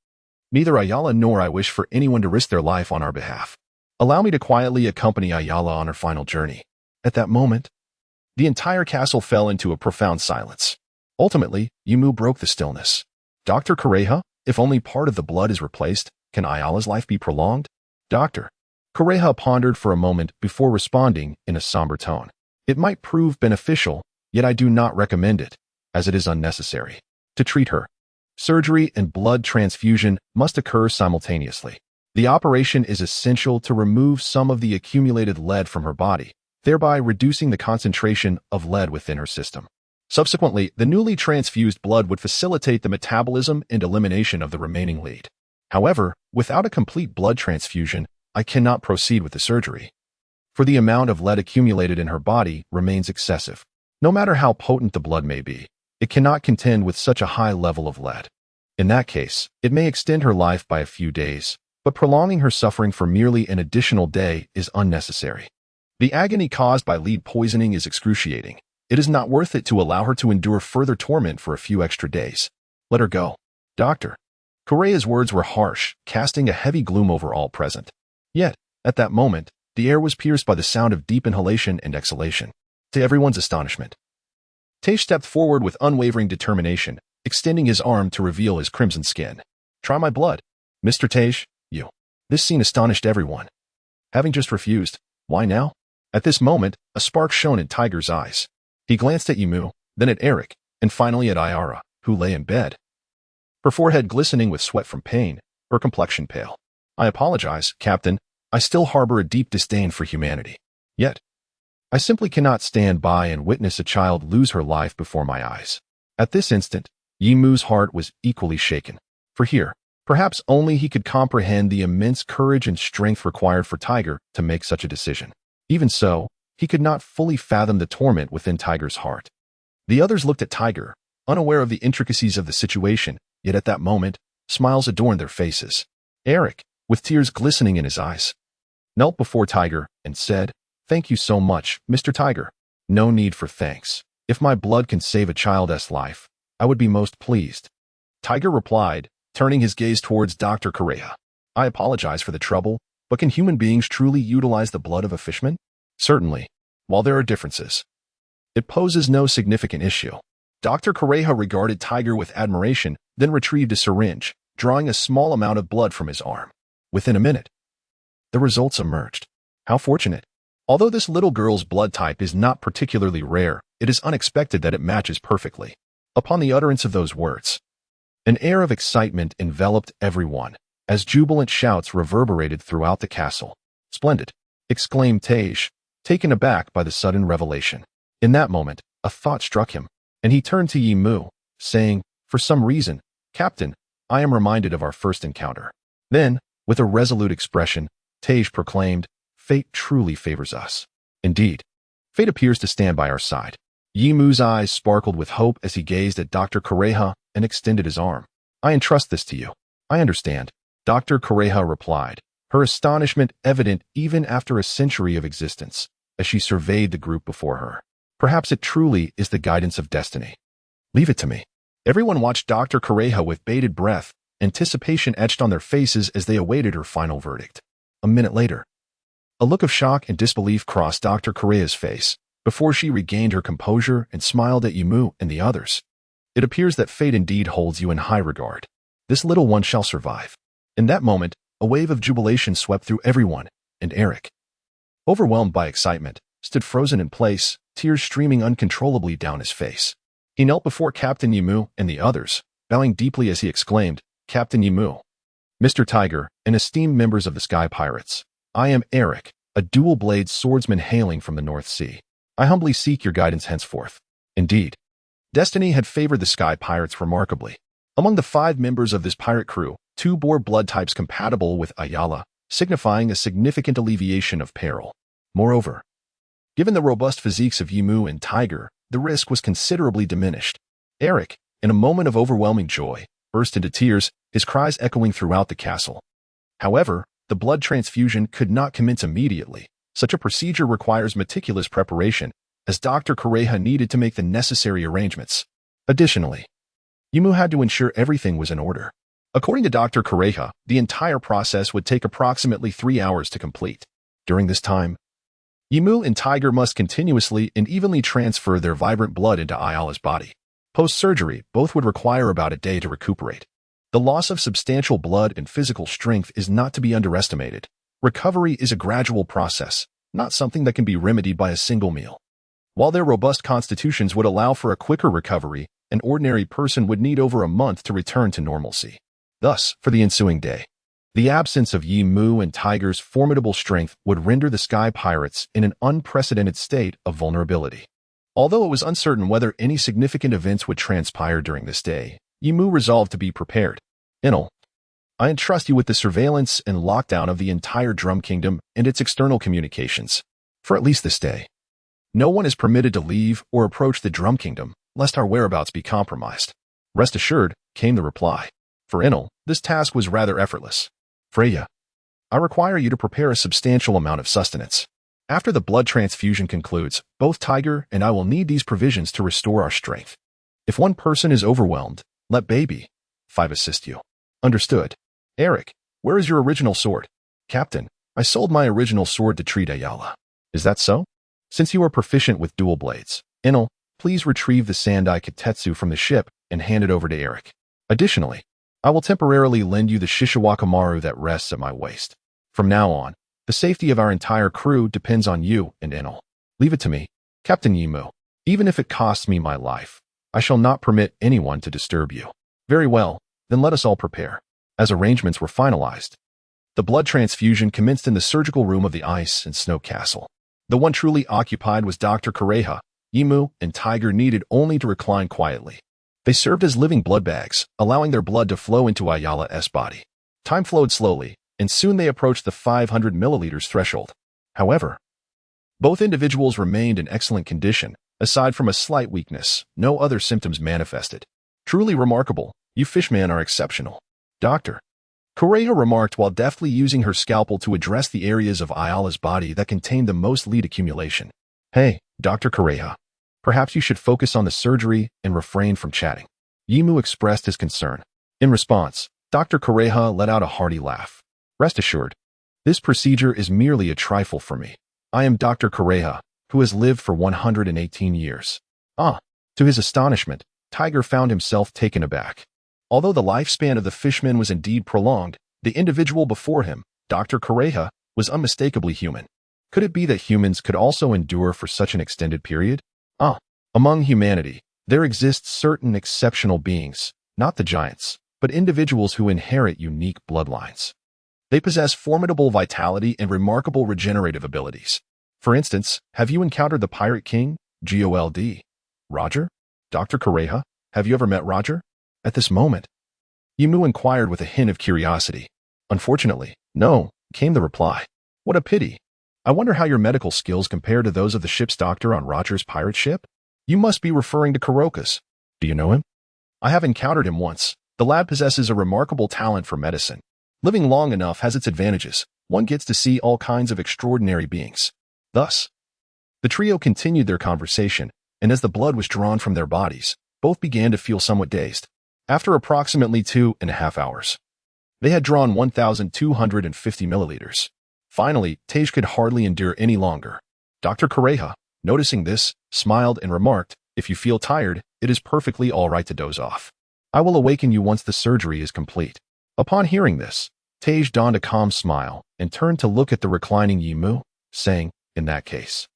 neither Ayala nor I wish for anyone to risk their life on our behalf. Allow me to quietly accompany Ayala on her final journey." At that moment, the entire castle fell into a profound silence. Ultimately, Yimu broke the stillness. "Dr. Kureha, if only part of the blood is replaced, can Ayala's life be prolonged?" Dr. Kureha pondered for a moment before responding in a somber tone. "It might prove beneficial, yet I do not recommend it, as it is unnecessary. To treat her, surgery and blood transfusion must occur simultaneously. The operation is essential to remove some of the accumulated lead from her body, thereby reducing the concentration of lead within her system. Subsequently, the newly transfused blood would facilitate the metabolism and elimination of the remaining lead. However, without a complete blood transfusion, I cannot proceed with the surgery, for the amount of lead accumulated in her body remains excessive. No matter how potent the blood may be, it cannot contend with such a high level of lead. In that case, it may extend her life by a few days, but prolonging her suffering for merely an additional day is unnecessary. The agony caused by lead poisoning is excruciating. It is not worth it to allow her to endure further torment for a few extra days. Let her go." Dr. Kureha's words were harsh, casting a heavy gloom over all present. Yet, at that moment, the air was pierced by the sound of deep inhalation and exhalation. To everyone's astonishment, Tej stepped forward with unwavering determination, extending his arm to reveal his crimson skin. "Try my blood, Mr. Tej, you." This scene astonished everyone. Having just refused, why now? At this moment, a spark shone in Tiger's eyes. He glanced at Yimu, then at Eric, and finally at Ayara, who lay in bed, her forehead glistening with sweat from pain, her complexion pale. "I apologize, Captain. I still harbor a deep disdain for humanity. Yet, I simply cannot stand by and witness a child lose her life before my eyes." At this instant, Yimu's heart was equally shaken. For here, perhaps only he could comprehend the immense courage and strength required for Tiger to make such a decision. Even so, he could not fully fathom the torment within Tiger's heart. The others looked at Tiger, unaware of the intricacies of the situation, yet at that moment, smiles adorned their faces. Eric, with tears glistening in his eyes, knelt before Tiger and said, "Thank you so much, Mr. Tiger." "No need for thanks. If my blood can save a child's life, I would be most pleased," Tiger replied, turning his gaze towards Dr. Kureha. "I apologize for the trouble, But can human beings truly utilize the blood of a fishman? Certainly, while there are differences, it poses no significant issue. Dr. Correja regarded Tiger with admiration, then retrieved a syringe, drawing a small amount of blood from his arm. Within a minute, the results emerged. How fortunate. Although this little girl's blood type is not particularly rare, it is unexpected that it matches perfectly. Upon the utterance of those words, an air of excitement enveloped everyone, as jubilant shouts reverberated throughout the castle. "Splendid!" exclaimed Tej, taken aback by the sudden revelation. In that moment, a thought struck him, and he turned to Yi Mu, saying, "For some reason, Captain, I am reminded of our first encounter." Then, with a resolute expression, Tej proclaimed, "Fate truly favors us. Indeed, fate appears to stand by our side." Yi Mu's eyes sparkled with hope as he gazed at Dr. Correja and extended his arm. "I entrust this to you." "I understand," Dr. Correja replied, her astonishment evident even after a century of existence, as she surveyed the group before her. "Perhaps it truly is the guidance of destiny. Leave it to me." Everyone watched Dr. Correja with bated breath, anticipation etched on their faces as they awaited her final verdict. A minute later, a look of shock and disbelief crossed Dr. Correja's face, before she regained her composure and smiled at Yi Mu and the others. "It appears that fate indeed holds you in high regard. This little one shall survive." In that moment, a wave of jubilation swept through everyone, and Eric, overwhelmed by excitement, stood frozen in place, tears streaming uncontrollably down his face. He knelt before Captain Yi Mu and the others, bowing deeply as he exclaimed, "Captain Yi Mu, Mr. Tiger, and esteemed members of the Sky Pirates, I am Eric, a dual-blade swordsman hailing from the North Sea. I humbly seek your guidance henceforth." Indeed, destiny had favored the Sky Pirates remarkably. Among the 5 members of this pirate crew, 2 bore blood types compatible with ayara, signifying a significant alleviation of peril. Moreover, given the robust physiques of Yi Mu and Tiger, the risk was considerably diminished. Eric, in a moment of overwhelming joy, burst into tears, his cries echoing throughout the castle. However, the blood transfusion could not commence immediately. Such a procedure requires meticulous preparation, as Dr. Correja needed to make the necessary arrangements. Additionally, Yi Mu had to ensure everything was in order. According to Dr. Correja, the entire process would take approximately 3 hours to complete. During this time, Yi Mu and Tiger must continuously and evenly transfer their vibrant blood into Ayala's body. Post-surgery, both would require about a day to recuperate. The loss of substantial blood and physical strength is not to be underestimated. Recovery is a gradual process, not something that can be remedied by a single meal. While their robust constitutions would allow for a quicker recovery, an ordinary person would need over a month to return to normalcy. Thus, for the ensuing day, the absence of Yi Mu and Tiger's formidable strength would render the Sky Pirates in an unprecedented state of vulnerability. Although it was uncertain whether any significant events would transpire during this day, Yi Mu resolved to be prepared. "Inel, I entrust you with the surveillance and lockdown of the entire Drum Kingdom and its external communications. For at least this day, no one is permitted to leave or approach the Drum Kingdom, lest our whereabouts be compromised." "Rest assured," came the reply. For Inel, this task was rather effortless. "Freya, I require you to prepare a substantial amount of sustenance. After the blood transfusion concludes, both Tiger and I will need these provisions to restore our strength. If one person is overwhelmed, let Baby 5 assist you." "Understood." "Eric, where is your original sword?" "Captain, I sold my original sword to treat Ayala." "Is that so? Since you are proficient with dual blades, Inel, please retrieve the Sandai Kitetsu from the ship and hand it over to Eric. Additionally, I will temporarily lend you the Shishiwakamaru that rests at my waist. From now on, the safety of our entire crew depends on you and Inel. Leave it to me, Captain Yi Mu. Even if it costs me my life, I shall not permit anyone to disturb you." "Very well, then let us all prepare." As arrangements were finalized, the blood transfusion commenced in the surgical room of the Ice and Snow Castle. The one truly occupied was Dr. Correja. Yi Mu and Tiger needed only to recline quietly. They served as living blood bags, allowing their blood to flow into Ayala's body. Time flowed slowly, and soon they approached the 500 milliliters threshold. However, both individuals remained in excellent condition. Aside from a slight weakness, no other symptoms manifested. "Truly remarkable. You fishmen are exceptional," Dr. Correja remarked while deftly using her scalpel to address the areas of Ayala's body that contained the most lead accumulation. "Hey, Dr. Correja, perhaps you should focus on the surgery and refrain from chatting." Yi Mu expressed his concern. In response, Dr. Correja let out a hearty laugh. "Rest assured, This procedure is merely a trifle for me. I am Dr. Koreha, who has lived for 118 years. Ah, to his astonishment, Tiger found himself taken aback. Although the lifespan of the fishman was indeed prolonged, the individual before him, Dr. Koreha, was unmistakably human. Could it be that humans could also endure for such an extended period? Ah, among humanity, there exist certain exceptional beings, not the giants, but individuals who inherit unique bloodlines. They possess formidable vitality and remarkable regenerative abilities. For instance, have you encountered the Pirate King, Gold? Roger? Dr. Koreha, have you ever met Roger? At this moment, Yimu inquired with a hint of curiosity. Unfortunately, no, came the reply. What a pity. I wonder how your medical skills compare to those of the ship's doctor on Roger's pirate ship? You must be referring to Kurokas. Do you know him? I have encountered him once. The lad possesses a remarkable talent for medicine. Living long enough has its advantages. One gets to see all kinds of extraordinary beings. Thus, the trio continued their conversation, and as the blood was drawn from their bodies, both began to feel somewhat dazed. After approximately 2.5 hours, they had drawn 1,250 milliliters. Finally, Tej could hardly endure any longer. Dr. Koreha, noticing this, smiled and remarked, "If you feel tired, it is perfectly all right to doze off. I will awaken you once the surgery is complete." Upon hearing this, Tej donned a calm smile and turned to look at the reclining Yimu, saying, "In that case,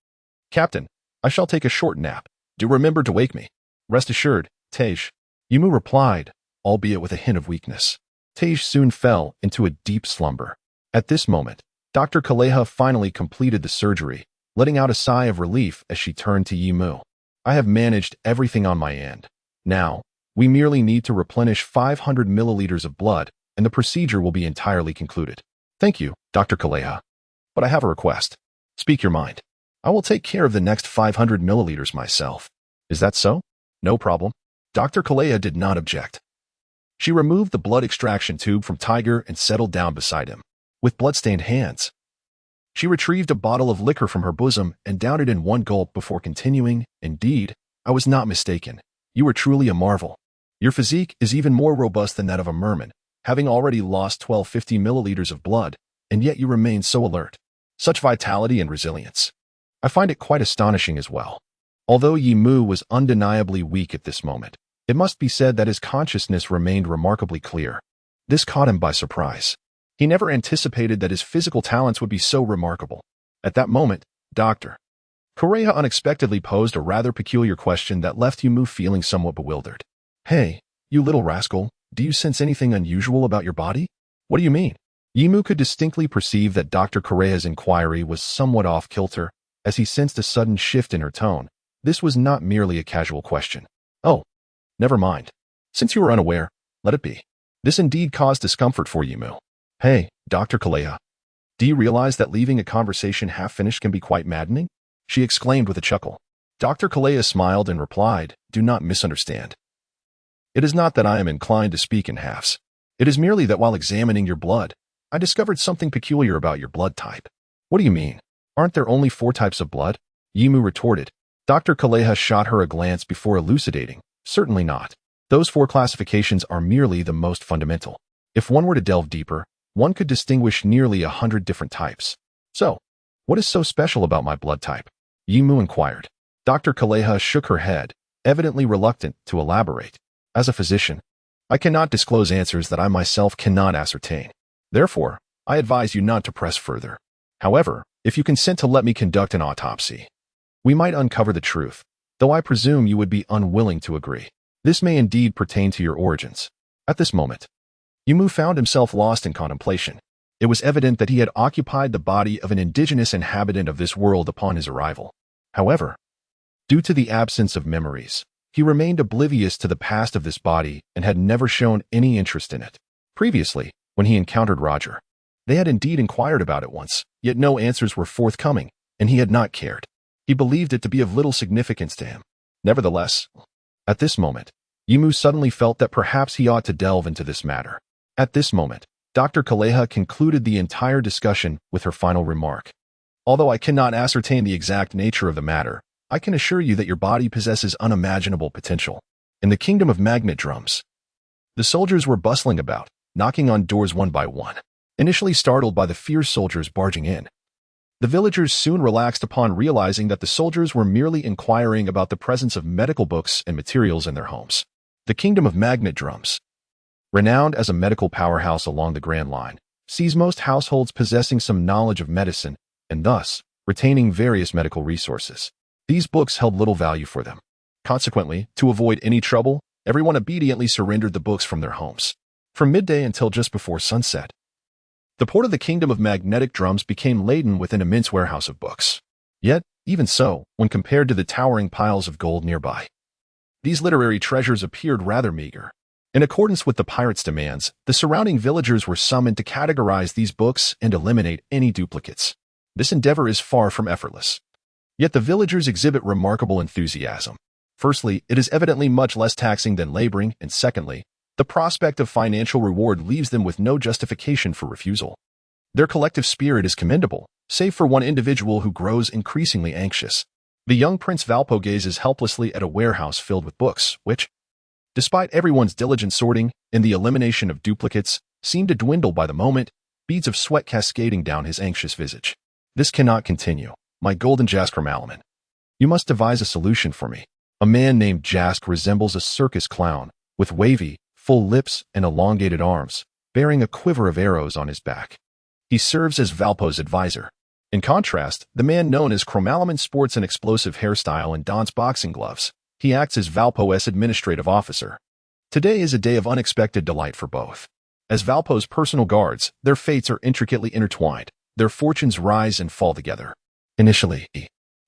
Captain, I shall take a short nap. Do remember to wake me." "Rest assured, Tej," Yimu replied, albeit with a hint of weakness. Tej soon fell into a deep slumber. At this moment, Dr. Kaleha finally completed the surgery, letting out a sigh of relief as she turned to Yimu. "I have managed everything on my end. Now, we merely need to replenish 500 milliliters of blood, and the procedure will be entirely concluded." "Thank you, Dr. Kaleha. But I have a request. Speak your mind. I will take care of the next 500 milliliters myself." "Is that so?" "No problem." Dr. Kaleha did not object. She removed the blood extraction tube from Tiger and settled down beside him. With bloodstained hands, she retrieved a bottle of liquor from her bosom and downed it in one gulp before continuing, "Indeed, I was not mistaken. You are truly a marvel. Your physique is even more robust than that of a merman, having already lost 1250 milliliters of blood, and yet you remain so alert. Such vitality and resilience. I find it quite astonishing as well." Although Yimu was undeniably weak at this moment, it must be said that his consciousness remained remarkably clear. This caught him by surprise. He never anticipated that his physical talents would be so remarkable. At that moment, Dr. Koreha unexpectedly posed a rather peculiar question that left Yimu feeling somewhat bewildered. "Hey, you little rascal, do you sense anything unusual about your body?" "What do you mean?" Yimu could distinctly perceive that Dr. Koreha's inquiry was somewhat off-kilter, as he sensed a sudden shift in her tone. This was not merely a casual question. "Oh, never mind. Since you were unaware, let it be." This indeed caused discomfort for Yimu. "Hey, Dr. Kaleha, do you realize that leaving a conversation half-finished can be quite maddening?" she exclaimed with a chuckle. Dr. Kaleha smiled and replied, "Do not misunderstand. It is not that I am inclined to speak in halves. It is merely that while examining your blood, I discovered something peculiar about your blood type." "What do you mean? Aren't there only 4 types of blood?" Yimu retorted. Dr. Kaleha shot her a glance before elucidating. "Certainly not. Those 4 classifications are merely the most fundamental. If one were to delve deeper, one could distinguish nearly 100 different types." "So, what is so special about my blood type?" Yimu inquired. Dr. Kaleha shook her head, evidently reluctant to elaborate. "As a physician, I cannot disclose answers that I myself cannot ascertain. Therefore, I advise you not to press further. However, if you consent to let me conduct an autopsy, we might uncover the truth, though I presume you would be unwilling to agree. This may indeed pertain to your origins." At this moment, Yimu found himself lost in contemplation. It was evident that he had occupied the body of an indigenous inhabitant of this world upon his arrival. However, due to the absence of memories, he remained oblivious to the past of this body and had never shown any interest in it. Previously, when he encountered Roger, they had indeed inquired about it once, yet no answers were forthcoming, and he had not cared. He believed it to be of little significance to him. Nevertheless, at this moment, Yimu suddenly felt that perhaps he ought to delve into this matter. At this moment, Dr. Kaleha concluded the entire discussion with her final remark. "Although I cannot ascertain the exact nature of the matter, I can assure you that your body possesses unimaginable potential. In the kingdom of magnet drums, the soldiers were bustling about, knocking on doors one by one. initially startled by the fierce soldiers barging in. The villagers soon relaxed upon realizing that the soldiers were merely inquiring about the presence of medical books and materials in their homes. The Kingdom of Magnet Drums, renowned as a medical powerhouse along the Grand Line, sees most households possessing some knowledge of medicine and thus retaining various medical resources. These books held little value for them. Consequently, to avoid any trouble, everyone obediently surrendered the books from their homes. From midday until just before sunset, the port of the Kingdom of Magnetic Drums became laden with an immense warehouse of books. Yet, even so, when compared to the towering piles of gold nearby, these literary treasures appeared rather meager. In accordance with the pirates' demands, the surrounding villagers were summoned to categorize these books and eliminate any duplicates. This endeavor is far from effortless. Yet the villagers exhibit remarkable enthusiasm. Firstly, it is evidently much less taxing than laboring, and secondly, the prospect of financial reward leaves them with no justification for refusal. Their collective spirit is commendable, save for one individual who grows increasingly anxious. The young Prince Valpo gazes helplessly at a warehouse filled with books, which, despite everyone's diligent sorting and the elimination of duplicates, seemed to dwindle by the moment, beads of sweat cascading down his anxious visage. This cannot continue, my golden Jask Malaman. You must devise a solution for me. A man named Jask resembles a circus clown, with wavy, full lips and elongated arms, bearing a quiver of arrows on his back. He serves as Valpo's advisor. In contrast, the man known as Cromalaman sports an explosive hairstyle and dons boxing gloves. He acts as Valpo's administrative officer. Today is a day of unexpected delight for both. As Valpo's personal guards, their fates are intricately intertwined. Their fortunes rise and fall together. Initially,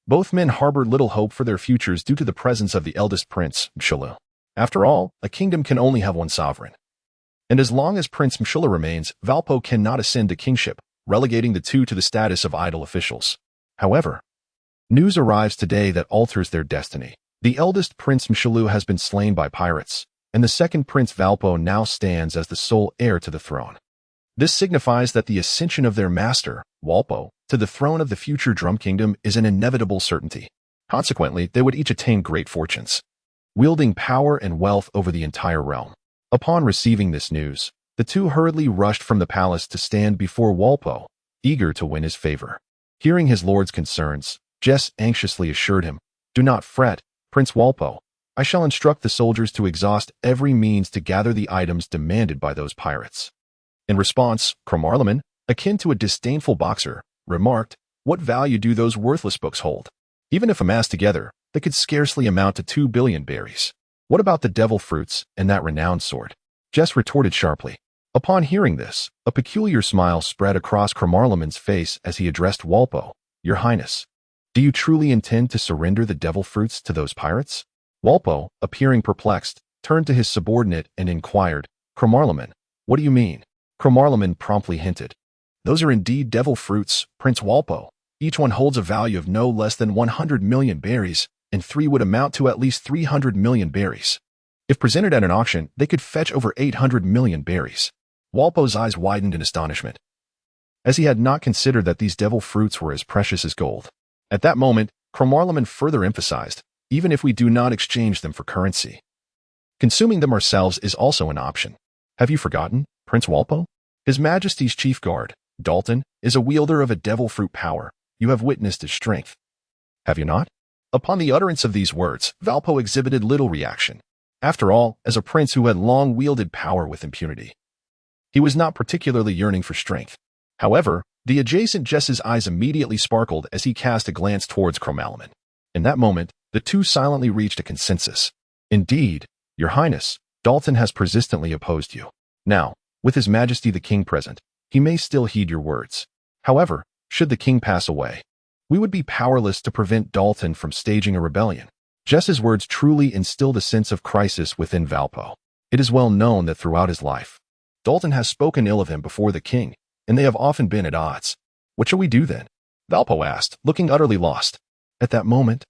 both men harbored little hope for their futures due to the presence of the eldest prince, Mshulu. After all, a kingdom can only have one sovereign. And as long as Prince Mshulu remains, Valpo cannot ascend to kingship, relegating the two to the status of idle officials. However, news arrives today that alters their destiny. The eldest Prince Mshulu has been slain by pirates, and the second Prince Valpo now stands as the sole heir to the throne. This signifies that the ascension of their master, Walpo, to the throne of the future Drum Kingdom is an inevitable certainty. Consequently, they would each attain great fortunes, wielding power and wealth over the entire realm. Upon receiving this news, the two hurriedly rushed from the palace to stand before Walpo, eager to win his favor. Hearing his lord's concerns, Jess anxiously assured him, "Do not fret, Prince Walpo. I shall instruct the soldiers to exhaust every means to gather the items demanded by those pirates." In response, Cromarlaman, akin to a disdainful boxer, remarked, "What value do those worthless books hold? Even if amassed together, they could scarcely amount to 2 billion berries. What about the devil fruits and that renowned sword?" Jess retorted sharply. Upon hearing this, a peculiar smile spread across Cromarlaman's face as he addressed Walpo. "Your Highness, do you truly intend to surrender the devil fruits to those pirates?" Walpo, appearing perplexed, turned to his subordinate and inquired, "Cromarlaman, what do you mean?" Cromarlaman promptly hinted, "Those are indeed devil fruits, Prince Walpo. Each one holds a value of no less than 100 million berries, and 3 would amount to at least 300 million berries. If presented at an auction, they could fetch over 800 million berries." Walpo's eyes widened in astonishment, as he had not considered that these devil fruits were as precious as gold. At that moment, Cromarlaman further emphasized, "Even if we do not exchange them for currency, consuming them ourselves is also an option. Have you forgotten, Prince Walpo? His Majesty's chief guard, Dalton, is a wielder of a devil fruit power. You have witnessed his strength, have you not?" Upon the utterance of these words, Valpo exhibited little reaction. After all, as a prince who had long wielded power with impunity, he was not particularly yearning for strength. However, the adjacent Jess's eyes immediately sparkled as he cast a glance towards Cromarlaman. In that moment, the two silently reached a consensus. "Indeed, Your Highness, Dalton has persistently opposed you. Now, with His Majesty the King present, he may still heed your words. However, should the king pass away, we would be powerless to prevent Dalton from staging a rebellion." Jess's words truly instilled a sense of crisis within Valpo. It is well known that throughout his life, Dalton has spoken ill of him before the king, and they have often been at odds. "What shall we do then?" Valpo asked, looking utterly lost. At that moment,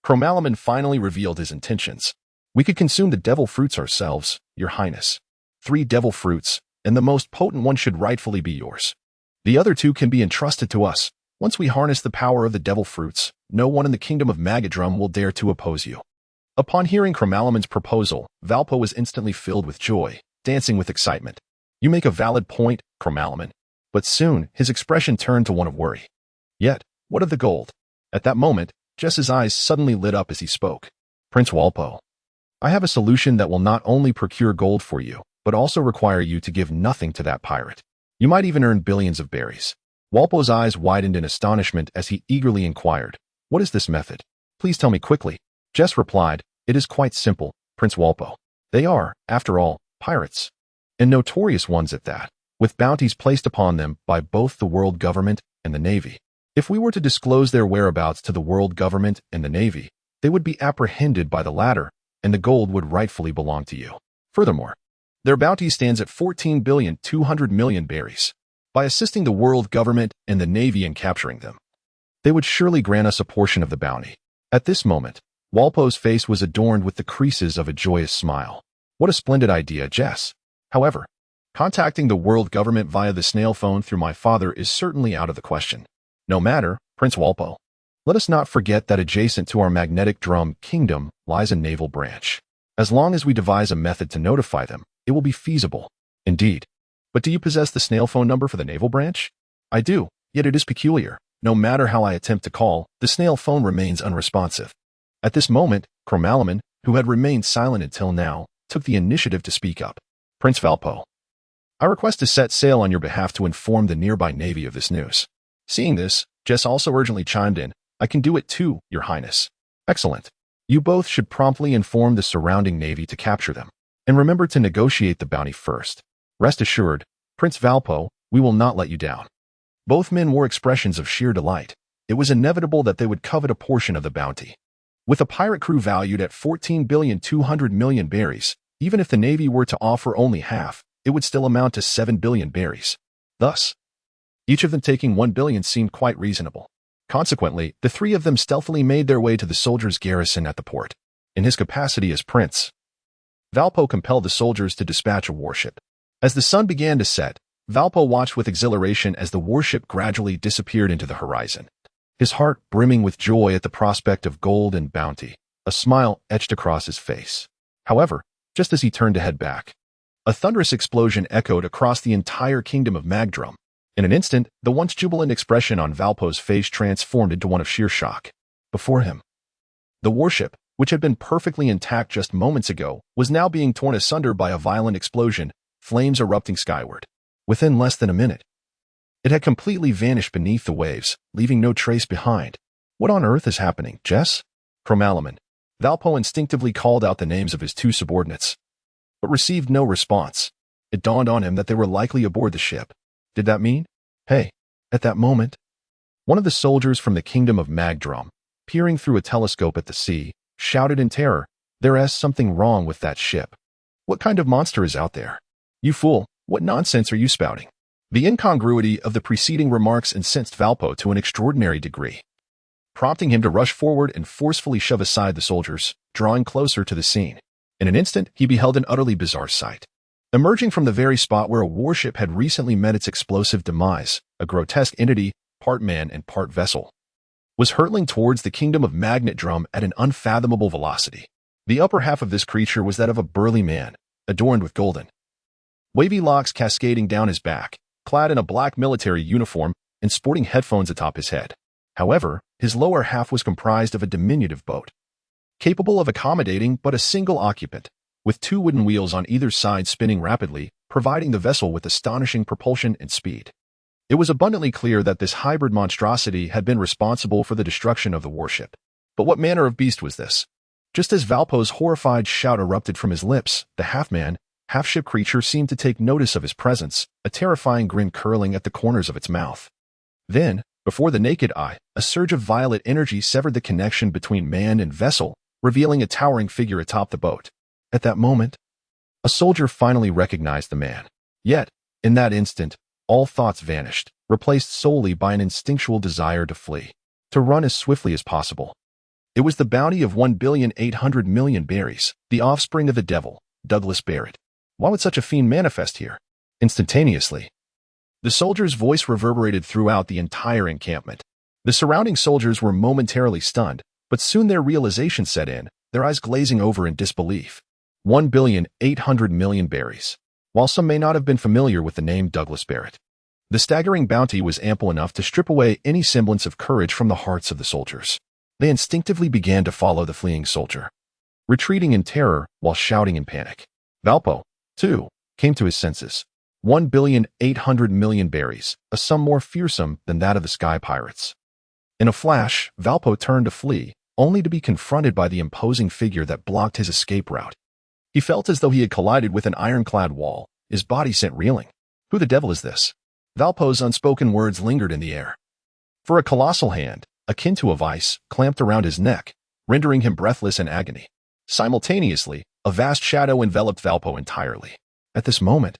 Cromarlaman finally revealed his intentions. "We could consume the devil fruits ourselves, Your Highness. 3 devil fruits, and the most potent one should rightfully be yours. The other 2 can be entrusted to us. Once we harness the power of the devil fruits, no one in the Kingdom of Magadrum will dare to oppose you." Upon hearing Cromarlaman's proposal, Valpo was instantly filled with joy, dancing with excitement. "You make a valid point, Cromarlaman. But soon, his expression turned to one of worry. Yet, what of the gold? At that moment, Jess's eyes suddenly lit up as he spoke. Prince Walpo, I have a solution that will not only procure gold for you, but also require you to give nothing to that pirate. You might even earn billions of berries. Walpo's eyes widened in astonishment as he eagerly inquired, what is this method? Please tell me quickly. Jess replied, it is quite simple, Prince Walpo. They are, after all, pirates. And notorious ones at that, with bounties placed upon them by both the world government and the Navy. If we were to disclose their whereabouts to the world government and the Navy, they would be apprehended by the latter, and the gold would rightfully belong to you. Furthermore, their bounty stands at 14,200,000,000 berries. By assisting the world government and the Navy in capturing them, they would surely grant us a portion of the bounty. At this moment, Walpo's face was adorned with the creases of a joyous smile. What a splendid idea, Jess. However, contacting the world government via the snail phone through my father is certainly out of the question. No matter, Prince Walpo. Let us not forget that adjacent to our magnetic drum kingdom lies a naval branch. As long as we devise a method to notify them, it will be feasible. Indeed. But do you possess the snail phone number for the naval branch? I do, yet it is peculiar. No matter how I attempt to call, the snail phone remains unresponsive. At this moment, Cromalaman, who had remained silent until now, took the initiative to speak up. Prince Valpo, I request to set sail on your behalf to inform the nearby Navy of this news. Seeing this, Jess also urgently chimed in, I can do it too, Your Highness. Excellent. You both should promptly inform the surrounding Navy to capture them. And remember to negotiate the bounty first. Rest assured, Prince Valpo, we will not let you down. Both men wore expressions of sheer delight. It was inevitable that they would covet a portion of the bounty. With a pirate crew valued at 14,200,000,000 berries, even if the Navy were to offer only half, it would still amount to 7 billion berries. Thus, each of them taking 1 billion seemed quite reasonable. Consequently, the three of them stealthily made their way to the soldiers' garrison at the port. In his capacity as prince, Valpo compelled the soldiers to dispatch a warship. As the sun began to set, Valpo watched with exhilaration as the warship gradually disappeared into the horizon. His heart brimming with joy at the prospect of gold and bounty, a smile etched across his face. However, just as he turned to head back, a thunderous explosion echoed across the entire kingdom of Magdrum. In an instant, the once jubilant expression on Valpo's face transformed into one of sheer shock. Before him, the warship, which had been perfectly intact just moments ago, was now being torn asunder by a violent explosion, flames erupting skyward. Within less than a minute, it had completely vanished beneath the waves, leaving no trace behind. What on earth is happening, Jess? Cromalaman. Valpo instinctively called out the names of his two subordinates, but received no response. It dawned on him that they were likely aboard the ship. Did that mean? Hey, at that moment, one of the soldiers from the kingdom of Magdrum, peering through a telescope at the sea, shouted in terror, there is something wrong with that ship. What kind of monster is out there? You fool, what nonsense are you spouting? The incongruity of the preceding remarks incensed Valpo to an extraordinary degree, prompting him to rush forward and forcefully shove aside the soldiers, drawing closer to the scene. In an instant, he beheld an utterly bizarre sight. Emerging from the very spot where a warship had recently met its explosive demise, a grotesque entity, part man and part vessel, was hurtling towards the kingdom of Magnetdrum at an unfathomable velocity. The upper half of this creature was that of a burly man, adorned with golden, wavy locks cascading down his back, clad in a black military uniform and sporting headphones atop his head. However, his lower half was comprised of a diminutive boat, capable of accommodating but a single occupant, with two wooden wheels on either side spinning rapidly, providing the vessel with astonishing propulsion and speed. It was abundantly clear that this hybrid monstrosity had been responsible for the destruction of the warship. But what manner of beast was this? Just as Valpo's horrified shout erupted from his lips, the half-man, half-ship creature seemed to take notice of his presence, a terrifying grin curling at the corners of its mouth. Then, before the naked eye, a surge of violet energy severed the connection between man and vessel, revealing a towering figure atop the boat. At that moment, a soldier finally recognized the man. Yet, in that instant, all thoughts vanished, replaced solely by an instinctual desire to flee, to run as swiftly as possible. It was the bounty of 1,800,000,000 berries, the offspring of the devil, Douglas Barrett. Why would such a fiend manifest here? Instantaneously, the soldier's voice reverberated throughout the entire encampment. The surrounding soldiers were momentarily stunned, but soon their realization set in, their eyes glazing over in disbelief. 1,800,000,000 berries. While some may not have been familiar with the name Douglas Barrett, The staggering bounty was ample enough to strip away any semblance of courage from the hearts of the soldiers. They instinctively began to follow the fleeing soldier, retreating in terror while shouting in panic. Valpo, too, came to his senses. 1,800,000,000 berries, a sum more fearsome than that of the sky pirates. In a flash, Valpo turned to flee, only to be confronted by the imposing figure that blocked his escape route. He felt as though he had collided with an ironclad wall, his body sent reeling. Who the devil is this? Valpo's unspoken words lingered in the air. For a colossal hand, akin to a vice, clamped around his neck, rendering him breathless in agony. Simultaneously, a vast shadow enveloped Valpo entirely. At this moment,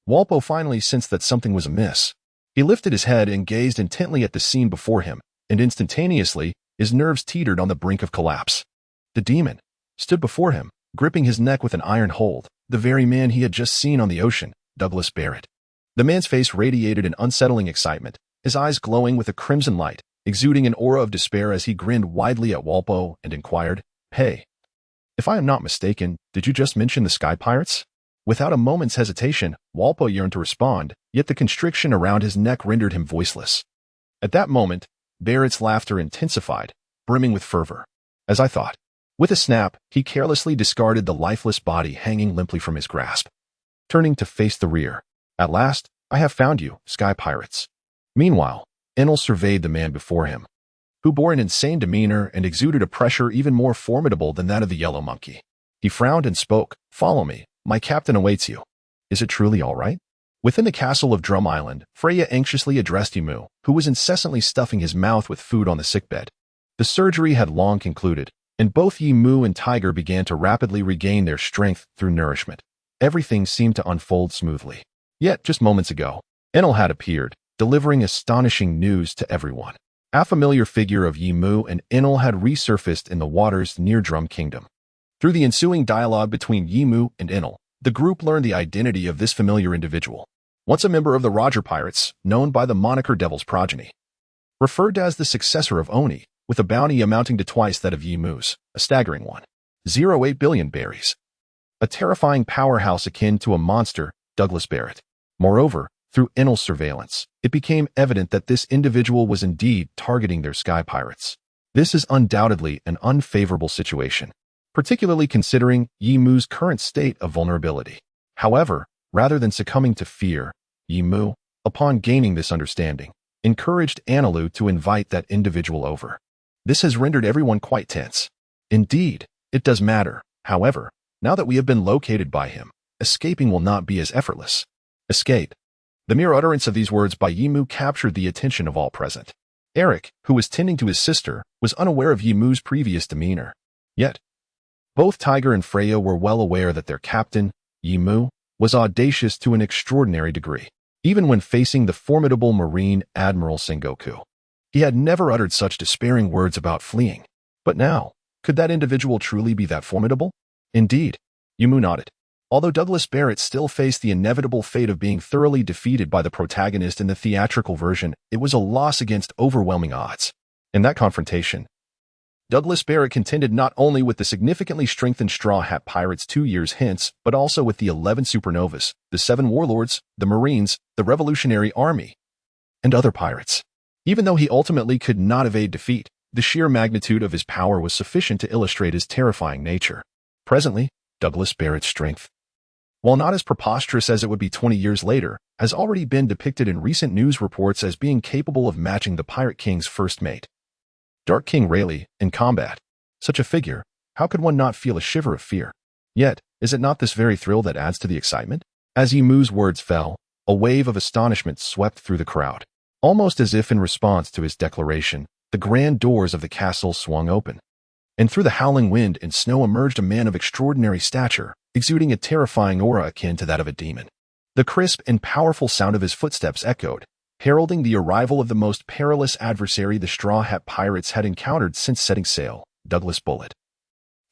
Valpo finally sensed that something was amiss. He lifted his head and gazed intently at the scene before him, and instantaneously, his nerves teetered on the brink of collapse. The demon stood before him, gripping his neck with an iron hold, the very man he had just seen on the ocean, Douglas Barrett. The man's face radiated an unsettling excitement, his eyes glowing with a crimson light, exuding an aura of despair as he grinned widely at Valpo and inquired, "Hey, if I am not mistaken, did you just mention the Sky Pirates?" Without a moment's hesitation, Valpo yearned to respond, yet the constriction around his neck rendered him voiceless. At that moment, Barrett's laughter intensified, brimming with fervor. "As I thought." With a snap, he carelessly discarded the lifeless body hanging limply from his grasp, turning to face the rear. "At last, I have found you, Sky Pirates." Meanwhile, Enel surveyed the man before him, who bore an insane demeanor and exuded a pressure even more formidable than that of the yellow monkey. He frowned and spoke, "Follow me, my captain awaits you." "Is it truly all right?" Within the castle of Drum Island, Freya anxiously addressed Imu, who was incessantly stuffing his mouth with food on the sickbed. The surgery had long concluded, and both Imu and Tiger began to rapidly regain their strength through nourishment. Everything seemed to unfold smoothly. Yet, just moments ago, Enel had appeared, delivering astonishing news to everyone. A familiar figure of Yimu and Enel had resurfaced in the waters near Drum Kingdom. Through the ensuing dialogue between Yimu and Enel, the group learned the identity of this familiar individual. Once a member of the Roger Pirates, known by the moniker Devil's Progeny, referred to as the successor of Oni, with a bounty amounting to twice that of Yimu's, a staggering 1.08 billion berries. A terrifying powerhouse akin to a monster, Douglas Barrett. Moreover, through Enel's surveillance, it became evident that this individual was indeed targeting their Sky Pirates. This is undoubtedly an unfavorable situation, particularly considering Yimu's current state of vulnerability. However, rather than succumbing to fear, Yimu, upon gaining this understanding, encouraged Analu to invite that individual over. This has rendered everyone quite tense. Indeed, it does matter. However, now that we have been located by him, escaping will not be as effortless. Escape. The mere utterance of these words by Yimu captured the attention of all present. Eric, who was tending to his sister, was unaware of Yimu's previous demeanor. Yet, both Tiger and Freya were well aware that their captain, Yimu, was audacious to an extraordinary degree. Even when facing the formidable Marine Admiral Sengoku, he had never uttered such despairing words about fleeing. But now, could that individual truly be that formidable? Indeed, Yimu nodded. Although Douglas Barrett still faced the inevitable fate of being thoroughly defeated by the protagonist in the theatrical version, it was a loss against overwhelming odds. In that confrontation, Douglas Barrett contended not only with the significantly strengthened Straw Hat Pirates 2 years hence, but also with the 11 Supernovas, the 7 Warlords, the Marines, the Revolutionary Army, and other pirates. Even though he ultimately could not evade defeat, the sheer magnitude of his power was sufficient to illustrate his terrifying nature. Presently, Douglas Barrett's strength, while not as preposterous as it would be 20 years later, has already been depicted in recent news reports as being capable of matching the Pirate King's first mate, Dark King Rayleigh, in combat. Such a figure, how could one not feel a shiver of fear? Yet, is it not this very thrill that adds to the excitement? As Yimu's words fell, a wave of astonishment swept through the crowd. Almost as if in response to his declaration, the grand doors of the castle swung open, and through the howling wind and snow emerged a man of extraordinary stature, exuding a terrifying aura akin to that of a demon. The crisp and powerful sound of his footsteps echoed, heralding the arrival of the most perilous adversary the Straw Hat Pirates had encountered since setting sail, Douglas Bullet,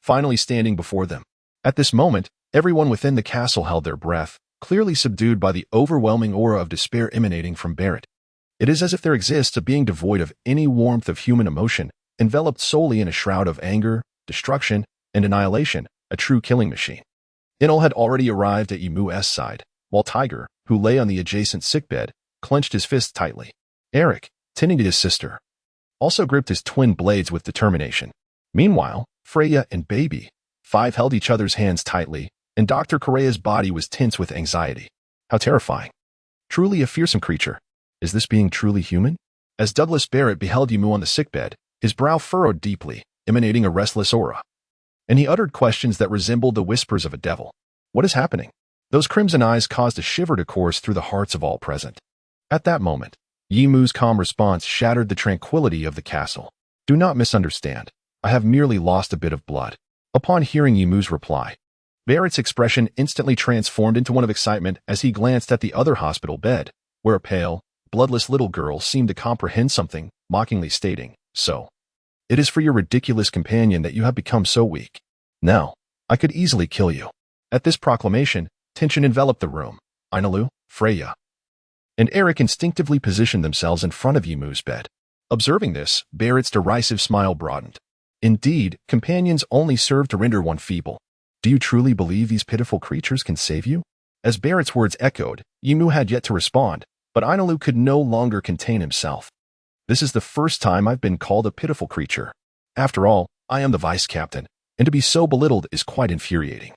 finally standing before them. At this moment, everyone within the castle held their breath, clearly subdued by the overwhelming aura of despair emanating from Barrett. It is as if there exists a being devoid of any warmth of human emotion, enveloped solely in a shroud of anger, destruction, and annihilation, a true killing machine. Enel had already arrived at Yimu's side, while Tiger, who lay on the adjacent sickbed, clenched his fists tightly. Eric, tending to his sister, also gripped his twin blades with determination. Meanwhile, Freya and Baby 5 held each other's hands tightly, and Dr. Correa's body was tense with anxiety. How terrifying. Truly a fearsome creature. Is this being truly human? As Douglas Barrett beheld Yimu on the sickbed, his brow furrowed deeply, emanating a restless aura. And he uttered questions that resembled the whispers of a devil. What is happening? Those crimson eyes caused a shiver to course through the hearts of all present. At that moment, Yimu's calm response shattered the tranquility of the castle. Do not misunderstand. I have merely lost a bit of blood. Upon hearing Yimu's reply, Barrett's expression instantly transformed into one of excitement as he glanced at the other hospital bed, where a pale, bloodless little girl seemed to comprehend something, mockingly stating, "So, it is for your ridiculous companion that you have become so weak. Now, I could easily kill you." At this proclamation, tension enveloped the room. Ainalu, Freya, and Eric instinctively positioned themselves in front of Yimu's bed. Observing this, Barrett's derisive smile broadened. Indeed, companions only serve to render one feeble. Do you truly believe these pitiful creatures can save you? As Barrett's words echoed, Yimu had yet to respond, but Ainalu could no longer contain himself. This is the first time I've been called a pitiful creature. After all, I am the vice captain, and to be so belittled is quite infuriating.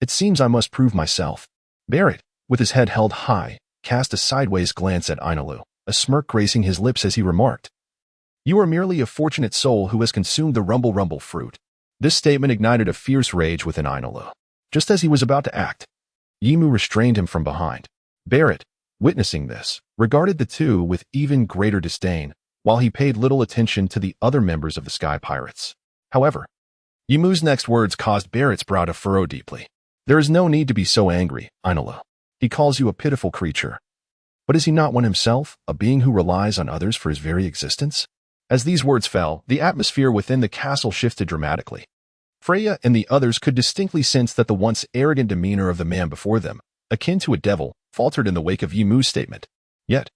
It seems I must prove myself. Barrett, with his head held high, cast a sideways glance at Ainalu, a smirk gracing his lips as he remarked, "You are merely a fortunate soul who has consumed the rumble fruit." This statement ignited a fierce rage within Ainalu. Just as he was about to act, Yimu restrained him from behind. Barrett, witnessing this, regarded the two with even greater disdain, while he paid little attention to the other members of the Sky Pirates. However, Yimu's next words caused Barrett's brow to furrow deeply. "There is no need to be so angry, Ainalu. He calls you a pitiful creature. But is he not one himself, a being who relies on others for his very existence?" As these words fell, the atmosphere within the castle shifted dramatically. Freya and the others could distinctly sense that the once arrogant demeanor of the man before them, akin to a devil, faltered in the wake of Yimu's statement. Yet,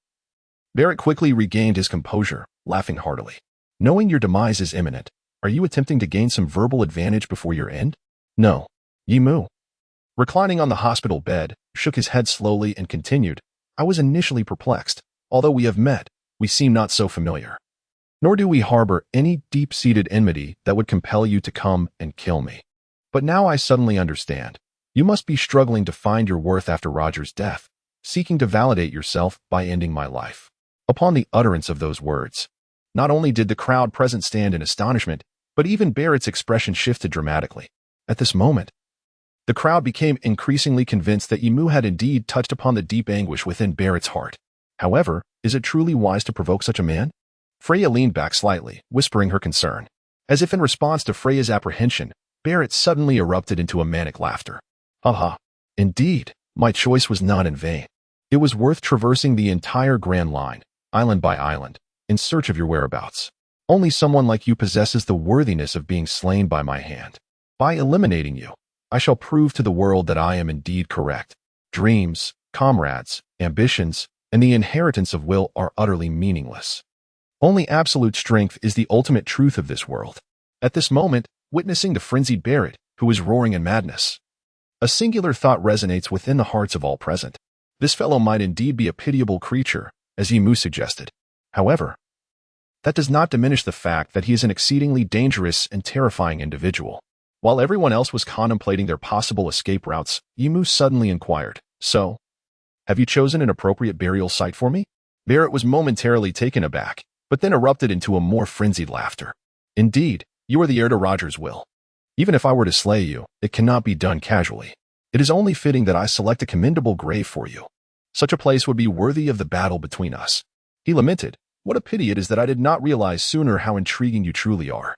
Barrett quickly regained his composure, laughing heartily. "Knowing your demise is imminent, are you attempting to gain some verbal advantage before your end?" "No." Yimu, reclining on the hospital bed, shook his head slowly and continued, "I was initially perplexed. Although we have met, we seem not so familiar. Nor do we harbor any deep-seated enmity that would compel you to come and kill me. But now I suddenly understand. You must be struggling to find your worth after Roger's death, seeking to validate yourself by ending my life." Upon the utterance of those words, not only did the crowd present stand in astonishment, but even Barrett's expression shifted dramatically. At this moment, the crowd became increasingly convinced that Yimu had indeed touched upon the deep anguish within Barrett's heart. However, is it truly wise to provoke such a man? Freya leaned back slightly, whispering her concern. As if in response to Freya's apprehension, Barrett suddenly erupted into a manic laughter. "Ha! Indeed, my choice was not in vain. It was worth traversing the entire Grand Line, island by island, in search of your whereabouts. Only someone like you possesses the worthiness of being slain by my hand. By eliminating you, I shall prove to the world that I am indeed correct. Dreams, comrades, ambitions, and the inheritance of will are utterly meaningless. Only absolute strength is the ultimate truth of this world." At this moment, witnessing the frenzied Barrett, who was roaring in madness, a singular thought resonates within the hearts of all present. This fellow might indeed be a pitiable creature, as Yimu suggested. However, that does not diminish the fact that he is an exceedingly dangerous and terrifying individual. While everyone else was contemplating their possible escape routes, Yimu suddenly inquired, "So, have you chosen an appropriate burial site for me?" Barrett was momentarily taken aback, but then erupted into a more frenzied laughter. "Indeed, you are the heir to Roger's will. Even if I were to slay you, it cannot be done casually. It is only fitting that I select a commendable grave for you. Such a place would be worthy of the battle between us." He lamented, "What a pity it is that I did not realize sooner how intriguing you truly are.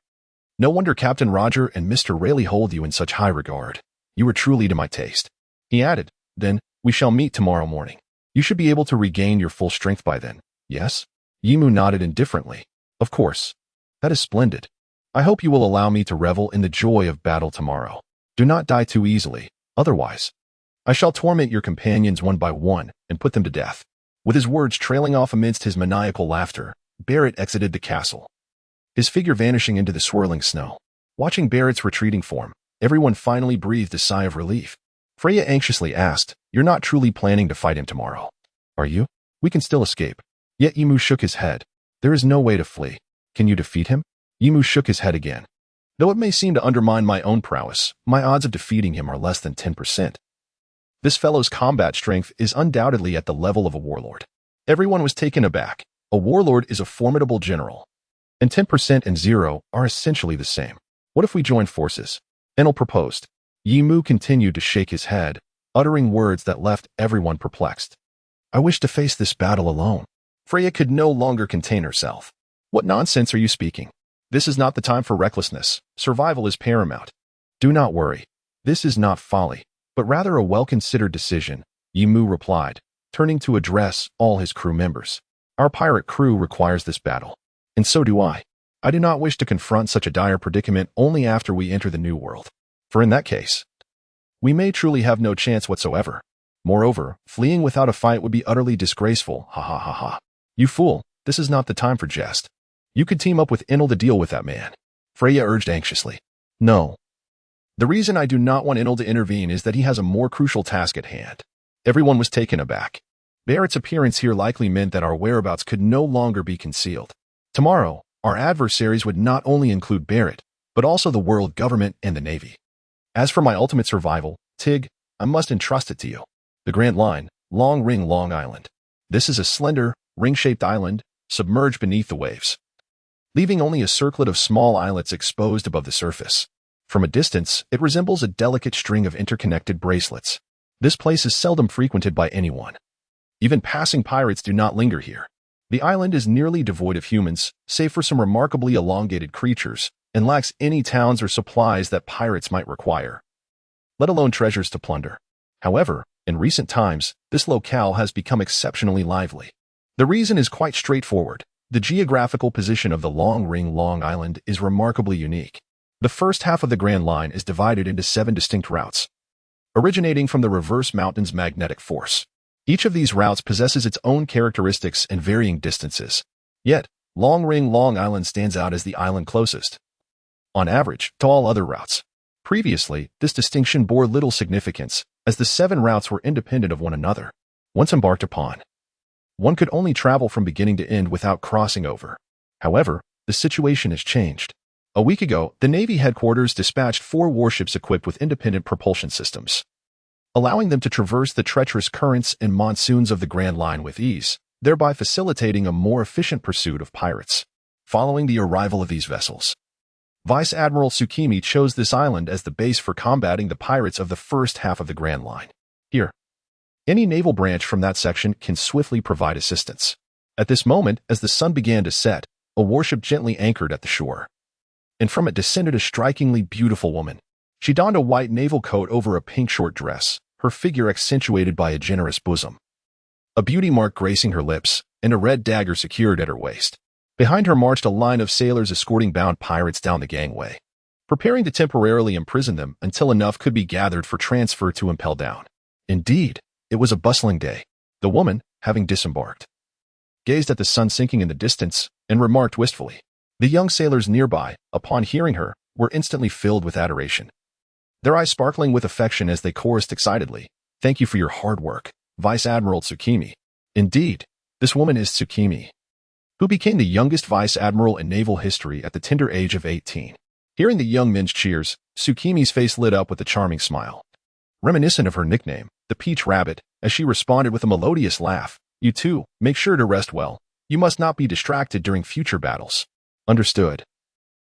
No wonder Captain Roger and Mr. Rayleigh hold you in such high regard. You are truly to my taste." He added, "Then, we shall meet tomorrow morning. You should be able to regain your full strength by then, yes?" Yimu nodded indifferently. "Of course. That is splendid. I hope you will allow me to revel in the joy of battle tomorrow. Do not die too easily, otherwise I shall torment your companions one by one and put them to death." With his words trailing off amidst his maniacal laughter, Barrett exited the castle, his figure vanishing into the swirling snow. Watching Barrett's retreating form, everyone finally breathed a sigh of relief. Freya anxiously asked, "You're not truly planning to fight him tomorrow, are you?" We can still escape. Yet Yimu shook his head. There is no way to flee. Can you defeat him? Yimu shook his head again. Though it may seem to undermine my own prowess, my odds of defeating him are less than 10%. This fellow's combat strength is undoubtedly at the level of a warlord. Everyone was taken aback. A warlord is a formidable general. And 10% and 0 are essentially the same. What if we join forces? Enel proposed. Yimu continued to shake his head, uttering words that left everyone perplexed. I wish to face this battle alone. Freya could no longer contain herself. What nonsense are you speaking? This is not the time for recklessness. Survival is paramount. Do not worry. This is not folly, but rather a well-considered decision, Yimu replied, turning to address all his crew members. Our pirate crew requires this battle. And so do I. I do not wish to confront such a dire predicament only after we enter the New World. For in that case, we may truly have no chance whatsoever. Moreover, fleeing without a fight would be utterly disgraceful. Ha ha ha ha. You fool, this is not the time for jest. You could team up with Enel to deal with that man. Freya urged anxiously. No. The reason I do not want Enel to intervene is that he has a more crucial task at hand. Everyone was taken aback. Barrett's appearance here likely meant that our whereabouts could no longer be concealed. Tomorrow, our adversaries would not only include Barrett, but also the world government and the Navy. As for my ultimate survival, Tig, I must entrust it to you. The Grand Line, Long Ring Long Island. This is a slender, ring-shaped island, submerged beneath the waves, leaving only a circlet of small islets exposed above the surface. From a distance, it resembles a delicate string of interconnected bracelets. This place is seldom frequented by anyone. Even passing pirates do not linger here. The island is nearly devoid of humans, save for some remarkably elongated creatures, and lacks any towns or supplies that pirates might require, let alone treasures to plunder. However, in recent times, this locale has become exceptionally lively. The reason is quite straightforward. The geographical position of the Long Ring Long Island is remarkably unique. The first half of the Grand Line is divided into 7 distinct routes, originating from the reverse mountain's magnetic force. Each of these routes possesses its own characteristics and varying distances. Yet, Long Ring Long Island stands out as the island closest, on average, to all other routes. Previously, this distinction bore little significance, as the 7 routes were independent of one another. Once embarked upon, one could only travel from beginning to end without crossing over. However, the situation has changed. A week ago, the Navy headquarters dispatched 4 warships equipped with independent propulsion systems, allowing them to traverse the treacherous currents and monsoons of the Grand Line with ease, thereby facilitating a more efficient pursuit of pirates. Following the arrival of these vessels, Vice Admiral Tsukimi chose this island as the base for combating the pirates of the first half of the Grand Line. Here, any naval branch from that section can swiftly provide assistance. At this moment, as the sun began to set, a warship gently anchored at the shore, and from it descended a strikingly beautiful woman. She donned a white naval coat over a pink short dress, her figure accentuated by a generous bosom, a beauty mark gracing her lips, and a red dagger secured at her waist. Behind her marched a line of sailors escorting bound pirates down the gangway, preparing to temporarily imprison them until enough could be gathered for transfer to impel down. Indeed, it was a bustling day. The woman, having disembarked, gazed at the sun sinking in the distance and remarked wistfully. The young sailors nearby, upon hearing her, were instantly filled with adoration, their eyes sparkling with affection as they chorused excitedly, "Thank you for your hard work, Vice Admiral Tsukimi." Indeed, this woman is Tsukimi, who became the youngest vice admiral in naval history at the tender age of 18. Hearing the young men's cheers, Tsukimi's face lit up with a charming smile, reminiscent of her nickname, the Peach Rabbit, as she responded with a melodious laugh. "You too, make sure to rest well. You must not be distracted during future battles." "Understood.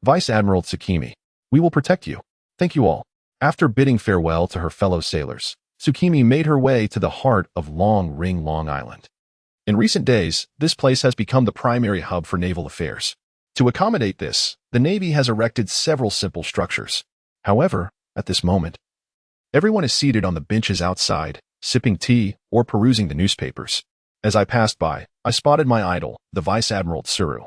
Vice Admiral Tsukimi, we will protect you. Thank you all." After bidding farewell to her fellow sailors, Tsukimi made her way to the heart of Long Ring Long Island. In recent days, this place has become the primary hub for naval affairs. To accommodate this, the Navy has erected several simple structures. However, at this moment, everyone is seated on the benches outside, sipping tea or perusing the newspapers. As I passed by, I spotted my idol, the Vice Admiral Tsuru,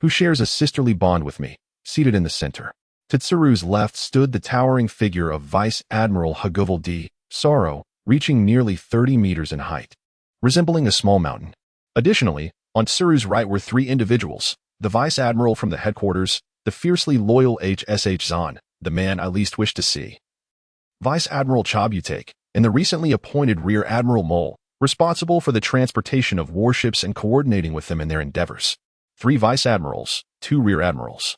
who shares a sisterly bond with me, seated in the center. To Tsuru's left stood the towering figure of Vice Admiral Haguvel D. Sorrow, reaching nearly 30 meters in height, resembling a small mountain. Additionally, on Tsuru's right were 3 individuals: the Vice Admiral from the headquarters, the fiercely loyal HSH Zahn, the man I least wished to see, Vice Admiral Chobutake, and the recently appointed Rear Admiral Mole, responsible for the transportation of warships and coordinating with them in their endeavors. 3 vice admirals, 2 rear admirals.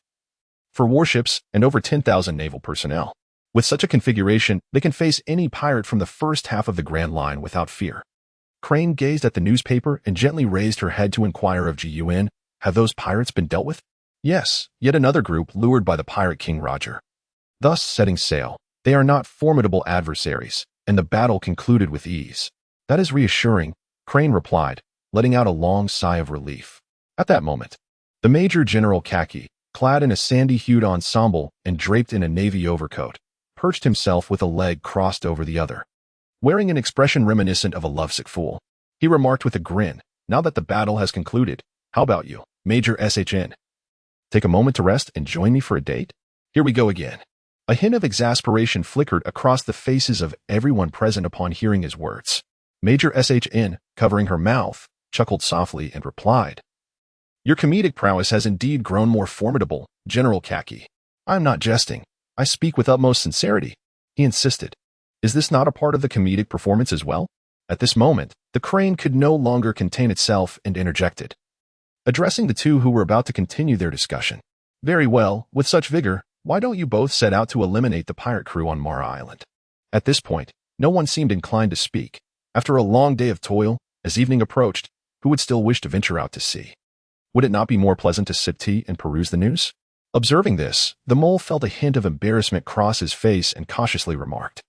For warships and over 10,000 naval personnel. With such a configuration, they can face any pirate from the first half of the Grand Line without fear. Crane gazed at the newspaper and gently raised her head to inquire of Gun, have those pirates been dealt with? Yes, yet another group lured by the pirate King Roger. Thus setting sail, they are not formidable adversaries, and the battle concluded with ease. That is reassuring, Crane replied, letting out a long sigh of relief. At that moment, the Major General Haki, clad in a sandy-hued ensemble and draped in a navy overcoat, perched himself with a leg crossed over the other. Wearing an expression reminiscent of a lovesick fool, he remarked with a grin, now that the battle has concluded, how about you, Major SHN? Take a moment to rest and join me for a date? Here we go again. A hint of exasperation flickered across the faces of everyone present upon hearing his words. Major SHN, covering her mouth, chuckled softly and replied, Your comedic prowess has indeed grown more formidable, General Haki. I am not jesting. I speak with utmost sincerity. He insisted. Is this not a part of the comedic performance as well? At this moment, the crane could no longer contain itself and interjected, addressing the two who were about to continue their discussion. Very well, with such vigor, why don't you both set out to eliminate the pirate crew on Mara Island? At this point, no one seemed inclined to speak. After a long day of toil, as evening approached, who would still wish to venture out to sea? Would it not be more pleasant to sip tea and peruse the news? Observing this, the mole felt a hint of embarrassment cross his face and cautiously remarked,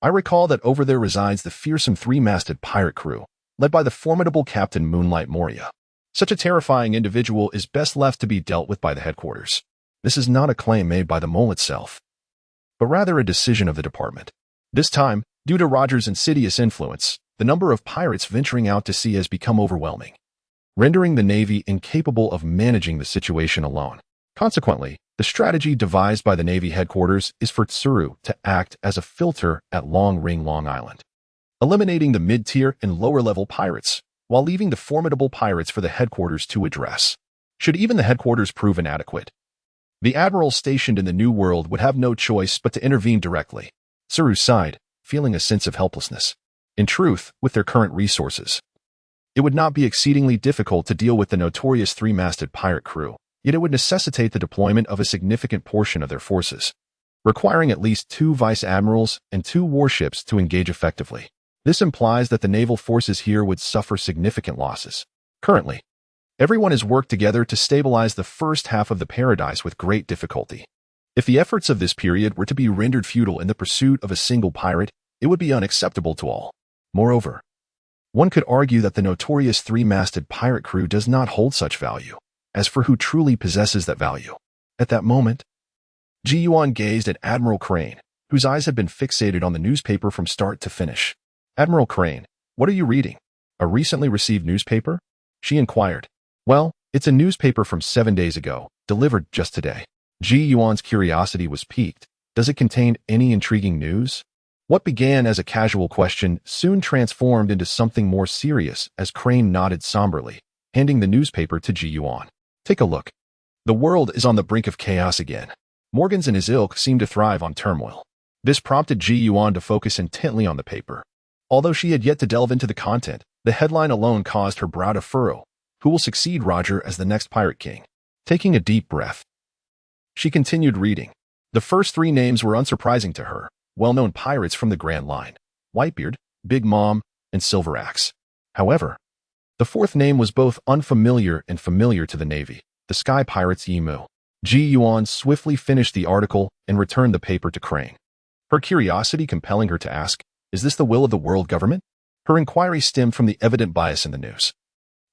I recall that over there resides the fearsome 3-masted pirate crew, led by the formidable Captain Moonlight Moria. Such a terrifying individual is best left to be dealt with by the headquarters. This is not a claim made by the mole itself, but rather a decision of the department. This time, due to Roger's insidious influence, the number of pirates venturing out to sea has become overwhelming, rendering the Navy incapable of managing the situation alone. Consequently, the strategy devised by the Navy headquarters is for Tsuru to act as a filter at Long Ring Long Island, eliminating the mid-tier and lower-level pirates, while leaving the formidable pirates for the headquarters to address. Should even the headquarters prove inadequate, the admirals stationed in the New World would have no choice but to intervene directly. Tsuru sighed, feeling a sense of helplessness. In truth, with their current resources, it would not be exceedingly difficult to deal with the notorious 3-masted pirate crew, yet it would necessitate the deployment of a significant portion of their forces, requiring at least 2 vice admirals and 2 warships to engage effectively. This implies that the naval forces here would suffer significant losses. Currently, everyone has worked together to stabilize the first half of the paradise with great difficulty. If the efforts of this period were to be rendered futile in the pursuit of a single pirate, it would be unacceptable to all. Moreover, one could argue that the notorious 3-masted pirate crew does not hold such value. As for who truly possesses that value, at that moment, Ji-Yuan gazed at Admiral Crane, whose eyes had been fixated on the newspaper from start to finish. Admiral Crane, what are you reading? A recently received newspaper? She inquired. Well, it's a newspaper from 7 days ago, delivered just today. Ji-Yuan's curiosity was piqued. Does it contain any intriguing news? What began as a casual question soon transformed into something more serious as Crane nodded somberly, handing the newspaper to Ji-Yuan. Take a look. The world is on the brink of chaos again. Morgans and his ilk seem to thrive on turmoil. This prompted Ji-Yuan to focus intently on the paper. Although she had yet to delve into the content, the headline alone caused her brow to furrow. Who will succeed Roger as the next pirate king? Taking a deep breath, she continued reading. The first 3 names were unsurprising to her, well-known pirates from the Grand Line, Whitebeard, Big Mom, and Silver Axe. However, the 4th name was both unfamiliar and familiar to the Navy, the Sky Pirates Yimu. Ji-Yuan swiftly finished the article and returned the paper to Crane, her curiosity compelling her to ask, is this the will of the world government? Her inquiry stemmed from the evident bias in the news,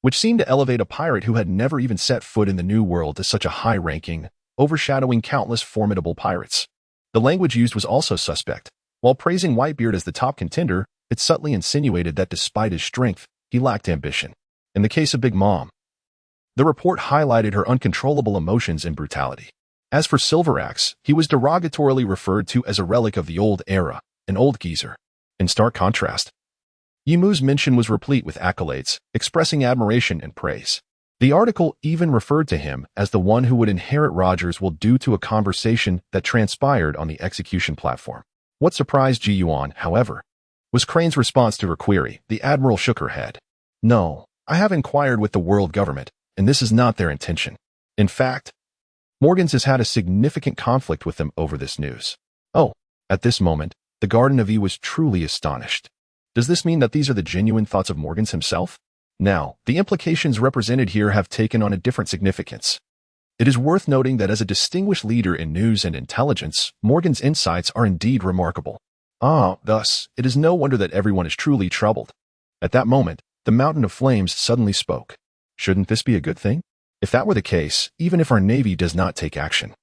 which seemed to elevate a pirate who had never even set foot in the New World to such a high ranking, overshadowing countless formidable pirates. The language used was also suspect. While praising Whitebeard as the top contender, it subtly insinuated that despite his strength, he lacked ambition. In the case of Big Mom, the report highlighted her uncontrollable emotions and brutality. As for Silver Axe, he was derogatorily referred to as a relic of the old era, an old geezer. In stark contrast, Yimu's mention was replete with accolades, expressing admiration and praise. The article even referred to him as the one who would inherit Rogers will due to a conversation that transpired on the execution platform. What surprised Ji-Yuan, however, was Crane's response to her query. The Admiral shook her head. No, I have inquired with the world government, and this is not their intention. In fact, Morgan's has had a significant conflict with them over this news. Oh, at this moment, the Garden of E was truly astonished. Does this mean that these are the genuine thoughts of Morgan's himself? Now, the implications represented here have taken on a different significance. It is worth noting that as a distinguished leader in news and intelligence, Morgan's insights are indeed remarkable. Thus, it is no wonder that everyone is truly troubled. At that moment, the Mountain of Flames suddenly spoke. Shouldn't this be a good thing? If that were the case, even if our navy does not take action,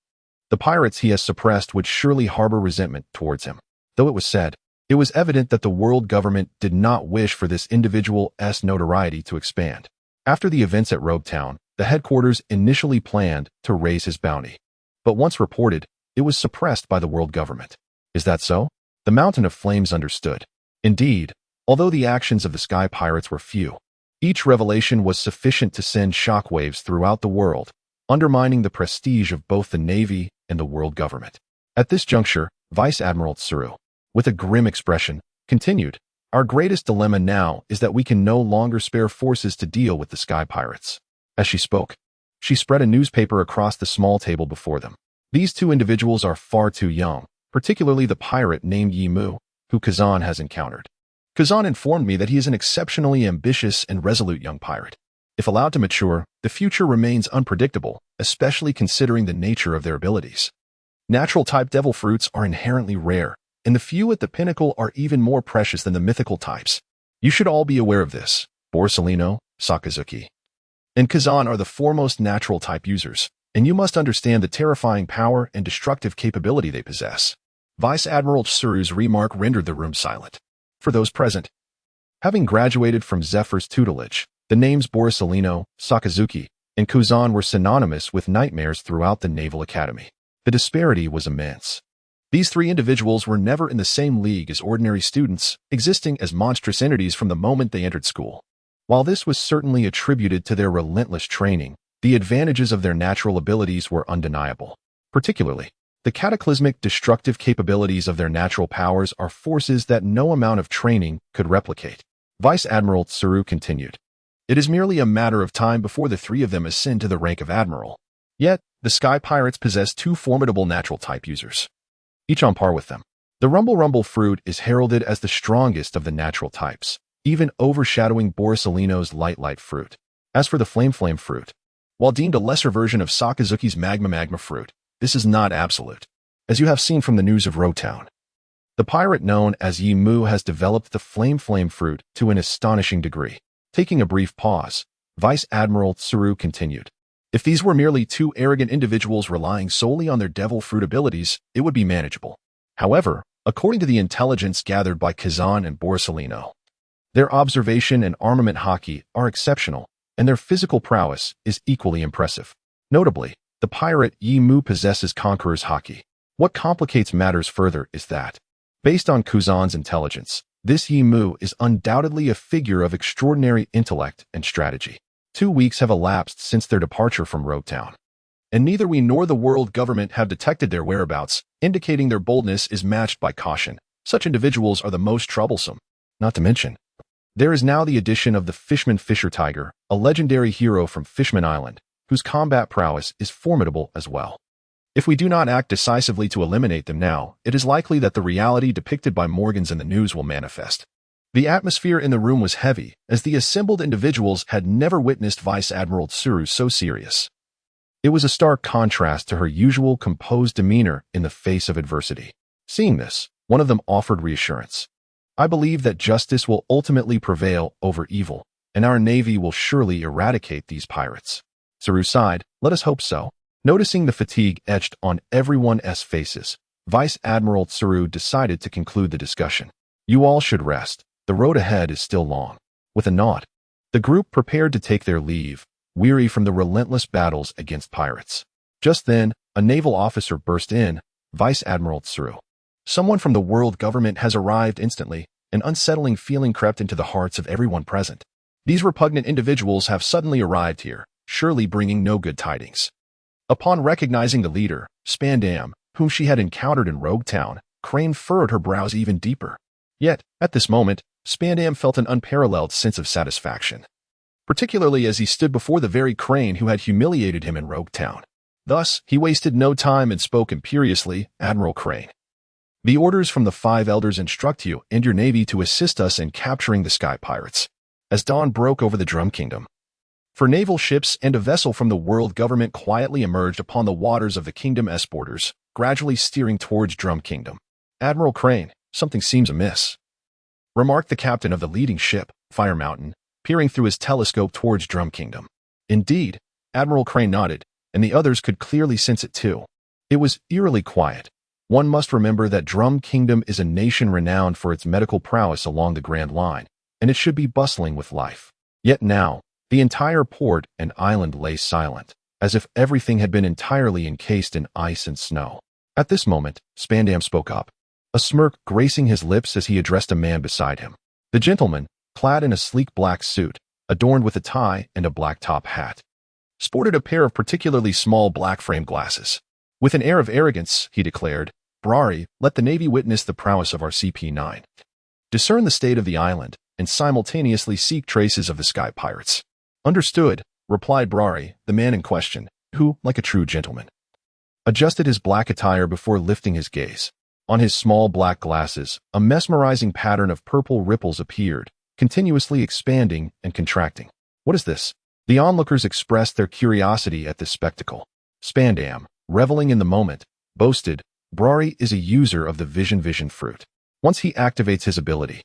the pirates he has suppressed would surely harbor resentment towards him. Though it was said, it was evident that the world government did not wish for this individual's notoriety to expand. After the events at Rogue Town, the headquarters initially planned to raise his bounty. But once reported, it was suppressed by the world government. Is that so? The Mountain of Flames understood. Indeed, although the actions of the Sky Pirates were few, each revelation was sufficient to send shockwaves throughout the world, undermining the prestige of both the Navy and the world government. At this juncture, Vice Admiral Tsuru, with a grim expression, continued, "Our greatest dilemma now is that we can no longer spare forces to deal with the Sky Pirates." As she spoke, she spread a newspaper across the small table before them. These two individuals are far too young, particularly the pirate named Yimu, who Kazan has encountered. Kazan informed me that he is an exceptionally ambitious and resolute young pirate. If allowed to mature, the future remains unpredictable, especially considering the nature of their abilities. Natural-type devil fruits are inherently rare, and the few at the pinnacle are even more precious than the mythical types. You should all be aware of this. Borsalino, Sakazuki, and Kazan are the foremost natural-type users, and you must understand the terrifying power and destructive capability they possess. Vice Admiral Tsuru's remark rendered the room silent. For those present, having graduated from Zephyr's tutelage, the names Borsalino, Sakazuki, and Kazan were synonymous with nightmares throughout the Naval Academy. The disparity was immense. These three individuals were never in the same league as ordinary students, existing as monstrous entities from the moment they entered school. While this was certainly attributed to their relentless training, the advantages of their natural abilities were undeniable. Particularly, the cataclysmic destructive capabilities of their natural powers are forces that no amount of training could replicate. Vice Admiral Tsuru continued, "It is merely a matter of time before the three of them ascend to the rank of admiral. Yet, the Sky Pirates possess two formidable natural-type users, each on par with them. The Rumble fruit is heralded as the strongest of the natural types, even overshadowing Borsalino's light fruit. As for the Flame fruit, while deemed a lesser version of Sakazuki's Magma fruit, this is not absolute, as you have seen from the news of Rogue Town. The pirate known as Yimu has developed the Flame fruit to an astonishing degree." Taking a brief pause, Vice Admiral Tsuru continued, "If these were merely two arrogant individuals relying solely on their devil fruit abilities, it would be manageable. However, according to the intelligence gathered by Kazan and Borsalino, their observation and armament Haki are exceptional, and their physical prowess is equally impressive. Notably, the pirate Yimu possesses Conqueror's Haki. What complicates matters further is that, based on Kazan's intelligence, this Yimu is undoubtedly a figure of extraordinary intellect and strategy. 2 weeks have elapsed since their departure from Rogue Town, and neither we nor the world government have detected their whereabouts, indicating their boldness is matched by caution. Such individuals are the most troublesome. Not to mention, there is now the addition of the Fishman Fisher Tiger, a legendary hero from Fishman Island, whose combat prowess is formidable as well. If we do not act decisively to eliminate them now, it is likely that the reality depicted by Morgan's in the news will manifest." The atmosphere in the room was heavy, as the assembled individuals had never witnessed Vice Admiral Tsuru so serious. It was a stark contrast to her usual composed demeanor in the face of adversity. Seeing this, one of them offered reassurance. "I believe that justice will ultimately prevail over evil, and our navy will surely eradicate these pirates." Tsuru sighed, "Let us hope so." Noticing the fatigue etched on everyone's faces, Vice Admiral Tsuru decided to conclude the discussion. "You all should rest. The road ahead is still long." With a nod, the group prepared to take their leave, weary from the relentless battles against pirates. Just then, a naval officer burst in. "Vice Admiral Tsuru, someone from the world government has arrived instantly." An unsettling feeling crept into the hearts of everyone present. These repugnant individuals have suddenly arrived here, surely bringing no good tidings. Upon recognizing the leader, Spandam, whom she had encountered in Rogue Town, Crane furrowed her brows even deeper. Yet, at this moment, Spandam felt an unparalleled sense of satisfaction, particularly as he stood before the very crane who had humiliated him in Rogue Town. Thus, he wasted no time and spoke imperiously, "Admiral Crane, the orders from the 5 elders instruct you and your navy to assist us in capturing the Sky Pirates." As dawn broke over the Drum Kingdom, for naval ships and a vessel from the world government quietly emerged upon the waters of the kingdom as boarders, gradually steering towards Drum Kingdom. "Admiral Crane, something seems amiss," remarked the captain of the leading ship, Fire Mountain, peering through his telescope towards Drum Kingdom. Indeed, Admiral Crane nodded, and the others could clearly sense it too. It was eerily quiet. One must remember that Drum Kingdom is a nation renowned for its medical prowess along the Grand Line, and it should be bustling with life. Yet now, the entire port and island lay silent, as if everything had been entirely encased in ice and snow. At this moment, Spandam spoke up, a smirk gracing his lips as he addressed a man beside him. The gentleman, clad in a sleek black suit, adorned with a tie and a black top hat, sported a pair of particularly small black-framed glasses. With an air of arrogance, he declared, "Brari, let the Navy witness the prowess of our CP9. Discern the state of the island, and simultaneously seek traces of the Sky Pirates." "Understood," replied Brari, the man in question, who, like a true gentleman, adjusted his black attire before lifting his gaze. On his small black glasses, a mesmerizing pattern of purple ripples appeared, continuously expanding and contracting. "What is this?" The onlookers expressed their curiosity at this spectacle. Spandam, reveling in the moment, boasted, "Brari is a user of the vision fruit. Once he activates his ability,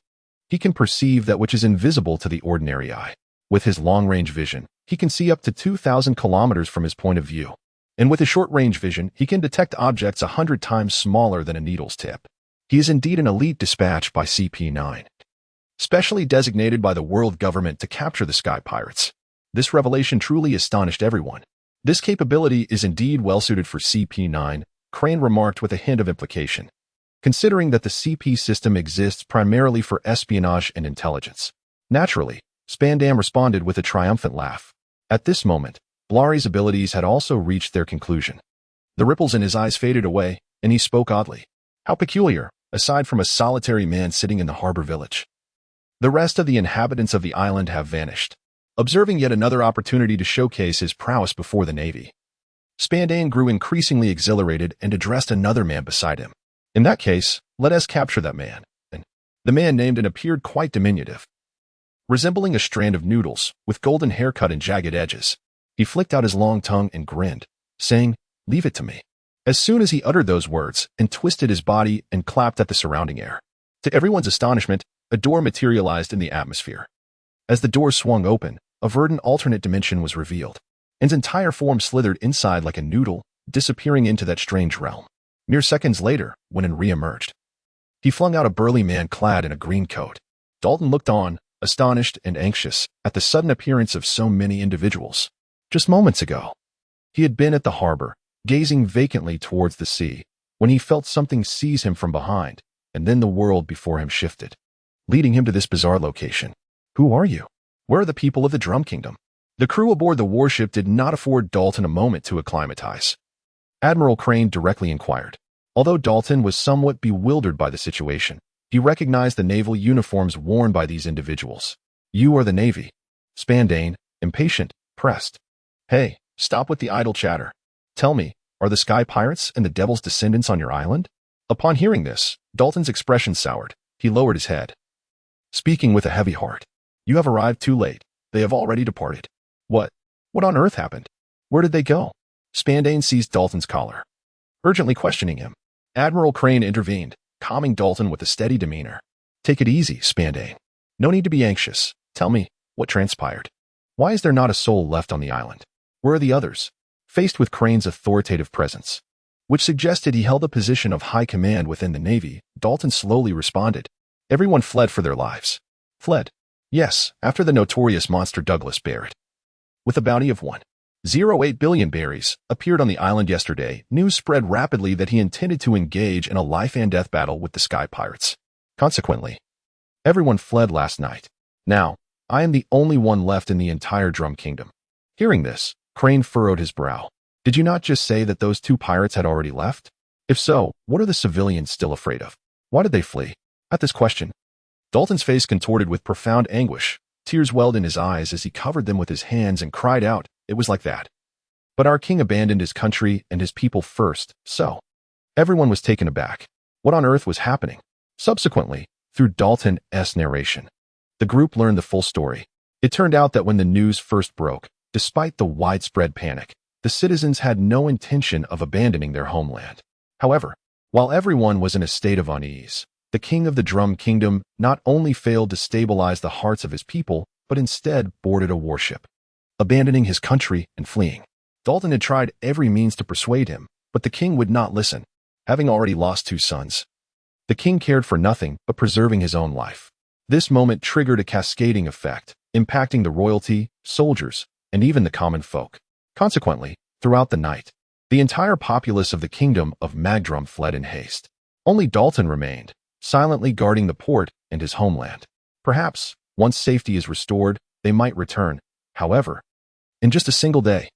he can perceive that which is invisible to the ordinary eye. With his long-range vision, he can see up to 2,000 kilometers from his point of view. And with his short-range vision, he can detect objects 100 times smaller than a needle's tip. He is indeed an elite dispatch by CP9, specially designated by the world government to capture the Sky Pirates." This revelation truly astonished everyone. "This capability is indeed well-suited for CP9, Crane remarked with a hint of implication, considering that the CP system exists primarily for espionage and intelligence. Naturally, Spandam responded with a triumphant laugh. At this moment, Blari's abilities had also reached their conclusion. The ripples in his eyes faded away, and he spoke oddly. "How peculiar, aside from a solitary man sitting in the harbor village. The rest of the inhabitants of the island have vanished." Observing yet another opportunity to showcase his prowess before the Navy, Spandam grew increasingly exhilarated and addressed another man beside him. "In that case, let us capture that man." And the man named and appeared quite diminutive, resembling a strand of noodles, with golden haircut and jagged edges. He flicked out his long tongue and grinned, saying, "Leave it to me." As soon as he uttered those words, and twisted his body and clapped at the surrounding air. To everyone's astonishment, a door materialized in the atmosphere. As the door swung open, a verdant alternate dimension was revealed. And's entire form slithered inside like a noodle, disappearing into that strange realm. Mere seconds later, when An re-emerged, he flung out a burly man clad in a green coat. Dalton looked on, astonished and anxious, at the sudden appearance of so many individuals. Just moments ago, he had been at the harbor, gazing vacantly towards the sea, when he felt something seize him from behind, and then the world before him shifted, leading him to this bizarre location. "Who are you? Where are the people of the Drum Kingdom?" The crew aboard the warship did not afford Dalton a moment to acclimatize. Admiral Crane directly inquired. Although Dalton was somewhat bewildered by the situation, he recognized the naval uniforms worn by these individuals. "You are the Navy." Spandam, impatient, pressed. "Hey, stop with the idle chatter. Tell me, are the Sky Pirates and the Devil's descendants on your island?" Upon hearing this, Dalton's expression soured. He lowered his head, speaking with a heavy heart. "You have arrived too late. They have already departed." What on earth happened? Where did they go?" Spandam seized Dalton's collar, urgently questioning him. Admiral Crane intervened, calming Dalton with a steady demeanor. "Take it easy, Spandam. No need to be anxious. Tell me, what transpired? Why is there not a soul left on the island? Where are the others?" Faced with Crane's authoritative presence, which suggested he held a position of high command within the Navy, Dalton slowly responded. "Everyone fled for their lives." "Fled?" "Yes, after the notorious monster Douglas Barrett, with a bounty of 1.08 billion berries, appeared on the island yesterday. News spread rapidly that he intended to engage in a life-and-death battle with the Sky Pirates. Consequently, everyone fled last night. Now, I am the only one left in the entire Drum Kingdom." Hearing this, Crane furrowed his brow. "Did you not just say that those 2 pirates had already left? If so, what are the civilians still afraid of? Why did they flee?" At this question, Dalton's face contorted with profound anguish. Tears welled in his eyes as he covered them with his hands and cried out, "It was like that. But our king abandoned his country and his people first, so." Everyone was taken aback. What on earth was happening? Subsequently, through Dalton's narration, the group learned the full story. It turned out that when the news first broke, despite the widespread panic, the citizens had no intention of abandoning their homeland. However, while everyone was in a state of unease, the king of the Drum Kingdom not only failed to stabilize the hearts of his people, but instead boarded a warship, abandoning his country and fleeing. Dalton had tried every means to persuade him, but the king would not listen. Having already lost 2 sons, the king cared for nothing but preserving his own life. This moment triggered a cascading effect, impacting the royalty, soldiers, and even the common folk. Consequently, throughout the night, the entire populace of the kingdom of Magdrum fled in haste. Only Dalton remained, silently guarding the port and his homeland. Perhaps, once safety is restored, they might return. However, in just a single day,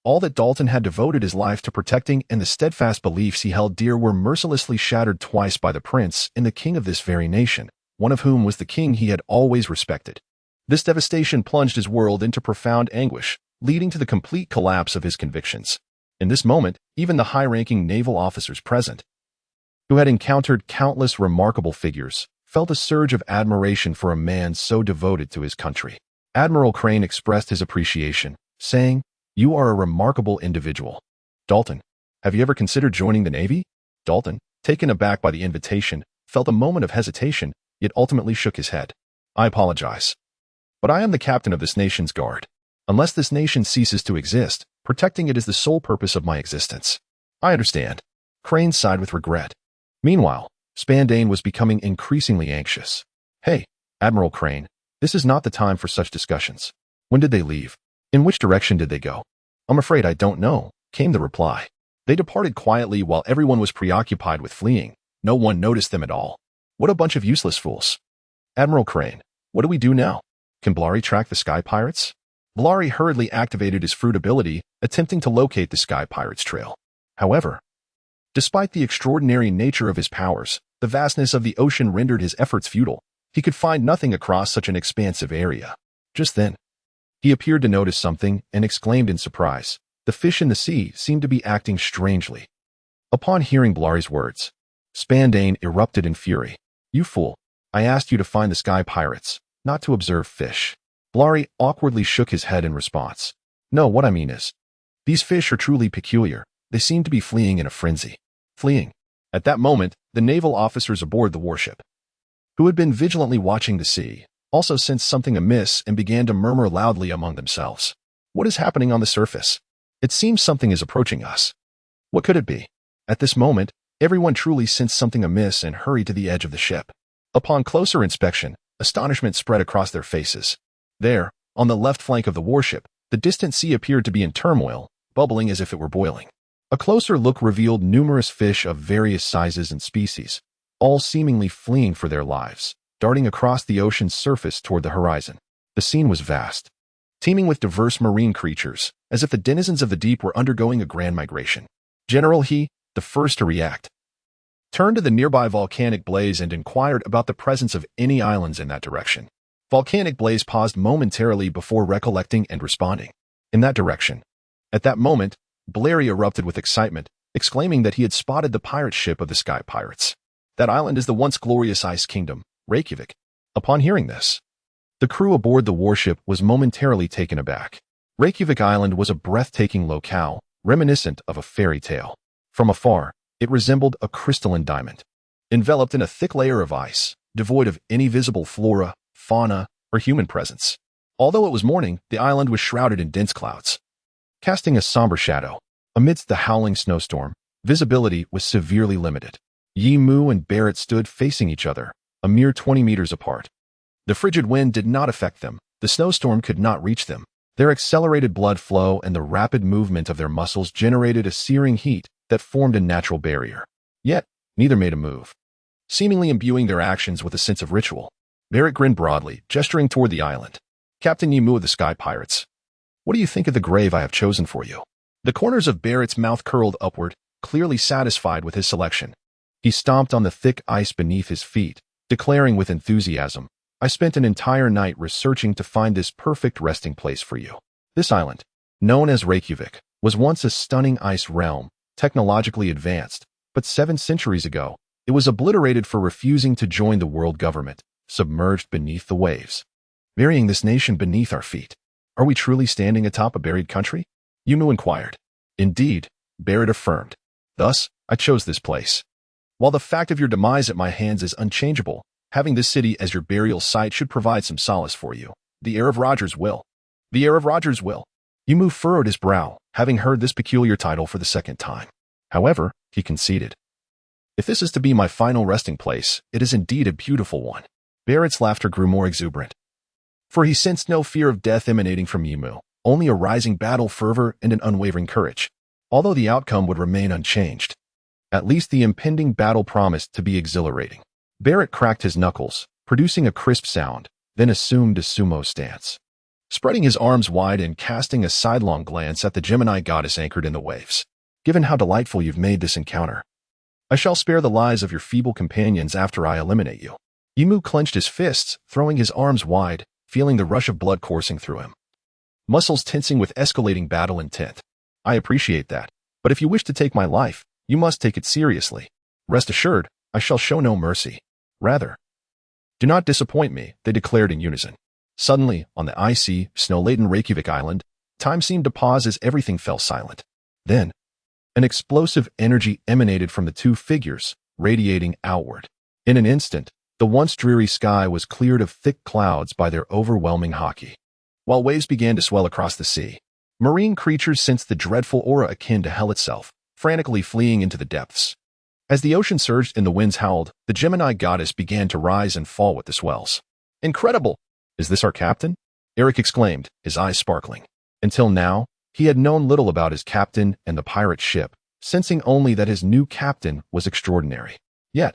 all that Dalton had devoted his life to protecting and the steadfast beliefs he held dear were mercilessly shattered twice by the prince and the king of this very nation, one of whom was the king he had always respected. This devastation plunged his world into profound anguish, leading to the complete collapse of his convictions. In this moment, even the high-ranking naval officers present, who had encountered countless remarkable figures, felt a surge of admiration for a man so devoted to his country. Admiral Crane expressed his appreciation, saying, "You are a remarkable individual. Dalton, have you ever considered joining the Navy?" Dalton, taken aback by the invitation, felt a moment of hesitation, yet ultimately shook his head. "I apologize, but I am the captain of this nation's guard. Unless this nation ceases to exist, protecting it is the sole purpose of my existence." "I understand." Crane sighed with regret. Meanwhile, Spandane was becoming increasingly anxious. "Hey, Admiral Crane, this is not the time for such discussions. When did they leave? In which direction did they go?" "I'm afraid I don't know," came the reply. "They departed quietly while everyone was preoccupied with fleeing. No one noticed them at all. What a bunch of useless fools." "Admiral Crane, what do we do now? Can Blari track the Sky Pirates?" Blari hurriedly activated his fruit ability, attempting to locate the Sky Pirates trail. However, despite the extraordinary nature of his powers, the vastness of the ocean rendered his efforts futile. He could find nothing across such an expansive area. Just then, he appeared to notice something and exclaimed in surprise. The fish in the sea seemed to be acting strangely. Upon hearing Blari's words, Spandane erupted in fury. "You fool! I asked you to find the Sky Pirates, not to observe fish." Blari awkwardly shook his head in response. "No, what I mean is, these fish are truly peculiar. They seem to be fleeing in a frenzy." Fleeing. At that moment, the naval officers aboard the warship, who had been vigilantly watching the sea, also sensed something amiss and began to murmur loudly among themselves. "What is happening on the surface? It seems something is approaching us. What could it be?" At this moment, everyone truly sensed something amiss and hurried to the edge of the ship. Upon closer inspection, astonishment spread across their faces. There, on the left flank of the warship, the distant sea appeared to be in turmoil, bubbling as if it were boiling. A closer look revealed numerous fish of various sizes and species, all seemingly fleeing for their lives, darting across the ocean's surface toward the horizon. The scene was vast, teeming with diverse marine creatures, as if the denizens of the deep were undergoing a grand migration. General He, the first to react, turned to the nearby volcanic blaze and inquired about the presence of any islands in that direction. Volcanic Blaze paused momentarily before recollecting and responding. In that direction. At that moment, Blari erupted with excitement, exclaiming that he had spotted the pirate ship of the Sky Pirates. That island is the once glorious Ice Kingdom, Reykjavik. Upon hearing this, the crew aboard the warship was momentarily taken aback. Reykjavik Island was a breathtaking locale, reminiscent of a fairy tale. From afar, it resembled a crystalline diamond, enveloped in a thick layer of ice, devoid of any visible flora, fauna, or human presence. Although it was morning, the island was shrouded in dense clouds, casting a somber shadow. Amidst the howling snowstorm, visibility was severely limited. Yimu and Barrett stood facing each other, a mere 20 meters apart. The frigid wind did not affect them. The snowstorm could not reach them. Their accelerated blood flow and the rapid movement of their muscles generated a searing heat that formed a natural barrier. Yet, neither made a move, seemingly imbuing their actions with a sense of ritual. Barrett grinned broadly, gesturing toward the island. "Captain Yimu of the Sky Pirates, what do you think of the grave I have chosen for you?" The corners of Barrett's mouth curled upward, clearly satisfied with his selection. He stomped on the thick ice beneath his feet, declaring with enthusiasm, "I spent an entire night researching to find this perfect resting place for you." This island, known as Reykjavik, was once a stunning ice realm, technologically advanced, but 7 centuries ago, it was obliterated for refusing to join the world government, submerged beneath the waves. Burying this nation beneath our feet. Are we truly standing atop a buried country? Yumu inquired. Indeed, Barrett affirmed. Thus, I chose this place. While the fact of your demise at my hands is unchangeable, having this city as your burial site should provide some solace for you. The heir of Rogers will. The heir of Rogers will. Yumu furrowed his brow, having heard this peculiar title for the second time. However, he conceded. If this is to be my final resting place, it is indeed a beautiful one. Barrett's laughter grew more exuberant. For he sensed no fear of death emanating from Yumu, only a rising battle fervor and an unwavering courage, although the outcome would remain unchanged. At least the impending battle promised to be exhilarating. Barrett cracked his knuckles, producing a crisp sound, then assumed a sumo stance. Spreading his arms wide and casting a sidelong glance at the Gemini goddess anchored in the waves. Given how delightful you've made this encounter, I shall spare the lives of your feeble companions after I eliminate you. Yumu clenched his fists, throwing his arms wide, feeling the rush of blood coursing through him. Muscles tensing with escalating battle intent. I appreciate that, but if you wish to take my life, you must take it seriously. Rest assured, I shall show no mercy. Rather, do not disappoint me, they declared in unison. Suddenly, on the icy, snow-laden Reykjavik island, time seemed to pause as everything fell silent. Then, an explosive energy emanated from the two figures, radiating outward. In an instant, the once dreary sky was cleared of thick clouds by their overwhelming Haki. While waves began to swell across the sea, marine creatures sensed the dreadful aura akin to hell itself, frantically fleeing into the depths. As the ocean surged and the winds howled, the Gemini goddess began to rise and fall with the swells. Incredible! Is this our captain? Eric exclaimed, his eyes sparkling. Until now, he had known little about his captain and the pirate ship, sensing only that his new captain was extraordinary. Yet,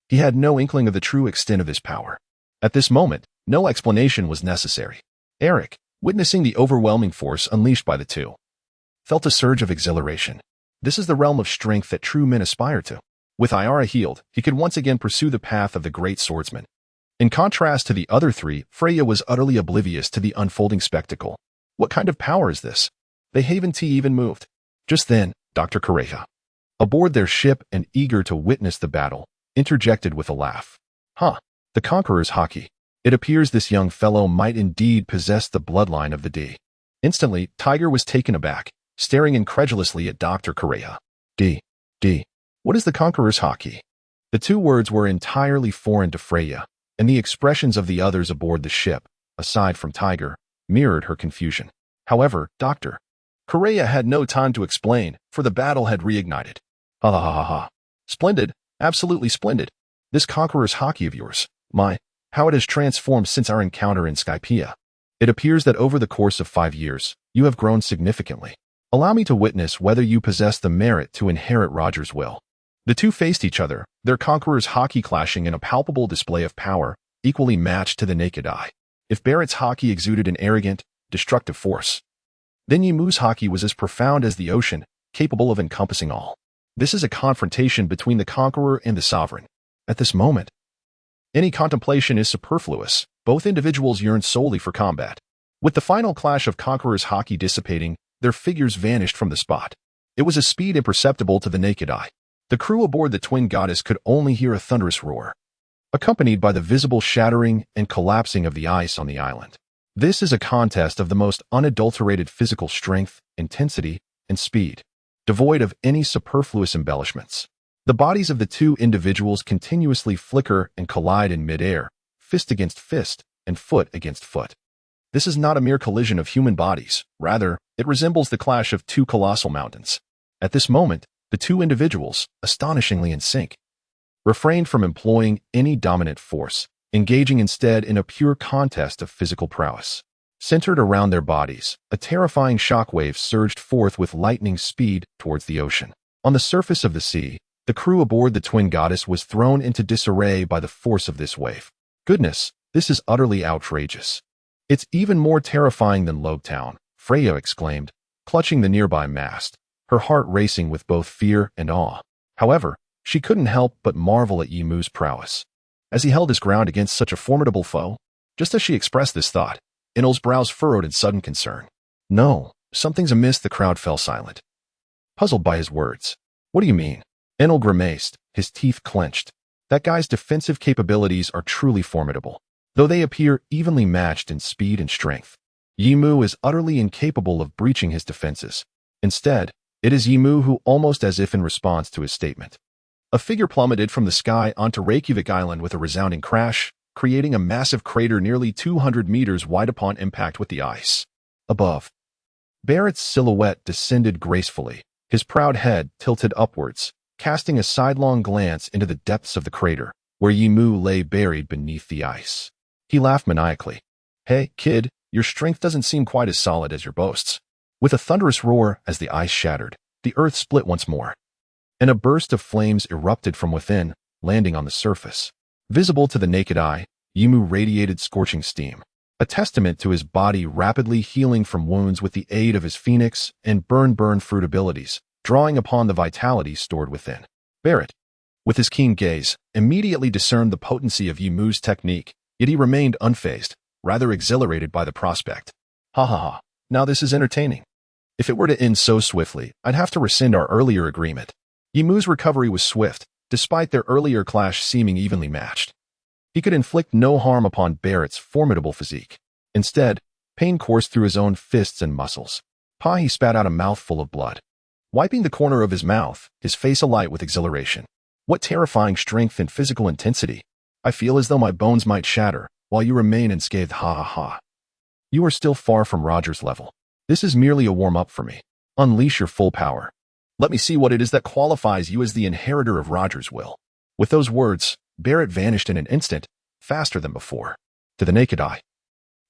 he had no inkling of the true extent of his power. At this moment, no explanation was necessary. Eric, witnessing the overwhelming force unleashed by the two, felt a surge of exhilaration. This is the realm of strength that true men aspire to. With Ayara healed, he could once again pursue the path of the great swordsman. In contrast to the other three, Freya was utterly oblivious to the unfolding spectacle. What kind of power is this? They haven't even moved. Just then, Dr. Correa, aboard their ship and eager to witness the battle, interjected with a laugh. The conqueror's Haki. It appears this young fellow might indeed possess the bloodline of the D. Instantly, Tiger was taken aback, staring incredulously at Dr. Correa. D. What is the conqueror's Haki? The two words were entirely foreign to Freya, and the expressions of the others aboard the ship, aside from Tiger, mirrored her confusion. However, Dr. Correa had no time to explain, for the battle had reignited. Ha. Splendid, absolutely splendid. This conqueror's Haki of yours, how it has transformed since our encounter in Skypiea. It appears that over the course of 5 years, you have grown significantly. Allow me to witness whether you possess the merit to inherit Roger's will. The two faced each other, their conqueror's Haki clashing in a palpable display of power, equally matched to the naked eye. If Barrett's Haki exuded an arrogant, destructive force, then Yumu's Haki was as profound as the ocean, capable of encompassing all. This is a confrontation between the conqueror and the sovereign. At this moment, any contemplation is superfluous. Both individuals yearn solely for combat. With the final clash of conqueror's Haki dissipating, their figures vanished from the spot. It was a speed imperceptible to the naked eye. The crew aboard the twin goddess could only hear a thunderous roar, accompanied by the visible shattering and collapsing of the ice on the island. This is a contest of the most unadulterated physical strength, intensity, and speed, devoid of any superfluous embellishments. The bodies of the two individuals continuously flicker and collide in midair, fist against fist and foot against foot. This is not a mere collision of human bodies. Rather, it resembles the clash of two colossal mountains. At this moment, the two individuals, astonishingly in sync, refrained from employing any dominant force, engaging instead in a pure contest of physical prowess. Centered around their bodies, a terrifying shockwave surged forth with lightning speed towards the ocean. On the surface of the sea, the crew aboard the twin goddess was thrown into disarray by the force of this wave. Goodness, this is utterly outrageous. It's even more terrifying than Logetown, Freya exclaimed, clutching the nearby mast, her heart racing with both fear and awe. However, she couldn't help but marvel at Yumu's prowess. as he held his ground against such a formidable foe. Just as she expressed this thought, Enel's brows furrowed in sudden concern. No, something's amiss. The crowd fell silent, puzzled by his words. What do you mean? Enel grimaced, his teeth clenched. That guy's defensive capabilities are truly formidable, though they appear evenly matched in speed and strength. Yimu is utterly incapable of breaching his defenses. Instead, it is Yimu who, almost as if in response to his statement, a figure plummeted from the sky onto Reykjavik Island with a resounding crash, creating a massive crater nearly 200 meters wide upon impact with the ice. Above, Barrett's silhouette descended gracefully, his proud head tilted upwards, casting a sidelong glance into the depths of the crater, where Yimu lay buried beneath the ice. He laughed maniacally. Hey, kid, your strength doesn't seem quite as solid as your boasts. With a thunderous roar as the ice shattered, the earth split once more, and a burst of flames erupted from within, landing on the surface. Visible to the naked eye, Yimu radiated scorching steam, a testament to his body rapidly healing from wounds with the aid of his phoenix and burn fruit abilities, drawing upon the vitality stored within. Barrett, with his keen gaze, immediately discerned the potency of Yimu's technique, yet he remained unfazed, rather exhilarated by the prospect. Ha ha ha, now this is entertaining. If it were to end so swiftly, I'd have to rescind our earlier agreement. Yimu's recovery was swift, despite their earlier clash seeming evenly matched. He could inflict no harm upon Barrett's formidable physique. Instead, pain coursed through his own fists and muscles. He spat out a mouthful of blood, wiping the corner of his mouth, his face alight with exhilaration. What terrifying strength and physical intensity! I feel as though my bones might shatter, while you remain unscathed. Ha ha ha. You are still far from Roger's level. This is merely a warm-up for me. Unleash your full power. Let me see what it is that qualifies you as the inheritor of Roger's will. With those words, Barrett vanished in an instant, faster than before. To the naked eye,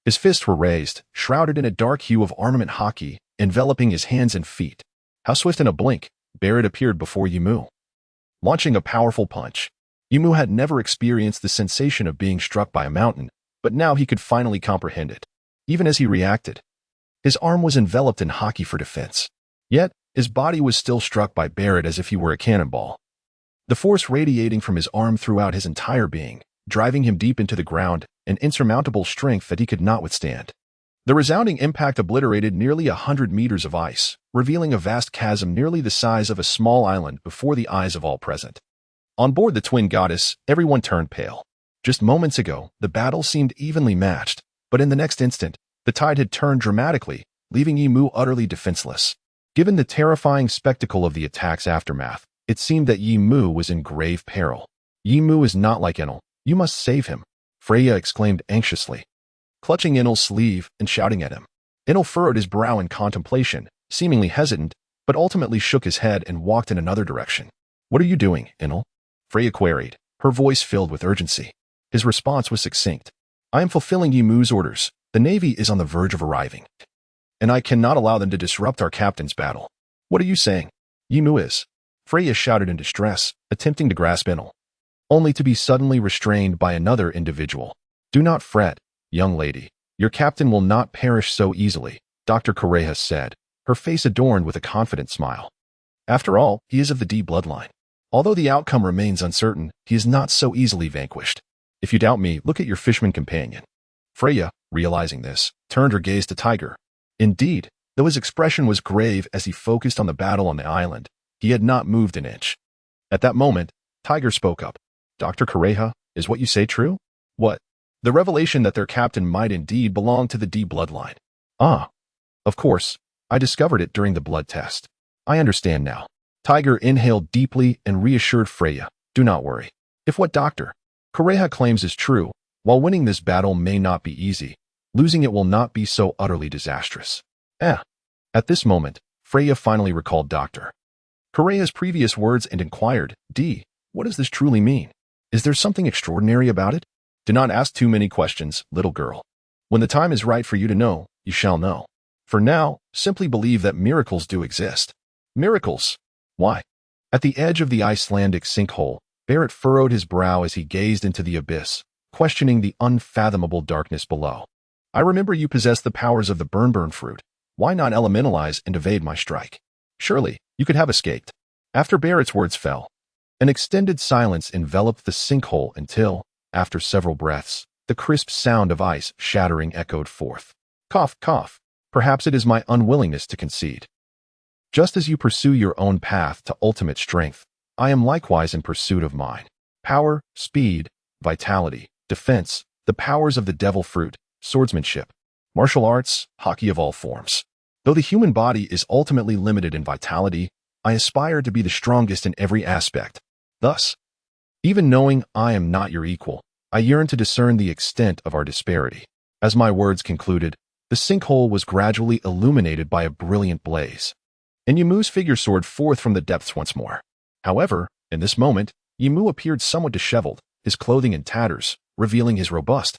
his fists were raised, shrouded in a dark hue of armament Haki, enveloping his hands and feet. How swift in a blink, Barrett appeared before Yimu, launching a powerful punch. Yimu had never experienced the sensation of being struck by a mountain, but now he could finally comprehend it. Even as he reacted, his arm was enveloped in Haki for defense. Yet, his body was still struck by Barrett as if he were a cannonball, the force radiating from his arm throughout his entire being, driving him deep into the ground, an insurmountable strength that he could not withstand. The resounding impact obliterated nearly 100 meters of ice, revealing a vast chasm nearly the size of a small island before the eyes of all present. On board the twin goddess, everyone turned pale. Just moments ago, the battle seemed evenly matched, but in the next instant, the tide had turned dramatically, leaving Yimu utterly defenseless. Given the terrifying spectacle of the attack's aftermath, it seemed that Yimu was in grave peril. Yimu is not like Enel. You must save him, Freya exclaimed anxiously, clutching Enel's sleeve and shouting at him. Enel furrowed his brow in contemplation, seemingly hesitant, but ultimately shook his head and walked in another direction. What are you doing, Enel? Freya queried, her voice filled with urgency. His response was succinct. I am fulfilling Yimu's orders. The Navy is on the verge of arriving, and I cannot allow them to disrupt our captain's battle. What are you saying? Yimu is. Freya shouted in distress, attempting to grasp Enel, only to be suddenly restrained by another individual. Do not fret, young lady. Your captain will not perish so easily, Dr. Correia said, her face adorned with a confident smile. After all, he is of the D bloodline. Although the outcome remains uncertain, he is not so easily vanquished. If you doubt me, look at your fishman companion. Freya, realizing this, turned her gaze to Tiger. Indeed, though his expression was grave as he focused on the battle on the island, he had not moved an inch. At that moment, Tiger spoke up. Dr. Correia, is what you say true? What? The revelation that their captain might indeed belong to the D bloodline. Ah. Of course, I discovered it during the blood test. I understand now. Tiger inhaled deeply and reassured Freya. Do not worry. If what Dr. Correia claims is true, while winning this battle may not be easy, losing it will not be so utterly disastrous. At this moment, Freya finally recalled Dr. Correia's previous words and inquired, D, what does this truly mean? Is there something extraordinary about it? Do not ask too many questions, little girl. When the time is right for you to know, you shall know. For now, simply believe that miracles do exist. Miracles? Why? At the edge of the Icelandic sinkhole, Barrett furrowed his brow as he gazed into the abyss, questioning the unfathomable darkness below. I remember you possess the powers of the burn fruit. Why not elementalize and evade my strike? Surely, you could have escaped. After Barrett's words fell, an extended silence enveloped the sinkhole until, After several breaths, the crisp sound of ice shattering echoed forth. Cough, cough. Perhaps it is my unwillingness to concede. Just as you pursue your own path to ultimate strength, I am likewise in pursuit of mine. Power, speed, vitality, defense, the powers of the devil fruit, swordsmanship, martial arts, Haki of all forms. Though the human body is ultimately limited in vitality, I aspire to be the strongest in every aspect. Thus, even knowing I am not your equal, I yearn to discern the extent of our disparity. As my words concluded, the sinkhole was gradually illuminated by a brilliant blaze, and Yimu's figure soared forth from the depths once more. However, in this moment, Yimu appeared somewhat disheveled, his clothing in tatters, revealing his robust,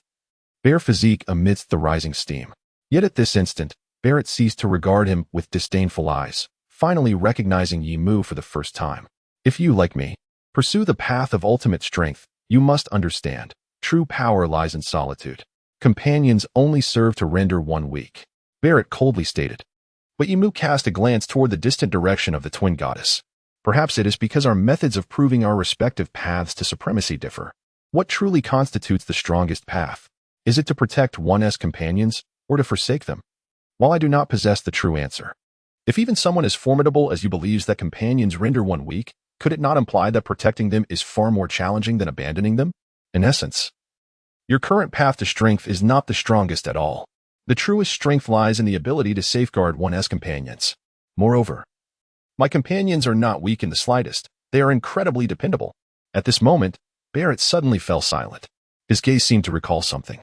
bare physique amidst the rising steam. Yet at this instant, Barrett ceased to regard him with disdainful eyes, finally recognizing Yimu for the first time. If you, like me, pursue the path of ultimate strength, you must understand, true power lies in solitude. Companions only serve to render one weak, Barrett coldly stated. But Yimu cast a glance toward the distant direction of the twin goddess. Perhaps it is because our methods of proving our respective paths to supremacy differ. What truly constitutes the strongest path? Is it to protect one's companions, or to forsake them? While I do not possess the true answer, if even someone as formidable as you believes that companions render one weak, could it not imply that protecting them is far more challenging than abandoning them? In essence, your current path to strength is not the strongest at all. The truest strength lies in the ability to safeguard one's companions. Moreover, my companions are not weak in the slightest. They are incredibly dependable. At this moment, Barrett suddenly fell silent. His gaze seemed to recall something.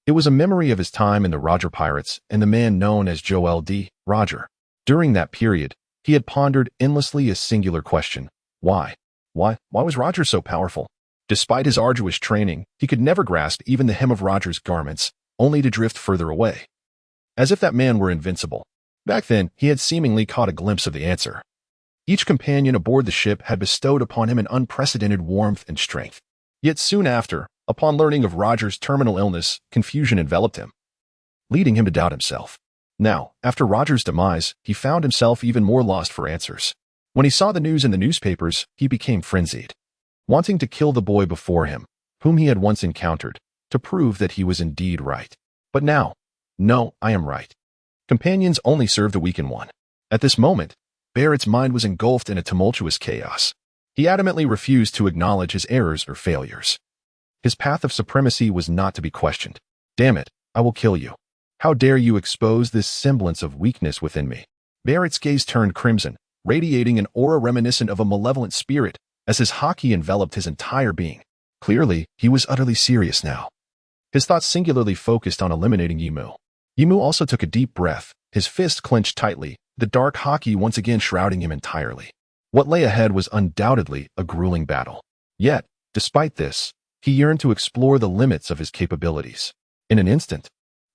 It was a memory of his time in the Roger Pirates and the man known as Joel D. Roger. During that period, he had pondered endlessly a singular question. Why? Why was Roger so powerful? Despite his arduous training, he could never grasp even the hem of Roger's garments, only to drift further away. As if that man were invincible. Back then, he had seemingly caught a glimpse of the answer. Each companion aboard the ship had bestowed upon him an unprecedented warmth and strength. Yet soon after, upon learning of Roger's terminal illness, confusion enveloped him, leading him to doubt himself. Now, after Roger's demise, he found himself even more lost for answers. When he saw the news in the newspapers, he became frenzied, wanting to kill the boy before him, whom he had once encountered, to prove that he was indeed right. But now, no, I am right. Companions only serve to weaken one. At this moment, Barrett's mind was engulfed in a tumultuous chaos. He adamantly refused to acknowledge his errors or failures. His path of supremacy was not to be questioned. Damn it, I will kill you. How dare you expose this semblance of weakness within me? Barrett's gaze turned crimson, radiating an aura reminiscent of a malevolent spirit, as his Haki enveloped his entire being. Clearly, he was utterly serious now. His thoughts singularly focused on eliminating Yimu. Yimu also took a deep breath, his fist clenched tightly, the dark Haki once again shrouding him entirely. What lay ahead was undoubtedly a grueling battle. Yet, despite this, he yearned to explore the limits of his capabilities. In an instant,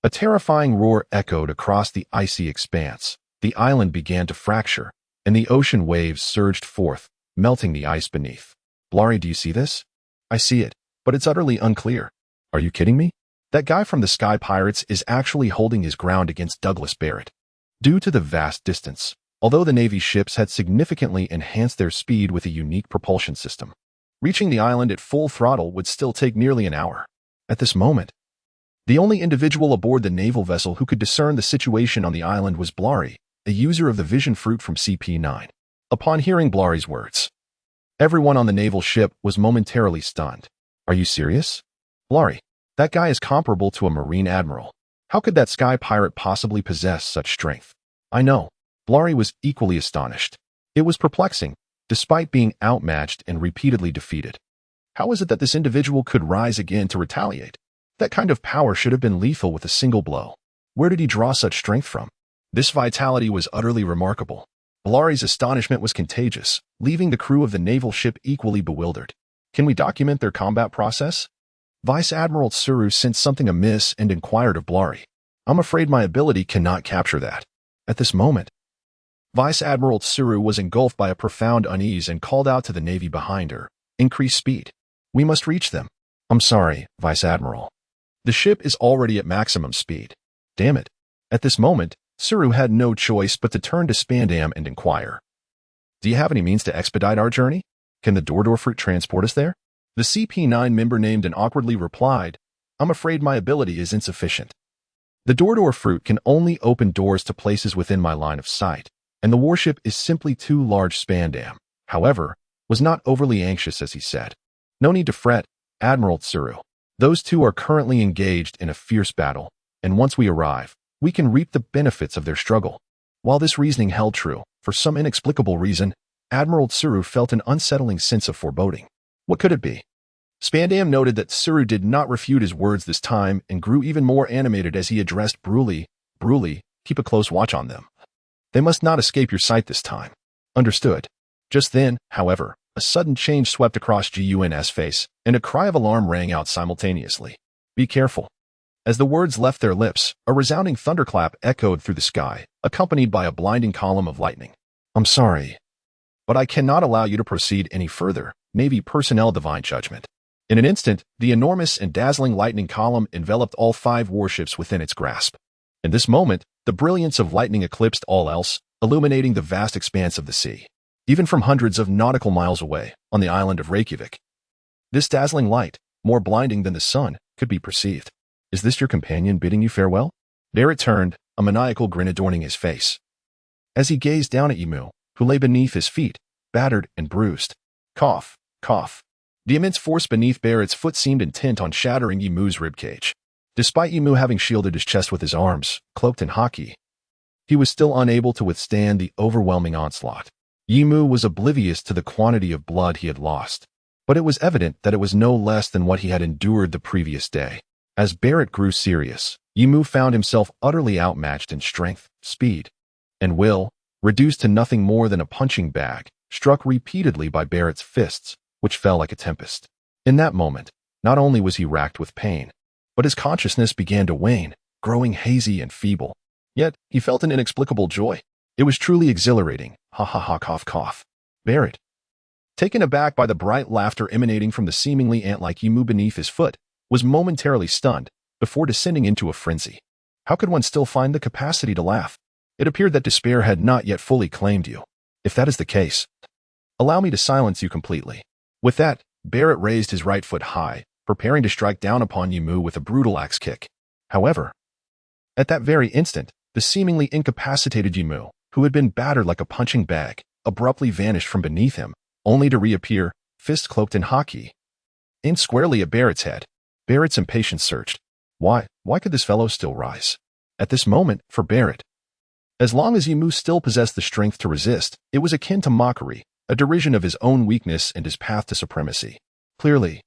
a terrifying roar echoed across the icy expanse. The island began to fracture, and the ocean waves surged forth, melting the ice beneath. Blari, do you see this? I see it, but it's utterly unclear. Are you kidding me? That guy from the Sky Pirates is actually holding his ground against Douglas Barrett. Due to the vast distance, although the Navy's ships had significantly enhanced their speed with a unique propulsion system, reaching the island at full throttle would still take nearly an hour. At this moment, the only individual aboard the naval vessel who could discern the situation on the island was Blari, a user of the vision fruit from CP9. Upon hearing Blari's words, everyone on the naval ship was momentarily stunned. Are you serious? Blari, that guy is comparable to a Marine Admiral. How could that Sky Pirate possibly possess such strength? I know. Blari was equally astonished. It was perplexing, despite being outmatched and repeatedly defeated. How is it that this individual could rise again to retaliate? That kind of power should have been lethal with a single blow. Where did he draw such strength from? This vitality was utterly remarkable. Blari's astonishment was contagious, leaving the crew of the naval ship equally bewildered. Can we document their combat process? Vice Admiral Tsuru sensed something amiss and inquired of Blari. I'm afraid my ability cannot capture that. At this moment, Vice Admiral Tsuru was engulfed by a profound unease and called out to the Navy behind her. Increase speed. We must reach them. I'm sorry, Vice Admiral. The ship is already at maximum speed. Damn it. At this moment, Tsuru had no choice but to turn to Spandam and inquire. Do you have any means to expedite our journey? Can the Dordor fruit transport us there? The CP9 member named and awkwardly replied, "I'm afraid my ability is insufficient. The door fruit can only open doors to places within my line of sight, and the warship is simply too large." Spandam, however, was not overly anxious as he said, "No need to fret, Admiral Tsuru. Those two are currently engaged in a fierce battle, and once we arrive, we can reap the benefits of their struggle." While this reasoning held true, for some inexplicable reason, Admiral Tsuru felt an unsettling sense of foreboding. What could it be? Spandam noted that Tsuru did not refute his words this time and grew even more animated as he addressed Bruley. "Bruley, keep a close watch on them. They must not escape your sight this time." "Understood." Just then, however, a sudden change swept across Gun's face, and a cry of alarm rang out simultaneously. "Be careful." As the words left their lips, a resounding thunderclap echoed through the sky, accompanied by a blinding column of lightning. "I'm sorry, but I cannot allow you to proceed any further. Navy personnel, divine judgment." In an instant, the enormous and dazzling lightning column enveloped all 5 warships within its grasp. In this moment, the brilliance of lightning eclipsed all else, illuminating the vast expanse of the sea. Even from hundreds of nautical miles away, on the island of Reykjavik, this dazzling light, more blinding than the sun, could be perceived. "Is this your companion bidding you farewell?" Barrett turned, a maniacal grin adorning his face, as he gazed down at Yimu, who lay beneath his feet, battered and bruised. Cough, cough. The immense force beneath Barrett's foot seemed intent on shattering Yimu's ribcage. Despite Yimu having shielded his chest with his arms, cloaked in Haki, he was still unable to withstand the overwhelming onslaught. Yimu was oblivious to the quantity of blood he had lost, but it was evident that it was no less than what he had endured the previous day. As Barrett grew serious, Yimu found himself utterly outmatched in strength, speed, and will, reduced to nothing more than a punching bag, struck repeatedly by Barrett's fists, which fell like a tempest. In that moment, not only was he racked with pain, but his consciousness began to wane, growing hazy and feeble. Yet, he felt an inexplicable joy. It was truly exhilarating. Ha ha ha, cough cough. Barrett, taken aback by the bright laughter emanating from the seemingly ant-like Yimu beneath his foot, was momentarily stunned, before descending into a frenzy. How could one still find the capacity to laugh? It appeared that despair had not yet fully claimed you. If that is the case, allow me to silence you completely. With that, Barrett raised his right foot high, preparing to strike down upon Yimu with a brutal axe kick. However, at that very instant, the seemingly incapacitated Yimu, who had been battered like a punching bag, abruptly vanished from beneath him, only to reappear, fist cloaked in Haki, aimed squarely at Barrett's head. Barrett's impatience surged. Why could this fellow still rise? At this moment, for Barrett, as long as Yimu still possessed the strength to resist, it was akin to mockery, a derision of his own weakness and his path to supremacy. Clearly,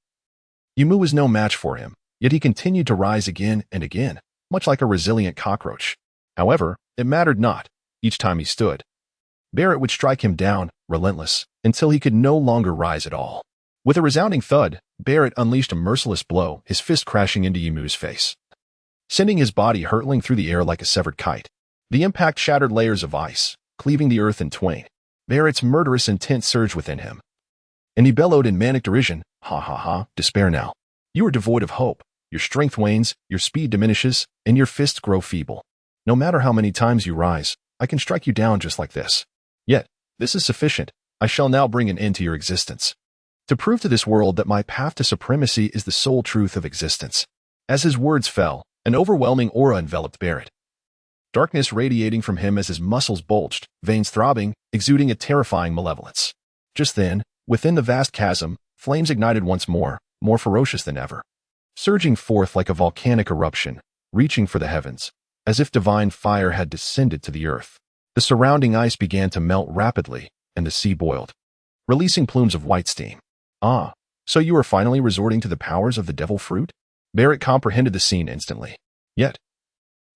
Yimu was no match for him, yet he continued to rise again and again, much like a resilient cockroach. However, it mattered not. Each time he stood, Barrett would strike him down, relentless, until he could no longer rise at all. With a resounding thud, Barrett unleashed a merciless blow, his fist crashing into Yimu's face, sending his body hurtling through the air like a severed kite. The impact shattered layers of ice, cleaving the earth in twain. Barrett's murderous intent surged within him, and he bellowed in manic derision, "Ha ha ha, despair now. You are devoid of hope. Your strength wanes, your speed diminishes, and your fists grow feeble. No matter how many times you rise, I can strike you down just like this. Yet, this is sufficient. I shall now bring an end to your existence, to prove to this world that my path to supremacy is the sole truth of existence." As his words fell, an overwhelming aura enveloped Barrett, darkness radiating from him as his muscles bulged, veins throbbing, exuding a terrifying malevolence. Just then, within the vast chasm, flames ignited once more ferocious than ever, surging forth like a volcanic eruption, reaching for the heavens, as if divine fire had descended to the earth. The surrounding ice began to melt rapidly, and the sea boiled, releasing plumes of white steam. "Ah, so you are finally resorting to the powers of the devil fruit?" Barrett comprehended the scene instantly. Yet,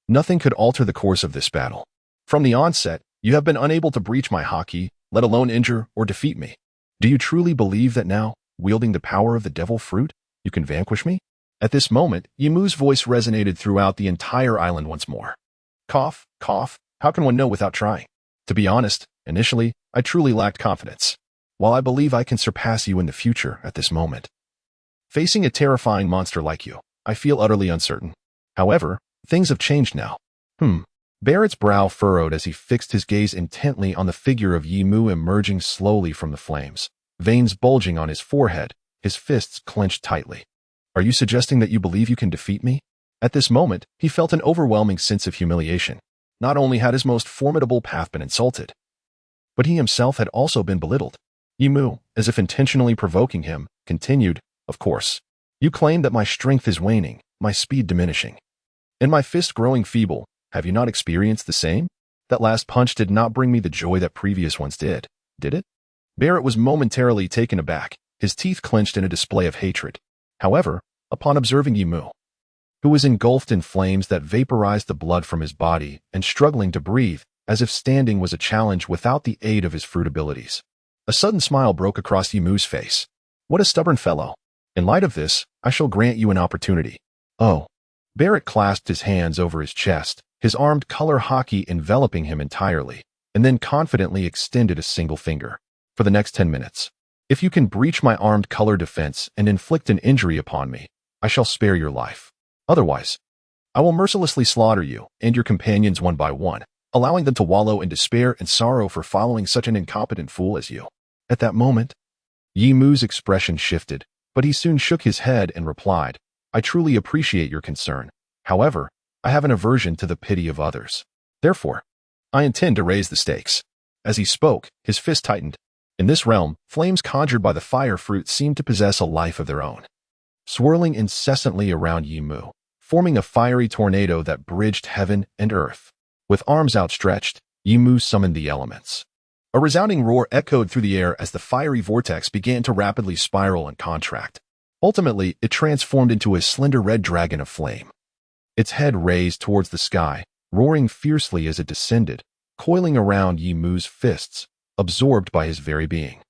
nothing could alter the course of this battle. From the onset, you have been unable to breach my Haki, let alone injure or defeat me. Do you truly believe that now, wielding the power of the devil fruit, you can vanquish me? At this moment, Yimu's voice resonated throughout the entire island once more. Cough, cough, how can one know without trying? To be honest, initially, I truly lacked confidence. While I believe I can surpass you in the future at this moment, facing a terrifying monster like you, I feel utterly uncertain. However, things have changed now. Barrett's brow furrowed as he fixed his gaze intently on the figure of Yimu emerging slowly from the flames, veins bulging on his forehead, his fists clenched tightly. Are you suggesting that you believe you can defeat me? At this moment, he felt an overwhelming sense of humiliation. Not only had his most formidable path been insulted, but he himself had also been belittled. Yimu, as if intentionally provoking him, continued, "Of course. You claim that my strength is waning, my speed diminishing, and my fist growing feeble. Have you not experienced the same? That last punch did not bring me the joy that previous ones did it?" Barrett was momentarily taken aback, his teeth clenched in a display of hatred. However, upon observing Yimu, who was engulfed in flames that vaporized the blood from his body and struggling to breathe, as if standing was a challenge without the aid of his fruit abilities, a sudden smile broke across Yimu's face. "What a stubborn fellow. In light of this, I shall grant you an opportunity." "Oh." Barrett clasped his hands over his chest, his armed color Haki enveloping him entirely, and then confidently extended a single finger. "For the next 10 minutes. If you can breach my armed color defense and inflict an injury upon me, I shall spare your life. Otherwise, I will mercilessly slaughter you and your companions one by one, allowing them to wallow in despair and sorrow for following such an incompetent fool as you." At that moment, Yimu's expression shifted, but he soon shook his head and replied, "I truly appreciate your concern. However, I have an aversion to the pity of others. Therefore, I intend to raise the stakes." As he spoke, his fist tightened. In this realm, flames conjured by the fire fruit seemed to possess a life of their own, swirling incessantly around Yimu, forming a fiery tornado that bridged heaven and earth. With arms outstretched, Yimu summoned the elements. A resounding roar echoed through the air as the fiery vortex began to rapidly spiral and contract. Ultimately, it transformed into a slender red dragon of flame. Its head raised towards the sky, roaring fiercely as it descended, coiling around Yimu's fists, absorbed by his very being.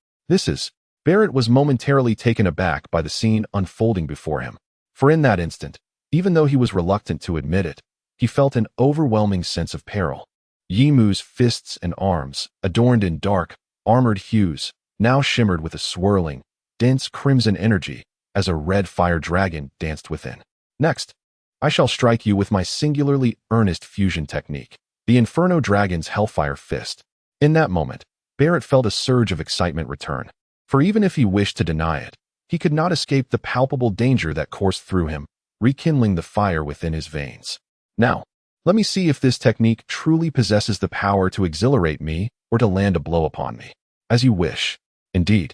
Barrett was momentarily taken aback by the scene unfolding before him. For in that instant, even though he was reluctant to admit it, he felt an overwhelming sense of peril. Yimu's fists and arms, adorned in dark, armored hues, now shimmered with a swirling, dense crimson energy as a red fire dragon danced within. "Next, I shall strike you with my singularly earnest fusion technique, the Inferno Dragon's Hellfire Fist." In that moment, Barrett felt a surge of excitement return. For even if he wished to deny it, he could not escape the palpable danger that coursed through him, rekindling the fire within his veins. "Now, let me see if this technique truly possesses the power to exhilarate me or to land a blow upon me." "As you wish." Indeed,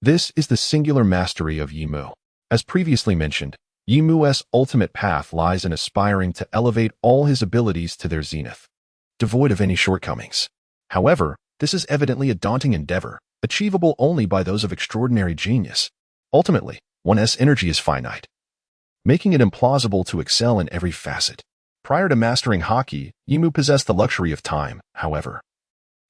this is the singular mastery of Yimu. As previously mentioned, Yimu's ultimate path lies in aspiring to elevate all his abilities to their zenith, devoid of any shortcomings. However, this is evidently a daunting endeavor, achievable only by those of extraordinary genius. Ultimately, one's energy is finite, making it implausible to excel in every facet. Prior to mastering Haki, Yimu possessed the luxury of time, however.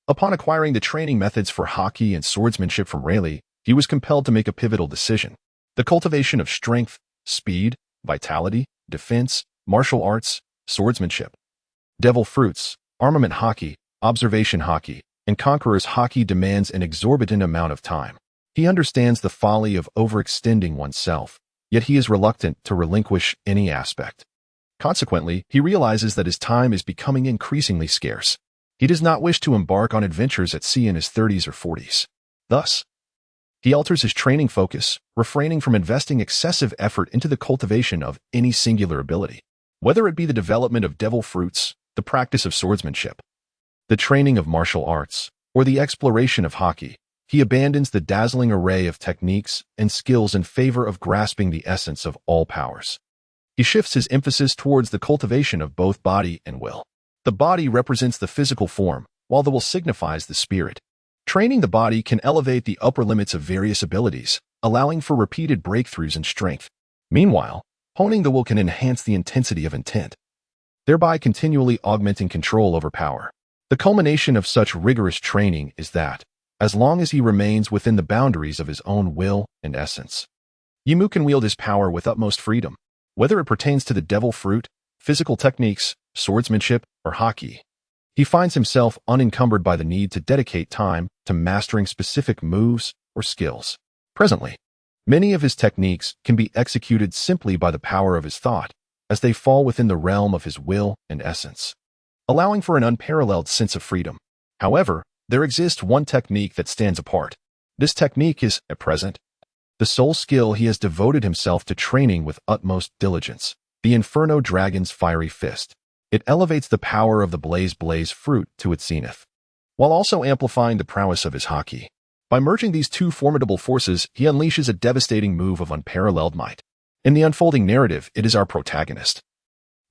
Upon acquiring the training methods for Haki and swordsmanship from Rayleigh, he was compelled to make a pivotal decision: the cultivation of strength, speed, vitality, defense, martial arts, swordsmanship, devil fruits, armament Haki, observation Haki, and conqueror's Haki demands an exorbitant amount of time. He understands the folly of overextending oneself, yet he is reluctant to relinquish any aspect. Consequently, he realizes that his time is becoming increasingly scarce. He does not wish to embark on adventures at sea in his 30s or 40s. Thus, he alters his training focus, refraining from investing excessive effort into the cultivation of any singular ability. Whether it be the development of devil fruits, the practice of swordsmanship, the training of martial arts, or the exploration of Haki, he abandons the dazzling array of techniques and skills in favor of grasping the essence of all powers. He shifts his emphasis towards the cultivation of both body and will. The body represents the physical form, while the will signifies the spirit. Training the body can elevate the upper limits of various abilities, allowing for repeated breakthroughs in strength. Meanwhile, honing the will can enhance the intensity of intent, thereby continually augmenting control over power. The culmination of such rigorous training is that, as long as he remains within the boundaries of his own will and essence, Yimu can wield his power with utmost freedom. Whether it pertains to the devil fruit, physical techniques, swordsmanship, or Haki, he finds himself unencumbered by the need to dedicate time to mastering specific moves or skills. Presently, many of his techniques can be executed simply by the power of his thought, as they fall within the realm of his will and essence, allowing for an unparalleled sense of freedom. However, there exists one technique that stands apart. This technique is, at present, the sole skill he has devoted himself to training with utmost diligence, the Inferno Dragon's Fiery Fist. It elevates the power of the Blaze fruit to its zenith, while also amplifying the prowess of his Haki. By merging these two formidable forces, he unleashes a devastating move of unparalleled might. In the unfolding narrative, it is our protagonist,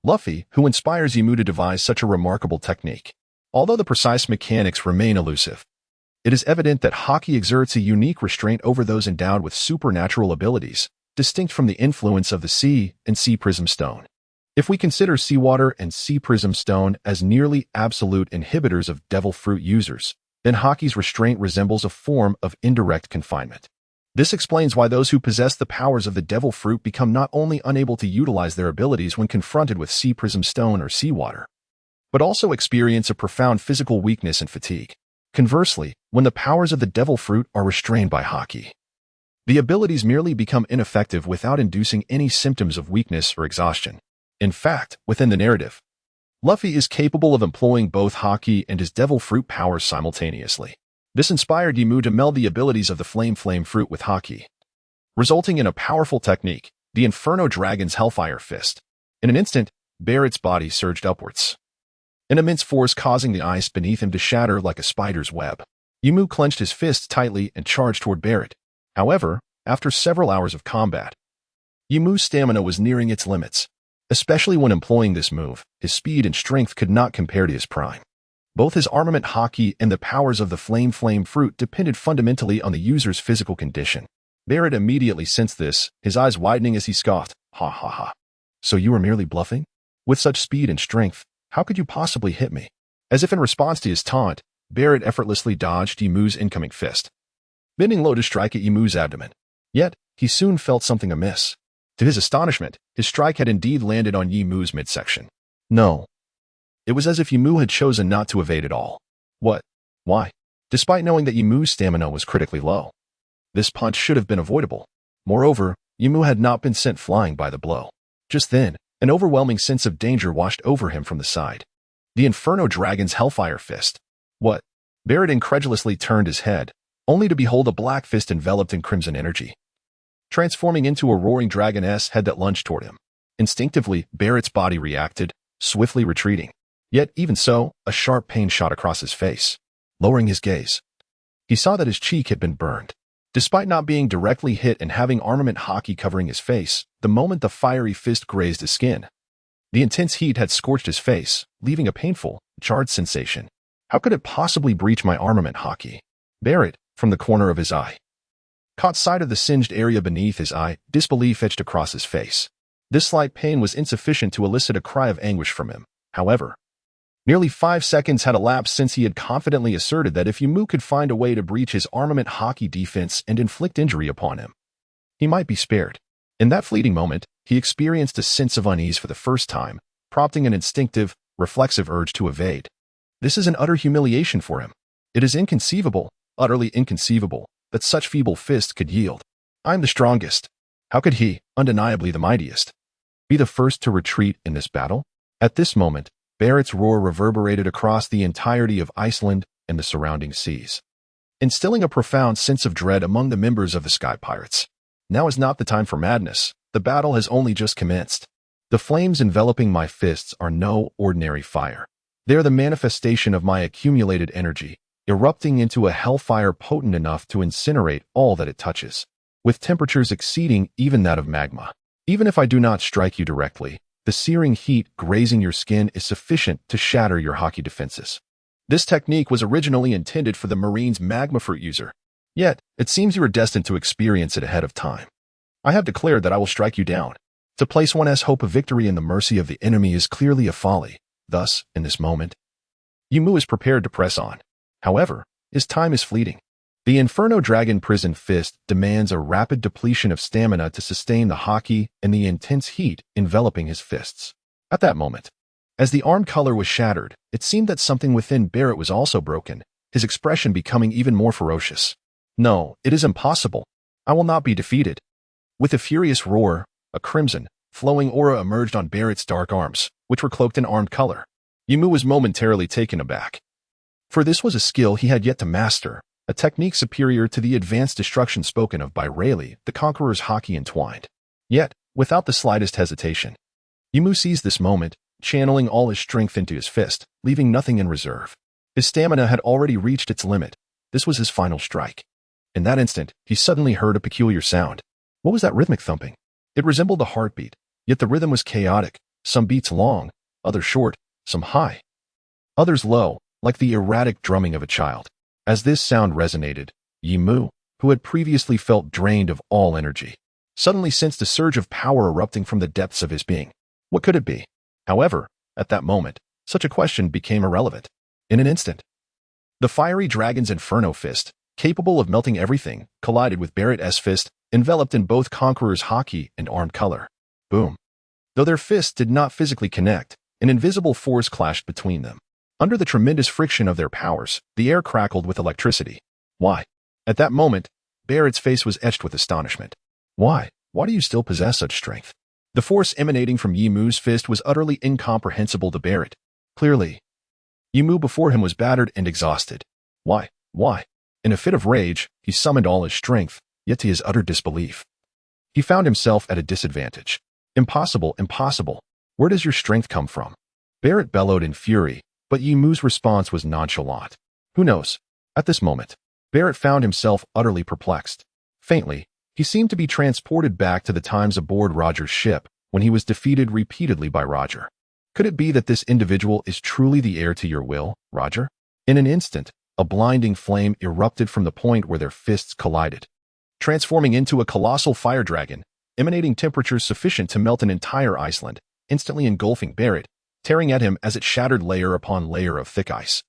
Luffy, who inspires Yimu to devise such a remarkable technique. Although the precise mechanics remain elusive, it is evident that Haki exerts a unique restraint over those endowed with supernatural abilities, distinct from the influence of the sea and sea prism stone. If we consider seawater and sea prism stone as nearly absolute inhibitors of devil fruit users, then Haki's restraint resembles a form of indirect confinement. This explains why those who possess the powers of the devil fruit become not only unable to utilize their abilities when confronted with sea prism stone or seawater, but also experience a profound physical weakness and fatigue. Conversely, when the powers of the devil fruit are restrained by Haki, the abilities merely become ineffective without inducing any symptoms of weakness or exhaustion. In fact, within the narrative, Luffy is capable of employing both Haki and his devil fruit powers simultaneously. This inspired Yimu to meld the abilities of the flame fruit with Haki, resulting in a powerful technique, the Inferno Dragon's Hellfire Fist. In an instant, Barrett's body surged upwards, an immense force causing the ice beneath him to shatter like a spider's web. Yimu clenched his fists tightly and charged toward Barrett. However, after several hours of combat, Yimu's stamina was nearing its limits. Especially when employing this move, his speed and strength could not compare to his prime. Both his armament Haki and the powers of the flame fruit depended fundamentally on the user's physical condition. Barrett immediately sensed this, his eyes widening as he scoffed, "Ha ha ha. So you were merely bluffing? With such speed and strength, how could you possibly hit me?" As if in response to his taunt, Barrett effortlessly dodged Yimu's incoming fist, bending low to strike at Yimu's abdomen. Yet, he soon felt something amiss. To his astonishment, his strike had indeed landed on Yimu's midsection. No. It was as if Yimu had chosen not to evade at all. What? Why? Despite knowing that Yimu's stamina was critically low, this punch should have been avoidable. Moreover, Yimu had not been sent flying by the blow. Just then, an overwhelming sense of danger washed over him from the side. The Inferno Dragon's Hellfire Fist. What? Barrett incredulously turned his head, only to behold a black fist enveloped in crimson energy, transforming into a roaring dragoness head that lunged toward him. Instinctively, Barrett's body reacted, swiftly retreating. Yet, even so, a sharp pain shot across his face. Lowering his gaze, he saw that his cheek had been burned. Despite not being directly hit and having armament Haki covering his face, the moment the fiery fist grazed his skin, the intense heat had scorched his face, leaving a painful, charred sensation. How could it possibly breach my armament Haki? Barrett, from the corner of his eye, caught sight of the singed area beneath his eye, disbelief etched across his face. This slight pain was insufficient to elicit a cry of anguish from him. However, nearly 5 seconds had elapsed since he had confidently asserted that if Yimu could find a way to breach his armament Haki defense and inflict injury upon him, he might be spared. In that fleeting moment, he experienced a sense of unease for the first time, prompting an instinctive, reflexive urge to evade. This is an utter humiliation for him. It is inconceivable, utterly inconceivable, that such feeble fist could yield. I'm the strongest. How could he, undeniably the mightiest, be the first to retreat in this battle? At this moment, Barrett's roar reverberated across the entirety of Iceland and the surrounding seas, instilling a profound sense of dread among the members of the Sky Pirates. Now is not the time for madness. The battle has only just commenced. The flames enveloping my fists are no ordinary fire. They are the manifestation of my accumulated energy, erupting into a hellfire potent enough to incinerate all that it touches, with temperatures exceeding even that of magma. Even if I do not strike you directly, the searing heat grazing your skin is sufficient to shatter your Haki defenses. This technique was originally intended for the Marine's magma fruit user. Yet, it seems you are destined to experience it ahead of time. I have declared that I will strike you down. To place one's hope of victory in the mercy of the enemy is clearly a folly. Thus, in this moment, Yimu is prepared to press on. However, his time is fleeting. The Inferno Dragon Prison Fist demands a rapid depletion of stamina to sustain the Haki and the intense heat enveloping his fists. At that moment, as the arm color was shattered, it seemed that something within Barrett was also broken, his expression becoming even more ferocious. No, it is impossible. I will not be defeated. With a furious roar, a crimson, flowing aura emerged on Barrett's dark arms, which were cloaked in armed color. Yimu was momentarily taken aback, for this was a skill he had yet to master, a technique superior to the advanced destruction spoken of by Rayleigh, the Conqueror's Haki entwined. Yet, without the slightest hesitation, Yimu seized this moment, channeling all his strength into his fist, leaving nothing in reserve. His stamina had already reached its limit. This was his final strike. In that instant, he suddenly heard a peculiar sound. What was that rhythmic thumping? It resembled a heartbeat, yet the rhythm was chaotic, some beats long, others short, some high, others low, like the erratic drumming of a child. As this sound resonated, Yimu, who had previously felt drained of all energy, suddenly sensed a surge of power erupting from the depths of his being. What could it be? However, at that moment, such a question became irrelevant. In an instant, the fiery dragon's inferno fist, capable of melting everything, collided with Barrett's fist, enveloped in both Conqueror's Haki and armed color. Boom. Though their fists did not physically connect, an invisible force clashed between them. Under the tremendous friction of their powers, the air crackled with electricity. Why? At that moment, Barrett's face was etched with astonishment. Why? Why do you still possess such strength? The force emanating from Yimu's fist was utterly incomprehensible to Barrett. Clearly, Yimu before him was battered and exhausted. Why? Why? In a fit of rage, he summoned all his strength, yet to his utter disbelief, he found himself at a disadvantage. Impossible, impossible. Where does your strength come from? Barrett bellowed in fury, but Yimu's response was nonchalant. Who knows? At this moment, Barrett found himself utterly perplexed. Faintly, he seemed to be transported back to the times aboard Roger's ship, when he was defeated repeatedly by Roger. Could it be that this individual is truly the heir to your will, Roger? In an instant, a blinding flame erupted from the point where their fists collided, transforming into a colossal fire dragon, emanating temperatures sufficient to melt an entire Iceland, instantly engulfing Barrett, tearing at him as it shattered layer upon layer of thick ice,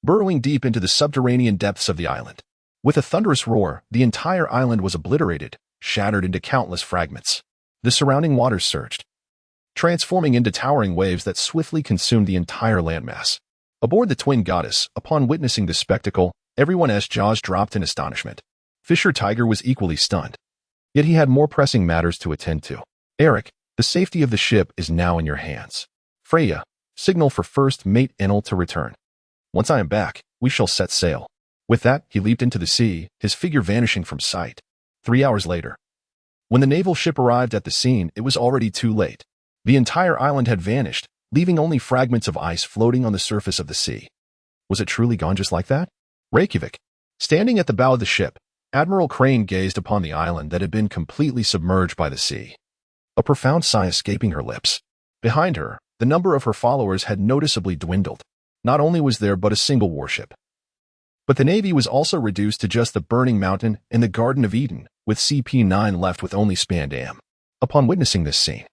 burrowing deep into the subterranean depths of the island. With a thunderous roar, the entire island was obliterated, shattered into countless fragments. The surrounding waters surged, transforming into towering waves that swiftly consumed the entire landmass. Aboard the Twin Goddess, upon witnessing this spectacle, everyone's jaws dropped in astonishment. Fisher Tiger was equally stunned. Yet he had more pressing matters to attend to. Eric, the safety of the ship is now in your hands. Freya, signal for first mate Enel to return. Once I am back, we shall set sail. With that, he leaped into the sea, his figure vanishing from sight. 3 hours later, when the naval ship arrived at the scene, it was already too late. The entire island had vanished, leaving only fragments of ice floating on the surface of the sea. Was it truly gone just like that? Reykjavik. Standing at the bow of the ship, Admiral Crane gazed upon the island that had been completely submerged by the sea, a profound sigh escaping her lips. Behind her, the number of her followers had noticeably dwindled. Not only was there but a single warship, but the Navy was also reduced to just the Burning Mountain and the Garden of Eden, with CP-9 left with only Spandam. Upon witnessing this scene,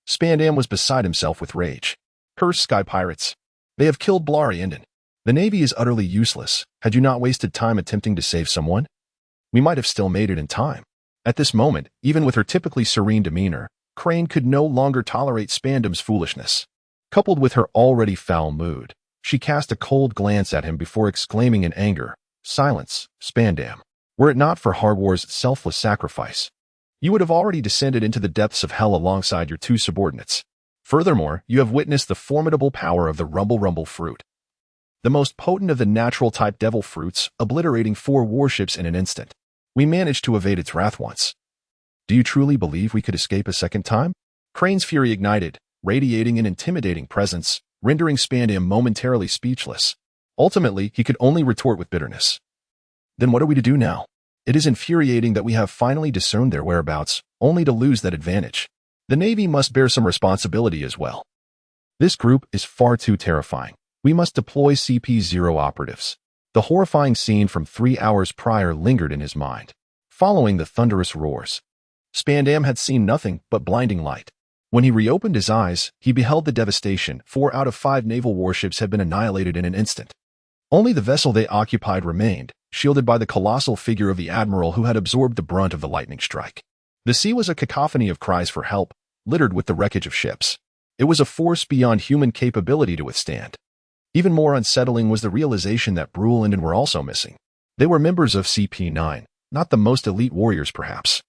Spandam was beside himself with rage. Curse Sky Pirates. They have killed Blari Enden. The Navy is utterly useless. Had you not wasted time attempting to save someone, we might have still made it in time. At this moment, even with her typically serene demeanor, Crane could no longer tolerate Spandam's foolishness. Coupled with her already foul mood, she cast a cold glance at him before exclaiming in anger, "Silence, Spandam. Were it not for Harwar's selfless sacrifice, you would have already descended into the depths of hell alongside your two subordinates. Furthermore, you have witnessed the formidable power of the Rumble fruit, the most potent of the natural-type devil fruits, obliterating 4 warships in an instant. We managed to evade its wrath once. Do you truly believe we could escape a second time?" Crane's fury ignited, radiating an intimidating presence, rendering Spandam momentarily speechless. Ultimately, he could only retort with bitterness. Then what are we to do now? It is infuriating that we have finally discerned their whereabouts, only to lose that advantage. The Navy must bear some responsibility as well. This group is far too terrifying. We must deploy CP0 operatives. The horrifying scene from 3 hours prior lingered in his mind. Following the thunderous roars, Spandam had seen nothing but blinding light. When he reopened his eyes, he beheld the devastation. 4 out of 5 naval warships had been annihilated in an instant. Only the vessel they occupied remained, shielded by the colossal figure of the admiral who had absorbed the brunt of the lightning strike. The sea was a cacophony of cries for help, littered with the wreckage of ships. It was a force beyond human capability to withstand. Even more unsettling was the realization that Brule and Enden were also missing. They were members of CP9, not the most elite warriors perhaps,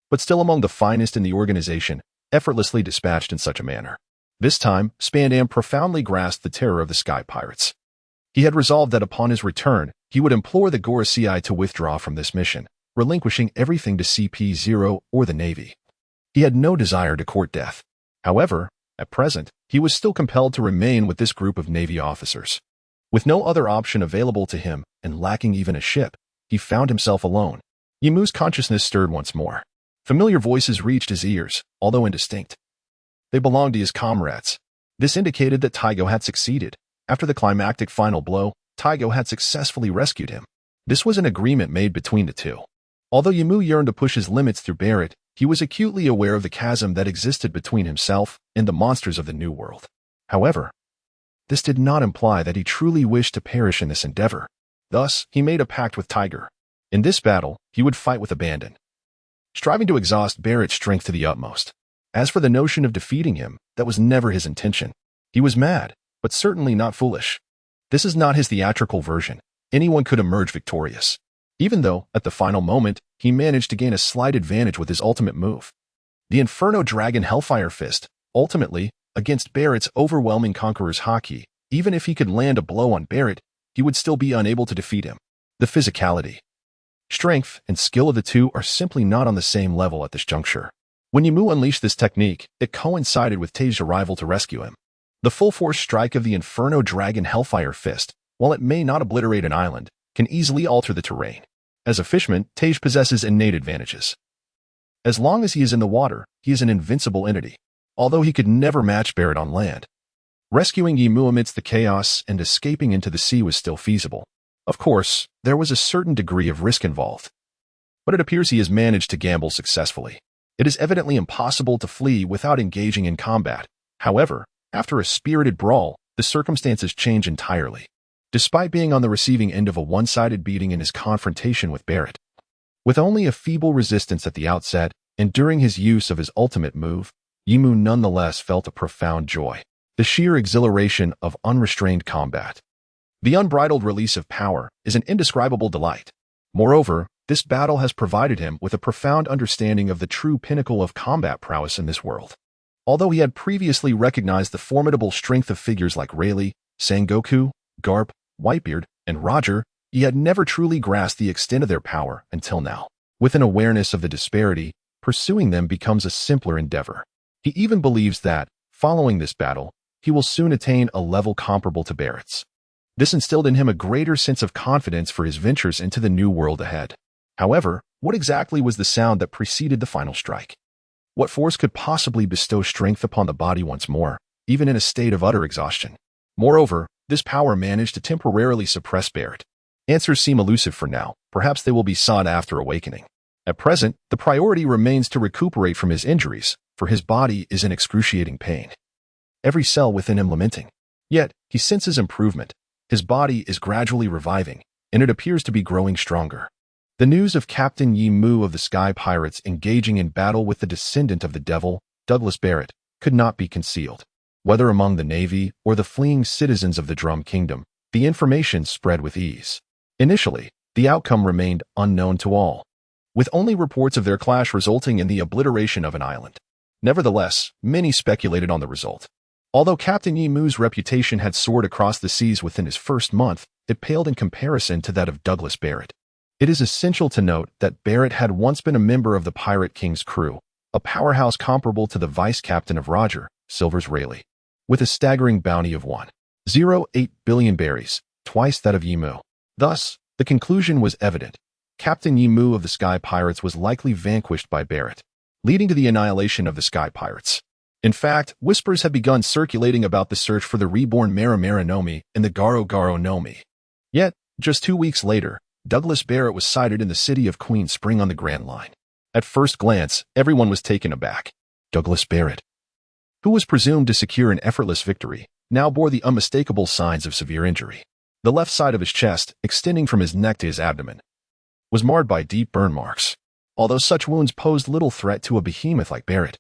but still among the finest in the organization, effortlessly dispatched in such a manner. This time, Spandam profoundly grasped the terror of the Sky Pirates. He had resolved that upon his return, he would implore the Gorosei to withdraw from this mission, relinquishing everything to CP0 or the Navy. He had no desire to court death. However, at present, he was still compelled to remain with this group of Navy officers. With no other option available to him and lacking even a ship, he found himself alone. Yimu's consciousness stirred once more. Familiar voices reached his ears, although indistinct. They belonged to his comrades. This indicated that Taigo had succeeded. After the climactic final blow, Taigo had successfully rescued him. This was an agreement made between the two. Although Yimu yearned to push his limits through Barrett, he was acutely aware of the chasm that existed between himself and the monsters of the New World. However, this did not imply that he truly wished to perish in this endeavor. Thus, he made a pact with Tiger. In this battle, he would fight with abandon, striving to exhaust Barrett's strength to the utmost. As for the notion of defeating him, that was never his intention. He was mad, but certainly not foolish. This is not his theatrical version. Anyone could emerge victorious. Even though, at the final moment, he managed to gain a slight advantage with his ultimate move. The Inferno Dragon Hellfire Fist, ultimately, against Barrett's overwhelming conqueror's Haki, even if he could land a blow on Barrett, he would still be unable to defeat him. The physicality, strength, and skill of the two are simply not on the same level at this juncture. When Yimu unleashed this technique, it coincided with Tei's arrival to rescue him. The full-force strike of the Inferno Dragon Hellfire Fist, while it may not obliterate an island, can easily alter the terrain. As a fisherman, Tej possesses innate advantages. As long as he is in the water, he is an invincible entity, although he could never match Barrett on land. Rescuing Yimu amidst the chaos and escaping into the sea was still feasible. Of course, there was a certain degree of risk involved. But it appears he has managed to gamble successfully. It is evidently impossible to flee without engaging in combat. However, after a spirited brawl, the circumstances change entirely. Despite being on the receiving end of a one-sided beating in his confrontation with Barrett, with only a feeble resistance at the outset, and during his use of his ultimate move, Yimu nonetheless felt a profound joy. The sheer exhilaration of unrestrained combat. The unbridled release of power is an indescribable delight. Moreover, this battle has provided him with a profound understanding of the true pinnacle of combat prowess in this world. Although he had previously recognized the formidable strength of figures like Rayleigh, Sengoku, Garp, Whitebeard, and Roger, he had never truly grasped the extent of their power until now. With an awareness of the disparity, pursuing them becomes a simpler endeavor. He even believes that, following this battle, he will soon attain a level comparable to Barrett's. This instilled in him a greater sense of confidence for his ventures into the new world ahead. However, what exactly was the sound that preceded the final strike? What force could possibly bestow strength upon the body once more, even in a state of utter exhaustion? Moreover, this power managed to temporarily suppress Barrett. Answers seem elusive for now. Perhaps they will be sought after awakening. At present, the priority remains to recuperate from his injuries, for his body is in excruciating pain. Every cell within him lamenting. Yet, he senses improvement. His body is gradually reviving, and it appears to be growing stronger. The news of Captain Yimu of the Sky Pirates engaging in battle with the descendant of the devil, Douglas Barrett, could not be concealed. Whether among the Navy or the fleeing citizens of the Drum Kingdom, the information spread with ease. Initially, the outcome remained unknown to all, with only reports of their clash resulting in the obliteration of an island. Nevertheless, many speculated on the result. Although Captain Yimu's reputation had soared across the seas within his first month, it paled in comparison to that of Douglas Barrett. It is essential to note that Barrett had once been a member of the Pirate King's crew, a powerhouse comparable to the vice-captain of Roger, Silver's Rayleigh, with a staggering bounty of 1.08 billion berries, twice that of Yimu. Thus, the conclusion was evident. Captain Yimu of the Sky Pirates was likely vanquished by Barrett, leading to the annihilation of the Sky Pirates. In fact, whispers have begun circulating about the search for the reborn Mera Mera no Mi and the Garo Garo no Mi. Yet, just 2 weeks later, Douglas Barrett was sighted in the city of Queen Spring on the Grand Line. At first glance, everyone was taken aback. Douglas Barrett, who was presumed to secure an effortless victory, now bore the unmistakable signs of severe injury. The left side of his chest, extending from his neck to his abdomen, was marred by deep burn marks. Although such wounds posed little threat to a behemoth like Barrett,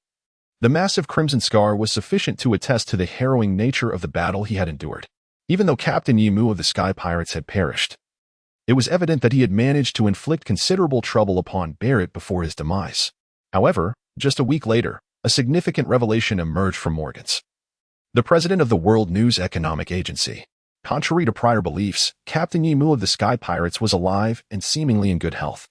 the massive crimson scar was sufficient to attest to the harrowing nature of the battle he had endured. Even though Captain Yimu of the Sky Pirates had perished, it was evident that he had managed to inflict considerable trouble upon Barrett before his demise. However, just a week later, a significant revelation emerged from Morgan's, the president of the World News Economic Agency. Contrary to prior beliefs, Captain Yimu of the Sky Pirates was alive and seemingly in good health.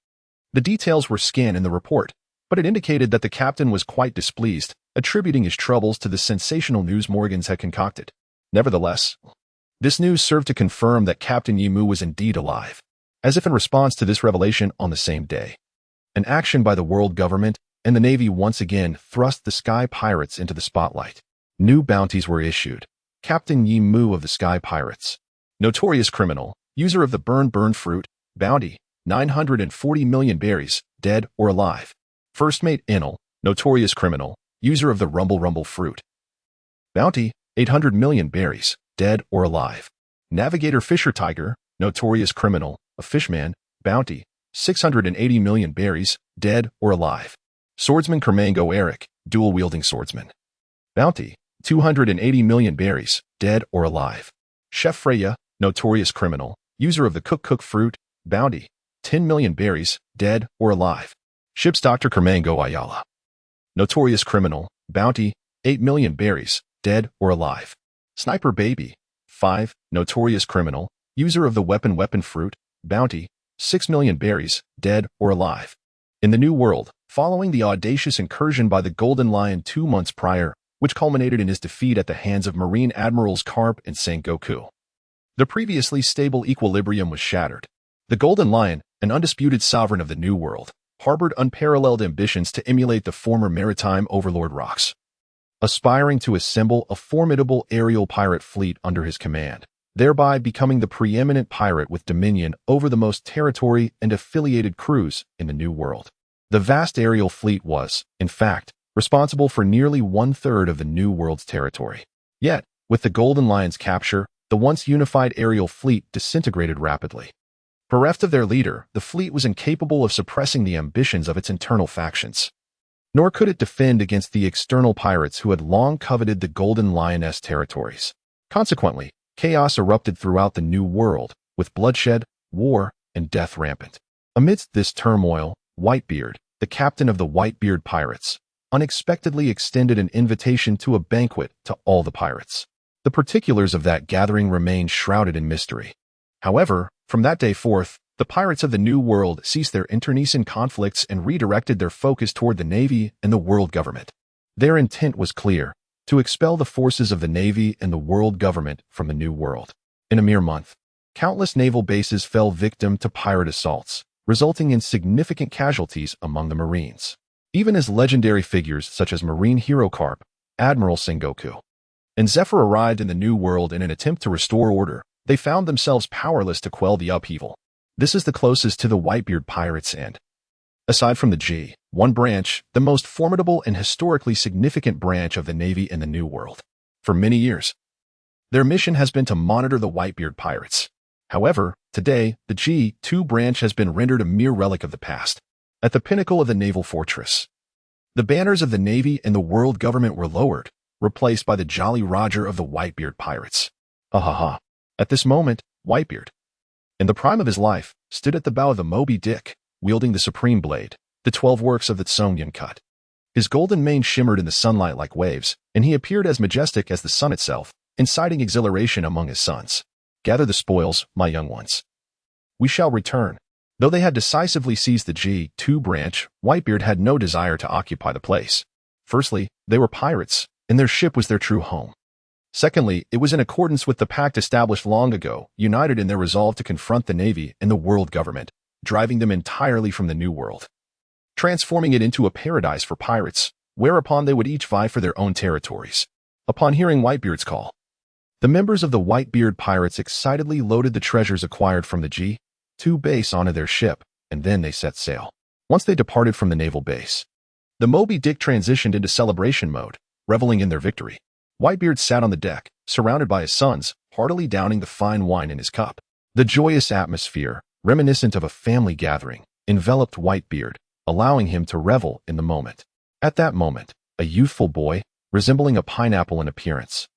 The details were scant in the report, but it indicated that the captain was quite displeased, attributing his troubles to the sensational news Morgans had concocted. Nevertheless, this news served to confirm that Captain Yimu was indeed alive. As if in response to this revelation on the same day, an action by the world government and the Navy once again thrust the Sky Pirates into the spotlight. New bounties were issued. Captain Yimu of the Sky Pirates, notorious criminal, user of the burn fruit, bounty, 940 million berries, dead or alive. First Mate Inel, notorious criminal, user of the rumble fruit, bounty, 800 million berries, dead or alive. Navigator Fisher Tiger, notorious criminal, a fishman, bounty, 680 million berries, dead or alive. Swordsman Kermango Eric, dual-wielding swordsman, bounty, 280 million berries, dead or alive. Chef Freya, notorious criminal, user of the cook fruit, bounty, 10 million berries, dead or alive. Ship's Dr. Kermango Ayala, notorious criminal, bounty, 8 million berries, dead or alive. Sniper Baby, 5, notorious criminal, user of the weapon fruit, bounty, 6 million berries, dead or alive. In the New World, following the audacious incursion by the Golden Lion 2 months prior, which culminated in his defeat at the hands of Marine Admirals Carp and Sengoku, the previously stable equilibrium was shattered. The Golden Lion, an undisputed sovereign of the New World, harbored unparalleled ambitions to emulate the former maritime overlord Rox, aspiring to assemble a formidable aerial pirate fleet under his command, thereby becoming the preeminent pirate with dominion over the most territory and affiliated crews in the New World. The vast aerial fleet was, in fact, responsible for nearly 1/3 of the New World's territory. Yet, with the Golden Lion's capture, the once unified aerial fleet disintegrated rapidly. Bereft of their leader, the fleet was incapable of suppressing the ambitions of its internal factions. Nor could it defend against the external pirates who had long coveted the Golden Lioness territories. Consequently, chaos erupted throughout the New World, with bloodshed, war, and death rampant. Amidst this turmoil, Whitebeard, the captain of the Whitebeard Pirates, unexpectedly extended an invitation to a banquet to all the pirates. The particulars of that gathering remained shrouded in mystery. However, from that day forth, the pirates of the New World ceased their internecine conflicts and redirected their focus toward the Navy and the world government. Their intent was clear: to expel the forces of the Navy and the world government from the New World. In a mere month, countless naval bases fell victim to pirate assaults, resulting in significant casualties among the Marines. Even as legendary figures such as Marine hero Carp, Admiral Sengoku, and Zephyr arrived in the New World in an attempt to restore order, they found themselves powerless to quell the upheaval. This is the closest to the Whitebeard Pirates and, aside from the G1 branch, the most formidable and historically significant branch of the Navy in the New World. For many years, their mission has been to monitor the Whitebeard Pirates. However, today, the G2 branch has been rendered a mere relic of the past. At the pinnacle of the naval fortress, the banners of the Navy and the world government were lowered, replaced by the Jolly Roger of the Whitebeard Pirates. Ahaha. At this moment, Whitebeard, in the prime of his life, stood at the bow of the Moby Dick, wielding the supreme blade, the 12 works of the Tsongyun cut. His golden mane shimmered in the sunlight like waves, and he appeared as majestic as the sun itself, inciting exhilaration among his sons. Gather the spoils, my young ones. We shall return. Though they had decisively seized the G2 branch, Whitebeard had no desire to occupy the place. Firstly, they were pirates, and their ship was their true home. Secondly, it was in accordance with the pact established long ago, united in their resolve to confront the Navy and the world government, driving them entirely from the New World, transforming it into a paradise for pirates, whereupon they would each vie for their own territories. Upon hearing Whitebeard's call, the members of the Whitebeard Pirates excitedly loaded the treasures acquired from the G2 base onto their ship, and then they set sail. Once they departed from the naval base, the Moby Dick transitioned into celebration mode, reveling in their victory. Whitebeard sat on the deck, surrounded by his sons, heartily downing the fine wine in his cup. The joyous atmosphere, reminiscent of a family gathering, enveloped Whitebeard, allowing him to revel in the moment. At that moment, a youthful boy, resembling a pineapple in appearance,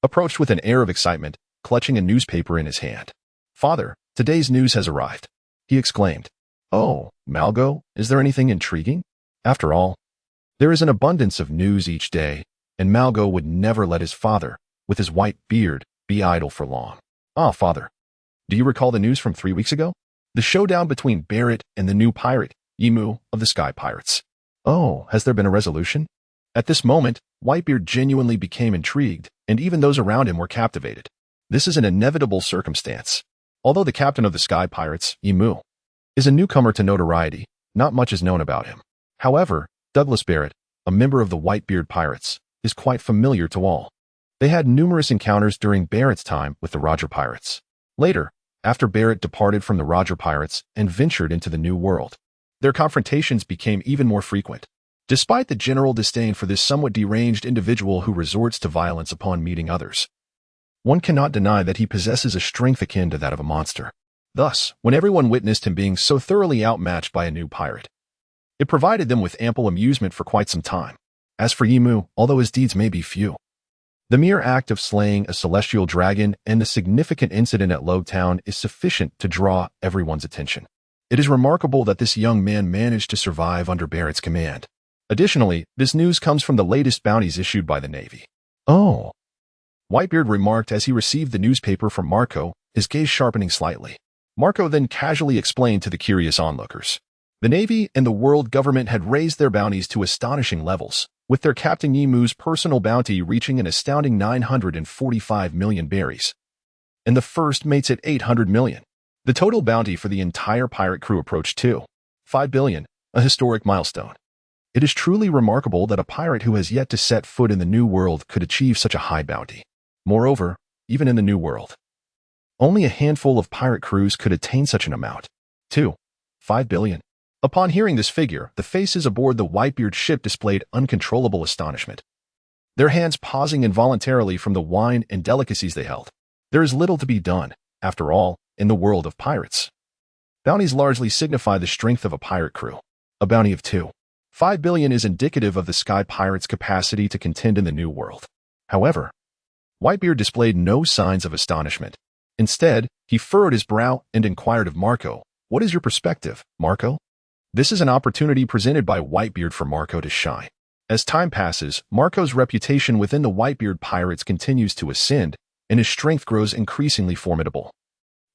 approached with an air of excitement, clutching a newspaper in his hand. "Father, today's news has arrived," he exclaimed. "Oh, Malgo, is there anything intriguing?" After all, there is an abundance of news each day, and Malgo would never let his father, with his white beard, be idle for long. Ah, father. Do you recall the news from 3 weeks ago? The showdown between Barrett and the new pirate, Yimu, of the Sky Pirates. Oh, has there been a resolution? At this moment, Whitebeard genuinely became intrigued, and even those around him were captivated. This is an inevitable circumstance. Although the captain of the Sky Pirates, Yimu, is a newcomer to notoriety, not much is known about him. However, Douglas Barrett, a member of the Whitebeard Pirates, is quite familiar to all. They had numerous encounters during Barrett's time with the Roger Pirates. Later, after Barrett departed from the Roger Pirates and ventured into the New World, their confrontations became even more frequent. Despite the general disdain for this somewhat deranged individual who resorts to violence upon meeting others, one cannot deny that he possesses a strength akin to that of a monster. Thus, when everyone witnessed him being so thoroughly outmatched by a new pirate, it provided them with ample amusement for quite some time. As for Yimu, although his deeds may be few, the mere act of slaying a celestial dragon and the significant incident at Logtown is sufficient to draw everyone's attention. It is remarkable that this young man managed to survive under Barrett's command. Additionally, this news comes from the latest bounties issued by the Navy. Oh, Whitebeard remarked as he received the newspaper from Marco, his gaze sharpening slightly. Marco then casually explained to the curious onlookers. The Navy and the world government had raised their bounties to astonishing levels, with their Captain Yimu's personal bounty reaching an astounding 945 million berries, and the first mate's at 800 million. The total bounty for the entire pirate crew approached to 5 billion, a historic milestone. It is truly remarkable that a pirate who has yet to set foot in the New World could achieve such a high bounty. Moreover, even in the New World, only a handful of pirate crews could attain such an amount. 5 billion. Upon hearing this figure, the faces aboard the Whitebeard ship displayed uncontrollable astonishment, their hands pausing involuntarily from the wine and delicacies they held. There is little to be done, after all, in the world of pirates. Bounties largely signify the strength of a pirate crew. A bounty of 5 billion is indicative of the Sky Pirates' capacity to contend in the New World. However, Whitebeard displayed no signs of astonishment. Instead, he furrowed his brow and inquired of Marco, "What is your perspective, Marco?" This is an opportunity presented by Whitebeard for Marco to shine. As time passes, Marco's reputation within the Whitebeard Pirates continues to ascend, and his strength grows increasingly formidable,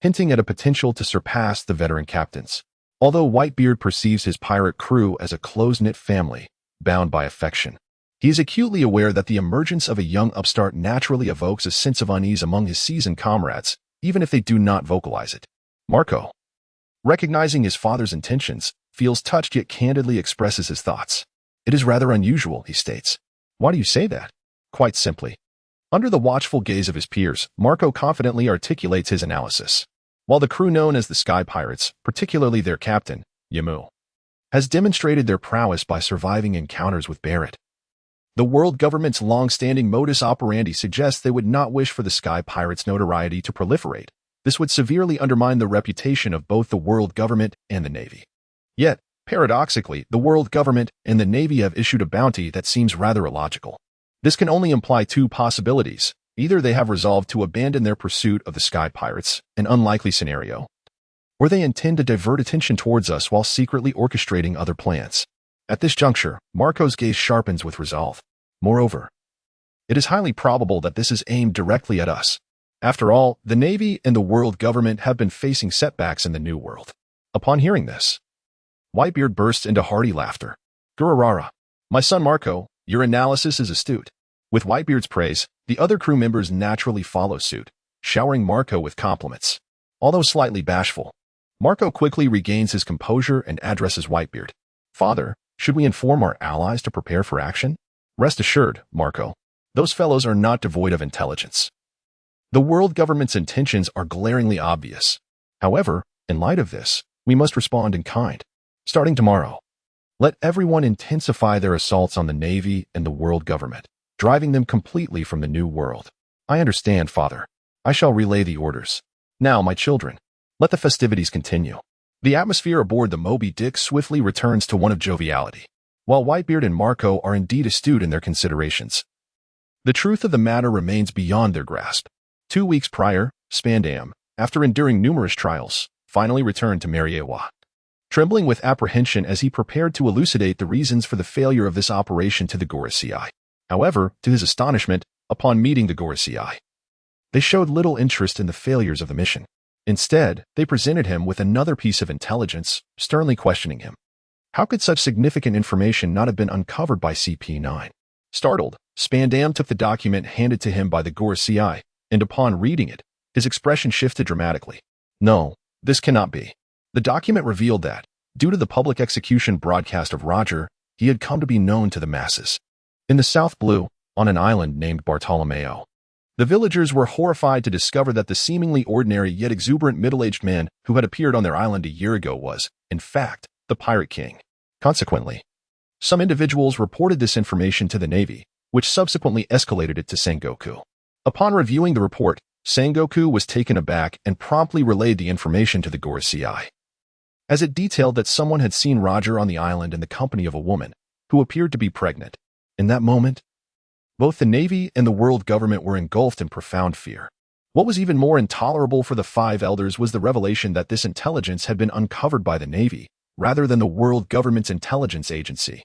hinting at a potential to surpass the veteran captains. Although Whitebeard perceives his pirate crew as a close-knit family, bound by affection, he is acutely aware that the emergence of a young upstart naturally evokes a sense of unease among his seasoned comrades, even if they do not vocalize it. Marco, recognizing his father's intentions, feels touched yet candidly expresses his thoughts. "It is rather unusual," he states. "Why do you say that?" Quite simply, under the watchful gaze of his peers, Marco confidently articulates his analysis. While the crew known as the Sky Pirates, particularly their captain, Yimu, has demonstrated their prowess by surviving encounters with Barrett, the world government's long-standing modus operandi suggests they would not wish for the Sky Pirates' notoriety to proliferate. This would severely undermine the reputation of both the world government and the Navy. Yet, paradoxically, the world government and the Navy have issued a bounty that seems rather illogical. This can only imply two possibilities. Either they have resolved to abandon their pursuit of the Sky Pirates, an unlikely scenario, or they intend to divert attention towards us while secretly orchestrating other plans. At this juncture, Marco's gaze sharpens with resolve. Moreover, it is highly probable that this is aimed directly at us. After all, the Navy and the world government have been facing setbacks in the New World. Upon hearing this, Whitebeard bursts into hearty laughter. "Gururara, my son Marco, your analysis is astute." With Whitebeard's praise, the other crew members naturally follow suit, showering Marco with compliments. Although slightly bashful, Marco quickly regains his composure and addresses Whitebeard. "Father, should we inform our allies to prepare for action?" "Rest assured, Marco, those fellows are not devoid of intelligence. The world government's intentions are glaringly obvious. However, in light of this, we must respond in kind. Starting tomorrow, let everyone intensify their assaults on the Navy and the world government, driving them completely from the New World." "I understand, Father. I shall relay the orders. Now, my children, let the festivities continue." The atmosphere aboard the Moby Dick swiftly returns to one of joviality. While Whitebeard and Marco are indeed astute in their considerations, the truth of the matter remains beyond their grasp. 2 weeks prior, Spandam, after enduring numerous trials, finally returned to Mera, trembling with apprehension as he prepared to elucidate the reasons for the failure of this operation to the Gorosei. However, to his astonishment, upon meeting the Gorosei, They showed little interest in the failures of the mission. Instead, they presented him with another piece of intelligence, sternly questioning him. How could such significant information not have been uncovered by CP9? Startled, Spandam took the document handed to him by the Gorsi, and upon reading it, his expression shifted dramatically. No, this cannot be. The document revealed that, due to the public execution broadcast of Roger, he had come to be known to the masses. In the South Blue, on an island named Bartolomeo, the villagers were horrified to discover that the seemingly ordinary yet exuberant middle-aged man who had appeared on their island a year ago was, in fact, the Pirate King. Consequently, some individuals reported this information to the Navy, which subsequently escalated it to Sengoku. Upon reviewing the report, Sengoku was taken aback and promptly relayed the information to the Gorsi, as it detailed that someone had seen Roger on the island in the company of a woman who appeared to be pregnant. In that moment, both the Navy and the world government were engulfed in profound fear. What was even more intolerable for the five elders was the revelation that this intelligence had been uncovered by the Navy, rather than the world government's intelligence agency,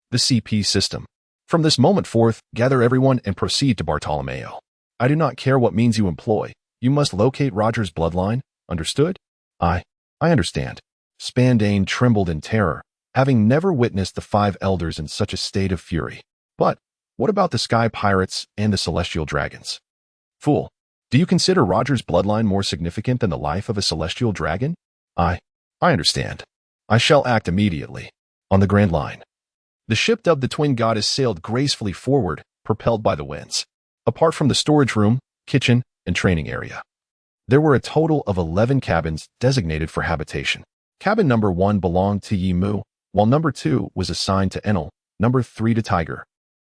the CP system. From this moment forth, gather everyone and proceed to Bartolomeo. I do not care what means you employ. You must locate Roger's bloodline. Understood? I understand. Spandane trembled in terror, having never witnessed the five elders in such a state of fury. But what about the Sky Pirates and the Celestial Dragons? Fool, do you consider Roger's bloodline more significant than the life of a Celestial Dragon? I understand. I shall act immediately. On the Grand Line, the ship dubbed the Twin Goddess sailed gracefully forward, propelled by the winds. Apart from the storage room, kitchen, and training area, there were a total of 11 cabins designated for habitation. Cabin number 1 belonged to Yimu, while number 2 was assigned to Enel, number 3 to Tiger,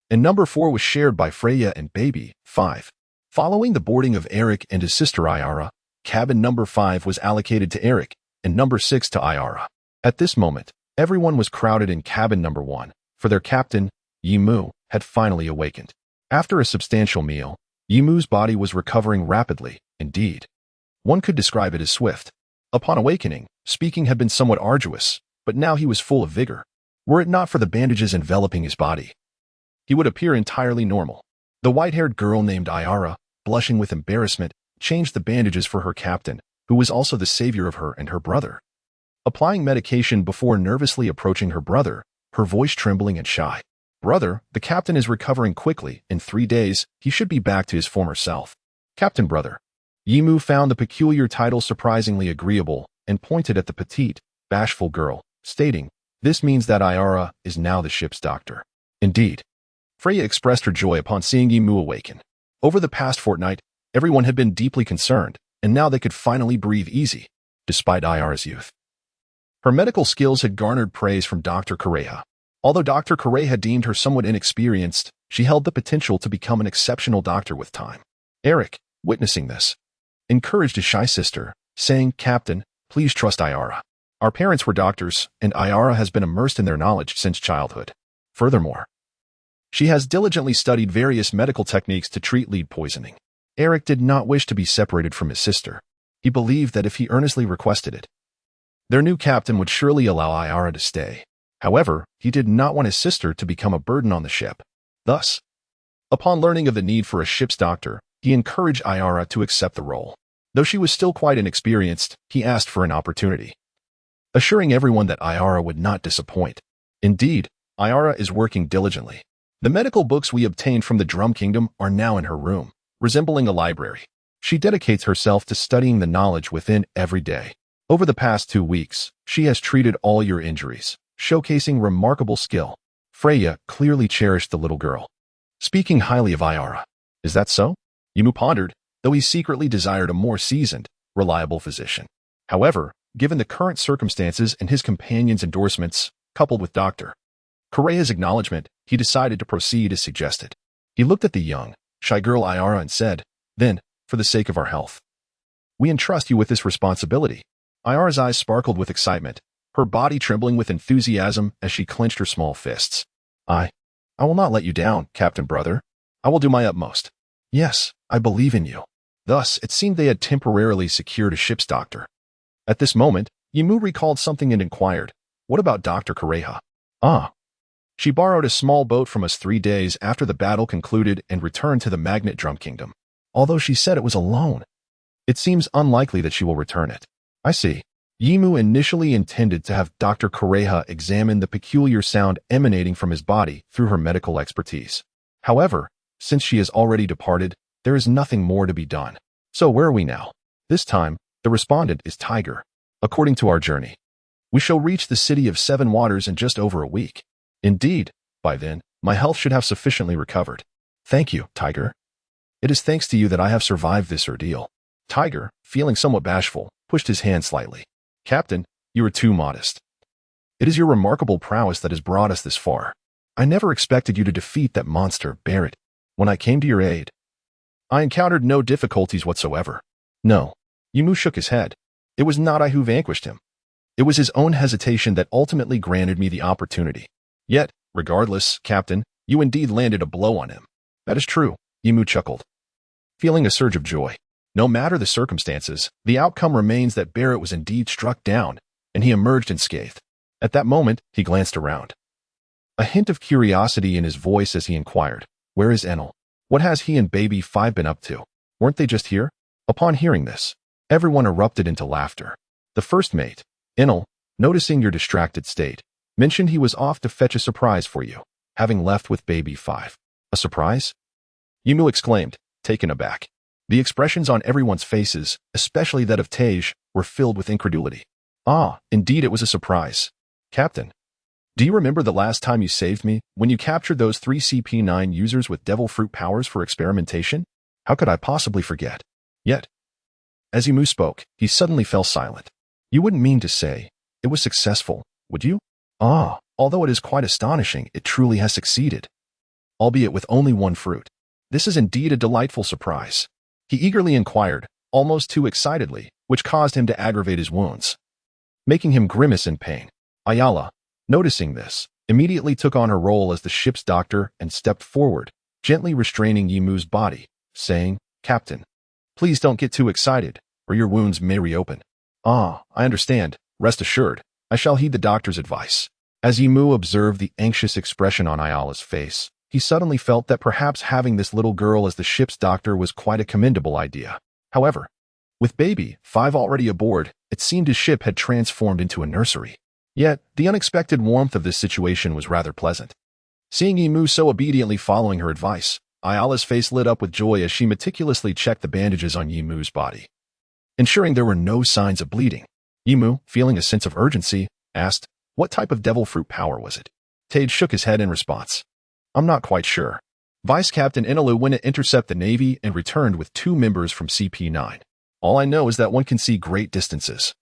and number 4 was shared by Freya and Baby 5. Following the boarding of Eric and his sister Ayara, cabin number 5 was allocated to Eric and number 6 to Ayara. At this moment, everyone was crowded in cabin number 1, for their captain, Yimu, had finally awakened. After a substantial meal, Yimu's body was recovering rapidly. Indeed, one could describe it as swift. Upon awakening, speaking had been somewhat arduous, but now he was full of vigor. Were it not for the bandages enveloping his body, he would appear entirely normal. The white-haired girl named Ayara, blushing with embarrassment, changed the bandages for her captain, who was also the savior of her and her brother. Applying medication before nervously approaching her brother, her voice trembling and shy. Brother, the captain is recovering quickly. In 3 days, he should be back to his former self. Captain brother. Yimu found the peculiar title surprisingly agreeable and pointed at the petite, bashful girl, stating, "This means that Ayara is now the ship's doctor." Indeed. Freya expressed her joy upon seeing Yimu awaken. Over the past fortnight, everyone had been deeply concerned, and now they could finally breathe easy, despite Ayara's youth. Her medical skills had garnered praise from Dr. Correa. Although Dr. Correa had deemed her somewhat inexperienced, she held the potential to become an exceptional doctor with time. Eric, witnessing this, encouraged his shy sister, saying, "Captain, please trust Ayara. Our parents were doctors, and Ayara has been immersed in their knowledge since childhood. Furthermore, she has diligently studied various medical techniques to treat lead poisoning." Eric did not wish to be separated from his sister. He believed that if he earnestly requested it, their new captain would surely allow Ayara to stay. However, he did not want his sister to become a burden on the ship. Thus, upon learning of the need for a ship's doctor, he encouraged Ayara to accept the role. Though she was still quite inexperienced, he asked for an opportunity, assuring everyone that Ayara would not disappoint. Indeed, Ayara is working diligently. The medical books we obtained from the Drum Kingdom are now in her room, resembling a library. She dedicates herself to studying the knowledge within every day. Over the past 2 weeks, she has treated all your injuries, showcasing remarkable skill. Freya clearly cherished the little girl, speaking highly of Ayara. Is that so? Yimu pondered, though he secretly desired a more seasoned, reliable physician. However, given the current circumstances and his companion's endorsements, coupled with Dr. Correa's acknowledgement, he decided to proceed as suggested. He looked at the young, shy girl Ayara and said, "Then, for the sake of our health, we entrust you with this responsibility." Ayara's eyes sparkled with excitement, her body trembling with enthusiasm as she clenched her small fists. I will not let you down, Captain Brother. I will do my utmost. Yes, I believe in you." Thus, it seemed they had temporarily secured a ship's doctor. At this moment, Yimu recalled something and inquired, "What about Dr. Correa?" "Ah. She borrowed a small boat from us 3 days after the battle concluded and returned to the Magnet Drum Kingdom. although she said it was alone. It seems unlikely that she will return it. I see. Yimu initially intended to have Dr. Koreha examine the peculiar sound emanating from his body through her medical expertise. However, since she has already departed, there is nothing more to be done. So where are we now? This time, the respondent is Tiger. According to our journey, we shall reach the city of Seven Waters in just over a week. Indeed, by then, my health should have sufficiently recovered. Thank you, Tiger. It is thanks to you that I have survived this ordeal. Tiger, feeling somewhat bashful, pushed his hand slightly. Captain, you are too modest. It is your remarkable prowess that has brought us this far. I never expected you to defeat that monster, Barrett. When I came to your aid, I encountered no difficulties whatsoever. No. Yimu shook his head. It was not I who vanquished him. It was his own hesitation that ultimately granted me the opportunity. Yet, regardless, Captain, you indeed landed a blow on him. That is true, Yimu chuckled, feeling a surge of joy. No matter the circumstances, the outcome remains that Barrett was indeed struck down, and he emerged unscathed. At that moment, he glanced around, a hint of curiosity in his voice as he inquired, "Where is Enel? What has he and Baby 5 been up to? Weren't they just here?" Upon hearing this, everyone erupted into laughter. The first mate, Enel, noticing your distracted state, mentioned he was off to fetch a surprise for you, having left with Baby 5. A surprise? Yimu exclaimed, taken aback. The expressions on everyone's faces, especially that of Tej, were filled with incredulity. Ah, indeed it was a surprise. Captain, do you remember the last time you saved me, when you captured those 3 CP9 users with devil fruit powers for experimentation? How could I possibly forget? Yet, as Yimu spoke, he suddenly fell silent. You wouldn't mean to say it was successful, would you? Ah, although it is quite astonishing, it truly has succeeded. Albeit with only 1 fruit. This is indeed a delightful surprise. He eagerly inquired, almost too excitedly, which caused him to aggravate his wounds, making him grimace in pain. Ayala, noticing this, immediately took on her role as the ship's doctor and stepped forward, gently restraining Yimu's body, saying, Captain, please don't get too excited, or your wounds may reopen. Ah, I understand. Rest assured, I shall heed the doctor's advice. As Yimu observed the anxious expression on Ayala's face, he suddenly felt that perhaps having this little girl as the ship's doctor was quite a commendable idea. However, with Baby 5 already aboard, it seemed his ship had transformed into a nursery. Yet, the unexpected warmth of this situation was rather pleasant. Seeing Yimu so obediently following her advice, Ayala's face lit up with joy as she meticulously checked the bandages on Yimu's body, ensuring there were no signs of bleeding. Yimu, feeling a sense of urgency, asked, what type of devil fruit power was it? Tej shook his head in response. I'm not quite sure. Vice Captain Enelu went to intercept the Navy and returned with 2 members from CP9. All I know is that one can see great distances,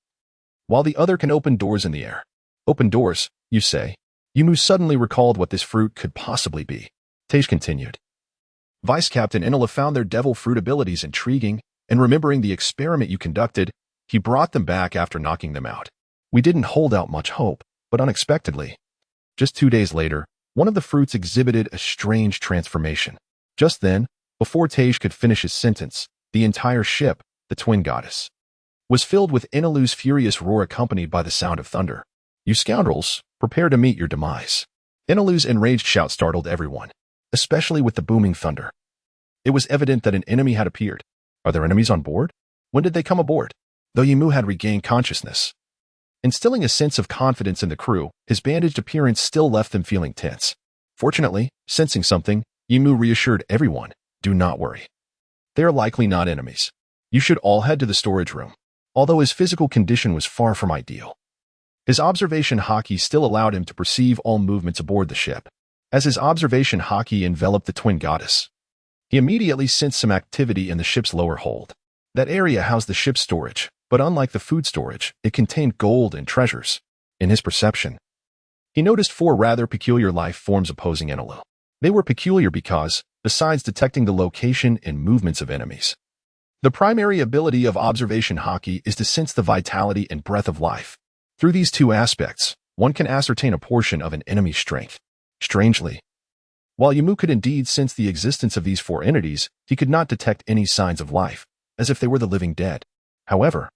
while the other can open doors in the air. Open doors, you say? Yimu suddenly recalled what this fruit could possibly be. Tej continued. Vice Captain Enelu found their devil fruit abilities intriguing, and remembering the experiment you conducted, he brought them back after knocking them out. We didn't hold out much hope, but unexpectedly, just 2 days later, one of the fruits exhibited a strange transformation. Just then, before Tej could finish his sentence, the entire ship, the twin goddess, was filled with Enelu's furious roar accompanied by the sound of thunder. You scoundrels, prepare to meet your demise. Enelu's enraged shout startled everyone, especially with the booming thunder. It was evident that an enemy had appeared. Are there enemies on board? When did they come aboard? Though Yimu had regained consciousness, instilling a sense of confidence in the crew, his bandaged appearance still left them feeling tense. Fortunately, sensing something, Yimu reassured everyone, do not worry. They are likely not enemies. You should all head to the storage room. Although his physical condition was far from ideal, his observation Haki still allowed him to perceive all movements aboard the ship. As his observation Haki enveloped the twin goddess, he immediately sensed some activity in the ship's lower hold. That area housed the ship's storage, but unlike the food storage, it contained gold and treasures. In his perception, he noticed 4 rather peculiar life forms opposing Enelu. They were peculiar because, besides detecting the location and movements of enemies, the primary ability of observation Haki is to sense the vitality and breath of life. Through these 2 aspects, one can ascertain a portion of an enemy's strength. Strangely, while Yimu could indeed sense the existence of these 4 entities, he could not detect any signs of life, as if they were the living dead. However,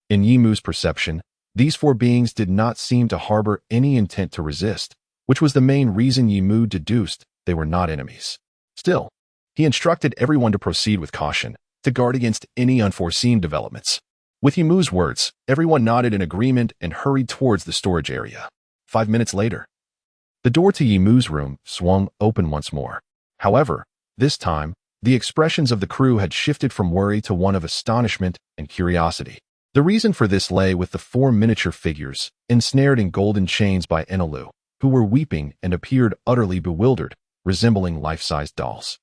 in Yimu's perception, these 4 beings did not seem to harbor any intent to resist, which was the main reason Yimu deduced they were not enemies. Still, He instructed everyone to proceed with caution, to guard against any unforeseen developments. With Yimu's words, everyone nodded in agreement and hurried towards the storage area. 5 minutes later, the door to Yimu's room swung open once more. However, this time, the expressions of the crew had shifted from worry to one of astonishment and curiosity. The reason for this lay with the 4 miniature figures, ensnared in golden chains by Enelu, who were weeping and appeared utterly bewildered, resembling life-sized dolls.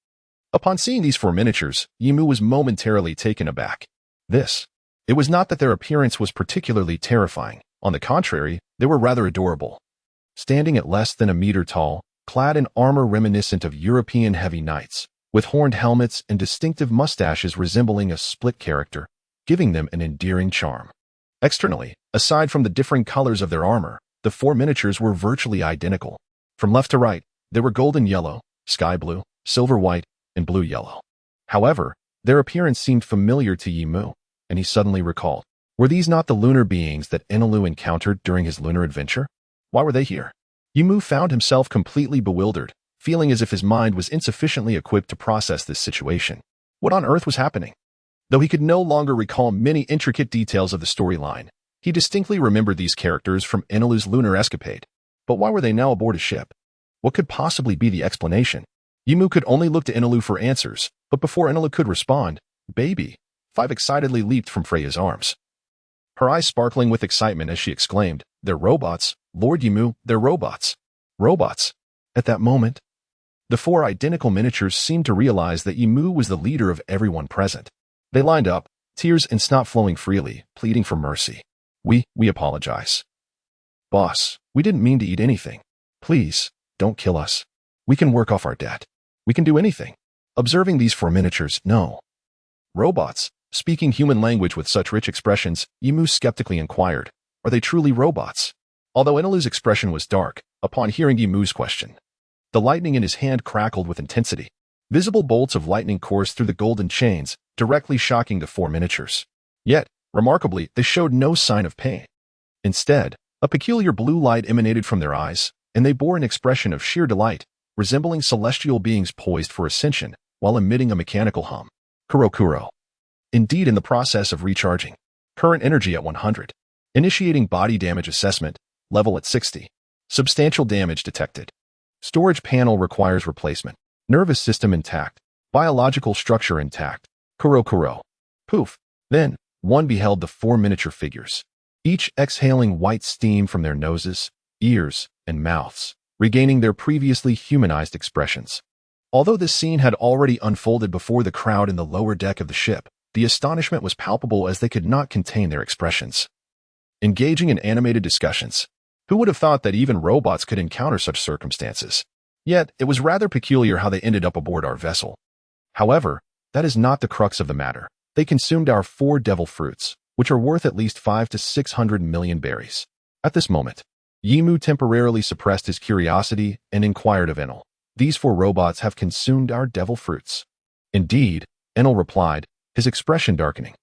Upon seeing these 4 miniatures, Yimu was momentarily taken aback. It was not that their appearance was particularly terrifying. On the contrary, they were rather adorable. Standing at less than a meter tall, clad in armor reminiscent of European heavy knights, with horned helmets and distinctive mustaches resembling a split character, giving them an endearing charm. Externally, aside from the differing colors of their armor, the 4 miniatures were virtually identical. From left to right, they were golden yellow, sky blue, silver white, and blue yellow. However, their appearance seemed familiar to Yimu, and he suddenly recalled. Were these not the lunar beings that Enelu encountered during his lunar adventure? Why were they here? Yimu found himself completely bewildered, feeling as if his mind was insufficiently equipped to process this situation. What on earth was happening? Though he could no longer recall many intricate details of the storyline, he distinctly remembered these characters from Enelu's lunar escapade. But why were they now aboard a ship? What could possibly be the explanation? Yimu could only look to Enelu for answers, but before Enelu could respond, Baby 5 excitedly leaped from Freya's arms. Her eyes sparkling with excitement as she exclaimed, They're robots, Lord Yimu, they're robots. Robots. At that moment, the 4 identical miniatures seemed to realize that Yimu was the leader of everyone present. They lined up, tears and snot flowing freely, pleading for mercy. We apologize. Boss, we didn't mean to eat anything. Please, don't kill us. We can work off our debt. We can do anything. Observing these 4 miniatures, no. Robots, speaking human language with such rich expressions, Yimu skeptically inquired, Are they truly robots? Although Enelu's expression was dark, upon hearing Yimu's question, the lightning in his hand crackled with intensity. Visible bolts of lightning coursed through the golden chains, directly shocking the 4 miniatures. Yet, remarkably, they showed no sign of pain. Instead, a peculiar blue light emanated from their eyes, and they bore an expression of sheer delight, resembling celestial beings poised for ascension, while emitting a mechanical hum. Kuro. Indeed, in the process of recharging. Current energy at 100. Initiating body damage assessment, level at 60. Substantial damage detected. Storage panel requires replacement. Nervous system intact. Biological structure intact. Kuro. Poof. Then, one beheld the 4 miniature figures, each exhaling white steam from their noses, ears, and mouths, regaining their previously humanized expressions. Although this scene had already unfolded before the crowd in the lower deck of the ship, the astonishment was palpable as they could not contain their expressions. Engaging in animated discussions. Who would have thought that even robots could encounter such circumstances? Yet, it was rather peculiar how they ended up aboard our vessel. However, that is not the crux of the matter. They consumed our 4 devil fruits, which are worth at least 5 to 600 million berries. At this moment, Yimu temporarily suppressed his curiosity and inquired of Enel. These 4 robots have consumed our devil fruits. Indeed, Enel replied, his expression darkening.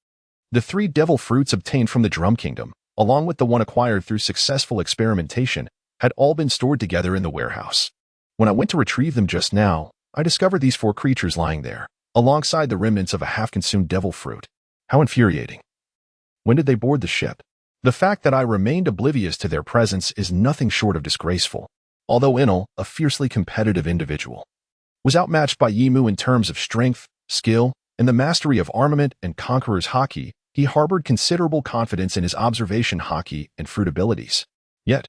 The 3 devil fruits obtained from the Drum Kingdom, along with the one acquired through successful experimentation, had all been stored together in the warehouse. When I went to retrieve them just now, I discovered these 4 creatures lying there, alongside the remnants of a half-consumed devil fruit. How infuriating. When did they board the ship? The fact that I remained oblivious to their presence is nothing short of disgraceful. Although Enel, a fiercely competitive individual, was outmatched by Yimu in terms of strength, skill, and the mastery of armament and conqueror's Haki, he harbored considerable confidence in his observation Haki and fruit abilities. Yet,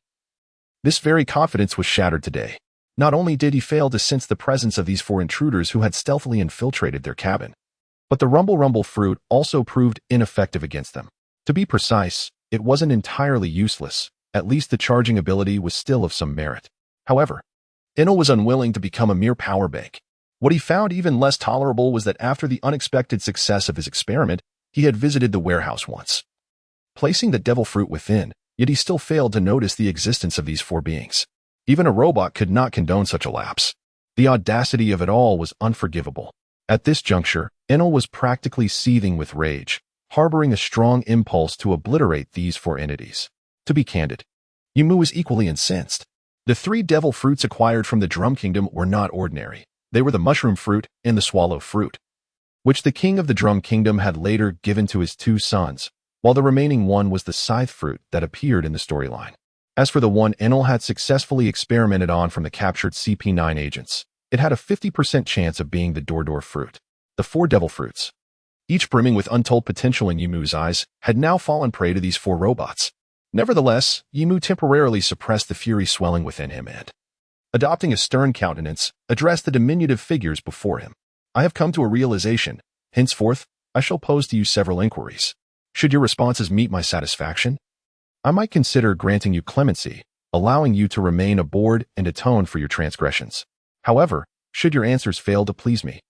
this very confidence was shattered today. Not only did he fail to sense the presence of these 4 intruders who had stealthily infiltrated their cabin, but the rumble fruit also proved ineffective against them. To be precise, it wasn't entirely useless. At least the charging ability was still of some merit. However, Enel was unwilling to become a mere power bank. What he found even less tolerable was that after the unexpected success of his experiment, he had visited the warehouse once, placing the devil fruit within, yet he still failed to notice the existence of these 4 beings. Even a robot could not condone such a lapse. The audacity of it all was unforgivable. At this juncture, Enel was practically seething with rage, harboring a strong impulse to obliterate these 4 entities. To be candid, Yimu was equally incensed. The 3 devil fruits acquired from the Drum Kingdom were not ordinary. They were the mushroom fruit and the swallow fruit, which the king of the Drum Kingdom had later given to his two sons, while the remaining one was the scythe fruit that appeared in the storyline. As for the one Enel had successfully experimented on from the captured CP9 agents, it had a 50% chance of being the Dordor fruit. The four devil fruits, each brimming with untold potential in Yimu's eyes, had now fallen prey to these four robots. Nevertheless, Yimu temporarily suppressed the fury swelling within him and, adopting a stern countenance, addressed the diminutive figures before him. I have come to a realization. Henceforth, I shall pose to you several inquiries. Should your responses meet my satisfaction, I might consider granting you clemency, allowing you to remain aboard and atone for your transgressions. However, should your answers fail to please me,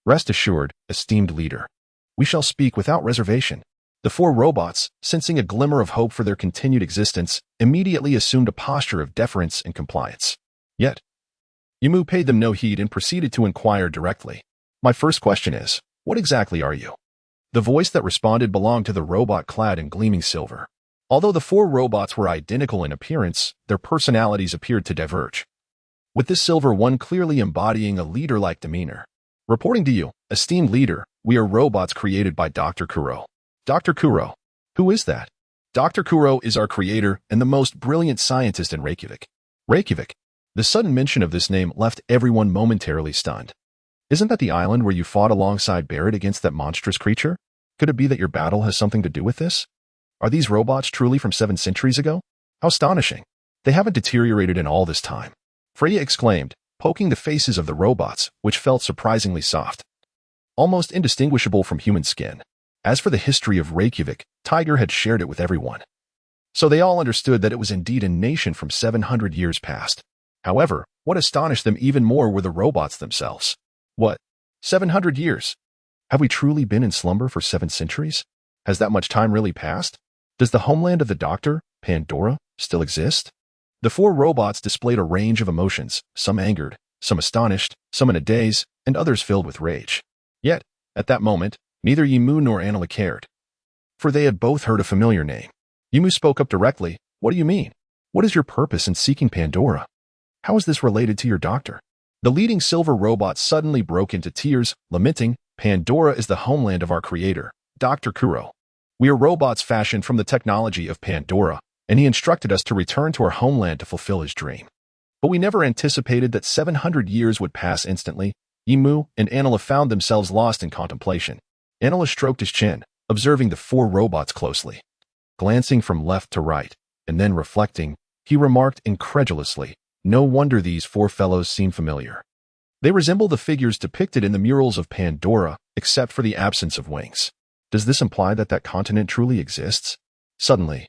rest assured, esteemed leader, we shall speak without reservation. The four robots, sensing a glimmer of hope for their continued existence, immediately assumed a posture of deference and compliance. Yet, Yimu paid them no heed and proceeded to inquire directly. My first question is, what exactly are you? The voice that responded belonged to the robot clad in gleaming silver. Although the four robots were identical in appearance, their personalities appeared to diverge, with this silver one clearly embodying a leader-like demeanor. Reporting to you, esteemed leader, we are robots created by Dr. Kuro. Dr. Kuro? Who is that? Dr. Kuro is our creator and the most brilliant scientist in Reykjavik. Reykjavik? The sudden mention of this name left everyone momentarily stunned. Isn't that the island where you fought alongside Barrett against that monstrous creature? Could it be that your battle has something to do with this? Are these robots truly from 7 centuries ago? How astonishing. They haven't deteriorated in all this time. Freya exclaimed, poking the faces of the robots, which felt surprisingly soft, almost indistinguishable from human skin. As for the history of Reykjavik, Tiger had shared it with everyone, so they all understood that it was indeed a nation from 700 years past. However, what astonished them even more were the robots themselves. What? 700 years? Have we truly been in slumber for 7 centuries? Has that much time really passed? Does the homeland of the Doctor, Pandora, still exist? The four robots displayed a range of emotions, some angered, some astonished, some in a daze, and others filled with rage. Yet, at that moment, neither Yimu nor Anila cared, for they had both heard a familiar name. Yimu spoke up directly. What do you mean? What is your purpose in seeking Pandora? How is this related to your doctor? The leading silver robot suddenly broke into tears, lamenting, Pandora is the homeland of our creator, Dr. Kuro. We are robots fashioned from the technology of Pandora, and he instructed us to return to our homeland to fulfill his dream. But we never anticipated that 700 years would pass instantly. Yimu and Anila found themselves lost in contemplation. Anila stroked his chin, observing the four robots closely. Glancing from left to right, and then reflecting, he remarked incredulously, no wonder these four fellows seem familiar. They resemble the figures depicted in the murals of Pandora, except for the absence of wings. Does this imply that that continent truly exists? Suddenly,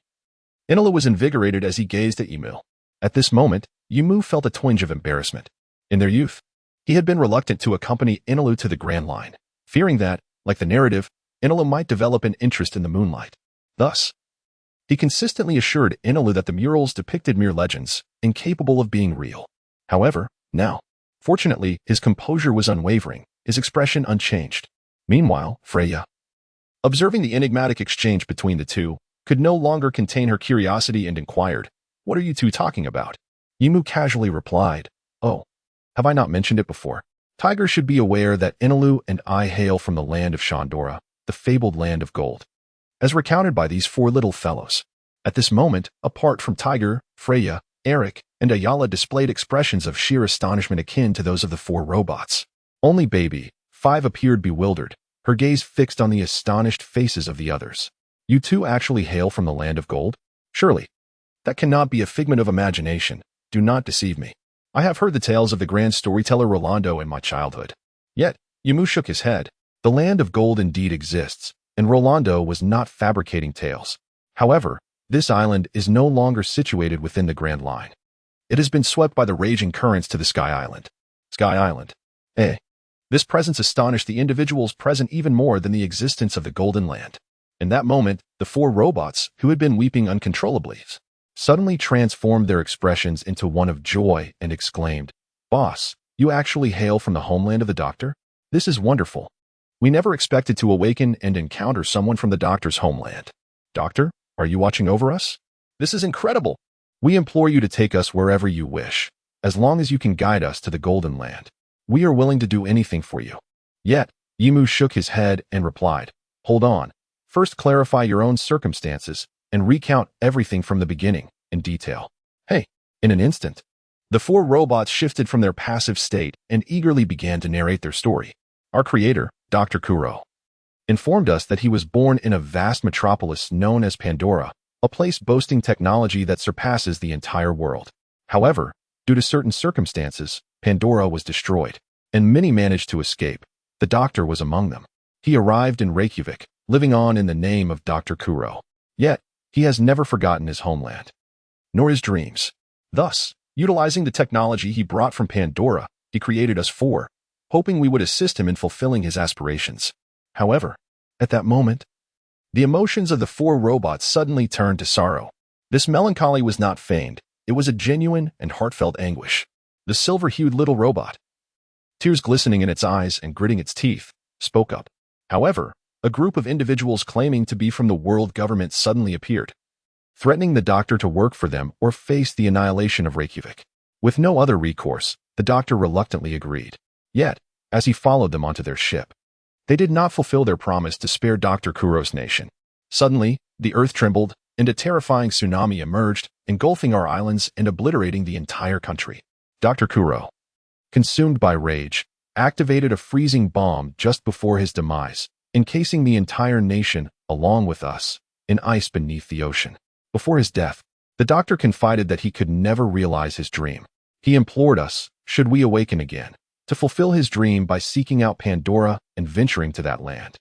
Anila was invigorated as he gazed at Yimu. At this moment, Yimu felt a twinge of embarrassment. In their youth, he had been reluctant to accompany Inilu to the Grand Line, fearing that, like the narrative, Inilu might develop an interest in the moonlight. Thus, he consistently assured Inilu that the murals depicted mere legends, incapable of being real. However, now, fortunately, his composure was unwavering, his expression unchanged. Meanwhile, Freya, observing the enigmatic exchange between the two, could no longer contain her curiosity and inquired, "What are you two talking about?" Yimu casually replied, "Oh, have I not mentioned it before? Tiger should be aware that Inilu and I hail from the land of Shandora, the fabled land of gold, as recounted by these four little fellows." At this moment, apart from Tiger, Freya, Eric, and Ayala displayed expressions of sheer astonishment akin to those of the four robots. Only Baby, 5 appeared bewildered, her gaze fixed on the astonished faces of the others. "You two actually hail from the land of gold? Surely, that cannot be a figment of imagination. Do not deceive me. I have heard the tales of the grand storyteller Rolando in my childhood." Yet, Yimu shook his head. The land of gold indeed exists, and Rolando was not fabricating tales. However, this island is no longer situated within the Grand Line. It has been swept by the raging currents to the Sky Island. Sky Island. This presence astonished the individuals present even more than the existence of the Golden Land. In that moment, the four robots, who had been weeping uncontrollably, suddenly transformed their expressions into one of joy and exclaimed, "Boss, you actually hail from the homeland of the Doctor? This is wonderful. We never expected to awaken and encounter someone from the Doctor's homeland. Doctor, are you watching over us? This is incredible. We implore you to take us wherever you wish, as long as you can guide us to the Golden Land." We are willing to do anything for you. Yet, Yimu shook his head and replied, hold on. First clarify your own circumstances and recount everything from the beginning in detail. Hey, in an instant, the four robots shifted from their passive state and eagerly began to narrate their story. Our creator, Dr. Kuro, informed us that he was born in a vast metropolis known as Pandora, a place boasting technology that surpasses the entire world. However, due to certain circumstances, Pandora was destroyed, and many managed to escape. The doctor was among them. He arrived in Reykjavik, living on in the name of Dr. Kuro. Yet, he has never forgotten his homeland, nor his dreams. Thus, utilizing the technology he brought from Pandora, he created us four, hoping we would assist him in fulfilling his aspirations. However, at that moment, the emotions of the four robots suddenly turned to sorrow. This melancholy was not feigned. It was a genuine and heartfelt anguish. The silver-hued little robot, tears glistening in its eyes and gritting its teeth, spoke up. However, a group of individuals claiming to be from the world government suddenly appeared, threatening the doctor to work for them or face the annihilation of Reykjavik. With no other recourse, the doctor reluctantly agreed. Yet, as he followed them onto their ship, they did not fulfill their promise to spare Dr. Kuro's nation. Suddenly, the earth trembled, and a terrifying tsunami emerged, engulfing our islands and obliterating the entire country. Dr. Kuro, consumed by rage, activated a freezing bomb just before his demise, encasing the entire nation, along with us, in ice beneath the ocean. Before his death, the doctor confided that he could never realize his dream. He implored us, should we awaken again, to fulfill his dream by seeking out Pandora and venturing to that land.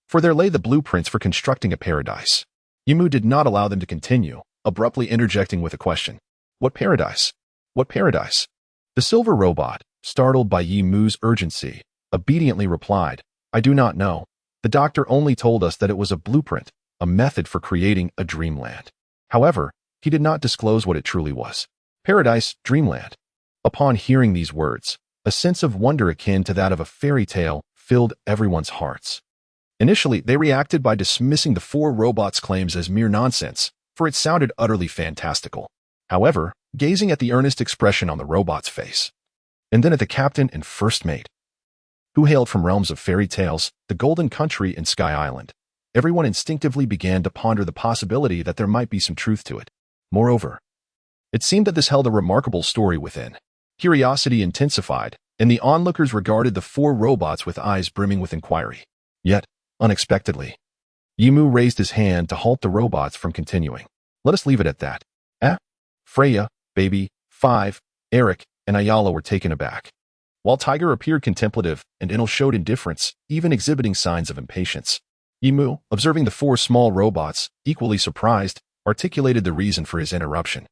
For there lay the blueprints for constructing a paradise. Yimu did not allow them to continue, abruptly interjecting with a question. What paradise? What paradise? The silver robot, startled by Yimu's urgency, obediently replied, I do not know. The doctor only told us that it was a blueprint, a method for creating a dreamland. However, he did not disclose what it truly was. Paradise, dreamland. Upon hearing these words, a sense of wonder akin to that of a fairy tale filled everyone's hearts. Initially, they reacted by dismissing the four robots' claims as mere nonsense, for it sounded utterly fantastical. However, gazing at the earnest expression on the robot's face, and then at the captain and first mate, who hailed from realms of fairy tales, the Golden Country and Sky Island, everyone instinctively began to ponder the possibility that there might be some truth to it. Moreover, it seemed that this held a remarkable story within. Curiosity intensified, and the onlookers regarded the four robots with eyes brimming with inquiry. Yet, unexpectedly, Yimu raised his hand to halt the robots from continuing. Let us leave it at that. Freya, Baby, Five, Eric, and Ayala were taken aback, while Tiger appeared contemplative and Enel showed indifference, even exhibiting signs of impatience. Yimu, observing the four small robots, equally surprised, articulated the reason for his interruption.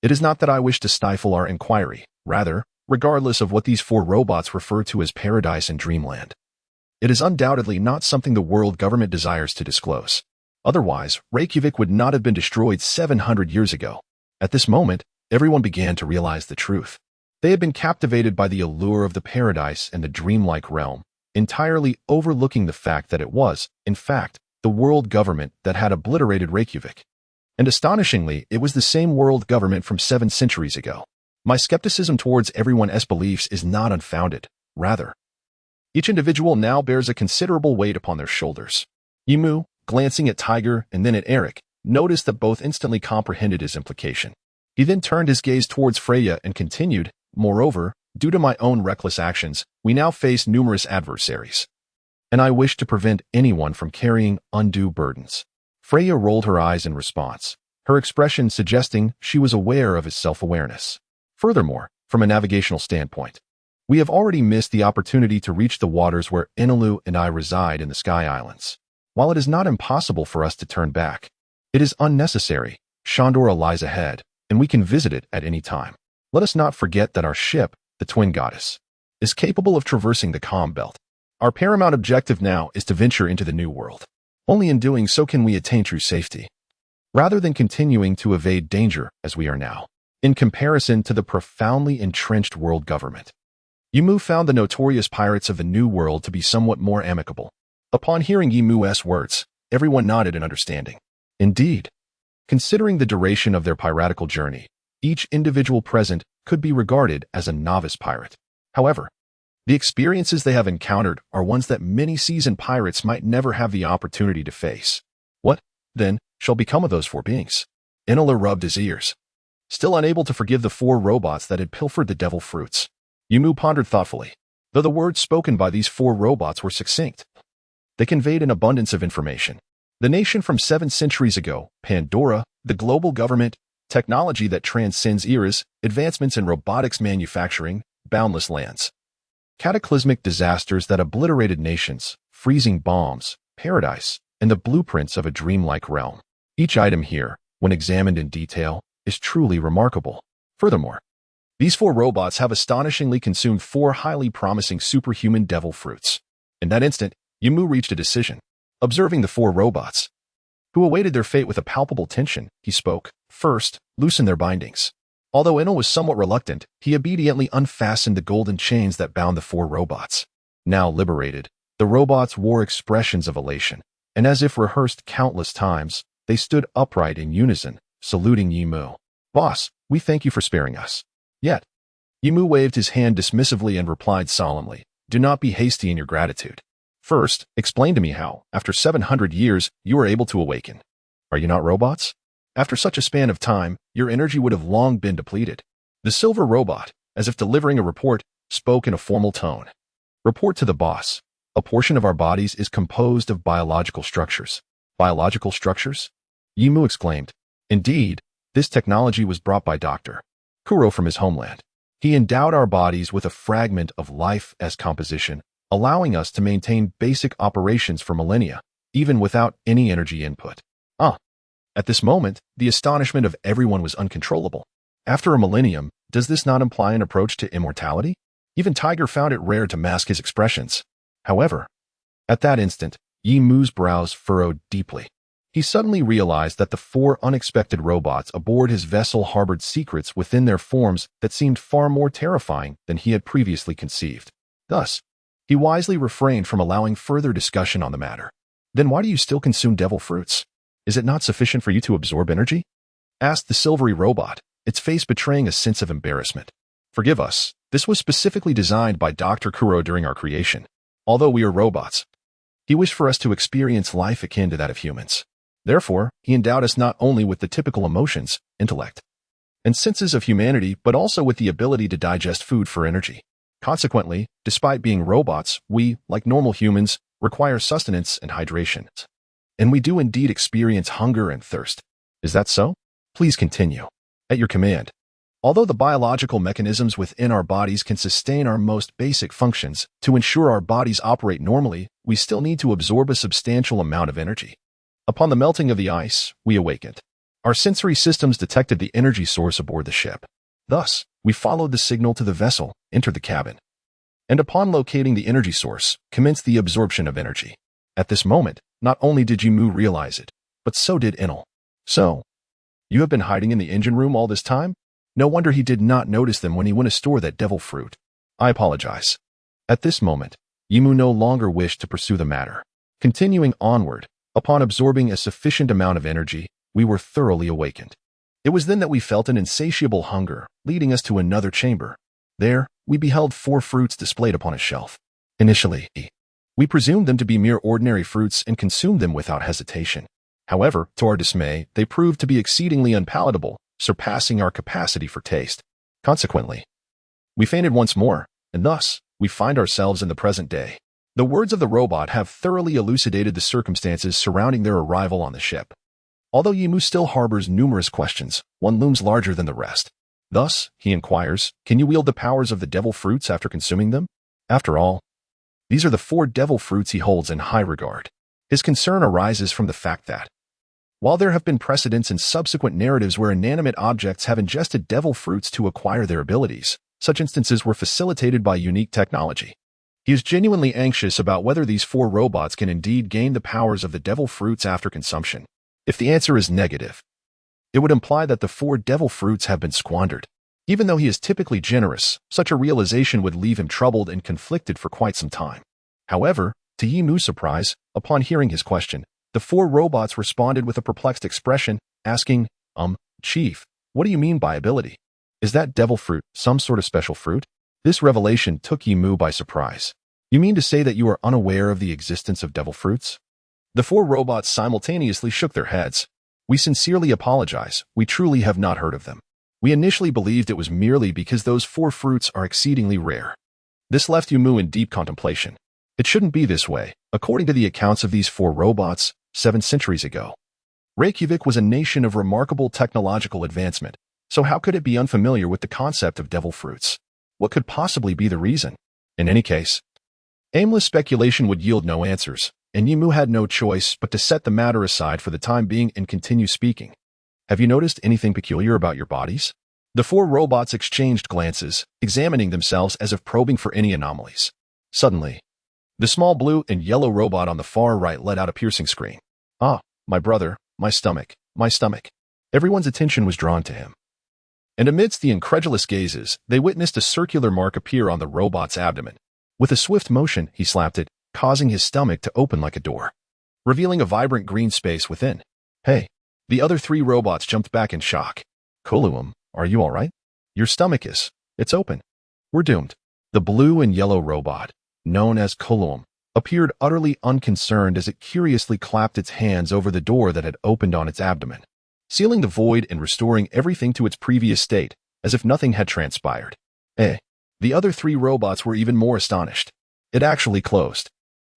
It is not that I wish to stifle our inquiry. Rather, regardless of what these four robots refer to as paradise and dreamland, it is undoubtedly not something the world government desires to disclose. Otherwise, Reykjavik would not have been destroyed 700 years ago. At this moment, everyone began to realize the truth. They had been captivated by the allure of the paradise and the dreamlike realm, entirely overlooking the fact that it was, in fact, the world government that had obliterated Reykjavik. And astonishingly, it was the same world government from 7 centuries ago. My skepticism towards everyone's beliefs is not unfounded. Rather, each individual now bears a considerable weight upon their shoulders. Yimu, glancing at Tiger and then at Eric, noticed that both instantly comprehended his implication. He then turned his gaze towards Freya and continued, moreover, due to my own reckless actions, we now face numerous adversaries, and I wish to prevent anyone from carrying undue burdens. Freya rolled her eyes in response, her expression suggesting she was aware of his self-awareness. Furthermore, from a navigational standpoint, we have already missed the opportunity to reach the waters where Enelu and I reside in the Sky Islands. While it is not impossible for us to turn back, it is unnecessary. Shandora lies ahead, and we can visit it at any time. Let us not forget that our ship, the Twin Goddess, is capable of traversing the calm belt. Our paramount objective now is to venture into the New World. Only in doing so can we attain true safety, rather than continuing to evade danger as we are now. In comparison to the profoundly entrenched world government, Yimu found the notorious pirates of the New World to be somewhat more amicable. Upon hearing Yimu's words, everyone nodded in understanding. Indeed, considering the duration of their piratical journey, each individual present could be regarded as a novice pirate. However, The experiences they have encountered are ones that many seasoned pirates might never have the opportunity to face. What, then, shall become of those four beings? Inola rubbed his ears, still unable to forgive the four robots that had pilfered the devil fruits. Yumu pondered thoughtfully. Though the words spoken by these four robots were succinct, they conveyed an abundance of information. The nation from 7 centuries ago, Pandora, the global government, technology that transcends eras, advancements in robotics manufacturing, boundless lands. Cataclysmic disasters that obliterated nations, freezing bombs, paradise, and the blueprints of a dreamlike realm. Each item here, when examined in detail, is truly remarkable. Furthermore, these four robots have astonishingly consumed 4 highly promising superhuman devil fruits. In that instant, Yumu reached a decision. Observing the 4 robots, who awaited their fate with a palpable tension, he spoke. First, loosen their bindings. Although Enel was somewhat reluctant, he obediently unfastened the golden chains that bound the 4 robots. Now liberated, the robots wore expressions of elation, and as if rehearsed countless times, they stood upright in unison, saluting Yimu. Boss, we thank you for sparing us. Yet, Yimu waved his hand dismissively and replied solemnly, do not be hasty in your gratitude. First, explain to me how, after 700 years, you were able to awaken. Are you not robots? After such a span of time, your energy would have long been depleted. The silver robot, as if delivering a report, spoke in a formal tone. Report to the boss. A portion of our bodies is composed of biological structures. Biological structures? Yimu exclaimed. Indeed, this technology was brought by Dr. Kuro from his homeland. He endowed our bodies with a fragment of life as composition, allowing us to maintain basic operations for millennia, even without any energy input. At this moment, the astonishment of everyone was uncontrollable. After a millennium, does this not imply an approach to immortality? Even Tiger found it rare to mask his expressions. However, at that instant, Yimu's brows furrowed deeply. He suddenly realized that the 4 unexpected robots aboard his vessel harbored secrets within their forms that seemed far more terrifying than he had previously conceived. Thus, he wisely refrained from allowing further discussion on the matter. Then why do you still consume devil fruits? Is it not sufficient for you to absorb energy? Asked the silvery robot, its face betraying a sense of embarrassment. Forgive us, this was specifically designed by Dr. Kuro during our creation. Although we are robots, he wished for us to experience life akin to that of humans. Therefore, he endowed us not only with the typical emotions, intellect, and senses of humanity, but also with the ability to digest food for energy. Consequently, despite being robots, we, like normal humans, require sustenance and hydration. And we do indeed experience hunger and thirst. Is that so? Please continue. At your command. Although the biological mechanisms within our bodies can sustain our most basic functions, to ensure our bodies operate normally, we still need to absorb a substantial amount of energy. Upon the melting of the ice, we awakened. Our sensory systems detected the energy source aboard the ship. Thus, we followed the signal to the vessel, entered the cabin, and upon locating the energy source, commenced the absorption of energy. At this moment, not only did Yimu realize it, but so did Enel. So, you have been hiding in the engine room all this time? No wonder he did not notice them when he went to store that devil fruit. I apologize. At this moment, Yimu no longer wished to pursue the matter. Continuing onward, upon absorbing a sufficient amount of energy, we were thoroughly awakened. It was then that we felt an insatiable hunger, leading us to another chamber. There, we beheld 4 fruits displayed upon a shelf. Initially, we presumed them to be mere ordinary fruits and consumed them without hesitation. However, to our dismay, they proved to be exceedingly unpalatable, surpassing our capacity for taste. Consequently, we fainted once more, and thus, we find ourselves in the present day. The words of the robot have thoroughly elucidated the circumstances surrounding their arrival on the ship. Although Yimu still harbors numerous questions, one looms larger than the rest. Thus, he inquires, can you wield the powers of the devil fruits after consuming them? After all, these are the 4 devil fruits he holds in high regard. His concern arises from the fact that, while there have been precedents in subsequent narratives where inanimate objects have ingested devil fruits to acquire their abilities, such instances were facilitated by unique technology. He is genuinely anxious about whether these 4 robots can indeed gain the powers of the devil fruits after consumption. If the answer is negative, it would imply that the 4 devil fruits have been squandered. Even though he is typically generous, such a realization would leave him troubled and conflicted for quite some time. However, to Yimu's surprise, upon hearing his question, the 4 robots responded with a perplexed expression, asking, Chief, what do you mean by ability? Is that devil fruit some sort of special fruit? This revelation took Yimu by surprise. You mean to say that you are unaware of the existence of devil fruits? The four robots simultaneously shook their heads. We sincerely apologize. We truly have not heard of them. We initially believed it was merely because those four fruits are exceedingly rare. This left Yimu in deep contemplation. It shouldn't be this way, according to the accounts of these four robots, 7 centuries ago. Reykjavik was a nation of remarkable technological advancement, so how could it be unfamiliar with the concept of devil fruits? What could possibly be the reason? In any case, aimless speculation would yield no answers, and Yimu had no choice but to set the matter aside for the time being and continue speaking. Have you noticed anything peculiar about your bodies? The four robots exchanged glances, examining themselves as if probing for any anomalies. Suddenly, the small blue and yellow robot on the far right let out a piercing scream. Ah, my brother, my stomach, my stomach. Everyone's attention was drawn to him. And amidst the incredulous gazes, they witnessed a circular mark appear on the robot's abdomen. With a swift motion, he slapped it, causing his stomach to open like a door, revealing a vibrant green space within. Hey! The other 3 robots jumped back in shock. Koluum, are you all right? Your stomach is. It's open. We're doomed. The blue and yellow robot, known as Koluum, appeared utterly unconcerned as it curiously clapped its hands over the door that had opened on its abdomen, sealing the void and restoring everything to its previous state, as if nothing had transpired. The other 3 robots were even more astonished. It actually closed.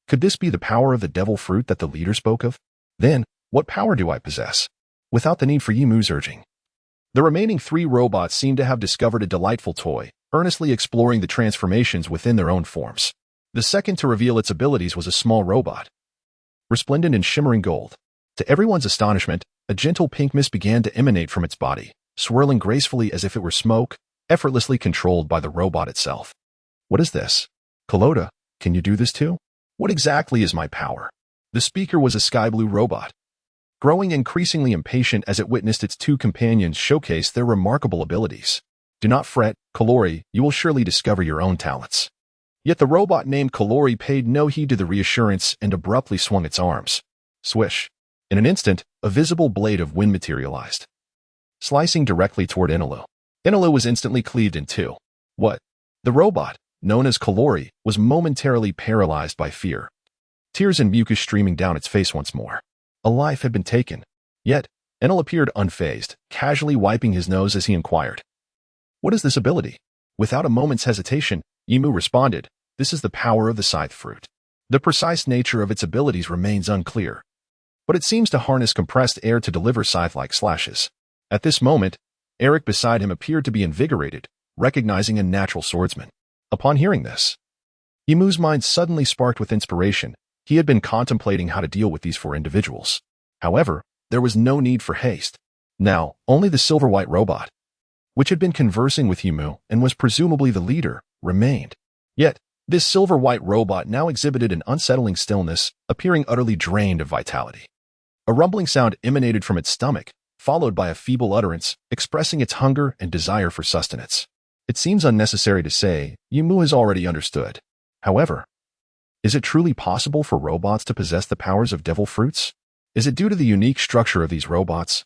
Could this be the power of the devil fruit that the leader spoke of? Then, what power do I possess? Without the need for Yimu's urging. The remaining 3 robots seemed to have discovered a delightful toy, earnestly exploring the transformations within their own forms. The second to reveal its abilities was a small robot, resplendent in shimmering gold. To everyone's astonishment, a gentle pink mist began to emanate from its body, swirling gracefully as if it were smoke, effortlessly controlled by the robot itself. What is this? Kolota, can you do this too? What exactly is my power? The speaker was a sky blue robot, growing increasingly impatient as it witnessed its 2 companions showcase their remarkable abilities. Do not fret, Kalori, you will surely discover your own talents. Yet the robot named Kalori paid no heed to the reassurance and abruptly swung its arms. Swish. In an instant, a visible blade of wind materialized, slicing directly toward Enilu. Enilu was instantly cleaved in 2. What? The robot, known as Kalori, was momentarily paralyzed by fear. Tears and mucus streaming down its face once more. A life had been taken. Yet, Enel appeared unfazed, casually wiping his nose as he inquired. What is this ability? Without a moment's hesitation, Yimu responded, this is the power of the scythe fruit. The precise nature of its abilities remains unclear, but it seems to harness compressed air to deliver scythe-like slashes. At this moment, Eric beside him appeared to be invigorated, recognizing a natural swordsman. Upon hearing this, Yimu's mind suddenly sparked with inspiration. He had been contemplating how to deal with these 4 individuals. However, there was no need for haste. Now, only the silver-white robot, which had been conversing with Yimu and was presumably the leader, remained. Yet, this silver-white robot now exhibited an unsettling stillness, appearing utterly drained of vitality. A rumbling sound emanated from its stomach, followed by a feeble utterance, expressing its hunger and desire for sustenance. It seems unnecessary to say, Yimu has already understood. However, is it truly possible for robots to possess the powers of devil fruits? Is it due to the unique structure of these robots?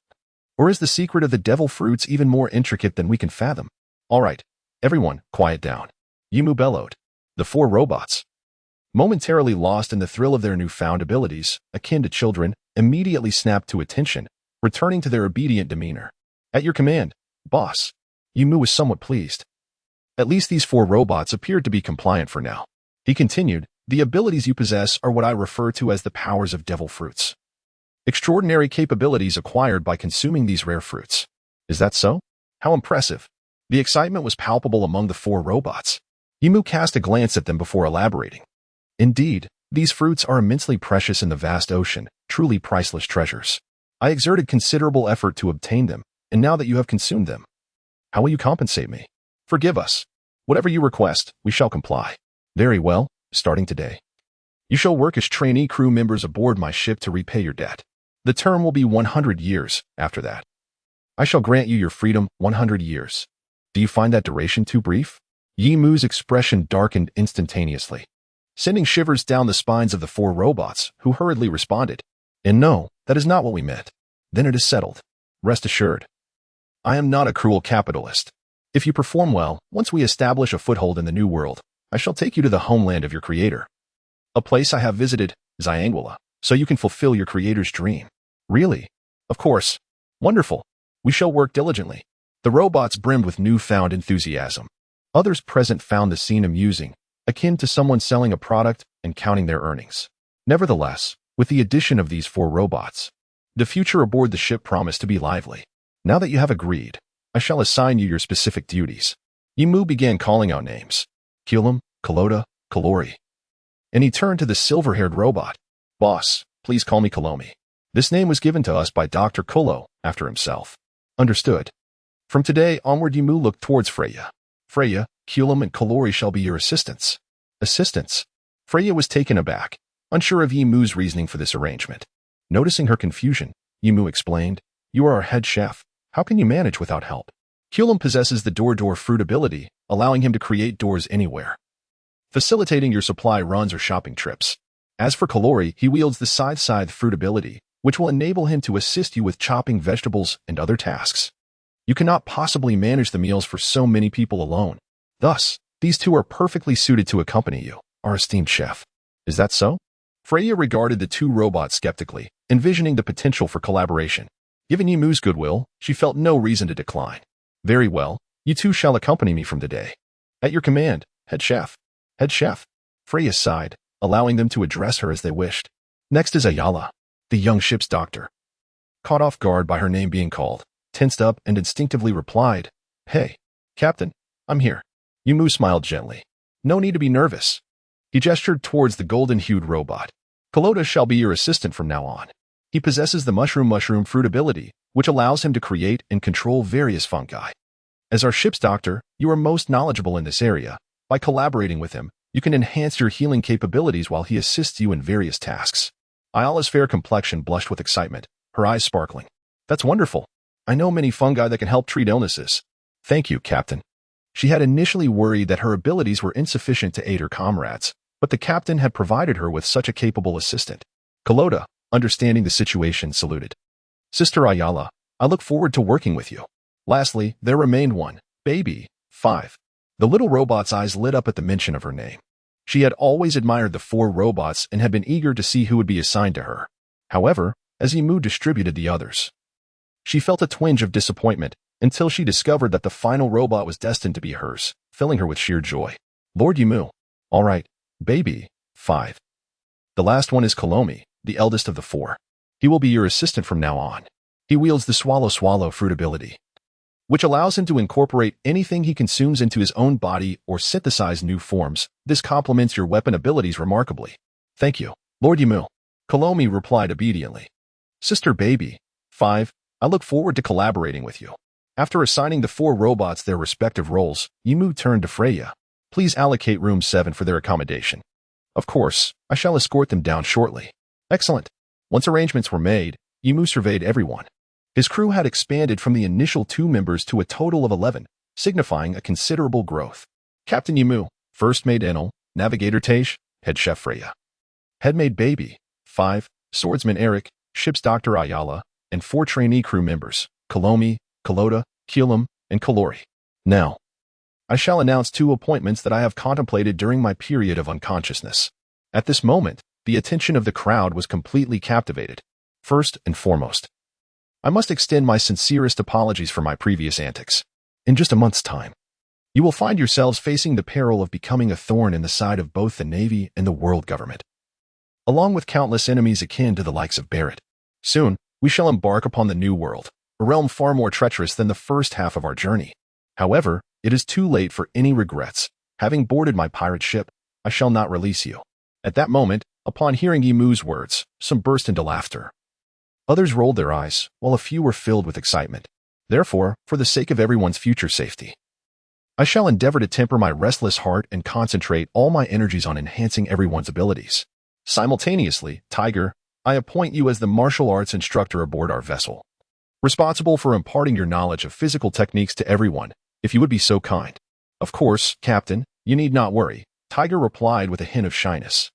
Or is the secret of the devil fruits even more intricate than we can fathom? All right, everyone, quiet down. Yimu bellowed. The 4 robots, momentarily lost in the thrill of their newfound abilities, akin to children, immediately snapped to attention, returning to their obedient demeanor. At your command, boss. Yimu was somewhat pleased. At least these 4 robots appeared to be compliant for now. He continued, the abilities you possess are what I refer to as the powers of devil fruits. Extraordinary capabilities acquired by consuming these rare fruits. Is that so? How impressive. The excitement was palpable among the 4 robots. Yimu cast a glance at them before elaborating. Indeed, these fruits are immensely precious in the vast ocean, truly priceless treasures. I exerted considerable effort to obtain them, and now that you have consumed them, how will you compensate me? Forgive us. Whatever you request, we shall comply. Very well, starting today. You shall work as trainee crew members aboard my ship to repay your debt. The term will be 100 years after that. I shall grant you your freedom 100 years. Do you find that duration too brief? Yimu's expression darkened instantaneously, sending shivers down the spines of the 4 robots, who hurriedly responded. And no, that is not what we meant. Then it is settled. Rest assured. I am not a cruel capitalist. If you perform well, once we establish a foothold in the new world, I shall take you to the homeland of your creator. A place I have visited, Zyanguilla, so you can fulfill your creator's dream. Really? Of course. Wonderful. We shall work diligently. The robots brimmed with newfound enthusiasm. Others present found the scene amusing, akin to someone selling a product and counting their earnings. Nevertheless, with the addition of these 4 robots, the future aboard the ship promised to be lively. Now that you have agreed, I shall assign you your specific duties. Yimu began calling out names. Kilum, Kalota, Kalori. And he turned to the silver-haired robot. Boss, please call me Kalomi. This name was given to us by Dr. Kulo, after himself. Understood. From today onward Yimu looked towards Freya. Freya, Kilum, and Kalori shall be your assistants. Assistants? Freya was taken aback, unsure of Yimu's reasoning for this arrangement. Noticing her confusion, Yimu explained, You are our head chef. How can you manage without help? Kilum possesses the door-door fruit ability, allowing him to create doors anywhere, facilitating your supply runs or shopping trips. As for Kalori, he wields the side-scythe fruit ability, which will enable him to assist you with chopping vegetables and other tasks. You cannot possibly manage the meals for so many people alone. Thus, these 2 are perfectly suited to accompany you, our esteemed chef. Is that so? Freya regarded the 2 robots skeptically, envisioning the potential for collaboration. Given Yimu's goodwill, she felt no reason to decline. Very well, you 2 shall accompany me from today. At your command, head chef. Head chef. Freya sighed, allowing them to address her as they wished. Next is Ayala, the young ship's doctor. Caught off guard by her name being called, tensed up and instinctively replied, Hey, Captain, I'm here. Yimu smiled gently. No need to be nervous. He gestured towards the golden-hued robot. Kalota shall be your assistant from now on. He possesses the mushroom fruit ability, which allows him to create and control various fungi. As our ship's doctor, you are most knowledgeable in this area. By collaborating with him, you can enhance your healing capabilities while he assists you in various tasks. Ayala's fair complexion blushed with excitement, her eyes sparkling. That's wonderful. I know many fungi that can help treat illnesses. Thank you, Captain. She had initially worried that her abilities were insufficient to aid her comrades, but the captain had provided her with such a capable assistant. Kalota, understanding the situation, saluted. Sister Ayala, I look forward to working with you. Lastly, there remained one, Baby, 5. The little robot's eyes lit up at the mention of her name. She had always admired the 4 robots and had been eager to see who would be assigned to her. However, as Yimu distributed the others, she felt a twinge of disappointment until she discovered that the final robot was destined to be hers, filling her with sheer joy. Lord Yimu. All right, Baby, 5. The last one is Kalomi, the eldest of the 4. He will be your assistant from now on. He wields the swallow fruit ability, which allows him to incorporate anything he consumes into his own body or synthesize new forms. This complements your weapon abilities remarkably. Thank you, Lord Yimu. Kalomi replied obediently. Sister Baby, 5, I look forward to collaborating with you. After assigning the 4 robots their respective roles, Yimu turned to Freya. Please allocate room 7 for their accommodation. Of course, I shall escort them down shortly. Excellent. Once arrangements were made, Yimu surveyed everyone. His crew had expanded from the initial 2 members to a total of 11, signifying a considerable growth. Captain Yimu, First Mate Enel, Navigator Taish, Head Chef Freya. Head Maid Baby, 5, Swordsman Eric, Ship's Doctor Ayala, and 4 trainee crew members, Kalomi, Kalota, Kilum, and Kalori. Now, I shall announce 2 appointments that I have contemplated during my period of unconsciousness. At this moment, the attention of the crowd was completely captivated. First and foremost, I must extend my sincerest apologies for my previous antics. In just a month's time, you will find yourselves facing the peril of becoming a thorn in the side of both the Navy and the world government, along with countless enemies akin to the likes of Barrett. Soon, we shall embark upon the new world, a realm far more treacherous than the first half of our journey. However, it is too late for any regrets. Having boarded my pirate ship, I shall not release you. At that moment, upon hearing Yimu's words, some burst into laughter. Others rolled their eyes, while a few were filled with excitement. Therefore, for the sake of everyone's future safety, I shall endeavor to temper my restless heart and concentrate all my energies on enhancing everyone's abilities. Simultaneously, Tiger, I appoint you as the martial arts instructor aboard our vessel, responsible for imparting your knowledge of physical techniques to everyone, if you would be so kind. Of course, Captain, you need not worry, Tiger replied with a hint of shyness.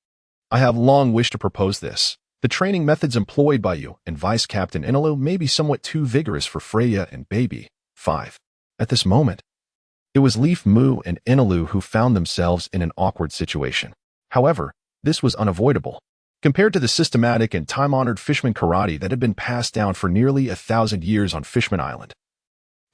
I have long wished to propose this. The training methods employed by you and Vice Captain Enelu may be somewhat too vigorous for Freya and Baby, 5. At this moment, It was Leaf Mu and Inalu who found themselves in an awkward situation. However, this was unavoidable. Compared to the systematic and time-honored Fishman karate that had been passed down for nearly 1,000 years on Fishman Island,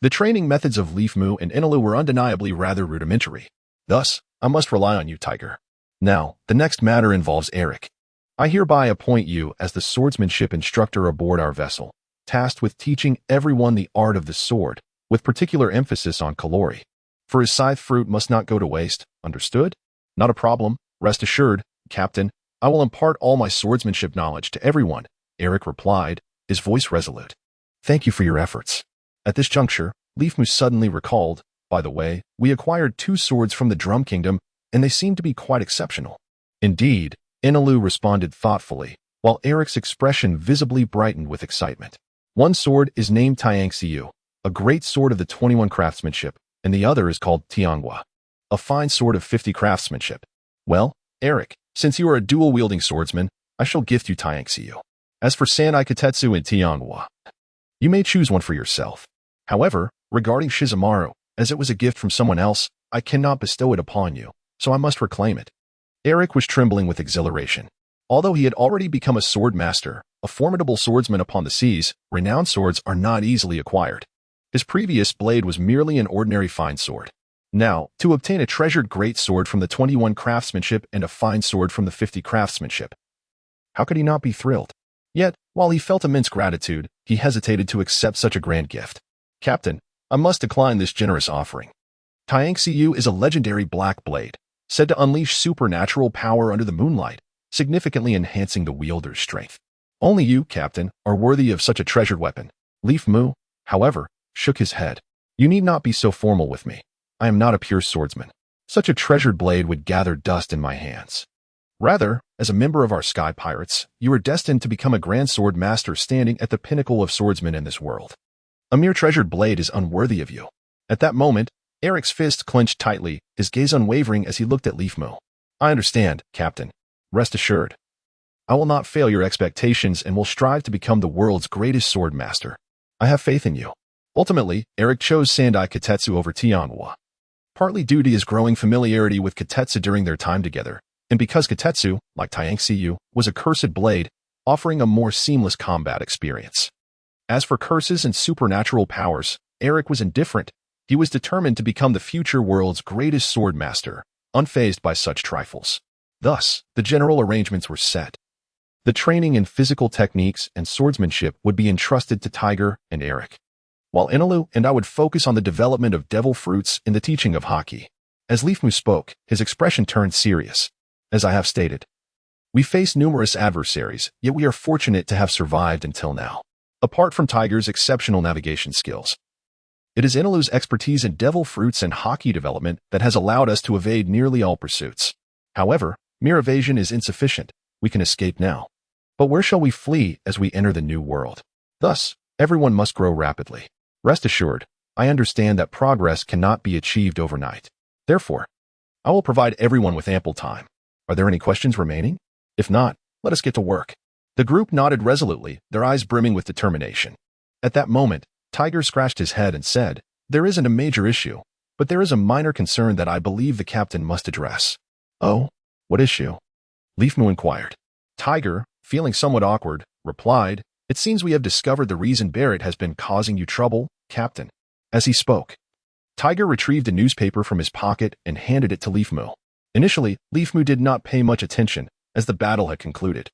the training methods of Leaf Mu and Inalu were undeniably rather rudimentary. Thus, I must rely on you, Tiger. Now, the next matter involves Eric. I hereby appoint you as the swordsmanship instructor aboard our vessel, tasked with teaching everyone the art of the sword, with particular emphasis on kalori. For his scythe fruit must not go to waste, understood? Not a problem, rest assured, Captain. I will impart all my swordsmanship knowledge to everyone, Eric replied, his voice resolute. Thank you for your efforts. At this juncture, Leaf Mu suddenly recalled, by the way, we acquired 2 swords from the Drum Kingdom, and they seem to be quite exceptional. Indeed, Inalu responded thoughtfully, while Eric's expression visibly brightened with excitement. One sword is named Tiangxiu, a great sword of the 21 craftsmanship, and the other is called Tianghua, a fine sword of 50 craftsmanship. Well, Eric, since you are a dual-wielding swordsman, I shall gift you Tiangxiu. As for Sandai Katetsu and Tianghua, you may choose one for yourself. However, regarding Shizumaru, as it was a gift from someone else, I cannot bestow it upon you, so I must reclaim it. Eric was trembling with exhilaration. Although he had already become a sword master, a formidable swordsman upon the seas, renowned swords are not easily acquired. His previous blade was merely an ordinary fine sword. Now, to obtain a treasured great sword from the 21 craftsmanship and a fine sword from the 50 craftsmanship. How could he not be thrilled? Yet, while he felt immense gratitude, he hesitated to accept such a grand gift. Captain, I must decline this generous offering. Tiangxiu is a legendary black blade, said to unleash supernatural power under the moonlight, significantly enhancing the wielder's strength. Only you, Captain, are worthy of such a treasured weapon. Leaf Mu, however, shook his head. You need not be so formal with me. I am not a pure swordsman. Such a treasured blade would gather dust in my hands. Rather, as a member of our Sky Pirates, you are destined to become a grand sword master standing at the pinnacle of swordsmen in this world. A mere treasured blade is unworthy of you. At that moment, Eric's fist clenched tightly, his gaze unwavering as he looked at Leaf Mu. I understand, Captain. Rest assured. I will not fail your expectations and will strive to become the world's greatest sword master. I have faith in you. Ultimately, Eric chose Sandai Katetsu over Tianghua, partly due to his growing familiarity with Katetsu during their time together, and because Katetsu, like Tiangxiu, was a cursed blade, offering a more seamless combat experience. As for curses and supernatural powers, Eric was indifferent. He was determined to become the future world's greatest sword master, unfazed by such trifles. Thus, the general arrangements were set. The training in physical techniques and swordsmanship would be entrusted to Tiger and Eric, while Inalu and I would focus on the development of devil fruits and the teaching of Haki. As Leaf Mu spoke, his expression turned serious. As I have stated, we face numerous adversaries, yet we are fortunate to have survived until now. Apart from Tiger's exceptional navigation skills, it is Inalu's expertise in devil fruits and Haki development that has allowed us to evade nearly all pursuits. However, mere evasion is insufficient. We can escape now. But where shall we flee as we enter the new world? Thus, everyone must grow rapidly. Rest assured, I understand that progress cannot be achieved overnight. Therefore, I will provide everyone with ample time. Are there any questions remaining? If not, let us get to work. The group nodded resolutely, their eyes brimming with determination. At that moment, Tiger scratched his head and said, There isn't a major issue, but there is a minor concern that I believe the captain must address. Oh, what issue? Leaf Mu inquired. Tiger, feeling somewhat awkward, replied, It seems we have discovered the reason Barrett has been causing you trouble, Captain. As he spoke, Tiger retrieved a newspaper from his pocket and handed it to Leaf Mu. Initially, Leaf Mu did not pay much attention, as the battle had concluded,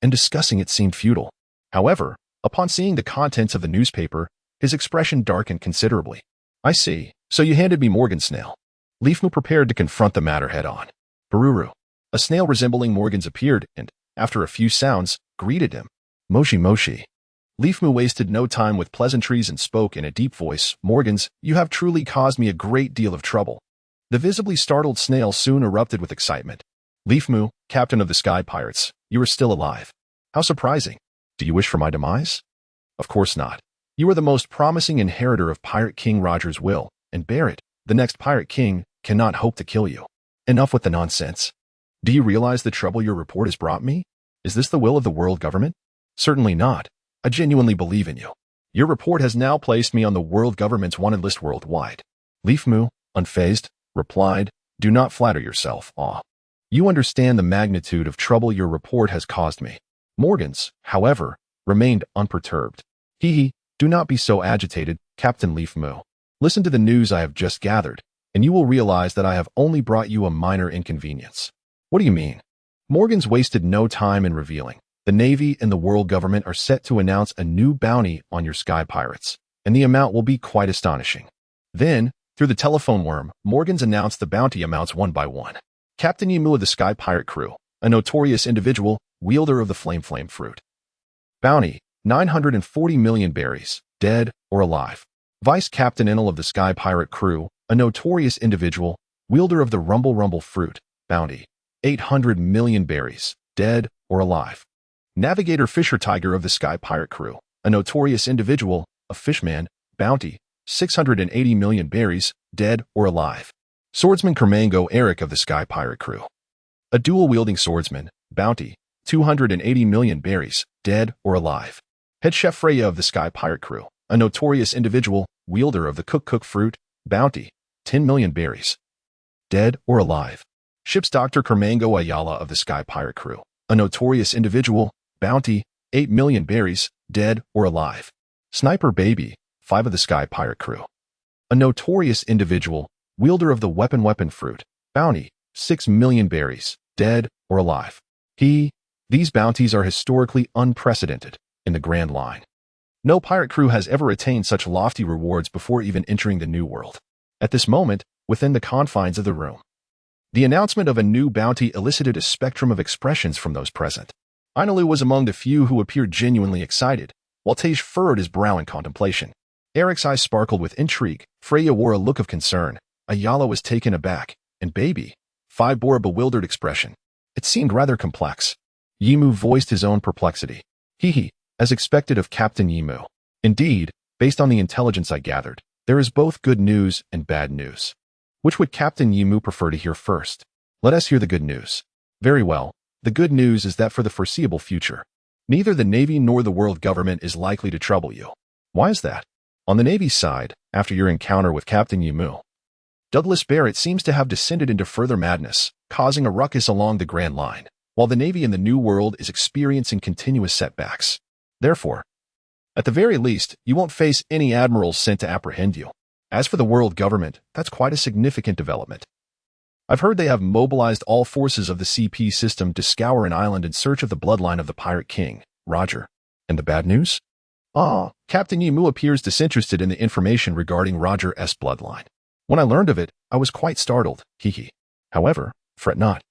and discussing it seemed futile. However, upon seeing the contents of the newspaper, his expression darkened considerably. I see, so you handed me Morgan's snail. Leaf Mu prepared to confront the matter head-on. Bururu. A snail resembling Morgan's appeared and, after a few sounds, greeted him. Moshi Moshi. Leaf Mu wasted no time with pleasantries and spoke in a deep voice, Morgans, you have truly caused me a great deal of trouble. The visibly startled snail soon erupted with excitement. Leaf Mu, captain of the Sky Pirates, you are still alive. How surprising. Do you wish for my demise? Of course not. You are the most promising inheritor of Pirate King Roger's will, and Barrett, the next Pirate King, cannot hope to kill you. Enough with the nonsense. Do you realize the trouble your report has brought me? Is this the will of the world government? Certainly not. I genuinely believe in you. Your report has now placed me on the world government's wanted list worldwide. Leaf Mu, unfazed, replied, "Do not flatter yourself, aw. You understand the magnitude of trouble your report has caused me." Morgans, however, remained unperturbed. Do not be so agitated, Captain Leaf Moo. Listen to the news I have just gathered, and you will realize that I have only brought you a minor inconvenience. What do you mean? Morgans wasted no time in revealing. The Navy and the world government are set to announce a new bounty on your sky pirates, and the amount will be quite astonishing. Then, through the telephone worm, Morgans announced the bounty amounts one by one. Captain Yimu of the Sky Pirate crew, a notorious individual, wielder of the Flame fruit. Bounty, 940 million berries, dead or alive. Vice Captain Enel of the Sky Pirate crew, a notorious individual, wielder of the Rumble fruit. Bounty, 800 million berries, dead or alive. Navigator Fisher Tiger of the Sky Pirate crew, a notorious individual, a fishman. Bounty, 680 million berries, dead or alive. Swordsman Kermango Eric of the Sky Pirate crew, a dual-wielding swordsman. Bounty, 280 million berries, dead or alive. Head Chef Freya of the Sky Pirate crew, a notorious individual, wielder of the Cook fruit. Bounty, 10 million berries, dead or alive. Ship's Dr. Kermango Ayala of the Sky Pirate crew, a notorious individual. Bounty, 8 million berries, dead or alive. Sniper Baby, 5 of the Sky Pirate crew, a notorious individual, wielder of the weapon fruit. Bounty, 6 million berries, dead or alive. These bounties are historically unprecedented in the Grand Line. No pirate crew has ever attained such lofty rewards before even entering the New World. At this moment, within the confines of the room, the announcement of a new bounty elicited a spectrum of expressions from those present. Ainalu was among the few who appeared genuinely excited, while Tej furrowed his brow in contemplation. Eric's eyes sparkled with intrigue, Freya wore a look of concern, Ayala was taken aback, and Baby 5 bore a bewildered expression. It seemed rather complex. Yimu voiced his own perplexity. As expected of Captain Yimu. Indeed, based on the intelligence I gathered, there is both good news and bad news. Which would Captain Yimu prefer to hear first? Let us hear the good news. Very well. The good news is that for the foreseeable future, neither the Navy nor the world government is likely to trouble you. Why is that? On the Navy's side, after your encounter with Captain Yimu, Douglas Barrett seems to have descended into further madness, causing a ruckus along the Grand Line, while the Navy in the New World is experiencing continuous setbacks. Therefore, at the very least, you won't face any admirals sent to apprehend you. As for the world government, that's quite a significant development. I've heard they have mobilized all forces of the CP system to scour an island in search of the bloodline of the Pirate King, Roger. And the bad news? Captain Yimu appears disinterested in the information regarding Roger's bloodline. When I learned of it, I was quite startled, However, fret not.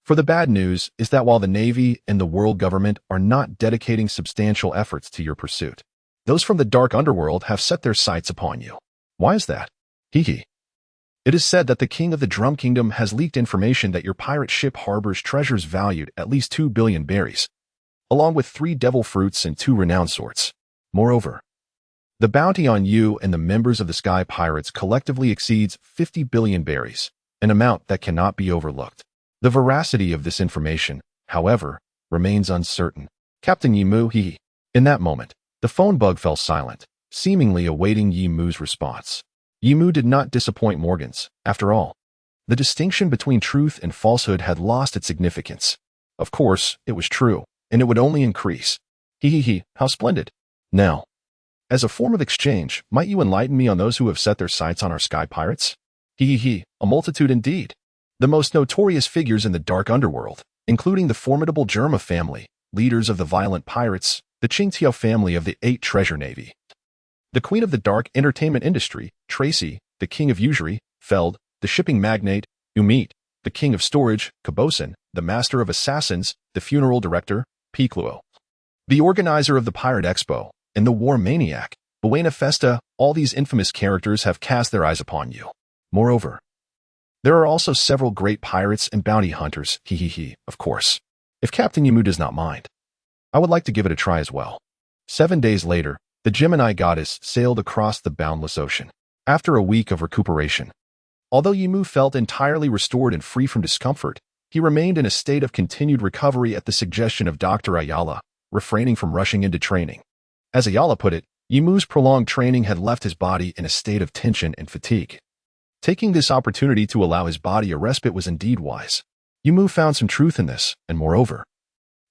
For the bad news is that while the Navy and the world government are not dedicating substantial efforts to your pursuit, those from the dark underworld have set their sights upon you. Why is that? It is said that the King of the Drum Kingdom has leaked information that your pirate ship harbors treasures valued at least 2 billion berries, along with 3 devil fruits and 2 renowned swords. Moreover, the bounty on you and the members of the Sky Pirates collectively exceeds 50 billion berries, an amount that cannot be overlooked. The veracity of this information, however, remains uncertain. Captain Yimu, In that moment, the phone bug fell silent, seemingly awaiting Yimu's response. Yimu did not disappoint Morgans. After all, the distinction between truth and falsehood had lost its significance. Of course, it was true, and it would only increase. How splendid. Now, as a form of exchange, might you enlighten me on those who have set their sights on our Sky Pirates? A multitude indeed. The most notorious figures in the dark underworld, including the formidable Germa family, leaders of the violent pirates, the Qingtiao family of the 8 Treasure Navy, the Queen of the Dark Entertainment Industry, Tracy, the King of Usury, Feld, the Shipping Magnate, Umit, the King of Storage, Cabosin, the Master of Assassins, the Funeral Director, Picluo, the Organizer of the Pirate Expo, and the War Maniac, Buena Festa. All these infamous characters have cast their eyes upon you. Moreover, there are also several great pirates and bounty hunters, of course. If Captain Yimu does not mind, I would like to give it a try as well. 7 days later, the Gemini goddess sailed across the boundless ocean. After a week of recuperation, although Yimu felt entirely restored and free from discomfort, he remained in a state of continued recovery at the suggestion of Dr. Ayala, refraining from rushing into training. As Ayala put it, Yimu's prolonged training had left his body in a state of tension and fatigue. Taking this opportunity to allow his body a respite was indeed wise. Yumu found some truth in this, and moreover,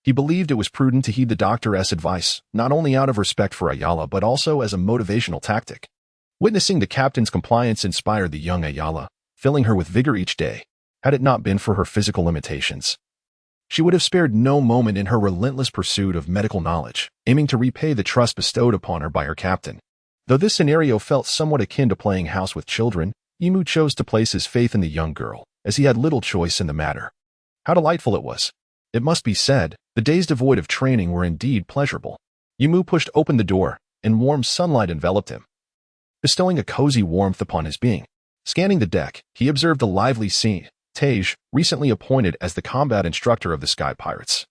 he believed it was prudent to heed the doctor's advice, not only out of respect for Ayala but also as a motivational tactic. Witnessing the captain's compliance inspired the young Ayala, filling her with vigor each day. Had it not been for her physical limitations, she would have spared no moment in her relentless pursuit of medical knowledge, aiming to repay the trust bestowed upon her by her captain. Though this scenario felt somewhat akin to playing house with children, Yumu chose to place his faith in the young girl, as he had little choice in the matter. How delightful it was! It must be said, the days devoid of training were indeed pleasurable. Yumu pushed open the door, and warm sunlight enveloped him, bestowing a cozy warmth upon his being. Scanning the deck, he observed a lively scene. Tej, recently appointed as the combat instructor of the Sky Pirates,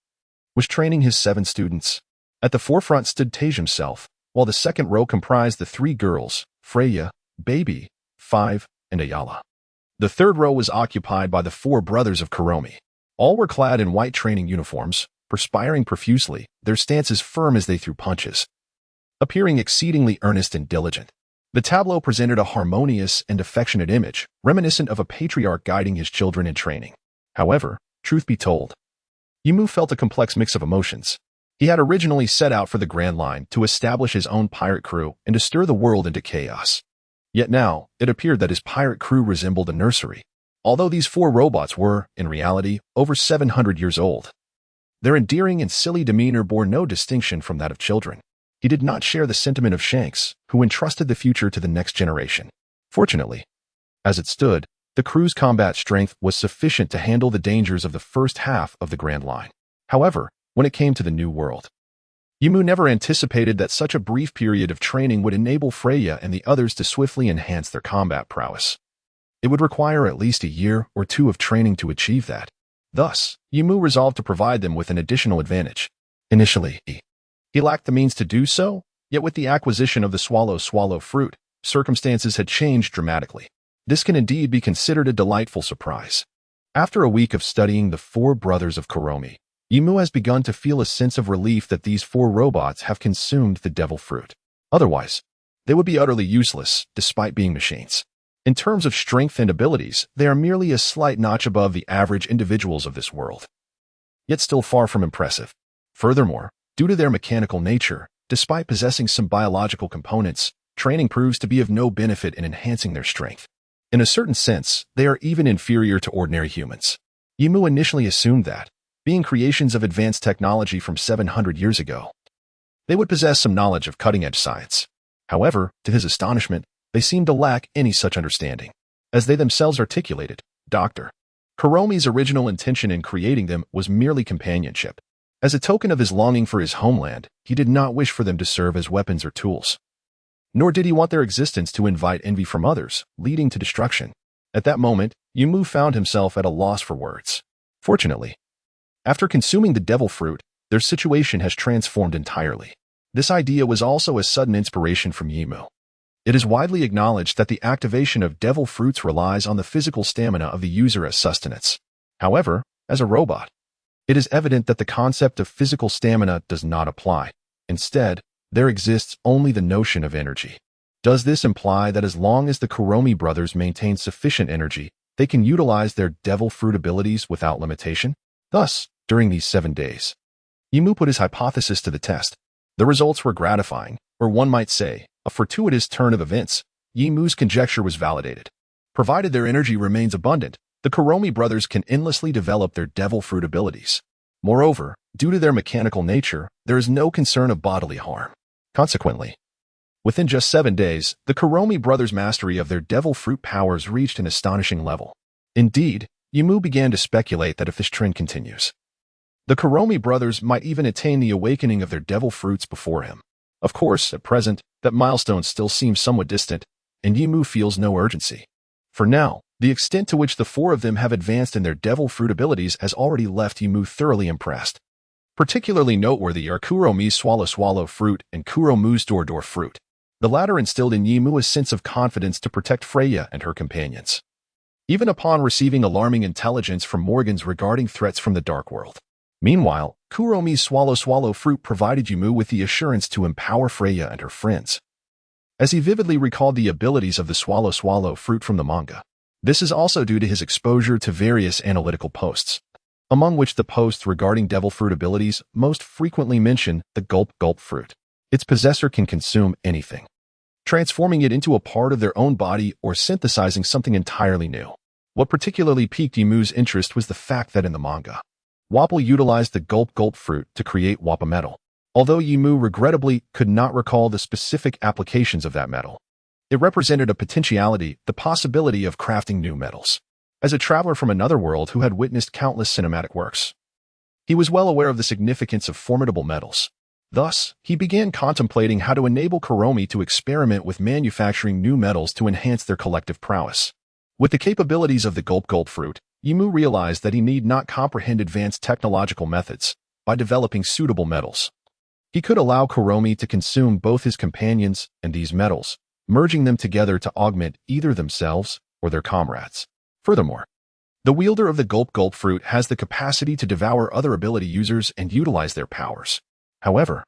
was training his 7 students. At the forefront stood Tej himself, while the second row comprised the 3 girls, Freya, Baby, 5, and Ayala. The third row was occupied by the 4 brothers of Kuromi. All were clad in white training uniforms, perspiring profusely, their stances firm as they threw punches, appearing exceedingly earnest and diligent. The tableau presented a harmonious and affectionate image, reminiscent of a patriarch guiding his children in training. However, truth be told, Yumu felt a complex mix of emotions. He had originally set out for the Grand Line to establish his own pirate crew and to stir the world into chaos. Yet now, it appeared that his pirate crew resembled a nursery. Although these 4 robots were, in reality, over 700 years old, their endearing and silly demeanor bore no distinction from that of children. He did not share the sentiment of Shanks, who entrusted the future to the next generation. Fortunately, as it stood, the crew's combat strength was sufficient to handle the dangers of the first half of the Grand Line. However, when it came to the New World, Yumu never anticipated that such a brief period of training would enable Freya and the others to swiftly enhance their combat prowess. It would require at least a year or 2 of training to achieve that. Thus, Yumu resolved to provide them with an additional advantage. Initially, he lacked the means to do so, yet with the acquisition of the swallow fruit, circumstances had changed dramatically. This can indeed be considered a delightful surprise. After a week of studying the 4 brothers of Kuromi, Yumu has begun to feel a sense of relief that these 4 robots have consumed the devil fruit. Otherwise, they would be utterly useless, despite being machines. In terms of strength and abilities, they are merely a slight notch above the average individuals of this world, yet still far from impressive. Furthermore, due to their mechanical nature, despite possessing some biological components, training proves to be of no benefit in enhancing their strength. In a certain sense, they are even inferior to ordinary humans. Yumu initially assumed that, being creations of advanced technology from 700 years ago, they would possess some knowledge of cutting-edge science. However, to his astonishment, they seemed to lack any such understanding. As they themselves articulated, Dr. Kuromi's original intention in creating them was merely companionship. As a token of his longing for his homeland, he did not wish for them to serve as weapons or tools. Nor did he want their existence to invite envy from others, leading to destruction. At that moment, Yumu found himself at a loss for words. Fortunately, after consuming the devil fruit, their situation has transformed entirely. This idea was also a sudden inspiration from Yumu. It is widely acknowledged that the activation of devil fruits relies on the physical stamina of the user as sustenance. However, as a robot, it is evident that the concept of physical stamina does not apply. Instead, there exists only the notion of energy. Does this imply that as long as the Kuromi brothers maintain sufficient energy, they can utilize their devil fruit abilities without limitation? Thus, during these 7 days, Yumu put his hypothesis to the test. The results were gratifying, or one might say, a fortuitous turn of events. Yumu's conjecture was validated. Provided their energy remains abundant, the Kuromi brothers can endlessly develop their devil fruit abilities. Moreover, due to their mechanical nature, there is no concern of bodily harm. Consequently, within just 7 days, the Kuromi brothers' mastery of their devil fruit powers reached an astonishing level. Indeed, Yumu began to speculate that if this trend continues, the Kuromi brothers might even attain the awakening of their devil fruits before him. Of course, at present, that milestone still seems somewhat distant, and Yumu feels no urgency. For now, the extent to which the 4 of them have advanced in their devil fruit abilities has already left Yumu thoroughly impressed. Particularly noteworthy are Kuromi's swallow fruit and Kuromu's door fruit. The latter instilled in Yumu a sense of confidence to protect Freya and her companions, even upon receiving alarming intelligence from Morgans regarding threats from the Dark World. Meanwhile, Kuromi's swallow fruit provided Yumu with the assurance to empower Freya and her friends. As he vividly recalled the abilities of the swallow fruit from the manga, This is also due to his exposure to various analytical posts, among which the posts regarding devil fruit abilities most frequently mention the gulp fruit. Its possessor can consume anything, transforming it into a part of their own body or synthesizing something entirely new. What particularly piqued Yimu's interest was the fact that in the manga, Wapol utilized the gulp fruit to create Wappa metal. Although Yimu regrettably could not recall the specific applications of that metal, it represented a potentiality, the possibility of crafting new metals. As a traveler from another world who had witnessed countless cinematic works, he was well aware of the significance of formidable metals. Thus, he began contemplating how to enable Kuromi to experiment with manufacturing new metals to enhance their collective prowess. With the capabilities of the gulp fruit, Yimu realized that he need not comprehend advanced technological methods by developing suitable metals. He could allow Kuromi to consume both his companions and these metals, merging them together to augment either themselves or their comrades. Furthermore, the wielder of the gulp fruit has the capacity to devour other ability users and utilize their powers. However,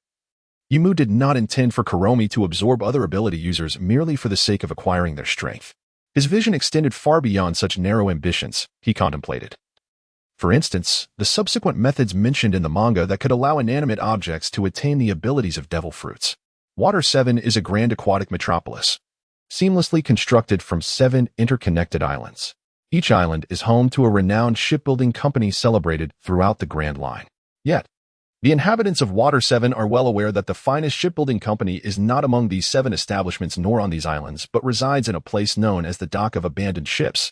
Yimu did not intend for Kuromi to absorb other ability users merely for the sake of acquiring their strength. His vision extended far beyond such narrow ambitions, he contemplated. For instance, the subsequent methods mentioned in the manga that could allow inanimate objects to attain the abilities of devil fruits. Water 7 is a grand aquatic metropolis, seamlessly constructed from 7 interconnected islands. Each island is home to a renowned shipbuilding company celebrated throughout the Grand Line. Yet, the inhabitants of Water 7 are well aware that the finest shipbuilding company is not among these 7 establishments nor on these islands, but resides in a place known as the Dock of Abandoned Ships,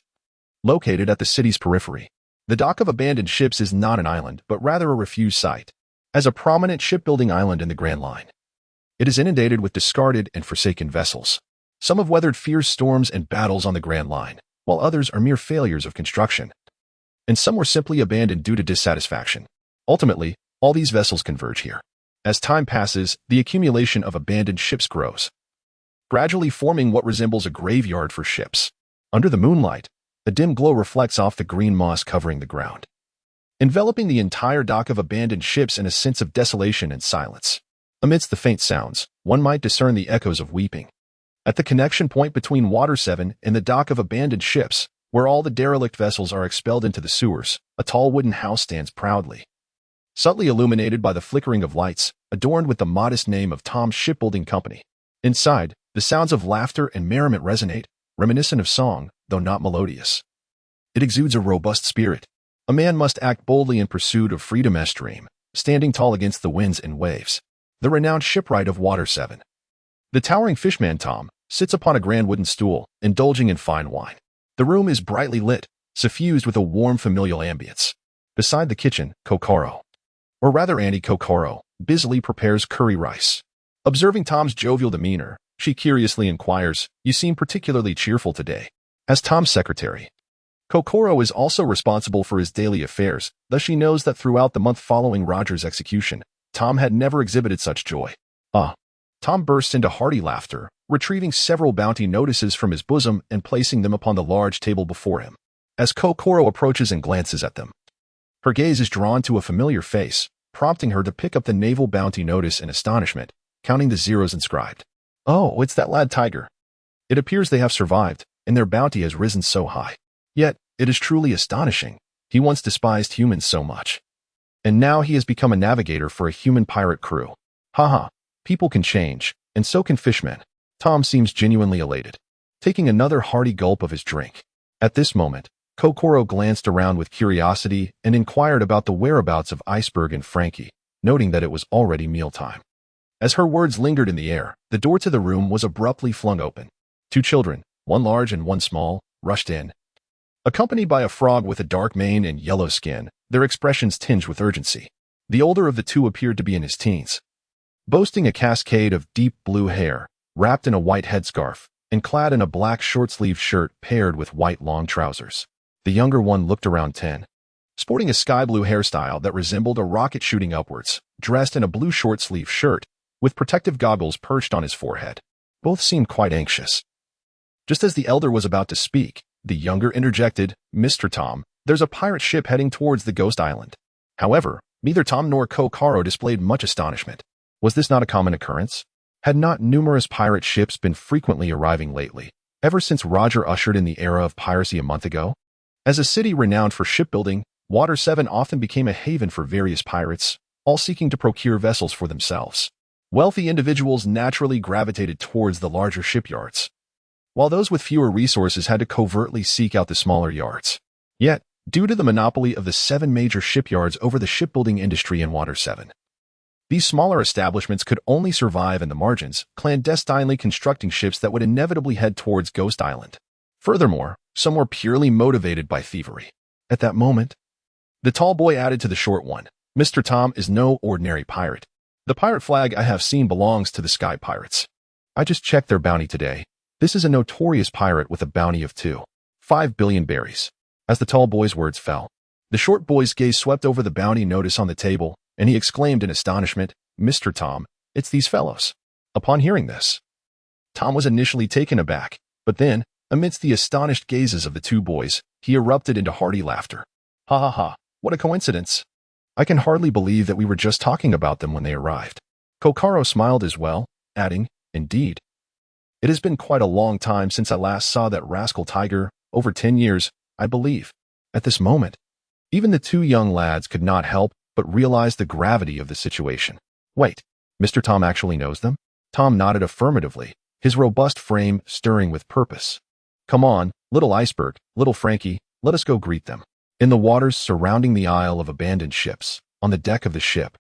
located at the city's periphery. The Dock of Abandoned Ships is not an island, but rather a refuse site, as a prominent shipbuilding island in the Grand Line. It is inundated with discarded and forsaken vessels. Some have weathered fierce storms and battles on the Grand Line, while others are mere failures of construction. And some were simply abandoned due to dissatisfaction. Ultimately, all these vessels converge here. As time passes, the accumulation of abandoned ships grows, gradually forming what resembles a graveyard for ships. Under the moonlight, a dim glow reflects off the green moss covering the ground, enveloping the entire dock of abandoned ships in a sense of desolation and silence. Amidst the faint sounds, one might discern the echoes of weeping. At the connection point between Water 7 and the dock of abandoned ships, where all the derelict vessels are expelled into the sewers, a tall wooden house stands proudly, subtly illuminated by the flickering of lights, adorned with the modest name of Tom's Shipbuilding Company. Inside, the sounds of laughter and merriment resonate, reminiscent of song, though not melodious. It exudes a robust spirit. A man must act boldly in pursuit of freedom. Dream, standing tall against the winds and waves. The renowned shipwright of Water 7. The towering fishman Tom sits upon a grand wooden stool, indulging in fine wine. The room is brightly lit, suffused with a warm familial ambience. Beside the kitchen, Kokoro, or rather Auntie Kokoro, busily prepares curry rice. Observing Tom's jovial demeanor, she curiously inquires, "You seem particularly cheerful today." As Tom's secretary, Kokoro is also responsible for his daily affairs, thus she knows that throughout the month following Roger's execution, Tom had never exhibited such joy. Tom bursts into hearty laughter, retrieving several bounty notices from his bosom and placing them upon the large table before him. As Kokoro approaches and glances at them, her gaze is drawn to a familiar face, prompting her to pick up the naval bounty notice in astonishment, counting the zeros inscribed. Oh, it's that lad Tiger. It appears they have survived, and their bounty has risen so high. Yet, it is truly astonishing. He once despised humans so much, and now he has become a navigator for a human pirate crew. Haha, people can change, and so can fishmen. Tom seems genuinely elated, taking another hearty gulp of his drink. At this moment, Kokoro glanced around with curiosity and inquired about the whereabouts of Iceberg and Frankie, noting that it was already mealtime. As her words lingered in the air, the door to the room was abruptly flung open. 2 children, one large and one small, rushed in. Accompanied by a frog with a dark mane and yellow skin, their expressions tinged with urgency. The older of the 2 appeared to be in his teens, boasting a cascade of deep blue hair, wrapped in a white headscarf, and clad in a black short-sleeved shirt paired with white long trousers. The younger one looked around 10, sporting a sky-blue hairstyle that resembled a rocket shooting upwards, dressed in a blue short-sleeved shirt, with protective goggles perched on his forehead. Both seemed quite anxious. Just as the elder was about to speak, the younger interjected, "Mr. Tom, there's a pirate ship heading towards the Ghost Island." However, neither Tom nor Kokoro displayed much astonishment. Was this not a common occurrence? Had not numerous pirate ships been frequently arriving lately? ever since Roger ushered in the era of piracy a month ago. As a city renowned for shipbuilding, Water 7 often became a haven for various pirates, all seeking to procure vessels for themselves. Wealthy individuals naturally gravitated towards the larger shipyards, while those with fewer resources had to covertly seek out the smaller yards. Yet, due to the monopoly of the 7 major shipyards over the shipbuilding industry in Water 7, these smaller establishments could only survive in the margins, clandestinely constructing ships that would inevitably head towards Ghost Island. Furthermore, some were purely motivated by thievery. At that moment, the tall boy added to the short one, "Mr. Tom is no ordinary pirate. The pirate flag I have seen belongs to the Sky Pirates. I just checked their bounty today. This is a notorious pirate with a bounty of 2.5 billion berries." As the tall boy's words fell, the short boy's gaze swept over the bounty notice on the table, and he exclaimed in astonishment, "Mr. Tom, it's these fellows." Upon hearing this, Tom was initially taken aback, but then, amidst the astonished gazes of the two boys, he erupted into hearty laughter. "Ha ha ha, what a coincidence. I can hardly believe that we were just talking about them when they arrived." Kokoro smiled as well, adding, "Indeed. It has been quite a long time since I last saw that rascal Tiger, over 10 years, I believe." At this moment, even the two young lads could not help but realize the gravity of the situation. "Wait, Mr. Tom actually knows them?" Tom nodded affirmatively, his robust frame stirring with purpose. "Come on, little iceberg, little Frankie, let us go greet them." In the waters surrounding the Isle of Abandoned Ships, on the deck of the ship,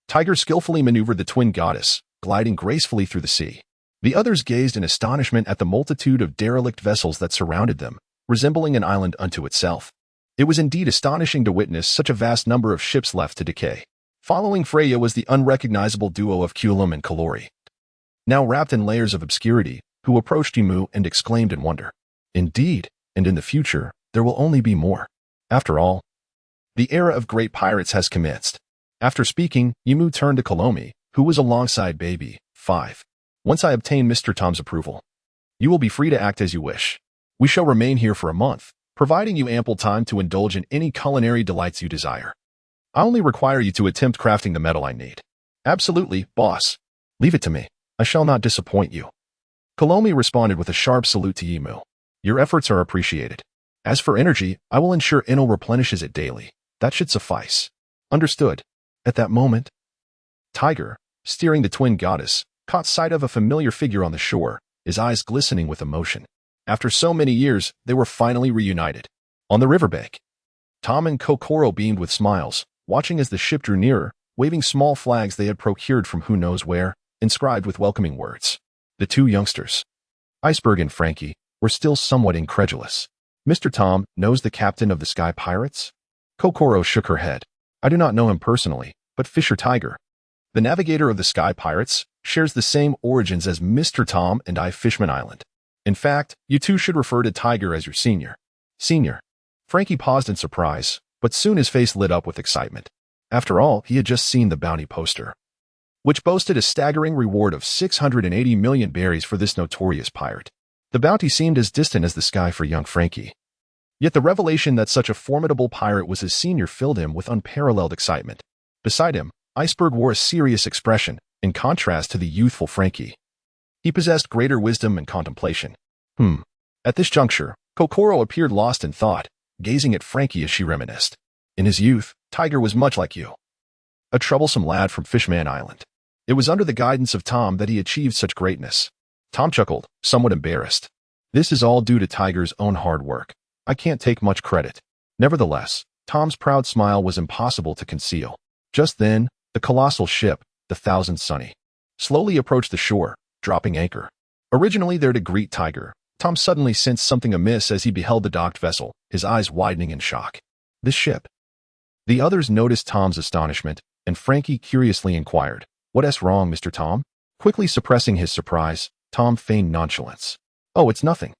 Tiger skillfully maneuvered the twin goddess, gliding gracefully through the sea. The others gazed in astonishment at the multitude of derelict vessels that surrounded them, resembling an island unto itself. It was indeed astonishing to witness such a vast number of ships left to decay. Following Freya was the unrecognizable duo of Kulam and Kalori, now wrapped in layers of obscurity, who approached Imu and exclaimed in wonder, "Indeed, and in the future, there will only be more. After all, the era of great pirates has commenced." After speaking, Imu turned to Kalomi, who was alongside Baby 5. "Once I obtain Mr. Tom's approval, you will be free to act as you wish. We shall remain here for a month, providing you ample time to indulge in any culinary delights you desire. I only require you to attempt crafting the metal I need." "Absolutely, boss. Leave it to me. I shall not disappoint you." Kalomi responded with a sharp salute to Imu. "Your efforts are appreciated. As for energy, I will ensure Inno replenishes it daily. That should suffice." "Understood." At that moment, Tiger, steering the twin goddess, caught sight of a familiar figure on the shore, his eyes glistening with emotion. After so many years, they were finally reunited. On the riverbank, Tom and Kokoro beamed with smiles, watching as the ship drew nearer, waving small flags they had procured from who knows where, inscribed with welcoming words. The two youngsters, Iceberg and Frankie, were still somewhat incredulous. "Mr. Tom knows the captain of the Sky Pirates?" Kokoro shook her head. "I do not know him personally, but Fisher Tiger, the navigator of the Sky Pirates, shares the same origins as Mr. Tom and I Fishman Island. In fact, you two should refer to Tiger as your senior." "Senior?" Frankie paused in surprise, but soon his face lit up with excitement. After all, he had just seen the bounty poster, which boasted a staggering reward of 680 million berries for this notorious pirate. The bounty seemed as distant as the sky for young Frankie. Yet the revelation that such a formidable pirate was his senior filled him with unparalleled excitement. Beside him, Iceberg wore a serious expression, in contrast to the youthful Frankie. He possessed greater wisdom and contemplation. At this juncture, Kokoro appeared lost in thought, gazing at Frankie as she reminisced. In his youth, Tiger was much like you, a troublesome lad from Fishman Island. It was under the guidance of Tom that he achieved such greatness. Tom chuckled, somewhat embarrassed. "This is all due to Tiger's own hard work. I can't take much credit." Nevertheless, Tom's proud smile was impossible to conceal. Just then, the colossal ship, the Thousand Sunny, slowly approached the shore, dropping anchor. Originally there to greet Tiger, Tom suddenly sensed something amiss as he beheld the docked vessel, his eyes widening in shock. "This ship?" The others noticed Tom's astonishment, and Frankie curiously inquired, "What's wrong, Mr. Tom?" Quickly suppressing his surprise, Tom feigned nonchalance. "Oh, it's nothing.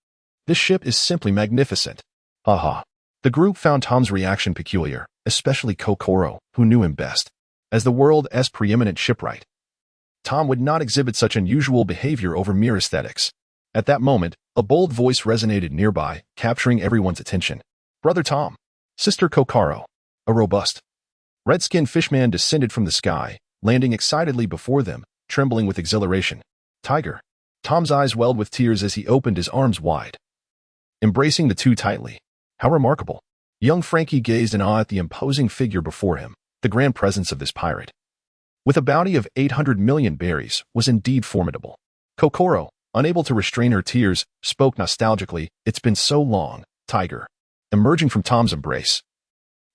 This ship is simply magnificent." "Ha ha." The group found Tom's reaction peculiar, especially Kokoro, who knew him best. As the world's preeminent shipwright, Tom would not exhibit such unusual behavior over mere aesthetics. At that moment, a bold voice resonated nearby, capturing everyone's attention. "Brother Tom, Sister Kokoro." A robust, red-skinned fishman descended from the sky, landing excitedly before them, trembling with exhilaration. "Tiger, Tom's eyes welled with tears as he opened his arms wide, embracing the two tightly. How remarkable! Young Frankie gazed in awe at the imposing figure before him. The grand presence of this pirate, with a bounty of 800 million berries, was indeed formidable. Kokoro, unable to restrain her tears, spoke nostalgically, "It's been so long, Tiger." Emerging from Tom's embrace,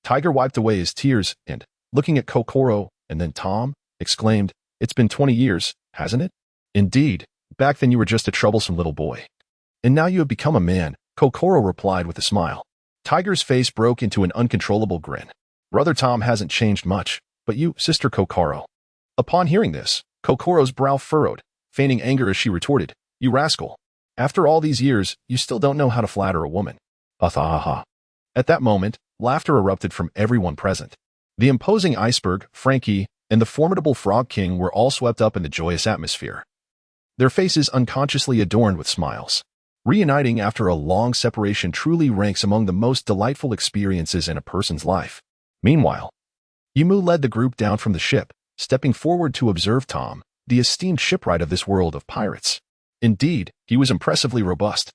Tiger wiped away his tears and, looking at Kokoro and then Tom, exclaimed, "It's been 20 years, hasn't it?" "Indeed. Back then you were just a troublesome little boy. And now you have become a man," Kokoro replied with a smile. Tiger's face broke into an uncontrollable grin. "Brother Tom hasn't changed much, but you, Sister Kokoro." Upon hearing this, Kokoro's brow furrowed, feigning anger as she retorted, "You rascal. After all these years, you still don't know how to flatter a woman." Ha. At that moment, laughter erupted from everyone present. The imposing iceberg, Frankie, and the formidable Frog King were all swept up in the joyous atmosphere, their faces unconsciously adorned with smiles. Reuniting after a long separation truly ranks among the most delightful experiences in a person's life. Meanwhile, Yumu led the group down from the ship, stepping forward to observe Tom, the esteemed shipwright of this world of pirates. Indeed, he was impressively robust,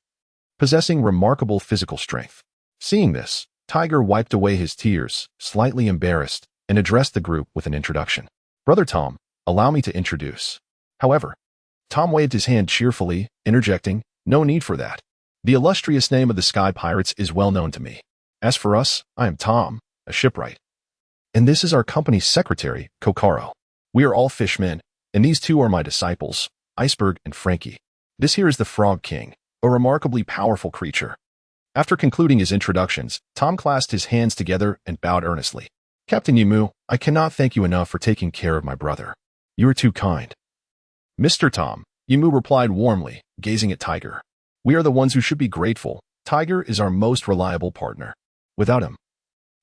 possessing remarkable physical strength. Seeing this, Tiger wiped away his tears, slightly embarrassed, and addressed the group with an introduction. "Brother Tom, allow me to introduce." However, Tom waved his hand cheerfully, interjecting, "No need for that. The illustrious name of the Sky Pirates is well known to me. As for us, I am Tom, a shipwright. And this is our company's secretary, Kokoro. We are all fishmen, and these two are my disciples, Iceberg and Frankie. This here is the Frog King, a remarkably powerful creature." After concluding his introductions, Tom clasped his hands together and bowed earnestly. "Captain Yumu, I cannot thank you enough for taking care of my brother. You are too kind." "Mr. Tom," Yumu replied warmly, gazing at Tiger. "We are the ones who should be grateful. Tiger is our most reliable partner. Without him,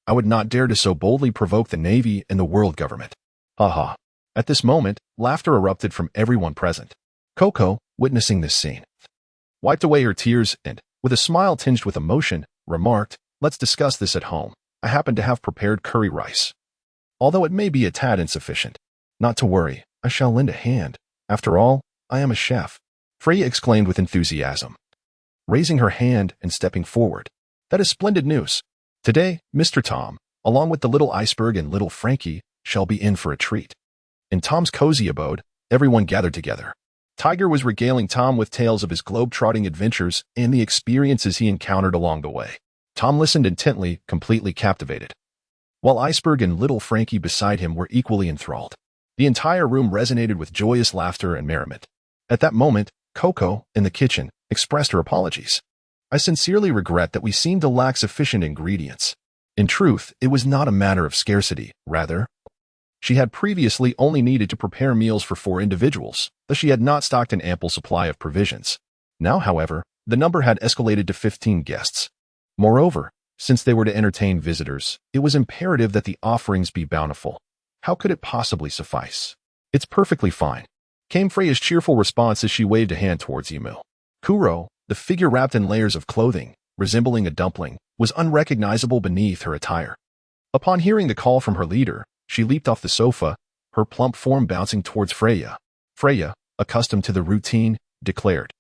I would not dare to so boldly provoke the Navy and the world government." Ha. At this moment, laughter erupted from everyone present. Coco, witnessing this scene, wiped away her tears and, with a smile tinged with emotion, remarked, "Let's discuss this at home. I happen to have prepared curry rice. Although it may be a tad insufficient. Not to worry, I shall lend a hand. After all, I am a chef," Freya exclaimed with enthusiasm, raising her hand and stepping forward. "That is splendid news. Today, Mr. Tom, along with the little Iceberg and little Frankie, shall be in for a treat." In Tom's cozy abode, everyone gathered together. Tiger was regaling Tom with tales of his globe-trotting adventures and the experiences he encountered along the way. Tom listened intently, completely captivated, while Iceberg and little Frankie beside him were equally enthralled. The entire room resonated with joyous laughter and merriment. At that moment, Coco, in the kitchen, expressed her apologies. "I sincerely regret that we seem to lack sufficient ingredients." In truth, it was not a matter of scarcity, rather, she had previously only needed to prepare meals for 4 individuals, thus she had not stocked an ample supply of provisions. Now, however, the number had escalated to 15 guests. Moreover, since they were to entertain visitors, it was imperative that the offerings be bountiful. How could it possibly suffice? "It's perfectly fine," came Freya's cheerful response as she waved a hand towards Yumu. Kuro, the figure wrapped in layers of clothing, resembling a dumpling, was unrecognizable beneath her attire. Upon hearing the call from her leader, she leaped off the sofa, her plump form bouncing towards Freya. Freya, accustomed to the routine, declared,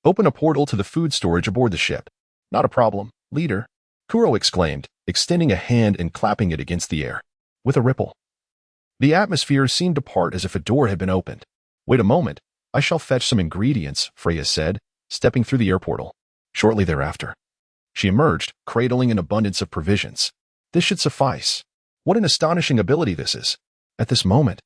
"Open a portal to the food storage aboard the ship." "Not a problem, leader," Kuro exclaimed, extending a hand and clapping it against the air. With a ripple, the atmosphere seemed to part as if a door had been opened. "Wait a moment, I shall fetch some ingredients," Freya said, stepping through the air portal. Shortly thereafter, she emerged, cradling an abundance of provisions. This should suffice. What an astonishing ability this is. At this moment,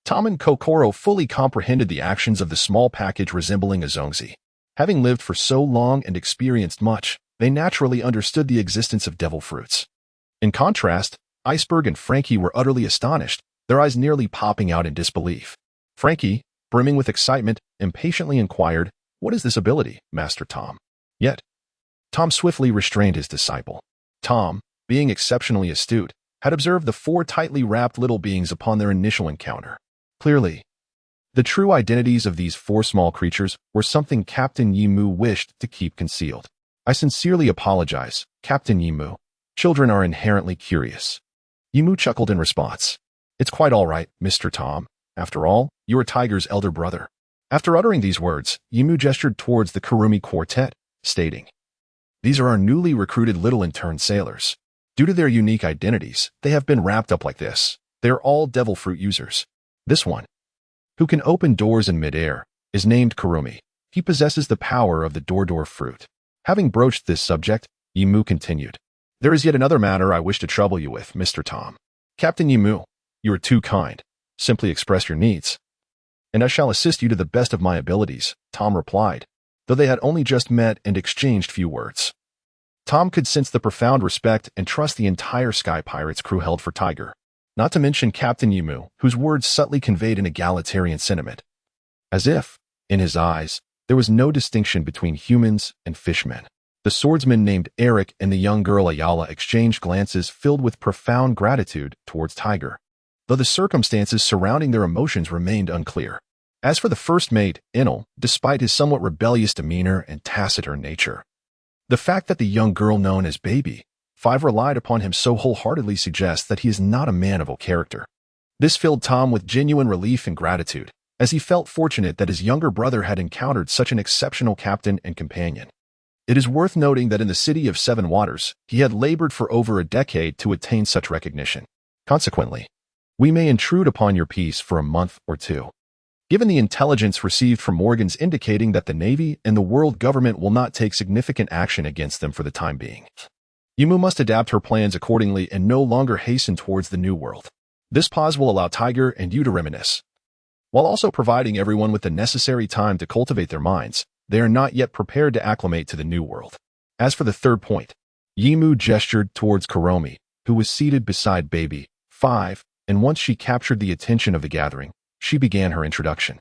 Tom and Kokoro fully comprehended the actions of the small package resembling a zongzi. Having lived for so long and experienced much, they naturally understood the existence of devil fruits. In contrast, Iceberg and Frankie were utterly astonished, their eyes nearly popping out in disbelief. Frankie, brimming with excitement, impatiently inquired, "What is this ability, Master Tom?" Yet, Tom swiftly restrained his disciple. Tom, being exceptionally astute, had observed the 4 tightly wrapped little beings upon their initial encounter. Clearly, the true identities of these 4 small creatures were something Captain Yimu wished to keep concealed. "I sincerely apologize, Captain Yimu. Children are inherently curious." Yimu chuckled in response. "It's quite all right, Mr. Tom. After all, you are Tiger's elder brother. After uttering these words, Yimu gestured towards the Kurumi quartet, stating, "These are our newly recruited little intern sailors. Due to their unique identities, they have been wrapped up like this. They are all devil fruit users. This one, who can open doors in midair, is named Kurumi. He possesses the power of the door fruit." Having broached this subject, Yimu continued, "There is yet another matter I wish to trouble you with, Mr. Tom. Captain Yimu, you are too kind. Simply express your needs, and I shall assist you to the best of my abilities," Tom replied, though they had only just met and exchanged few words. Tom could sense the profound respect and trust the entire Sky Pirates crew held for Tiger, not to mention Captain Yimu, whose words subtly conveyed an egalitarian sentiment. As if, in his eyes, there was no distinction between humans and fishmen. The swordsman named Eric and the young girl Ayala exchanged glances filled with profound gratitude towards Tiger, though the circumstances surrounding their emotions remained unclear. As for the first mate, Enel, despite his somewhat rebellious demeanor and taciturn nature, the fact that the young girl known as Baby 5 relied upon him so wholeheartedly suggests that he is not a man of ill character. This filled Tom with genuine relief and gratitude, as he felt fortunate that his younger brother had encountered such an exceptional captain and companion. It is worth noting that in the city of Seven Waters, he had labored for over a decade to attain such recognition. Consequently, we may intrude upon your peace for a month or two. Given the intelligence received from Morgans indicating that the Navy and the world government will not take significant action against them for the time being, Yimu must adapt her plans accordingly and no longer hasten towards the New World. This pause will allow Tiger and you to reminisce, while also providing everyone with the necessary time to cultivate their minds. They are not yet prepared to acclimate to the New World. As for the third point, Yimu gestured towards Kurumi, who was seated beside Baby 5, and once she captured the attention of the gathering, she began her introduction.